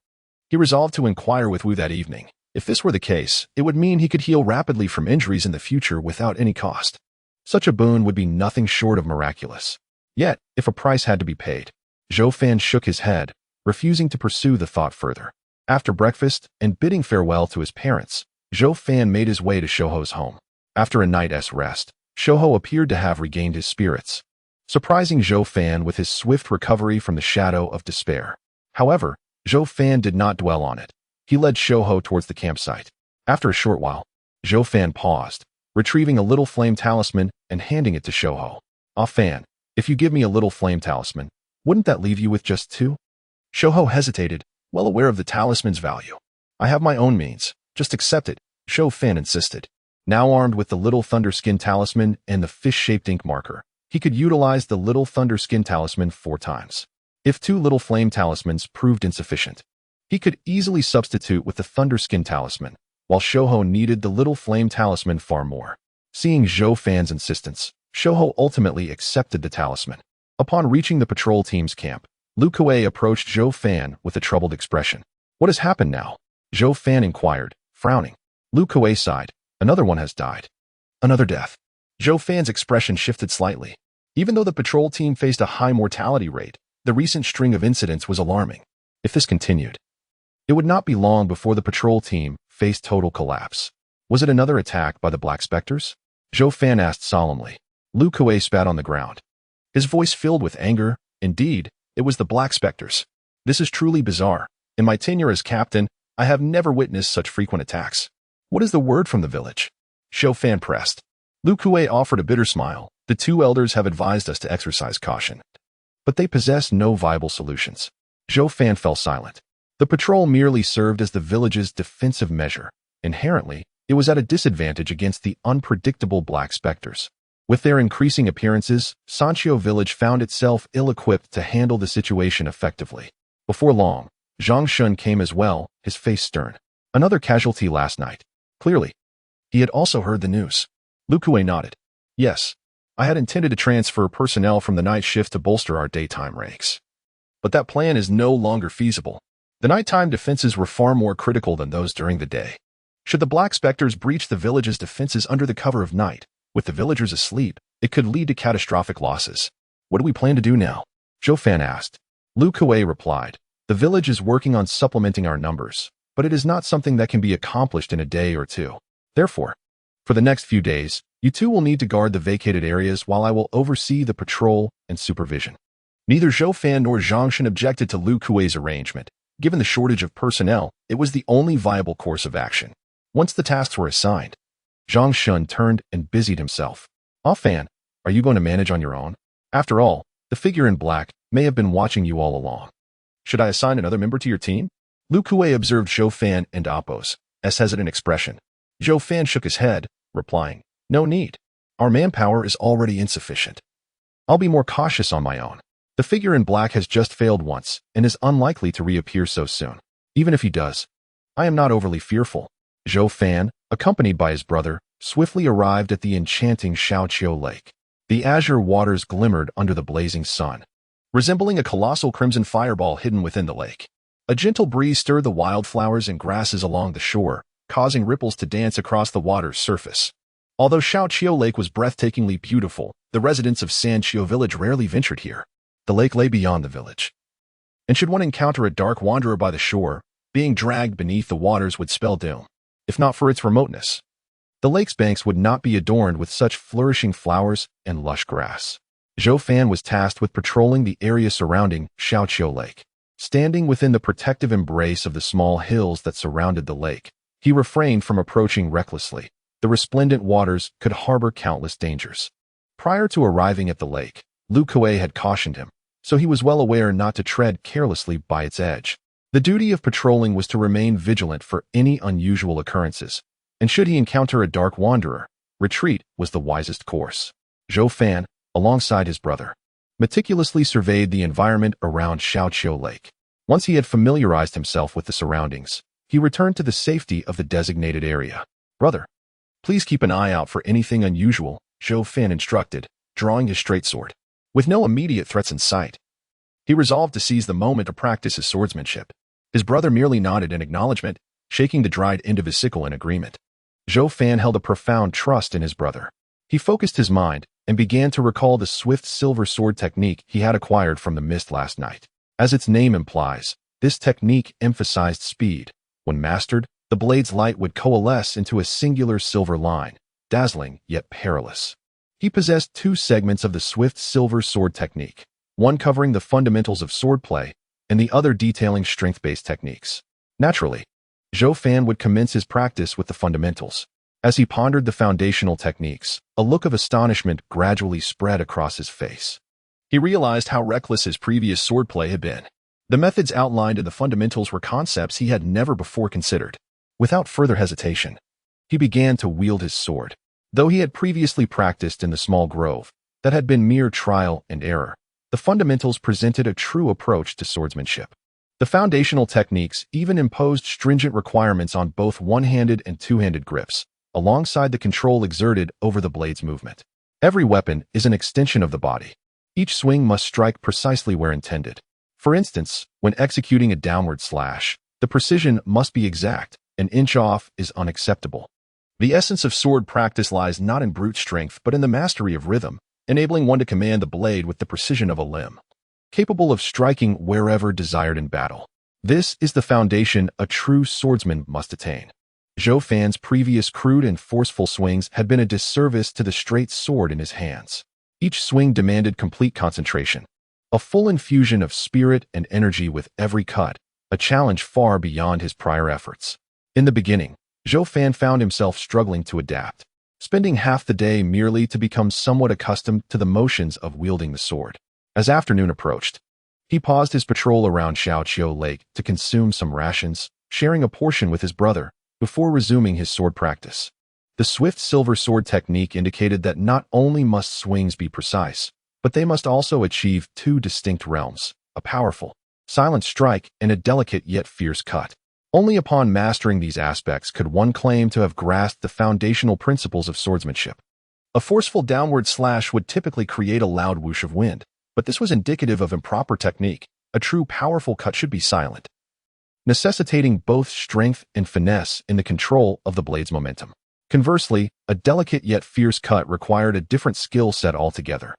He resolved to inquire with Wu that evening. If this were the case, it would mean he could heal rapidly from injuries in the future without any cost. Such a boon would be nothing short of miraculous. Yet, if a price had to be paid, Zhou Fan shook his head, refusing to pursue the thought further. After breakfast and bidding farewell to his parents, Zhou Fan made his way to Shouho's home. After a night's rest, Shouho appeared to have regained his spirits, surprising Zhou Fan with his swift recovery from the shadow of despair. However, Zhou Fan did not dwell on it. He led Shouho towards the campsite. After a short while, Zhou Fan paused, retrieving a Little Flame Talisman and handing it to Shouho. "Ah Fan, if you give me a Little Flame Talisman, wouldn't that leave you with just 2? Shouho hesitated, well aware of the talisman's value. "I have my own means. Just accept it," Zhou Fan insisted. Now armed with the Little Thunderskin Talisman and the fish-shaped ink marker, he could utilize the Little Thunderskin Talisman 4 times. If 2 Little Flame Talismans proved insufficient, he could easily substitute with the Thunderskin Talisman, while Shouho needed the Little Flame Talisman far more. Seeing Zhou Fan's insistence, Shouho ultimately accepted the talisman. Upon reaching the patrol team's camp, Lu Kuei approached Zhou Fan with a troubled expression. "What has happened now?" Zhou Fan inquired, frowning. Lu Kuei sighed. "Another one has died." "Another death." Zhou Fan's expression shifted slightly. Even though the patrol team faced a high mortality rate, the recent string of incidents was alarming. If this continued, it would not be long before the patrol team faced total collapse. Was it another attack by the Black Spectres? Zhou Fan asked solemnly. Lu Kuei spat on the ground. His voice filled with anger. Indeed, it was the Black Spectres. This is truly bizarre. In my tenure as captain, I have never witnessed such frequent attacks. What is the word from the village? Zhou Fan pressed. Lu Kuei offered a bitter smile. The 2 elders have advised us to exercise caution, but they possess no viable solutions. Zhou Fan fell silent. The patrol merely served as the village's defensive measure. Inherently, it was at a disadvantage against the unpredictable Black Spectres. With their increasing appearances, Sanqiu village found itself ill-equipped to handle the situation effectively. Before long, Zhang Shun came as well, his face stern. "Another casualty last night." Clearly, he had also heard the news. Lu Kuei nodded. "Yes, I had intended to transfer personnel from the night shift to bolster our daytime ranks. But that plan is no longer feasible. The nighttime defenses were far more critical than those during the day. Should the Black Spectres breach the village's defenses under the cover of night, with the villagers asleep, it could lead to catastrophic losses. What do we plan to do now?" Zhou Fan asked. Lu Kuei replied, "The village is working on supplementing our numbers, but it is not something that can be accomplished in a day or 2. Therefore, for the next few days, you 2 will need to guard the vacated areas while I will oversee the patrol and supervision." Neither Zhou Fan nor Zhang Shun objected to Lu Kuei's arrangement. Given the shortage of personnel, it was the only viable course of action. Once the tasks were assigned, Zhang Shun turned and busied himself. "Ah Fan, are you going to manage on your own? After all, the figure in black may have been watching you all along. Should I assign another member to your team?" Lu Kuei observed Zhou Fan and Appo's hesitant expression. Zhou Fan shook his head, replying, "No need. Our manpower is already insufficient. I'll be more cautious on my own. The figure in black has just failed once and is unlikely to reappear so soon. Even if he does, I am not overly fearful." Zhou Fan, accompanied by his brother, swiftly arrived at the enchanting Shaoqiu Lake. The azure waters glimmered under the blazing sun, resembling a colossal crimson fireball hidden within the lake. A gentle breeze stirred the wildflowers and grasses along the shore, causing ripples to dance across the water's surface. Although Shaoqiu Lake was breathtakingly beautiful, the residents of Sanqiu village rarely ventured here. The lake lay beyond the village, and should one encounter a dark wanderer by the shore, being dragged beneath the waters would spell doom, if not for its remoteness. The lake's banks would not be adorned with such flourishing flowers and lush grass. Zhou Fan was tasked with patrolling the area surrounding Shaoqiu Lake. Standing within the protective embrace of the small hills that surrounded the lake, he refrained from approaching recklessly. The resplendent waters could harbor countless dangers. Prior to arriving at the lake, Lu Kuei had cautioned him, so he was well aware not to tread carelessly by its edge. The duty of patrolling was to remain vigilant for any unusual occurrences, and should he encounter a dark wanderer, retreat was the wisest course. Zhou Fan, alongside his brother, meticulously surveyed the environment around Xiaoqiu Lake. Once he had familiarized himself with the surroundings, he returned to the safety of the designated area. "Brother, please keep an eye out for anything unusual," Zhou Fan instructed, drawing his straight sword. With no immediate threats in sight, he resolved to seize the moment to practice his swordsmanship. His brother merely nodded in acknowledgement, shaking the dried end of his sickle in agreement. Zhou Fan held a profound trust in his brother. He focused his mind and began to recall the swift silver sword technique he had acquired from the mist last night. As its name implies, this technique emphasized speed. When mastered, the blade's light would coalesce into a singular silver line, dazzling yet perilous. He possessed two segments of the swift silver sword technique, one covering the fundamentals of swordplay and the other detailing strength-based techniques. Naturally, Zhou Fan would commence his practice with the fundamentals. As he pondered the foundational techniques, a look of astonishment gradually spread across his face. He realized how reckless his previous swordplay had been. The methods outlined in the fundamentals were concepts he had never before considered. Without further hesitation, he began to wield his sword. Though he had previously practiced in the small grove that had been mere trial and error, the fundamentals presented a true approach to swordsmanship. The foundational techniques even imposed stringent requirements on both one-handed and two-handed grips, alongside the control exerted over the blade's movement. Every weapon is an extension of the body. Each swing must strike precisely where intended. For instance, when executing a downward slash, the precision must be exact. An inch off is unacceptable. The essence of sword practice lies not in brute strength but in the mastery of rhythm, enabling one to command the blade with the precision of a limb, capable of striking wherever desired in battle. This is the foundation a true swordsman must attain. Zhou Fan's previous crude and forceful swings had been a disservice to the straight sword in his hands. Each swing demanded complete concentration, a full infusion of spirit and energy with every cut, a challenge far beyond his prior efforts. In the beginning, Zhou Fan found himself struggling to adapt, spending half the day merely to become somewhat accustomed to the motions of wielding the sword. As afternoon approached, he paused his patrol around Xiaoqiu Lake to consume some rations, sharing a portion with his brother, before resuming his sword practice. The swift silver sword technique indicated that not only must swings be precise, but they must also achieve two distinct realms, a powerful, silent strike and a delicate yet fierce cut. Only upon mastering these aspects could one claim to have grasped the foundational principles of swordsmanship. A forceful downward slash would typically create a loud whoosh of wind, but this was indicative of improper technique. A true powerful cut should be silent, necessitating both strength and finesse in the control of the blade's momentum. Conversely, a delicate yet fierce cut required a different skill set altogether,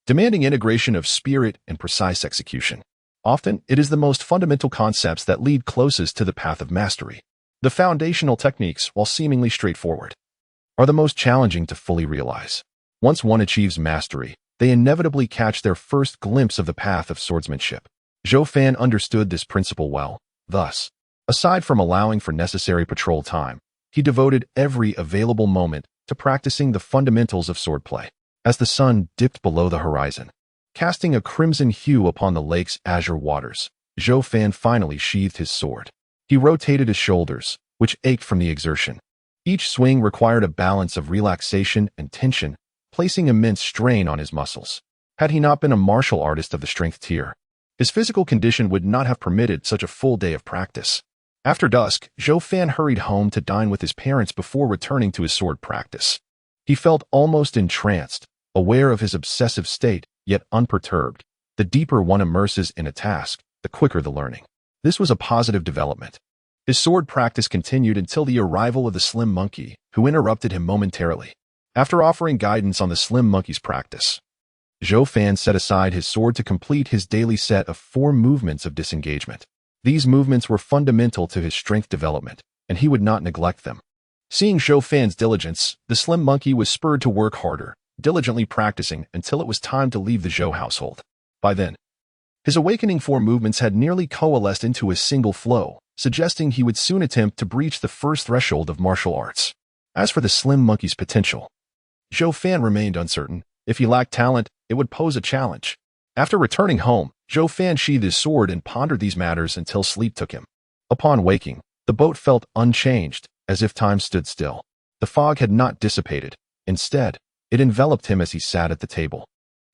demanding integration of spirit and precise execution. Often, it is the most fundamental concepts that lead closest to the path of mastery. The foundational techniques, while seemingly straightforward, are the most challenging to fully realize. Once one achieves mastery, they inevitably catch their first glimpse of the path of swordsmanship. Zhou Fan understood this principle well. Thus, aside from allowing for necessary patrol time, he devoted every available moment to practicing the fundamentals of swordplay. As the sun dipped below the horizon, casting a crimson hue upon the lake's azure waters, Zhou Fan finally sheathed his sword. He rotated his shoulders, which ached from the exertion. Each swing required a balance of relaxation and tension, placing immense strain on his muscles. Had he not been a martial artist of the strength tier, his physical condition would not have permitted such a full day of practice. After dusk, Zhou Fan hurried home to dine with his parents before returning to his sword practice. He felt almost entranced, aware of his obsessive state, yet unperturbed. The deeper one immerses in a task, the quicker the learning. This was a positive development. His sword practice continued until the arrival of the Slim Monkey, who interrupted him momentarily. After offering guidance on the Slim Monkey's practice, Zhou Fan set aside his sword to complete his daily set of 4 movements of disengagement. These movements were fundamental to his strength development, and he would not neglect them. Seeing Zhou Fan's diligence, the Slim Monkey was spurred to work harder, diligently practicing until it was time to leave the Zhou household. By then, his awakening 4 movements had nearly coalesced into a single flow, suggesting he would soon attempt to breach the first threshold of martial arts. As for the Slim Monkey's potential, Zhou Fan remained uncertain. If he lacked talent, it would pose a challenge. After returning home, Zhou Fan sheathed his sword and pondered these matters until sleep took him. Upon waking, the boat felt unchanged, as if time stood still. The fog had not dissipated. Instead, it enveloped him as he sat at the table,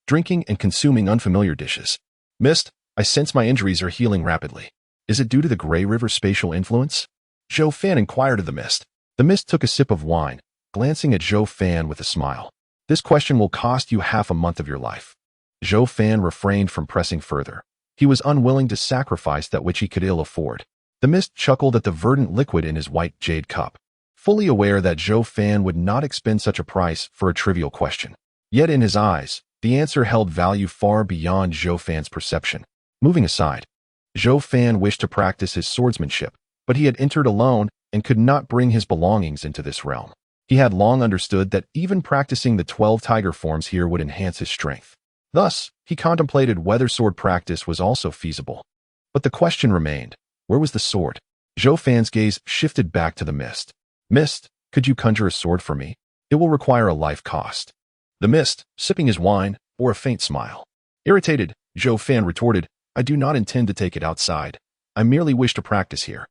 drinking and consuming unfamiliar dishes. Mist, I sense my injuries are healing rapidly. Is it due to the Grey River spatial influence? Zhou Fan inquired of the Mist. The Mist took a sip of wine, glancing at Zhou Fan with a smile. This question will cost you half a month of your life. Zhou Fan refrained from pressing further. He was unwilling to sacrifice that which he could ill afford. The Mist chuckled at the verdant liquid in his white jade cup, fully aware that Zhou Fan would not expend such a price for a trivial question. Yet in his eyes, the answer held value far beyond Zhou Fan's perception. Moving aside, Zhou Fan wished to practice his swordsmanship, but he had entered alone and could not bring his belongings into this realm. He had long understood that even practicing the 12 tiger forms here would enhance his strength. Thus, he contemplated whether sword practice was also feasible. But the question remained, where was the sword? Zhou Fan's gaze shifted back to the Mist. Mist, could you conjure a sword for me? It will require a life cost. The Mist, sipping his wine, bore a faint smile. Irritated, Zhou Fan retorted, I do not intend to take it outside. I merely wish to practice here.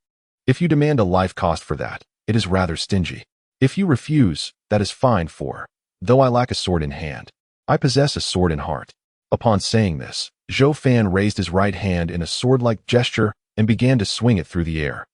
If you demand a life cost for that, it is rather stingy. If you refuse, that is fine for, though I lack a sword in hand, I possess a sword in heart. Upon saying this, Zhou Fan raised his right hand in a sword-like gesture and began to swing it through the air.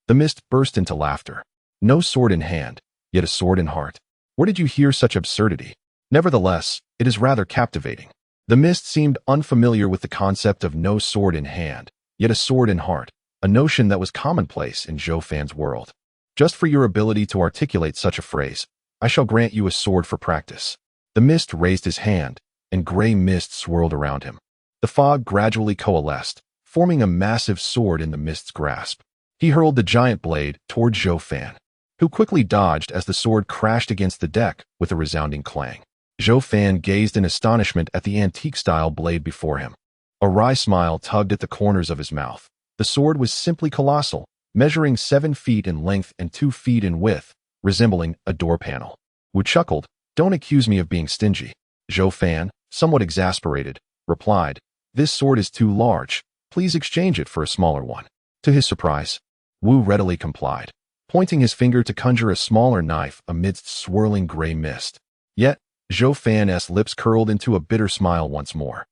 The Mist burst into laughter. No sword in hand, yet a sword in heart. Where did you hear such absurdity? Nevertheless, it is rather captivating. The Mist seemed unfamiliar with the concept of no sword in hand, yet a sword in heart, a notion that was commonplace in Zhou Fan's world. Just for your ability to articulate such a phrase, I shall grant you a sword for practice. The Mist raised his hand, and gray mist swirled around him. The fog gradually coalesced, forming a massive sword in the Mist's grasp. He hurled the giant blade toward Zhou Fan, who quickly dodged as the sword crashed against the deck with a resounding clang. Zhou Fan gazed in astonishment at the antique-style blade before him. A wry smile tugged at the corners of his mouth. The sword was simply colossal, measuring 7 feet in length and 2 feet in width, resembling a door panel. Wu chuckled, Don't accuse me of being stingy. Zhou Fan, somewhat exasperated, replied, This sword is too large. Please exchange it for a smaller one. To his surprise, Wu readily complied, pointing his finger to conjure a smaller knife amidst swirling gray mist. Yet, Zhou Fan's lips curled into a bitter smile once more.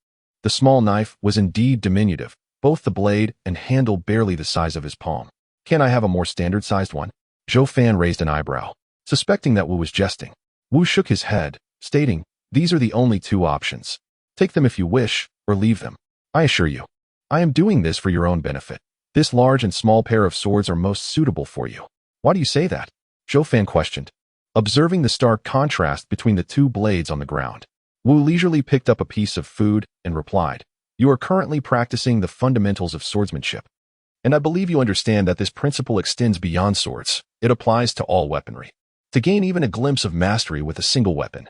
The small knife was indeed diminutive, both the blade and handle barely the size of his palm. Can I have a more standard-sized one? Zhou Fan raised an eyebrow, suspecting that Wu was jesting. Wu shook his head, stating, These are the only 2 options. Take them if you wish, or leave them. I assure you, I am doing this for your own benefit. This large and small pair of swords are most suitable for you. Why do you say that? Zhou Fan questioned, observing the stark contrast between the 2 blades on the ground. Wu leisurely picked up a piece of food and replied, You are currently practicing the fundamentals of swordsmanship. And I believe you understand that this principle extends beyond swords. It applies to all weaponry. To gain even a glimpse of mastery with a single weapon,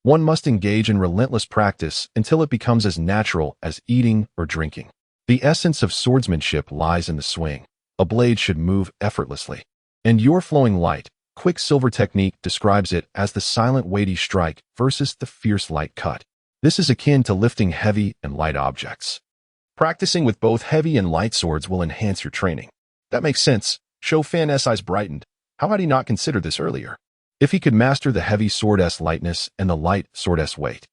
one must engage in relentless practice until it becomes as natural as eating or drinking. The essence of swordsmanship lies in the swing. A blade should move effortlessly. And your flowing light, Quicksilver technique describes it as the silent weighty strike versus the fierce light cut. This is akin to lifting heavy and light objects. Practicing with both heavy and light swords will enhance your training. That makes sense. Zhou Fan's eyes brightened. How had he not considered this earlier? If he could master the heavy sword's lightness and the light sword's weight,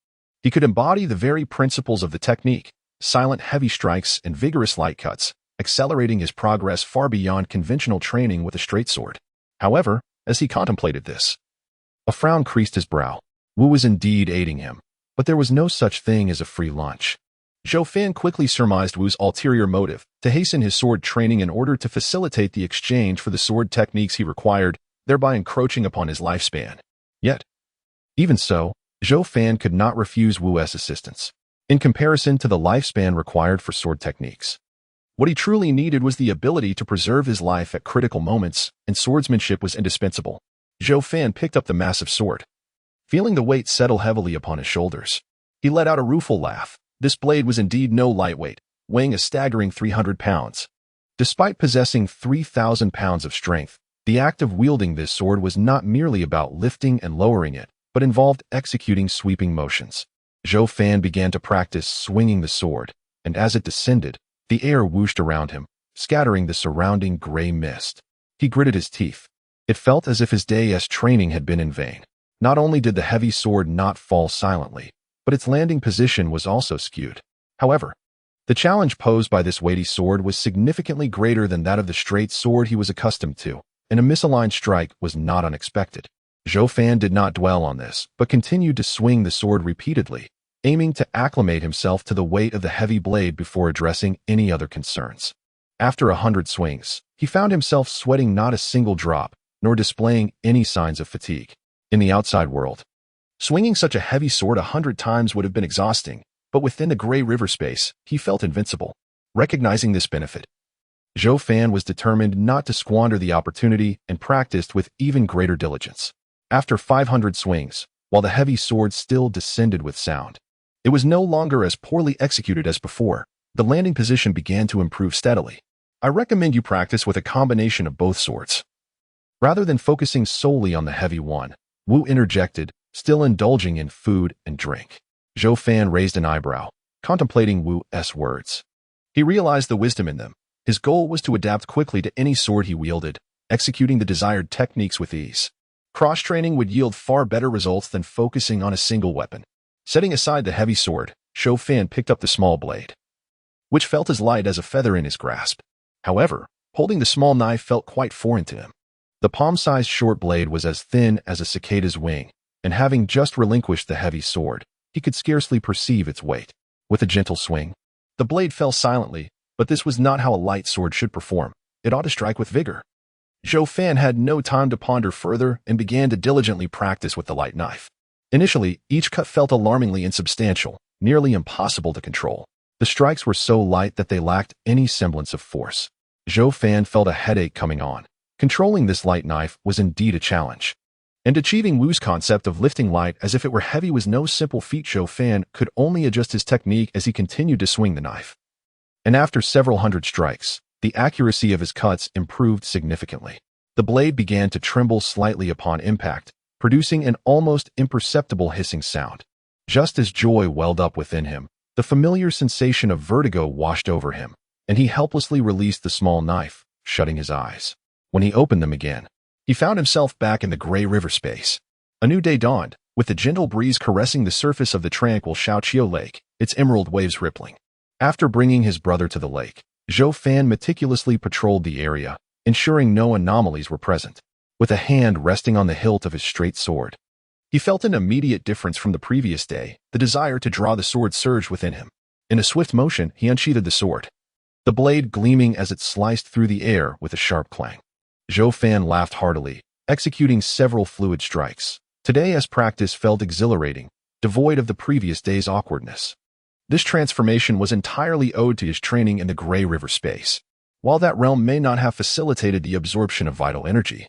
he could embody the very principles of the technique, silent heavy strikes and vigorous light cuts, accelerating his progress far beyond conventional training with a straight sword. However, as he contemplated this, a frown creased his brow. Wu was indeed aiding him, but there was no such thing as a free lunch. Zhou Fan quickly surmised Wu's ulterior motive to hasten his sword training in order to facilitate the exchange for the sword techniques he required, thereby encroaching upon his lifespan. Yet, even so, Zhou Fan could not refuse Wu's assistance. In comparison to the lifespan required for sword techniques, what he truly needed was the ability to preserve his life at critical moments, and swordsmanship was indispensable. Zhou Fan picked up the massive sword, feeling the weight settle heavily upon his shoulders. He let out a rueful laugh. This blade was indeed no lightweight, weighing a staggering 300 pounds. Despite possessing 3,000 pounds of strength, the act of wielding this sword was not merely about lifting and lowering it, but involved executing sweeping motions. Zhou Fan began to practice swinging the sword, and as it descended, the air whooshed around him, scattering the surrounding gray mist. He gritted his teeth. It felt as if his day's training had been in vain. Not only did the heavy sword not fall silently, but its landing position was also skewed. However, the challenge posed by this weighty sword was significantly greater than that of the straight sword he was accustomed to, and a misaligned strike was not unexpected. Zhou Fan did not dwell on this, but continued to swing the sword repeatedly, aiming to acclimate himself to the weight of the heavy blade before addressing any other concerns. After 100 swings, he found himself sweating not a single drop, nor displaying any signs of fatigue. In the outside world, swinging such a heavy sword 100 times would have been exhausting, but within the gray river space, he felt invincible. Recognizing this benefit, Zhou Fan was determined not to squander the opportunity and practiced with even greater diligence. After 500 swings, while the heavy sword still descended with sound, it was no longer as poorly executed as before. The landing position began to improve steadily. I recommend you practice with a combination of both swords, rather than focusing solely on the heavy one, Wu interjected, still indulging in food and drink. Zhou Fan raised an eyebrow, contemplating Wu's words. He realized the wisdom in them. His goal was to adapt quickly to any sword he wielded, executing the desired techniques with ease. Cross-training would yield far better results than focusing on a single weapon. Setting aside the heavy sword, Zhou Fan picked up the small blade, which felt as light as a feather in his grasp. However, holding the small knife felt quite foreign to him. The palm-sized short blade was as thin as a cicada's wing, and having just relinquished the heavy sword, he could scarcely perceive its weight. With a gentle swing, the blade fell silently, but this was not how a light sword should perform. It ought to strike with vigor. Zhou Fan had no time to ponder further and began to diligently practice with the light knife. Initially, each cut felt alarmingly insubstantial, nearly impossible to control. The strikes were so light that they lacked any semblance of force. Zhou Fan felt a headache coming on. Controlling this light knife was indeed a challenge. And achieving Wu's concept of lifting light as if it were heavy was no simple feat. Zhou Fan could only adjust his technique as he continued to swing the knife. And after several hundred strikes, the accuracy of his cuts improved significantly. The blade began to tremble slightly upon impact, producing an almost imperceptible hissing sound. Just as joy welled up within him, the familiar sensation of vertigo washed over him, and he helplessly released the small knife, shutting his eyes. When he opened them again, he found himself back in the gray river space. A new day dawned, with the gentle breeze caressing the surface of the tranquil Shaoqiu Lake, its emerald waves rippling. After bringing his brother to the lake, Zhou Fan meticulously patrolled the area, ensuring no anomalies were present. With a hand resting on the hilt of his straight sword, he felt an immediate difference from the previous day. The desire to draw the sword surged within him. In a swift motion, he unsheathed the sword, the blade gleaming as it sliced through the air with a sharp clang. Zhou Fan laughed heartily, executing several fluid strikes. Today's practice felt exhilarating, devoid of the previous day's awkwardness. This transformation was entirely owed to his training in the gray river space. While that realm may not have facilitated the absorption of vital energy,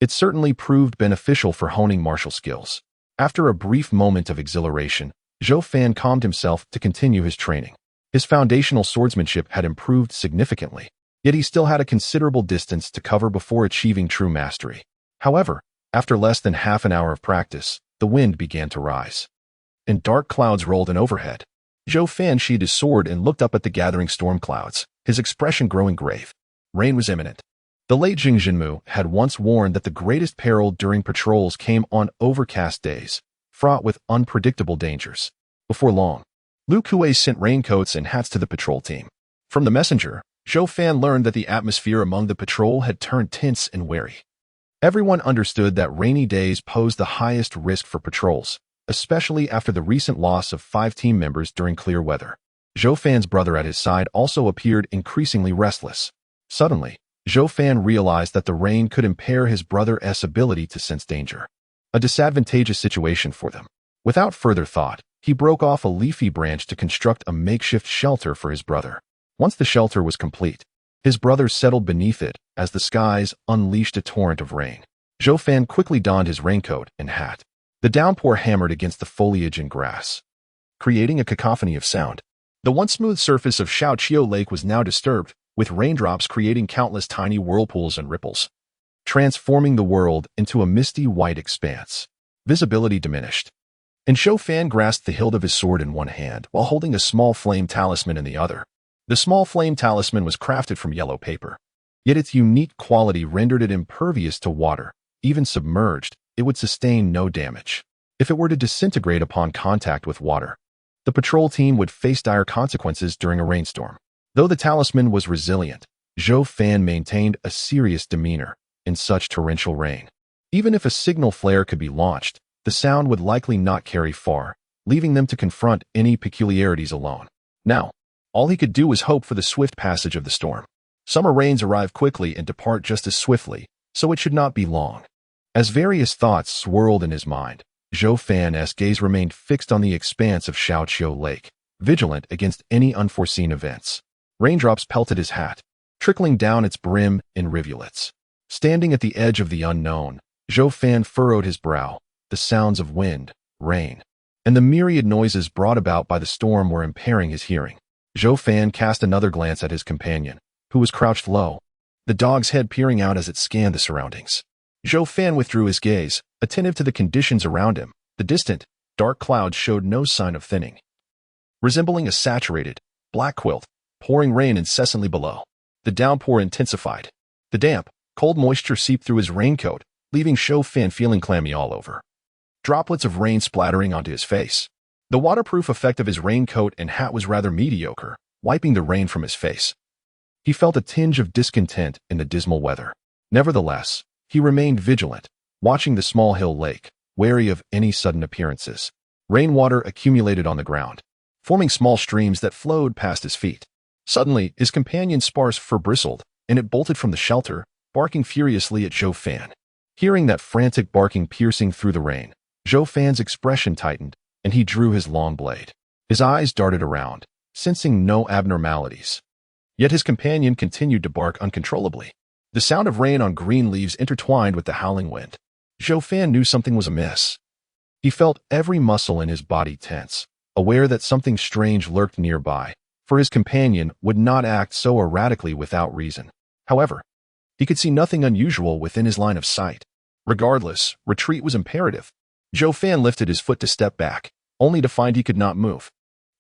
it certainly proved beneficial for honing martial skills. After a brief moment of exhilaration, Zhou Fan calmed himself to continue his training. His foundational swordsmanship had improved significantly, yet he still had a considerable distance to cover before achieving true mastery. However, after less than half an hour of practice, the wind began to rise, and dark clouds rolled in overhead. Zhou Fan sheathed his sword and looked up at the gathering storm clouds, his expression growing grave. Rain was imminent. The late Jing Jinmu had once warned that the greatest peril during patrols came on overcast days, fraught with unpredictable dangers. Before long, Lu Kuei sent raincoats and hats to the patrol team. From the messenger, Zhou Fan learned that the atmosphere among the patrol had turned tense and wary. Everyone understood that rainy days posed the highest risk for patrols, especially after the recent loss of 5 team members during clear weather. Zhou Fan's brother at his side also appeared increasingly restless. Suddenly, Zhou Fan realized that the rain could impair his brother's ability to sense danger. A disadvantageous situation for them. Without further thought, he broke off a leafy branch to construct a makeshift shelter for his brother. Once the shelter was complete, his brother settled beneath it as the skies unleashed a torrent of rain. Zhou Fan quickly donned his raincoat and hat. The downpour hammered against the foliage and grass, creating a cacophony of sound. The once smooth surface of Shaoqiu Lake was now disturbed, with raindrops creating countless tiny whirlpools and ripples, transforming the world into a misty white expanse. Visibility diminished. and Zhou Fan grasped the hilt of his sword in one hand while holding a small flame talisman in the other. The small flame talisman was crafted from yellow paper, yet its unique quality rendered it impervious to water. Even submerged, it would sustain no damage. If it were to disintegrate upon contact with water, the patrol team would face dire consequences during a rainstorm. Though the talisman was resilient, Zhou Fan maintained a serious demeanor in such torrential rain. Even if a signal flare could be launched, the sound would likely not carry far, leaving them to confront any peculiarities alone. Now, all he could do was hope for the swift passage of the storm. Summer rains arrive quickly and depart just as swiftly, so it should not be long. As various thoughts swirled in his mind, Zhou Fan's gaze remained fixed on the expanse of Shaoqiu Lake, vigilant against any unforeseen events. Raindrops pelted his hat, trickling down its brim in rivulets. Standing at the edge of the unknown, Zhou Fan furrowed his brow. The sounds of wind, rain, and the myriad noises brought about by the storm were impairing his hearing. Zhou Fan cast another glance at his companion, who was crouched low, the dog's head peering out as it scanned the surroundings. Zhou Fan withdrew his gaze, attentive to the conditions around him. The distant, dark clouds showed no sign of thinning, resembling a saturated, black quilt, pouring rain incessantly below. The downpour intensified. The damp, cold moisture seeped through his raincoat, leaving Zhou Fan feeling clammy all over. Droplets of rain splattering onto his face. The waterproof effect of his raincoat and hat was rather mediocre, wiping the rain from his face. He felt a tinge of discontent in the dismal weather. Nevertheless, he remained vigilant, watching the small hill lake, wary of any sudden appearances. Rainwater accumulated on the ground, forming small streams that flowed past his feet. Suddenly, his companion's sparse fur bristled, and it bolted from the shelter, barking furiously at Zhou Fan. Hearing that frantic barking piercing through the rain, Zhou Fan's expression tightened, and he drew his long blade. His eyes darted around, sensing no abnormalities. Yet his companion continued to bark uncontrollably. The sound of rain on green leaves intertwined with the howling wind. Zhou Fan knew something was amiss. He felt every muscle in his body tense, aware that something strange lurked nearby, for his companion would not act so erratically without reason. However, he could see nothing unusual within his line of sight. Regardless, retreat was imperative. Zhou Fan lifted his foot to step back, only to find he could not move.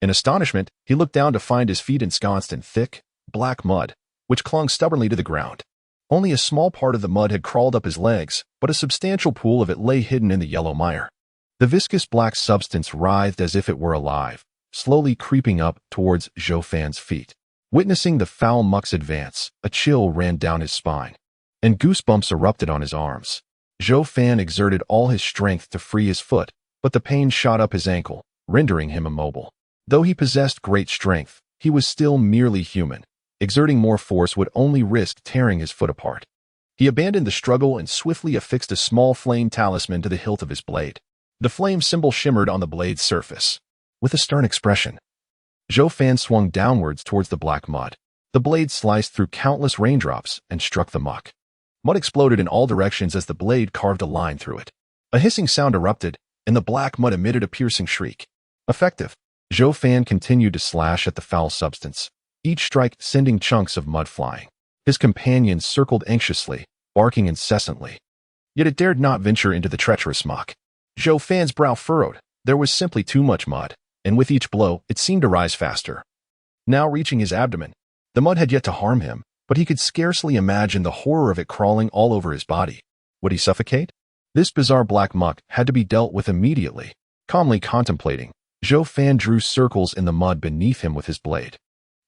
In astonishment, he looked down to find his feet ensconced in thick, black mud, which clung stubbornly to the ground. Only a small part of the mud had crawled up his legs, but a substantial pool of it lay hidden in the yellow mire. The viscous black substance writhed as if it were alive, slowly creeping up towards Zhou Fan's feet. Witnessing the foul muck's advance, a chill ran down his spine, and goosebumps erupted on his arms. Zhou Fan exerted all his strength to free his foot, but the pain shot up his ankle, rendering him immobile. Though he possessed great strength, he was still merely human. Exerting more force would only risk tearing his foot apart. He abandoned the struggle and swiftly affixed a small flame talisman to the hilt of his blade. The flame symbol shimmered on the blade's surface. With a stern expression, Zhou Fan swung downwards towards the black mud. The blade sliced through countless raindrops and struck the muck. Mud exploded in all directions as the blade carved a line through it. A hissing sound erupted, and the black mud emitted a piercing shriek. Effective. Zhou Fan continued to slash at the foul substance, each strike sending chunks of mud flying. His companions circled anxiously, barking incessantly. Yet it dared not venture into the treacherous muck. Zhou Fan's brow furrowed. There was simply too much mud, and with each blow, it seemed to rise faster. Now reaching his abdomen, the mud had yet to harm him, but he could scarcely imagine the horror of it crawling all over his body. Would he suffocate? This bizarre black muck had to be dealt with immediately. Calmly contemplating, Zhou Fan drew circles in the mud beneath him with his blade,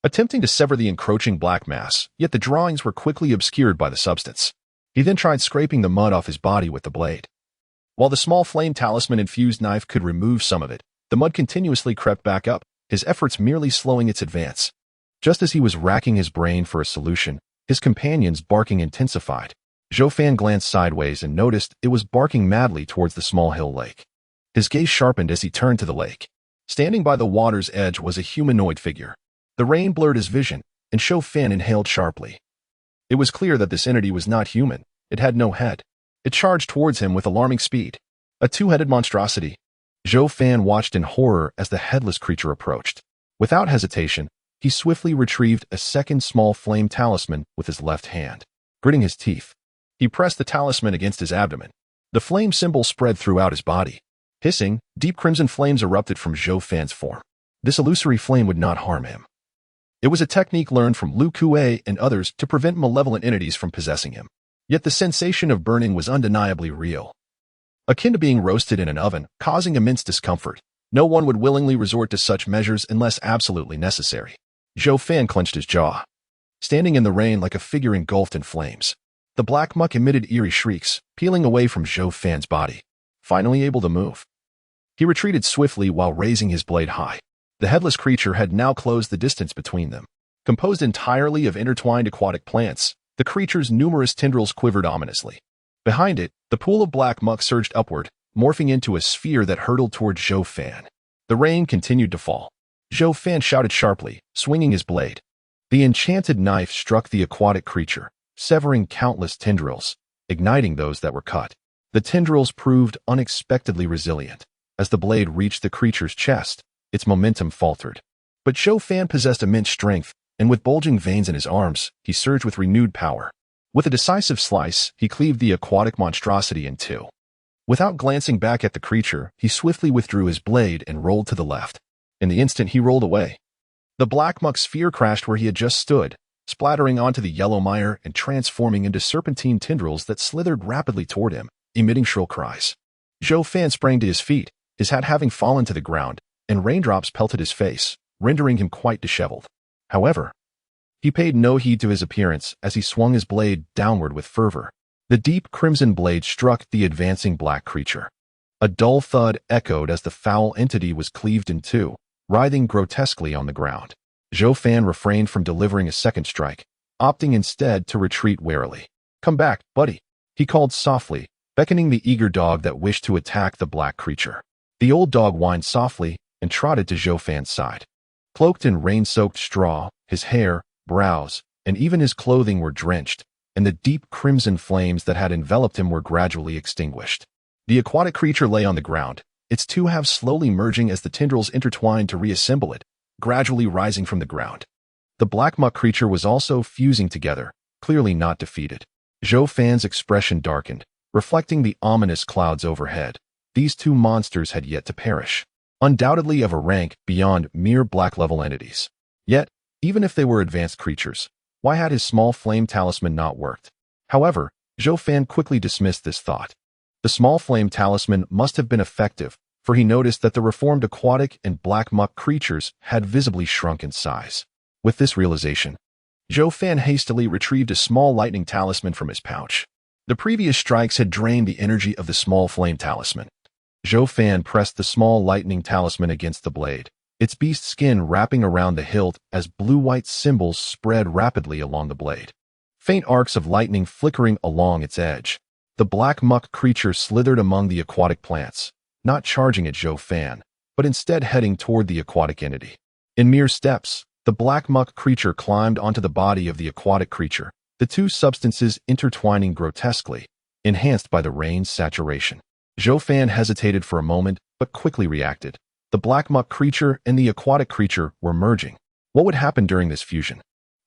attempting to sever the encroaching black mass, yet the drawings were quickly obscured by the substance. He then tried scraping the mud off his body with the blade. While the small flame talisman-infused knife could remove some of it, the mud continuously crept back up, his efforts merely slowing its advance. Just as he was racking his brain for a solution, his companion's barking intensified. Zhou Fan glanced sideways and noticed it was barking madly towards the small hill lake. His gaze sharpened as he turned to the lake. Standing by the water's edge was a humanoid figure. The rain blurred his vision, and Zhou Fan inhaled sharply. It was clear that this entity was not human. It had no head. It charged towards him with alarming speed. A two-headed monstrosity. Zhou Fan watched in horror as the headless creature approached. Without hesitation, he swiftly retrieved a second small flame talisman with his left hand. Gritting his teeth, he pressed the talisman against his abdomen. The flame symbol spread throughout his body. Hissing, deep crimson flames erupted from Zhou Fan's form. This illusory flame would not harm him. It was a technique learned from Lu Kuei and others to prevent malevolent entities from possessing him. Yet the sensation of burning was undeniably real. Akin to being roasted in an oven, causing immense discomfort. No one would willingly resort to such measures unless absolutely necessary. Zhou Fan clenched his jaw, standing in the rain like a figure engulfed in flames. The black muck emitted eerie shrieks, peeling away from Zhou Fan's body. Finally able to move, he retreated swiftly while raising his blade high. The headless creature had now closed the distance between them. Composed entirely of intertwined aquatic plants, the creature's numerous tendrils quivered ominously. Behind it, the pool of black muck surged upward, morphing into a sphere that hurtled toward Zhou Fan. The rain continued to fall. Zhou Fan shouted sharply, swinging his blade. The enchanted knife struck the aquatic creature, severing countless tendrils, igniting those that were cut. The tendrils proved unexpectedly resilient. As the blade reached the creature's chest, its momentum faltered. But Zhou Fan possessed immense strength, and with bulging veins in his arms, he surged with renewed power. With a decisive slice, he cleaved the aquatic monstrosity in two. Without glancing back at the creature, he swiftly withdrew his blade and rolled to the left. In the instant he rolled away, the black muck sphere crashed where he had just stood, splattering onto the yellow mire and transforming into serpentine tendrils that slithered rapidly toward him, emitting shrill cries. Zhou Fan sprang to his feet, his hat having fallen to the ground, and raindrops pelted his face, rendering him quite disheveled. However, he paid no heed to his appearance as he swung his blade downward with fervor. The deep crimson blade struck the advancing black creature. A dull thud echoed as the foul entity was cleaved in two, writhing grotesquely on the ground. Zhou Fan refrained from delivering a second strike, opting instead to retreat warily. "Come back, buddy," he called softly, beckoning the eager dog that wished to attack the black creature. The old dog whined softly and trotted to Zhou Fan's side. Cloaked in rain-soaked straw, his hair, brows, and even his clothing were drenched, and the deep crimson flames that had enveloped him were gradually extinguished. The aquatic creature lay on the ground, its two halves slowly merging as the tendrils intertwined to reassemble it, gradually rising from the ground. The black muck creature was also fusing together, clearly not defeated. Zhou Fan's expression darkened, reflecting the ominous clouds overhead. These two monsters had yet to perish, undoubtedly of a rank beyond mere black-level entities. Yet, even if they were advanced creatures, why had his small flame talisman not worked? However, Zhou Fan quickly dismissed this thought. The small flame talisman must have been effective, for he noticed that the reformed aquatic and black muck creatures had visibly shrunk in size. With this realization, Zhou Fan hastily retrieved a small lightning talisman from his pouch. The previous strikes had drained the energy of the small flame talisman. Zhou Fan pressed the small lightning talisman against the blade, its beast skin wrapping around the hilt as blue-white symbols spread rapidly along the blade. Faint arcs of lightning flickering along its edge. The black muck creature slithered among the aquatic plants, not charging at Zhou Fan, but instead heading toward the aquatic entity. In mere steps, the black muck creature climbed onto the body of the aquatic creature, the two substances intertwining grotesquely, enhanced by the rain's saturation. Zhou Fan hesitated for a moment, but quickly reacted. The black muck creature and the aquatic creature were merging. What would happen during this fusion?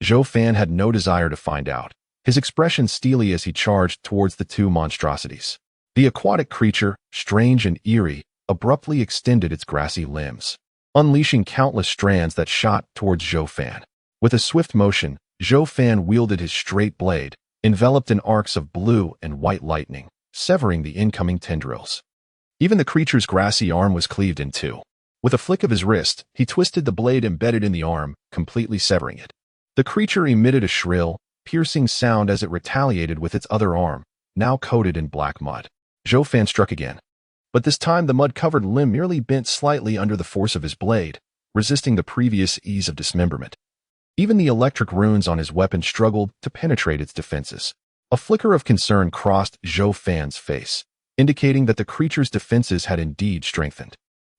Zhou Fan had no desire to find out, his expression steely as he charged towards the two monstrosities. The aquatic creature, strange and eerie, abruptly extended its grassy limbs, unleashing countless strands that shot towards Zhou Fan. With a swift motion, Zhou Fan wielded his straight blade, enveloped in arcs of blue and white lightning, severing the incoming tendrils. Even the creature's grassy arm was cleaved in two. With a flick of his wrist, he twisted the blade embedded in the arm, completely severing it. The creature emitted a shrill, piercing sound as it retaliated with its other arm, now coated in black mud. Zhou Fan struck again. But this time the mud-covered limb merely bent slightly under the force of his blade, resisting the previous ease of dismemberment. Even the electric runes on his weapon struggled to penetrate its defenses. A flicker of concern crossed Zhou Fan's face, indicating that the creature's defenses had indeed strengthened.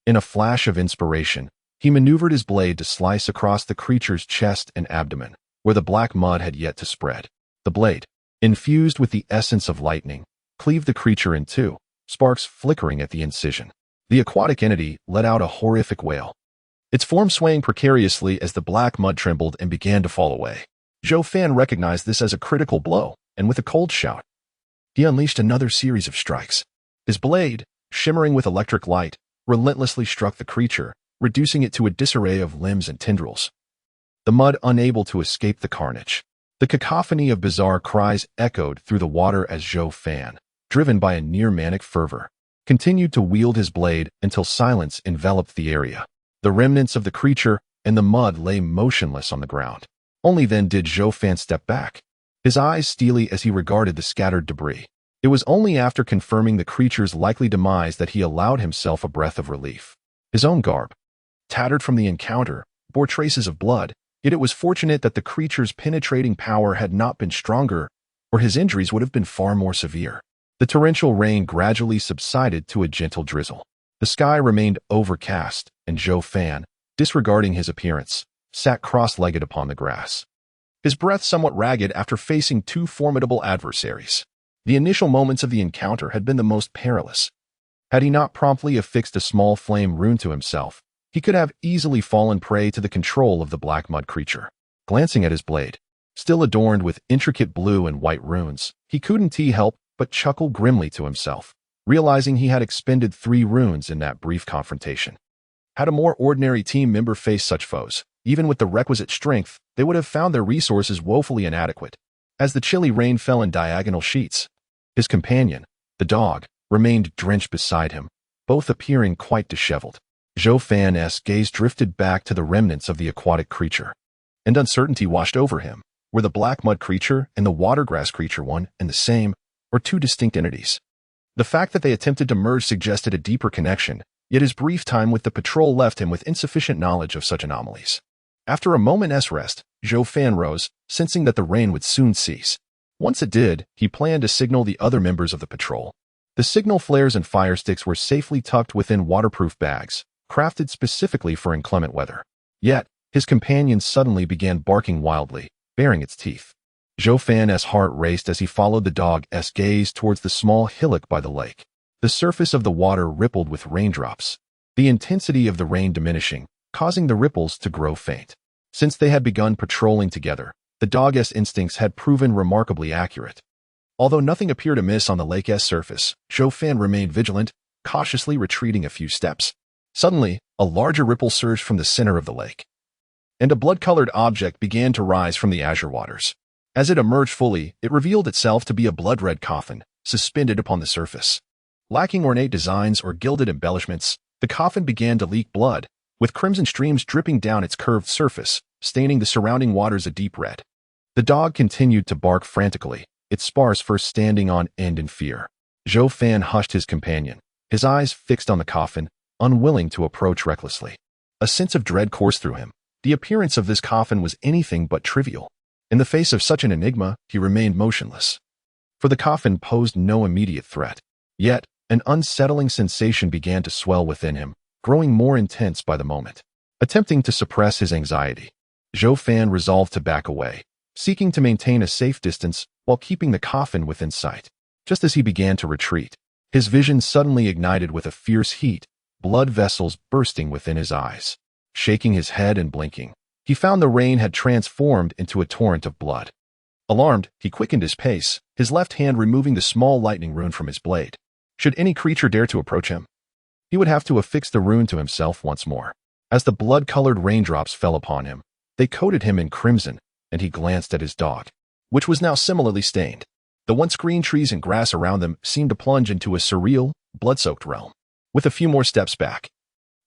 In a flash of inspiration, he maneuvered his blade to slice across the creature's chest and abdomen, where the black mud had yet to spread. The blade, infused with the essence of lightning, cleaved the creature in two, sparks flickering at the incision. The aquatic entity let out a horrific wail, its form swaying precariously as the black mud trembled and began to fall away. Zhou Fan recognized this as a critical blow, and with a cold shout, he unleashed another series of strikes. His blade, shimmering with electric light, relentlessly struck the creature, reducing it to a disarray of limbs and tendrils. The mud unable to escape the carnage. The cacophony of bizarre cries echoed through the water as Zhou Fan, driven by a near-manic fervor, continued to wield his blade until silence enveloped the area. The remnants of the creature and the mud lay motionless on the ground. Only then did Zhou Fan step back, his eyes steely as he regarded the scattered debris. It was only after confirming the creature's likely demise that he allowed himself a breath of relief. His own garb, tattered from the encounter, bore traces of blood, yet it was fortunate that the creature's penetrating power had not been stronger, or his injuries would have been far more severe. The torrential rain gradually subsided to a gentle drizzle. The sky remained overcast, and Zhou Fan, disregarding his appearance, sat cross-legged upon the grass, his breath somewhat ragged after facing two formidable adversaries. The initial moments of the encounter had been the most perilous. Had he not promptly affixed a small flame rune to himself, he could have easily fallen prey to the control of the black mud creature. Glancing at his blade, still adorned with intricate blue and white runes, he couldn't help but chuckle grimly to himself, realizing he had expended 3 runes in that brief confrontation. Had a more ordinary team member faced such foes, even with the requisite strength, they would have found their resources woefully inadequate. As the chilly rain fell in diagonal sheets, his companion, the dog, remained drenched beside him, both appearing quite disheveled. Zhou Fan's gaze drifted back to the remnants of the aquatic creature, and uncertainty washed over him. Were the black mud creature and the watergrass creature one and the same, or 2 distinct entities? The fact that they attempted to merge suggested a deeper connection, yet his brief time with the patrol left him with insufficient knowledge of such anomalies. After a moment's rest, Zhou Fan rose, sensing that the rain would soon cease. Once it did, he planned to signal the other members of the patrol. The signal flares and fire sticks were safely tucked within waterproof bags, crafted specifically for inclement weather. Yet, his companion suddenly began barking wildly, baring its teeth. Zhou Fan's heart raced as he followed the dog's gaze towards the small hillock by the lake. The surface of the water rippled with raindrops, the intensity of the rain diminishing, causing the ripples to grow faint. Since they had begun patrolling together, the dog's instincts had proven remarkably accurate. Although nothing appeared amiss on the lake's surface, Zhou Fan remained vigilant, cautiously retreating a few steps. Suddenly, a larger ripple surged from the center of the lake, and a blood-colored object began to rise from the azure waters. As it emerged fully, it revealed itself to be a blood-red coffin, suspended upon the surface. Lacking ornate designs or gilded embellishments, the coffin began to leak blood, with crimson streams dripping down its curved surface, staining the surrounding waters a deep red. The dog continued to bark frantically, its spars first standing on end in fear. Zhou Fan hushed his companion, his eyes fixed on the coffin, unwilling to approach recklessly. A sense of dread coursed through him. The appearance of this coffin was anything but trivial. In the face of such an enigma, he remained motionless, for the coffin posed no immediate threat. Yet, an unsettling sensation began to swell within him, growing more intense by the moment. Attempting to suppress his anxiety, Zhou Fan resolved to back away, seeking to maintain a safe distance while keeping the coffin within sight. Just as he began to retreat, his vision suddenly ignited with a fierce heat, blood vessels bursting within his eyes. Shaking his head and blinking, he found the rain had transformed into a torrent of blood. Alarmed, he quickened his pace, his left hand removing the small lightning rune from his blade. Should any creature dare to approach him, he would have to affix the rune to himself once more. As the blood-colored raindrops fell upon him, they coated him in crimson, and he glanced at his dog, which was now similarly stained. The once green trees and grass around them seemed to plunge into a surreal, blood-soaked realm. With a few more steps back,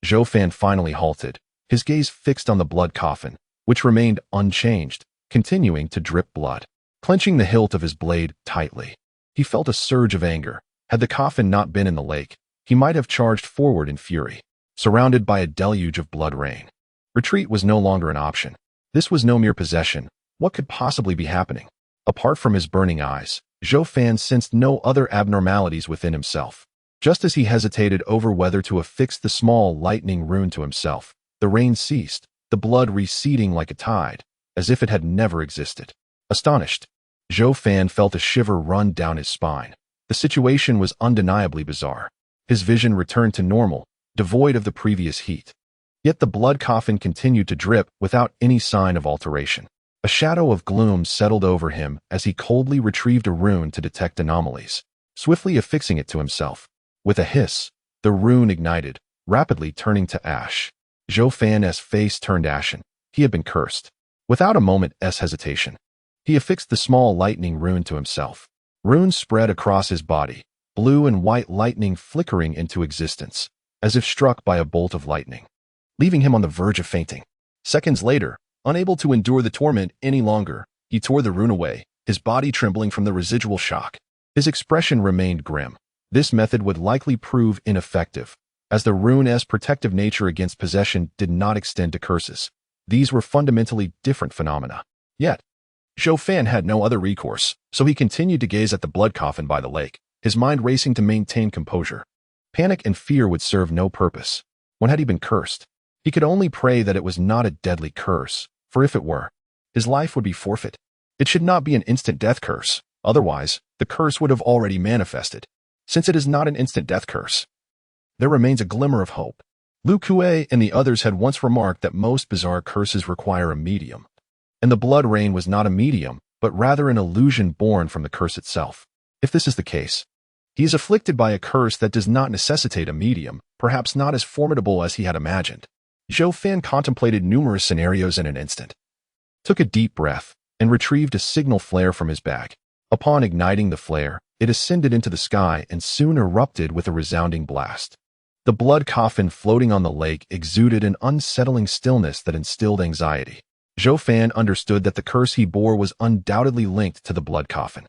Zhou Fan finally halted, his gaze fixed on the blood coffin, which remained unchanged, continuing to drip blood. Clenching the hilt of his blade tightly, he felt a surge of anger. Had the coffin not been in the lake, he might have charged forward in fury, surrounded by a deluge of blood rain. Retreat was no longer an option. This was no mere possession. What could possibly be happening? Apart from his burning eyes, Zhou Fan sensed no other abnormalities within himself. Just as he hesitated over whether to affix the small lightning rune to himself, the rain ceased, the blood receding like a tide, as if it had never existed. Astonished, Zhou Fan felt a shiver run down his spine. The situation was undeniably bizarre. His vision returned to normal, devoid of the previous heat. Yet the blood coffin continued to drip without any sign of alteration. A shadow of gloom settled over him as he coldly retrieved a rune to detect anomalies. Swiftly affixing it to himself, With a hiss, the rune ignited, rapidly turning to ash. Zhou Fan's face turned ashen. He had been cursed. Without a moment's hesitation, he affixed the small lightning rune to himself. Runes spread across his body, blue and white lightning flickering into existence, as if struck by a bolt of lightning, leaving him on the verge of fainting. Seconds later, unable to endure the torment any longer, he tore the rune away, his body trembling from the residual shock. His expression remained grim. This method would likely prove ineffective, as the rune's protective nature against possession did not extend to curses. These were fundamentally different phenomena. Yet, Zhou Fan had no other recourse, so he continued to gaze at the blood coffin by the lake, his mind racing to maintain composure. Panic and fear would serve no purpose. When had he been cursed? He could only pray that it was not a deadly curse, for if it were, his life would be forfeit. It should not be an instant death curse, otherwise, the curse would have already manifested. Since it is not an instant death curse, there remains a glimmer of hope. Lu Kuei and the others had once remarked that most bizarre curses require a medium, and the blood rain was not a medium, but rather an illusion born from the curse itself. If this is the case, he is afflicted by a curse that does not necessitate a medium, perhaps not as formidable as he had imagined. Zhou Fan contemplated numerous scenarios in an instant, took a deep breath, and retrieved a signal flare from his bag. Upon igniting the flare, it ascended into the sky and soon erupted with a resounding blast. The blood coffin floating on the lake exuded an unsettling stillness that instilled anxiety. Zhou Fan understood that the curse he bore was undoubtedly linked to the blood coffin.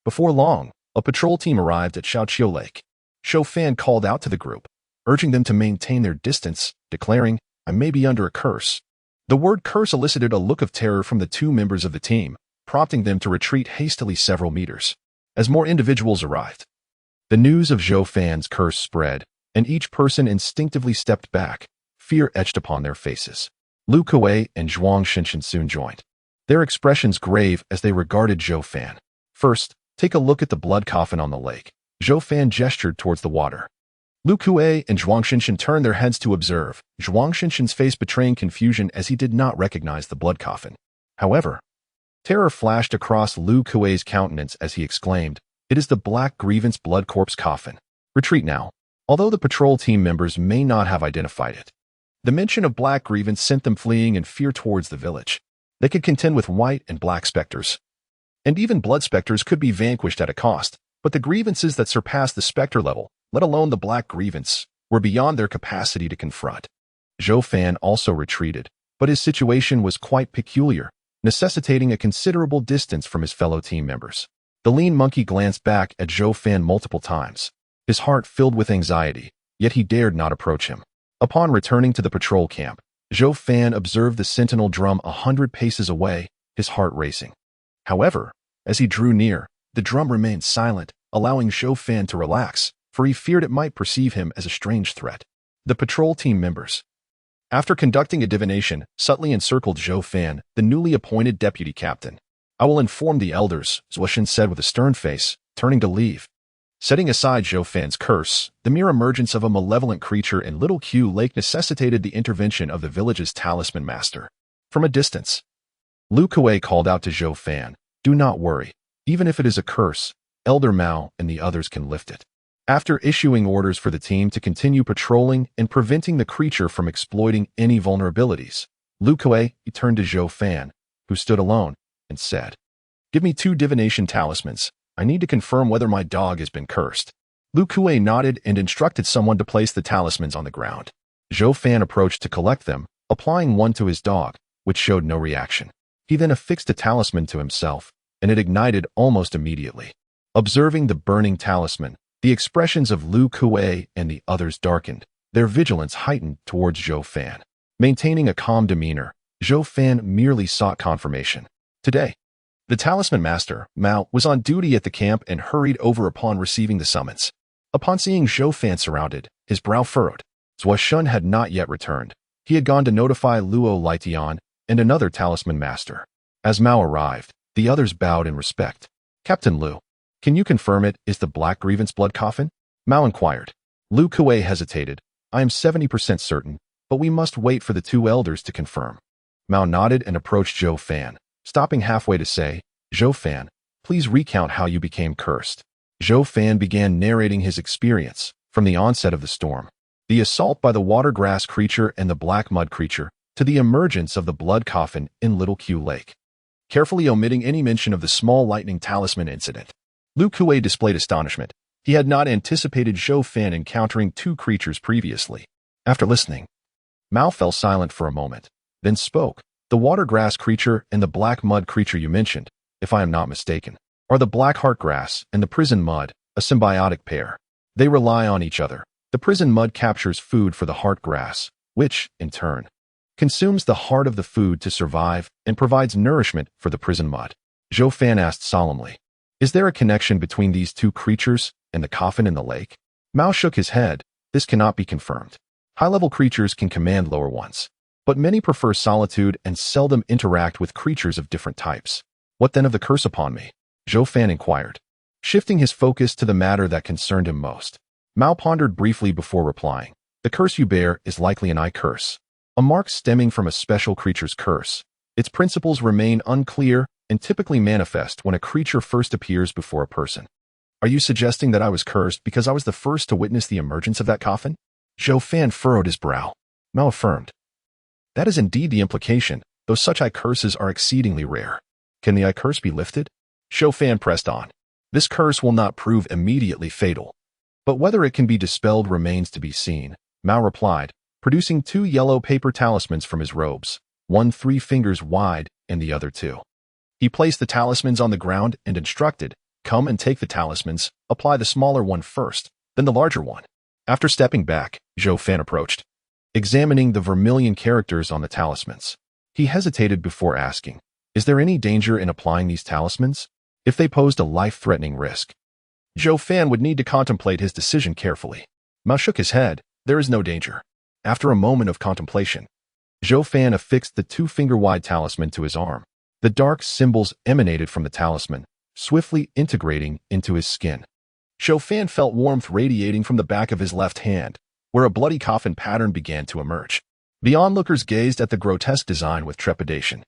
Before long, a patrol team arrived at Xiaoqiu Lake. Zhou Fan called out to the group, urging them to maintain their distance, declaring, "I may be under a curse." The word curse elicited a look of terror from the two members of the team, prompting them to retreat hastily several meters. As more individuals arrived, the news of Zhou Fan's curse spread, and each person instinctively stepped back, fear etched upon their faces. Lu Kuei and Zhuang Xinshan soon joined, their expressions grave as they regarded Zhou Fan. "First, take a look at the blood coffin on the lake." Zhou Fan gestured towards the water. Lu Kuei and Zhuang Xinshan turned their heads to observe, Zhuang Xinshan's face betraying confusion as he did not recognize the blood coffin. However, terror flashed across Lu Kuei's countenance as he exclaimed, "It is the Black Grievance blood corpse coffin. Retreat now." Although the patrol team members may not have identified it, the mention of Black Grievance sent them fleeing in fear towards the village. They could contend with white and black specters, and even blood specters could be vanquished at a cost, but the grievances that surpassed the specter level, let alone the Black Grievance, were beyond their capacity to confront. Zhou Fan also retreated, but his situation was quite peculiar, necessitating a considerable distance from his fellow team members. The lean monkey glanced back at Zhou Fan multiple times, his heart filled with anxiety, yet he dared not approach him. Upon returning to the patrol camp, Zhou Fan observed the sentinel drum 100 paces away, his heart racing. However, as he drew near, the drum remained silent, allowing Zhou Fan to relax, for he feared it might perceive him as a strange threat. The patrol team members, after conducting a divination, subtly encircled Zhou Fan, the newly appointed deputy captain. "I will inform the elders," Zhou Shen said with a stern face, turning to leave. Setting aside Zhou Fan's curse, the mere emergence of a malevolent creature in Little Q Lake necessitated the intervention of the village's Talisman Master. From a distance, Lu Kuei called out to Zhou Fan, "Do not worry. Even if it is a curse, Elder Mao and the others can lift it." After issuing orders for the team to continue patrolling and preventing the creature from exploiting any vulnerabilities, Lu Kuei turned to Zhou Fan, who stood alone, and said, "Give me 2 divination talismans. I need to confirm whether my dog has been cursed." Lu Kuei nodded and instructed someone to place the talismans on the ground. Zhou Fan approached to collect them, applying one to his dog, which showed no reaction. He then affixed a talisman to himself, and it ignited almost immediately. Observing the burning talisman, the expressions of Lu Kuei and the others darkened, their vigilance heightened towards Zhou Fan. Maintaining a calm demeanor, Zhou Fan merely sought confirmation. Today, the Talisman Master, Mao, was on duty at the camp and hurried over upon receiving the summons. Upon seeing Zhou Fan surrounded, his brow furrowed. Zhou Shun had not yet returned. He had gone to notify Luo Lietian and another Talisman Master. As Mao arrived, the others bowed in respect. "Captain Lu, can you confirm it is the Black Grievance blood coffin?" Mao inquired. Lu Kuei hesitated. "I am 70% certain, but we must wait for the 2 elders to confirm." Mao nodded and approached Zhou Fan, stopping halfway to say, "Zhou Fan, please recount how you became cursed." Zhou Fan began narrating his experience, from the onset of the storm, the assault by the water grass creature and the black mud creature, to the emergence of the blood coffin in Little Q Lake. Carefully omitting any mention of the small lightning talisman incident, Lu Kuei displayed astonishment. He had not anticipated Zhou Fan encountering two creatures previously. After listening, Mao fell silent for a moment, then spoke. The water grass creature and the black mud creature you mentioned, if I am not mistaken, are the black heart grass and the prison mud, a symbiotic pair. They rely on each other. The prison mud captures food for the heart grass, which, in turn, consumes the heart of the food to survive and provides nourishment for the prison mud. Zhou Fan asked solemnly, "Is there a connection between these two creatures and the coffin in the lake?" Mao shook his head. This cannot be confirmed. High-level creatures can command lower ones, but many prefer solitude and seldom interact with creatures of different types. What then of the curse upon me? Zhou Fan inquired, shifting his focus to the matter that concerned him most. Mao pondered briefly before replying. The curse you bear is likely an eye curse, a mark stemming from a special creature's curse. Its principles remain unclear and typically manifest when a creature first appears before a person. Are you suggesting that I was cursed because I was the first to witness the emergence of that coffin? Zhou Fan furrowed his brow. Mao affirmed. That is indeed the implication, though such eye curses are exceedingly rare. Can the eye curse be lifted? Zhou Fan pressed on. This curse will not prove immediately fatal, but whether it can be dispelled remains to be seen, Mao replied, producing two yellow paper talismans from his robes, one 3 fingers wide and the other 2. He placed the talismans on the ground and instructed, "Come and take the talismans, apply the smaller one first, then the larger one." After stepping back, Zhou Fan approached, examining the vermilion characters on the talismans. He hesitated before asking, "Is there any danger in applying these talismans? If they posed a life-threatening risk?" Zhou Fan would need to contemplate his decision carefully. Mao shook his head. There is no danger. After a moment of contemplation, Zhou Fan affixed the 2-finger-wide talisman to his arm. The dark symbols emanated from the talisman, swiftly integrating into his skin. Zhou Fan felt warmth radiating from the back of his left hand, where a bloody coffin pattern began to emerge. The onlookers gazed at the grotesque design with trepidation.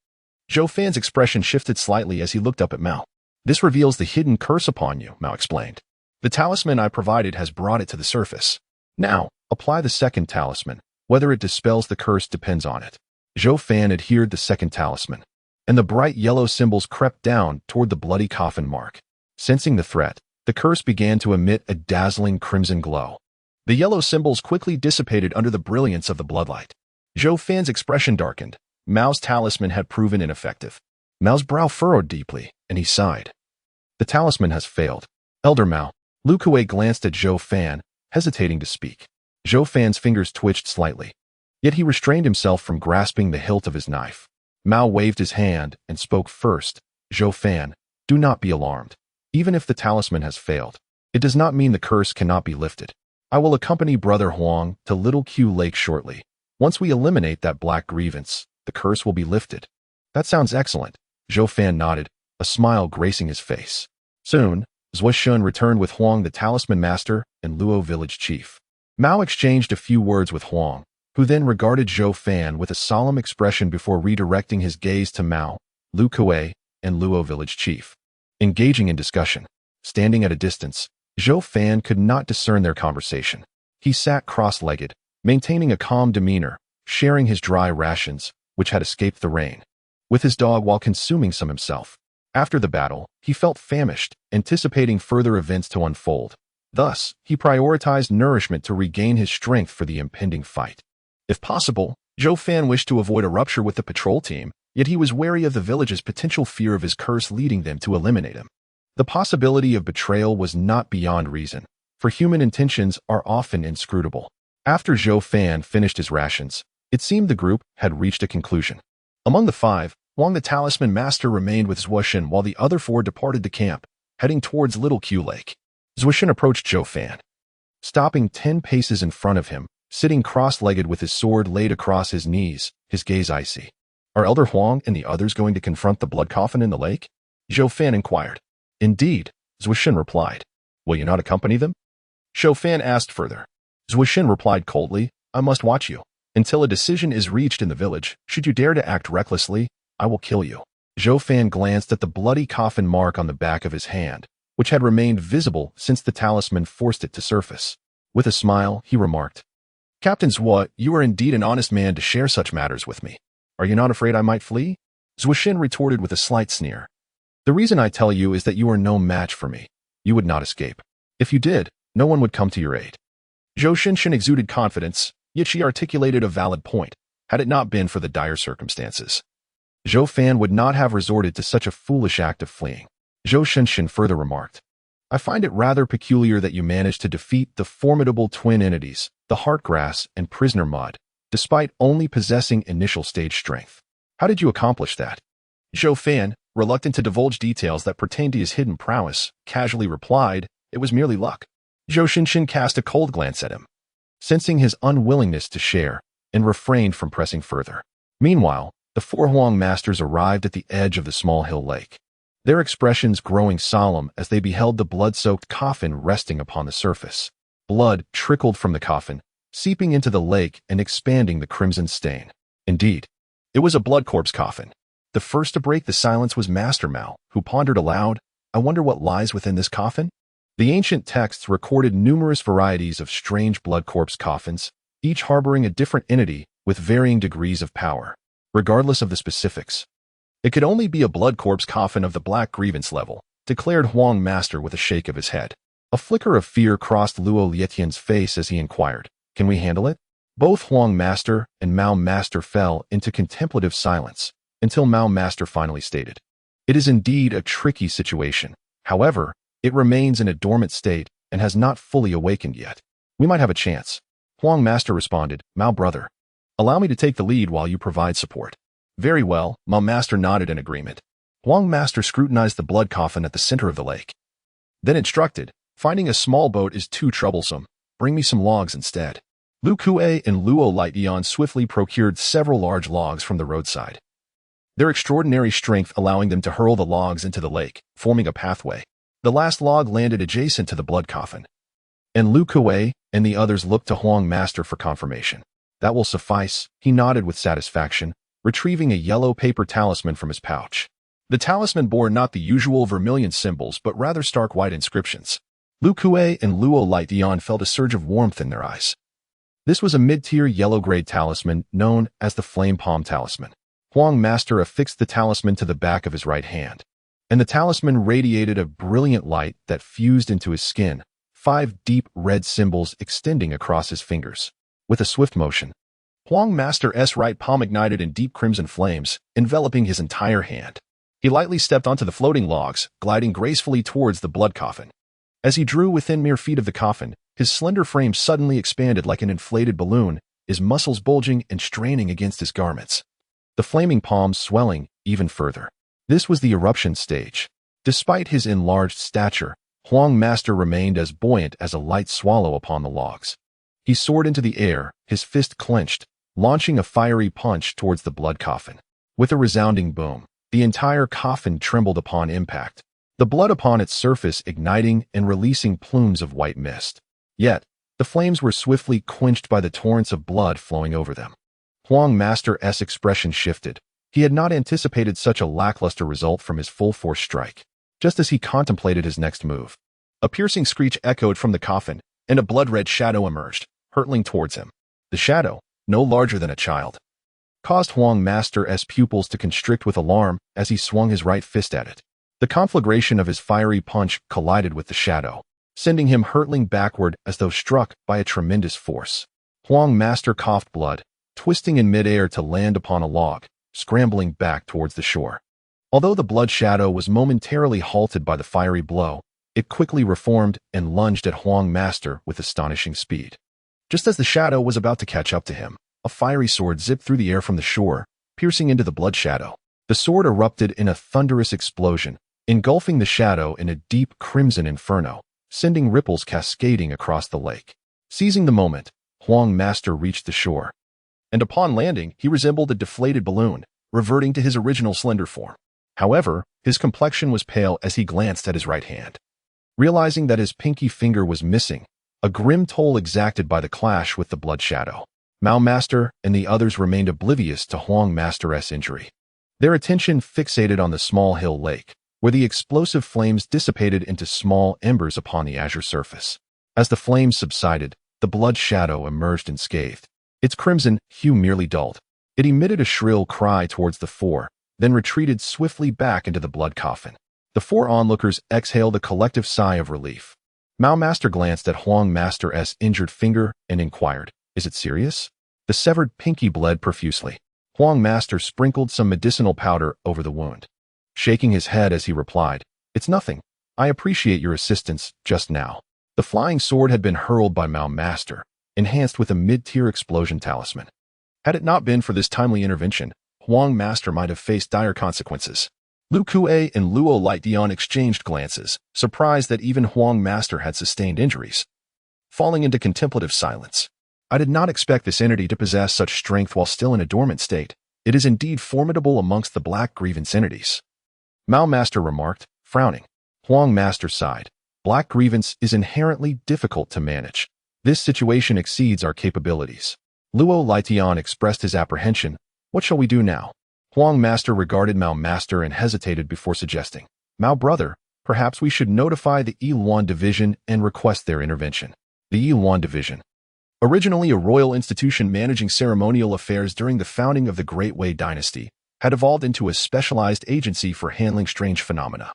Zhou Fan's expression shifted slightly as he looked up at Mao. "This reveals the hidden curse upon you," Mao explained. "The talisman I provided has brought it to the surface. Now, apply the second talisman. Whether it dispels the curse depends on it." Zhou Fan adhered the second talisman, and the bright yellow symbols crept down toward the bloody coffin mark. Sensing the threat, the curse began to emit a dazzling crimson glow. The yellow symbols quickly dissipated under the brilliance of the bloodlight. Zhou Fan's expression darkened. Mao's talisman had proven ineffective. Mao's brow furrowed deeply, and he sighed. "The talisman has failed. Elder Mao." Lu Kuei glanced at Zhou Fan, hesitating to speak. Zhou Fan's fingers twitched slightly, yet he restrained himself from grasping the hilt of his knife. Mao waved his hand and spoke first. "Zhou Fan, do not be alarmed. Even if the talisman has failed, it does not mean the curse cannot be lifted. I will accompany Brother Huang to Little Q Lake shortly. Once we eliminate that black grievance, the curse will be lifted." "That sounds excellent." Zhou Fan nodded, a smile gracing his face. Soon, Zhou Shun returned with Huang the Talisman Master and Luo village chief. Mao exchanged a few words with Huang, who then regarded Zhou Fan with a solemn expression before redirecting his gaze to Mao, Lu Kuei, and Luo village chief. Engaging in discussion, standing at a distance, Zhou Fan could not discern their conversation. He sat cross-legged, maintaining a calm demeanor, sharing his dry rations, which had escaped the rain, with his dog while consuming some himself. After the battle, he felt famished, anticipating further events to unfold. Thus, he prioritized nourishment to regain his strength for the impending fight. If possible, Zhou Fan wished to avoid a rupture with the patrol team, yet he was wary of the village's potential fear of his curse leading them to eliminate him. The possibility of betrayal was not beyond reason, for human intentions are often inscrutable. After Zhou Fan finished his rations, it seemed the group had reached a conclusion. Among the 5, Huang the Talisman Master remained with Zhou Shen while the other 4 departed the camp, heading towards Little Q Lake. Zhou Shen approached Zhou Fan, stopping 10 paces in front of him, sitting cross-legged with his sword laid across his knees, his gaze icy. "Are Elder Huang and the others going to confront the blood coffin in the lake?" Zhou Fan inquired. "Indeed," Zhou Shen replied. "Will you not accompany them?" Zhou Fan asked further. Zhou Shen replied coldly, "I must watch you. Until a decision is reached in the village, should you dare to act recklessly, I will kill you." Zhou Fan glanced at the bloody coffin mark on the back of his hand, which had remained visible since the talisman forced it to surface. With a smile, he remarked, "Captain Zhou, you are indeed an honest man to share such matters with me. Are you not afraid I might flee?" Zhou Fan retorted with a slight sneer. "The reason I tell you is that you are no match for me. You would not escape. If you did, no one would come to your aid." Zhou Fan exuded confidence, yet she articulated a valid point, had it not been for the dire circumstances. Zhou Fan would not have resorted to such a foolish act of fleeing. Zhou Fan further remarked, "I find it rather peculiar that you managed to defeat the formidable twin entities, the Heartgrass and Prisoner Mud, despite only possessing initial stage strength. How did you accomplish that?" Zhou Fan, reluctant to divulge details that pertained to his hidden prowess, casually replied, "It was merely luck." Zhou Fan cast a cold glance at him, sensing his unwillingness to share, and refrained from pressing further. Meanwhile, the four Huang masters arrived at the edge of the small hill lake, their expressions growing solemn as they beheld the blood-soaked coffin resting upon the surface. Blood trickled from the coffin, seeping into the lake and expanding the crimson stain. Indeed, it was a blood corpse coffin. The first to break the silence was Master Mao, who pondered aloud, "I wonder what lies within this coffin?" The ancient texts recorded numerous varieties of strange blood corpse coffins, each harboring a different entity with varying degrees of power. Regardless of the specifics, it could only be a blood corpse coffin of the black grievance level, declared Huang Master with a shake of his head. A flicker of fear crossed Luo Lietian's face as he inquired, "Can we handle it?" Both Huang Master and Mao Master fell into contemplative silence, until Mao Master finally stated, "It is indeed a tricky situation. However, it remains in a dormant state and has not fully awakened yet. We might have a chance." Huang Master responded, "Mao brother, allow me to take the lead while you provide support." "Very well," Mao Master nodded in agreement. Huang Master scrutinized the blood coffin at the center of the lake, then instructed, "Finding a small boat is too troublesome. Bring me some logs instead." Lu Kuei and Luo Lightian swiftly procured several large logs from the roadside, their extraordinary strength allowing them to hurl the logs into the lake, forming a pathway. The last log landed adjacent to the blood coffin, and Lu Kuei and the others looked to Huang Master for confirmation. "That will suffice," he nodded with satisfaction, retrieving a yellow paper talisman from his pouch. The talisman bore not the usual vermilion symbols but rather stark white inscriptions. Lu Kuei and Luo Lightian felt a surge of warmth in their eyes. This was a mid-tier yellow-grade talisman known as the Flame Palm Talisman. Huang Master affixed the talisman to the back of his right hand, and the talisman radiated a brilliant light that fused into his skin, 5 deep red symbols extending across his fingers. With a swift motion, Huang Master's right palm ignited in deep crimson flames, enveloping his entire hand. He lightly stepped onto the floating logs, gliding gracefully towards the blood coffin. As he drew within mere feet of the coffin, his slender frame suddenly expanded like an inflated balloon, his muscles bulging and straining against his garments, the flaming palms swelling even further. This was the eruption stage. Despite his enlarged stature, Huang Master remained as buoyant as a light swallow upon the logs. He soared into the air, his fist clenched, launching a fiery punch towards the blood coffin. With a resounding boom, the entire coffin trembled upon impact, the blood upon its surface igniting and releasing plumes of white mist. Yet, the flames were swiftly quenched by the torrents of blood flowing over them. Huang Master's expression shifted. He had not anticipated such a lackluster result from his full-force strike. Just as he contemplated his next move, a piercing screech echoed from the coffin, and a blood-red shadow emerged, hurtling towards him. The shadow, no larger than a child, caused Huang Master's pupils to constrict with alarm as he swung his right fist at it. The conflagration of his fiery punch collided with the shadow, sending him hurtling backward as though struck by a tremendous force. Huang Master coughed blood, twisting in midair to land upon a log, scrambling back towards the shore. Although the blood shadow was momentarily halted by the fiery blow, it quickly reformed and lunged at Huang Master with astonishing speed. Just as the shadow was about to catch up to him, a fiery sword zipped through the air from the shore, piercing into the blood shadow. The sword erupted in a thunderous explosion, engulfing the shadow in a deep crimson inferno, sending ripples cascading across the lake. Seizing the moment, Huang Master reached the shore, and upon landing, he resembled a deflated balloon, reverting to his original slender form. However, his complexion was pale as he glanced at his right hand. Realizing that his pinky finger was missing, a grim toll exacted by the clash with the blood shadow, Mao Master and the others remained oblivious to Huang Master's injury. Their attention fixated on the small hill lake, where the explosive flames dissipated into small embers upon the azure surface. As the flames subsided, the blood shadow emerged unscathed. Its crimson hue merely dulled. It emitted a shrill cry towards the four, then retreated swiftly back into the blood coffin. The four onlookers exhaled a collective sigh of relief. Mao Master glanced at Huang Master's injured finger and inquired, "Is it serious?" The severed pinky bled profusely. Huang Master sprinkled some medicinal powder over the wound, shaking his head as he replied, "It's nothing. I appreciate your assistance just now." The flying sword had been hurled by Mao Master, enhanced with a mid-tier explosion talisman. Had it not been for this timely intervention, Huang Master might have faced dire consequences. Lu Kuei and Luo Lightdian exchanged glances, surprised that even Huang Master had sustained injuries. Falling into contemplative silence. "I did not expect this entity to possess such strength while still in a dormant state. It is indeed formidable amongst the Black Grievance entities," Mao Master remarked, frowning. Huang Master sighed. "Black Grievance is inherently difficult to manage. This situation exceeds our capabilities." Luo Lightdian expressed his apprehension. "What shall we do now?" Huang Master regarded Mao Master and hesitated before suggesting, "Mao brother, perhaps we should notify the Yiluan Division and request their intervention." The Yiluan Division, originally a royal institution managing ceremonial affairs during the founding of the Great Wei Dynasty, had evolved into a specialized agency for handling strange phenomena.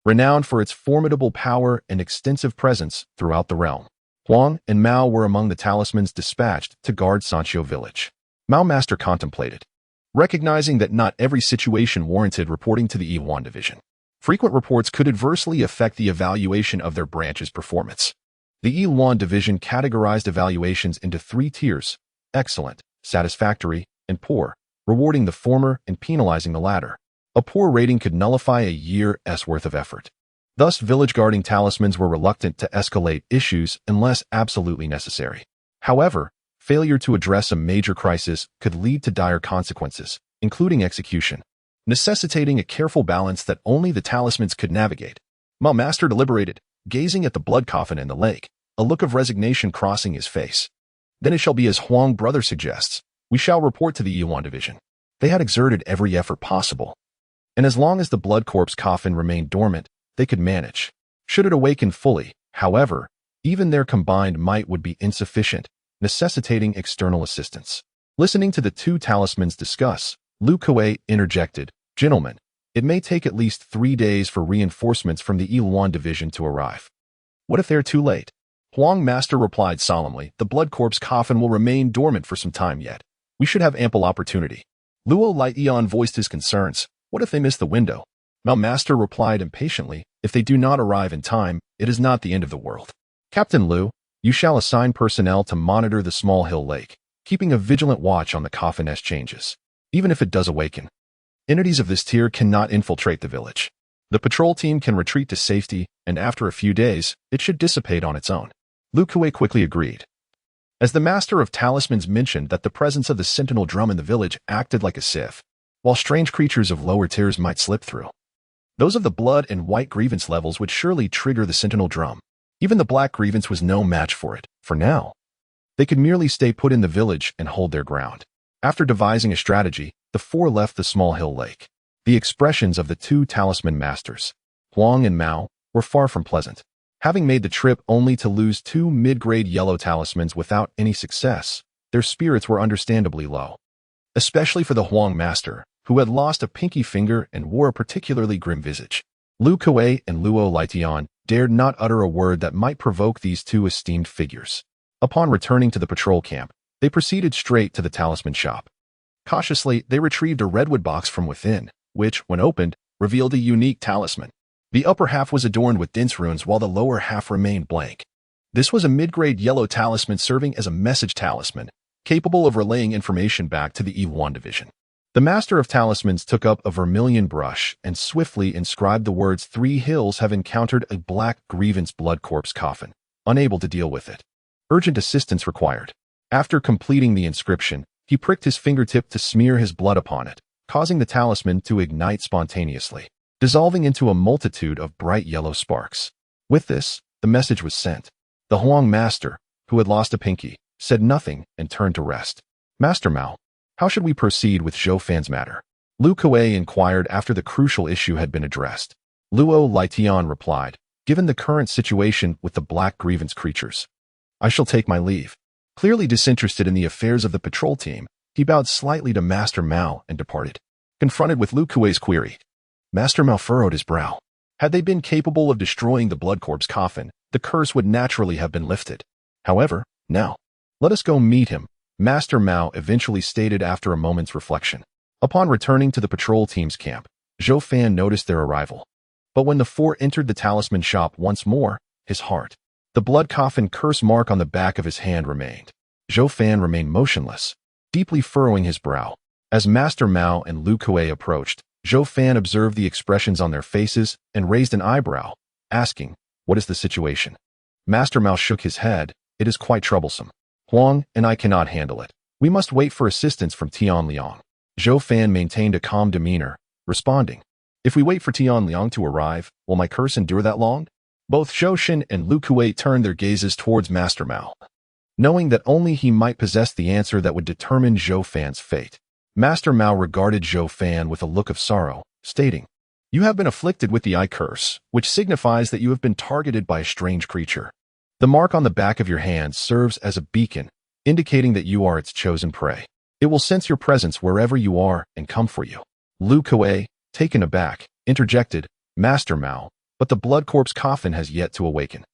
Renowned for its formidable power and extensive presence throughout the realm, Huang and Mao were among the talismans dispatched to guard Sanqiu village. Mao Master contemplated, recognizing that not every situation warranted reporting to the Yiluan Division. Frequent reports could adversely affect the evaluation of their branch's performance. The Yiluan Division categorized evaluations into 3 tiers: excellent, satisfactory, and poor, rewarding the former and penalizing the latter. A poor rating could nullify a year's worth of effort. Thus, village-guarding talismans were reluctant to escalate issues unless absolutely necessary. However, failure to address a major crisis could lead to dire consequences, including execution, necessitating a careful balance that only the talismans could navigate. Mao Master deliberated, gazing at the blood coffin and the lake, a look of resignation crossing his face. "Then it shall be as Huang brother suggests. We shall report to the Yiluan Division." They had exerted every effort possible, and as long as the blood corpse coffin remained dormant, they could manage. Should it awaken fully, however, even their combined might would be insufficient, necessitating external assistance. Listening to the 2 talismans discuss, Lu Kuei interjected, "Gentlemen, it may take at least 3 days for reinforcements from the Yiluan Division to arrive." "What if they are too late?" Huang Master replied solemnly, "The blood corpse coffin will remain dormant for some time yet. We should have ample opportunity." Luo Lightdian voiced his concerns. "What if they miss the window?" Mao Master replied impatiently, "If they do not arrive in time, it is not the end of the world. Captain Lu, you shall assign personnel to monitor the small hill lake, keeping a vigilant watch on the coffin's changes. Even if it does awaken, entities of this tier cannot infiltrate the village. The patrol team can retreat to safety, and after a few days, it should dissipate on its own." Lu Kuei quickly agreed. As the Master of Talismans mentioned that the presence of the sentinel drum in the village acted like a sieve, while strange creatures of lower tiers might slip through. Those of the blood and white grievance levels would surely trigger the sentinel drum. Even the black grievance was no match for it, for now. They could merely stay put in the village and hold their ground. After devising a strategy, the 4 left the small hill lake. The expressions of the 2 Talisman Masters, Huang and Mao, were far from pleasant. Having made the trip only to lose 2 mid-grade yellow talismans without any success, their spirits were understandably low. Especially for the Huang Master, who had lost a pinky finger and wore a particularly grim visage. Lu Kuei and Luo Lightdian dared not utter a word that might provoke these 2 esteemed figures. Upon returning to the patrol camp, they proceeded straight to the talisman shop. Cautiously, they retrieved a redwood box from within, which, when opened, revealed a unique talisman. The upper half was adorned with dense runes while the lower half remained blank. This was a mid-grade yellow talisman serving as a message talisman, capable of relaying information back to the Yiluan Division. The Master of Talismans took up a vermilion brush and swiftly inscribed the words, "3 hills have encountered a black grievance blood corpse coffin, unable to deal with it. Urgent assistance required." After completing the inscription, he pricked his fingertip to smear his blood upon it, causing the talisman to ignite spontaneously, dissolving into a multitude of bright yellow sparks. With this, the message was sent. The Huang Master, who had lost a pinky, said nothing and turned to rest. "Master Mao, how should we proceed with Zhou Fan's matter?" Lu Kuei inquired after the crucial issue had been addressed. Luo Lightdian replied, "Given the current situation with the black grievance creatures, I shall take my leave. Clearly disinterested in the affairs of the patrol team, he bowed slightly to Master Mao and departed. Confronted with Lu Kuei's query, Master Mao furrowed his brow. Had they been capable of destroying the Blood Corp's coffin, the curse would naturally have been lifted. However, now, let us go meet him, Master Mao eventually stated after a moment's reflection. Upon returning to the patrol team's camp, Zhou Fan noticed their arrival. But when the four entered the talisman shop once more, his heart, the blood coffin curse mark on the back of his hand remained. Zhou Fan remained motionless, deeply furrowing his brow. As Master Mao and Lu Kuei approached, Zhou Fan observed the expressions on their faces and raised an eyebrow, asking, "What is the situation?" Master Mao shook his head. "It is quite troublesome. Huang and I cannot handle it. We must wait for assistance from Tian Liang." Zhou Fan maintained a calm demeanor, responding, "If we wait for Tian Liang to arrive, will my curse endure that long?" Both Zhou Shin and Lu Kuei turned their gazes towards Master Mao, knowing that only he might possess the answer that would determine Zhou Fan's fate. Master Mao regarded Zhou Fan with a look of sorrow, stating, "You have been afflicted with the eye curse, which signifies that you have been targeted by a strange creature. The mark on the back of your hand serves as a beacon, indicating that you are its chosen prey. It will sense your presence wherever you are and come for you." Lu Kuei, taken aback, interjected, "Master Mao, but the Blood Corp's coffin has yet to awaken.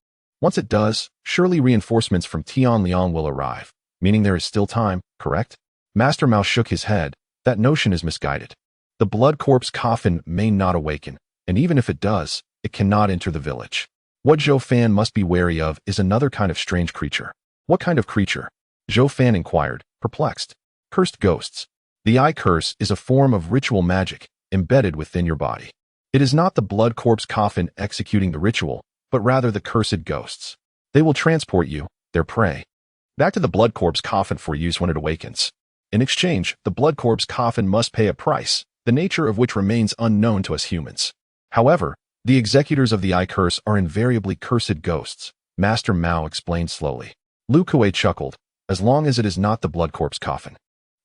Once it does, surely reinforcements from Tian Liang will arrive, meaning there is still time, correct?" Master Mao shook his head. "That notion is misguided. The Blood Corp's coffin may not awaken, and even if it does, it cannot enter the village. What Zhou Fan must be wary of is another kind of strange creature." "What kind of creature?" Zhou Fan inquired, perplexed. "Cursed ghosts. The eye curse is a form of ritual magic embedded within your body. It is not the Blood Corp's coffin executing the ritual, but rather the cursed ghosts. They will transport you, their prey, back to the Blood Corp's coffin for use when it awakens. In exchange, the Blood Corp's coffin must pay a price, the nature of which remains unknown to us humans. However, the executors of the eye curse are invariably cursed ghosts," Master Mao explained slowly. Lu Kuei chuckled. "As long as it is not the Blood Corp's coffin,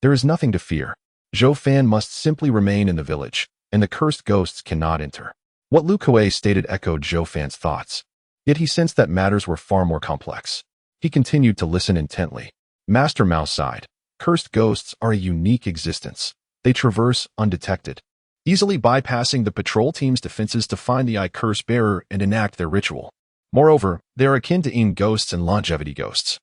there is nothing to fear. Zhou Fan must simply remain in the village, and the cursed ghosts cannot enter." What Lu Kuei stated echoed Zhou Fan's thoughts. Yet he sensed that matters were far more complex. He continued to listen intently. Master Mao sighed. "Cursed ghosts are a unique existence. They traverse undetected, easily bypassing the patrol team's defenses to find the eye curse bearer and enact their ritual. Moreover, they are akin to Yin ghosts and longevity ghosts,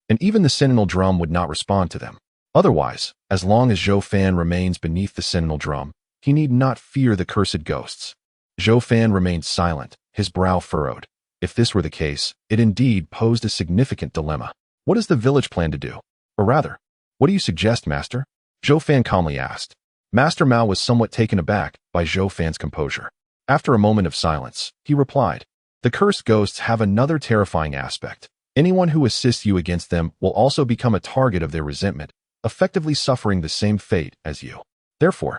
and even the Sentinel Drum would not respond to them. Otherwise, as long as Zhou Fan remains beneath the Sentinel Drum, he need not fear the cursed ghosts." Zhou Fan remained silent, his brow furrowed. If this were the case, it indeed posed a significant dilemma. "What does the village plan to do? Or rather, what do you suggest, Master?" Zhou Fan calmly asked. Master Mao was somewhat taken aback by Zhou Fan's composure. After a moment of silence, he replied, "The cursed ghosts have another terrifying aspect. Anyone who assists you against them will also become a target of their resentment, effectively suffering the same fate as you. Therefore,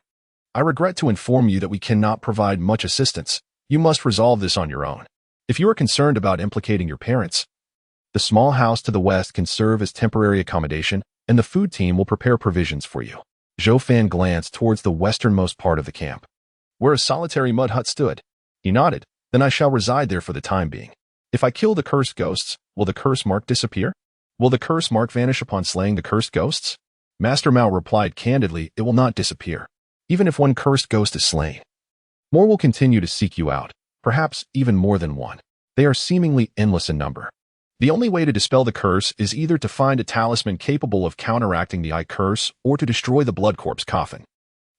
I regret to inform you that we cannot provide much assistance. You must resolve this on your own. If you are concerned about implicating your parents, the small house to the west can serve as temporary accommodation, and the food team will prepare provisions for you." Zhou Fan glanced towards the westernmost part of the camp, where a solitary mud hut stood. He nodded. "Then I shall reside there for the time being. If I kill the cursed ghosts, will the curse mark disappear? Will the curse mark vanish upon slaying the cursed ghosts?" Master Mao replied candidly, "It will not disappear. Even if one cursed ghost is slain, more will continue to seek you out, perhaps even more than one. They are seemingly endless in number. The only way to dispel the curse is either to find a talisman capable of counteracting the eye curse or to destroy the Blood Corp's coffin."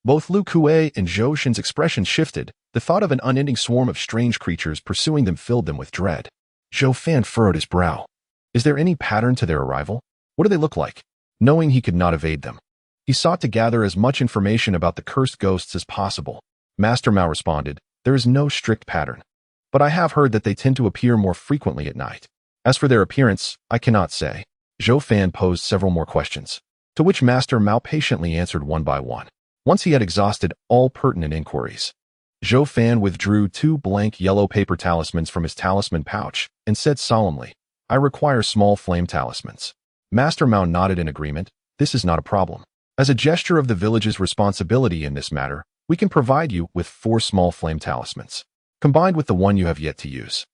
Both Lu Kuei and Zhou Shin's expressions shifted. The thought of an unending swarm of strange creatures pursuing them filled them with dread. Zhou Fan furrowed his brow. Is there any pattern to their arrival? What do they look like? Knowing he could not evade them, he sought to gather as much information about the cursed ghosts as possible. Master Mao responded, "There is no strict pattern, but I have heard that they tend to appear more frequently at night. As for their appearance, I cannot say." Zhou Fan posed several more questions, to which Master Mao patiently answered one by one. Once he had exhausted all pertinent inquiries, Zhou Fan withdrew 2 blank yellow paper talismans from his talisman pouch and said solemnly, "I require small flame talismans." Master Mao nodded in agreement. "This is not a problem. As a gesture of the village's responsibility in this matter, we can provide you with 4 small flame talismans, combined with the one you have yet to use.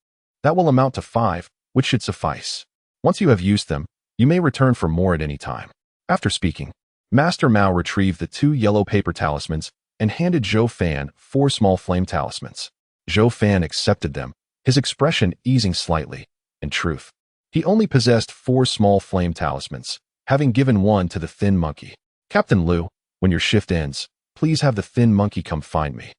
That will amount to 5, which should suffice." Once you have used them, you may return for more at any time. After speaking, Master Mao retrieved the 2 yellow paper talismans and handed Zhou Fan 4 small flame talismans. Zhou Fan accepted them, his expression easing slightly. In truth, he only possessed 4 small flame talismans, having given one to the thin monkey. Captain Liu, when your shift ends, please have the thin monkey come find me.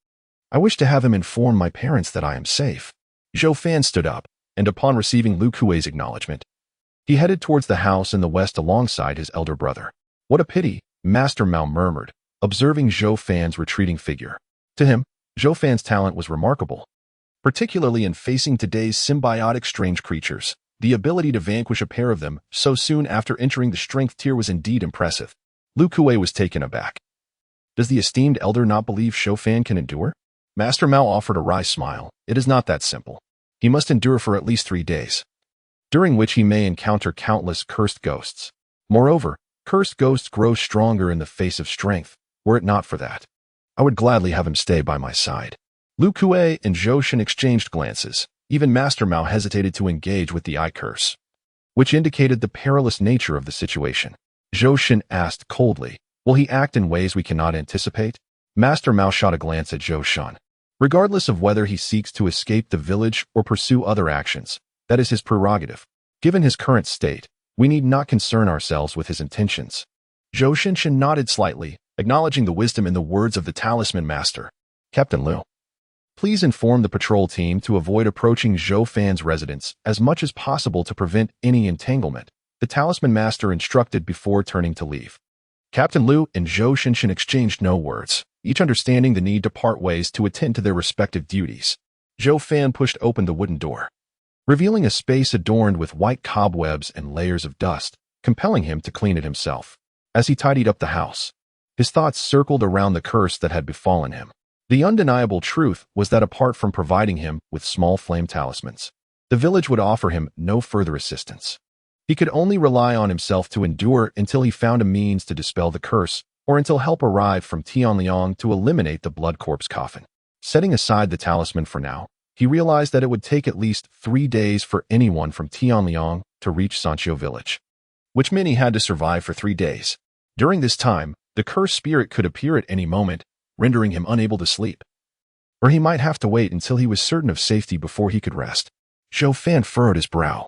I wish to have him inform my parents that I am safe. Zhou Fan stood up, and upon receiving Lu Kuei's acknowledgement, he headed towards the house in the west alongside his elder brother. What a pity, Master Mao murmured, observing Zhou Fan's retreating figure. To him, Zhou Fan's talent was remarkable, particularly in facing today's symbiotic strange creatures. The ability to vanquish a pair of them so soon after entering the strength tier was indeed impressive. Lu Kuei was taken aback. Does the esteemed elder not believe Zhou Fan can endure? Master Mao offered a wry smile. It is not that simple. He must endure for at least 3 days, during which he may encounter countless cursed ghosts. Moreover, cursed ghosts grow stronger in the face of strength. Were it not for that, I would gladly have him stay by my side. Lu Kuei and Zhou Shen exchanged glances. Even Master Mao hesitated to engage with the eye curse, which indicated the perilous nature of the situation. Zhou Shen asked coldly, will he act in ways we cannot anticipate? Master Mao shot a glance at Zhou Shen. Regardless of whether he seeks to escape the village or pursue other actions, that is his prerogative. Given his current state, we need not concern ourselves with his intentions. Zhou Shen nodded slightly, acknowledging the wisdom in the words of the Talisman Master. Captain Liu, please inform the patrol team to avoid approaching Zhou Fan's residence as much as possible to prevent any entanglement, the Talisman Master instructed before turning to leave. Captain Liu and Zhou Shen exchanged no words, each understanding the need to part ways to attend to their respective duties. Zhou Fan pushed open the wooden door, revealing a space adorned with white cobwebs and layers of dust, compelling him to clean it himself. As he tidied up the house, his thoughts circled around the curse that had befallen him. The undeniable truth was that apart from providing him with small flame talismans, the village would offer him no further assistance. He could only rely on himself to endure until he found a means to dispel the curse, or until help arrived from Tianliang to eliminate the blood corpse coffin. Setting aside the talisman for now, he realized that it would take at least 3 days for anyone from Tianliang to reach Sanqiu village, which meant he had to survive for 3 days. During this time, the cursed spirit could appear at any moment, rendering him unable to sleep. Or he might have to wait until he was certain of safety before he could rest. Zhou Fan furrowed his brow.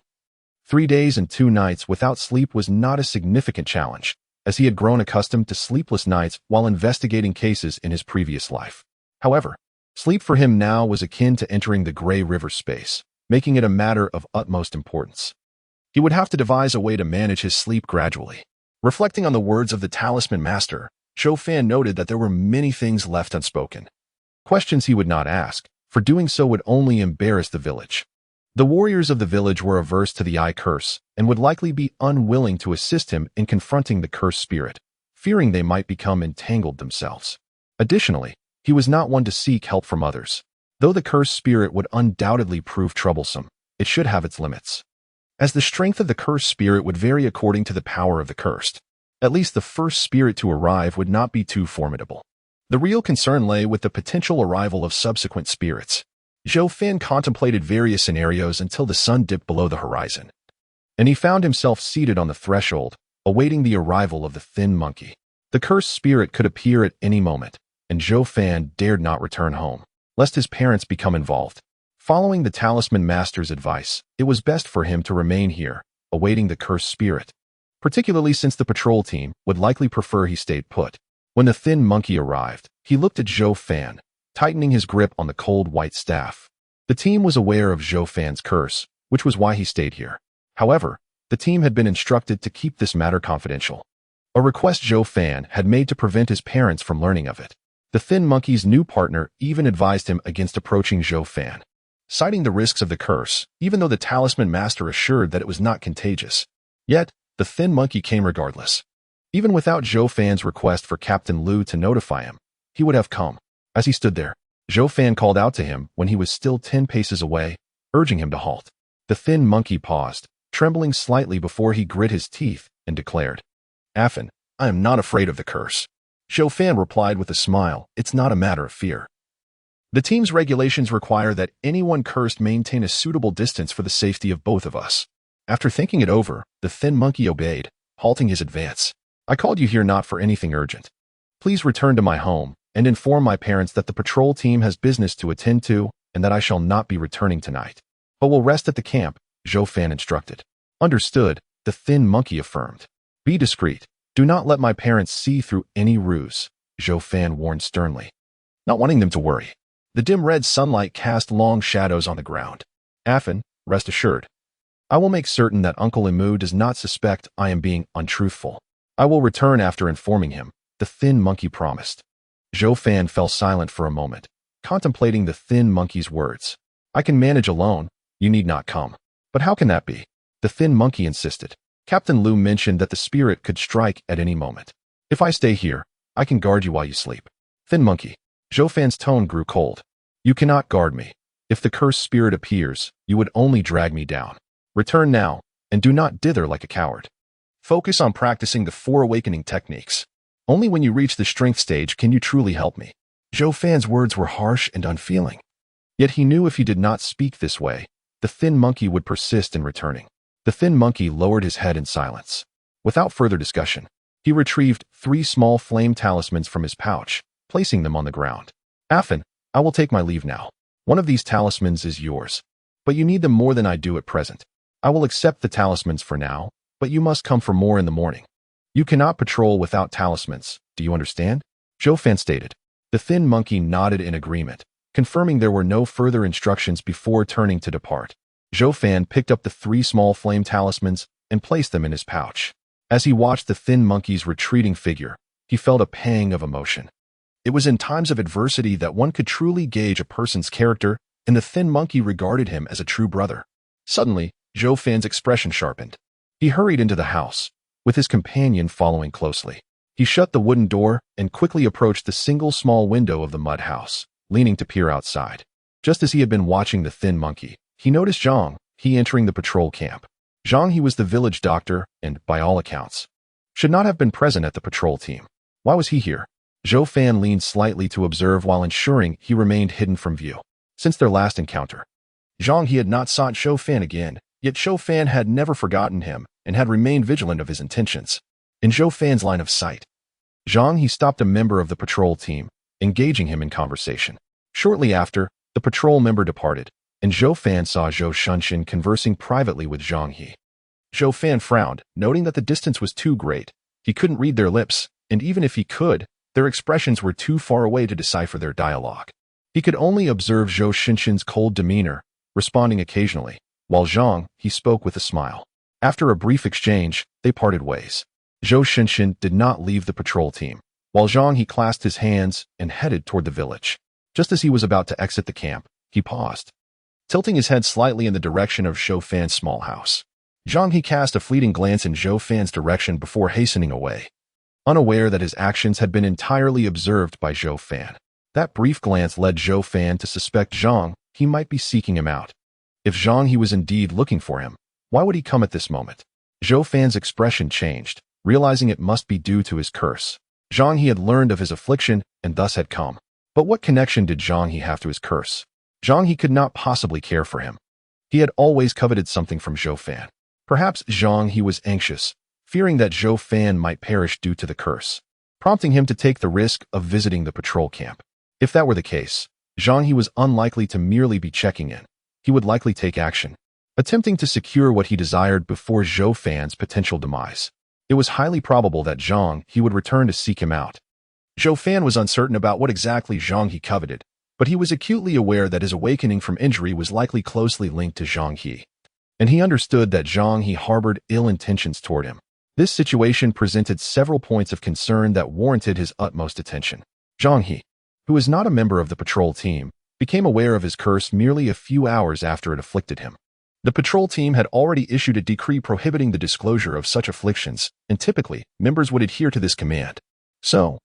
3 days and 2 nights without sleep was not a significant challenge, as he had grown accustomed to sleepless nights while investigating cases in his previous life. However, sleep for him now was akin to entering the Gray River space, making it a matter of utmost importance. He would have to devise a way to manage his sleep gradually. Reflecting on the words of the Talisman Master, Zhou Fan noted that there were many things left unspoken. Questions he would not ask, for doing so would only embarrass the village. The warriors of the village were averse to the eye curse and would likely be unwilling to assist him in confronting the cursed spirit, fearing they might become entangled themselves. Additionally, he was not one to seek help from others. Though the cursed spirit would undoubtedly prove troublesome, it should have its limits, as the strength of the cursed spirit would vary according to the power of the cursed. At least the first spirit to arrive would not be too formidable. The real concern lay with the potential arrival of subsequent spirits. Zhou Fan contemplated various scenarios until the sun dipped below the horizon, and he found himself seated on the threshold, awaiting the arrival of the thin monkey. The cursed spirit could appear at any moment, and Zhou Fan dared not return home, lest his parents become involved. Following the Talisman Master's advice, it was best for him to remain here, awaiting the cursed spirit, particularly since the patrol team would likely prefer he stayed put. When the thin monkey arrived, he looked at Zhou Fan, tightening his grip on the cold white staff. The team was aware of Zhou Fan's curse, which was why he stayed here. However, the team had been instructed to keep this matter confidential, a request Zhou Fan had made to prevent his parents from learning of it. The thin monkey's new partner even advised him against approaching Zhou Fan, citing the risks of the curse, even though the Talisman Master assured that it was not contagious. Yet, the thin monkey came regardless. Even without Zhou Fan's request for Captain Liu to notify him, he would have come. As he stood there, Zhou Fan called out to him when he was still 10 paces away, urging him to halt. The thin monkey paused, trembling slightly before he grit his teeth and declared, "Affan, I am not afraid of the curse." Zhou Fan replied with a smile, "It's not a matter of fear. The team's regulations require that anyone cursed maintain a suitable distance for the safety of both of us." After thinking it over, the thin monkey obeyed, halting his advance. I called you here not for anything urgent. Please return to my home and inform my parents that the patrol team has business to attend to and that I shall not be returning tonight, but will rest at the camp, Zhou Fan instructed. Understood, the thin monkey affirmed. Be discreet. Do not let my parents see through any ruse, Zhou Fan warned sternly, not wanting them to worry. The dim red sunlight cast long shadows on the ground. Afin, rest assured. I will make certain that Uncle Imu does not suspect I am being untruthful. I will return after informing him, the thin monkey promised. Zhou Fan fell silent for a moment, contemplating the thin monkey's words. I can manage alone, you need not come. But how can that be? The thin monkey insisted. Captain Lu mentioned that the spirit could strike at any moment. If I stay here, I can guard you while you sleep. Thin monkey. Zhou Fan's tone grew cold. You cannot guard me. If the cursed spirit appears, you would only drag me down. Return now, and do not dither like a coward. Focus on practicing the 4 awakening techniques. Only when you reach the strength stage can you truly help me. Zhou Fan's words were harsh and unfeeling. Yet he knew if he did not speak this way, the thin monkey would persist in returning. The thin monkey lowered his head in silence. Without further discussion, he retrieved 3 small flame talismans from his pouch, placing them on the ground. Afin, I will take my leave now. One of these talismans is yours, but you need them more than I do at present. I will accept the talismans for now, but you must come for more in the morning. You cannot patrol without talismans, do you understand? Zhou Fan stated. The thin monkey nodded in agreement, confirming there were no further instructions before turning to depart. Zhou Fan picked up the 3 small flame talismans and placed them in his pouch. As he watched the thin monkey's retreating figure, he felt a pang of emotion. It was in times of adversity that one could truly gauge a person's character, and the thin monkey regarded him as a true brother. Suddenly, Zhou Fan's expression sharpened. He hurried into the house, with his companion following closely. He shut the wooden door and quickly approached the single small window of the mud house, leaning to peer outside. Just as he had been watching the thin monkey, he noticed Zhang He entering the patrol camp. Zhang He was the village doctor and, by all accounts, should not have been present at the patrol team. Why was he here? Zhou Fan leaned slightly to observe while ensuring he remained hidden from view. Since their last encounter, Zhang He had not sought Zhou Fan again, yet Zhou Fan had never forgotten him and had remained vigilant of his intentions. In Zhou Fan's line of sight, Zhang He stopped a member of the patrol team, engaging him in conversation. Shortly after, the patrol member departed, and Zhou Fan saw Zhou Shunshin conversing privately with Zhang He. Zhou Fan frowned, noting that the distance was too great. He couldn't read their lips, and even if he could, their expressions were too far away to decipher their dialogue. He could only observe Zhou Shunshin's cold demeanor, responding occasionally, while Zhang He spoke with a smile. After a brief exchange, they parted ways. Zhou Shunshin did not leave the patrol team, while Zhang He clasped his hands and headed toward the village. Just as he was about to exit the camp, he paused, tilting his head slightly in the direction of Zhou Fan's small house. Zhang He cast a fleeting glance in Zhou Fan's direction before hastening away, unaware that his actions had been entirely observed by Zhou Fan. That brief glance led Zhou Fan to suspect Zhang He might be seeking him out. If Zhang He was indeed looking for him, why would he come at this moment? Zhou Fan's expression changed, realizing it must be due to his curse. Zhang He had learned of his affliction and thus had come. But what connection did Zhang He have to his curse? Zhang He could not possibly care for him. He had always coveted something from Zhou Fan. Perhaps Zhang He was anxious, fearing that Zhou Fan might perish due to the curse, prompting him to take the risk of visiting the patrol camp. If that were the case, Zhang He was unlikely to merely be checking in. He would likely take action, attempting to secure what he desired before Zhou Fan's potential demise. It was highly probable that Zhang He would return to seek him out. Zhou Fan was uncertain about what exactly Zhang He coveted, but he was acutely aware that his awakening from injury was likely closely linked to Zhang He, and he understood that Zhang He harbored ill intentions toward him. This situation presented several points of concern that warranted his utmost attention. Zhang He, who was not a member of the patrol team, became aware of his curse merely a few hours after it afflicted him. The patrol team had already issued a decree prohibiting the disclosure of such afflictions, and typically, members would adhere to this command. So,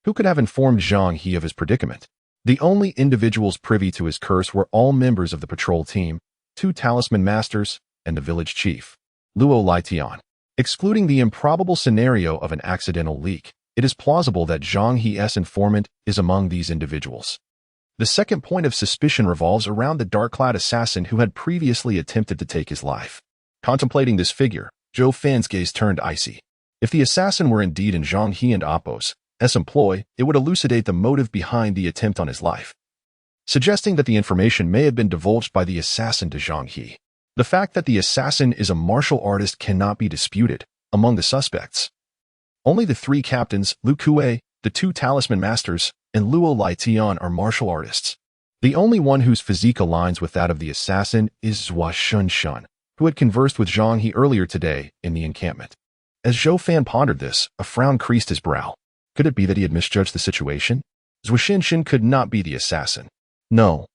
who could have informed Zhang He of his predicament? The only individuals privy to his curse were all members of the patrol team, 2 Talisman Masters, and the village chief, Luo Lietian. Excluding the improbable scenario of an accidental leak, it is plausible that Zhang He's informant is among these individuals. The second point of suspicion revolves around the dark-clad assassin who had previously attempted to take his life. Contemplating this figure, Zhou Fan's gaze turned icy. If the assassin were indeed in Zhang He and Appo's employ, it would elucidate the motive behind the attempt on his life, suggesting that the information may have been divulged by the assassin to Zhang He. The fact that the assassin is a martial artist cannot be disputed among the suspects. Only the three captains, Lu Kue, the two Talisman Masters, and Luo Lietian are martial artists. The only one whose physique aligns with that of the assassin is Zhou Fan, who had conversed with Zhang He earlier today in the encampment. As Zhou Fan pondered this, a frown creased his brow. Could it be that he had misjudged the situation? Zhou Fan could not be the assassin. No,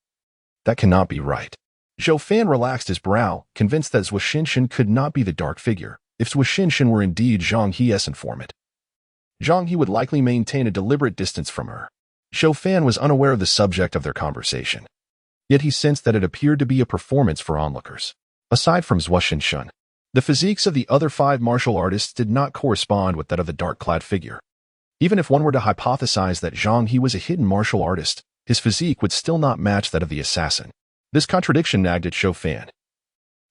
that cannot be right. Zhou Fan relaxed his brow, convinced that Zhou Fan could not be the dark figure, if Zhou Fan were indeed Zhang He's informant. Zhang He would likely maintain a deliberate distance from her. Zhou Fan was unaware of the subject of their conversation. Yet he sensed that it appeared to be a performance for onlookers. Aside from Zhou Fan, the physiques of the other 5 martial artists did not correspond with that of the dark-clad figure. Even if one were to hypothesize that Zhang He was a hidden martial artist, his physique would still not match that of the assassin. This contradiction nagged at Zhou Fan,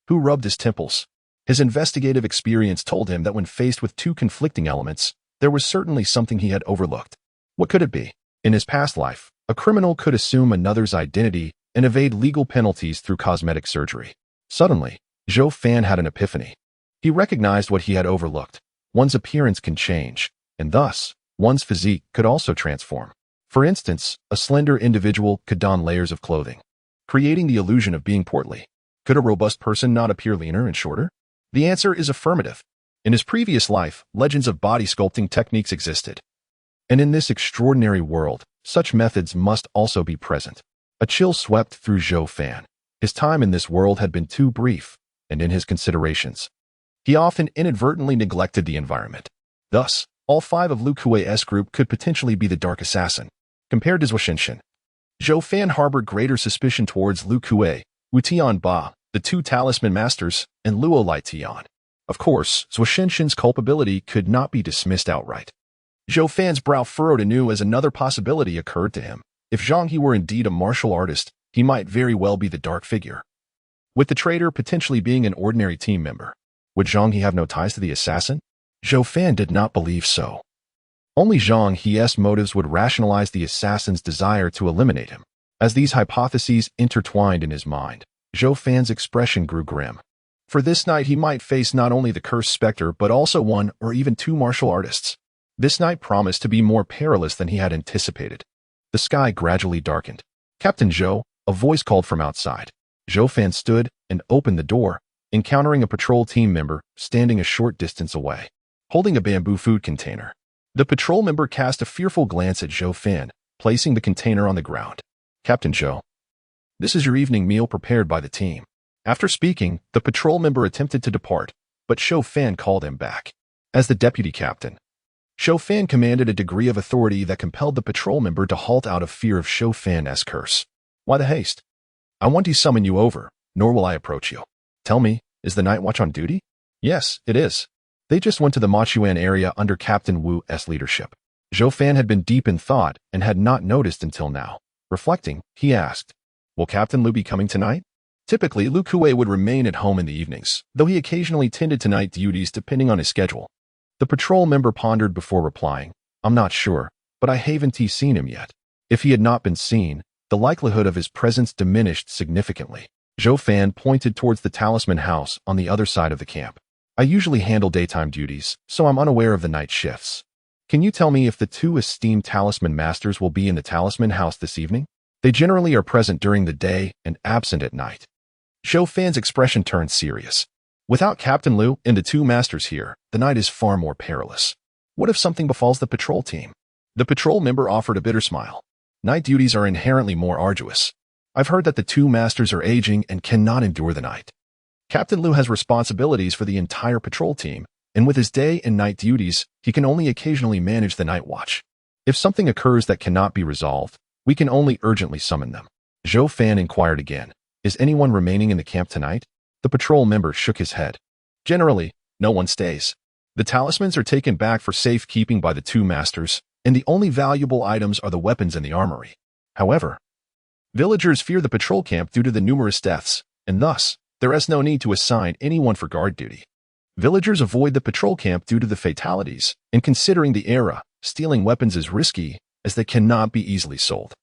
who rubbed his temples. His investigative experience told him that when faced with 2 conflicting elements, there was certainly something he had overlooked. What could it be? In his past life, a criminal could assume another's identity and evade legal penalties through cosmetic surgery. Suddenly, Zhou Fan had an epiphany. He recognized what he had overlooked. One's appearance can change, and thus, one's physique could also transform. For instance, a slender individual could don layers of clothing, creating the illusion of being portly. Could a robust person not appear leaner and shorter? The answer is affirmative. In his previous life, legends of body sculpting techniques existed. And in this extraordinary world, such methods must also be present. A chill swept through Zhou Fan. His time in this world had been too brief, and in his considerations, he often inadvertently neglected the environment. Thus, all 5 of Lu Kue's group could potentially be the dark assassin. Compared to Zhou Fan, Zhou Fan harbored greater suspicion towards Lu Kue, Wu Tianba, the 2 Talisman Masters, and Luo Lietian. Of course, Zhou Fan's culpability could not be dismissed outright. Zhou Fan's brow furrowed anew as another possibility occurred to him. If Zhang He were indeed a martial artist, he might very well be the dark figure, with the traitor potentially being an ordinary team member. Would Zhang He have no ties to the assassin? Zhou Fan did not believe so. Only Zhang He's motives would rationalize the assassin's desire to eliminate him. As these hypotheses intertwined in his mind, Zhou Fan's expression grew grim. For this night he might face not only the cursed specter but also 1 or even 2 martial artists. This night promised to be more perilous than he had anticipated. The sky gradually darkened. "Captain Zhou," a voice called from outside. Zhou Fan stood and opened the door, encountering a patrol team member standing a short distance away, holding a bamboo food container. The patrol member cast a fearful glance at Zhou Fan, placing the container on the ground. "Captain Zhou, this is your evening meal prepared by the team." After speaking, the patrol member attempted to depart, but Zhou Fan called him back. As the deputy captain, Zhou Fan commanded a degree of authority that compelled the patrol member to halt out of fear of Zhou Fan's curse. "Why the haste? I want to summon you over, nor will I approach you. Tell me, is the night watch on duty?" "Yes, it is. They just went to the Machuan area under Captain Wu's leadership." Zhou Fan had been deep in thought and had not noticed until now. Reflecting, he asked, "Will Captain Lu be coming tonight?" Typically, Lu Kue would remain at home in the evenings, though he occasionally tended to night duties depending on his schedule. The patrol member pondered before replying, "I'm not sure, but I haven't seen him yet." If he had not been seen, the likelihood of his presence diminished significantly. Zhou Fan pointed towards the Talisman house on the other side of the camp. "I usually handle daytime duties, so I'm unaware of the night shifts. Can you tell me if the 2 esteemed Talisman Masters will be in the Talisman house this evening? They generally are present during the day and absent at night." Zhou Fan's expression turned serious. "Without Captain Lu and the 2 masters here, the night is far more perilous. What if something befalls the patrol team?" The patrol member offered a bitter smile. "Night duties are inherently more arduous. I've heard that the 2 masters are aging and cannot endure the night. Captain Lu has responsibilities for the entire patrol team, and with his day and night duties, he can only occasionally manage the night watch. If something occurs that cannot be resolved, we can only urgently summon them." Zhou Fan inquired again, "Is anyone remaining in the camp tonight?" The patrol member shook his head. "Generally, no one stays. The talismans are taken back for safekeeping by the 2 masters, and the only valuable items are the weapons in the armory. However, villagers fear the patrol camp due to the numerous deaths, and thus, There is no need to assign anyone for guard duty. Villagers avoid the patrol camp due to the fatalities, and considering the era, stealing weapons is risky, as they cannot be easily sold.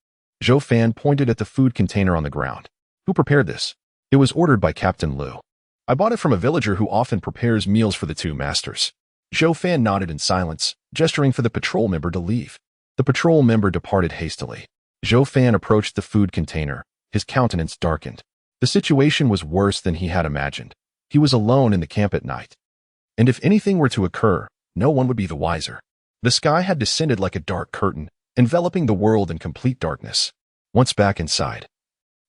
Zhou Fan pointed at the food container on the ground. Who prepared this? It was ordered by Captain Liu. I bought it from a villager who often prepares meals for the two masters. Zhou Fan nodded in silence, gesturing for the patrol member to leave. The patrol member departed hastily. Zhou Fan approached the food container. His countenance darkened. The situation was worse than he had imagined. He was alone in the camp at night. And if anything were to occur, no one would be the wiser. The sky had descended like a dark curtain, enveloping the world in complete darkness. Once back inside,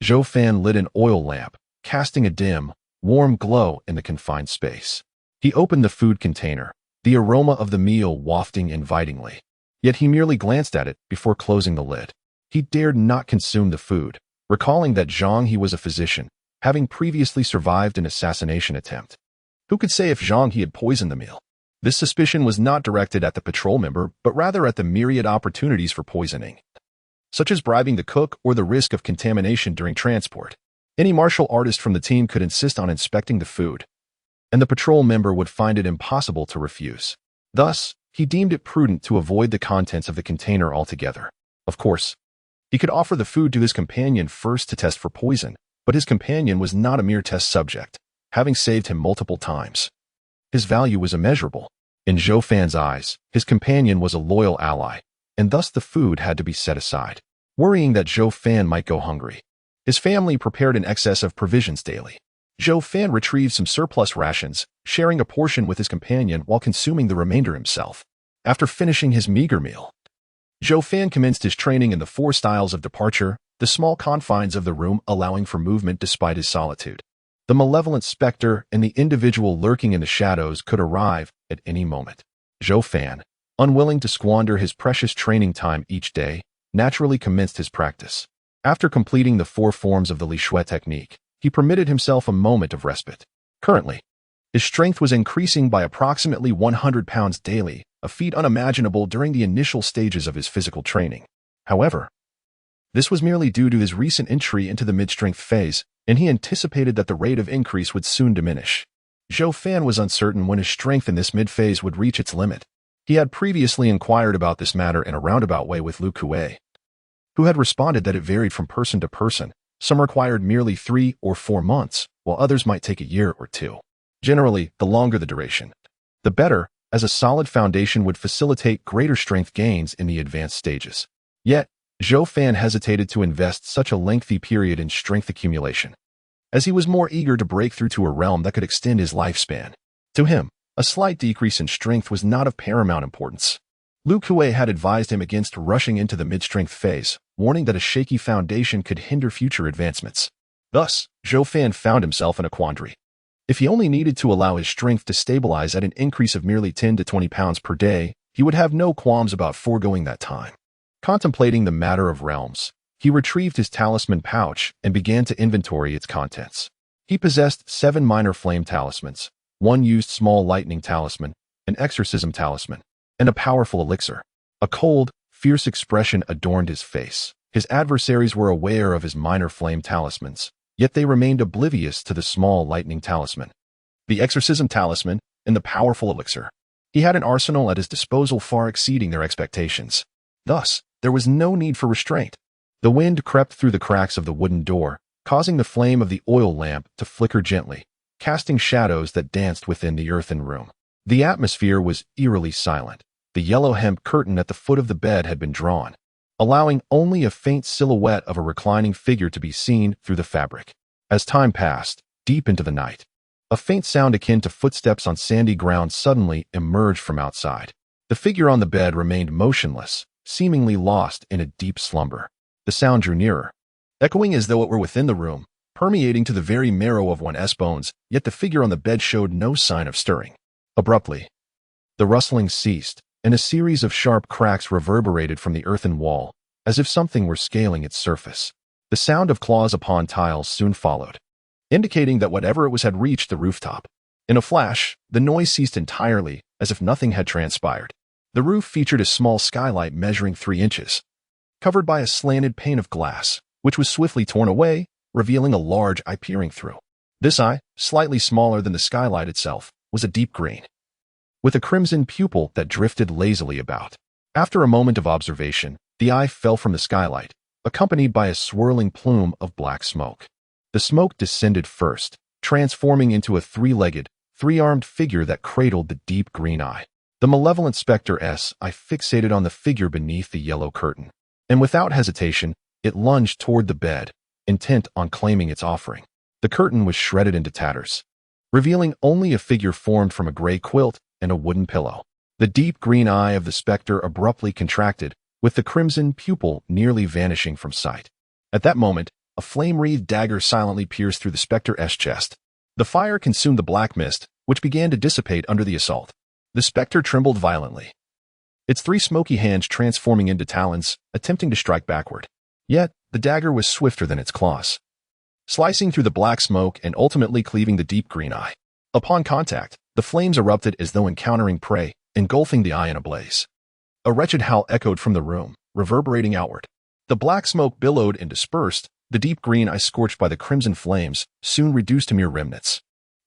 Zhou Fan lit an oil lamp, casting a dim, warm glow in the confined space. He opened the food container, the aroma of the meal wafting invitingly. Yet he merely glanced at it before closing the lid. He dared not consume the food, recalling that Zhang He was a physician, having previously survived an assassination attempt. Who could say if Zhang He had poisoned the meal? This suspicion was not directed at the patrol member, but rather at the myriad opportunities for poisoning, such as bribing the cook or the risk of contamination during transport. Any martial artist from the team could insist on inspecting the food, and the patrol member would find it impossible to refuse. Thus, he deemed it prudent to avoid the contents of the container altogether. Of course, he could offer the food to his companion first to test for poison, but his companion was not a mere test subject, having saved him multiple times. His value was immeasurable. In Zhou Fan's eyes, his companion was a loyal ally, and thus the food had to be set aside. Worrying that Zhou Fan might go hungry, his family prepared an excess of provisions daily. Zhou Fan retrieved some surplus rations, sharing a portion with his companion while consuming the remainder himself. After finishing his meager meal, Zhou Fan commenced his training in the 4 styles of departure, the small confines of the room allowing for movement despite his solitude. The malevolent specter and the individual lurking in the shadows could arrive at any moment. Zhou Fan, unwilling to squander his precious training time each day, naturally commenced his practice. After completing the 4 forms of the Li Shui technique, he permitted himself a moment of respite. Currently, his strength was increasing by approximately 100 pounds daily, a feat unimaginable during the initial stages of his physical training. However, this was merely due to his recent entry into the mid-strength phase, and he anticipated that the rate of increase would soon diminish. Zhou Fan was uncertain when his strength in this mid-phase would reach its limit. He had previously inquired about this matter in a roundabout way with Lu Kuei, who had responded that it varied from person to person. Some required merely 3 or 4 months, while others might take a year or 2. Generally, the longer the duration, the better, as a solid foundation would facilitate greater strength gains in the advanced stages. Yet, Zhou Fan hesitated to invest such a lengthy period in strength accumulation, as he was more eager to break through to a realm that could extend his lifespan. To him, a slight decrease in strength was not of paramount importance. Lu Kuei had advised him against rushing into the mid-strength phase, warning that a shaky foundation could hinder future advancements. Thus, Zhou Fan found himself in a quandary. If he only needed to allow his strength to stabilize at an increase of merely 10 to 20 pounds per day, he would have no qualms about foregoing that time. Contemplating the matter of realms, he retrieved his talisman pouch and began to inventory its contents. He possessed 7 minor flame talismans, 1 used small lightning talisman, an exorcism talisman, and a powerful elixir. A cold, fierce expression adorned his face. His adversaries were aware of his minor flame talismans, yet they remained oblivious to the small lightning talisman, the exorcism talisman, and the powerful elixir. He had an arsenal at his disposal far exceeding their expectations. Thus, there was no need for restraint. The wind crept through the cracks of the wooden door, causing the flame of the oil lamp to flicker gently, casting shadows that danced within the earthen room. The atmosphere was eerily silent. The yellow hemp curtain at the foot of the bed had been drawn, allowing only a faint silhouette of a reclining figure to be seen through the fabric. As time passed, deep into the night, a faint sound akin to footsteps on sandy ground suddenly emerged from outside. The figure on the bed remained motionless, seemingly lost in a deep slumber. The sound drew nearer, echoing as though it were within the room, permeating to the very marrow of one's bones, yet the figure on the bed showed no sign of stirring. Abruptly, the rustling ceased, and a series of sharp cracks reverberated from the earthen wall, as if something were scaling its surface. The sound of claws upon tiles soon followed, indicating that whatever it was had reached the rooftop. In a flash, the noise ceased entirely, as if nothing had transpired. The roof featured a small skylight measuring 3 inches, covered by a slanted pane of glass, which was swiftly torn away, revealing a large eye peering through. This eye, slightly smaller than the skylight itself, was a deep green, with a crimson pupil that drifted lazily about. After a moment of observation, the eye fell from the skylight, accompanied by a swirling plume of black smoke. The smoke descended first, transforming into a three-legged, three-armed figure that cradled the deep green eye. The malevolent specter eye fixated on the figure beneath the yellow curtain, and without hesitation, it lunged toward the bed, intent on claiming its offering. The curtain was shredded into tatters, revealing only a figure formed from a gray quilt and a wooden pillow. The deep green eye of the specter abruptly contracted, with the crimson pupil nearly vanishing from sight. At that moment, a flame-wreathed dagger silently pierced through the specter's chest. The fire consumed the black mist, which began to dissipate under the assault. The specter trembled violently, its three smoky hands transforming into talons, attempting to strike backward. Yet, the dagger was swifter than its claws, slicing through the black smoke and ultimately cleaving the deep green eye. Upon contact, the flames erupted as though encountering prey, engulfing the eye in a blaze. A wretched howl echoed from the room, reverberating outward. The black smoke billowed and dispersed, the deep green eye scorched by the crimson flames, soon reduced to mere remnants.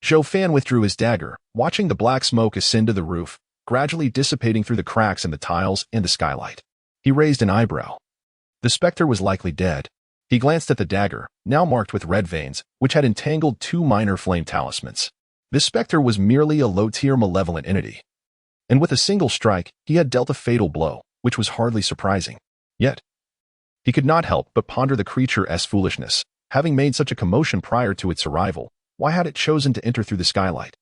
Zhou Fan withdrew his dagger, watching the black smoke ascend to the roof, gradually dissipating through the cracks in the tiles and the skylight. He raised an eyebrow. The specter was likely dead. He glanced at the dagger, now marked with red veins, which had entangled two minor flame talismans. This specter was merely a low-tier malevolent entity, and with a single strike, he had dealt a fatal blow, which was hardly surprising. Yet, he could not help but ponder the creature's foolishness. Having made such a commotion prior to its arrival, why had it chosen to enter through the skylight?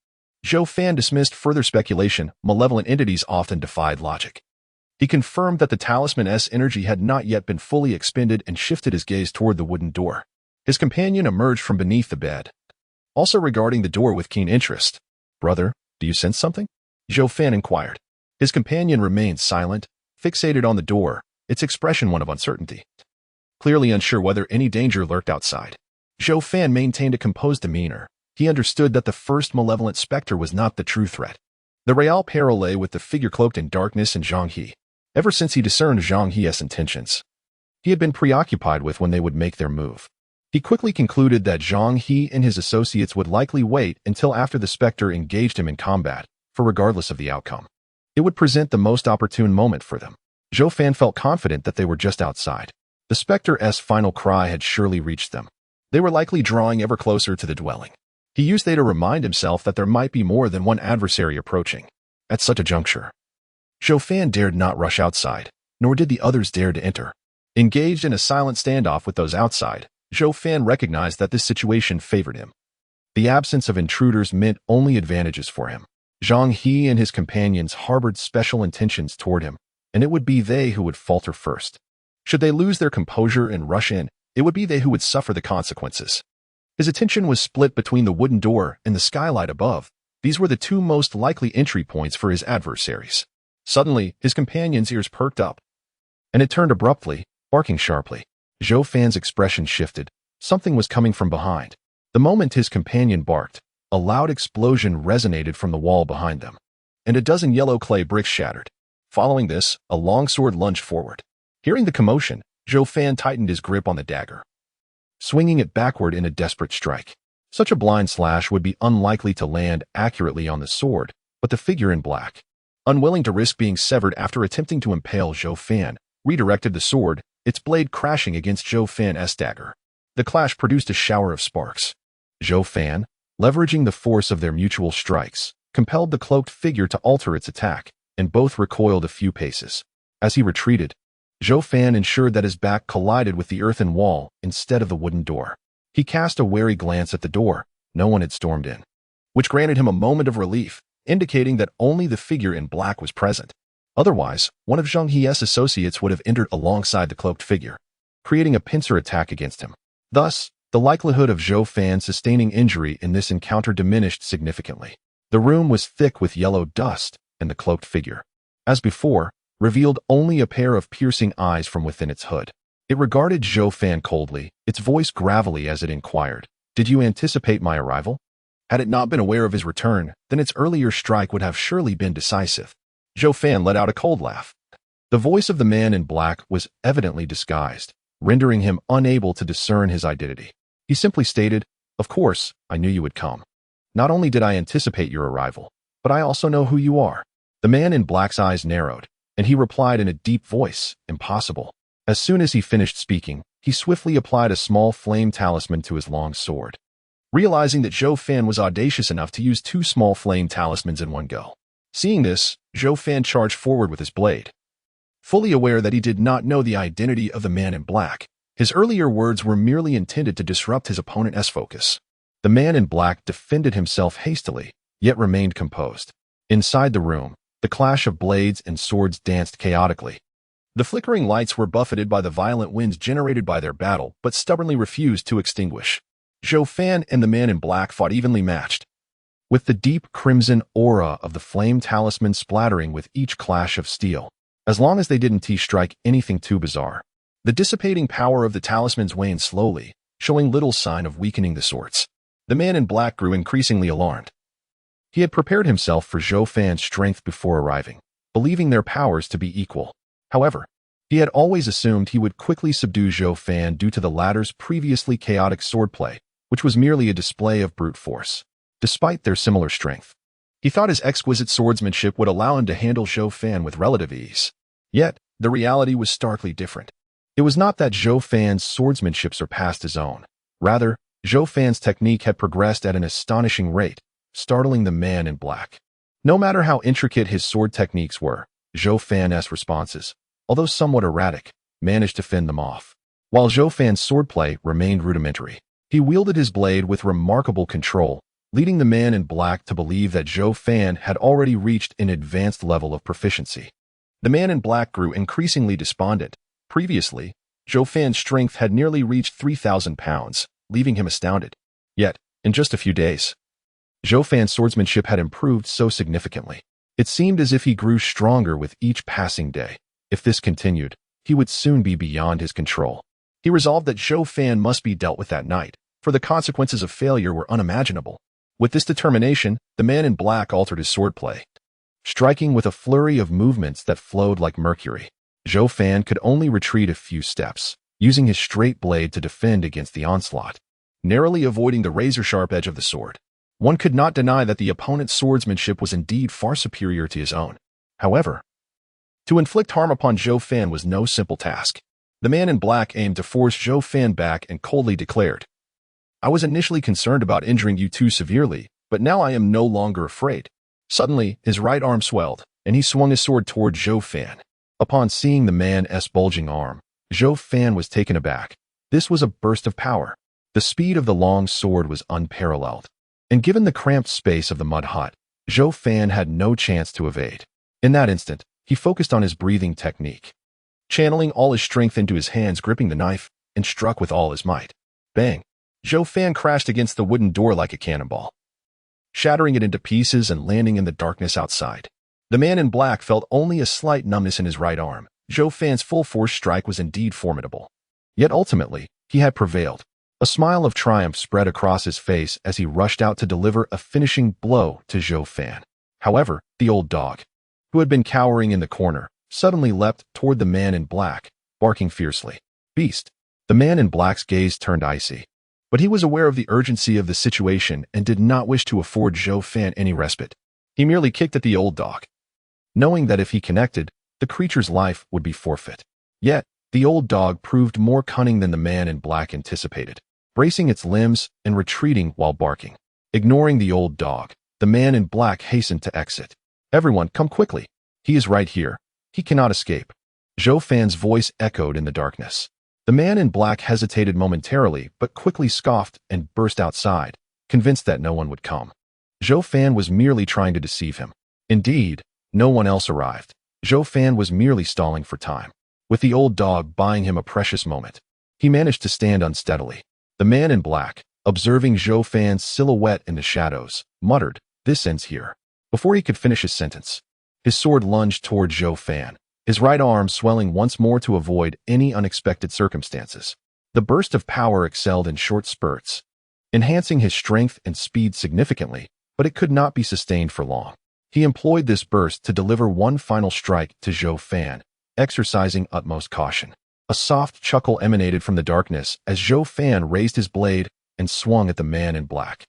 Zhou Fan dismissed further speculation. Malevolent entities often defied logic. He confirmed that the talisman's energy had not yet been fully expended and shifted his gaze toward the wooden door. His companion emerged from beneath the bed, also regarding the door with keen interest. "Brother, do you sense something?" Zhou Fan inquired. His companion remained silent, fixated on the door, its expression one of uncertainty, clearly unsure whether any danger lurked outside. Zhou Fan maintained a composed demeanor. He understood that the first malevolent specter was not the true threat. The real peril lay with the figure cloaked in darkness and Zhang He. Ever since he discerned Zhang He's intentions, he had been preoccupied with when they would make their move. He quickly concluded that Zhang He and his associates would likely wait until after the specter engaged him in combat, for regardless of the outcome, it would present the most opportune moment for them. Zhou Fan felt confident that they were just outside. The specter's final cry had surely reached them. They were likely drawing ever closer to the dwelling. He used they to remind himself that there might be more than one adversary approaching. At such a juncture, Zhou Fan dared not rush outside, nor did the others dare to enter. Engaged in a silent standoff with those outside, Zhou Fan recognized that this situation favored him. The absence of intruders meant only advantages for him. Zhang He and his companions harbored special intentions toward him, and it would be they who would falter first. Should they lose their composure and rush in, it would be they who would suffer the consequences. His attention was split between the wooden door and the skylight above. These were the two most likely entry points for his adversaries. Suddenly, his companion's ears perked up, and it turned abruptly, barking sharply. Zhou Fan's expression shifted. Something was coming from behind. The moment his companion barked, a loud explosion resonated from the wall behind them, and a dozen yellow clay bricks shattered. Following this, a long sword lunged forward. Hearing the commotion, Zhou Fan tightened his grip on the dagger, swinging it backward in a desperate strike. Such a blind slash would be unlikely to land accurately on the sword, but the figure in black, unwilling to risk being severed after attempting to impale Zhou Fan, redirected the sword, its blade crashing against Zhou Fan's dagger. The clash produced a shower of sparks. Zhou Fan, leveraging the force of their mutual strikes, compelled the cloaked figure to alter its attack, and both recoiled a few paces. As he retreated, Zhou Fan ensured that his back collided with the earthen wall instead of the wooden door. He cast a wary glance at the door. No one had stormed in, which granted him a moment of relief, indicating that only the figure in black was present. Otherwise, one of Zhang He's associates would have entered alongside the cloaked figure, creating a pincer attack against him. Thus, the likelihood of Zhou Fan sustaining injury in this encounter diminished significantly. The room was thick with yellow dust, and the cloaked figure, as before, revealed only a pair of piercing eyes from within its hood. It regarded Zhou Fan coldly, its voice gravelly as it inquired, "Did you anticipate my arrival?" Had it not been aware of his return, then its earlier strike would have surely been decisive. Zhou Fan let out a cold laugh. The voice of the man in black was evidently disguised, rendering him unable to discern his identity. He simply stated, Of course, I knew you would come. Not only did I anticipate your arrival, but I also know who you are." The man in black's eyes narrowed, and he replied in a deep voice, "Impossible." As soon as he finished speaking, he swiftly applied a small flame talisman to his long sword. Realizing that Zhou Fan was audacious enough to use 2 small flame talismans in one go. Seeing this, Zhou Fan charged forward with his blade. Fully aware that he did not know the identity of the man in black, his earlier words were merely intended to disrupt his opponent's focus. The man in black defended himself hastily, yet remained composed. Inside the room, the clash of blades and swords danced chaotically. The flickering lights were buffeted by the violent winds generated by their battle, but stubbornly refused to extinguish. Zhou Fan and the man in black fought evenly matched, with the deep crimson aura of the flame talisman splattering with each clash of steel, as long as they didn't strike anything too bizarre. The dissipating power of the talismans waned slowly, showing little sign of weakening the swords. The man in black grew increasingly alarmed. He had prepared himself for Zhou Fan's strength before arriving, believing their powers to be equal. However, he had always assumed he would quickly subdue Zhou Fan due to the latter's previously chaotic swordplay, which was merely a display of brute force. Despite their similar strength, he thought his exquisite swordsmanship would allow him to handle Zhou Fan with relative ease. Yet, the reality was starkly different. It was not that Zhou Fan's swordsmanship surpassed his own. Rather, Zhou Fan's technique had progressed at an astonishing rate, startling the man in black. No matter how intricate his sword techniques were, Zhou Fan's responses, although somewhat erratic, managed to fend them off. While Zhou Fan's swordplay remained rudimentary, he wielded his blade with remarkable control, leading the man in black to believe that Zhou Fan had already reached an advanced level of proficiency. The man in black grew increasingly despondent. Previously, Zhou Fan's strength had nearly reached 3,000 pounds, leaving him astounded. Yet, in just a few days, Zhou Fan's swordsmanship had improved so significantly. It seemed as if he grew stronger with each passing day. If this continued, he would soon be beyond his control. He resolved that Zhou Fan must be dealt with that night, for the consequences of failure were unimaginable. With this determination, the man in black altered his swordplay, striking with a flurry of movements that flowed like mercury. Zhou Fan could only retreat a few steps, using his straight blade to defend against the onslaught, narrowly avoiding the razor-sharp edge of the sword. One could not deny that the opponent's swordsmanship was indeed far superior to his own. However, to inflict harm upon Zhou Fan was no simple task. The man in black aimed to force Zhou Fan back and coldly declared, "I was initially concerned about injuring you too severely, but now I am no longer afraid." Suddenly, his right arm swelled, and he swung his sword toward Zhou Fan. Upon seeing the man's bulging arm, Zhou Fan was taken aback. This was a burst of power. The speed of the long sword was unparalleled, and given the cramped space of the mud hut, Zhou Fan had no chance to evade. In that instant, he focused on his breathing technique, channeling all his strength into his hands, gripping the knife, and struck with all his might. Bang! Zhou Fan crashed against the wooden door like a cannonball, shattering it into pieces and landing in the darkness outside. The man in black felt only a slight numbness in his right arm. Zhou Fan's full-force strike was indeed formidable. Yet ultimately, he had prevailed. A smile of triumph spread across his face as he rushed out to deliver a finishing blow to Zhou Fan. However, the old dog, who had been cowering in the corner, suddenly leapt toward the man in black, barking fiercely. "Beast!" The man in black's gaze turned icy. But he was aware of the urgency of the situation and did not wish to afford Zhou Fan any respite. He merely kicked at the old dog, knowing that if he connected, the creature's life would be forfeit. Yet, the old dog proved more cunning than the man in black anticipated, bracing its limbs and retreating while barking. Ignoring the old dog, the man in black hastened to exit. "Everyone, come quickly. He is right here. He cannot escape." Zhou Fan's voice echoed in the darkness. The man in black hesitated momentarily, but quickly scoffed and burst outside, convinced that no one would come. Zhou Fan was merely trying to deceive him. Indeed, no one else arrived. Zhou Fan was merely stalling for time, with the old dog buying him a precious moment. He managed to stand unsteadily. The man in black, observing Zhou Fan's silhouette in the shadows, muttered, "This ends here." Before he could finish his sentence, his sword lunged toward Zhou Fan, his right arm swelling once more to avoid any unexpected circumstances. The burst of power excelled in short spurts, enhancing his strength and speed significantly, but it could not be sustained for long. He employed this burst to deliver one final strike to Zhou Fan, exercising utmost caution. A soft chuckle emanated from the darkness as Zhou Fan raised his blade, and swung at the man in black.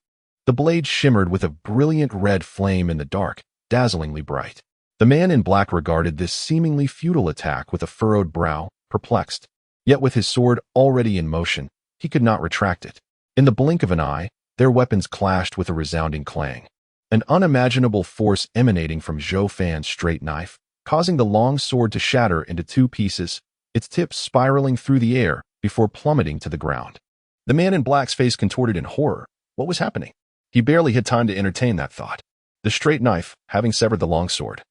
The blade shimmered with a brilliant red flame in the dark, dazzlingly bright. The man in black regarded this seemingly futile attack with a furrowed brow, perplexed. Yet with his sword already in motion, he could not retract it. In the blink of an eye, their weapons clashed with a resounding clang. An unimaginable force emanating from Zhou Fan's straight knife, causing the long sword to shatter into two pieces, its tip spiraling through the air before plummeting to the ground. The man in black's face contorted in horror. What was happening? He barely had time to entertain that thought. The straight knife, having severed the long sword,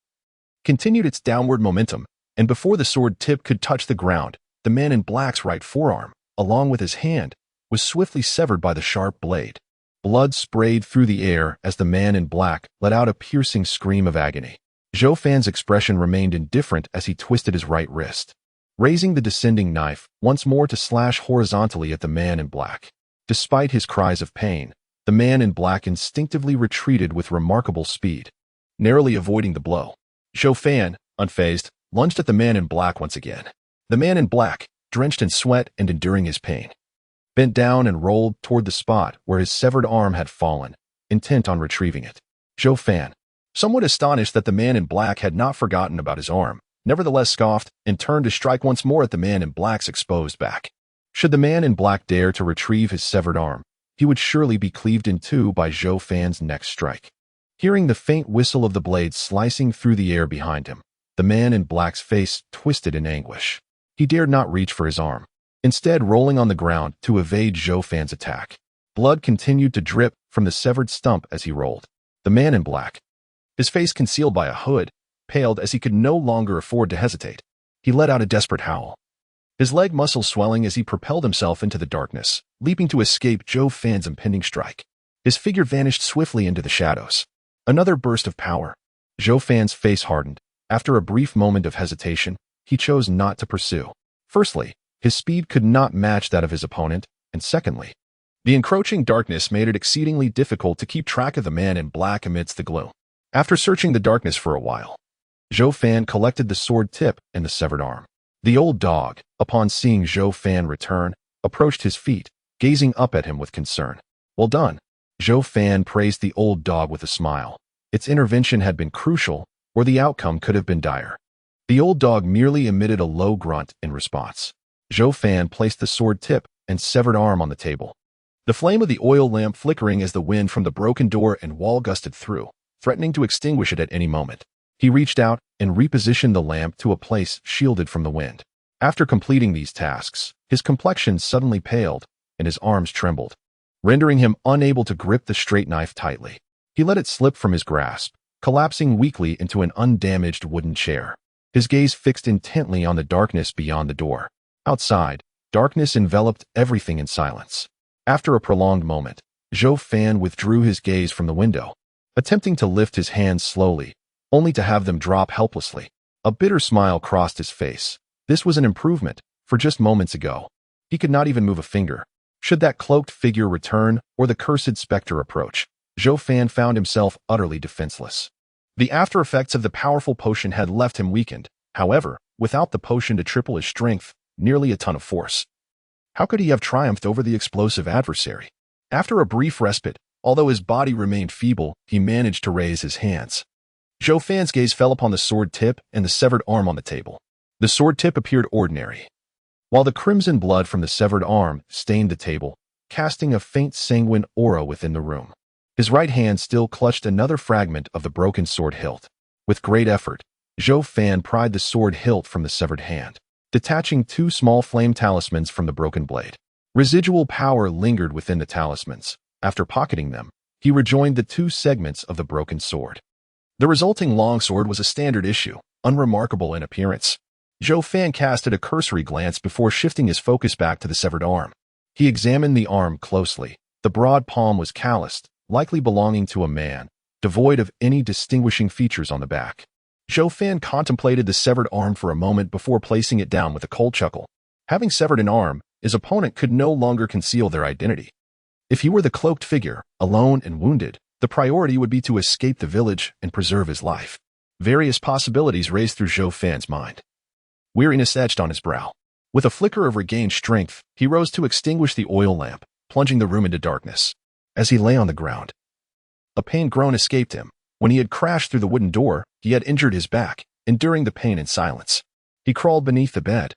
continued its downward momentum, and before the sword tip could touch the ground, the man in black's right forearm, along with his hand, was swiftly severed by the sharp blade. Blood sprayed through the air as the man in black let out a piercing scream of agony. Zhou Fan's expression remained indifferent as he twisted his right wrist, raising the descending knife once more to slash horizontally at the man in black. Despite his cries of pain, the man in black instinctively retreated with remarkable speed, narrowly avoiding the blow. Zhou Fan, unfazed, lunged at the man in black once again. The man in black, drenched in sweat and enduring his pain, bent down and rolled toward the spot where his severed arm had fallen, intent on retrieving it. Zhou Fan, somewhat astonished that the man in black had not forgotten about his arm, nevertheless scoffed and turned to strike once more at the man in black's exposed back. Should the man in black dare to retrieve his severed arm, he would surely be cleaved in two by Zhou Fan's next strike. Hearing the faint whistle of the blade slicing through the air behind him, the man in black's face twisted in anguish. He dared not reach for his arm, instead rolling on the ground to evade Zhou Fan's attack. Blood continued to drip from the severed stump as he rolled. The man in black, his face concealed by a hood, paled as he could no longer afford to hesitate. He let out a desperate howl, his leg muscles swelling as he propelled himself into the darkness, leaping to escape Zhou Fan's impending strike. His figure vanished swiftly into the shadows. Another burst of power. Zhou Fan's face hardened. After a brief moment of hesitation, he chose not to pursue. Firstly, his speed could not match that of his opponent, and secondly, the encroaching darkness made it exceedingly difficult to keep track of the man in black amidst the gloom. After searching the darkness for a while, Zhou Fan collected the sword tip and the severed arm. The old dog, upon seeing Zhou Fan return, approached his feet, gazing up at him with concern. Well done. Zhou Fan praised the old dog with a smile. Its intervention had been crucial, or the outcome could have been dire. The old dog merely emitted a low grunt in response. Zhou Fan placed the sword tip and severed arm on the table. The flame of the oil lamp flickering as the wind from the broken door and wall gusted through, threatening to extinguish it at any moment. He reached out and repositioned the lamp to a place shielded from the wind. After completing these tasks, his complexion suddenly paled and his arms trembled, rendering him unable to grip the straight knife tightly. He let it slip from his grasp, collapsing weakly into an undamaged wooden chair. His gaze fixed intently on the darkness beyond the door. Outside, darkness enveloped everything in silence. After a prolonged moment, Zhou Fan withdrew his gaze from the window, attempting to lift his hands slowly, only to have them drop helplessly. A bitter smile crossed his face. This was an improvement, for just moments ago, he could not even move a finger. Should that cloaked figure return or the cursed specter approach, Zhou Fan found himself utterly defenseless. The after effects of the powerful potion had left him weakened. However, without the potion to triple his strength, nearly a ton of force, how could he have triumphed over the explosive adversary? After a brief respite, although his body remained feeble, he managed to raise his hands. Zhou Fan's gaze fell upon the sword tip and the severed arm on the table. The sword tip appeared ordinary, while the crimson blood from the severed arm stained the table, casting a faint sanguine aura within the room. His right hand still clutched another fragment of the broken sword hilt. With great effort, Zhou Fan pried the sword hilt from the severed hand, detaching two small flame talismans from the broken blade. Residual power lingered within the talismans. After pocketing them, he rejoined the two segments of the broken sword. The resulting longsword was a standard issue, unremarkable in appearance. Zhou Fan casted a cursory glance before shifting his focus back to the severed arm. He examined the arm closely. The broad palm was calloused, likely belonging to a man, devoid of any distinguishing features on the back. Zhou Fan contemplated the severed arm for a moment before placing it down with a cold chuckle. Having severed an arm, his opponent could no longer conceal their identity. If he were the cloaked figure, alone and wounded, the priority would be to escape the village and preserve his life. Various possibilities raced through Zhou Fan's mind. Weariness etched on his brow. With a flicker of regained strength, he rose to extinguish the oil lamp, plunging the room into darkness. As he lay on the ground, a pained groan escaped him. When he had crashed through the wooden door, he had injured his back, enduring the pain in silence. He crawled beneath the bed,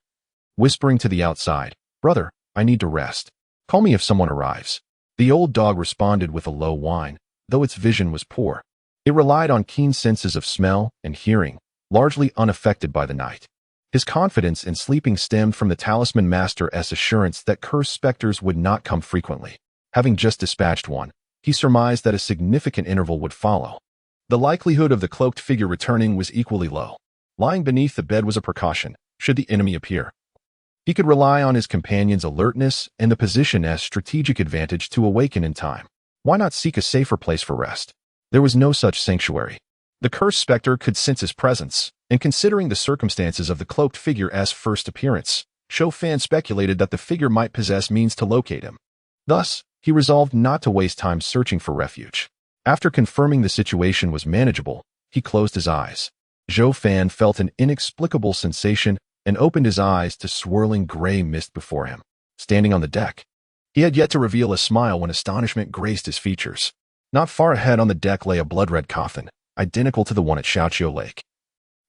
whispering to the outside, "Brother, I need to rest. Call me if someone arrives." The old dog responded with a low whine, though its vision was poor. It relied on keen senses of smell and hearing, largely unaffected by the night. His confidence in sleeping stemmed from the Talisman Master's assurance that cursed specters would not come frequently. Having just dispatched one, he surmised that a significant interval would follow. The likelihood of the cloaked figure returning was equally low. Lying beneath the bed was a precaution, should the enemy appear. He could rely on his companion's alertness and the position's strategic advantage to awaken in time. Why not seek a safer place for rest? There was no such sanctuary. The cursed specter could sense his presence, and considering the circumstances of the cloaked figure's first appearance, Zhou Fan speculated that the figure might possess means to locate him. Thus, he resolved not to waste time searching for refuge. After confirming the situation was manageable, he closed his eyes. Zhou Fan felt an inexplicable sensation and opened his eyes to swirling gray mist before him. Standing on the deck, he had yet to reveal a smile when astonishment graced his features. Not far ahead on the deck lay a blood-red coffin, identical to the one at Xiaoqiu Lake,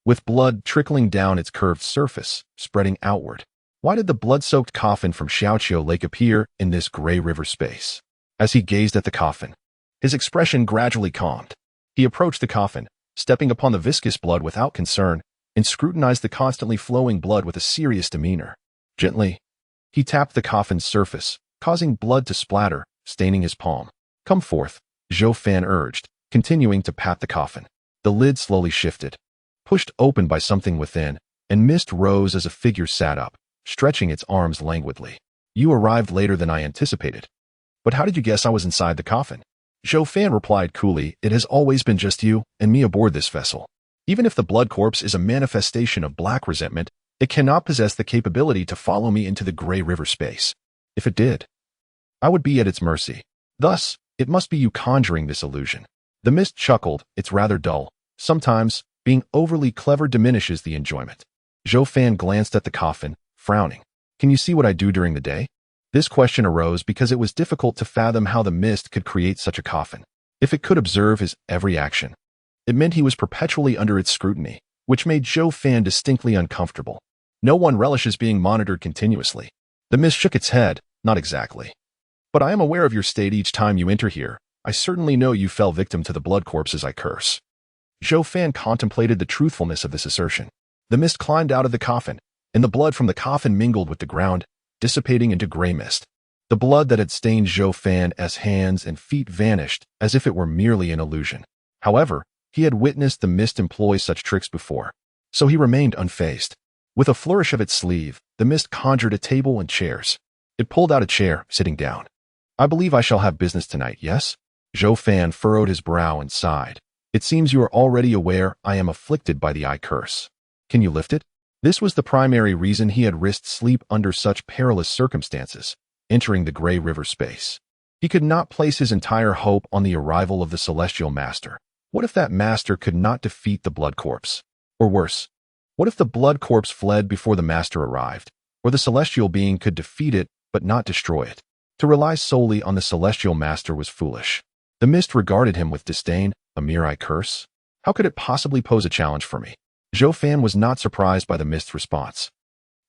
with blood trickling down its curved surface, spreading outward. Why did the blood-soaked coffin from Xiaoqiu Lake appear in this gray river space? As he gazed at the coffin, his expression gradually calmed. He approached the coffin, stepping upon the viscous blood without concern, and scrutinized the constantly flowing blood with a serious demeanor. Gently, he tapped the coffin's surface, causing blood to splatter, staining his palm. "Come forth," Zhou Fan urged, continuing to pat the coffin. The lid slowly shifted, pushed open by something within, and mist rose as a figure sat up, stretching its arms languidly. "You arrived later than I anticipated. But how did you guess I was inside the coffin?" Zhou Fan replied coolly, "It has always been just you and me aboard this vessel. Even if the blood corpse is a manifestation of black resentment, it cannot possess the capability to follow me into the gray river space. If it did, I would be at its mercy. Thus, it must be you conjuring this illusion." The mist chuckled. "It's rather dull. Sometimes, being overly clever diminishes the enjoyment." Zhou Fan glanced at the coffin, frowning. "Can you see what I do during the day?" This question arose because it was difficult to fathom how the mist could create such a coffin. If it could observe his every action, it meant he was perpetually under its scrutiny, which made Zhou Fan distinctly uncomfortable. No one relishes being monitored continuously. The mist shook its head. "Not exactly. But I am aware of your state each time you enter here. I certainly know you fell victim to the blood corpses I curse." Zhou Fan contemplated the truthfulness of this assertion. The mist climbed out of the coffin, and the blood from the coffin mingled with the ground, dissipating into gray mist. The blood that had stained Zhou Fan's hands and feet vanished as if it were merely an illusion. However, he had witnessed the mist employ such tricks before, so he remained unfazed. With a flourish of its sleeve, the mist conjured a table and chairs. It pulled out a chair, sitting down. "I believe I shall have business tonight, yes?" Zhou Fan furrowed his brow and sighed. "It seems you are already aware I am afflicted by the eye curse. Can you lift it?" This was the primary reason he had risked sleep under such perilous circumstances, entering the gray river space. He could not place his entire hope on the arrival of the celestial master. What if that master could not defeat the blood corpse? Or worse, what if the blood corpse fled before the master arrived, or the celestial being could defeat it but not destroy it? To rely solely on the celestial master was foolish. The mist regarded him with disdain. A mere eye curse? How could it possibly pose a challenge for me? Zhou Fan was not surprised by the mist's response.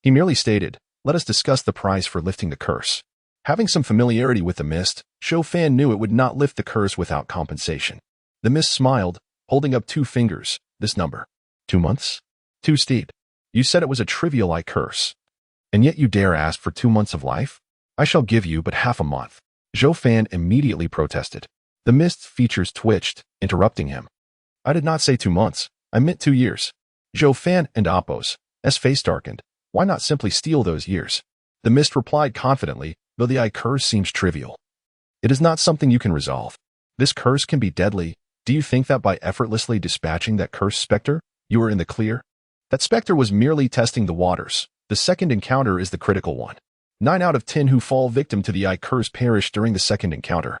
He merely stated, "Let us discuss the price for lifting the curse." Having some familiarity with the mist, Zhou Fan knew it would not lift the curse without compensation. The mist smiled, holding up 2 fingers. "This number. 2 months? Too steep. You said it was a trivial eye curse. And yet you dare ask for 2 months of life? I shall give you but half a month." Zhou Fan immediately protested. The mist's features twitched, interrupting him. "I did not say 2 months. I meant 2 years. Zhou Fan and Appo's face darkened. "Why not simply steal those years?" The mist replied confidently, "Though the eye curse seems trivial, it is not something you can resolve. This curse can be deadly. Do you think that by effortlessly dispatching that cursed specter, you are in the clear? That specter was merely testing the waters. The second encounter is the critical one. 9 out of 10 who fall victim to the eye curse perish during the second encounter.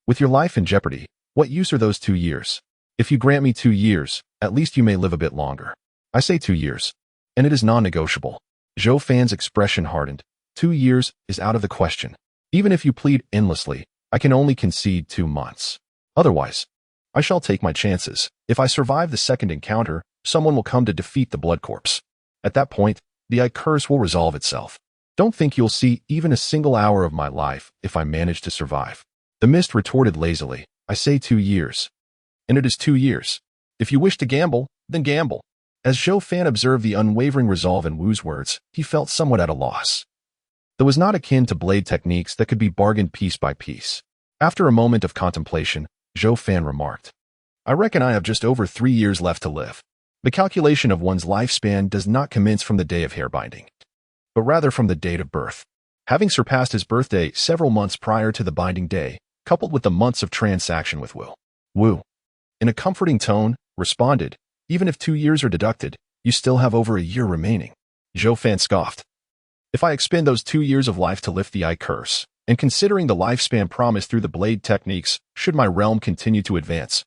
With your life in jeopardy, what use are those 2 years? If you grant me 2 years, at least you may live a bit longer. I say 2 years, and it is non-negotiable." Zhou Fan's expression hardened. 2 years is out of the question. Even if you plead endlessly, I can only concede 2 months. Otherwise, I shall take my chances. If I survive the second encounter, someone will come to defeat the blood corpse. At that point, the eye curse will resolve itself. Don't think you'll see even a single hour of my life if I manage to survive. The mist retorted lazily. I say 2 years. And it is 2 years. If you wish to gamble, then gamble. As Zhou Fan observed the unwavering resolve in Wu's words, he felt somewhat at a loss. That was not akin to blade techniques that could be bargained piece by piece. After a moment of contemplation, Zhou Fan remarked, I reckon I have just over 3 years left to live. The calculation of one's lifespan does not commence from the day of hair binding, but rather from the date of birth. Having surpassed his birthday several months prior to the binding day, coupled with the months of transaction with Wu, in a comforting tone, responded, even if 2 years are deducted, you still have over a year remaining. Zhou Fan scoffed. If I expend those 2 years of life to lift the eye curse, and considering the lifespan promised through the blade techniques, should my realm continue to advance,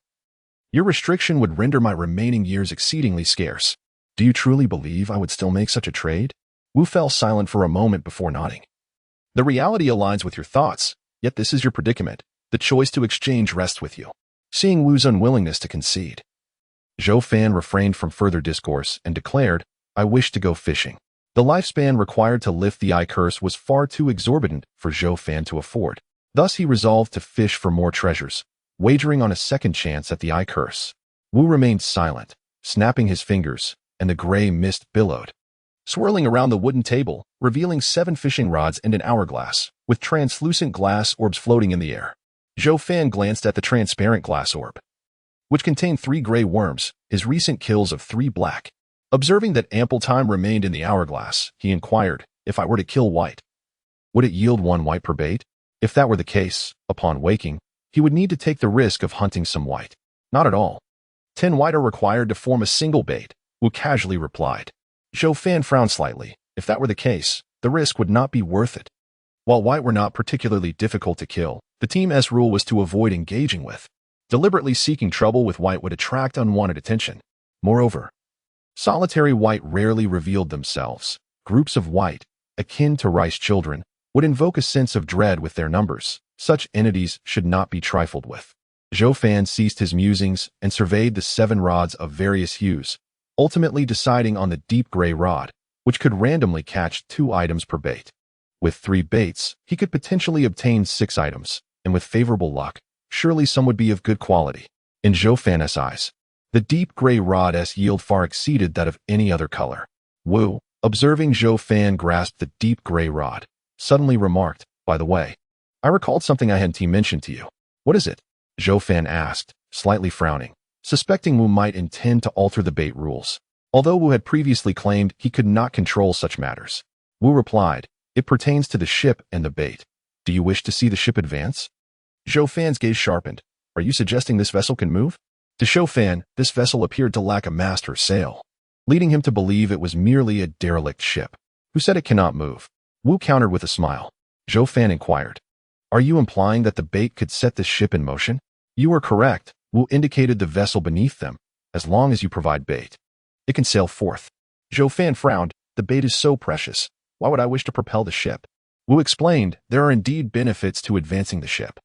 your restriction would render my remaining years exceedingly scarce. Do you truly believe I would still make such a trade? Wu fell silent for a moment before nodding. The reality aligns with your thoughts, yet this is your predicament. The choice to exchange rests with you. Seeing Wu's unwillingness to concede, Zhou Fan refrained from further discourse and declared, I wish to go fishing. The lifespan required to lift the eye curse was far too exorbitant for Zhou Fan to afford. Thus he resolved to fish for more treasures, wagering on a second chance at the eye curse. Wu remained silent, snapping his fingers, and the gray mist billowed, swirling around the wooden table, revealing 7 fishing rods and an hourglass, with translucent glass orbs floating in the air. Zhou Fan glanced at the transparent glass orb, which contained 3 gray worms, his recent kills of 3 black. Observing that ample time remained in the hourglass, he inquired, if I were to kill white, would it yield 1 white per bait? If that were the case, upon waking, he would need to take the risk of hunting some white. Not at all. 10 white are required to form a single bait, Wu casually replied. Zhou Fan frowned slightly. If that were the case, the risk would not be worth it. While white were not particularly difficult to kill, the Team's rule was to avoid engaging with. Deliberately seeking trouble with white would attract unwanted attention. Moreover, solitary white rarely revealed themselves. Groups of white, akin to rice children, would invoke a sense of dread with their numbers. Such entities should not be trifled with. Zhou Fan ceased his musings and surveyed the 7 rods of various hues, ultimately deciding on the deep gray rod, which could randomly catch 2 items per bait. With 3 baits, he could potentially obtain 6 items, and with favorable luck, surely some would be of good quality. In Zhou Fan's eyes, the deep gray rod's yield far exceeded that of any other color. Wu, observing Zhou Fan grasp the deep gray rod, suddenly remarked, by the way, I recalled something I hadn't mentioned to you. What is it? Zhou Fan asked, slightly frowning, suspecting Wu might intend to alter the bait rules. Although Wu had previously claimed he could not control such matters, Wu replied, it pertains to the ship and the bait. Do you wish to see the ship advance? Zhou Fan's gaze sharpened. Are you suggesting this vessel can move? To Zhou Fan, this vessel appeared to lack a mast or sail, leading him to believe it was merely a derelict ship. Who said it cannot move? Wu countered with a smile. Zhou Fan inquired, are you implying that the bait could set the ship in motion? You are correct. Wu indicated the vessel beneath them. As long as you provide bait, it can sail forth. Zhou Fan frowned. The bait is so precious. Why would I wish to propel the ship? Wu explained, there are indeed benefits to advancing the ship.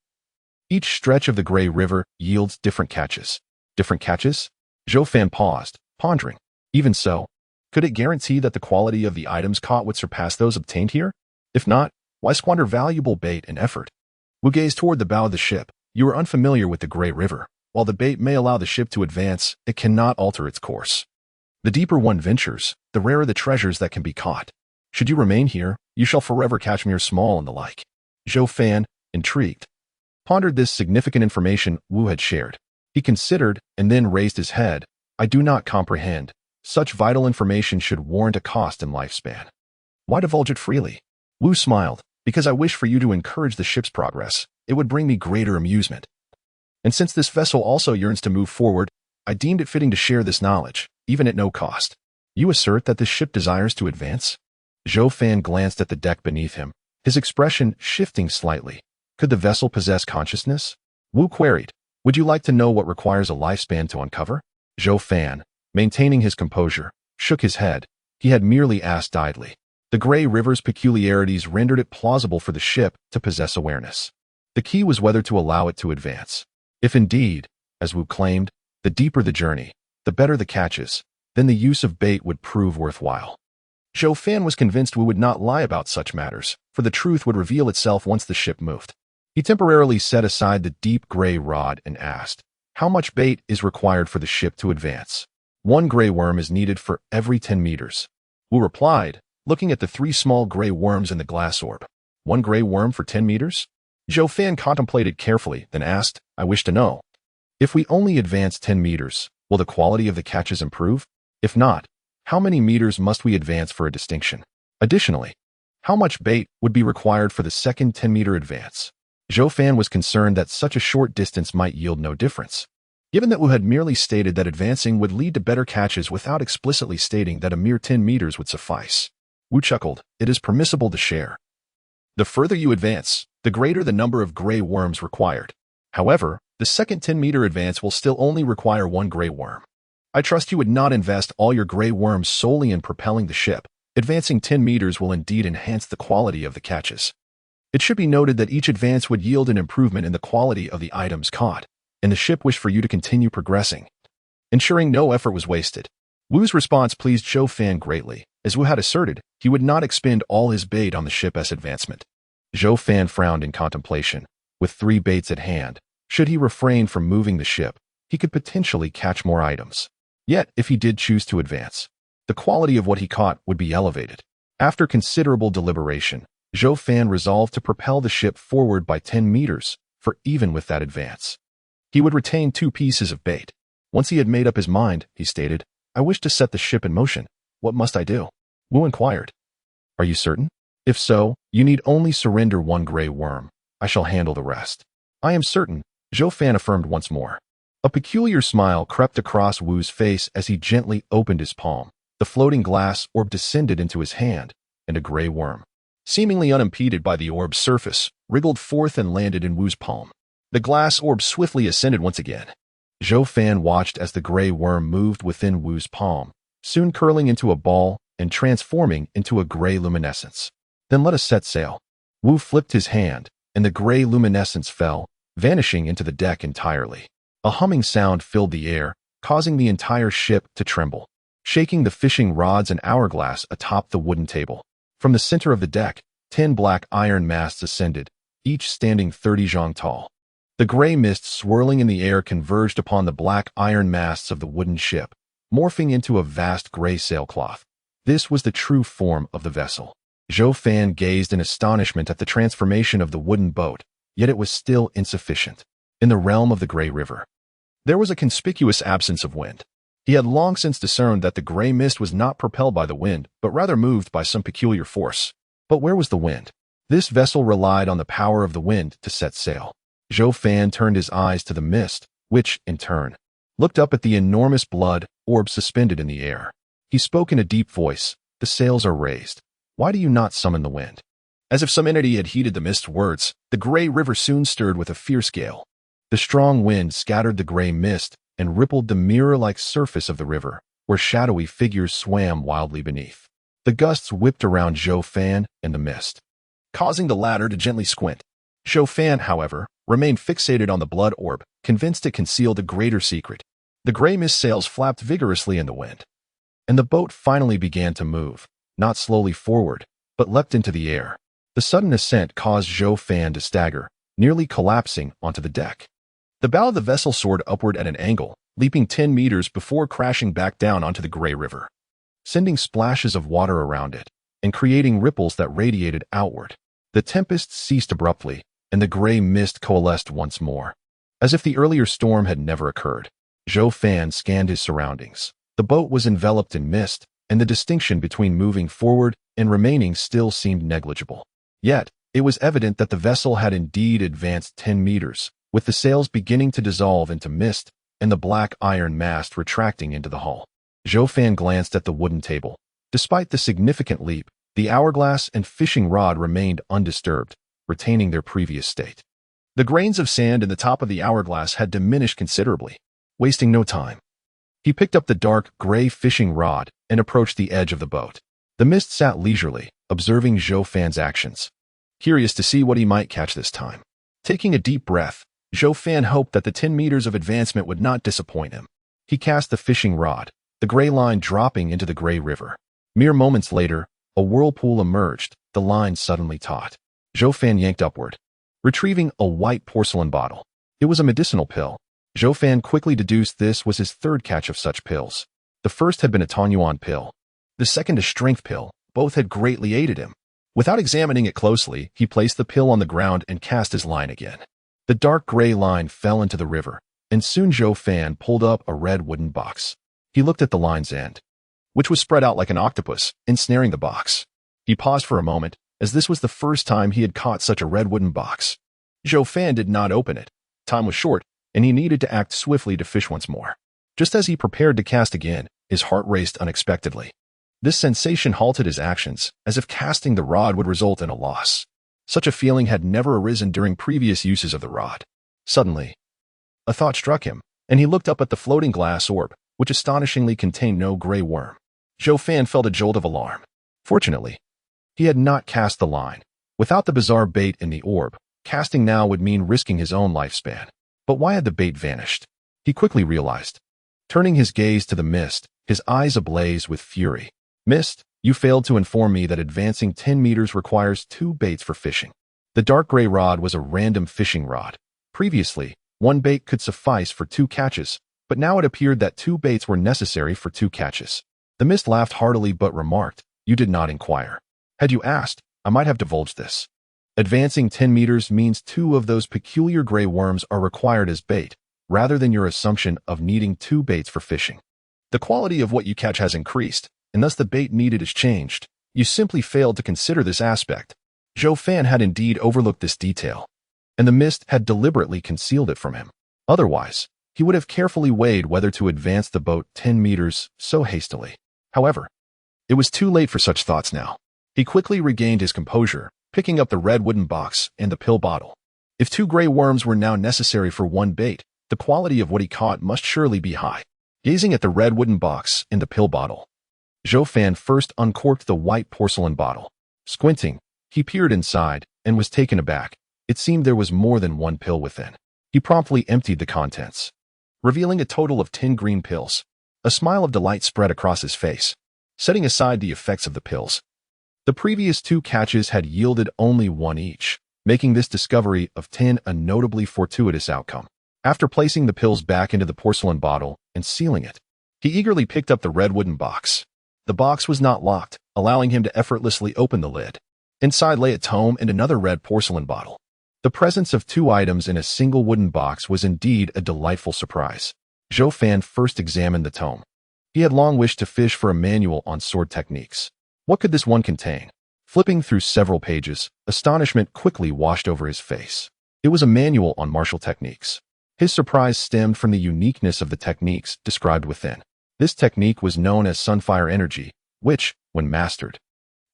Each stretch of the Gray River yields different catches. Different catches? Zhou Fan paused, pondering. Even so, could it guarantee that the quality of the items caught would surpass those obtained here? If not, why squander valuable bait and effort? Wu gazed toward the bow of the ship. You are unfamiliar with the Gray River. While the bait may allow the ship to advance, it cannot alter its course. The deeper one ventures, the rarer the treasures that can be caught. Should you remain here, you shall forever catch mere small and the like. Zhou Fan, intrigued, pondered this significant information Wu had shared. He considered and then raised his head. I do not comprehend. Such vital information should warrant a cost in lifespan. Why divulge it freely? Wu smiled. Because I wish for you to encourage the ship's progress. It would bring me greater amusement. And since this vessel also yearns to move forward, I deemed it fitting to share this knowledge, even at no cost. You assert that this ship desires to advance? Zhou Fan glanced at the deck beneath him, his expression shifting slightly. Could the vessel possess consciousness? Wu queried. Would you like to know what requires a lifespan to uncover? Zhou Fan, maintaining his composure, shook his head. He had merely asked idly. The gray river's peculiarities rendered it plausible for the ship to possess awareness. The key was whether to allow it to advance. If indeed, as Wu claimed, the deeper the journey, the better the catches, then the use of bait would prove worthwhile. Zhou Fan was convinced Wu would not lie about such matters, for the truth would reveal itself once the ship moved. He temporarily set aside the deep gray rod and asked, "How much bait is required for the ship to advance?" "1 gray worm is needed for every 10 meters. Wu replied, looking at the 3 small gray worms in the glass orb. 1 gray worm for 10 meters? Zhou Fan contemplated carefully, then asked, "I wish to know. If we only advance 10 meters, will the quality of the catches improve? If not, how many meters must we advance for a distinction? Additionally, how much bait would be required for the second 10-meter advance?" Zhou Fan was concerned that such a short distance might yield no difference. Given that Wu had merely stated that advancing would lead to better catches without explicitly stating that a mere 10 meters would suffice, Wu chuckled, "It is permissible to share. The further you advance, the greater the number of gray worms required. However, the second 10-meter advance will still only require 1 gray worm. I trust you would not invest all your gray worms solely in propelling the ship. Advancing 10 meters will indeed enhance the quality of the catches. It should be noted that each advance would yield an improvement in the quality of the items caught, and the ship wished for you to continue progressing, ensuring no effort was wasted." Wu's response pleased Zhou Fan greatly, as Wu had asserted he would not expend all his bait on the ship's advancement. Zhou Fan frowned in contemplation. With 3 baits at hand, should he refrain from moving the ship, he could potentially catch more items. Yet, if he did choose to advance, the quality of what he caught would be elevated. After considerable deliberation, Zhou Fan resolved to propel the ship forward by 10 meters, for even with that advance, he would retain 2 pieces of bait. Once he had made up his mind, he stated, "I wish to set the ship in motion. What must I do?" Wu inquired, "Are you certain? If so, you need only surrender 1 gray worm. I shall handle the rest." "I am certain," Zhou Fan affirmed once more. A peculiar smile crept across Wu's face as he gently opened his palm. The floating glass orb descended into his hand, and a gray worm, seemingly unimpeded by the orb's surface, wriggled forth and landed in Wu's palm. The glass orb swiftly ascended once again. Zhou Fan watched as the gray worm moved within Wu's palm, soon curling into a ball and transforming into a gray luminescence. "Then let us set sail." Wu flipped his hand, and the gray luminescence fell, vanishing into the deck entirely. A humming sound filled the air, causing the entire ship to tremble, shaking the fishing rods and hourglass atop the wooden table. From the center of the deck, 10 black iron masts ascended, each standing 30 zhang tall. The gray mist swirling in the air converged upon the black iron masts of the wooden ship, morphing into a vast gray sailcloth. This was the true form of the vessel. Zhou Fan gazed in astonishment at the transformation of the wooden boat, yet it was still insufficient. In the realm of the Gray River, there was a conspicuous absence of wind. He had long since discerned that the gray mist was not propelled by the wind, but rather moved by some peculiar force. But where was the wind? This vessel relied on the power of the wind to set sail. Zhou Fan turned his eyes to the mist, which, in turn, looked up at the enormous blood orb suspended in the air. He spoke in a deep voice, "The sails are raised. Why do you not summon the wind?" As if some entity had heeded the mist's words, the gray river soon stirred with a fierce gale. The strong wind scattered the gray mist and rippled the mirror-like surface of the river, where shadowy figures swam wildly beneath. The gusts whipped around Zhou Fan and the mist, causing the latter to gently squint. Zhou Fan, however, remained fixated on the blood orb, convinced it concealed a greater secret. The gray mist sails flapped vigorously in the wind, and the boat finally began to move, not slowly forward, but leapt into the air. The sudden ascent caused Zhou Fan to stagger, nearly collapsing onto the deck. The bow of the vessel soared upward at an angle, leaping 10 meters before crashing back down onto the gray river, sending splashes of water around it, and creating ripples that radiated outward. The tempest ceased abruptly, and the gray mist coalesced once more, as if the earlier storm had never occurred. Zhou Fan scanned his surroundings. The boat was enveloped in mist, and the distinction between moving forward and remaining still seemed negligible. Yet, it was evident that the vessel had indeed advanced 10 meters, with the sails beginning to dissolve into mist and the black iron mast retracting into the hull. Zhou Fan glanced at the wooden table. Despite the significant leap, the hourglass and fishing rod remained undisturbed, retaining their previous state. The grains of sand in the top of the hourglass had diminished considerably. Wasting no time, he picked up the dark gray fishing rod and approached the edge of the boat. The mist sat leisurely, observing Zhou Fan's actions, curious to see what he might catch this time. Taking a deep breath, Zhou Fan hoped that the 10 meters of advancement would not disappoint him. He cast the fishing rod, the gray line dropping into the gray river. Mere moments later, a whirlpool emerged, the line suddenly taut. Zhou Fan yanked upward, retrieving a white porcelain bottle. It was a medicinal pill. Zhou Fan quickly deduced this was his third catch of such pills. The first had been a Tanyuan pill. The second a strength pill. Both had greatly aided him. Without examining it closely, he placed the pill on the ground and cast his line again. The dark gray line fell into the river, and soon Zhou Fan pulled up a red wooden box. He looked at the line's end, which was spread out like an octopus, ensnaring the box. He paused for a moment, as this was the first time he had caught such a red wooden box. Zhou Fan did not open it. Time was short, and he needed to act swiftly to fish once more. Just as he prepared to cast again, his heart raced unexpectedly. This sensation halted his actions, as if casting the rod would result in a loss. Such a feeling had never arisen during previous uses of the rod. Suddenly, a thought struck him, and he looked up at the floating glass orb, which astonishingly contained no gray worm. Zhou Fan felt a jolt of alarm. Fortunately, he had not cast the line. Without the bizarre bait in the orb, casting now would mean risking his own lifespan. But why had the bait vanished? He quickly realized. Turning his gaze to the mist, his eyes ablaze with fury. Mist, you failed to inform me that advancing 10 meters requires 2 baits for fishing. The dark gray rod was a random fishing rod. Previously, 1 bait could suffice for 2 catches, but now it appeared that 2 baits were necessary for 2 catches. The mist laughed heartily but remarked, "You did not inquire. Had you asked, I might have divulged this. Advancing 10 meters means 2 of those peculiar gray worms are required as bait, rather than your assumption of needing 2 baits for fishing. The quality of what you catch has increased, and thus the bait needed is changed. You simply failed to consider this aspect." Zhou Fan had indeed overlooked this detail, and the mist had deliberately concealed it from him. Otherwise, he would have carefully weighed whether to advance the boat 10 meters so hastily. However, it was too late for such thoughts now. He quickly regained his composure, picking up the red wooden box and the pill bottle. If 2 gray worms were now necessary for 1 bait, the quality of what he caught must surely be high. Gazing at the red wooden box and the pill bottle, Zhou Fan first uncorked the white porcelain bottle. Squinting, he peered inside and was taken aback. It seemed there was more than 1 pill within. He promptly emptied the contents, revealing a total of 10 green pills. A smile of delight spread across his face. Setting aside the effects of the pills, the previous 2 catches had yielded only 1 each, making this discovery of 10 a notably fortuitous outcome. After placing the pills back into the porcelain bottle and sealing it, he eagerly picked up the red wooden box. The box was not locked, allowing him to effortlessly open the lid. Inside lay a tome and another red porcelain bottle. The presence of 2 items in a single wooden box was indeed a delightful surprise. Zhou Fan first examined the tome. He had long wished to fish for a manual on sword techniques. What could this one contain? Flipping through several pages, astonishment quickly washed over his face. It was a manual on martial techniques. His surprise stemmed from the uniqueness of the techniques described within. This technique was known as sunfire energy, which, when mastered,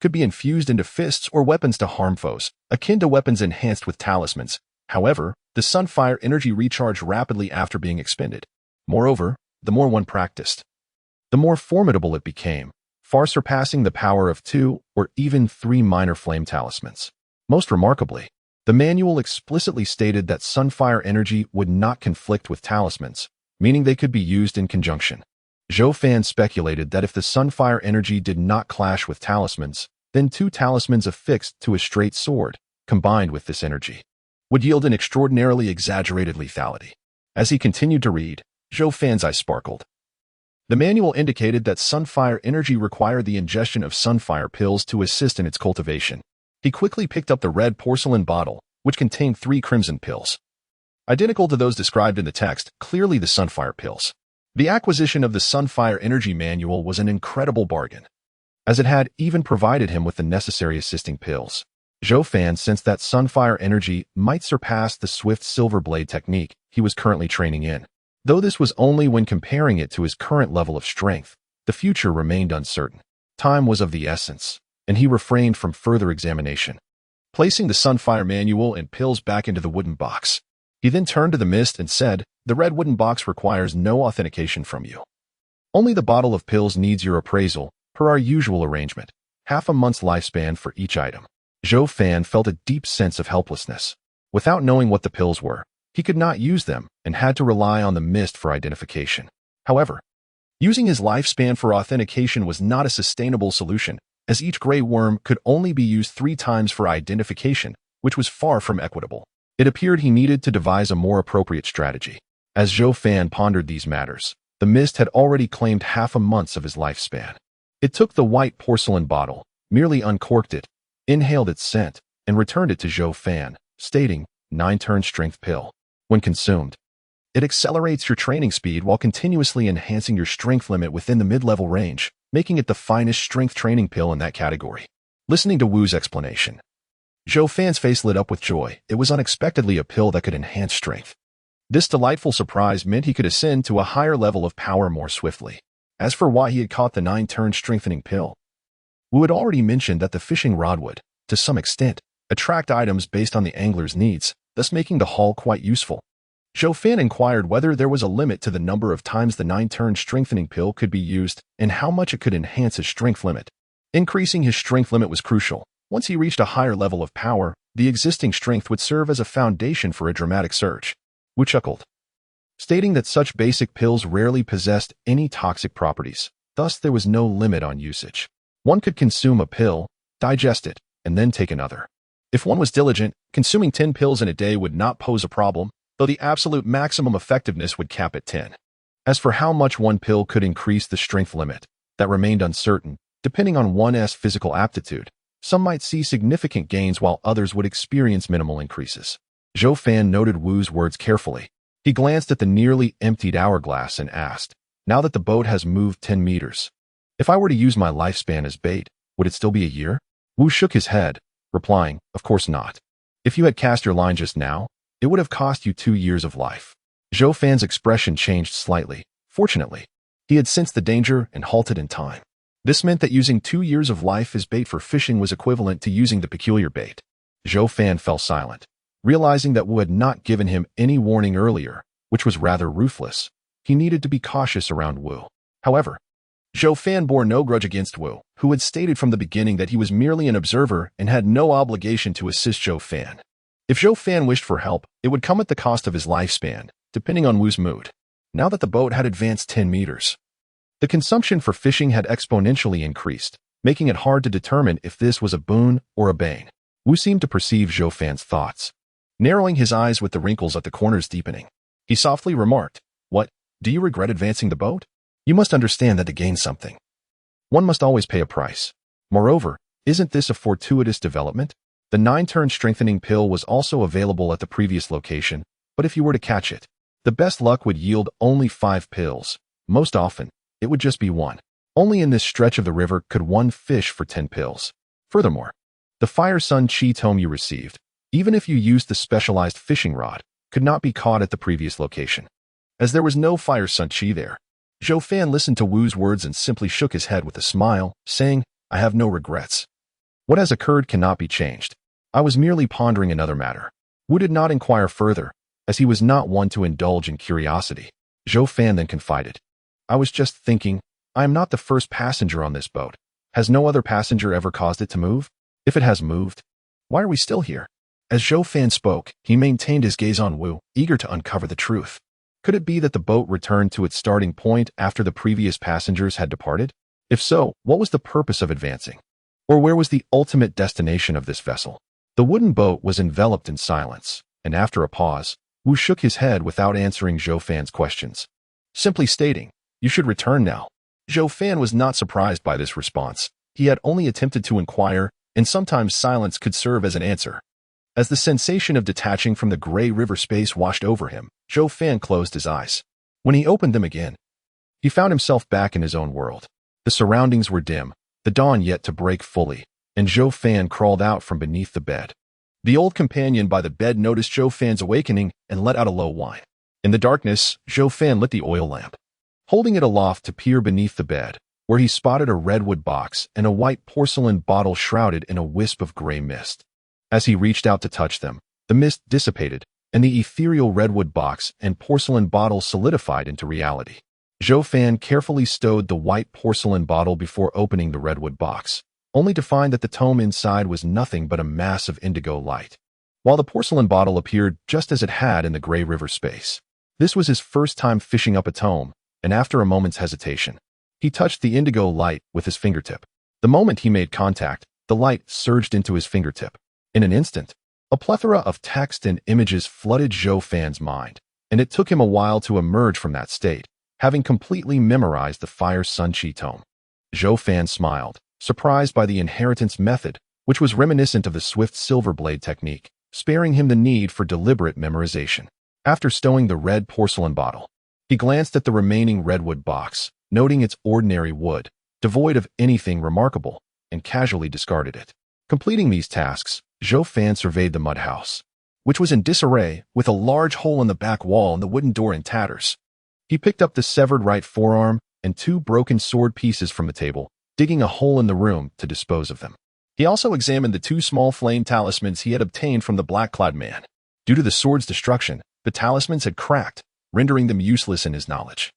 could be infused into fists or weapons to harm foes, akin to weapons enhanced with talismans. However, the sunfire energy recharged rapidly after being expended. Moreover, the more one practiced, the more formidable it became, far surpassing the power of 2 or even 3 minor flame talismans. Most remarkably, the manual explicitly stated that sunfire energy would not conflict with talismans, meaning they could be used in conjunction. Zhou Fan speculated that if the sunfire energy did not clash with talismans, then 2 talismans affixed to a straight sword, combined with this energy, would yield an extraordinarily exaggerated lethality. As he continued to read, Zhou Fan's eyes sparkled. The manual indicated that sunfire energy required the ingestion of sunfire pills to assist in its cultivation. He quickly picked up the red porcelain bottle, which contained 3 crimson pills, identical to those described in the text, clearly the sunfire pills. The acquisition of the Sunfire Energy Manual was an incredible bargain, as it had even provided him with the necessary assisting pills. Zhou Fan sensed that Sunfire Energy might surpass the swift silver blade technique he was currently training in. Though this was only when comparing it to his current level of strength, the future remained uncertain. Time was of the essence, and he refrained from further examination. Placing the Sunfire Manual and pills back into the wooden box, he then turned to the mist and said, "The red wooden box requires no authentication from you. Only the bottle of pills needs your appraisal, per our usual arrangement. half a month's lifespan for each item. Zhou Fan felt a deep sense of helplessness. Without knowing what the pills were, he could not use them and had to rely on the mist for identification. However, using his lifespan for authentication was not a sustainable solution, as each gray worm could only be used 3 times for identification, which was far from equitable. It appeared he needed to devise a more appropriate strategy. As Zhou Fan pondered these matters, the mist had already claimed half a month of his lifespan. It took the white porcelain bottle, merely uncorked it, inhaled its scent, and returned it to Zhou Fan, stating, 9-turn strength pill. When consumed, it accelerates your training speed while continuously enhancing your strength limit within the mid-level range, making it the finest strength training pill in that category. Listening to Wu's explanation, Zhou Fan's face lit up with joy. It was unexpectedly a pill that could enhance strength. This delightful surprise meant he could ascend to a higher level of power more swiftly. As for why he had caught the 9-turn strengthening pill, Wu had already mentioned that the fishing rod would, to some extent, attract items based on the angler's needs, thus making the haul quite useful. Zhou Fan inquired whether there was a limit to the number of times the 9-turn strengthening pill could be used and how much it could enhance his strength limit. Increasing his strength limit was crucial. Once he reached a higher level of power, the existing strength would serve as a foundation for a dramatic surge. Wu chuckled, stating that such basic pills rarely possessed any toxic properties, thus there was no limit on usage. One could consume a pill, digest it, and then take another. If one was diligent, consuming 10 pills in a day would not pose a problem, though the absolute maximum effectiveness would cap at 10. As for how much one pill could increase the strength limit, that remained uncertain, depending on one's physical aptitude. Some might see significant gains while others would experience minimal increases. Zhou Fan noted Wu's words carefully. He glanced at the nearly emptied hourglass and asked, now that the boat has moved 10 meters, if I were to use my lifespan as bait, would it still be a year? Wu shook his head, replying, of course not. If you had cast your line just now, it would have cost you 2 years of life. Zhou Fan's expression changed slightly. Fortunately, he had sensed the danger and halted in time. This meant that using 2 years of life as bait for fishing was equivalent to using the peculiar bait. Zhou Fan fell silent. Realizing that Wu had not given him any warning earlier, which was rather ruthless, he needed to be cautious around Wu. However, Zhou Fan bore no grudge against Wu, who had stated from the beginning that he was merely an observer and had no obligation to assist Zhou Fan. If Zhou Fan wished for help, it would come at the cost of his lifespan, depending on Wu's mood. Now that the boat had advanced 10 meters, the consumption for fishing had exponentially increased, making it hard to determine if this was a boon or a bane. Wu seemed to perceive Zhou Fan's thoughts, narrowing his eyes with the wrinkles at the corners deepening. He softly remarked, what, do you regret advancing the boat? You must understand that to gain something, one must always pay a price. Moreover, isn't this a fortuitous development? The 9-turn strengthening pill was also available at the previous location, but if you were to catch it, the best luck would yield only 5 pills. Most often, it would just be 1. Only in this stretch of the river could one fish for 10 pills. Furthermore, the Fire Sun Chi tome you received, even if you used the specialized fishing rod, could not be caught at the previous location, as there was no Fire Sun Chi there. Zhou Fan listened to Wu's words and simply shook his head with a smile, saying, I have no regrets. What has occurred cannot be changed. I was merely pondering another matter. Wu did not inquire further, as he was not one to indulge in curiosity. Zhou Fan then confided, I was just thinking, I am not the first passenger on this boat. Has no other passenger ever caused it to move? If it has moved, why are we still here? As Zhou Fan spoke, he maintained his gaze on Wu, eager to uncover the truth. Could it be that the boat returned to its starting point after the previous passengers had departed? If so, what was the purpose of advancing? Or where was the ultimate destination of this vessel? The wooden boat was enveloped in silence, and after a pause, Wu shook his head without answering Zhou Fan's questions, simply stating, you should return now. Zhou Fan was not surprised by this response. He had only attempted to inquire, and sometimes silence could serve as an answer. As the sensation of detaching from the gray river space washed over him, Zhou Fan closed his eyes. When he opened them again, he found himself back in his own world. The surroundings were dim, the dawn yet to break fully, and Zhou Fan crawled out from beneath the bed. The old companion by the bed noticed Zhou Fan's awakening and let out a low whine. In the darkness, Zhou Fan lit the oil lamp, holding it aloft to peer beneath the bed, where he spotted a redwood box and a white porcelain bottle shrouded in a wisp of gray mist. As he reached out to touch them, the mist dissipated, and the ethereal redwood box and porcelain bottle solidified into reality. Zhou Fan carefully stowed the white porcelain bottle before opening the redwood box. only to find that the tome inside was nothing but a mass of indigo light, while the porcelain bottle appeared just as it had in the Grey River space. This was his first time fishing up a tome, and after a moment's hesitation, he touched the indigo light with his fingertip. The moment he made contact, the light surged into his fingertip. In an instant, a plethora of text and images flooded Zhou Fan's mind, and it took him a while to emerge from that state, having completely memorized the Fire Sun Chi tome. Zhou Fan smiled, surprised by the inheritance method, which was reminiscent of the swift silver blade technique, sparing him the need for deliberate memorization. After stowing the red porcelain bottle, he glanced at the remaining redwood box, noting its ordinary wood, devoid of anything remarkable, and casually discarded it. Completing these tasks, Zhou Fan surveyed the mud house, which was in disarray with a large hole in the back wall and the wooden door in tatters. He picked up the severed right forearm and 2 broken sword pieces from the table, digging a hole in the room to dispose of them. He also examined the 2 small flame talismans he had obtained from the black-clad man. Due to the sword's destruction, the talismans had cracked, rendering them useless in his knowledge.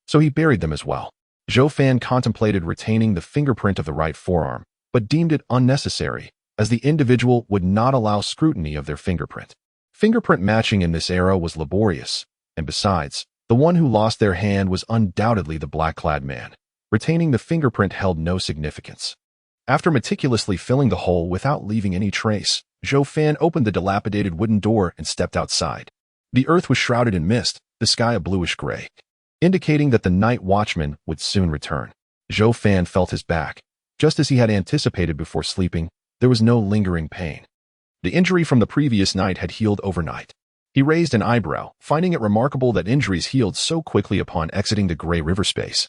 So he buried them as well. Zhou Fan contemplated retaining the fingerprint of the right forearm, but deemed it unnecessary, as the individual would not allow scrutiny of their fingerprint. Fingerprint matching in this era was laborious, and besides, the one who lost their hand was undoubtedly the black-clad man. Retaining the fingerprint held no significance. After meticulously filling the hole without leaving any trace, Zhou Fan opened the dilapidated wooden door and stepped outside. The earth was shrouded in mist, the sky a bluish gray, indicating that the night watchman would soon return. Zhou Fan felt his back. Just as he had anticipated before sleeping, there was no lingering pain. The injury from the previous night had healed overnight. He raised an eyebrow, finding it remarkable that injuries healed so quickly upon exiting the Grey River space.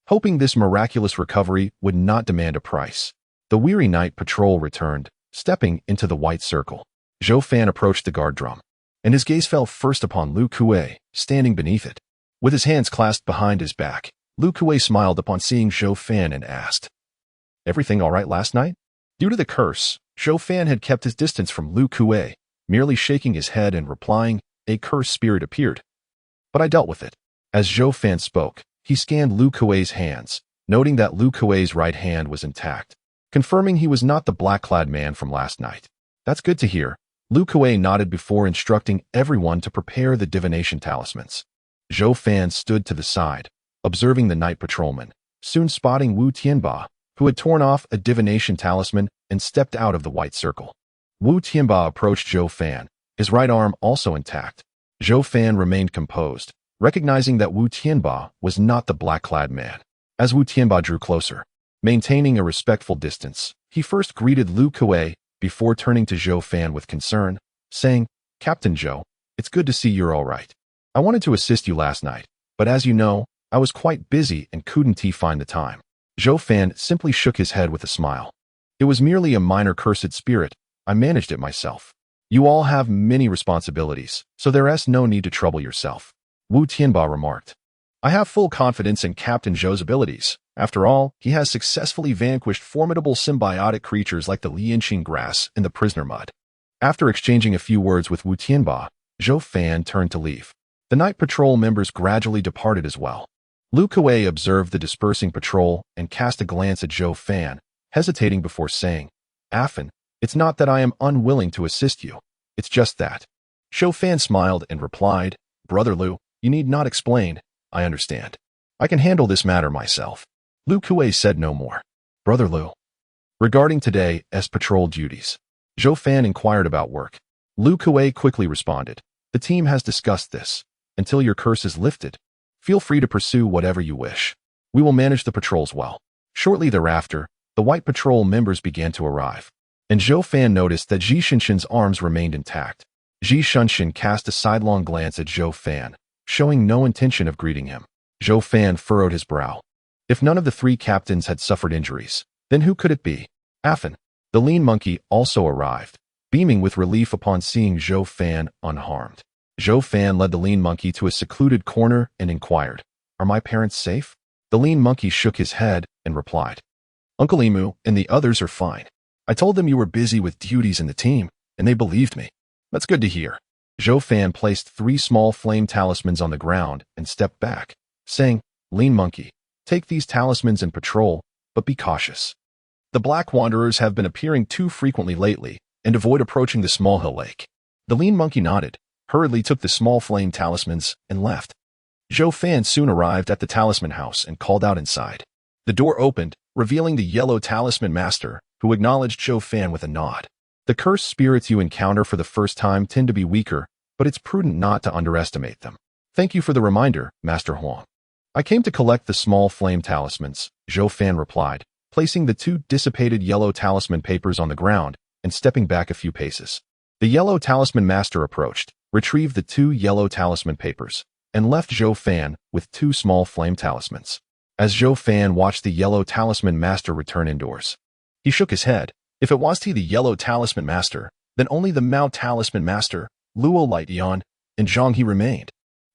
Hoping this miraculous recovery would not demand a price, the weary night patrol returned, stepping into the white circle. Zhou Fan approached the guard drum, and his gaze fell first upon Lu Kuei, standing beneath it. With his hands clasped behind his back, Lu Kuei smiled upon seeing Zhou Fan and asked, "Everything all right last night?" Due to the curse, Zhou Fan had kept his distance from Lu Kuei, merely shaking his head and replying, "A cursed spirit appeared. But I dealt with it." As Zhou Fan spoke, he scanned Lu Kuei's hands, noting that Lu Kuei's right hand was intact, confirming he was not the black-clad man from last night. "That's good to hear." Lu Kuei nodded before instructing everyone to prepare the divination talismans. Zhou Fan stood to the side, observing the night patrolman, soon spotting Wu Tianba, who had torn off a divination talisman and stepped out of the white circle. Wu Tianba approached Zhou Fan, his right arm also intact. Zhou Fan remained composed, recognizing that Wu Tianba was not the black-clad man. As Wu Tianba drew closer, maintaining a respectful distance, he first greeted Lu Kuei before turning to Zhou Fan with concern, saying, "Captain Zhou, it's good to see you're all right. I wanted to assist you last night, but as you know, I was quite busy and couldn't find the time." Zhou Fan simply shook his head with a smile. "It was merely a minor cursed spirit. I managed it myself. You all have many responsibilities, so there's no need to trouble yourself." Wu Tianba remarked, "I have full confidence in Captain Zhou's abilities. After all, he has successfully vanquished formidable symbiotic creatures like the Lianqing grass and the prisoner mud." After exchanging a few words with Wu Tianba, Zhou Fan turned to leave. The night patrol members gradually departed as well. Lu Kuei observed the dispersing patrol and cast a glance at Zhou Fan, hesitating before saying, "Afan, it's not that I am unwilling to assist you. It's just that." Zhou Fan smiled and replied, "Brother Lu, you need not explain. I understand. I can handle this matter myself." Lu Kuei said no more. "Brother Lu." Regarding today's patrol duties, Zhou Fan inquired about work. Lu Kuei quickly responded, "The team has discussed this. Until your curse is lifted, feel free to pursue whatever you wish. We will manage the patrols well." Shortly thereafter, the white patrol members began to arrive, and Zhou Fan noticed that Ji Shunshin's arms remained intact. Ji Shunshin cast a sidelong glance at Zhou Fan, showing no intention of greeting him. Zhou Fan furrowed his brow. If none of the 3 captains had suffered injuries, then who could it be? Afan, the lean monkey, also arrived, beaming with relief upon seeing Zhou Fan unharmed. Zhou Fan led the lean monkey to a secluded corner and inquired, "Are my parents safe?" The lean monkey shook his head and replied, "Uncle Emu and the others are fine. I told them you were busy with duties in the team, and they believed me." "That's good to hear." Zhou Fan placed 3 small flame talismans on the ground and stepped back, saying, "Lean monkey, take these talismans and patrol, but be cautious." The black wanderers have been appearing too frequently lately, and avoid approaching the small hill lake. The lean monkey nodded, hurriedly took the small flame talismans, and left. Zhou Fan soon arrived at the talisman house and called out inside. The door opened, revealing the yellow Talisman Master, who acknowledged Zhou Fan with a nod. The cursed spirits you encounter for the first time tend to be weaker, but it's prudent not to underestimate them. Thank you for the reminder, Master Huang. I came to collect the small flame talismans, Zhou Fan replied, placing the 2 dissipated yellow talisman papers on the ground and stepping back a few paces. The yellow Talisman Master approached, retrieved the 2 yellow talisman papers, and left Zhou Fan with 2 small flame talismans. As Zhou Fan watched the yellow Talisman Master return indoors, he shook his head. If it was he the yellow Talisman Master, then only the Mao Talisman Master, Luo Lightian, and Zhang He remained.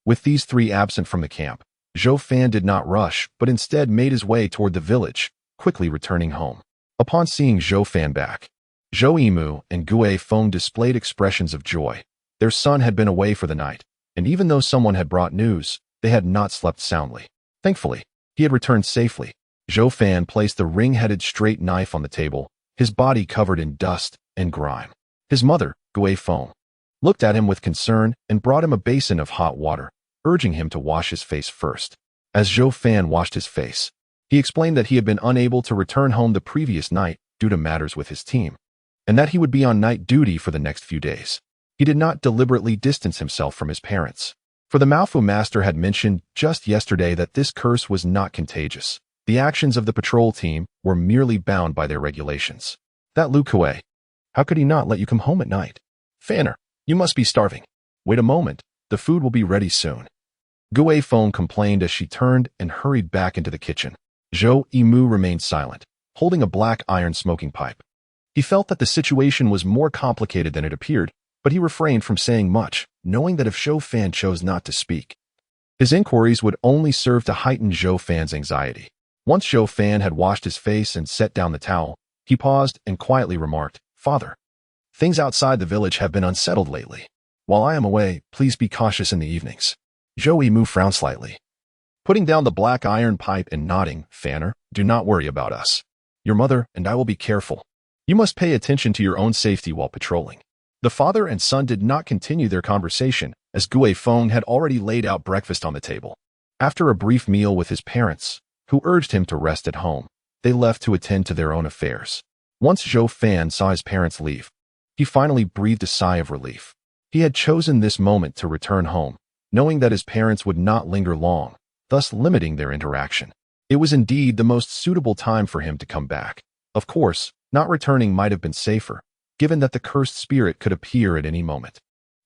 With these 3 absent from the camp, Zhou Fan did not rush, but instead made his way toward the village, quickly returning home. Upon seeing Zhou Fan back, Zhou Yimu and Gui Feng displayed expressions of joy. Their son had been away for the night, and even though someone had brought news, they had not slept soundly. Thankfully, he had returned safely. Zhou Fan placed the ring-headed straight knife on the table, his body covered in dust and grime. His mother, Gui Feng, looked at him with concern and brought him a basin of hot water, urging him to wash his face first. As Zhou Fan washed his face, he explained that he had been unable to return home the previous night due to matters with his team, and that he would be on night duty for the next few days. He did not deliberately distance himself from his parents, for the Malfu Master had mentioned just yesterday that this curse was not contagious. The actions of the patrol team were merely bound by their regulations. That Lu Kuei, how could he not let you come home at night? Fanner, you must be starving. Wait a moment, the food will be ready soon. Gui Feng complained as she turned and hurried back into the kitchen. Zhou Yimu remained silent, holding a black iron smoking pipe. He felt that the situation was more complicated than it appeared, but he refrained from saying much, knowing that if Zhou Fan chose not to speak, his inquiries would only serve to heighten Zhou Fan's anxiety. Once Zhou Fan had washed his face and set down the towel, he paused and quietly remarked, Father, things outside the village have been unsettled lately. While I am away, please be cautious in the evenings. Zhou Yimu frowned slightly, putting down the black iron pipe and nodding, Fanner, do not worry about us. Your mother and I will be careful. You must pay attention to your own safety while patrolling. The father and son did not continue their conversation, as Gui Feng had already laid out breakfast on the table. After a brief meal with his parents, who urged him to rest at home, they left to attend to their own affairs. Once Zhou Fan saw his parents leave, he finally breathed a sigh of relief. He had chosen this moment to return home, knowing that his parents would not linger long, thus limiting their interaction. It was indeed the most suitable time for him to come back. Of course, not returning might have been safer, given that the cursed spirit could appear at any moment.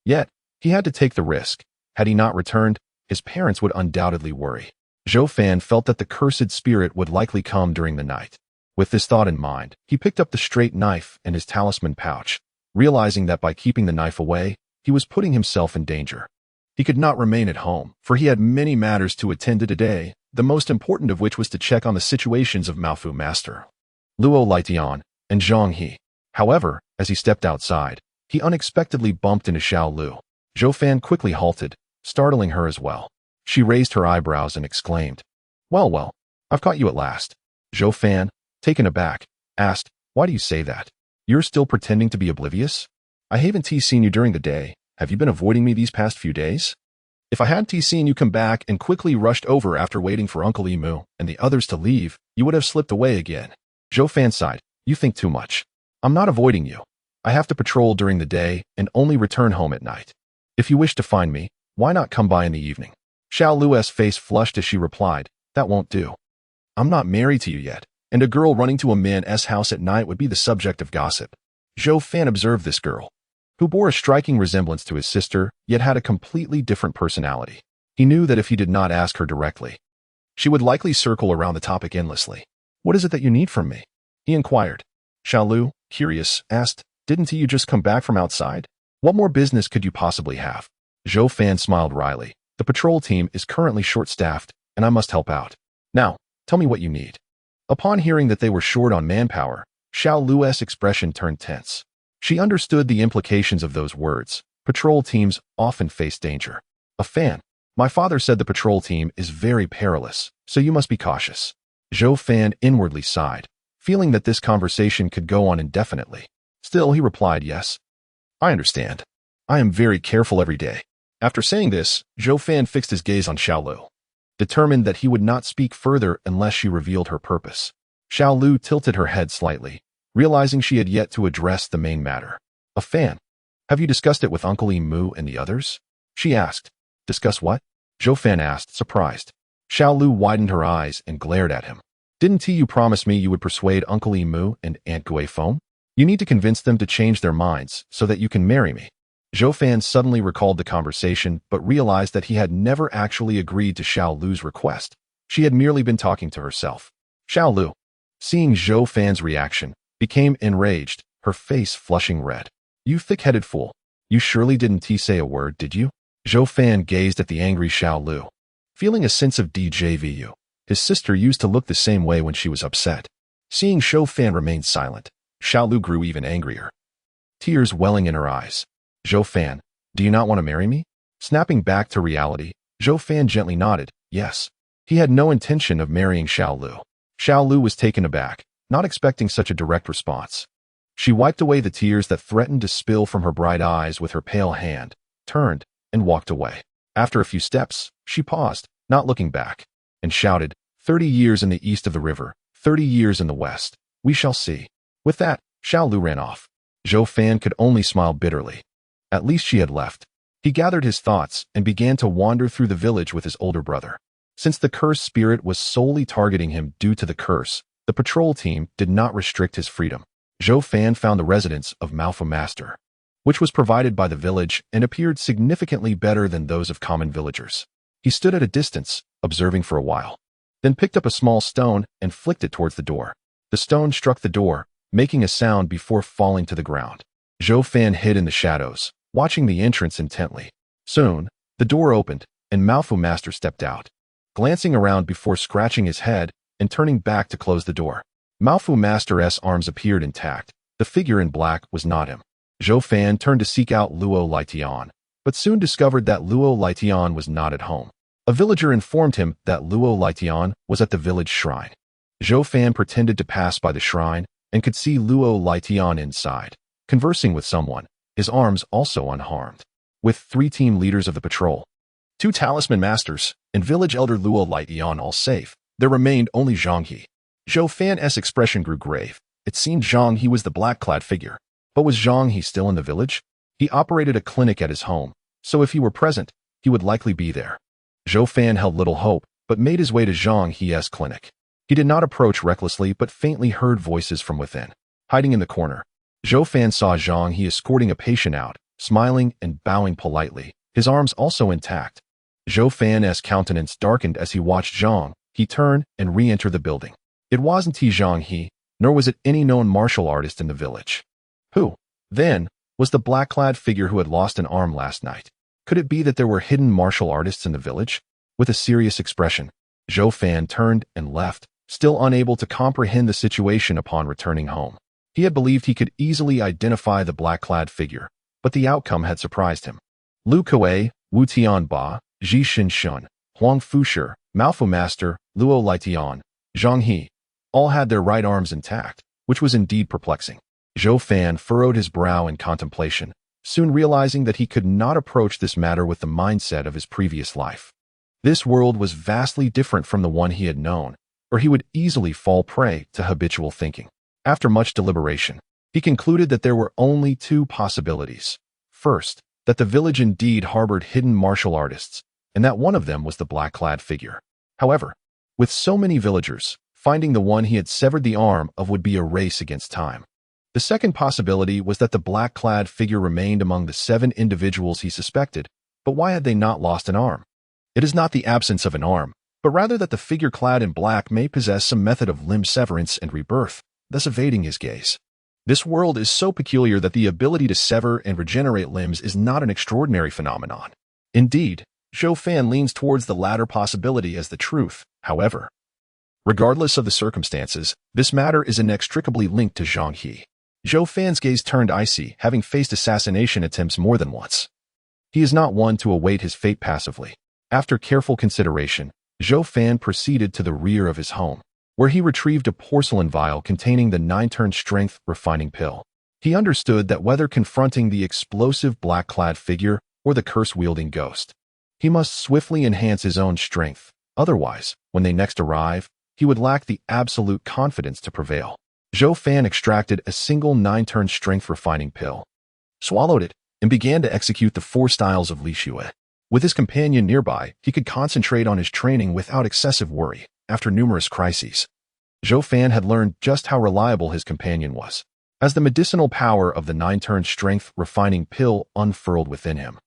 Yet, he had to take the risk. Had he not returned, his parents would undoubtedly worry. Zhou Fan felt that the cursed spirit would likely come during the night. With this thought in mind, he picked up the straight knife and his talisman pouch, realizing that by keeping the knife away, he was putting himself in danger. He could not remain at home, for he had many matters to attend to today, the most important of which was to check on the situations of Malfu Master, Luo Lightian, and Zhang He. However, as he stepped outside, he unexpectedly bumped into Xiao Lu. Zhou Fan quickly halted, startling her as well. She raised her eyebrows and exclaimed, Well, I've caught you at last. Zhou Fan, taken aback, asked, Why do you say that? You're still pretending to be oblivious? I haven't seen you during the day. Have you been avoiding me these past few days? If I had seen you come back and quickly rushed over after waiting for Uncle Yimu and the others to leave, you would have slipped away again. Zhou Fan sighed, You think too much. I'm not avoiding you. I have to patrol during the day and only return home at night. If you wish to find me, why not come by in the evening? Xiao Lu's face flushed as she replied, That won't do. I'm not married to you yet, and a girl running to a man's house at night would be the subject of gossip. Zhou Fan observed this girl, who bore a striking resemblance to his sister, yet had a completely different personality. He knew that if he did not ask her directly, she would likely circle around the topic endlessly. What is it that you need from me? He inquired. Xiao Lu, curious, asked, Didn't you just come back from outside? What more business could you possibly have? Zhou Fan smiled wryly. The patrol team is currently short-staffed, and I must help out. Now, tell me what you need. Upon hearing that they were short on manpower, Xiao Lu's expression turned tense. She understood the implications of those words. Patrol teams often face danger. A fan. My father said the patrol team is very perilous, so you must be cautious. Zhou Fan inwardly sighed, feeling that this conversation could go on indefinitely. Still, he replied, "Yes, I understand. I am very careful every day." After saying this, Zhou Fan fixed his gaze on Xiao Lu, determined that he would not speak further unless she revealed her purpose. Xiao Lu tilted her head slightly, realizing she had yet to address the main matter. "A fan. Have you discussed it with Uncle Emu and the others?" she asked. "Discuss what?" Zhou Fan asked, surprised. Xiao Lu widened her eyes and glared at him. "Didn't you promise me you would persuade Uncle Emu and Aunt Gui Feng? You need to convince them to change their minds so that you can marry me." Zhou Fan suddenly recalled the conversation but realized that he had never actually agreed to Xiao Lu's request. She had merely been talking to herself. Xiao Lu, seeing Zhou Fan's reaction, became enraged, her face flushing red. "You thick-headed fool. You surely didn't say a word, did you?" Zhou Fan gazed at the angry Xiao Lu, feeling a sense of deja vu. His sister used to look the same way when she was upset. Seeing Zhou Fan remain silent, Xiao Lu grew even angrier, tears welling in her eyes. "Zhou Fan, do you not want to marry me?" Snapping back to reality, Zhou Fan gently nodded, yes. He had no intention of marrying Xiao Lu. Xiao Lu was taken aback, not expecting such a direct response. She wiped away the tears that threatened to spill from her bright eyes with her pale hand, turned, and walked away. After a few steps, she paused, not looking back, and shouted, 30 years in the east of the river, 30 years in the west. We shall see." With that, Xiao Lu ran off. Zhou Fan could only smile bitterly. At least she had left. He gathered his thoughts and began to wander through the village with his older brother. Since the cursed spirit was solely targeting him due to the curse, the patrol team did not restrict his freedom. Zhou Fan found the residence of Malfu Master, which was provided by the village and appeared significantly better than those of common villagers. He stood at a distance, observing for a while, then picked up a small stone and flicked it towards the door. The stone struck the door, making a sound before falling to the ground. Zhou Fan hid in the shadows, watching the entrance intently. Soon, the door opened, and Malfu Master stepped out, glancing around before scratching his head and turning back to close the door. Malfu Master's arms appeared intact. The figure in black was not him. Zhou Fan turned to seek out Luo Laitian, but soon discovered that Luo Laitian was not at home. A villager informed him that Luo Laitian was at the village shrine. Zhou Fan pretended to pass by the shrine and could see Luo Laitian inside, conversing with someone, his arms also unharmed. With 3 team leaders of the patrol, 2 Talisman Masters, and village elder Luo Laitian all safe, there remained only Zhang He. Zhou Fan's expression grew grave. It seemed Zhang He was the black-clad figure. But was Zhang He still in the village? He operated a clinic at his home, so if he were present, he would likely be there. Zhou Fan held little hope, but made his way to Zhang He's clinic. He did not approach recklessly but faintly heard voices from within. Hiding in the corner, Zhou Fan saw Zhang He escorting a patient out, smiling and bowing politely, his arms also intact. Zhou Fan's countenance darkened as he watched Zhang He turn and re-enter the building. It wasn't Zhang He, nor was it any known martial artist in the village. Who, then, was the black-clad figure who had lost an arm last night? Could it be that there were hidden martial artists in the village? With a serious expression, Zhou Fan turned and left, still unable to comprehend the situation upon returning home. He had believed he could easily identify the black-clad figure, but the outcome had surprised him. Lu Kuei, Wu Tianba, Ji Xinshun, Huang Fushi, Malfu Master, Luo Laitian, Zhang He, all had their right arms intact, which was indeed perplexing. Zhou Fan furrowed his brow in contemplation, soon realizing that he could not approach this matter with the mindset of his previous life. This world was vastly different from the one he had known, or he would easily fall prey to habitual thinking. After much deliberation, he concluded that there were only 2 possibilities. First, that the village indeed harbored hidden martial artists, and that one of them was the black-clad figure. However, with so many villagers, finding the one he had severed the arm of would be a race against time. The second possibility was that the black-clad figure remained among the 7 individuals he suspected, but why had they not lost an arm? It is not the absence of an arm, but rather that the figure clad in black may possess some method of limb severance and rebirth, thus evading his gaze. This world is so peculiar that the ability to sever and regenerate limbs is not an extraordinary phenomenon. Indeed, Zhou Fan leans towards the latter possibility as the truth, however. Regardless of the circumstances, this matter is inextricably linked to Zhang He. Zhou Fan's gaze turned icy, having faced assassination attempts more than once. He is not one to await his fate passively. After careful consideration, Zhou Fan proceeded to the rear of his home. where he retrieved a porcelain vial containing the 9-turn strength refining pill. He understood that whether confronting the explosive black-clad figure or the curse-wielding ghost, he must swiftly enhance his own strength. Otherwise, when they next arrive, he would lack the absolute confidence to prevail. Zhou Fan extracted a single 9-turn strength refining pill, swallowed it, and began to execute the 4 styles of Li Xue. With his companion nearby, he could concentrate on his training without excessive worry. After numerous crises, Zhou Fan had learned just how reliable his companion was. As the medicinal power of the 9-turn strength refining pill unfurled within him,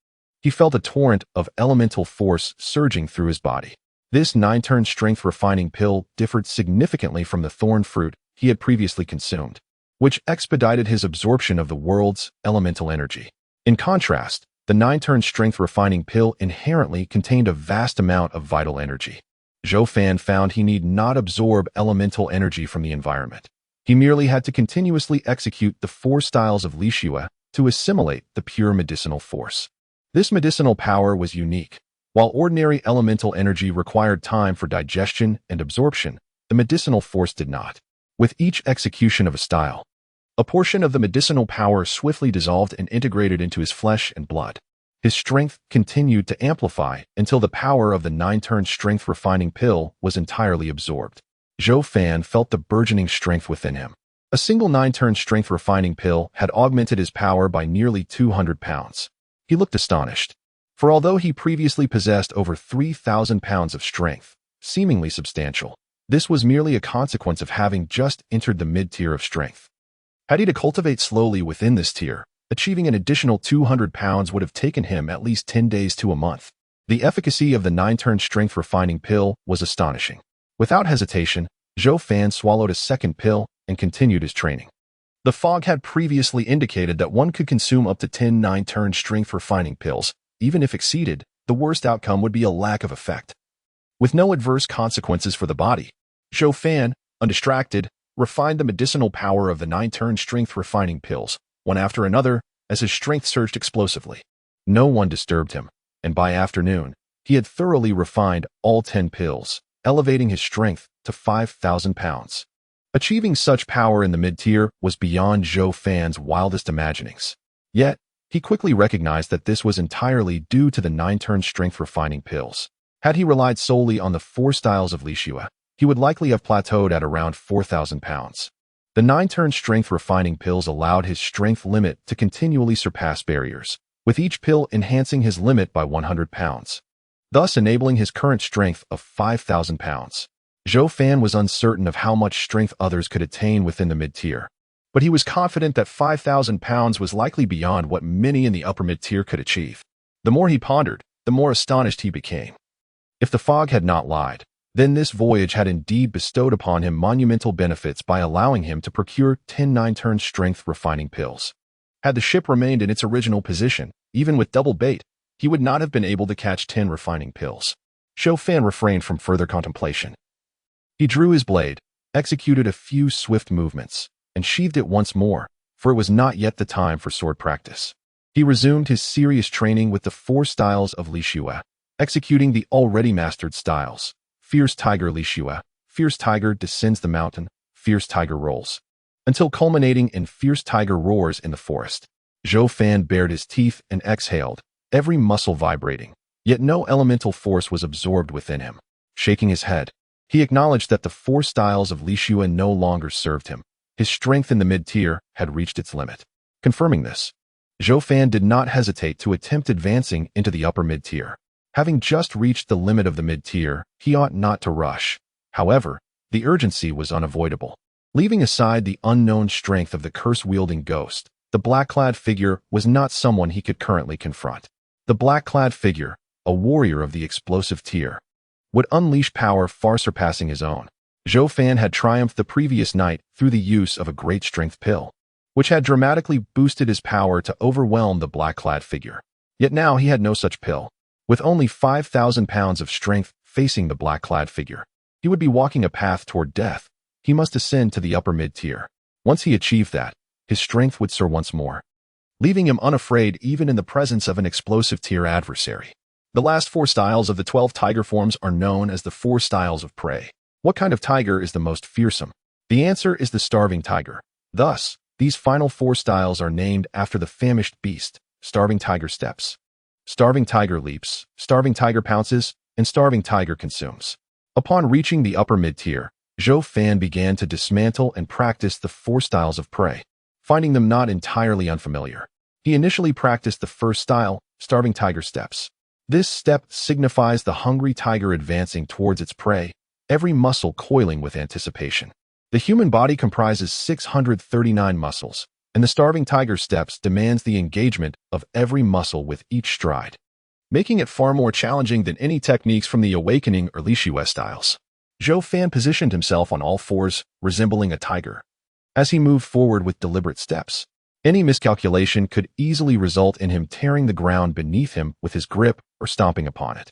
he felt a torrent of elemental force surging through his body. This 9-turn strength refining pill differed significantly from the thorn fruit he had previously consumed, which expedited his absorption of the world's elemental energy. In contrast, the 9-turn strength refining pill inherently contained a vast amount of vital energy. Zhou Fan found he need not absorb elemental energy from the environment. He merely had to continuously execute the 4 styles of Li Xue to assimilate the pure medicinal force. This medicinal power was unique. While ordinary elemental energy required time for digestion and absorption, the medicinal force did not. With each execution of a style, a portion of the medicinal power swiftly dissolved and integrated into his flesh and blood. His strength continued to amplify until the power of the 9-turn strength refining pill was entirely absorbed. Zhou Fan felt the burgeoning strength within him. A single 9-turn strength refining pill had augmented his power by nearly 200 pounds. He looked astonished, for although he previously possessed over 3,000 pounds of strength, seemingly substantial, this was merely a consequence of having just entered the mid-tier of strength. Had he to cultivate slowly within this tier, achieving an additional 200 pounds would have taken him at least 10 days to a month. The efficacy of the 9-turn strength refining pill was astonishing. Without hesitation, Zhou Fan swallowed a second pill and continued his training. The fog had previously indicated that one could consume up to 10 9-turn strength refining pills. Even if exceeded, the worst outcome would be a lack of effect. With no adverse consequences for the body, Zhou Fan, undistracted, refined the medicinal power of the 9-turn strength refining pills, one after another, as his strength surged explosively. No one disturbed him, and by afternoon, he had thoroughly refined all 10 pills, elevating his strength to 5,000 pounds. Achieving such power in the mid-tier was beyond Zhou Fan's wildest imaginings. Yet, he quickly recognized that this was entirely due to the 9-turn strength refining pills. Had he relied solely on the 4 styles of Li Xue, he would likely have plateaued at around 4,000 pounds. The 9-turn strength refining pills allowed his strength limit to continually surpass barriers, with each pill enhancing his limit by 100 pounds, thus enabling his current strength of 5,000 pounds. Zhou Fan was uncertain of how much strength others could attain within the mid-tier, but he was confident that 5,000 pounds was likely beyond what many in the upper mid-tier could achieve. The more he pondered, the more astonished he became. If the fog had not lied, then this voyage had indeed bestowed upon him monumental benefits by allowing him to procure 10 9-turn strength refining pills. Had the ship remained in its original position, even with double bait, he would not have been able to catch 10 refining pills. Zhou Fan refrained from further contemplation. He drew his blade, executed a few swift movements, and sheathed it once more, for it was not yet the time for sword practice. He resumed his serious training with the 4 styles of Li Xue, executing the already mastered styles: Fierce Tiger Li Xue, Fierce Tiger Descends the Mountain, Fierce Tiger Rolls, until culminating in Fierce Tiger Roars in the forest. Zhou Fan bared his teeth and exhaled, every muscle vibrating, yet no elemental force was absorbed within him. Shaking his head, he acknowledged that the 4 styles of Li Xue no longer served him. His strength in the mid-tier had reached its limit. Confirming this, Zhou Fan did not hesitate to attempt advancing into the upper mid-tier. Having just reached the limit of the mid-tier, he ought not to rush. However, the urgency was unavoidable. Leaving aside the unknown strength of the curse-wielding ghost, the black-clad figure was not someone he could currently confront. The black-clad figure, a warrior of the explosive tier, would unleash power far surpassing his own. Zhou Fan had triumphed the previous night through the use of a great strength pill, which had dramatically boosted his power to overwhelm the black-clad figure. Yet now he had no such pill. With only 5,000 pounds of strength facing the black-clad figure, he would be walking a path toward death. He must ascend to the upper mid-tier. Once he achieved that, his strength would soar once more, leaving him unafraid even in the presence of an explosive tier adversary. The last 4 styles of the 12 tiger forms are known as the 4 styles of prey. What kind of tiger is the most fearsome? The answer is the starving tiger. Thus, these final 4 styles are named after the famished beast: starving tiger steps, starving tiger leaps, starving tiger pounces, and starving tiger consumes. Upon reaching the upper mid-tier, Zhou Fan began to dismantle and practice the 4 styles of prey, finding them not entirely unfamiliar. He initially practiced the first style, starving tiger steps. This step signifies the hungry tiger advancing towards its prey, every muscle coiling with anticipation. The human body comprises 639 muscles, and the starving tiger steps demands the engagement of every muscle with each stride, making it far more challenging than any techniques from the awakening or Lishiwe styles. Zhou Fan positioned himself on all 4s, resembling a tiger. As he moved forward with deliberate steps, any miscalculation could easily result in him tearing the ground beneath him with his grip or stomping upon it.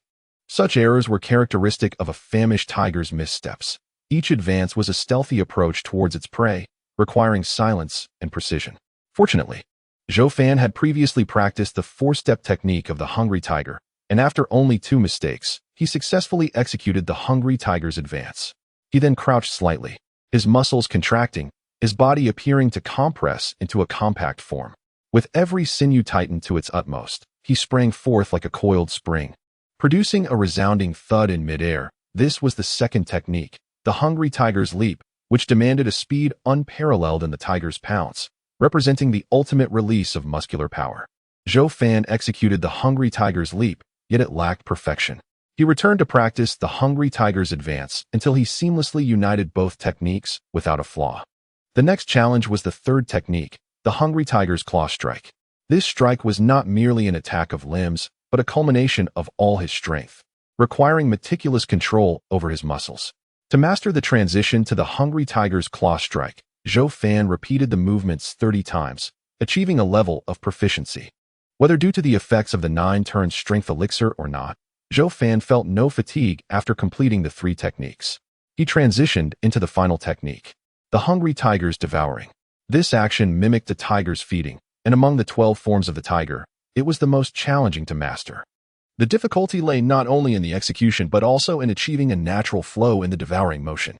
Such errors were characteristic of a famished tiger's missteps. Each advance was a stealthy approach towards its prey, requiring silence and precision. Fortunately, Zhou Fan had previously practiced the 4-step technique of the hungry tiger, and after only 2 mistakes, he successfully executed the hungry tiger's advance. He then crouched slightly, his muscles contracting, his body appearing to compress into a compact form. With every sinew tightened to its utmost, he sprang forth like a coiled spring, producing a resounding thud in midair. This was the second technique, the hungry tiger's leap, which demanded a speed unparalleled in the tiger's pounce, representing the ultimate release of muscular power. Zhou Fan executed the hungry tiger's leap, yet it lacked perfection. He returned to practice the hungry tiger's advance until he seamlessly united both techniques without a flaw. The next challenge was the third technique, the hungry tiger's claw strike. This strike was not merely an attack of limbs, but a culmination of all his strength, requiring meticulous control over his muscles. To master the transition to the hungry tiger's claw strike, Zhou Fan repeated the movements 30 times, achieving a level of proficiency. Whether due to the effects of the 9-turn strength elixir or not, Zhou Fan felt no fatigue after completing the 3 techniques. He transitioned into the final technique, the hungry tiger's devouring. This action mimicked the tiger's feeding, and among the 12 forms of the tiger, it was the most challenging to master. The difficulty lay not only in the execution but also in achieving a natural flow in the devouring motion.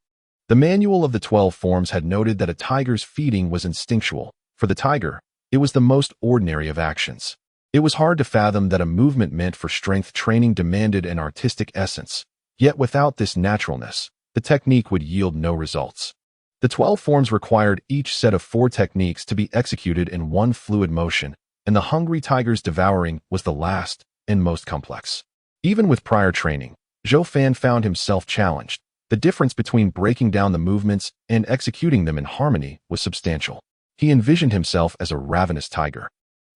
The manual of the 12 forms had noted that a tiger's feeding was instinctual. For the tiger, it was the most ordinary of actions. It was hard to fathom that a movement meant for strength training demanded an artistic essence. Yet without this naturalness, the technique would yield no results. The 12 forms required each set of 4 techniques to be executed in one fluid motion, and the hungry tiger's devouring was the last and most complex. Even with prior training, Zhou Fan found himself challenged. The difference between breaking down the movements and executing them in harmony was substantial. He envisioned himself as a ravenous tiger,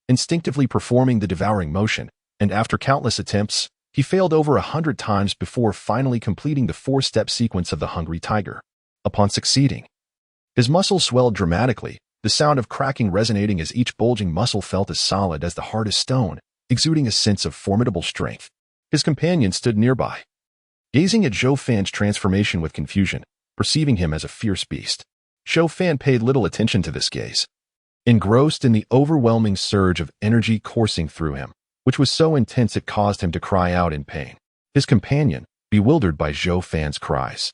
instinctively performing the devouring motion, and after countless attempts, he failed over 100 times before finally completing the 4-step sequence of the hungry tiger. Upon succeeding, his muscles swelled dramatically, the sound of cracking resonating as each bulging muscle felt as solid as the hardest stone, exuding a sense of formidable strength. His companion stood nearby, gazing at Zhou Fan's transformation with confusion, perceiving him as a fierce beast. Zhou Fan paid little attention to this gaze, engrossed in the overwhelming surge of energy coursing through him, which was so intense it caused him to cry out in pain. His companion, bewildered by Zhou Fan's cries,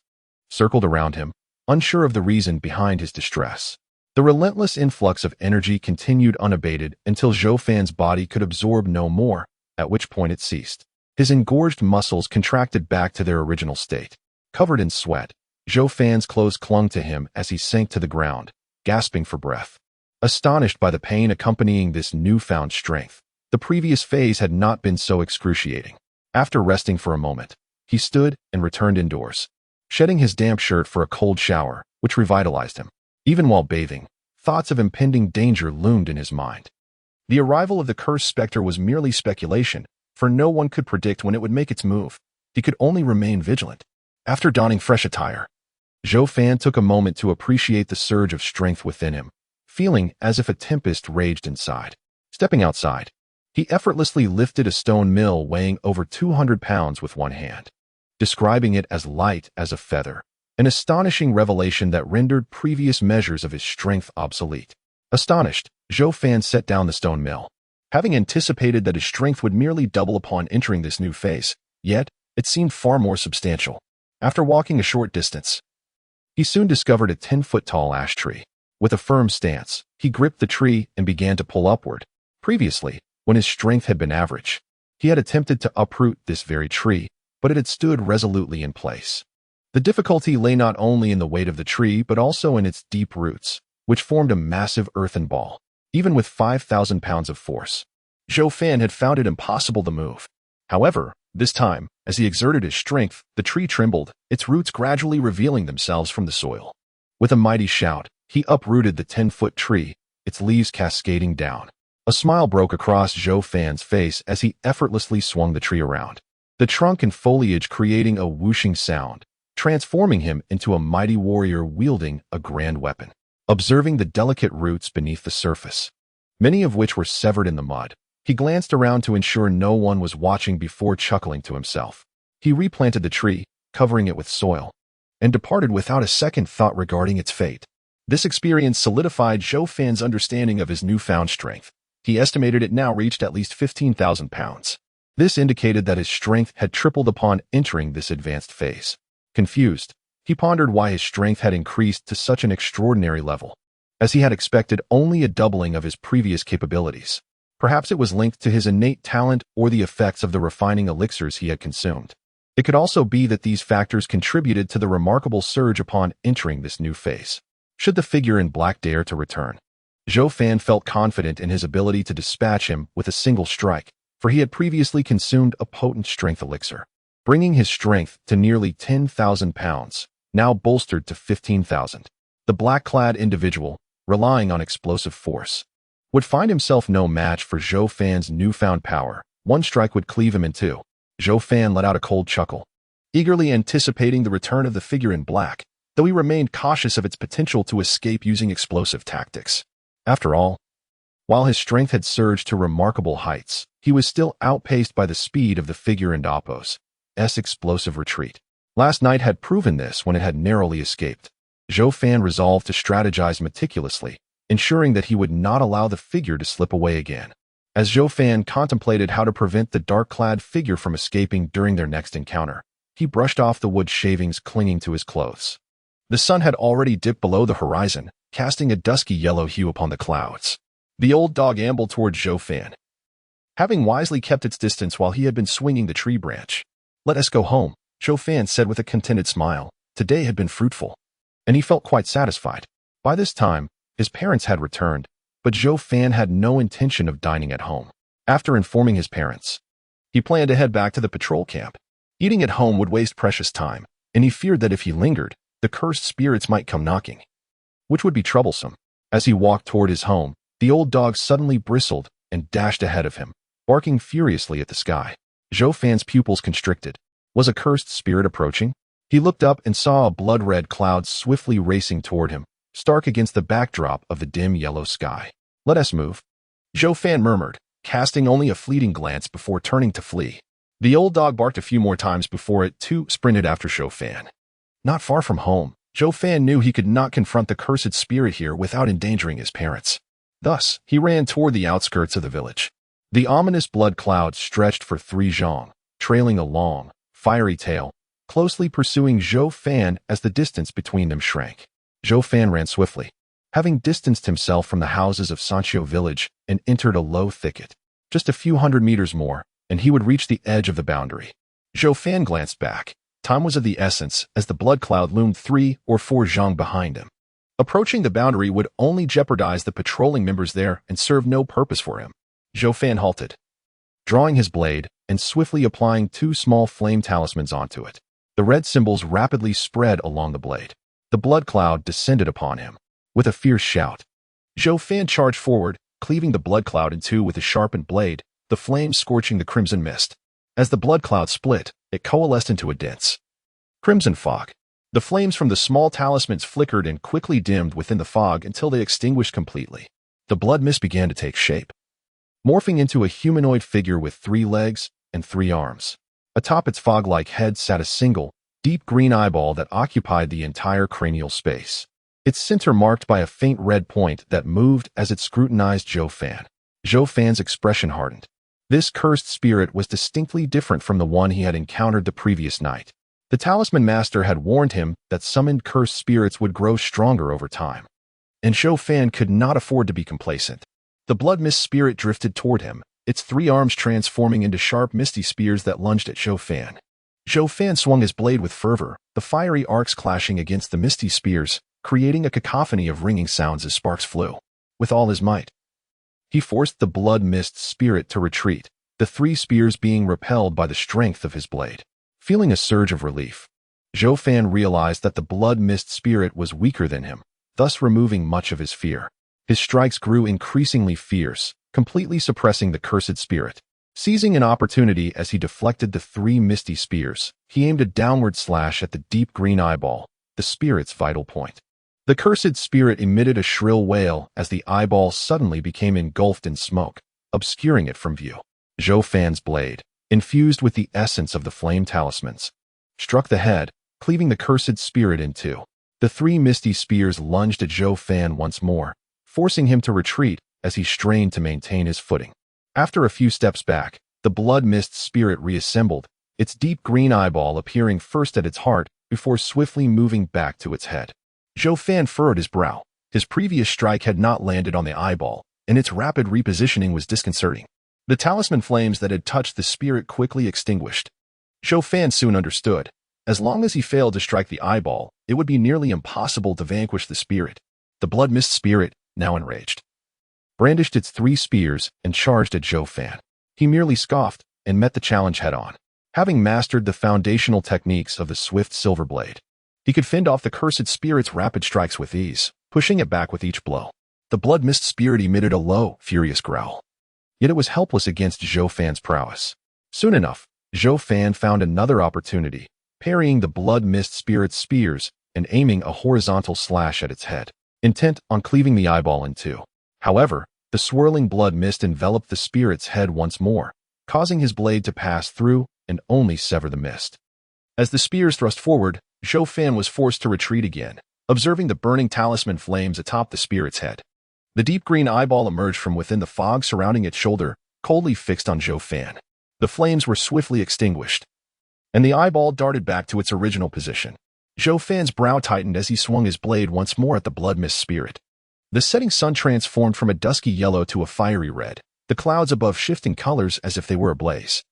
circled around him, unsure of the reason behind his distress. The relentless influx of energy continued unabated until Zhou Fan's body could absorb no more, at which point it ceased. His engorged muscles contracted back to their original state. Covered in sweat, Zhou Fan's clothes clung to him as he sank to the ground, gasping for breath. Astonished by the pain accompanying this newfound strength, the previous phase had not been so excruciating. After resting for a moment, he stood and returned indoors, shedding his damp shirt for a cold shower, which revitalized him. Even while bathing, thoughts of impending danger loomed in his mind. The arrival of the cursed specter was merely speculation, for no one could predict when it would make its move. He could only remain vigilant. After donning fresh attire, Zhou Fan took a moment to appreciate the surge of strength within him, feeling as if a tempest raged inside. Stepping outside, he effortlessly lifted a stone mill weighing over 200 pounds with one hand, describing it as light as a feather, an astonishing revelation that rendered previous measures of his strength obsolete. Astonished, Zhou Fan set down the stone mill, having anticipated that his strength would merely double upon entering this new phase, yet it seemed far more substantial. After walking a short distance, he soon discovered a 10-foot-tall ash tree. With a firm stance, he gripped the tree and began to pull upward. Previously, when his strength had been average, he had attempted to uproot this very tree, but it had stood resolutely in place. The difficulty lay not only in the weight of the tree, but also in its deep roots, which formed a massive earthen ball. Even with 5,000 pounds of force, Zhou Fan had found it impossible to move. However, this time, as he exerted his strength, the tree trembled, its roots gradually revealing themselves from the soil. With a mighty shout, he uprooted the 10-foot tree, its leaves cascading down. A smile broke across Zhou Fan's face as he effortlessly swung the tree around, the trunk and foliage creating a whooshing sound, transforming him into a mighty warrior wielding a grand weapon. Observing the delicate roots beneath the surface, many of which were severed in the mud, he glanced around to ensure no one was watching before chuckling to himself. He replanted the tree, covering it with soil, and departed without a second thought regarding its fate. This experience solidified Zhou Fan's understanding of his newfound strength. He estimated it now reached at least 15,000 pounds. This indicated that his strength had tripled upon entering this advanced phase. Confused, he pondered why his strength had increased to such an extraordinary level, as he had expected only a doubling of his previous capabilities. Perhaps it was linked to his innate talent or the effects of the refining elixirs he had consumed. It could also be that these factors contributed to the remarkable surge upon entering this new phase. Should the figure in black dare to return, Zhou Fan felt confident in his ability to dispatch him with a single strike, for he had previously consumed a potent strength elixir, bringing his strength to nearly 10,000 pounds, now bolstered to 15,000. The black-clad individual, relying on explosive force, would find himself no match for Zhou Fan's newfound power. One strike would cleave him in two. Zhou Fan let out a cold chuckle, eagerly anticipating the return of the figure in black, though he remained cautious of its potential to escape using explosive tactics. After all, while his strength had surged to remarkable heights, he was still outpaced by the speed of the figure in Oppo's explosive retreat. Last night had proven this when it had narrowly escaped. Zhou Fan resolved to strategize meticulously, ensuring that he would not allow the figure to slip away again. As Zhou Fan contemplated how to prevent the dark-clad figure from escaping during their next encounter, he brushed off the wood shavings clinging to his clothes. The sun had already dipped below the horizon, casting a dusky yellow hue upon the clouds. The old dog ambled toward Zhou Fan, having wisely kept its distance while he had been swinging the tree branch. "Let us go home," Zhou Fan said with a contented smile. Today had been fruitful, and he felt quite satisfied. By this time, his parents had returned, but Zhou Fan had no intention of dining at home. After informing his parents, he planned to head back to the patrol camp. Eating at home would waste precious time, and he feared that if he lingered, the cursed spirits might come knocking, which would be troublesome. As he walked toward his home, the old dog suddenly bristled and dashed ahead of him, barking furiously at the sky. Zhou Fan's pupils constricted. Was a cursed spirit approaching? He looked up and saw a blood-red cloud swiftly racing toward him, stark against the backdrop of the dim yellow sky. "Let us move," Zhou Fan murmured, casting only a fleeting glance before turning to flee. The old dog barked a few more times before it, too, sprinted after Zhou Fan. Not far from home, Zhou Fan knew he could not confront the cursed spirit here without endangering his parents. Thus, he ran toward the outskirts of the village. The ominous blood cloud stretched for 3 zhang, trailing a long, fiery tail, closely pursuing Zhou Fan as the distance between them shrank. Zhou Fan ran swiftly, having distanced himself from the houses of Sanqiu village and entered a low thicket. Just a few hundred meters more, and he would reach the edge of the boundary. Zhou Fan glanced back. Time was of the essence as the blood cloud loomed 3 or 4 zhang behind him. Approaching the boundary would only jeopardize the patrolling members there and serve no purpose for him. Zhou Fan halted, drawing his blade and swiftly applying 2 small flame talismans onto it. The red symbols rapidly spread along the blade. The blood cloud descended upon him. With a fierce shout, Zhou Fan charged forward, cleaving the blood cloud in 2 with a sharpened blade, the flames scorching the crimson mist. As the blood cloud split, it coalesced into a dense crimson fog. The flames from the small talismans flickered and quickly dimmed within the fog until they extinguished completely. The blood mist began to take shape, morphing into a humanoid figure with 3 legs and 3 arms. Atop its fog-like head sat a single, deep green eyeball that occupied the entire cranial space, its center marked by a faint red point that moved as it scrutinized Zhou Fan. Zhou Fan's expression hardened. This cursed spirit was distinctly different from the one he had encountered the previous night. The Talisman Master had warned him that summoned cursed spirits would grow stronger over time, and Zhou Fan could not afford to be complacent. The blood mist spirit drifted toward him, its three arms transforming into sharp misty spears that lunged at Zhou Fan. Zhou Fan swung his blade with fervor, the fiery arcs clashing against the misty spears, creating a cacophony of ringing sounds as sparks flew. With all his might, he forced the blood mist spirit to retreat, the three spears being repelled by the strength of his blade. Feeling a surge of relief, Zhou Fan realized that the blood mist spirit was weaker than him, thus removing much of his fear. His strikes grew increasingly fierce, completely suppressing the cursed spirit. Seizing an opportunity as he deflected the three misty spears, he aimed a downward slash at the deep green eyeball, the spirit's vital point. The cursed spirit emitted a shrill wail as the eyeball suddenly became engulfed in smoke, obscuring it from view. Zhou Fan's blade, infused with the essence of the flame talismans, struck the head, cleaving the cursed spirit in two. The three misty spears lunged at Zhou Fan once more, forcing him to retreat as he strained to maintain his footing. After a few steps back, the blood mist spirit reassembled, its deep green eyeball appearing first at its heart before swiftly moving back to its head. Zhou Fan furrowed his brow. His previous strike had not landed on the eyeball, and its rapid repositioning was disconcerting. The talisman flames that had touched the spirit quickly extinguished. Zhou Fan soon understood. As long as he failed to strike the eyeball, it would be nearly impossible to vanquish the spirit. The blood mist spirit, now enraged, brandished its three spears and charged at Zhou Fan. He merely scoffed and met the challenge head-on. Having mastered the foundational techniques of the swift silver blade, he could fend off the cursed spirit's rapid strikes with ease, pushing it back with each blow. The blood mist spirit emitted a low, furious growl. Yet it was helpless against Zhou Fan's prowess. Soon enough, Zhou Fan found another opportunity, parrying the blood mist spirit's spears and aiming a horizontal slash at its head, intent on cleaving the eyeball in two. However, the swirling blood mist enveloped the spirit's head once more, causing his blade to pass through and only sever the mist. As the spears thrust forward, Zhou Fan was forced to retreat again, observing the burning talisman flames atop the spirit's head. The deep green eyeball emerged from within the fog surrounding its shoulder, coldly fixed on Zhou Fan. The flames were swiftly extinguished, and the eyeball darted back to its original position. Zhou Fan's brow tightened as he swung his blade once more at the blood mist spirit. The setting sun transformed from a dusky yellow to a fiery red, the clouds above shifting colors as if they were ablaze.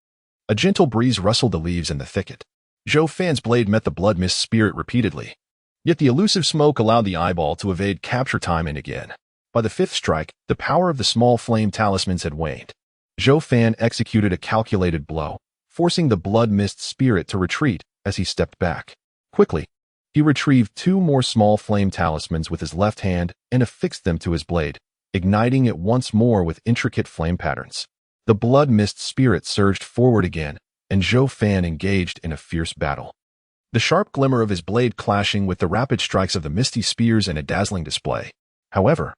A gentle breeze rustled the leaves in the thicket. Zhou Fan's blade met the blood mist spirit repeatedly, yet the elusive smoke allowed the eyeball to evade capture time and again. By the fifth strike, the power of the small flame talismans had waned. Zhou Fan executed a calculated blow, forcing the blood mist spirit to retreat as he stepped back. Quickly, he retrieved two more small flame talismans with his left hand and affixed them to his blade, igniting it once more with intricate flame patterns. The blood mist spirit surged forward again, and Zhou Fan engaged in a fierce battle. The sharp glimmer of his blade clashing with the rapid strikes of the misty spears in a dazzling display. However,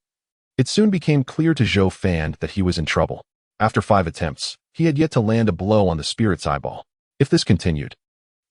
it soon became clear to Zhou Fan that he was in trouble. After 5 attempts, he had yet to land a blow on the spirit's eyeball. If this continued,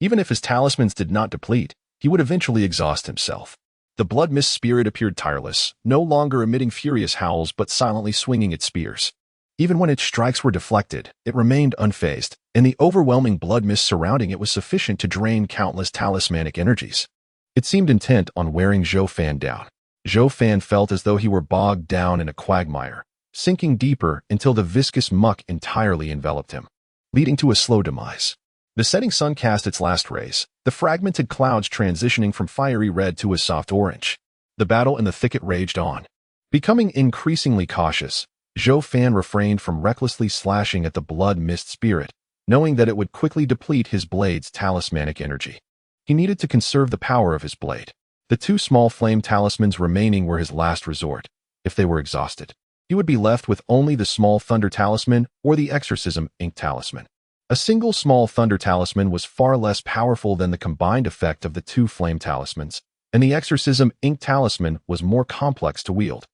even if his talismans did not deplete, he would eventually exhaust himself. The blood mist spirit appeared tireless, no longer emitting furious howls but silently swinging its spears. Even when its strikes were deflected, it remained unfazed, and the overwhelming blood mist surrounding it was sufficient to drain countless talismanic energies. It seemed intent on wearing Zhou Fan down. Zhou Fan felt as though he were bogged down in a quagmire, sinking deeper until the viscous muck entirely enveloped him, leading to a slow demise. The setting sun cast its last rays, the fragmented clouds transitioning from fiery red to a soft orange. The battle in the thicket raged on. Becoming increasingly cautious, Zhou Fan refrained from recklessly slashing at the blood mist spirit, knowing that it would quickly deplete his blade's talismanic energy. He needed to conserve the power of his blade. The two small flame talismans remaining were his last resort. If they were exhausted, he would be left with only the small thunder talisman or the exorcism ink talisman. A single small thunder talisman was far less powerful than the combined effect of the two flame talismans, and the exorcism ink talisman was more complex to wield,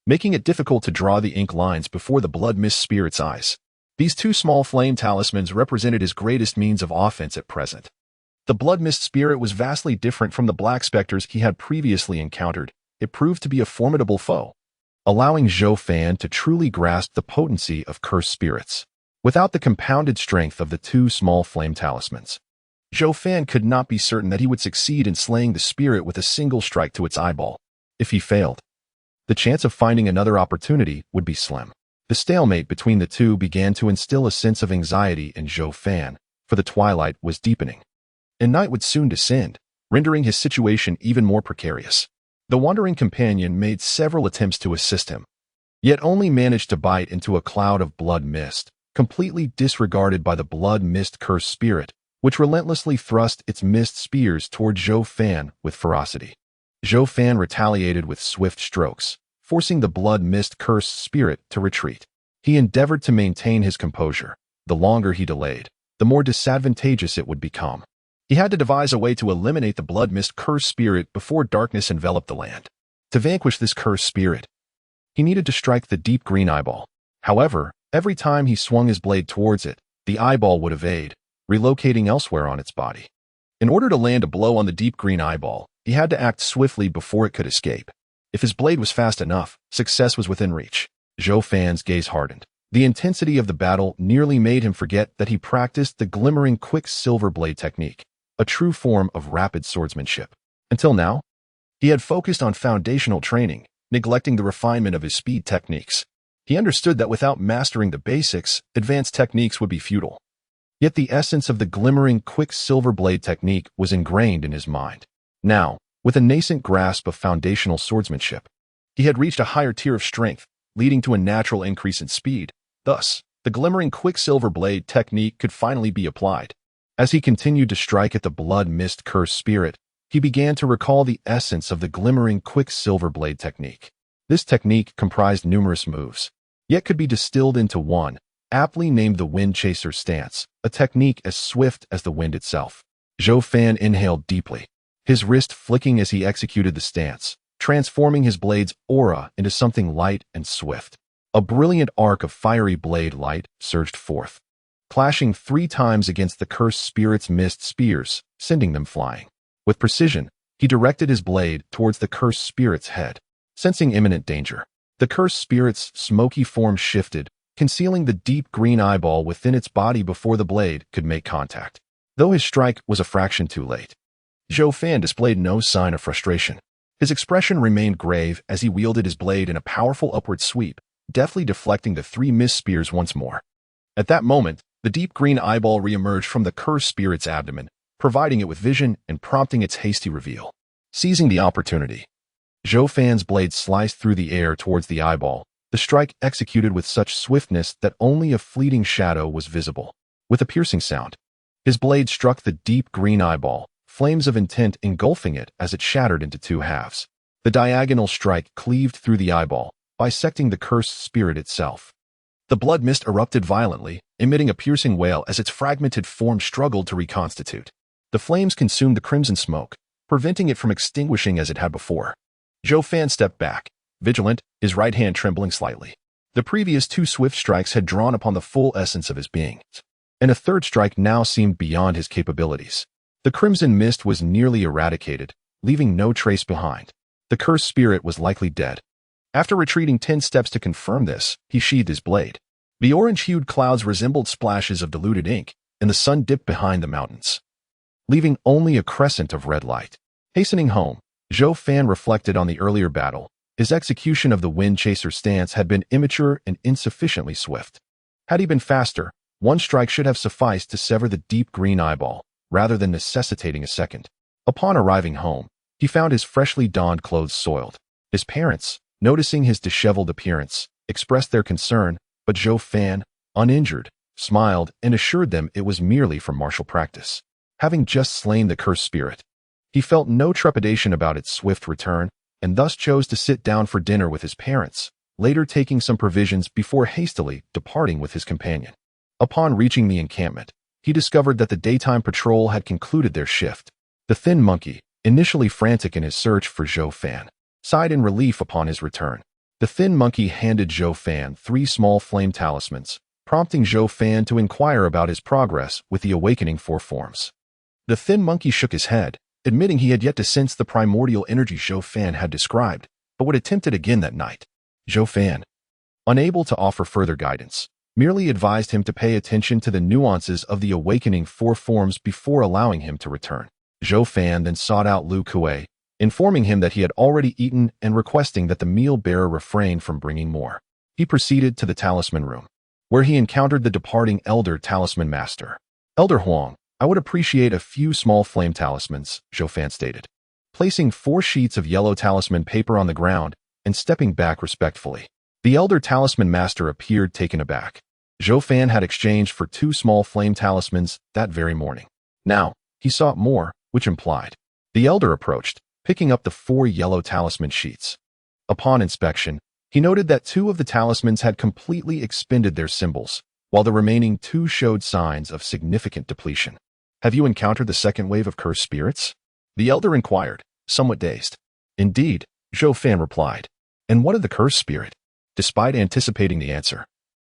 making it difficult to draw the ink lines before the blood mist spirit's eyes. These two small flame talismans represented his greatest means of offense at present. The blood mist spirit was vastly different from the black specters he had previously encountered. It proved to be a formidable foe, allowing Zhou Fan to truly grasp the potency of cursed spirits. Without the compounded strength of the two small flame talismans, Zhou Fan could not be certain that he would succeed in slaying the spirit with a single strike to its eyeball. If he failed, the chance of finding another opportunity would be slim. The stalemate between the two began to instill a sense of anxiety in Zhou Fan, for the twilight was deepening, and night would soon descend, rendering his situation even more precarious. The wandering companion made several attempts to assist him, yet only managed to bite into a cloud of blood mist, completely disregarded by the blood mist cursed spirit, which relentlessly thrust its mist spears toward Zhou Fan with ferocity. Zhou Fan retaliated with swift strokes, forcing the blood mist cursed spirit to retreat. He endeavored to maintain his composure. The longer he delayed, the more disadvantageous it would become. He had to devise a way to eliminate the blood mist cursed spirit before darkness enveloped the land. To vanquish this cursed spirit, he needed to strike the deep green eyeball. However, every time he swung his blade towards it, the eyeball would evade, relocating elsewhere on its body. In order to land a blow on the deep green eyeball, he had to act swiftly before it could escape. If his blade was fast enough, success was within reach. Zhou Fan's gaze hardened. The intensity of the battle nearly made him forget that he practiced the glimmering quicksilver blade technique, a true form of rapid swordsmanship. Until now, he had focused on foundational training, neglecting the refinement of his speed techniques. He understood that without mastering the basics, advanced techniques would be futile. Yet the essence of the glimmering quicksilver blade technique was ingrained in his mind. Now, with a nascent grasp of foundational swordsmanship, he had reached a higher tier of strength, leading to a natural increase in speed. Thus, the glimmering quicksilver blade technique could finally be applied. As he continued to strike at the blood mist cursed spirit, he began to recall the essence of the glimmering quicksilver blade technique. This technique comprised numerous moves, yet could be distilled into one, aptly named the wind chaser stance, a technique as swift as the wind itself. Zhou Fan inhaled deeply, his wrist flicking as he executed the stance, transforming his blade's aura into something light and swift. A brilliant arc of fiery blade light surged forth, clashing 3 times against the cursed spirit's mist spears, sending them flying. With precision, he directed his blade towards the cursed spirit's head. Sensing imminent danger, the cursed spirit's smoky form shifted, concealing the deep green eyeball within its body before the blade could make contact. Though his strike was a fraction too late, Zhou Fan displayed no sign of frustration. His expression remained grave as he wielded his blade in a powerful upward sweep, deftly deflecting the 3 mist spears once more. At that moment, the deep green eyeball re-emerged from the cursed spirit's abdomen, providing it with vision and prompting its hasty reveal. Seizing the opportunity, Zhou Fan's blade sliced through the air towards the eyeball, the strike executed with such swiftness that only a fleeting shadow was visible. With a piercing sound, his blade struck the deep green eyeball, flames of intent engulfing it as it shattered into 2 halves. The diagonal strike cleaved through the eyeball, bisecting the cursed spirit itself. The blood mist erupted violently, emitting a piercing wail as its fragmented form struggled to reconstitute. The flames consumed the crimson smoke, preventing it from extinguishing as it had before. Zhou Fan stepped back, vigilant, his right hand trembling slightly. The previous 2 swift strikes had drawn upon the full essence of his being, and a third strike now seemed beyond his capabilities. The crimson mist was nearly eradicated, leaving no trace behind. The cursed spirit was likely dead. After retreating 10 steps to confirm this, he sheathed his blade. The orange-hued clouds resembled splashes of diluted ink, and the sun dipped behind the mountains, leaving only a crescent of red light. Hastening home, Zhou Fan reflected on the earlier battle. His execution of the wind chaser stance had been immature and insufficiently swift. Had he been faster, 1 strike should have sufficed to sever the deep green eyeball, rather than necessitating a second. Upon arriving home, he found his freshly donned clothes soiled. His parents, noticing his disheveled appearance, expressed their concern, but Zhou Fan, uninjured, smiled and assured them it was merely from martial practice. Having just slain the cursed spirit, he felt no trepidation about its swift return, and thus chose to sit down for dinner with his parents, later taking some provisions before hastily departing with his companion. Upon reaching the encampment, he discovered that the daytime patrol had concluded their shift. The thin monkey, initially frantic in his search for Zhou Fan, sighed in relief upon his return. The thin monkey handed Zhou Fan 3 small flame talismans, prompting Zhou Fan to inquire about his progress with the awakening 4 forms. The thin monkey shook his head, admitting he had yet to sense the primordial energy Zhou Fan had described, but would attempt it again that night. Zhou Fan, unable to offer further guidance, merely advised him to pay attention to the nuances of the awakening four forms before allowing him to return. Zhou Fan then sought out Lu Kuei, informing him that he had already eaten and requesting that the meal bearer refrain from bringing more. He proceeded to the talisman room, where he encountered the departing elder talisman master. Elder Huang, I would appreciate a few small flame talismans, Zhou Fan stated, placing 4 sheets of yellow talisman paper on the ground and stepping back respectfully. The elder talisman master appeared taken aback. Zhou Fan had exchanged for 2 small flame talismans that very morning. Now, he sought more, which implied. The elder approached, picking up the 4 yellow talisman sheets. Upon inspection, he noted that 2 of the talismans had completely expended their symbols, while the remaining 2 showed signs of significant depletion. Have you encountered the second wave of cursed spirits? The elder inquired, somewhat dazed. Indeed, Zhou Fan replied. And what of the cursed spirit? Despite anticipating the answer,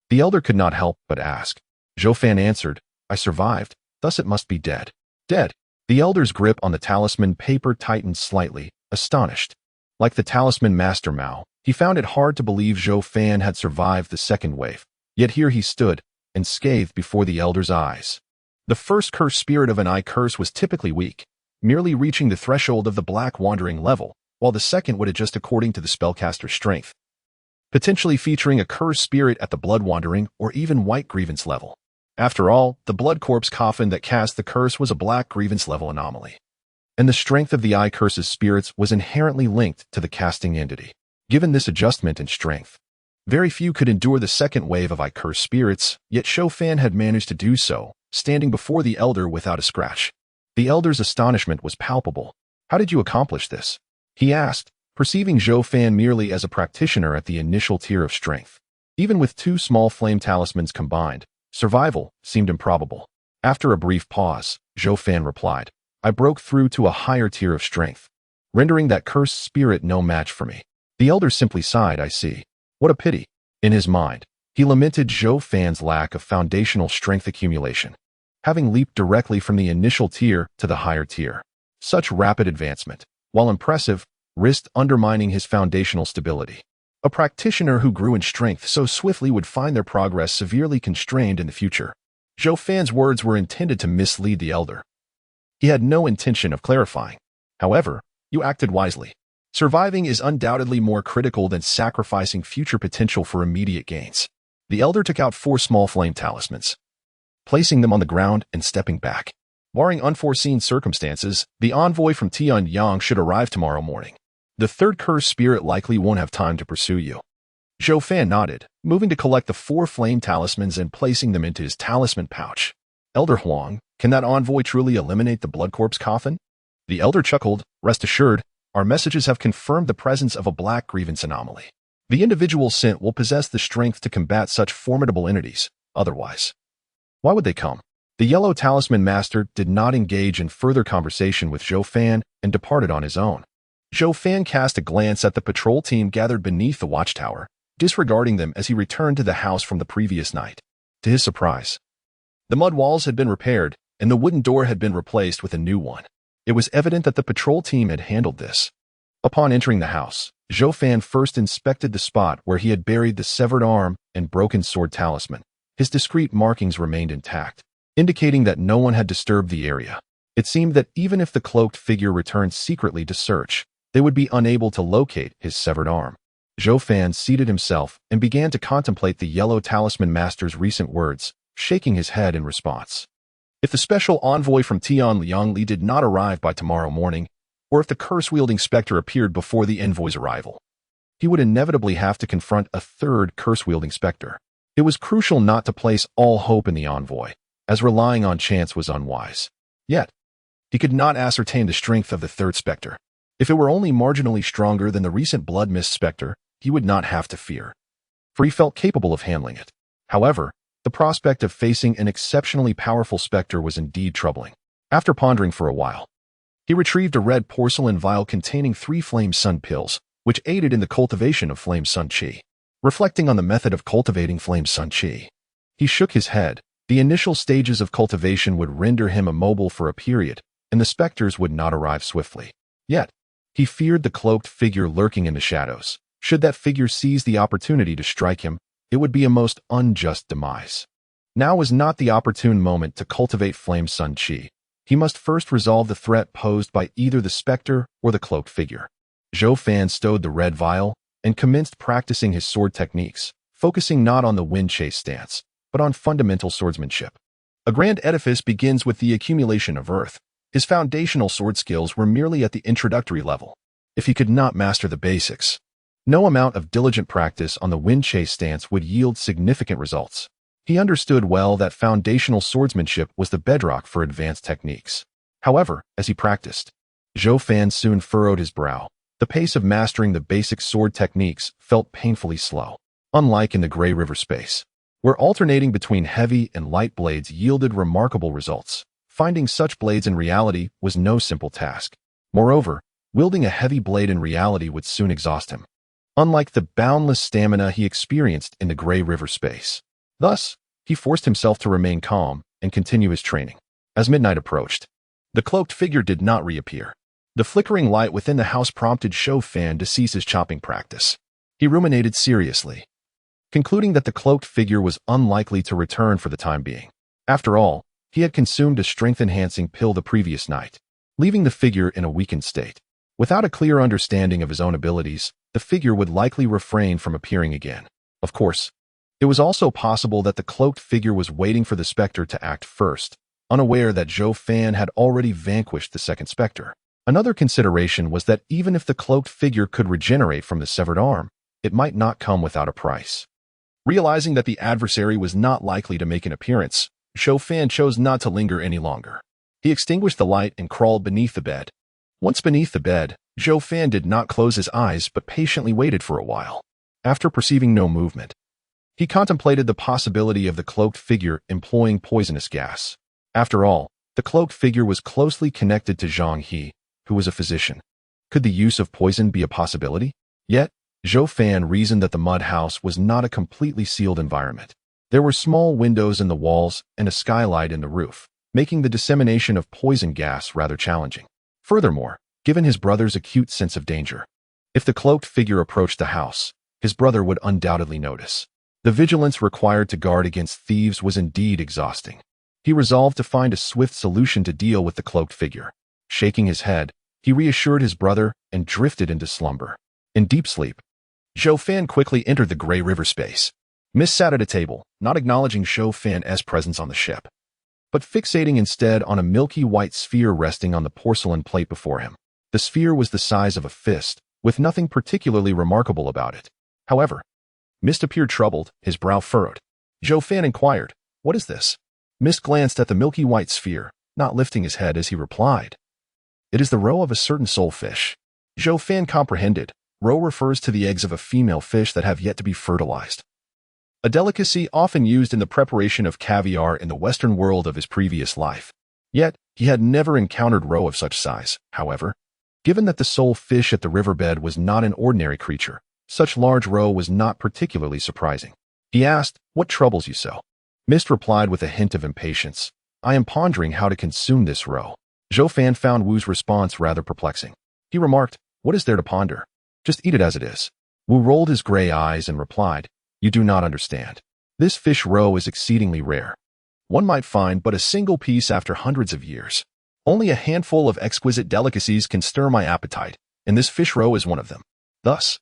the elder could not help but ask. Zhou Fan answered, I survived, thus it must be dead. Dead. The elder's grip on the talisman paper tightened slightly, astonished. Like the talisman master Mao, he found it hard to believe Zhou Fan had survived the second wave, yet here he stood, unscathed before the elder's eyes. The first cursed spirit of an eye curse was typically weak, merely reaching the threshold of the black wandering level, while the second would adjust according to the spellcaster's strength, potentially featuring a cursed spirit at the blood wandering or even white grievance level. After all, the blood corpse coffin that cast the curse was a black grievance level anomaly, and the strength of the eye curse's spirits was inherently linked to the casting entity. Given this adjustment in strength, very few could endure the second wave of eye curse spirits, yet Zhou Fan had managed to do so, standing before the elder without a scratch. The elder's astonishment was palpable. How did you accomplish this? He asked, perceiving Zhou Fan merely as a practitioner at the initial tier of strength. Even with 2 small flame talismans combined, survival seemed improbable. After a brief pause, Zhou Fan replied, I broke through to a higher tier of strength, rendering that cursed spirit no match for me. The elder simply sighed, I see. What a pity. In his mind, he lamented Zhou Fan's lack of foundational strength accumulation, having leaped directly from the initial tier to the higher tier. Such rapid advancement, while impressive, risked undermining his foundational stability. A practitioner who grew in strength so swiftly would find their progress severely constrained in the future. Zhou Fan's words were intended to mislead the elder. He had no intention of clarifying. However, you acted wisely. Surviving is undoubtedly more critical than sacrificing future potential for immediate gains. The elder took out 4 small flame talismans, placing them on the ground and stepping back. Barring unforeseen circumstances, the envoy from Tianyang should arrive tomorrow morning. The third cursed spirit likely won't have time to pursue you. Zhou Fan nodded, moving to collect the 4 flame talismans and placing them into his talisman pouch. Elder Huang, can that envoy truly eliminate the blood corpse coffin? The elder chuckled, rest assured, our messages have confirmed the presence of a black grievance anomaly. The individual sent will possess the strength to combat such formidable entities, otherwise. Why would they come? The yellow talisman master did not engage in further conversation with Zhou Fan and departed on his own. Zhou Fan cast a glance at the patrol team gathered beneath the watchtower, disregarding them as he returned to the house from the previous night. To his surprise, the mud walls had been repaired and the wooden door had been replaced with a new one. It was evident that the patrol team had handled this. Upon entering the house, Zhou Fan first inspected the spot where he had buried the severed arm and broken sword talisman. His discreet markings remained intact, indicating that no one had disturbed the area. It seemed that even if the cloaked figure returned secretly to search, they would be unable to locate his severed arm. Zhou Fan seated himself and began to contemplate the yellow talisman master's recent words, shaking his head in response. If the special envoy from Tianyang did not arrive by tomorrow morning, or if the curse-wielding specter appeared before the envoy's arrival, he would inevitably have to confront a third curse-wielding specter. It was crucial not to place all hope in the envoy, as relying on chance was unwise. Yet, he could not ascertain the strength of the third specter. If it were only marginally stronger than the recent blood mist specter, he would not have to fear, for he felt capable of handling it. However, the prospect of facing an exceptionally powerful specter was indeed troubling. After pondering for a while, he retrieved a red porcelain vial containing 3 flame sun pills, which aided in the cultivation of flame sun qi. Reflecting on the method of cultivating flame sun qi, he shook his head. The initial stages of cultivation would render him immobile for a period, and the specters would not arrive swiftly. Yet, he feared the cloaked figure lurking in the shadows. Should that figure seize the opportunity to strike him, it would be a most unjust demise. Now was not the opportune moment to cultivate Flame Sun Chi. He must first resolve the threat posed by either the specter or the cloaked figure. Zhou Fan stowed the red vial and commenced practicing his sword techniques, focusing not on the wind chase stance, but on fundamental swordsmanship. A grand edifice begins with the accumulation of earth. His foundational sword skills were merely at the introductory level. If he could not master the basics, no amount of diligent practice on the wind chase stance would yield significant results. He understood well that foundational swordsmanship was the bedrock for advanced techniques. However, as he practiced, Zhou Fan soon furrowed his brow. The pace of mastering the basic sword techniques felt painfully slow, unlike in the Gray River space, where alternating between heavy and light blades yielded remarkable results. Finding such blades in reality was no simple task. Moreover, wielding a heavy blade in reality would soon exhaust him, unlike the boundless stamina he experienced in the Gray River space. Thus, he forced himself to remain calm and continue his training. As midnight approached, the cloaked figure did not reappear. The flickering light within the house prompted Zhou Fan to cease his chopping practice. He ruminated seriously, concluding that the cloaked figure was unlikely to return for the time being. After all, he had consumed a strength-enhancing pill the previous night, leaving the figure in a weakened state. Without a clear understanding of his own abilities, the figure would likely refrain from appearing again. Of course, it was also possible that the cloaked figure was waiting for the specter to act first, unaware that Zhou Fan had already vanquished the second specter. Another consideration was that even if the cloaked figure could regenerate from the severed arm, it might not come without a price. Realizing that the adversary was not likely to make an appearance, Zhou Fan chose not to linger any longer. He extinguished the light and crawled beneath the bed. Once beneath the bed, Zhou Fan did not close his eyes but patiently waited for a while. After perceiving no movement, he contemplated the possibility of the cloaked figure employing poisonous gas. After all, the cloaked figure was closely connected to Zhang He, who was a physician. Could the use of poison be a possibility? Yet, Zhou Fan reasoned that the mud house was not a completely sealed environment. There were small windows in the walls and a skylight in the roof, making the dissemination of poison gas rather challenging. Furthermore, given his brother's acute sense of danger, if the cloaked figure approached the house, his brother would undoubtedly notice. The vigilance required to guard against thieves was indeed exhausting. He resolved to find a swift solution to deal with the cloaked figure. Shaking his head, he reassured his brother and drifted into slumber. In deep sleep, Zhou Fan quickly entered the Gray River space. Miss sat at a table, not acknowledging Zhou Fan's presence on the ship, but fixating instead on a milky white sphere resting on the porcelain plate before him. The sphere was the size of a fist, with nothing particularly remarkable about it. However, Mist appeared troubled, his brow furrowed. Zhou Fan inquired, "What is this?" Mist glanced at the milky white sphere, not lifting his head as he replied, "It is the roe of a certain soulfish." Zhou Fan comprehended. Roe refers to the eggs of a female fish that have yet to be fertilized, a delicacy often used in the preparation of caviar in the Western world of his previous life. Yet, he had never encountered roe of such size. However, given that the soul fish at the riverbed was not an ordinary creature, such large roe was not particularly surprising. He asked, "What troubles you so?" Mist replied with a hint of impatience, "I am pondering how to consume this roe." Zhou Fan found Wu's response rather perplexing. He remarked, "What is there to ponder? Just eat it as it is." Wu rolled his gray eyes and replied, "You do not understand. This fish roe is exceedingly rare. One might find but a single piece after hundreds of years. Only a handful of exquisite delicacies can stir my appetite, and this fish roe is one of them. Thus,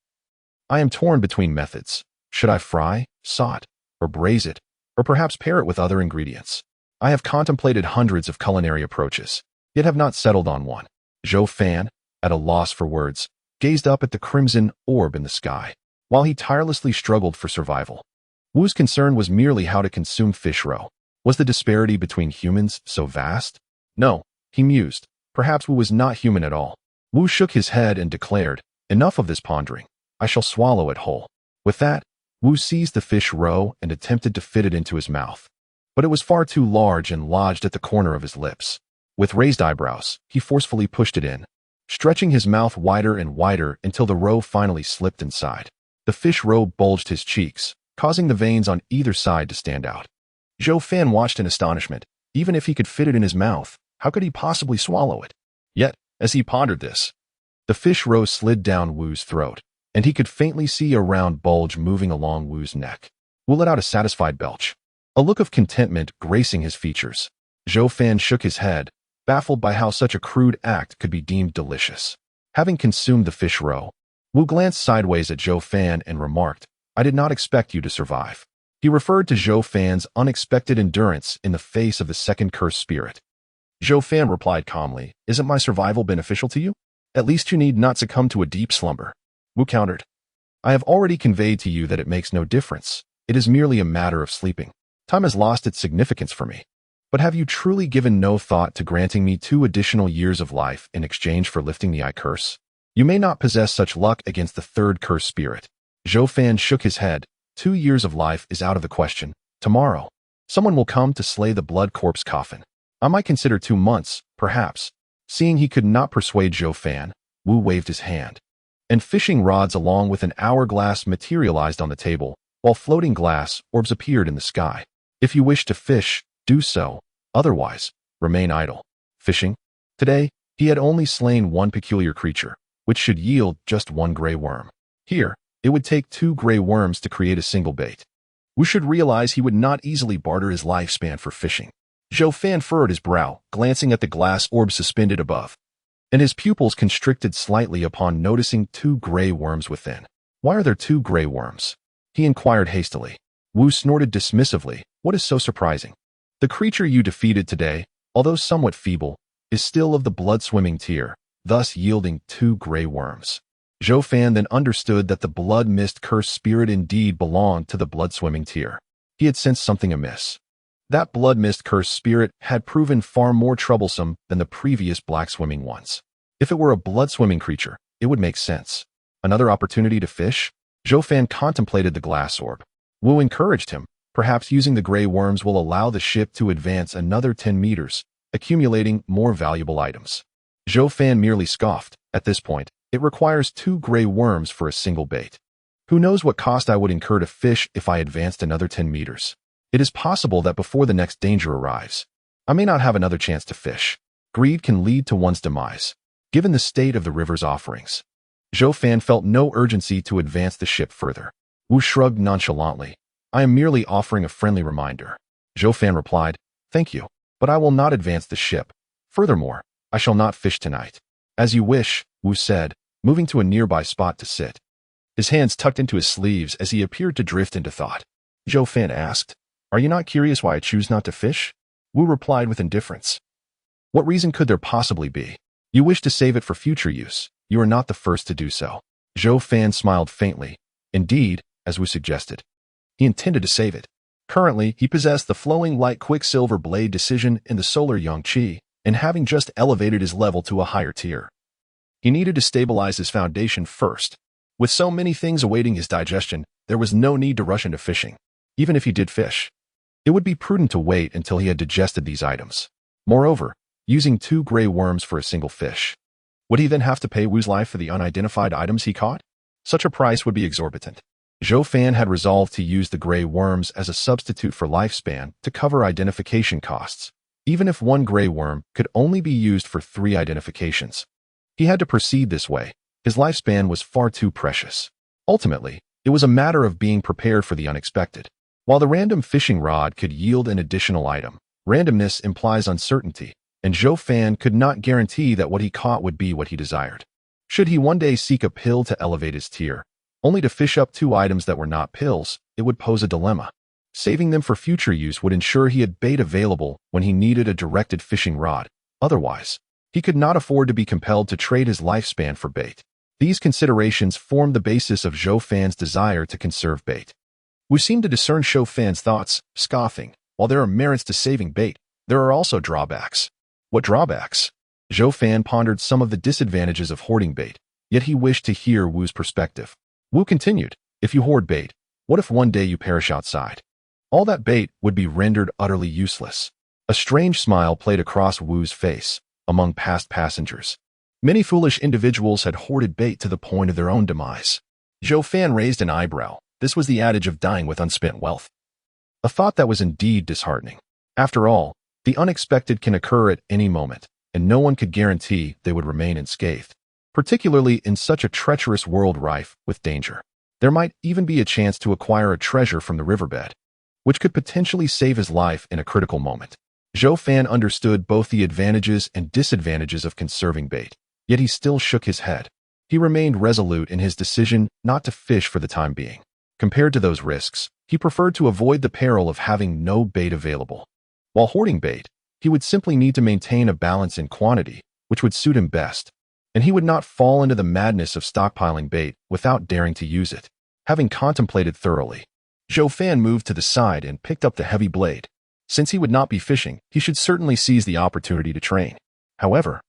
I am torn between methods. Should I fry, saute, or braise it, or perhaps pair it with other ingredients? I have contemplated hundreds of culinary approaches, yet have not settled on one." Zhou Fan, at a loss for words, gazed up at the crimson orb in the sky, while he tirelessly struggled for survival. Wu's concern was merely how to consume fish roe. Was the disparity between humans so vast? No, he mused. Perhaps Wu was not human at all. Wu shook his head and declared, "Enough of this pondering. I shall swallow it whole." With that, Wu seized the fish roe and attempted to fit it into his mouth. But it was far too large and lodged at the corner of his lips. With raised eyebrows, he forcefully pushed it in, stretching his mouth wider and wider until the roe finally slipped inside. The fish roe bulged his cheeks, causing the veins on either side to stand out. Zhou Fan watched in astonishment. Even if he could fit it in his mouth, how could he possibly swallow it? Yet, as he pondered this, the fish roe slid down Wu's throat, and he could faintly see a round bulge moving along Wu's neck. Wu let out a satisfied belch, a look of contentment gracing his features. Zhou Fan shook his head, baffled by how such a crude act could be deemed delicious. Having consumed the fish roe, Wu glanced sideways at Zhou Fan and remarked, "I did not expect you to survive." He referred to Zhou Fan's unexpected endurance in the face of the second cursed spirit. Zhou Fan replied calmly, "Isn't my survival beneficial to you? At least you need not succumb to a deep slumber." Wu countered, "I have already conveyed to you that it makes no difference. It is merely a matter of sleeping. Time has lost its significance for me. But have you truly given no thought to granting me 2 additional years of life in exchange for lifting the eye curse? You may not possess such luck against the third cursed spirit." Zhou Fan shook his head. 2 years of life is out of the question. Tomorrow, someone will come to slay the blood corpse coffin. I might consider 2 months, perhaps. Seeing he could not persuade Zhou Fan, Wu waved his hand, and fishing rods along with an hourglass materialized on the table, while floating glass orbs appeared in the sky. If you wish to fish, do so. Otherwise, remain idle. Fishing? Today, he had only slain 1 peculiar creature, which should yield just 1 gray worm. Here, it would take 2 gray worms to create a single bait. Wu should realize he would not easily barter his lifespan for fishing. Zhou Fan furrowed his brow, glancing at the glass orb suspended above, and his pupils constricted slightly upon noticing 2 gray worms within. "Why are there 2 gray worms?" he inquired hastily. Wu snorted dismissively. "What is so surprising? The creature you defeated today, although somewhat feeble, is still of the blood-swimming tier, thus yielding 2 gray worms." Zhou Fan then understood that the blood mist cursed spirit indeed belonged to the blood-swimming tier. He had sensed something amiss. That blood mist cursed spirit had proven far more troublesome than the previous black-swimming ones. If it were a blood-swimming creature, it would make sense. Another opportunity to fish? Zhou Fan contemplated the glass orb. Wu encouraged him. Perhaps using the gray worms will allow the ship to advance another 10 meters, accumulating more valuable items. Zhou Fan merely scoffed. At this point, it requires 2 gray worms for a single bait. Who knows what cost I would incur to fish if I advanced another 10 meters? It is possible that before the next danger arrives, I may not have another chance to fish. Greed can lead to one's demise, given the state of the river's offerings. Zhou Fan felt no urgency to advance the ship further. Wu shrugged nonchalantly. "I am merely offering a friendly reminder." Zhou Fan replied, "Thank you, but I will not advance the ship. Furthermore, I shall not fish tonight." "As you wish," Wu said, moving to a nearby spot to sit. His hands tucked into his sleeves as he appeared to drift into thought. Zhou Fan asked, "Are you not curious why I choose not to fish?" Wu replied with indifference. "What reason could there possibly be? You wish to save it for future use. You are not the first to do so." Zhou Fan smiled faintly. Indeed, as Wu suggested, he intended to save it. Currently, he possessed the flowing light quicksilver blade decision in the solar Yangqi, and having just elevated his level to a higher tier, he needed to stabilize his foundation first. With so many things awaiting his digestion, there was no need to rush into fishing. Even if he did fish, it would be prudent to wait until he had digested these items. Moreover, using 2 gray worms for a single fish, would he then have to pay Wu's life for the unidentified items he caught? Such a price would be exorbitant. Zhou Fan had resolved to use the gray worms as a substitute for lifespan to cover identification costs. Even if 1 gray worm could only be used for 3 identifications, he had to proceed this way. His lifespan was far too precious. Ultimately, it was a matter of being prepared for the unexpected. While the random fishing rod could yield an additional item, randomness implies uncertainty, and Zhou Fan could not guarantee that what he caught would be what he desired. Should he one day seek a pill to elevate his tier, only to fish up 2 items that were not pills, it would pose a dilemma. Saving them for future use would ensure he had bait available when he needed a directed fishing rod. Otherwise, he could not afford to be compelled to trade his lifespan for bait. These considerations formed the basis of Zhou Fan's desire to conserve bait. We seem to discern Zhou Fan's thoughts, scoffing. While there are merits to saving bait, there are also drawbacks. What drawbacks? Zhou Fan pondered some of the disadvantages of hoarding bait, yet he wished to hear Wu's perspective. Wu continued, "If you hoard bait, what if one day you perish outside? All that bait would be rendered utterly useless." A strange smile played across Wu's face. Among past passengers, many foolish individuals had hoarded bait to the point of their own demise. Zhou Fan raised an eyebrow. This was the adage of dying with unspent wealth. A thought that was indeed disheartening. After all, the unexpected can occur at any moment, and no one could guarantee they would remain unscathed, particularly in such a treacherous world rife with danger. There might even be a chance to acquire a treasure from the riverbed, which could potentially save his life in a critical moment. Zhou Fan understood both the advantages and disadvantages of conserving bait, yet he still shook his head. He remained resolute in his decision not to fish for the time being. Compared to those risks, he preferred to avoid the peril of having no bait available. While hoarding bait, he would simply need to maintain a balance in quantity, which would suit him best, and he would not fall into the madness of stockpiling bait without daring to use it. Having contemplated thoroughly, Zhou Fan moved to the side and picked up the heavy blade. Since he would not be fishing, he should certainly seize the opportunity to train. However,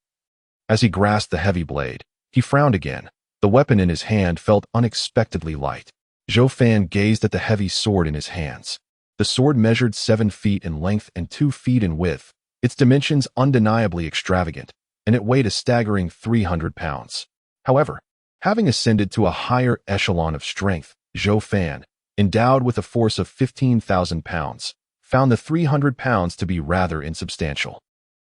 as he grasped the heavy blade, he frowned again. The weapon in his hand felt unexpectedly light. Zhou Fan gazed at the heavy sword in his hands. The sword measured 7 feet in length and 2 feet in width, its dimensions undeniably extravagant, and it weighed a staggering 300 pounds. However, having ascended to a higher echelon of strength, Zhou Fan, endowed with a force of 15,000 pounds, found the 300 pounds to be rather insubstantial.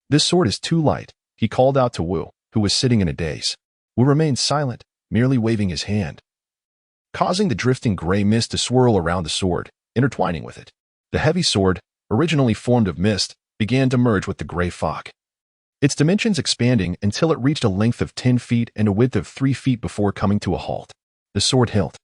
"This sword is too light," he called out to Wu, who was sitting in a daze. Wu remained silent, merely waving his hand, causing the drifting gray mist to swirl around the sword, intertwining with it. The heavy sword, originally formed of mist, began to merge with the gray fog, its dimensions expanding until it reached a length of 10 feet and a width of 3 feet before coming to a halt. The sword hilt,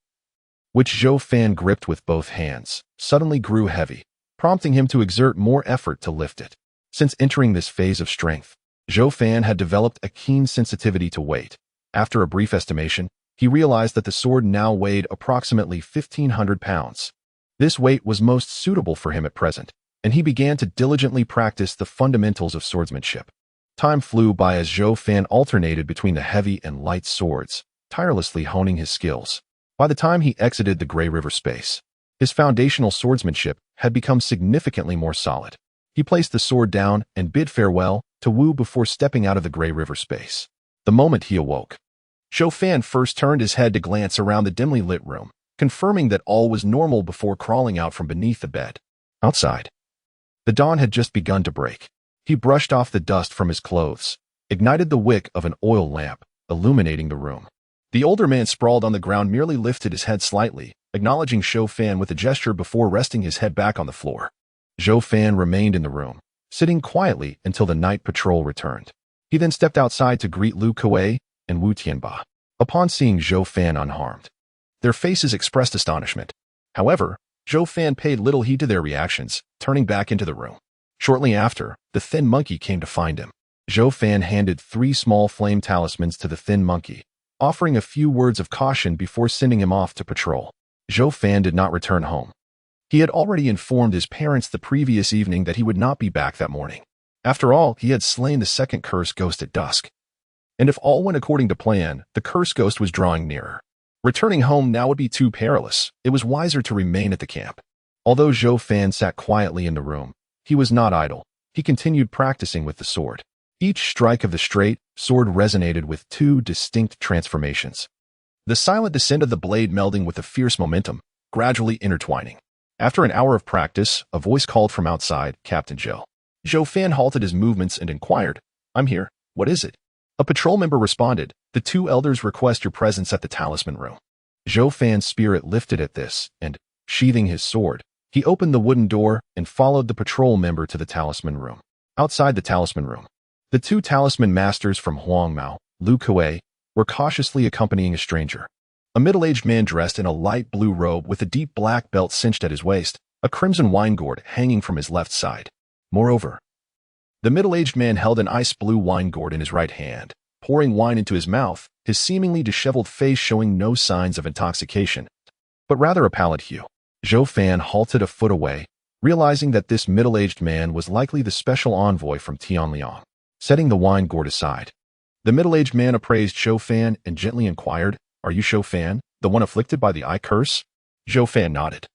which Zhou Fan gripped with both hands, suddenly grew heavy, prompting him to exert more effort to lift it. Since entering this phase of strength, Zhou Fan had developed a keen sensitivity to weight. After a brief estimation, he realized that the sword now weighed approximately 1,500 pounds. This weight was most suitable for him at present, and he began to diligently practice the fundamentals of swordsmanship. Time flew by as Zhou Fan alternated between the heavy and light swords, tirelessly honing his skills. By the time he exited the Gray River space, his foundational swordsmanship had become significantly more solid. He placed the sword down and bid farewell to Wu before stepping out of the Gray River space. The moment he awoke, Zhou Fan first turned his head to glance around the dimly lit room, confirming that all was normal before crawling out from beneath the bed. Outside, the dawn had just begun to break. He brushed off the dust from his clothes, ignited the wick of an oil lamp, illuminating the room. The older man sprawled on the ground merely lifted his head slightly, acknowledging Zhou Fan with a gesture before resting his head back on the floor. Zhou Fan remained in the room, sitting quietly until the night patrol returned. He then stepped outside to greet Lu Kuei and Wu Tianba. Upon seeing Zhou Fan unharmed, their faces expressed astonishment. However, Zhou Fan paid little heed to their reactions, turning back into the room. Shortly after, the thin monkey came to find him. Zhou Fan handed 3 small flame talismans to the thin monkey, offering a few words of caution before sending him off to patrol. Zhou Fan did not return home. He had already informed his parents the previous evening that he would not be back that morning. After all, he had slain the second curse ghost at dusk. And if all went according to plan, the curse ghost was drawing nearer. Returning home now would be too perilous. It was wiser to remain at the camp. Although Zhou Fan sat quietly in the room, he was not idle. He continued practicing with the sword. Each strike of the straight sword resonated with 2 distinct transformations. The silent descent of the blade melding with the fierce momentum, gradually intertwining. After an hour of practice, a voice called from outside, "Captain Zhou." Zhou Fan halted his movements and inquired, "I'm here. What is it?" A patrol member responded, "The 2 elders request your presence at the talisman room." Zhou Fan's spirit lifted at this, and, sheathing his sword, he opened the wooden door and followed the patrol member to the talisman room. Outside the talisman room, the 2 Talisman Masters from Huangmao, Lu Kuei, were cautiously accompanying a stranger. A middle-aged man dressed in a light blue robe with a deep black belt cinched at his waist, a crimson wine gourd hanging from his left side. Moreover, the middle-aged man held an ice blue wine gourd in his right hand, pouring wine into his mouth, his seemingly disheveled face showing no signs of intoxication, but rather a pallid hue. Zhou Fan halted a foot away, realizing that this middle-aged man was likely the special envoy from Tianliang. Setting the wine gourd aside, the middle-aged man appraised Zhou Fan and gently inquired, "Are you Zhou Fan, the one afflicted by the eye curse?" Zhou Fan nodded,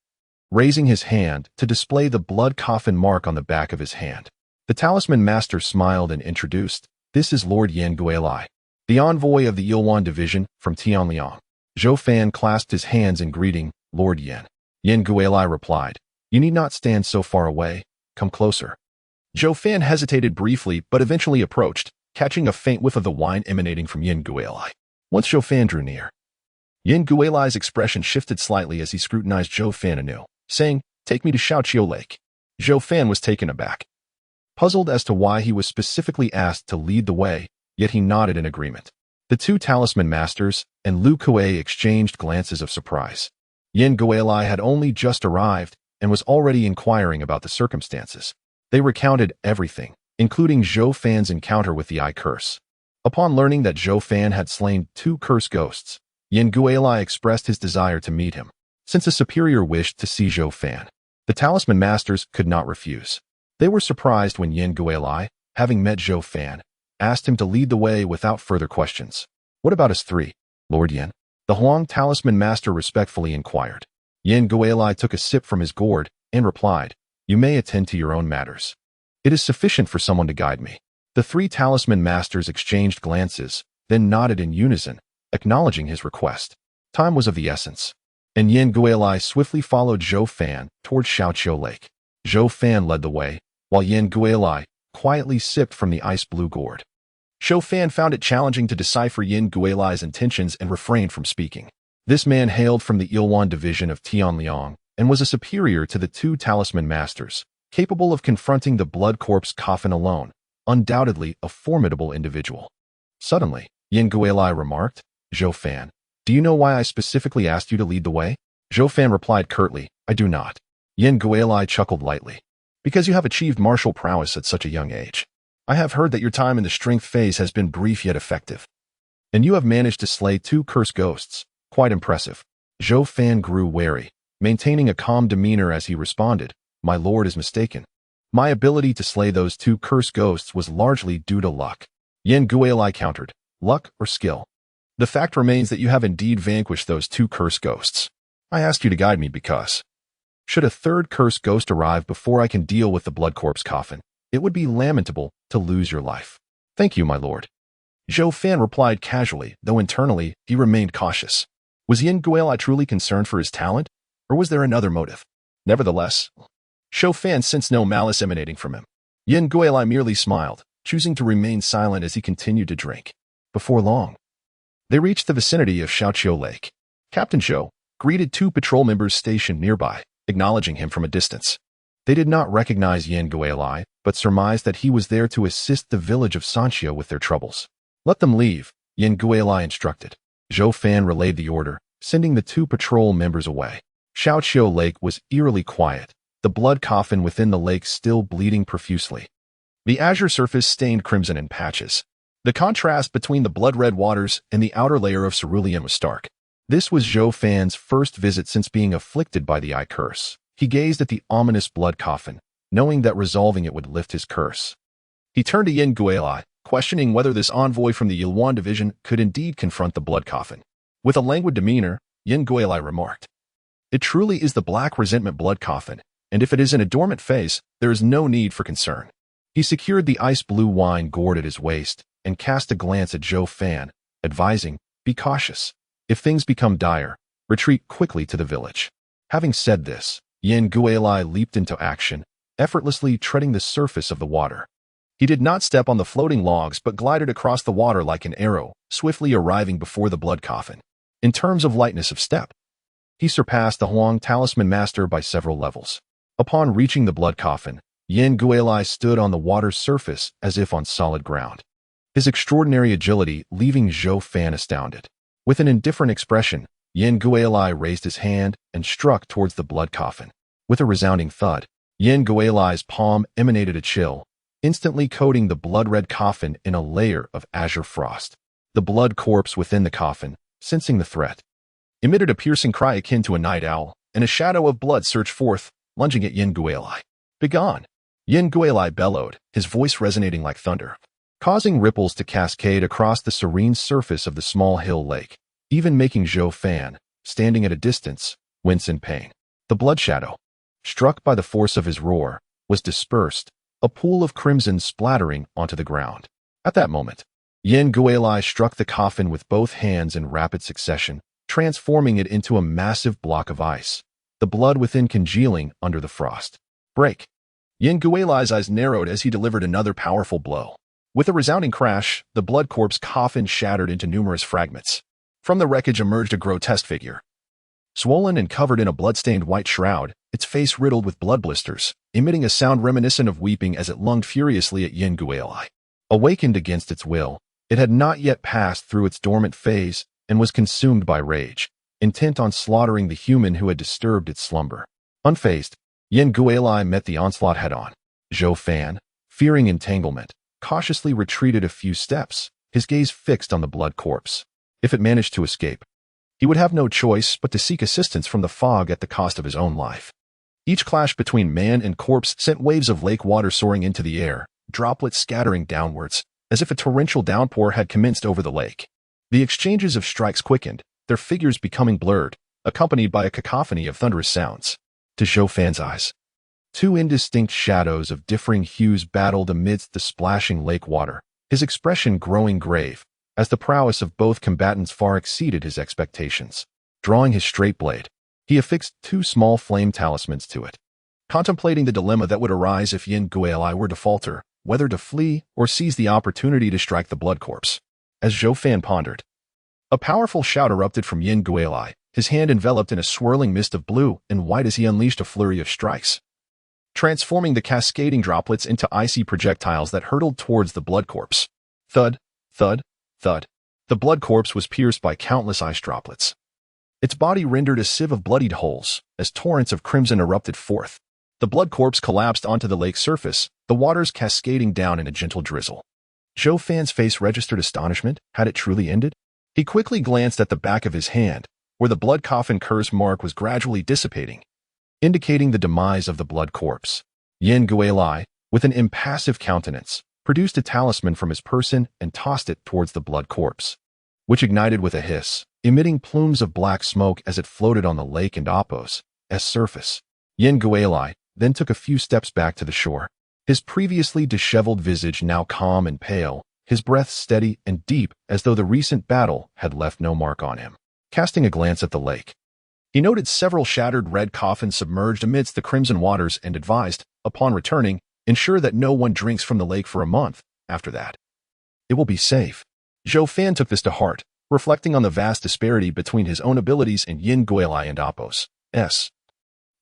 raising his hand to display the blood coffin mark on the back of his hand. The Talisman Master smiled and introduced, "This is Lord Yan Guilai, the envoy of the Yilwan division from Tianliang." Zhou Fan clasped his hands in greeting, "Lord Yan." Yan Guilai replied, "You need not stand so far away. Come closer." Zhou Fan hesitated briefly but eventually approached, catching a faint whiff of the wine emanating from Yan Guilai. Once Zhou Fan drew near, Yin Guilai's expression shifted slightly as he scrutinized Zhou Fan anew, saying, "Take me to Xiaoqiu Lake." Zhou Fan was taken aback, puzzled as to why he was specifically asked to lead the way, yet he nodded in agreement. The two Talisman Masters and Lu Kuei exchanged glances of surprise. Yin Guilai had only just arrived and was already inquiring about the circumstances. They recounted everything, including Zhou Fan's encounter with the Eye Curse. Upon learning that Zhou Fan had slain 2 curse ghosts, Yin Guilai expressed his desire to meet him. Since a superior wished to see Zhou Fan, the Talisman Masters could not refuse. They were surprised when Yin Guilai, having met Zhou Fan, asked him to lead the way without further questions. "What about us 3, Lord Yin?" the Huang Talisman Master respectfully inquired. Yin Guilai took a sip from his gourd and replied, "You may attend to your own matters. It is sufficient for someone to guide me." The 3 Talisman Masters exchanged glances, then nodded in unison, acknowledging his request. Time was of the essence, and Yin Guilai swiftly followed Zhou Fan towards Xiaoqiu Lake. Zhou Fan led the way, while Yin Guilai quietly sipped from the ice-blue gourd. Zhou Fan found it challenging to decipher Yin Guilai's intentions and refrained from speaking. This man hailed from the Ilwan division of Tianliang and was a superior to the 2 Talisman Masters, capable of confronting the blood corpse coffin alone, undoubtedly a formidable individual. Suddenly, Yin Guilai remarked, "Zhou Fan, do you know why I specifically asked you to lead the way?" Zhou Fan replied curtly, "I do not." Yin Guilai chuckled lightly. "Because you have achieved martial prowess at such a young age. I have heard that your time in the strength phase has been brief yet effective. And you have managed to slay 2 cursed ghosts. Quite impressive." Zhou Fan grew wary, maintaining a calm demeanor as he responded, "My lord is mistaken. My ability to slay those 2 cursed ghosts was largely due to luck." Yin Guilai countered, "Luck or skill? The fact remains that you have indeed vanquished those 2 cursed ghosts. I asked you to guide me because, should a 3rd cursed ghost arrive before I can deal with the blood corpse coffin, it would be lamentable to lose your life." "Thank you, my lord." Zhou Fan replied casually, though internally he remained cautious. Was Yin Guilai truly concerned for his talent, or was there another motive? Nevertheless, Zhou Fan sensed no malice emanating from him. Yin Guilai merely smiled, choosing to remain silent as he continued to drink. Before long, they reached the vicinity of Xiaoqiu Lake. Captain Zhou greeted 2 patrol members stationed nearby, acknowledging him from a distance. They did not recognize Yin Guilai, but surmised that he was there to assist the village of Sanxia with their troubles. "Let them leave," Yin Guilai instructed. Zhou Fan relayed the order, sending the 2 patrol members away. Xiaoqiu Lake was eerily quiet, the blood coffin within the lake still bleeding profusely. The azure surface stained crimson in patches. The contrast between the blood-red waters and the outer layer of cerulean was stark. This was Zhou Fan's first visit since being afflicted by the Eye Curse. He gazed at the ominous blood coffin, knowing that resolving it would lift his curse. He turned to Yin Guilai, questioning whether this envoy from the Ilwan division could indeed confront the blood coffin. With a languid demeanor, Yin Guilai remarked, "It truly is the black resentment blood coffin, and if it is in a dormant phase, there is no need for concern." He secured the ice-blue wine gourd at his waist and cast a glance at Zhou Fan, advising, "Be cautious. If things become dire, retreat quickly to the village." Having said this, Yin Guilai leaped into action, effortlessly treading the surface of the water. He did not step on the floating logs but glided across the water like an arrow, swiftly arriving before the blood coffin. In terms of lightness of step, he surpassed the Huang Talisman Master by several levels. Upon reaching the blood coffin, Yin Guilai stood on the water's surface as if on solid ground, his extraordinary agility leaving Zhou Fan astounded. With an indifferent expression, Yin Guilai raised his hand and struck towards the blood coffin. With a resounding thud, Yin Guilai's palm emanated a chill, instantly coating the blood-red coffin in a layer of azure frost. The blood corpse within the coffin, sensing the threat, emitted a piercing cry akin to a night owl, and a shadow of blood surged forth, lunging at Yin Guilai. "Begone!" Yin Guilai bellowed, his voice resonating like thunder, causing ripples to cascade across the serene surface of the small hill lake, even making Zhou Fan, standing at a distance, wince in pain. The blood shadow, struck by the force of his roar, was dispersed, a pool of crimson splattering onto the ground. At that moment, Yin Guilai struck the coffin with both hands in rapid succession, transforming it into a massive block of ice, the blood within congealing under the frost. "Break!" Yin Guilai's eyes narrowed as he delivered another powerful blow. With a resounding crash, the blood corpse coffin shattered into numerous fragments. From the wreckage emerged a grotesque figure. Swollen and covered in a blood-stained white shroud, its face riddled with blood blisters, emitting a sound reminiscent of weeping as it lunged furiously at Yin Guilai. Awakened against its will, it had not yet passed through its dormant phase and was consumed by rage, intent on slaughtering the human who had disturbed its slumber. Unfazed, Yin Guilai met the onslaught head-on. Zhou Fan, fearing entanglement, cautiously retreated a few steps, his gaze fixed on the blood corpse. If it managed to escape, he would have no choice but to seek assistance from the fog at the cost of his own life. Each clash between man and corpse sent waves of lake water soaring into the air, droplets scattering downwards, as if a torrential downpour had commenced over the lake. The exchanges of strikes quickened, their figures becoming blurred, accompanied by a cacophony of thunderous sounds. To Zhou Fan's eyes, two indistinct shadows of differing hues battled amidst the splashing lake water, his expression growing grave, as the prowess of both combatants far exceeded his expectations. Drawing his straight blade, he affixed two small flame talismans to it, contemplating the dilemma that would arise if Yin Guilai were to falter, whether to flee or seize the opportunity to strike the blood corpse. As Zhou Fan pondered, a powerful shout erupted from Yin Guilai, his hand enveloped in a swirling mist of blue and white as he unleashed a flurry of strikes, transforming the cascading droplets into icy projectiles that hurtled towards the blood corpse. Thud, thud, thud. The blood corpse was pierced by countless ice droplets. Its body rendered a sieve of bloodied holes, as torrents of crimson erupted forth. The blood corpse collapsed onto the lake's surface, the waters cascading down in a gentle drizzle. Zhou Fan's face registered astonishment. Had it truly ended? He quickly glanced at the back of his hand, where the blood coffin curse mark was gradually dissipating, indicating the demise of the blood corpse. Yin Guilai, with an impassive countenance, produced a talisman from his person and tossed it towards the blood corpse, which ignited with a hiss, emitting plumes of black smoke as it floated on the lake and Apos' surface. Yin Guilai then took a few steps back to the shore, his previously disheveled visage now calm and pale, his breath steady and deep as though the recent battle had left no mark on him. Casting a glance at the lake, he noted several shattered red coffins submerged amidst the crimson waters and advised, upon returning, ensure that no one drinks from the lake for a month. After that, it will be safe. Zhou Fan took this to heart, reflecting on the vast disparity between his own abilities and Yin Guilai and Apos',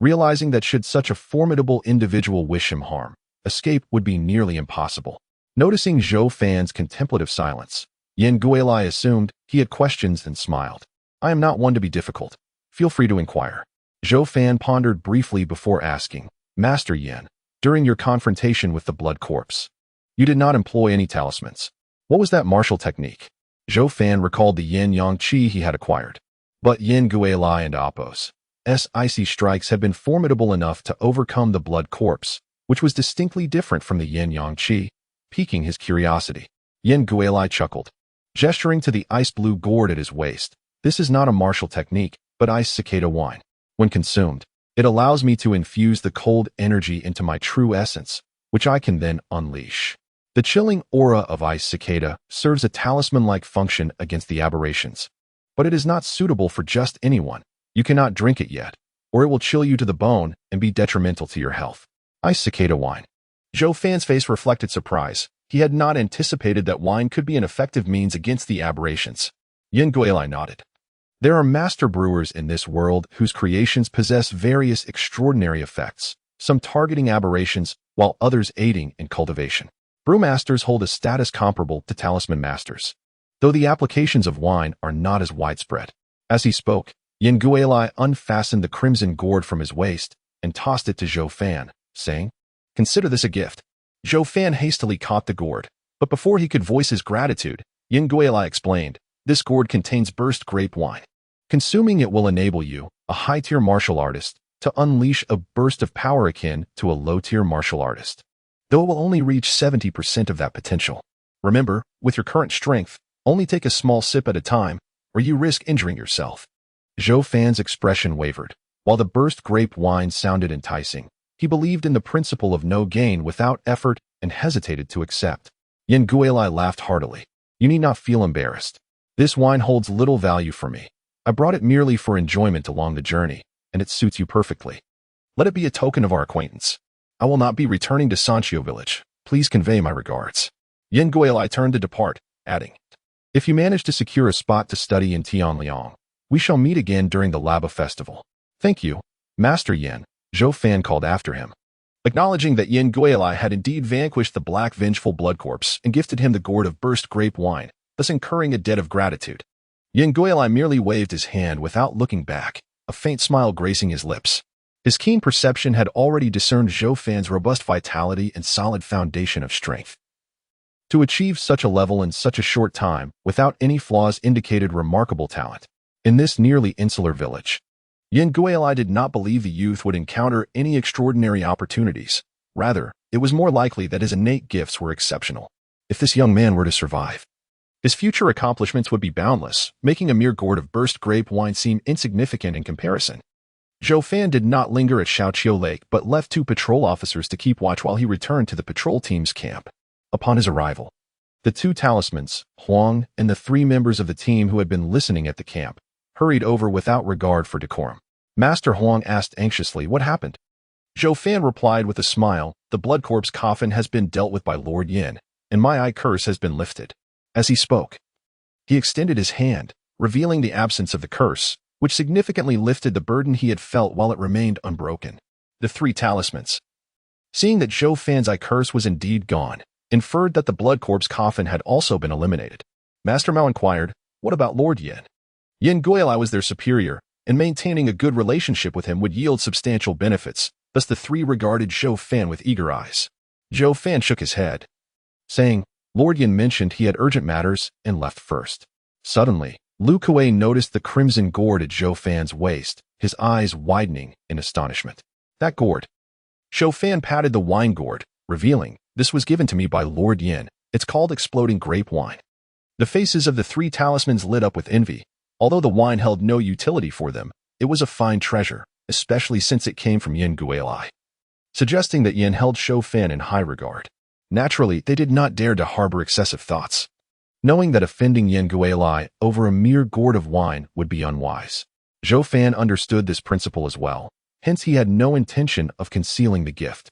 realizing that should such a formidable individual wish him harm, escape would be nearly impossible. Noticing Zhou Fan's contemplative silence, Yin Guilai assumed he had questions and smiled. I am not one to be difficult. Feel free to inquire. Zhou Fan pondered briefly before asking, Master Yin, during your confrontation with the blood corpse, you did not employ any talismans. What was that martial technique? Zhou Fan recalled the yin-yang qi he had acquired. But Yin Guilai and Apos' icy strikes had been formidable enough to overcome the blood corpse, which was distinctly different from the yin-yang qi, piquing his curiosity. Yin Guilai chuckled, gesturing to the ice-blue gourd at his waist. This is not a martial technique, but ice cicada wine. When consumed, it allows me to infuse the cold energy into my true essence, which I can then unleash. The chilling aura of ice cicada serves a talisman-like function against the aberrations, but it is not suitable for just anyone. You cannot drink it yet, or it will chill you to the bone and be detrimental to your health. Ice cicada wine. Zhou Fan's face reflected surprise. He had not anticipated that wine could be an effective means against the aberrations. Yin Guilai nodded. There are master brewers in this world whose creations possess various extraordinary effects, some targeting aberrations, while others aiding in cultivation. Brewmasters hold a status comparable to Talisman Masters, though the applications of wine are not as widespread. As he spoke, Yin Guilai unfastened the crimson gourd from his waist and tossed it to Zhou Fan, saying, Consider this a gift. Zhou Fan hastily caught the gourd, but before he could voice his gratitude, Yin Guilai explained, This gourd contains burst grape wine. Consuming it will enable you, a high-tier martial artist, to unleash a burst of power akin to a low-tier martial artist, though it will only reach 70% of that potential. Remember, with your current strength, only take a small sip at a time, or you risk injuring yourself. Zhou Fan's expression wavered. While the burst grape wine sounded enticing, he believed in the principle of no gain without effort and hesitated to accept. Yin Guilai laughed heartily. You need not feel embarrassed. This wine holds little value for me. I brought it merely for enjoyment along the journey, and it suits you perfectly. Let it be a token of our acquaintance. I will not be returning to Sanchio village. Please convey my regards. Yin Guilai turned to depart, adding, If you manage to secure a spot to study in Tianliang, we shall meet again during the Laba Festival. Thank you, Master Yin, Zhou Fan called after him. Acknowledging that Yin Guilai had indeed vanquished the black vengeful blood corpse and gifted him the gourd of burst grape wine, thus incurring a debt of gratitude. Yin Guilai merely waved his hand without looking back, a faint smile gracing his lips. His keen perception had already discerned Zhou Fan's robust vitality and solid foundation of strength. To achieve such a level in such a short time, without any flaws, indicated remarkable talent. In this nearly insular village, Yin Guilai did not believe the youth would encounter any extraordinary opportunities. Rather, it was more likely that his innate gifts were exceptional. If this young man were to survive, his future accomplishments would be boundless, making a mere gourd of burst grape wine seem insignificant in comparison. Zhou Fan did not linger at Shaoqiu Lake but left 2 patrol officers to keep watch while he returned to the patrol team's camp. Upon his arrival, the 2 talismans, Huang and the 3 members of the team who had been listening at the camp, hurried over without regard for decorum. Master Huang asked anxiously what happened. Zhou Fan replied with a smile, "The blood corpse coffin has been dealt with by Lord Yin, and my eye curse has been lifted." As he spoke, he extended his hand, revealing the absence of the curse, which significantly lifted the burden he had felt while it remained unbroken. The 3 talismans, seeing that Zhou Fan's eye curse was indeed gone, inferred that the blood corpse coffin had also been eliminated. Master Mao inquired, "What about Lord Yin?" Yin Guilai was their superior, and maintaining a good relationship with him would yield substantial benefits, thus the 3 regarded Zhou Fan with eager eyes. Zhou Fan shook his head, saying, "Lord Yin mentioned he had urgent matters and left first." Suddenly, Lu Kuei noticed the crimson gourd at Zhou Fan's waist, his eyes widening in astonishment. "That gourd." Zhou Fan patted the wine gourd, revealing, "This was given to me by Lord Yin. It's called exploding grape wine." The faces of the 3 talismans lit up with envy. Although the wine held no utility for them, it was a fine treasure, especially since it came from Yin Guilai, suggesting that Yin held Zhou Fan in high regard. Naturally, they did not dare to harbor excessive thoughts, knowing that offending Yin Guilai over a mere gourd of wine would be unwise. Zhou Fan understood this principle as well, hence he had no intention of concealing the gift.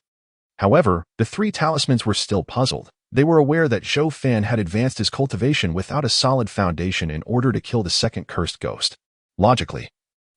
However, the 3 talismans were still puzzled. They were aware that Zhou Fan had advanced his cultivation without a solid foundation in order to kill the second cursed ghost. Logically,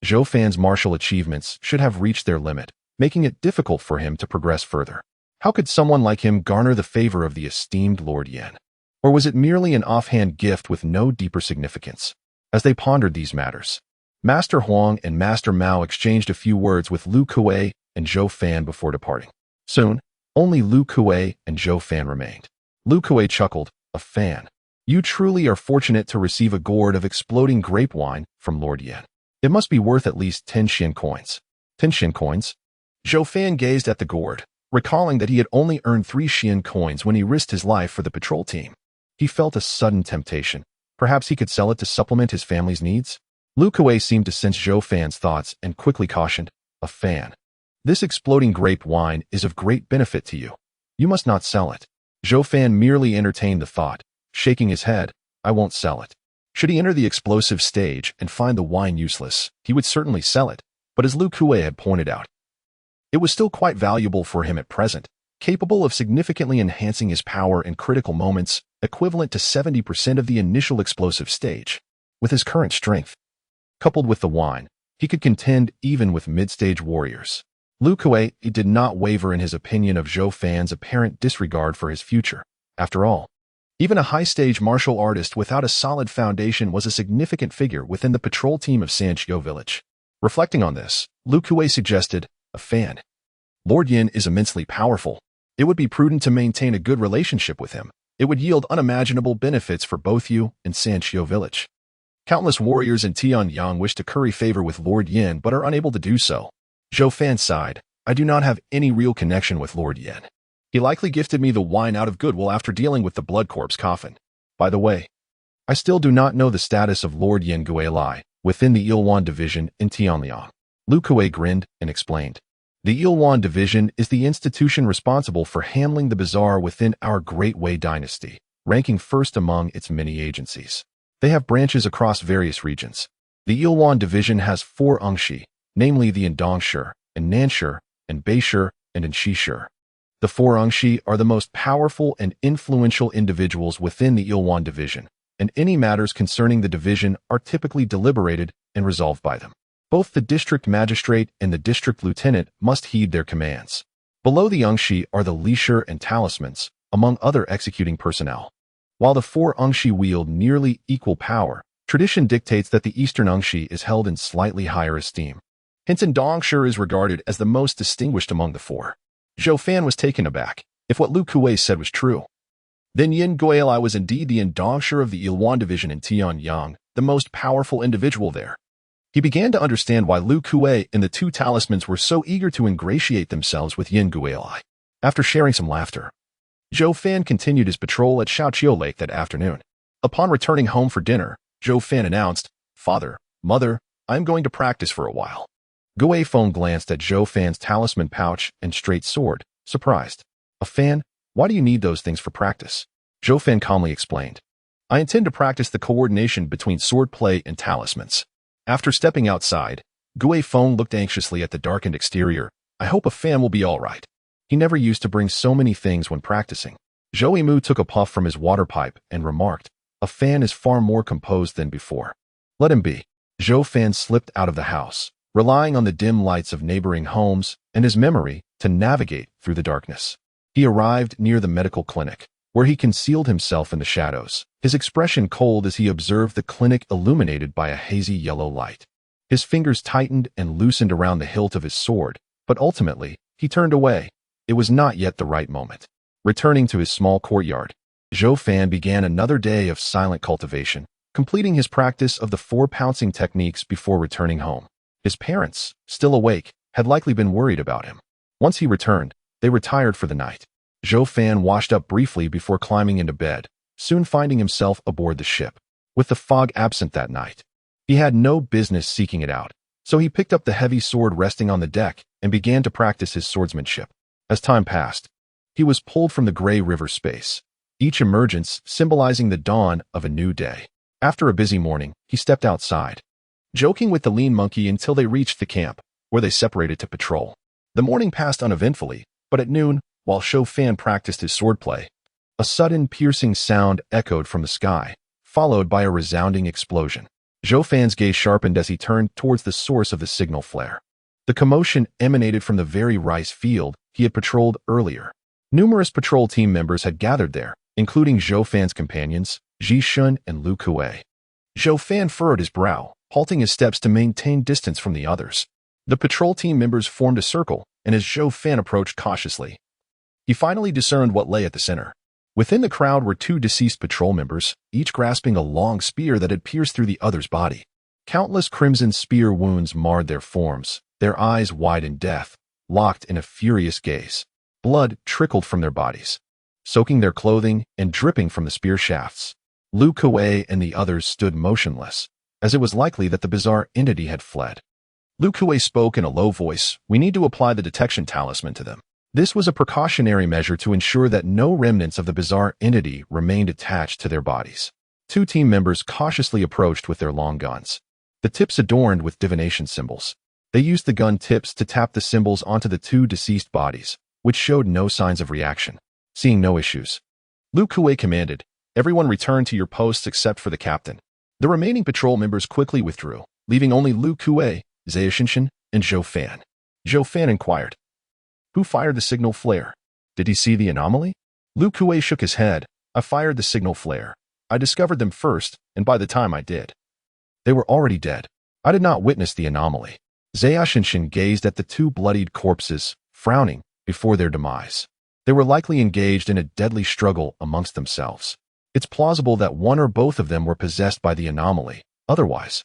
Zhou Fan's martial achievements should have reached their limit, making it difficult for him to progress further. How could someone like him garner the favor of the esteemed Lord Yin? Or was it merely an offhand gift with no deeper significance? As they pondered these matters, Master Huang and Master Mao exchanged a few words with Lu Kuei and Zhou Fan before departing. Soon, only Lu Kuei and Zhou Fan remained. Lu Kuei chuckled, "A fan. You truly are fortunate to receive a gourd of exploding grape wine from Lord Yin. It must be worth at least 10 Xian coins." 10 Xian coins? Zhou Fan gazed at the gourd, recalling that he had only earned 3 Xian coins when he risked his life for the patrol team. He felt a sudden temptation. Perhaps he could sell it to supplement his family's needs? Lu Kuei seemed to sense Zhou Fan's thoughts and quickly cautioned, "A fan. This exploding grape wine is of great benefit to you. You must not sell it." Zhou Fan merely entertained the thought, shaking his head, "I won't sell it." Should he enter the explosive stage and find the wine useless, he would certainly sell it, but as Lu Kuei had pointed out, it was still quite valuable for him at present, capable of significantly enhancing his power in critical moments, equivalent to 70% of the initial explosive stage. With his current strength, coupled with the wine, he could contend even with mid-stage warriors. Lu Kuei did not waver in his opinion of Zhou Fan's apparent disregard for his future. After all, even a high-stage martial artist without a solid foundation was a significant figure within the patrol team of Sanqiu Village. Reflecting on this, Lu Kuei suggested, "A fan. Lord Yin is immensely powerful. It would be prudent to maintain a good relationship with him. It would yield unimaginable benefits for both you and Sanqiu Village. Countless warriors in Tianyang wish to curry favor with Lord Yin but are unable to do so." Zhou Fan sighed, "I do not have any real connection with Lord Yin. He likely gifted me the wine out of goodwill after dealing with the blood corpse coffin. By the way, I still do not know the status of Lord Yin Guilai within the Ilwan division in Tianliang." Lu Kuei grinned and explained, "The Ilwan division is the institution responsible for handling the bazaar within our Great Wei dynasty, ranking first among its many agencies. They have branches across various regions. The Ilwan division has 4 Engshi, namely the Indongshi, and Nanshi, and Beishi, and Inshishi. The 4 Engshi are the most powerful and influential individuals within the Ilwan division, and any matters concerning the division are typically deliberated and resolved by them. Both the district magistrate and the district lieutenant must heed their commands. Below the Ungshi are the Lishur and Talismans, among other executing personnel. While the four Ungshi wield nearly equal power, tradition dictates that the Eastern Ungshi is held in slightly higher esteem. Hinton Dongshi is regarded as the most distinguished among the four. Zhou Fan was taken aback, if what Lu Kuei said was true. Then Yin Guilai was indeed the Dongshi of the Ilwan division in Tianyang, the most powerful individual there. He began to understand why Lu Kuei and the two talismans were so eager to ingratiate themselves with Yin Guilai. After sharing some laughter, Zhou Fan continued his patrol at Shaoqiu Lake that afternoon. Upon returning home for dinner, Zhou Fan announced, "Father, Mother, I am going to practice for a while." Gui Feng glanced at Zhou Fan's talisman pouch and straight sword, surprised. "A fan? Why do you need those things for practice?" Zhou Fan calmly explained. "I intend to practice the coordination between swordplay and talismans." After stepping outside, Gui Feng looked anxiously at the darkened exterior. "I hope a fan will be all right." He never used to bring so many things when practicing. Zhou Yimu took a puff from his water pipe and remarked, "A fan is far more composed than before." "Let him be." Zhou Fan slipped out of the house, relying on the dim lights of neighboring homes and his memory to navigate through the darkness. He arrived near the medical clinic, where he concealed himself in the shadows, his expression cold as he observed the clinic illuminated by a hazy yellow light. His fingers tightened and loosened around the hilt of his sword, but ultimately, he turned away. It was not yet the right moment. Returning to his small courtyard, Zhou Fan began another day of silent cultivation, completing his practice of the 4 pouncing techniques before returning home. His parents, still awake, had likely been worried about him. Once he returned, they retired for the night. Zhou Fan washed up briefly before climbing into bed, soon finding himself aboard the ship. With the fog absent that night, he had no business seeking it out, so he picked up the heavy sword resting on the deck and began to practice his swordsmanship. As time passed, he was pulled from the gray river space, each emergence symbolizing the dawn of a new day. After a busy morning, he stepped outside, joking with the lean monkey until they reached the camp, where they separated to patrol. The morning passed uneventfully, but at noon, while Zhou Fan practiced his swordplay, a sudden piercing sound echoed from the sky, followed by a resounding explosion. Zhou Fan's gaze sharpened as he turned towards the source of the signal flare. The commotion emanated from the very rice field he had patrolled earlier. Numerous patrol team members had gathered there, including Zhou Fan's companions, Ji Shun and Lu Kuei. Zhou Fan furrowed his brow, halting his steps to maintain distance from the others. The patrol team members formed a circle, and as Zhou Fan approached cautiously, he finally discerned what lay at the center. Within the crowd were 2 deceased patrol members, each grasping a long spear that had pierced through the other's body. Countless crimson spear wounds marred their forms, their eyes wide in death, locked in a furious gaze. Blood trickled from their bodies, soaking their clothing and dripping from the spear shafts. Lu Kuei and the others stood motionless, as it was likely that the bizarre entity had fled. Lu Kuei spoke in a low voice, "We need to apply the detection talisman to them." This was a precautionary measure to ensure that no remnants of the bizarre entity remained attached to their bodies. 2 team members cautiously approached with their long guns, the tips adorned with divination symbols. They used the gun tips to tap the symbols onto the 2 deceased bodies, which showed no signs of reaction. Seeing no issues, Lu Kuei commanded, "Everyone return to your posts except for the captain." The remaining patrol members quickly withdrew, leaving only Lu Kuei, Zaishinshin, and Zhou Fan. Zhou Fan inquired, "Who fired the signal flare? Did he see the anomaly?" Lu Kuei shook his head. "I fired the signal flare. I discovered them first, and by the time I did, they were already dead. I did not witness the anomaly." Zaishinshin gazed at the 2 bloodied corpses, frowning, before their demise. They were likely engaged in a deadly struggle amongst themselves. It's plausible that one or both of them were possessed by the anomaly. Otherwise,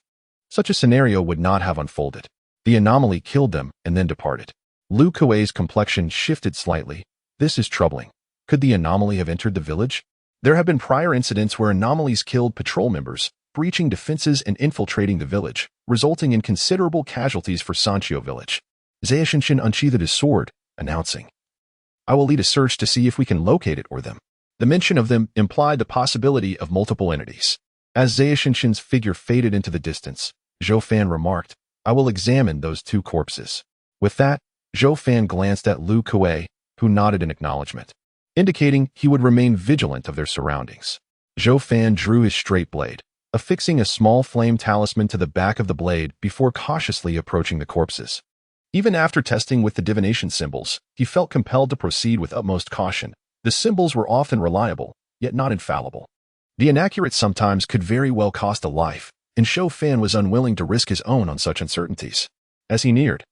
such a scenario would not have unfolded. The anomaly killed them and then departed. Lu Kuei's complexion shifted slightly. "This is troubling. Could the anomaly have entered the village?" There have been prior incidents where anomalies killed patrol members, breaching defenses and infiltrating the village, resulting in considerable casualties for Sanchio village. Zaishinshin unsheathed his sword, announcing, "I will lead a search to see if we can locate it or them." The mention of them implied the possibility of multiple entities. As Zaishinshin's figure faded into the distance, Zhou Fan remarked, "I will examine those 2 corpses." With that, Zhou Fan glanced at Lu Kuei, who nodded in acknowledgement, indicating he would remain vigilant of their surroundings. Zhou Fan drew his straight blade, affixing a small flame talisman to the back of the blade before cautiously approaching the corpses. Even after testing with the divination symbols, he felt compelled to proceed with utmost caution. The symbols were often reliable, yet not infallible. The inaccurate sometimes could very well cost a life, and Zhou Fan was unwilling to risk his own on such uncertainties. As he neared,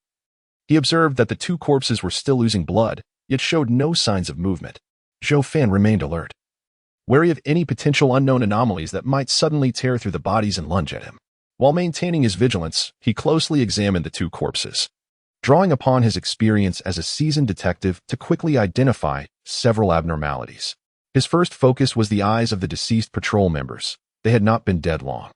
he observed that the two corpses were still losing blood, yet showed no signs of movement. Zhou Fan remained alert, wary of any potential unknown anomalies that might suddenly tear through the bodies and lunge at him. While maintaining his vigilance, he closely examined the two corpses, drawing upon his experience as a seasoned detective to quickly identify several abnormalities. His first focus was the eyes of the deceased patrol members. They had not been dead long.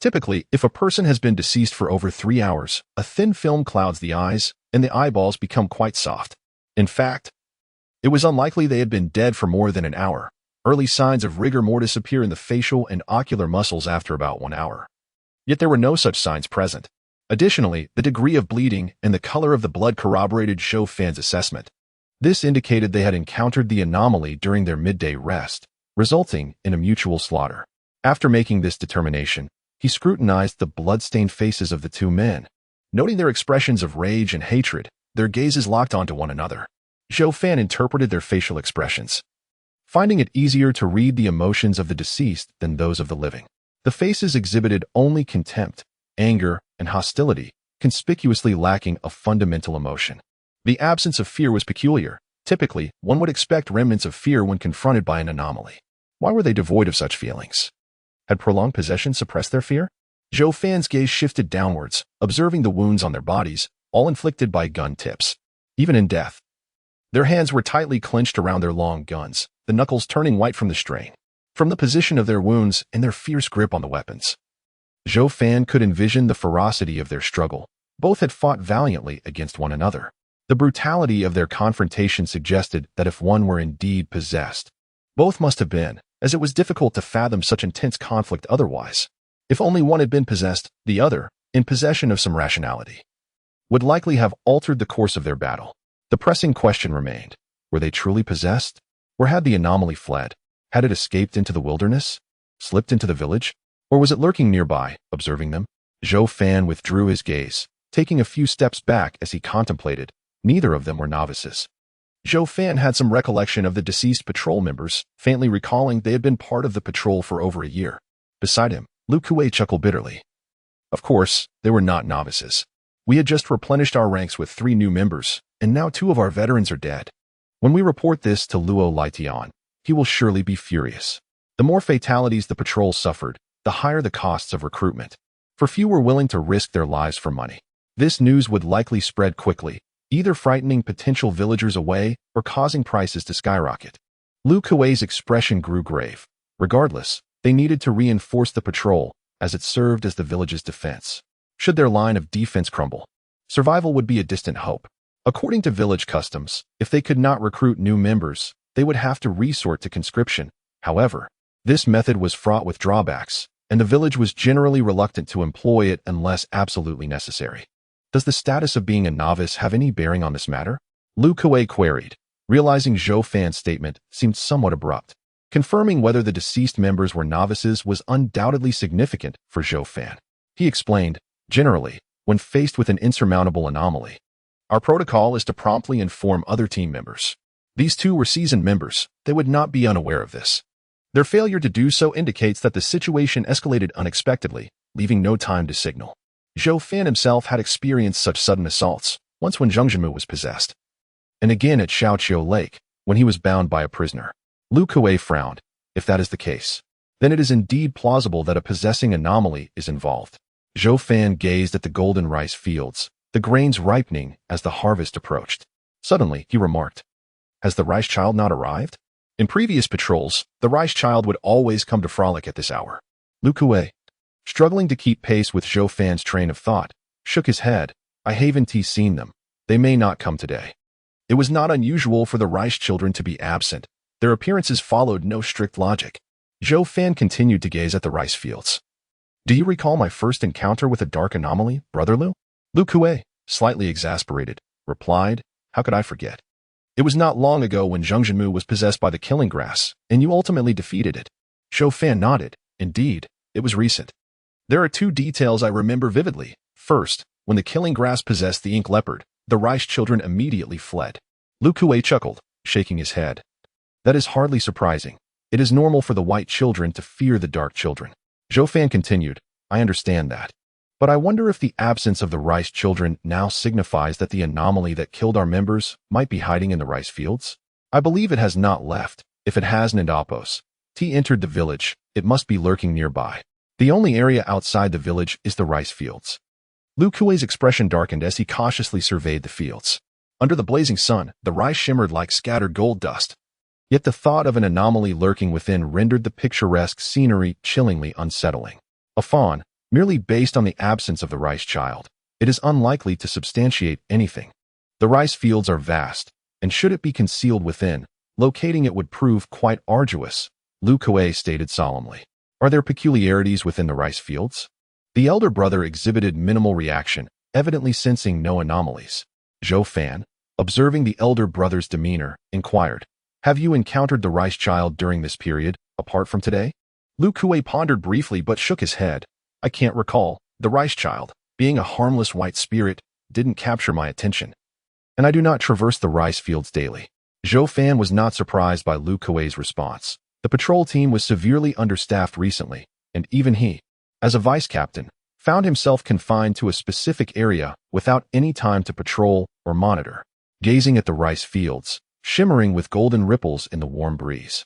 Typically, if a person has been deceased for over 3 hours, a thin film clouds the eyes, and the eyeballs become quite soft. In fact, it was unlikely they had been dead for more than an hour. Early signs of rigor mortis appear in the facial and ocular muscles after about 1 hour. Yet there were no such signs present. Additionally, the degree of bleeding and the color of the blood corroborated Zhou Fan's assessment. This indicated they had encountered the anomaly during their midday rest, resulting in a mutual slaughter. After making this determination, he scrutinized the blood-stained faces of the two men. Noting their expressions of rage and hatred, their gazes locked onto one another. Zhou Fan interpreted their facial expressions, finding it easier to read the emotions of the deceased than those of the living. The faces exhibited only contempt, anger, and hostility, conspicuously lacking a fundamental emotion. The absence of fear was peculiar. Typically, one would expect remnants of fear when confronted by an anomaly. Why were they devoid of such feelings? Had prolonged possession suppressed their fear? Zhou Fan's gaze shifted downwards, observing the wounds on their bodies, all inflicted by gun tips. Even in death, their hands were tightly clenched around their long guns, the knuckles turning white from the strain. From the position of their wounds and their fierce grip on the weapons, Zhou Fan could envision the ferocity of their struggle. Both had fought valiantly against one another. The brutality of their confrontation suggested that if one were indeed possessed, both must have been, as it was difficult to fathom such intense conflict otherwise. If only one had been possessed, the other, in possession of some rationality, would likely have altered the course of their battle. The pressing question remained: were they truly possessed? Or had the anomaly fled? Had it escaped into the wilderness? Slipped into the village? Or was it lurking nearby, observing them? Zhou Fan withdrew his gaze, taking a few steps back as he contemplated. Neither of them were novices. Zhou Fan had some recollection of the deceased patrol members, faintly recalling they had been part of the patrol for over a year. Beside him, Lu Kuei chuckled bitterly. Of course, they were not novices. We had just replenished our ranks with 3 new members, and now 2 of our veterans are dead. When we report this to Luo Laitian, he will surely be furious. The more fatalities the patrol suffered, the higher the costs of recruitment. For few were willing to risk their lives for money. This news would likely spread quickly, either frightening potential villagers away or causing prices to skyrocket. Lu Kuei's expression grew grave. Regardless, they needed to reinforce the patrol, as it served as the village's defense. Should their line of defense crumble, survival would be a distant hope. According to village customs, if they could not recruit new members, they would have to resort to conscription. However, this method was fraught with drawbacks, and the village was generally reluctant to employ it unless absolutely necessary. Does the status of being a novice have any bearing on this matter? Lu Kuei queried, realizing Zhou Fan's statement seemed somewhat abrupt. Confirming whether the deceased members were novices was undoubtedly significant for Zhou Fan. He explained, generally, when faced with an insurmountable anomaly, our protocol is to promptly inform other team members. These 2 were seasoned members. They would not be unaware of this. Their failure to do so indicates that the situation escalated unexpectedly, leaving no time to signal. Zhou Fan himself had experienced such sudden assaults, once when Zhang Zhenmu was possessed, and again at Xiaoqiu Lake, when he was bound by a prisoner. Lu Kuei frowned. If that is the case, then it is indeed plausible that a possessing anomaly is involved. Zhou Fan gazed at the golden rice fields, the grains ripening as the harvest approached. Suddenly, he remarked, "Has the rice child not arrived?" In previous patrols, the rice child would always come to frolic at this hour. Lu Kuei, struggling to keep pace with Zhou Fan's train of thought, shook his head. I haven't seen them. They may not come today. It was not unusual for the rice children to be absent. Their appearances followed no strict logic. Zhou Fan continued to gaze at the rice fields. Do you recall my first encounter with a dark anomaly, Brother Lu? Lu Kuei, slightly exasperated, replied, How could I forget? It was not long ago when Zhang Zhenmu was possessed by the killing grass, and you ultimately defeated it. Zhou Fan nodded. Indeed, it was recent. There are two details I remember vividly. First, when the killing grass possessed the ink leopard, the rice children immediately fled. Lu Kuei chuckled, shaking his head. That is hardly surprising. It is normal for the white children to fear the dark children. Zhou Fan continued, I understand that. But I wonder if the absence of the rice children now signifies that the anomaly that killed our members might be hiding in the rice fields? I believe it has not left. If it has Nandapos, T entered the village, it must be lurking nearby. The only area outside the village is the rice fields. Lu Kuei's expression darkened as he cautiously surveyed the fields. Under the blazing sun, the rice shimmered like scattered gold dust. Yet the thought of an anomaly lurking within rendered the picturesque scenery chillingly unsettling. A fawn, merely based on the absence of the rice child, it is unlikely to substantiate anything. The rice fields are vast, and should it be concealed within, locating it would prove quite arduous, Lu Kuei stated solemnly. Are there peculiarities within the rice fields? The elder brother exhibited minimal reaction, evidently sensing no anomalies. Zhou Fan, observing the elder brother's demeanor, inquired, Have you encountered the rice child during this period, apart from today? Lu Kuei pondered briefly but shook his head. I can't recall. The rice child, being a harmless white spirit, didn't capture my attention. And I do not traverse the rice fields daily. Zhou Fan was not surprised by Lu Kuei's response. The patrol team was severely understaffed recently, and even he, as a vice captain, found himself confined to a specific area without any time to patrol or monitor, gazing at the rice fields, shimmering with golden ripples in the warm breeze.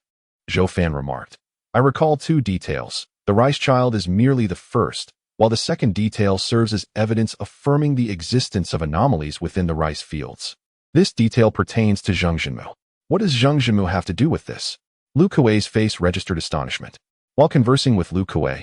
Zhou Fan remarked, I recall two details. The rice child is merely the first, while the second detail serves as evidence affirming the existence of anomalies within the rice fields. This detail pertains to Zheng Zhenmu. What does Zheng Zhenmu have to do with this? Lu Kuei's face registered astonishment. While conversing with Lu Kuei,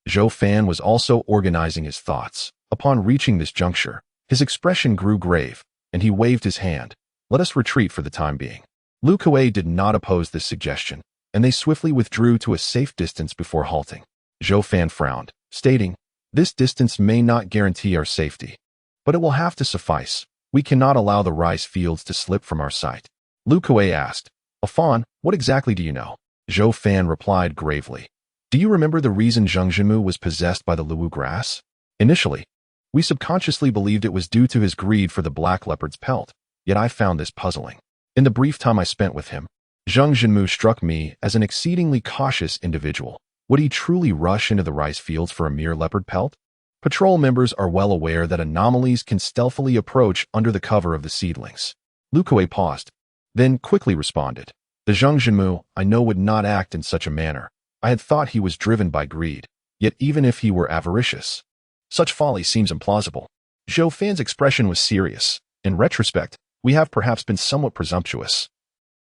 Zhou Fan was also organizing his thoughts. Upon reaching this juncture, his expression grew grave, and he waved his hand. Let us retreat for the time being. Lu Kuei did not oppose this suggestion, and they swiftly withdrew to a safe distance before halting. Zhou Fan frowned, stating, This distance may not guarantee our safety, but it will have to suffice. We cannot allow the rice fields to slip from our sight. Lu Kuei asked, A fawn, what exactly do you know? Zhou Fan replied gravely, Do you remember the reason Zheng Zhenmu was possessed by the luwu grass? Initially, we subconsciously believed it was due to his greed for the black leopard's pelt, yet I found this puzzling. In the brief time I spent with him, Zheng Zhenmu struck me as an exceedingly cautious individual. Would he truly rush into the rice fields for a mere leopard pelt? Patrol members are well aware that anomalies can stealthily approach under the cover of the seedlings. Lu Kuei paused, then quickly responded. The Zheng Zhenmu I know would not act in such a manner. I had thought he was driven by greed, yet even if he were avaricious, such folly seems implausible. Zhou Fan's expression was serious. In retrospect, we have perhaps been somewhat presumptuous.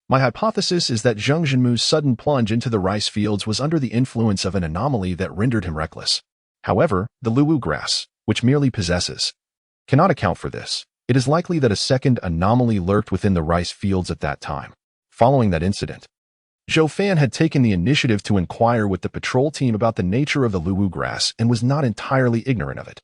My hypothesis is that Zheng Zhenmu's sudden plunge into the rice fields was under the influence of an anomaly that rendered him reckless. However, the luwu grass, which merely possesses, cannot account for this. It is likely that a second anomaly lurked within the rice fields at that time. Following that incident, Zhou Fan had taken the initiative to inquire with the patrol team about the nature of the luwu grass and was not entirely ignorant of it,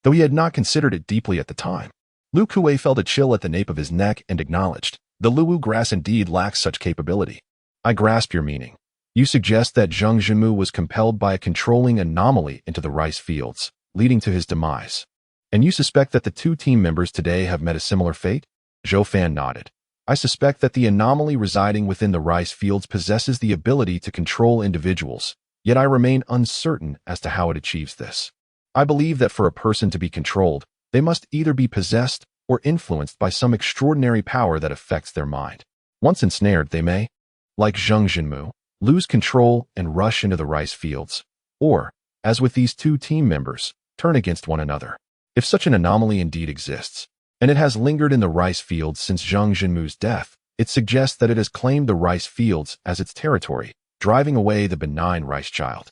though he had not considered it deeply at the time. Lu Kuei felt a chill at the nape of his neck and acknowledged, the luwu grass indeed lacks such capability. I grasp your meaning. You suggest that Zheng Zhenmu was compelled by a controlling anomaly into the rice fields, leading to his demise. And you suspect that the two team members today have met a similar fate? Zhou Fan nodded. I suspect that the anomaly residing within the rice fields possesses the ability to control individuals, yet I remain uncertain as to how it achieves this. I believe that for a person to be controlled, they must either be possessed or influenced by some extraordinary power that affects their mind. Once ensnared, they may, like Zheng Zhenmu, lose control and rush into the rice fields, or, as with these two team members, turn against one another. If such an anomaly indeed exists, and it has lingered in the rice fields since Zheng Zhenmu's death, it suggests that it has claimed the rice fields as its territory, driving away the benign rice child.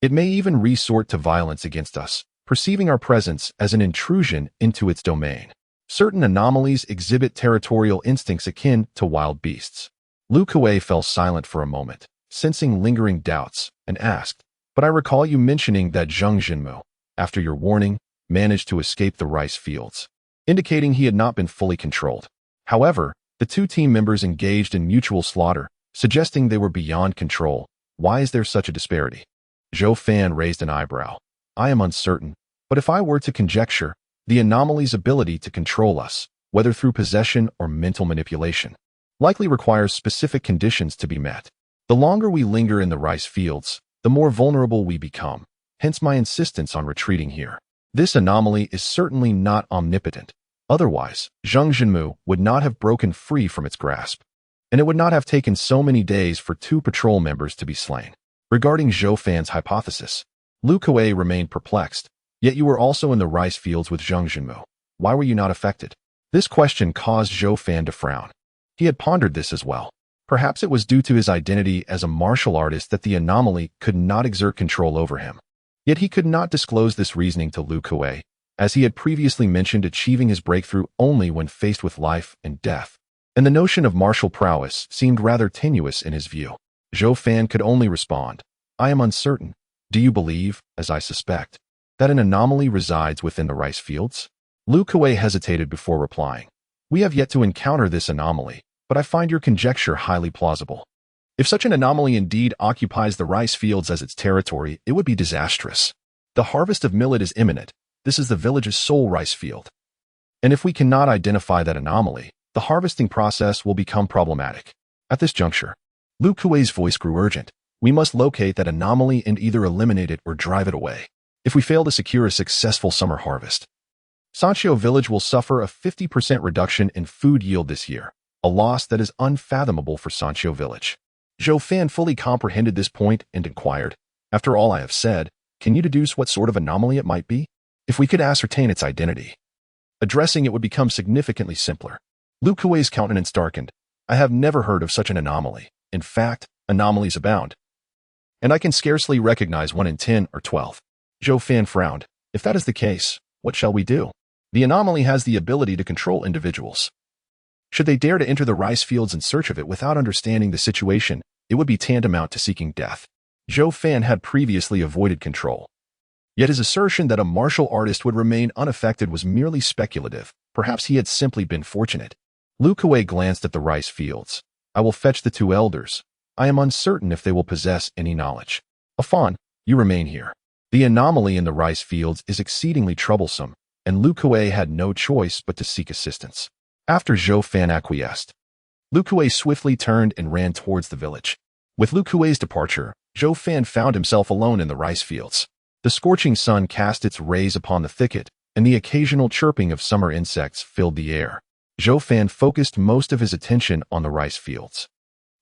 It may even resort to violence against us, perceiving our presence as an intrusion into its domain. Certain anomalies exhibit territorial instincts akin to wild beasts. Lu Kuei fell silent for a moment, sensing lingering doubts, and asked, But I recall you mentioning that Zheng Zhenmu, after your warning, managed to escape the rice fields, indicating he had not been fully controlled. However, the two team members engaged in mutual slaughter, suggesting they were beyond control. Why is there such a disparity? Zhou Fan raised an eyebrow. I am uncertain, but if I were to conjecture, the anomaly's ability to control us, whether through possession or mental manipulation, likely requires specific conditions to be met. The longer we linger in the rice fields, the more vulnerable we become, hence my insistence on retreating here. This anomaly is certainly not omnipotent. Otherwise, Zheng Jinmu would not have broken free from its grasp, and it would not have taken so many days for 2 patrol members to be slain. Regarding Zhou Fan's hypothesis, Lu Kuei remained perplexed, yet you were also in the rice fields with Zheng Jinmu. Why were you not affected? This question caused Zhou Fan to frown. He had pondered this as well. Perhaps it was due to his identity as a martial artist that the anomaly could not exert control over him. Yet he could not disclose this reasoning to Lu Kuei, as he had previously mentioned achieving his breakthrough only when faced with life and death, and the notion of martial prowess seemed rather tenuous in his view. Zhou Fan could only respond, I am uncertain. Do you believe, as I suspect, that an anomaly resides within the rice fields? Lu Kuei hesitated before replying. We have yet to encounter this anomaly, but I find your conjecture highly plausible. If such an anomaly indeed occupies the rice fields as its territory, it would be disastrous. The harvest of millet is imminent. This is the village's sole rice field. And if we cannot identify that anomaly, the harvesting process will become problematic. At this juncture, Lu Kuei's voice grew urgent. We must locate that anomaly and either eliminate it or drive it away. If we fail to secure a successful summer harvest, Sanxiu Village will suffer a 50% reduction in food yield this year, a loss that is unfathomable for Sanxiu Village. Zhou Fan fully comprehended this point and inquired, after all I have said, can you deduce what sort of anomaly it might be? If we could ascertain its identity, addressing it would become significantly simpler. Lu Kuei's countenance darkened. I have never heard of such an anomaly. In fact, anomalies abound, and I can scarcely recognize one in 10 or 12. Zhou Fan frowned. If that is the case, what shall we do? The anomaly has the ability to control individuals. Should they dare to enter the rice fields in search of it without understanding the situation, it would be tantamount to seeking death. Zhou Fan had previously avoided control. Yet his assertion that a martial artist would remain unaffected was merely speculative. Perhaps he had simply been fortunate. Lu Kuei glanced at the rice fields. I will fetch the 2 elders. I am uncertain if they will possess any knowledge. Afan, you remain here. The anomaly in the rice fields is exceedingly troublesome, and Lu Kuei had no choice but to seek assistance. After Zhou Fan acquiesced, Lu Kuei swiftly turned and ran towards the village. With Lu Kuei's departure, Zhou Fan found himself alone in the rice fields. The scorching sun cast its rays upon the thicket, and the occasional chirping of summer insects filled the air. Zhou Fan focused most of his attention on the rice fields.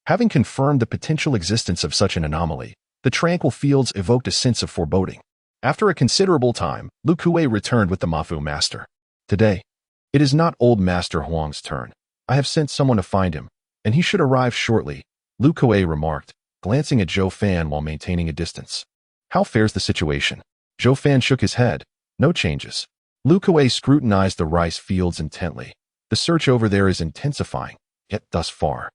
Having confirmed the potential existence of such an anomaly, the tranquil fields evoked a sense of foreboding. After a considerable time, Lu Kuei returned with the Mafu master. Today, it is not old Master Huang's turn. I have sent someone to find him, and he should arrive shortly, Lu Kuei remarked, glancing at Zhou Fan while maintaining a distance. How fares the situation? Zhou Fan shook his head. No changes. Lu Kuei scrutinized the rice fields intently. The search over there is intensifying, yet thus far,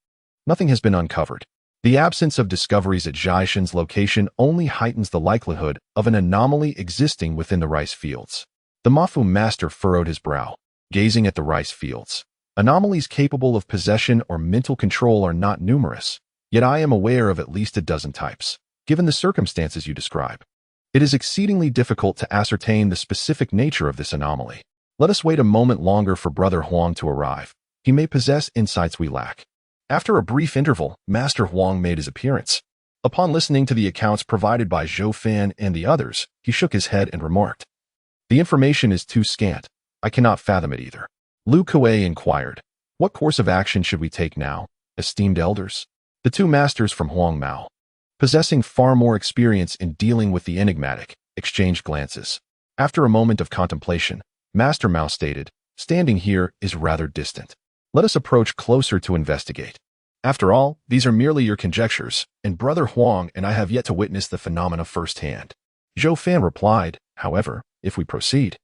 nothing has been uncovered. The absence of discoveries at Zhaishan's location only heightens the likelihood of an anomaly existing within the rice fields. The Mafu master furrowed his brow, gazing at the rice fields. Anomalies capable of possession or mental control are not numerous, yet I am aware of at least a dozen types. Given the circumstances you describe, it is exceedingly difficult to ascertain the specific nature of this anomaly. Let us wait a moment longer for Brother Huang to arrive. He may possess insights we lack. After a brief interval, Master Huang made his appearance. Upon listening to the accounts provided by Zhou Fan and the others, he shook his head and remarked, the information is too scant. I cannot fathom it either. Lu Kuei inquired, what course of action should we take now, esteemed elders? The 2 masters from Huang Mao, possessing far more experience in dealing with the enigmatic, exchanged glances. After a moment of contemplation, Master Mao stated, standing here is rather distant. Let us approach closer to investigate. After all, these are merely your conjectures, and Brother Huang and I have yet to witness the phenomena firsthand. Zhou Fan replied, however, if we proceed,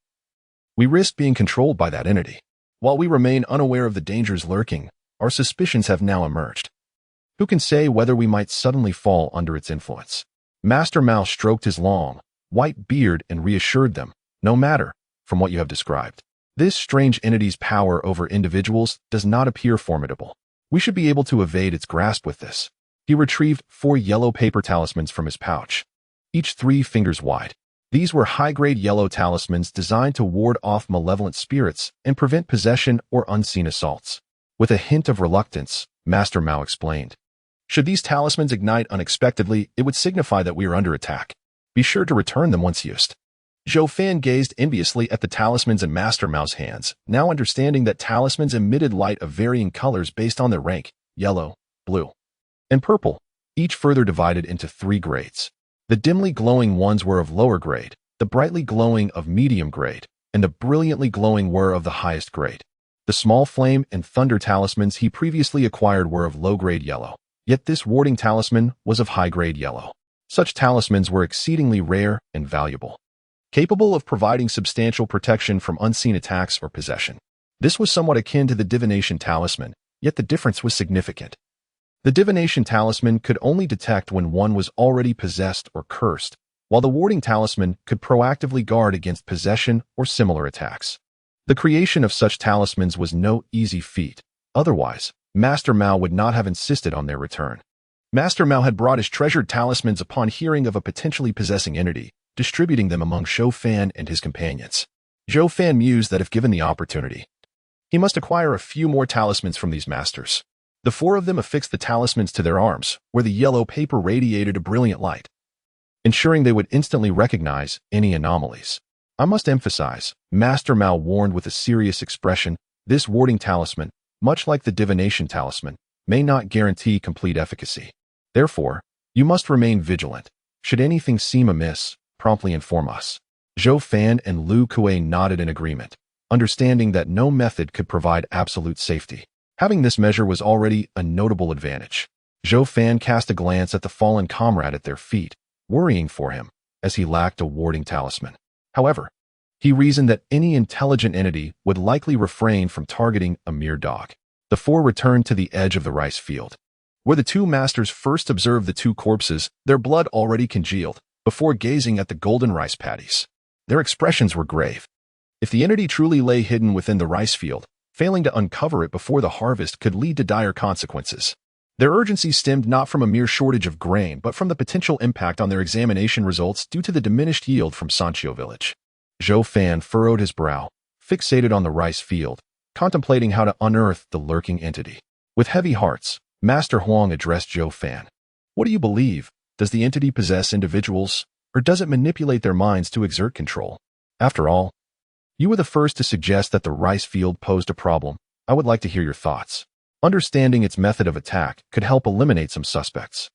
we risk being controlled by that entity. While we remain unaware of the dangers lurking, our suspicions have now emerged. Who can say whether we might suddenly fall under its influence? Master Mao stroked his long, white beard and reassured them, no matter, from what you have described, this strange entity's power over individuals does not appear formidable. We should be able to evade its grasp with this. He retrieved 4 yellow paper talismans from his pouch, each 3 fingers wide. These were high-grade yellow talismans designed to ward off malevolent spirits and prevent possession or unseen assaults. With a hint of reluctance, Master Mao explained, "Should these talismans ignite unexpectedly, it would signify that we are under attack. Be sure to return them once used." Zhou Fan gazed enviously at the talismans in Master Mao's hands, now understanding that talismans emitted light of varying colors based on their rank: yellow, blue, and purple, each further divided into 3 grades. The dimly glowing ones were of lower grade, the brightly glowing of medium grade, and the brilliantly glowing were of the highest grade. The small flame and thunder talismans he previously acquired were of low-grade yellow, yet this warding talisman was of high-grade yellow. Such talismans were exceedingly rare and valuable, capable of providing substantial protection from unseen attacks or possession. This was somewhat akin to the divination talisman, yet the difference was significant. The divination talisman could only detect when one was already possessed or cursed, while the warding talisman could proactively guard against possession or similar attacks. The creation of such talismans was no easy feat. Otherwise, Master Mao would not have insisted on their return. Master Mao had brought his treasured talismans upon hearing of a potentially possessing entity, distributing them among Zhou Fan and his companions. Zhou Fan mused that if given the opportunity, he must acquire a few more talismans from these masters. The 4 of them affixed the talismans to their arms, where the yellow paper radiated a brilliant light, ensuring they would instantly recognize any anomalies. I must emphasize, Master Mao warned with a serious expression, this warding talisman, much like the divination talisman, may not guarantee complete efficacy. Therefore, you must remain vigilant. Should anything seem amiss, promptly inform us. Zhou Fan and Lu Kuei nodded in agreement, understanding that no method could provide absolute safety. Having this measure was already a notable advantage. Zhou Fan cast a glance at the fallen comrade at their feet, worrying for him, as he lacked a warding talisman. However, he reasoned that any intelligent entity would likely refrain from targeting a mere dog. The 4 returned to the edge of the rice field, where the 2 masters first observed the 2 corpses, their blood already congealed, before gazing at the golden rice paddies. Their expressions were grave. If the entity truly lay hidden within the rice field, failing to uncover it before the harvest could lead to dire consequences. Their urgency stemmed not from a mere shortage of grain, but from the potential impact on their examination results due to the diminished yield from Sanqiu village. Zhou Fan furrowed his brow, fixated on the rice field, contemplating how to unearth the lurking entity. With heavy hearts, Master Huang addressed Zhou Fan. "What do you believe? Does the entity possess individuals, or does it manipulate their minds to exert control? After all, you were the first to suggest that the rice field posed a problem. I would like to hear your thoughts. Understanding its method of attack could help eliminate some suspects."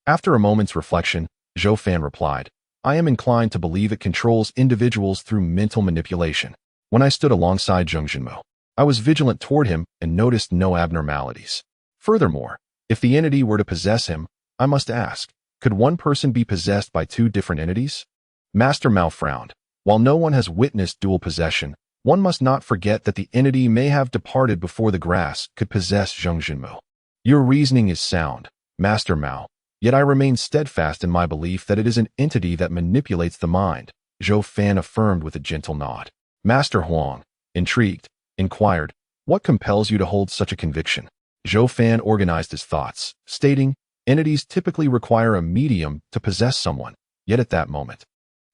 After a moment's reflection, Zhou Fan replied, "I am inclined to believe it controls individuals through mental manipulation. When I stood alongside Zheng Jinmo, I was vigilant toward him and noticed no abnormalities. Furthermore, if the entity were to possess him, I must ask, could one person be possessed by 2 different entities?" Master Mao frowned. While no one has witnessed dual possession, one must not forget that the entity may have departed before the grass could possess Zheng Jinmo. "Your reasoning is sound, Master Mao, yet I remain steadfast in my belief that it is an entity that manipulates the mind," Zhou Fan affirmed with a gentle nod. Master Huang, intrigued, inquired, "What compels you to hold such a conviction?" Zhou Fan organized his thoughts, stating, "Entities typically require a medium to possess someone, yet at that moment,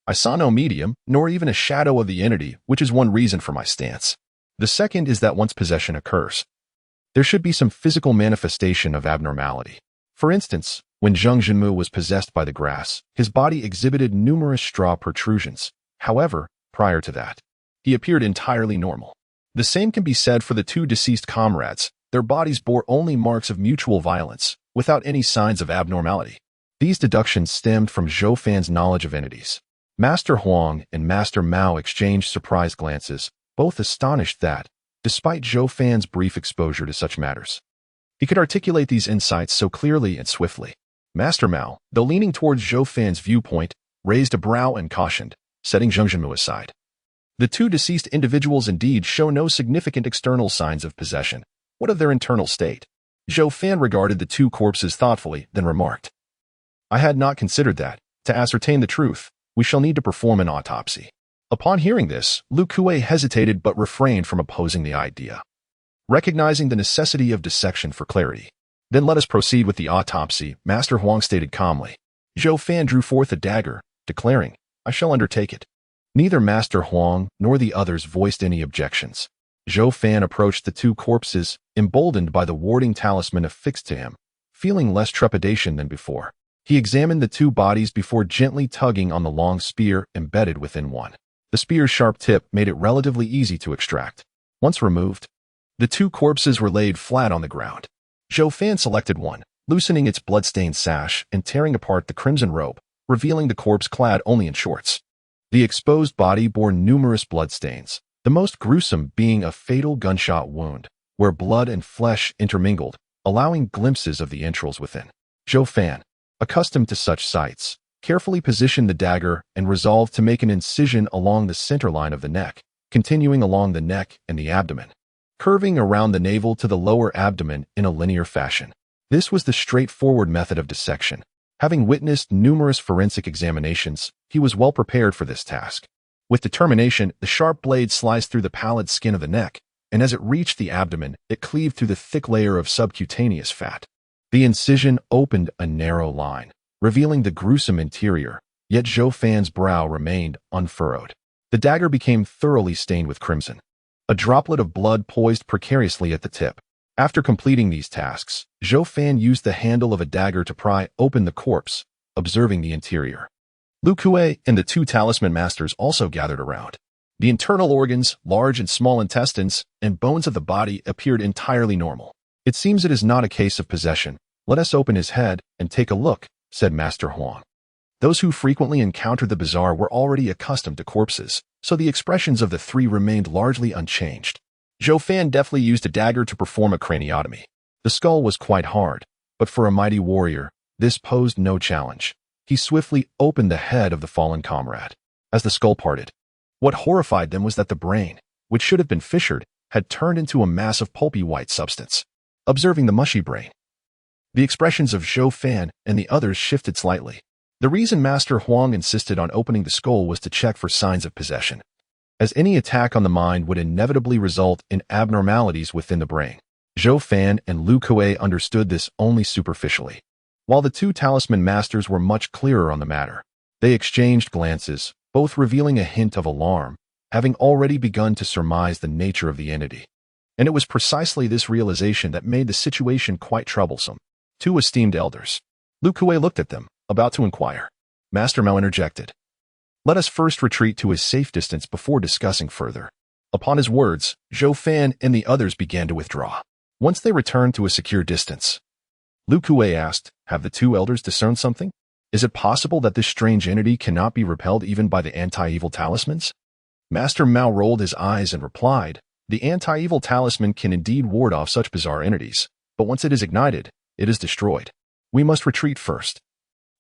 I saw no medium, nor even a shadow of the entity, which is one reason for my stance. The second is that once possession occurs, there should be some physical manifestation of abnormality. For instance, when Zheng Jinmu was possessed by the grass, his body exhibited numerous straw protrusions. However, prior to that, he appeared entirely normal. The same can be said for the 2 deceased comrades. Their bodies bore only marks of mutual violence, without any signs of abnormality." These deductions stemmed from Zhou Fan's knowledge of entities. Master Huang and Master Mao exchanged surprised glances, both astonished that, despite Zhou Fan's brief exposure to such matters, he could articulate these insights so clearly and swiftly. Master Mao, though leaning towards Zhou Fan's viewpoint, raised a brow and cautioned, setting Zheng Jinmu aside. "The 2 deceased individuals indeed show no significant external signs of possession. What of their internal state?" Zhou Fan regarded the 2 corpses thoughtfully, then remarked, "I had not considered that. To ascertain the truth, we shall need to perform an autopsy." Upon hearing this, Lu Kuei hesitated but refrained from opposing the idea, recognizing the necessity of dissection for clarity. Then let us proceed with the autopsy, Master Huang stated calmly. Zhou Fan drew forth a dagger, declaring, I shall undertake it. Neither Master Huang nor the others voiced any objections. Zhou Fan approached the two corpses, emboldened by the warding talisman affixed to him, feeling less trepidation than before. He examined the two bodies before gently tugging on the long spear embedded within one. The spear's sharp tip made it relatively easy to extract. Once removed, the two corpses were laid flat on the ground. Zhou Fan selected one, loosening its blood-stained sash and tearing apart the crimson robe, revealing the corpse clad only in shorts. The exposed body bore numerous bloodstains, the most gruesome being a fatal gunshot wound, where blood and flesh intermingled, allowing glimpses of the entrails within. Zhou Fan, accustomed to such sights, carefully positioned the dagger and resolved to make an incision along the center line of the neck, continuing along the neck and the abdomen, curving around the navel to the lower abdomen in a linear fashion. This was the straightforward method of dissection. Having witnessed numerous forensic examinations, he was well prepared for this task. With determination, the sharp blade sliced through the pallid skin of the neck, and as it reached the abdomen, it cleaved through the thick layer of subcutaneous fat. The incision opened a narrow line, revealing the gruesome interior, yet Zhou Fan's brow remained unfurrowed. The dagger became thoroughly stained with crimson. A droplet of blood poised precariously at the tip. After completing these tasks, Zhou Fan used the handle of a dagger to pry open the corpse, observing the interior. Lu Kuei and the two Talisman Masters also gathered around. The internal organs, large and small intestines, and bones of the body appeared entirely normal. It seems it is not a case of possession. Let us open his head and take a look, said Master Huang. Those who frequently encountered the bazaar were already accustomed to corpses, so the expressions of the three remained largely unchanged. Zhou Fan deftly used a dagger to perform a craniotomy. The skull was quite hard, but for a mighty warrior, this posed no challenge. He swiftly opened the head of the fallen comrade. As the skull parted, what horrified them was that the brain, which should have been fissured, had turned into a mass of pulpy white substance. Observing the mushy brain, the expressions of Zhou Fan and the others shifted slightly. The reason Master Huang insisted on opening the skull was to check for signs of possession, as any attack on the mind would inevitably result in abnormalities within the brain. Zhou Fan and Lu Kuei understood this only superficially. While the two Talisman Masters were much clearer on the matter, they exchanged glances, both revealing a hint of alarm, having already begun to surmise the nature of the entity. And it was precisely this realization that made the situation quite troublesome. Two esteemed elders. Lu Kuei looked at them, about to inquire. Master Mao interjected. Let us first retreat to a safe distance before discussing further. Upon his words, Zhou Fan and the others began to withdraw. Once they returned to a secure distance, Lu Kuei asked, have the two elders discerned something? Is it possible that this strange entity cannot be repelled even by the anti-evil talismans? Master Mao rolled his eyes and replied, the anti-evil talisman can indeed ward off such bizarre entities, but once it is ignited, it is destroyed. We must retreat first.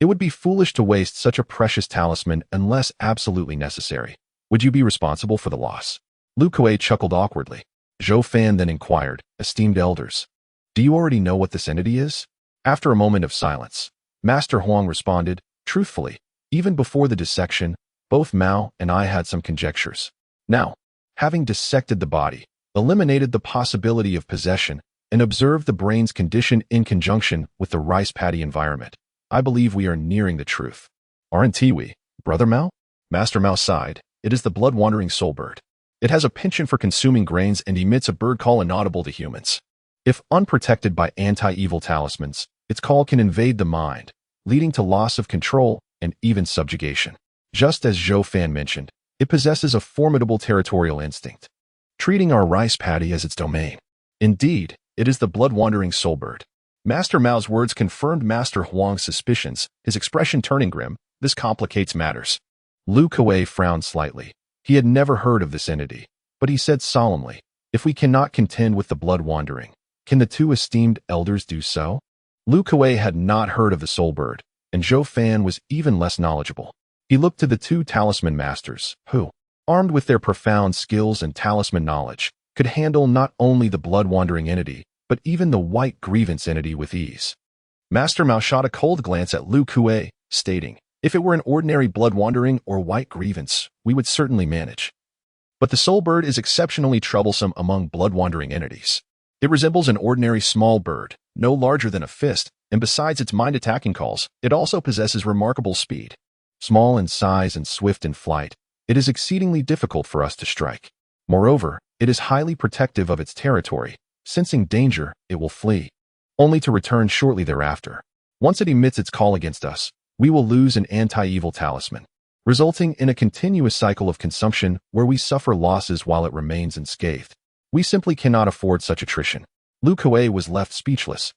It would be foolish to waste such a precious talisman unless absolutely necessary. Would you be responsible for the loss? Lu Kuei chuckled awkwardly. Zhou Fan then inquired, esteemed elders, do you already know what this entity is? After a moment of silence, Master Huang responded, truthfully, even before the dissection, both Mao and I had some conjectures. Now, having dissected the body, eliminated the possibility of possession, and observed the brain's condition in conjunction with the rice paddy environment, I believe we are nearing the truth. Aren't we, Brother Mao? Master Mao sighed. It is the blood-wandering soul bird. It has a penchant for consuming grains and emits a bird call inaudible to humans. If unprotected by anti-evil talismans, its call can invade the mind, leading to loss of control and even subjugation. Just as Zhou Fan mentioned, it possesses a formidable territorial instinct, treating our rice paddy as its domain. Indeed, it is the blood-wandering soul bird. Master Mao's words confirmed Master Huang's suspicions, his expression turning grim. This complicates matters. Lu Kuei frowned slightly. He had never heard of this entity, but he said solemnly, if we cannot contend with the blood-wandering, can the two esteemed elders do so? Lu Kuei had not heard of the soul bird, and Zhou Fan was even less knowledgeable. He looked to the two Talisman Masters, who, armed with their profound skills and talisman knowledge, could handle not only the blood-wandering entity, but even the white grievance entity with ease. Master Mao shot a cold glance at Lu Kuei, stating, if it were an ordinary blood-wandering or white grievance, we would certainly manage. But the soul bird is exceptionally troublesome among blood-wandering entities. It resembles an ordinary small bird, no larger than a fist, and besides its mind-attacking calls, it also possesses remarkable speed. Small in size and swift in flight, it is exceedingly difficult for us to strike. Moreover, it is highly protective of its territory. Sensing danger, it will flee, only to return shortly thereafter. Once it emits its call against us, we will lose an anti-evil talisman, resulting in a continuous cycle of consumption where we suffer losses while it remains unscathed. We simply cannot afford such attrition. Lu Kuei was left speechless.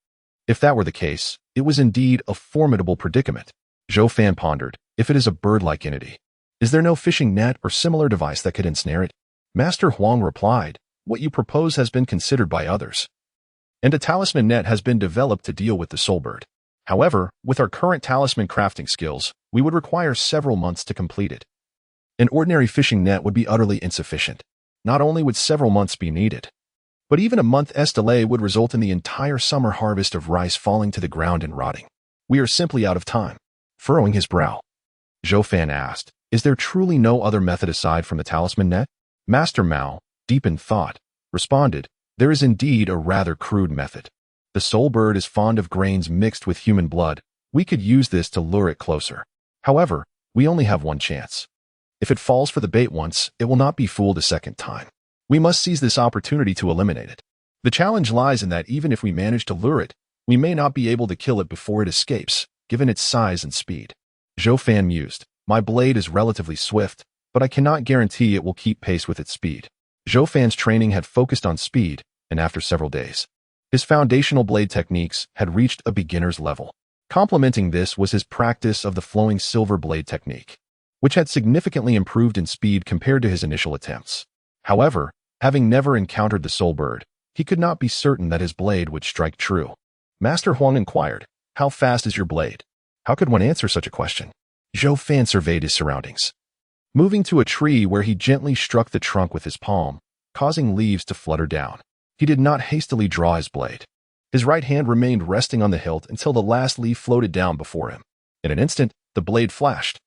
If that were the case, it was indeed a formidable predicament. Zhou Fan pondered, if it is a bird-like entity, is there no fishing net or similar device that could ensnare it? Master Huang replied, what you propose has been considered by others, and a talisman net has been developed to deal with the soul bird. However, with our current talisman crafting skills, we would require several months to complete it. An ordinary fishing net would be utterly insufficient. Not only would several months be needed, but even a month's delay would result in the entire summer harvest of rice falling to the ground and rotting. We are simply out of time. Furrowing his brow, Zhou Fan asked, is there truly no other method aside from the talisman net? Master Mao, deep in thought, responded, there is indeed a rather crude method. The soul bird is fond of grains mixed with human blood. We could use this to lure it closer. However, we only have one chance. If it falls for the bait once, it will not be fooled a second time. We must seize this opportunity to eliminate it. The challenge lies in that even if we manage to lure it, we may not be able to kill it before it escapes, given its size and speed. Zhou Fan mused, my blade is relatively swift, but I cannot guarantee it will keep pace with its speed. Zhou Fan's training had focused on speed, and after several days, his foundational blade techniques had reached a beginner's level. Complementing this was his practice of the flowing silver blade technique, which had significantly improved in speed compared to his initial attempts. However, having never encountered the soul bird, he could not be certain that his blade would strike true. Master Huang inquired, how fast is your blade? How could one answer such a question? Zhou Fan surveyed his surroundings, moving to a tree where he gently struck the trunk with his palm, causing leaves to flutter down. He did not hastily draw his blade. His right hand remained resting on the hilt until the last leaf floated down before him. In an instant, the blade flashed,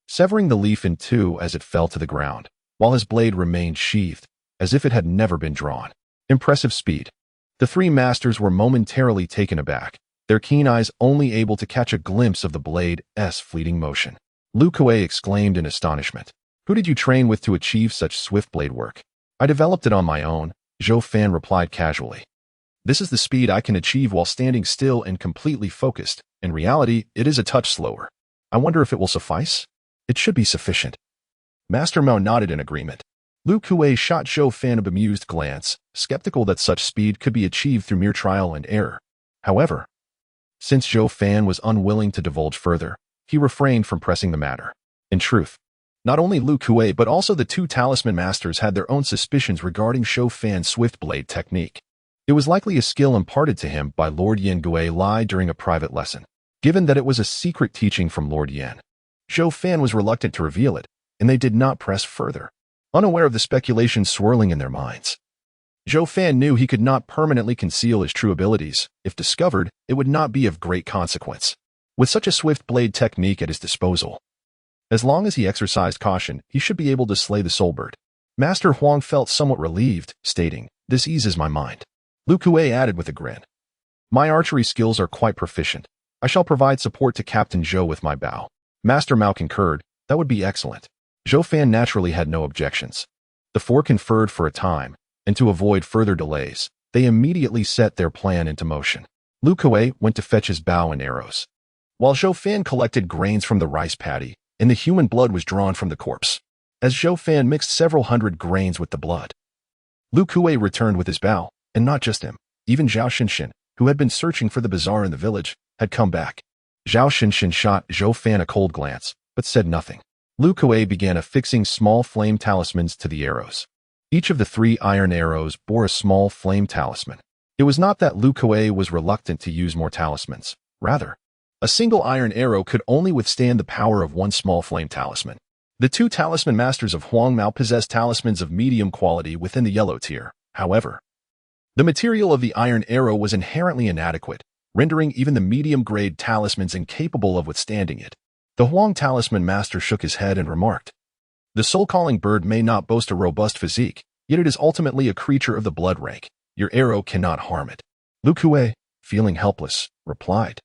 severing the leaf in two as it fell to the ground, while his blade remained sheathed, as if it had never been drawn. Impressive speed. The three masters were momentarily taken aback, their keen eyes only able to catch a glimpse of the blade's fleeting motion. Lu Kuei exclaimed in astonishment. Who did you train with to achieve such swift blade work? I developed it on my own, Zhou Fan replied casually. This is the speed I can achieve while standing still and completely focused. In reality, it is a touch slower. I wonder if it will suffice? It should be sufficient. Master Mao nodded in agreement. Lu Kuei shot Zhou Fan a bemused glance, skeptical that such speed could be achieved through mere trial and error. However, since Zhou Fan was unwilling to divulge further, he refrained from pressing the matter. In truth, not only Lu Kuei but also the two Talisman Masters had their own suspicions regarding Zhou Fan's swift blade technique. It was likely a skill imparted to him by Lord Yan Gui Lai during a private lesson. Given that it was a secret teaching from Lord Yan, Zhou Fan was reluctant to reveal it, and they did not press further, unaware of the speculation swirling in their minds. Zhou Fan knew he could not permanently conceal his true abilities. If discovered, it would not be of great consequence. With such a swift blade technique at his disposal, as long as he exercised caution, he should be able to slay the soul bird. Master Huang felt somewhat relieved, stating, this eases my mind. Lu Kuei added with a grin, my archery skills are quite proficient. I shall provide support to Captain Zhou with my bow. Master Mao concurred, that would be excellent. Zhou Fan naturally had no objections. The four conferred for a time, and to avoid further delays, they immediately set their plan into motion. Lu Kuei went to fetch his bow and arrows, while Zhou Fan collected grains from the rice paddy, and the human blood was drawn from the corpse. As Zhou Fan mixed several hundred grains with the blood, Lu Kuei returned with his bow, and not just him, even Zhao Xinshin, who had been searching for the bazaar in the village, had come back. Zhao Xinshin shot Zhou Fan a cold glance, but said nothing. Lu Kuei began affixing small flame talismans to the arrows. Each of the 3 iron arrows bore a small flame talisman. It was not that Lu Kuei was reluctant to use more talismans. Rather, a single iron arrow could only withstand the power of one small flame talisman. The 2 Talisman Masters of Huang Mao possessed talismans of medium quality within the yellow tier. However, the material of the iron arrow was inherently inadequate, rendering even the medium-grade talismans incapable of withstanding it. The Huang Talisman Master shook his head and remarked, the soul-calling bird may not boast a robust physique, yet it is ultimately a creature of the blood rank. Your arrow cannot harm it. Lu Kuei, feeling helpless, replied,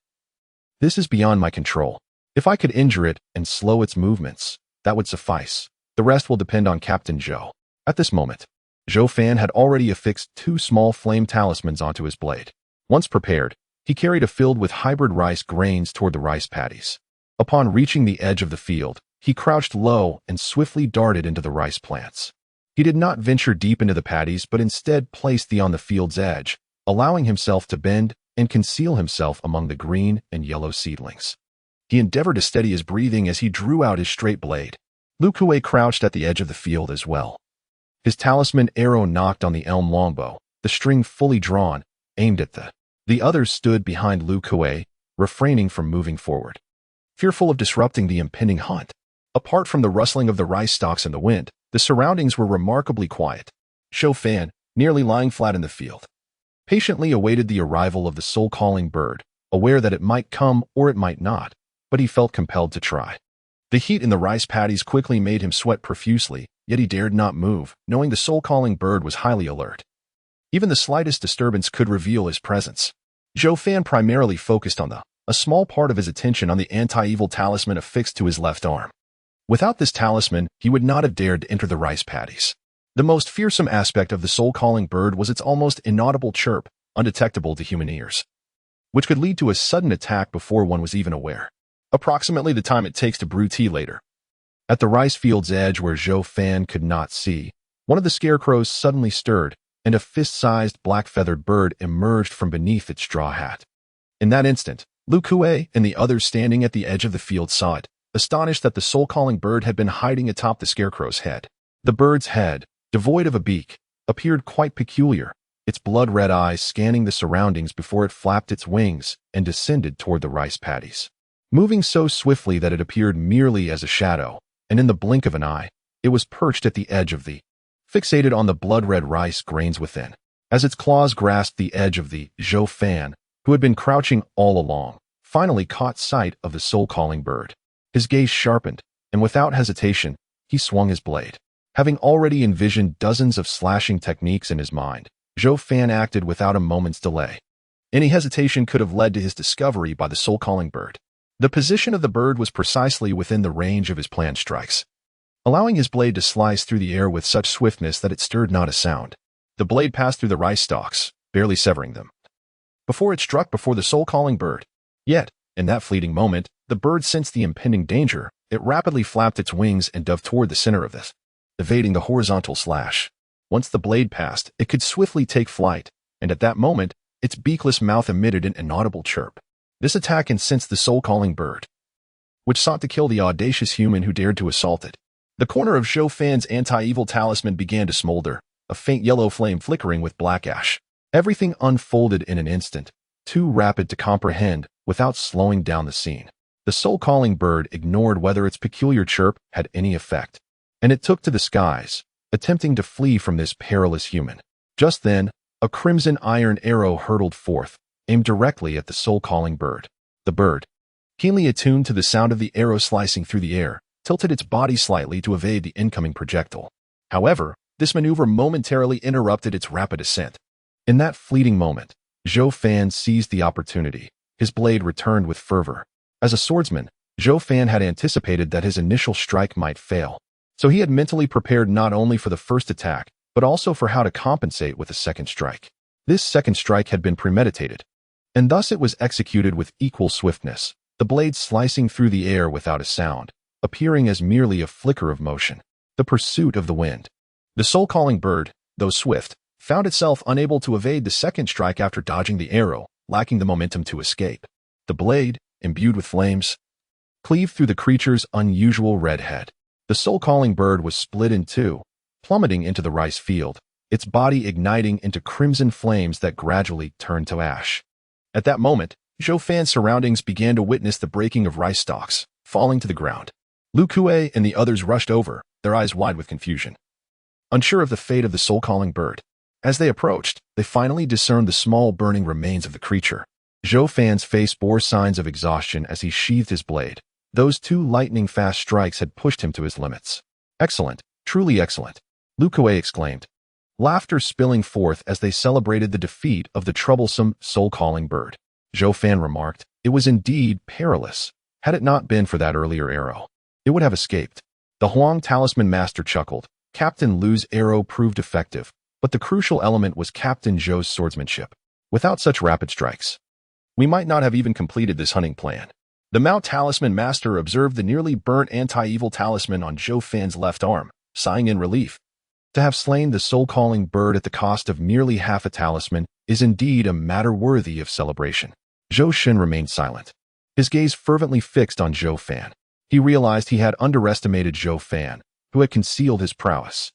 "This is beyond my control. If I could injure it and slow its movements, that would suffice. The rest will depend on Captain Zhou." At this moment, Zhou Fan had already affixed 2 small flame talismans onto his blade. Once prepared, he carried a filled with hybrid rice grains toward the rice paddies. Upon reaching the edge of the field, he crouched low and swiftly darted into the rice plants. He did not venture deep into the paddies, but instead placed thee on the field's edge, allowing himself to bend and conceal himself among the green and yellow seedlings. He endeavored to steady his breathing as he drew out his straight blade. Lu Kuei crouched at the edge of the field as well. His talisman arrow knocked on the elm longbow, the string fully drawn, aimed at the others stood behind Lu Kuei, refraining from moving forward, fearful of disrupting the impending hunt. Apart from the rustling of the rice stalks in the wind, the surroundings were remarkably quiet. Zhou Fan, nearly lying flat in the field, patiently awaited the arrival of the soul-calling bird, aware that it might come or it might not, but he felt compelled to try. The heat in the rice paddies quickly made him sweat profusely, yet he dared not move, knowing the soul-calling bird was highly alert. Even the slightest disturbance could reveal his presence. Zhou Fan primarily focused on a small part of his attention on the anti-evil talisman affixed to his left arm. Without this talisman, he would not have dared to enter the rice paddies. The most fearsome aspect of the soul-calling bird was its almost inaudible chirp, undetectable to human ears, which could lead to a sudden attack before one was even aware. Approximately the time it takes to brew tea later. At the rice field's edge where Zhou Fan could not see, one of the scarecrows suddenly stirred, and a fist-sized black-feathered bird emerged from beneath its straw hat. In that instant, Lu Kuei and the others standing at the edge of the field saw it, astonished that the soul-calling bird had been hiding atop the scarecrow's head. The bird's head, devoid of a beak, appeared quite peculiar, its blood-red eyes scanning the surroundings before it flapped its wings and descended toward the rice paddies. Moving so swiftly that it appeared merely as a shadow, and in the blink of an eye, it was perched at the edge of the, fixated on the blood-red rice grains within. As its claws grasped the edge of the, Zhou Fan, who had been crouching all along, finally caught sight of the soul-calling bird. His gaze sharpened, and without hesitation, he swung his blade. Having already envisioned dozens of slashing techniques in his mind, Zhou Fan acted without a moment's delay. Any hesitation could have led to his discovery by the soul-calling bird. The position of the bird was precisely within the range of his planned strikes, allowing his blade to slice through the air with such swiftness that it stirred not a sound. The blade passed through the rice stalks, barely severing them, before it struck before the soul-calling bird. Yet, in that fleeting moment, the bird sensed the impending danger. It rapidly flapped its wings and dove toward the center of this, evading the horizontal slash. Once the blade passed, it could swiftly take flight, and at that moment, its beakless mouth emitted an inaudible chirp. This attack incensed the soul-calling bird, which sought to kill the audacious human who dared to assault it. The corner of Zhou Fan's anti-evil talisman began to smolder, a faint yellow flame flickering with black ash. Everything unfolded in an instant, too rapid to comprehend without slowing down the scene. The soul-calling bird ignored whether its peculiar chirp had any effect, and it took to the skies, attempting to flee from this perilous human. Just then, a crimson iron arrow hurtled forth, aimed directly at the soul-calling bird. The bird, keenly attuned to the sound of the arrow slicing through the air, tilted its body slightly to evade the incoming projectile. However, this maneuver momentarily interrupted its rapid ascent. In that fleeting moment, Zhou Fan seized the opportunity. His blade returned with fervor. As a swordsman, Zhou Fan had anticipated that his initial strike might fail, so he had mentally prepared not only for the first attack, but also for how to compensate with a second strike. This second strike had been premeditated, and thus it was executed with equal swiftness, the blade slicing through the air without a sound, appearing as merely a flicker of motion. The pursuit of the wind. The soul-calling bird, though swift, found itself unable to evade the second strike after dodging the arrow, lacking the momentum to escape. The blade, imbued with flames, cleaved through the creature's unusual red head. The soul-calling bird was split in two, plummeting into the rice field, its body igniting into crimson flames that gradually turned to ash. At that moment, Zhou Fan's surroundings began to witness the breaking of rice stalks, falling to the ground. Lu Kuei and the others rushed over, their eyes wide with confusion, unsure of the fate of the soul-calling bird. As they approached, they finally discerned the small burning remains of the creature. Zhou Fan's face bore signs of exhaustion as he sheathed his blade. Those 2 lightning-fast strikes had pushed him to his limits. Excellent, truly excellent, Lu Kuei exclaimed, laughter spilling forth as they celebrated the defeat of the troublesome, soul-calling bird. Zhou Fan remarked, "It was indeed perilous. Had it not been for that earlier arrow, it would have escaped." The Huang Talisman Master chuckled. Captain Lu's arrow proved effective, but the crucial element was Captain Zhou's swordsmanship. Without such rapid strikes, we might not have even completed this hunting plan. The Mount Talisman Master observed the nearly burnt anti-evil talisman on Zhou Fan's left arm, sighing in relief. To have slain the soul-calling bird at the cost of merely half a talisman is indeed a matter worthy of celebration. Zhou Shen remained silent, his gaze fervently fixed on Zhou Fan. He realized he had underestimated Zhou Fan, who had concealed his prowess.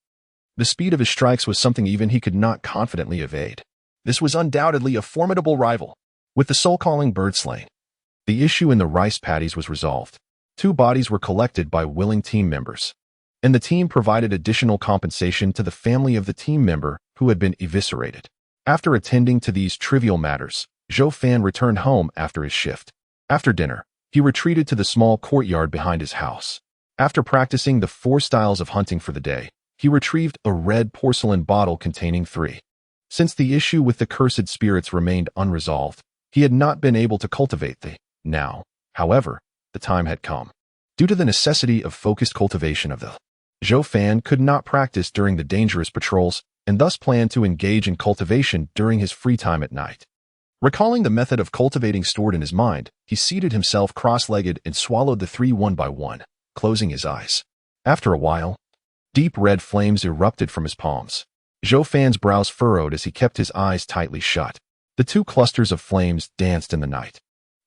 The speed of his strikes was something even he could not confidently evade. This was undoubtedly a formidable rival. With the soul-calling bird slain, the issue in the rice paddies was resolved. 2 bodies were collected by willing team members, and the team provided additional compensation to the family of the team member who had been eviscerated. After attending to these trivial matters, Zhou Fan returned home after his shift. After dinner, he retreated to the small courtyard behind his house. After practicing the 4 styles of hunting for the day, he retrieved a red porcelain bottle containing 3. Since the issue with the cursed spirits remained unresolved, he had not been able to cultivate the. Now, however, the time had come. Due to the necessity of focused cultivation of the, Zhou Fan could not practice during the dangerous patrols and thus planned to engage in cultivation during his free time at night. Recalling the method of cultivating stored in his mind, he seated himself cross-legged and swallowed the 3 one by one, closing his eyes. After a while, deep red flames erupted from his palms. Zhou Fan's brows furrowed as he kept his eyes tightly shut. The 2 clusters of flames danced in the night,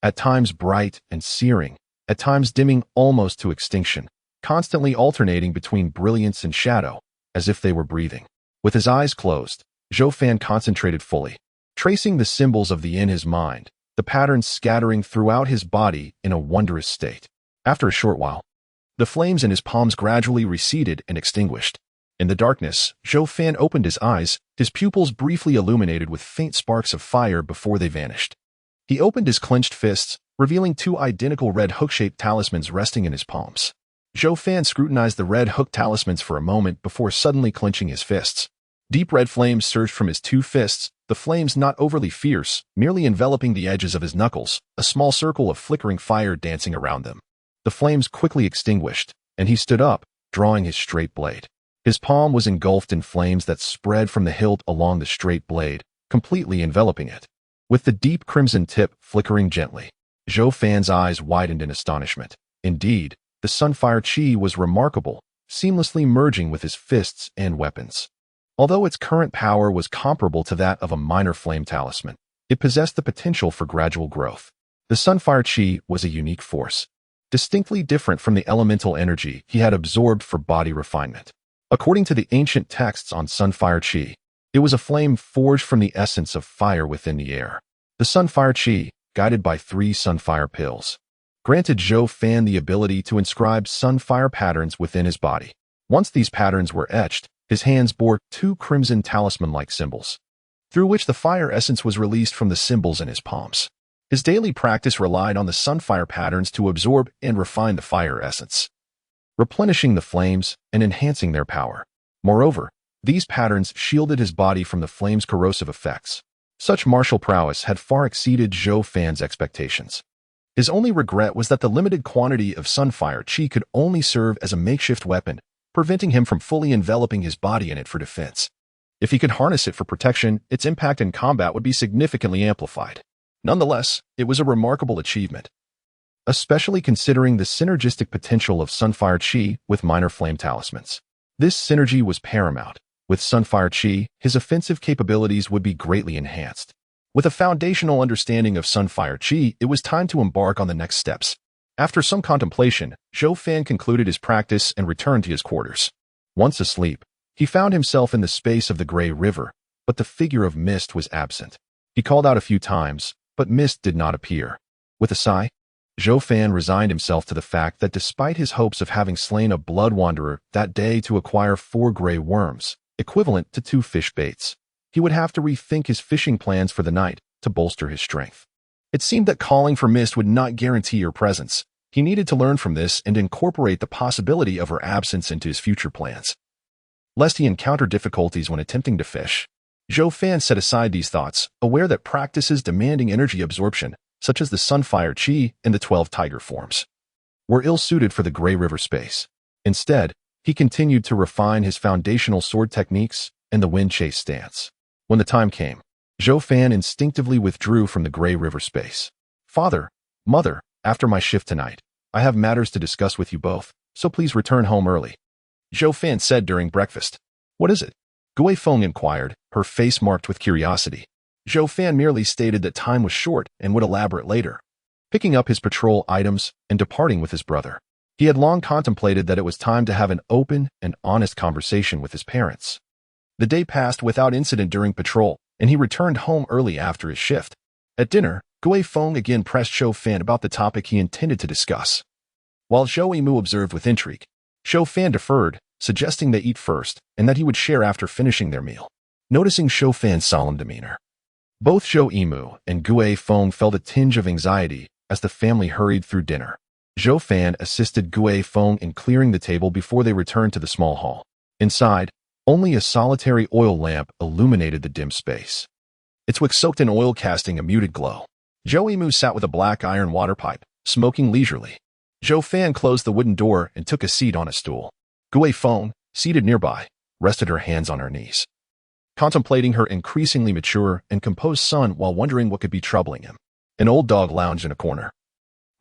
at times bright and searing, at times dimming almost to extinction, constantly alternating between brilliance and shadow, as if they were breathing. With his eyes closed, Zhou Fan concentrated fully, tracing the symbols of the in his mind, the patterns scattering throughout his body in a wondrous state. After a short while, the flames in his palms gradually receded and extinguished. In the darkness, Zhou Fan opened his eyes, his pupils briefly illuminated with faint sparks of fire before they vanished. He opened his clenched fists, revealing 2 identical red hook-shaped talismans resting in his palms. Zhou Fan scrutinized the red hook talismans for a moment before suddenly clenching his fists. Deep red flames surged from his 2 fists, the flames not overly fierce, merely enveloping the edges of his knuckles, a small circle of flickering fire dancing around them. The flames quickly extinguished, and he stood up, drawing his straight blade. His palm was engulfed in flames that spread from the hilt along the straight blade, completely enveloping it. With the deep crimson tip flickering gently, Zhou Fan's eyes widened in astonishment. Indeed, the sunfire chi was remarkable, seamlessly merging with his fists and weapons. Although its current power was comparable to that of a minor flame talisman, it possessed the potential for gradual growth. The sunfire chi was a unique force, distinctly different from the elemental energy he had absorbed for body refinement. According to the ancient texts on sunfire chi, it was a flame forged from the essence of fire within the air. The sunfire chi, guided by 3 sunfire pills, granted Zhou Fan the ability to inscribe sunfire patterns within his body. Once these patterns were etched, his hands bore 2 crimson talisman-like symbols, through which the fire essence was released from the symbols in his palms. His daily practice relied on the sunfire patterns to absorb and refine the fire essence, replenishing the flames and enhancing their power. Moreover, these patterns shielded his body from the flame's corrosive effects. Such martial prowess had far exceeded Zhou Fan's expectations. His only regret was that the limited quantity of sunfire chi could only serve as a makeshift weapon, preventing him from fully enveloping his body in it for defense. If he could harness it for protection, its impact in combat would be significantly amplified. Nonetheless, it was a remarkable achievement, especially considering the synergistic potential of sunfire chi with minor flame talismans. This synergy was paramount. With sunfire chi, his offensive capabilities would be greatly enhanced. With a foundational understanding of sunfire chi, it was time to embark on the next steps. After some contemplation, Zhou Fan concluded his practice and returned to his quarters. Once asleep, he found himself in the space of the gray river, but the figure of Mist was absent. He called out a few times, but Mist did not appear. With a sigh, Zhou Fan resigned himself to the fact that despite his hopes of having slain a blood wanderer that day to acquire 4 gray worms, equivalent to 2 fish baits, he would have to rethink his fishing plans for the night to bolster his strength. It seemed that calling for Mist would not guarantee her presence. He needed to learn from this and incorporate the possibility of her absence into his future plans. lest he encounter difficulties when attempting to fish. Zhou Fan set aside these thoughts, aware that practices demanding energy absorption, such as the Sunfire Chi and the 12 Tiger forms, were ill-suited for the Gray River space. Instead, he continued to refine his foundational sword techniques and the wind chase stance. When the time came, Zhou Fan instinctively withdrew from the Gray River space. Father, Mother, after my shift tonight, I have matters to discuss with you both, so please return home early, Zhou Fan said during breakfast. What is it? Gui Feng inquired, her face marked with curiosity. Zhou Fan merely stated that time was short and would elaborate later, picking up his patrol items and departing with his brother. He had long contemplated that it was time to have an open and honest conversation with his parents. The day passed without incident during patrol, and he returned home early after his shift. At dinner, Gui Feng again pressed Zhou Fan about the topic he intended to discuss. While Zhou Yimu observed with intrigue, Zhou Fan deferred, suggesting they eat first and that he would share after finishing their meal. Noticing Zhou Fan's solemn demeanor, both Zhou Yimu and Gui Feng felt a tinge of anxiety as the family hurried through dinner. Zhou Fan assisted Gui Feng in clearing the table before they returned to the small hall. Inside, only a solitary oil lamp illuminated the dim space, its wick soaked in oil casting a muted glow. Zhou Yimu sat with a black iron water pipe, smoking leisurely. Zhou Fan closed the wooden door and took a seat on a stool. Gui Feng, seated nearby, rested her hands on her knees, contemplating her increasingly mature and composed son while wondering what could be troubling him. An old dog lounged in a corner,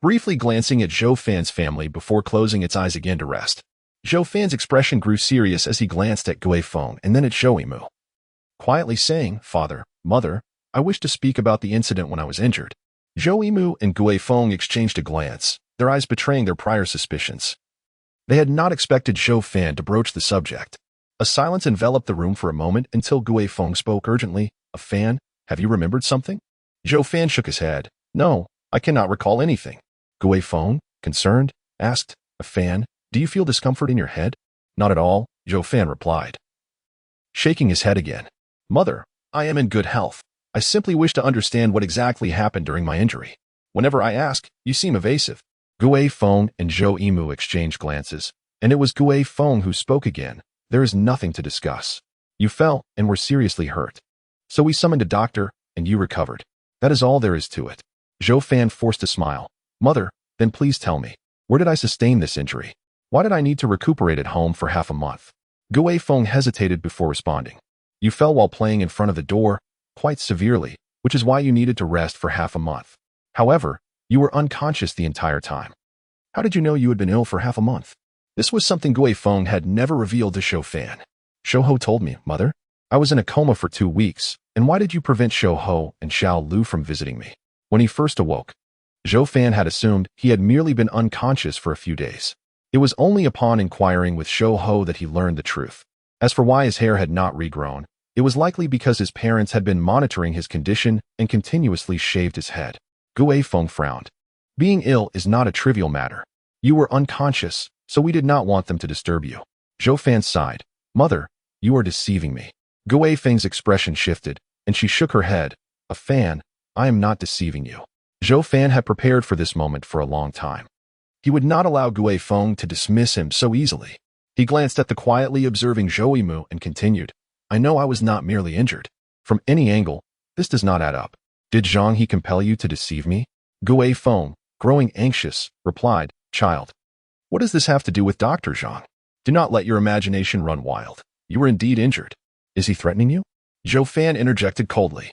briefly glancing at Zhou Fan's family before closing its eyes again to rest. Zhou Fan's expression grew serious as he glanced at Gui Feng and then at Zhou Yimu, quietly saying, Father, Mother, I wish to speak about the incident when I was injured. Zhou Yimu and Gui Feng exchanged a glance, their eyes betraying their prior suspicions. They had not expected Zhou Fan to broach the subject. A silence enveloped the room for a moment until Gui Feng spoke urgently. A Fan, have you remembered something? Zhou Fan shook his head. No, I cannot recall anything. Gui Feng, concerned, asked, A Fan, do you feel discomfort in your head? Not at all, Zhou Fan replied, shaking his head again. Mother, I am in good health. I simply wish to understand what exactly happened during my injury. Whenever I ask, you seem evasive. Gui Feng and Zhou Yimu exchanged glances, and it was Gui Feng who spoke again. There is nothing to discuss. You fell and were seriously hurt. So we summoned a doctor, and you recovered. That is all there is to it. Zhou Fan forced a smile. Mother, then please tell me, where did I sustain this injury? Why did I need to recuperate at home for half a month? Gui Feng hesitated before responding. You fell while playing in front of the door, quite severely, which is why you needed to rest for half a month. However, you were unconscious the entire time. How did you know you had been ill for half a month? This was something Gui Feng had never revealed to Zhou Fan. Shou Ho told me, Mother. I was in a coma for 2 weeks, and why did you prevent Shou Ho and Xiao Lu from visiting me? When he first awoke, Zhou Fan had assumed he had merely been unconscious for a few days. It was only upon inquiring with Shou Ho that he learned the truth. As for why his hair had not regrown, it was likely because his parents had been monitoring his condition and continuously shaved his head. Gui Feng frowned. Being ill is not a trivial matter. You were unconscious, so we did not want them to disturb you. Zhou Fan sighed. Mother, you are deceiving me. Gui Feng's expression shifted, and she shook her head. A Fan, I am not deceiving you. Zhou Fan had prepared for this moment for a long time. He would not allow Gui Feng to dismiss him so easily. He glanced at the quietly observing Zhou Yimu and continued. I know I was not merely injured. From any angle, this does not add up. Did Zhang He compel you to deceive me? Gui Feng, growing anxious, replied, Child, what does this have to do with Dr. Zhang? Do not let your imagination run wild. You were indeed injured. Is he threatening you? Zhou Fan interjected coldly.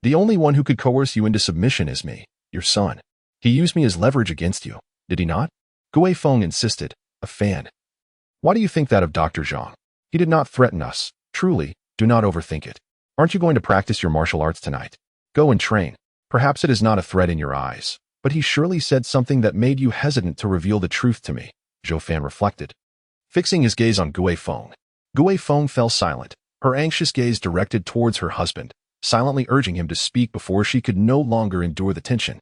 The only one who could coerce you into submission is me, your son. He used me as leverage against you, did he not? Gui Feng insisted. A Fan. Why do you think that of Dr. Zhang? He did not threaten us. Truly, do not overthink it. Aren't you going to practice your martial arts tonight? Go and train. Perhaps it is not a threat in your eyes, but he surely said something that made you hesitant to reveal the truth to me, Zhou Fan reflected, fixing his gaze on Gui Feng. Gui Feng fell silent, her anxious gaze directed towards her husband, silently urging him to speak before she could no longer endure the tension.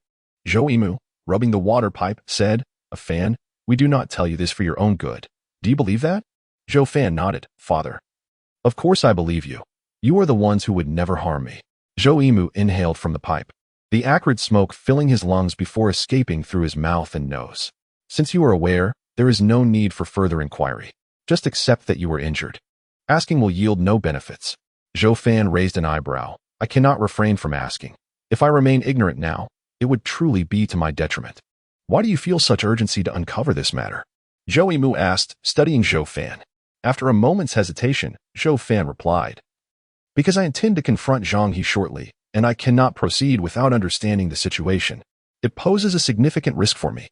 Zhou Yimu, rubbing the water pipe, said, A Fan, we do not tell you this for your own good. Do you believe that? Zhou Fan nodded. Father. Of course I believe you. You are the ones who would never harm me. Zhou Yimu inhaled from the pipe, the acrid smoke filling his lungs before escaping through his mouth and nose. Since you are aware, there is no need for further inquiry. Just accept that you were injured. Asking will yield no benefits. Zhou Fan raised an eyebrow. I cannot refrain from asking. If I remain ignorant now, it would truly be to my detriment. Why do you feel such urgency to uncover this matter? Zhou Mu asked, studying Zhou Fan. After a moment's hesitation, Zhou Fan replied, because I intend to confront Zhang He shortly, and I cannot proceed without understanding the situation. It poses a significant risk for me.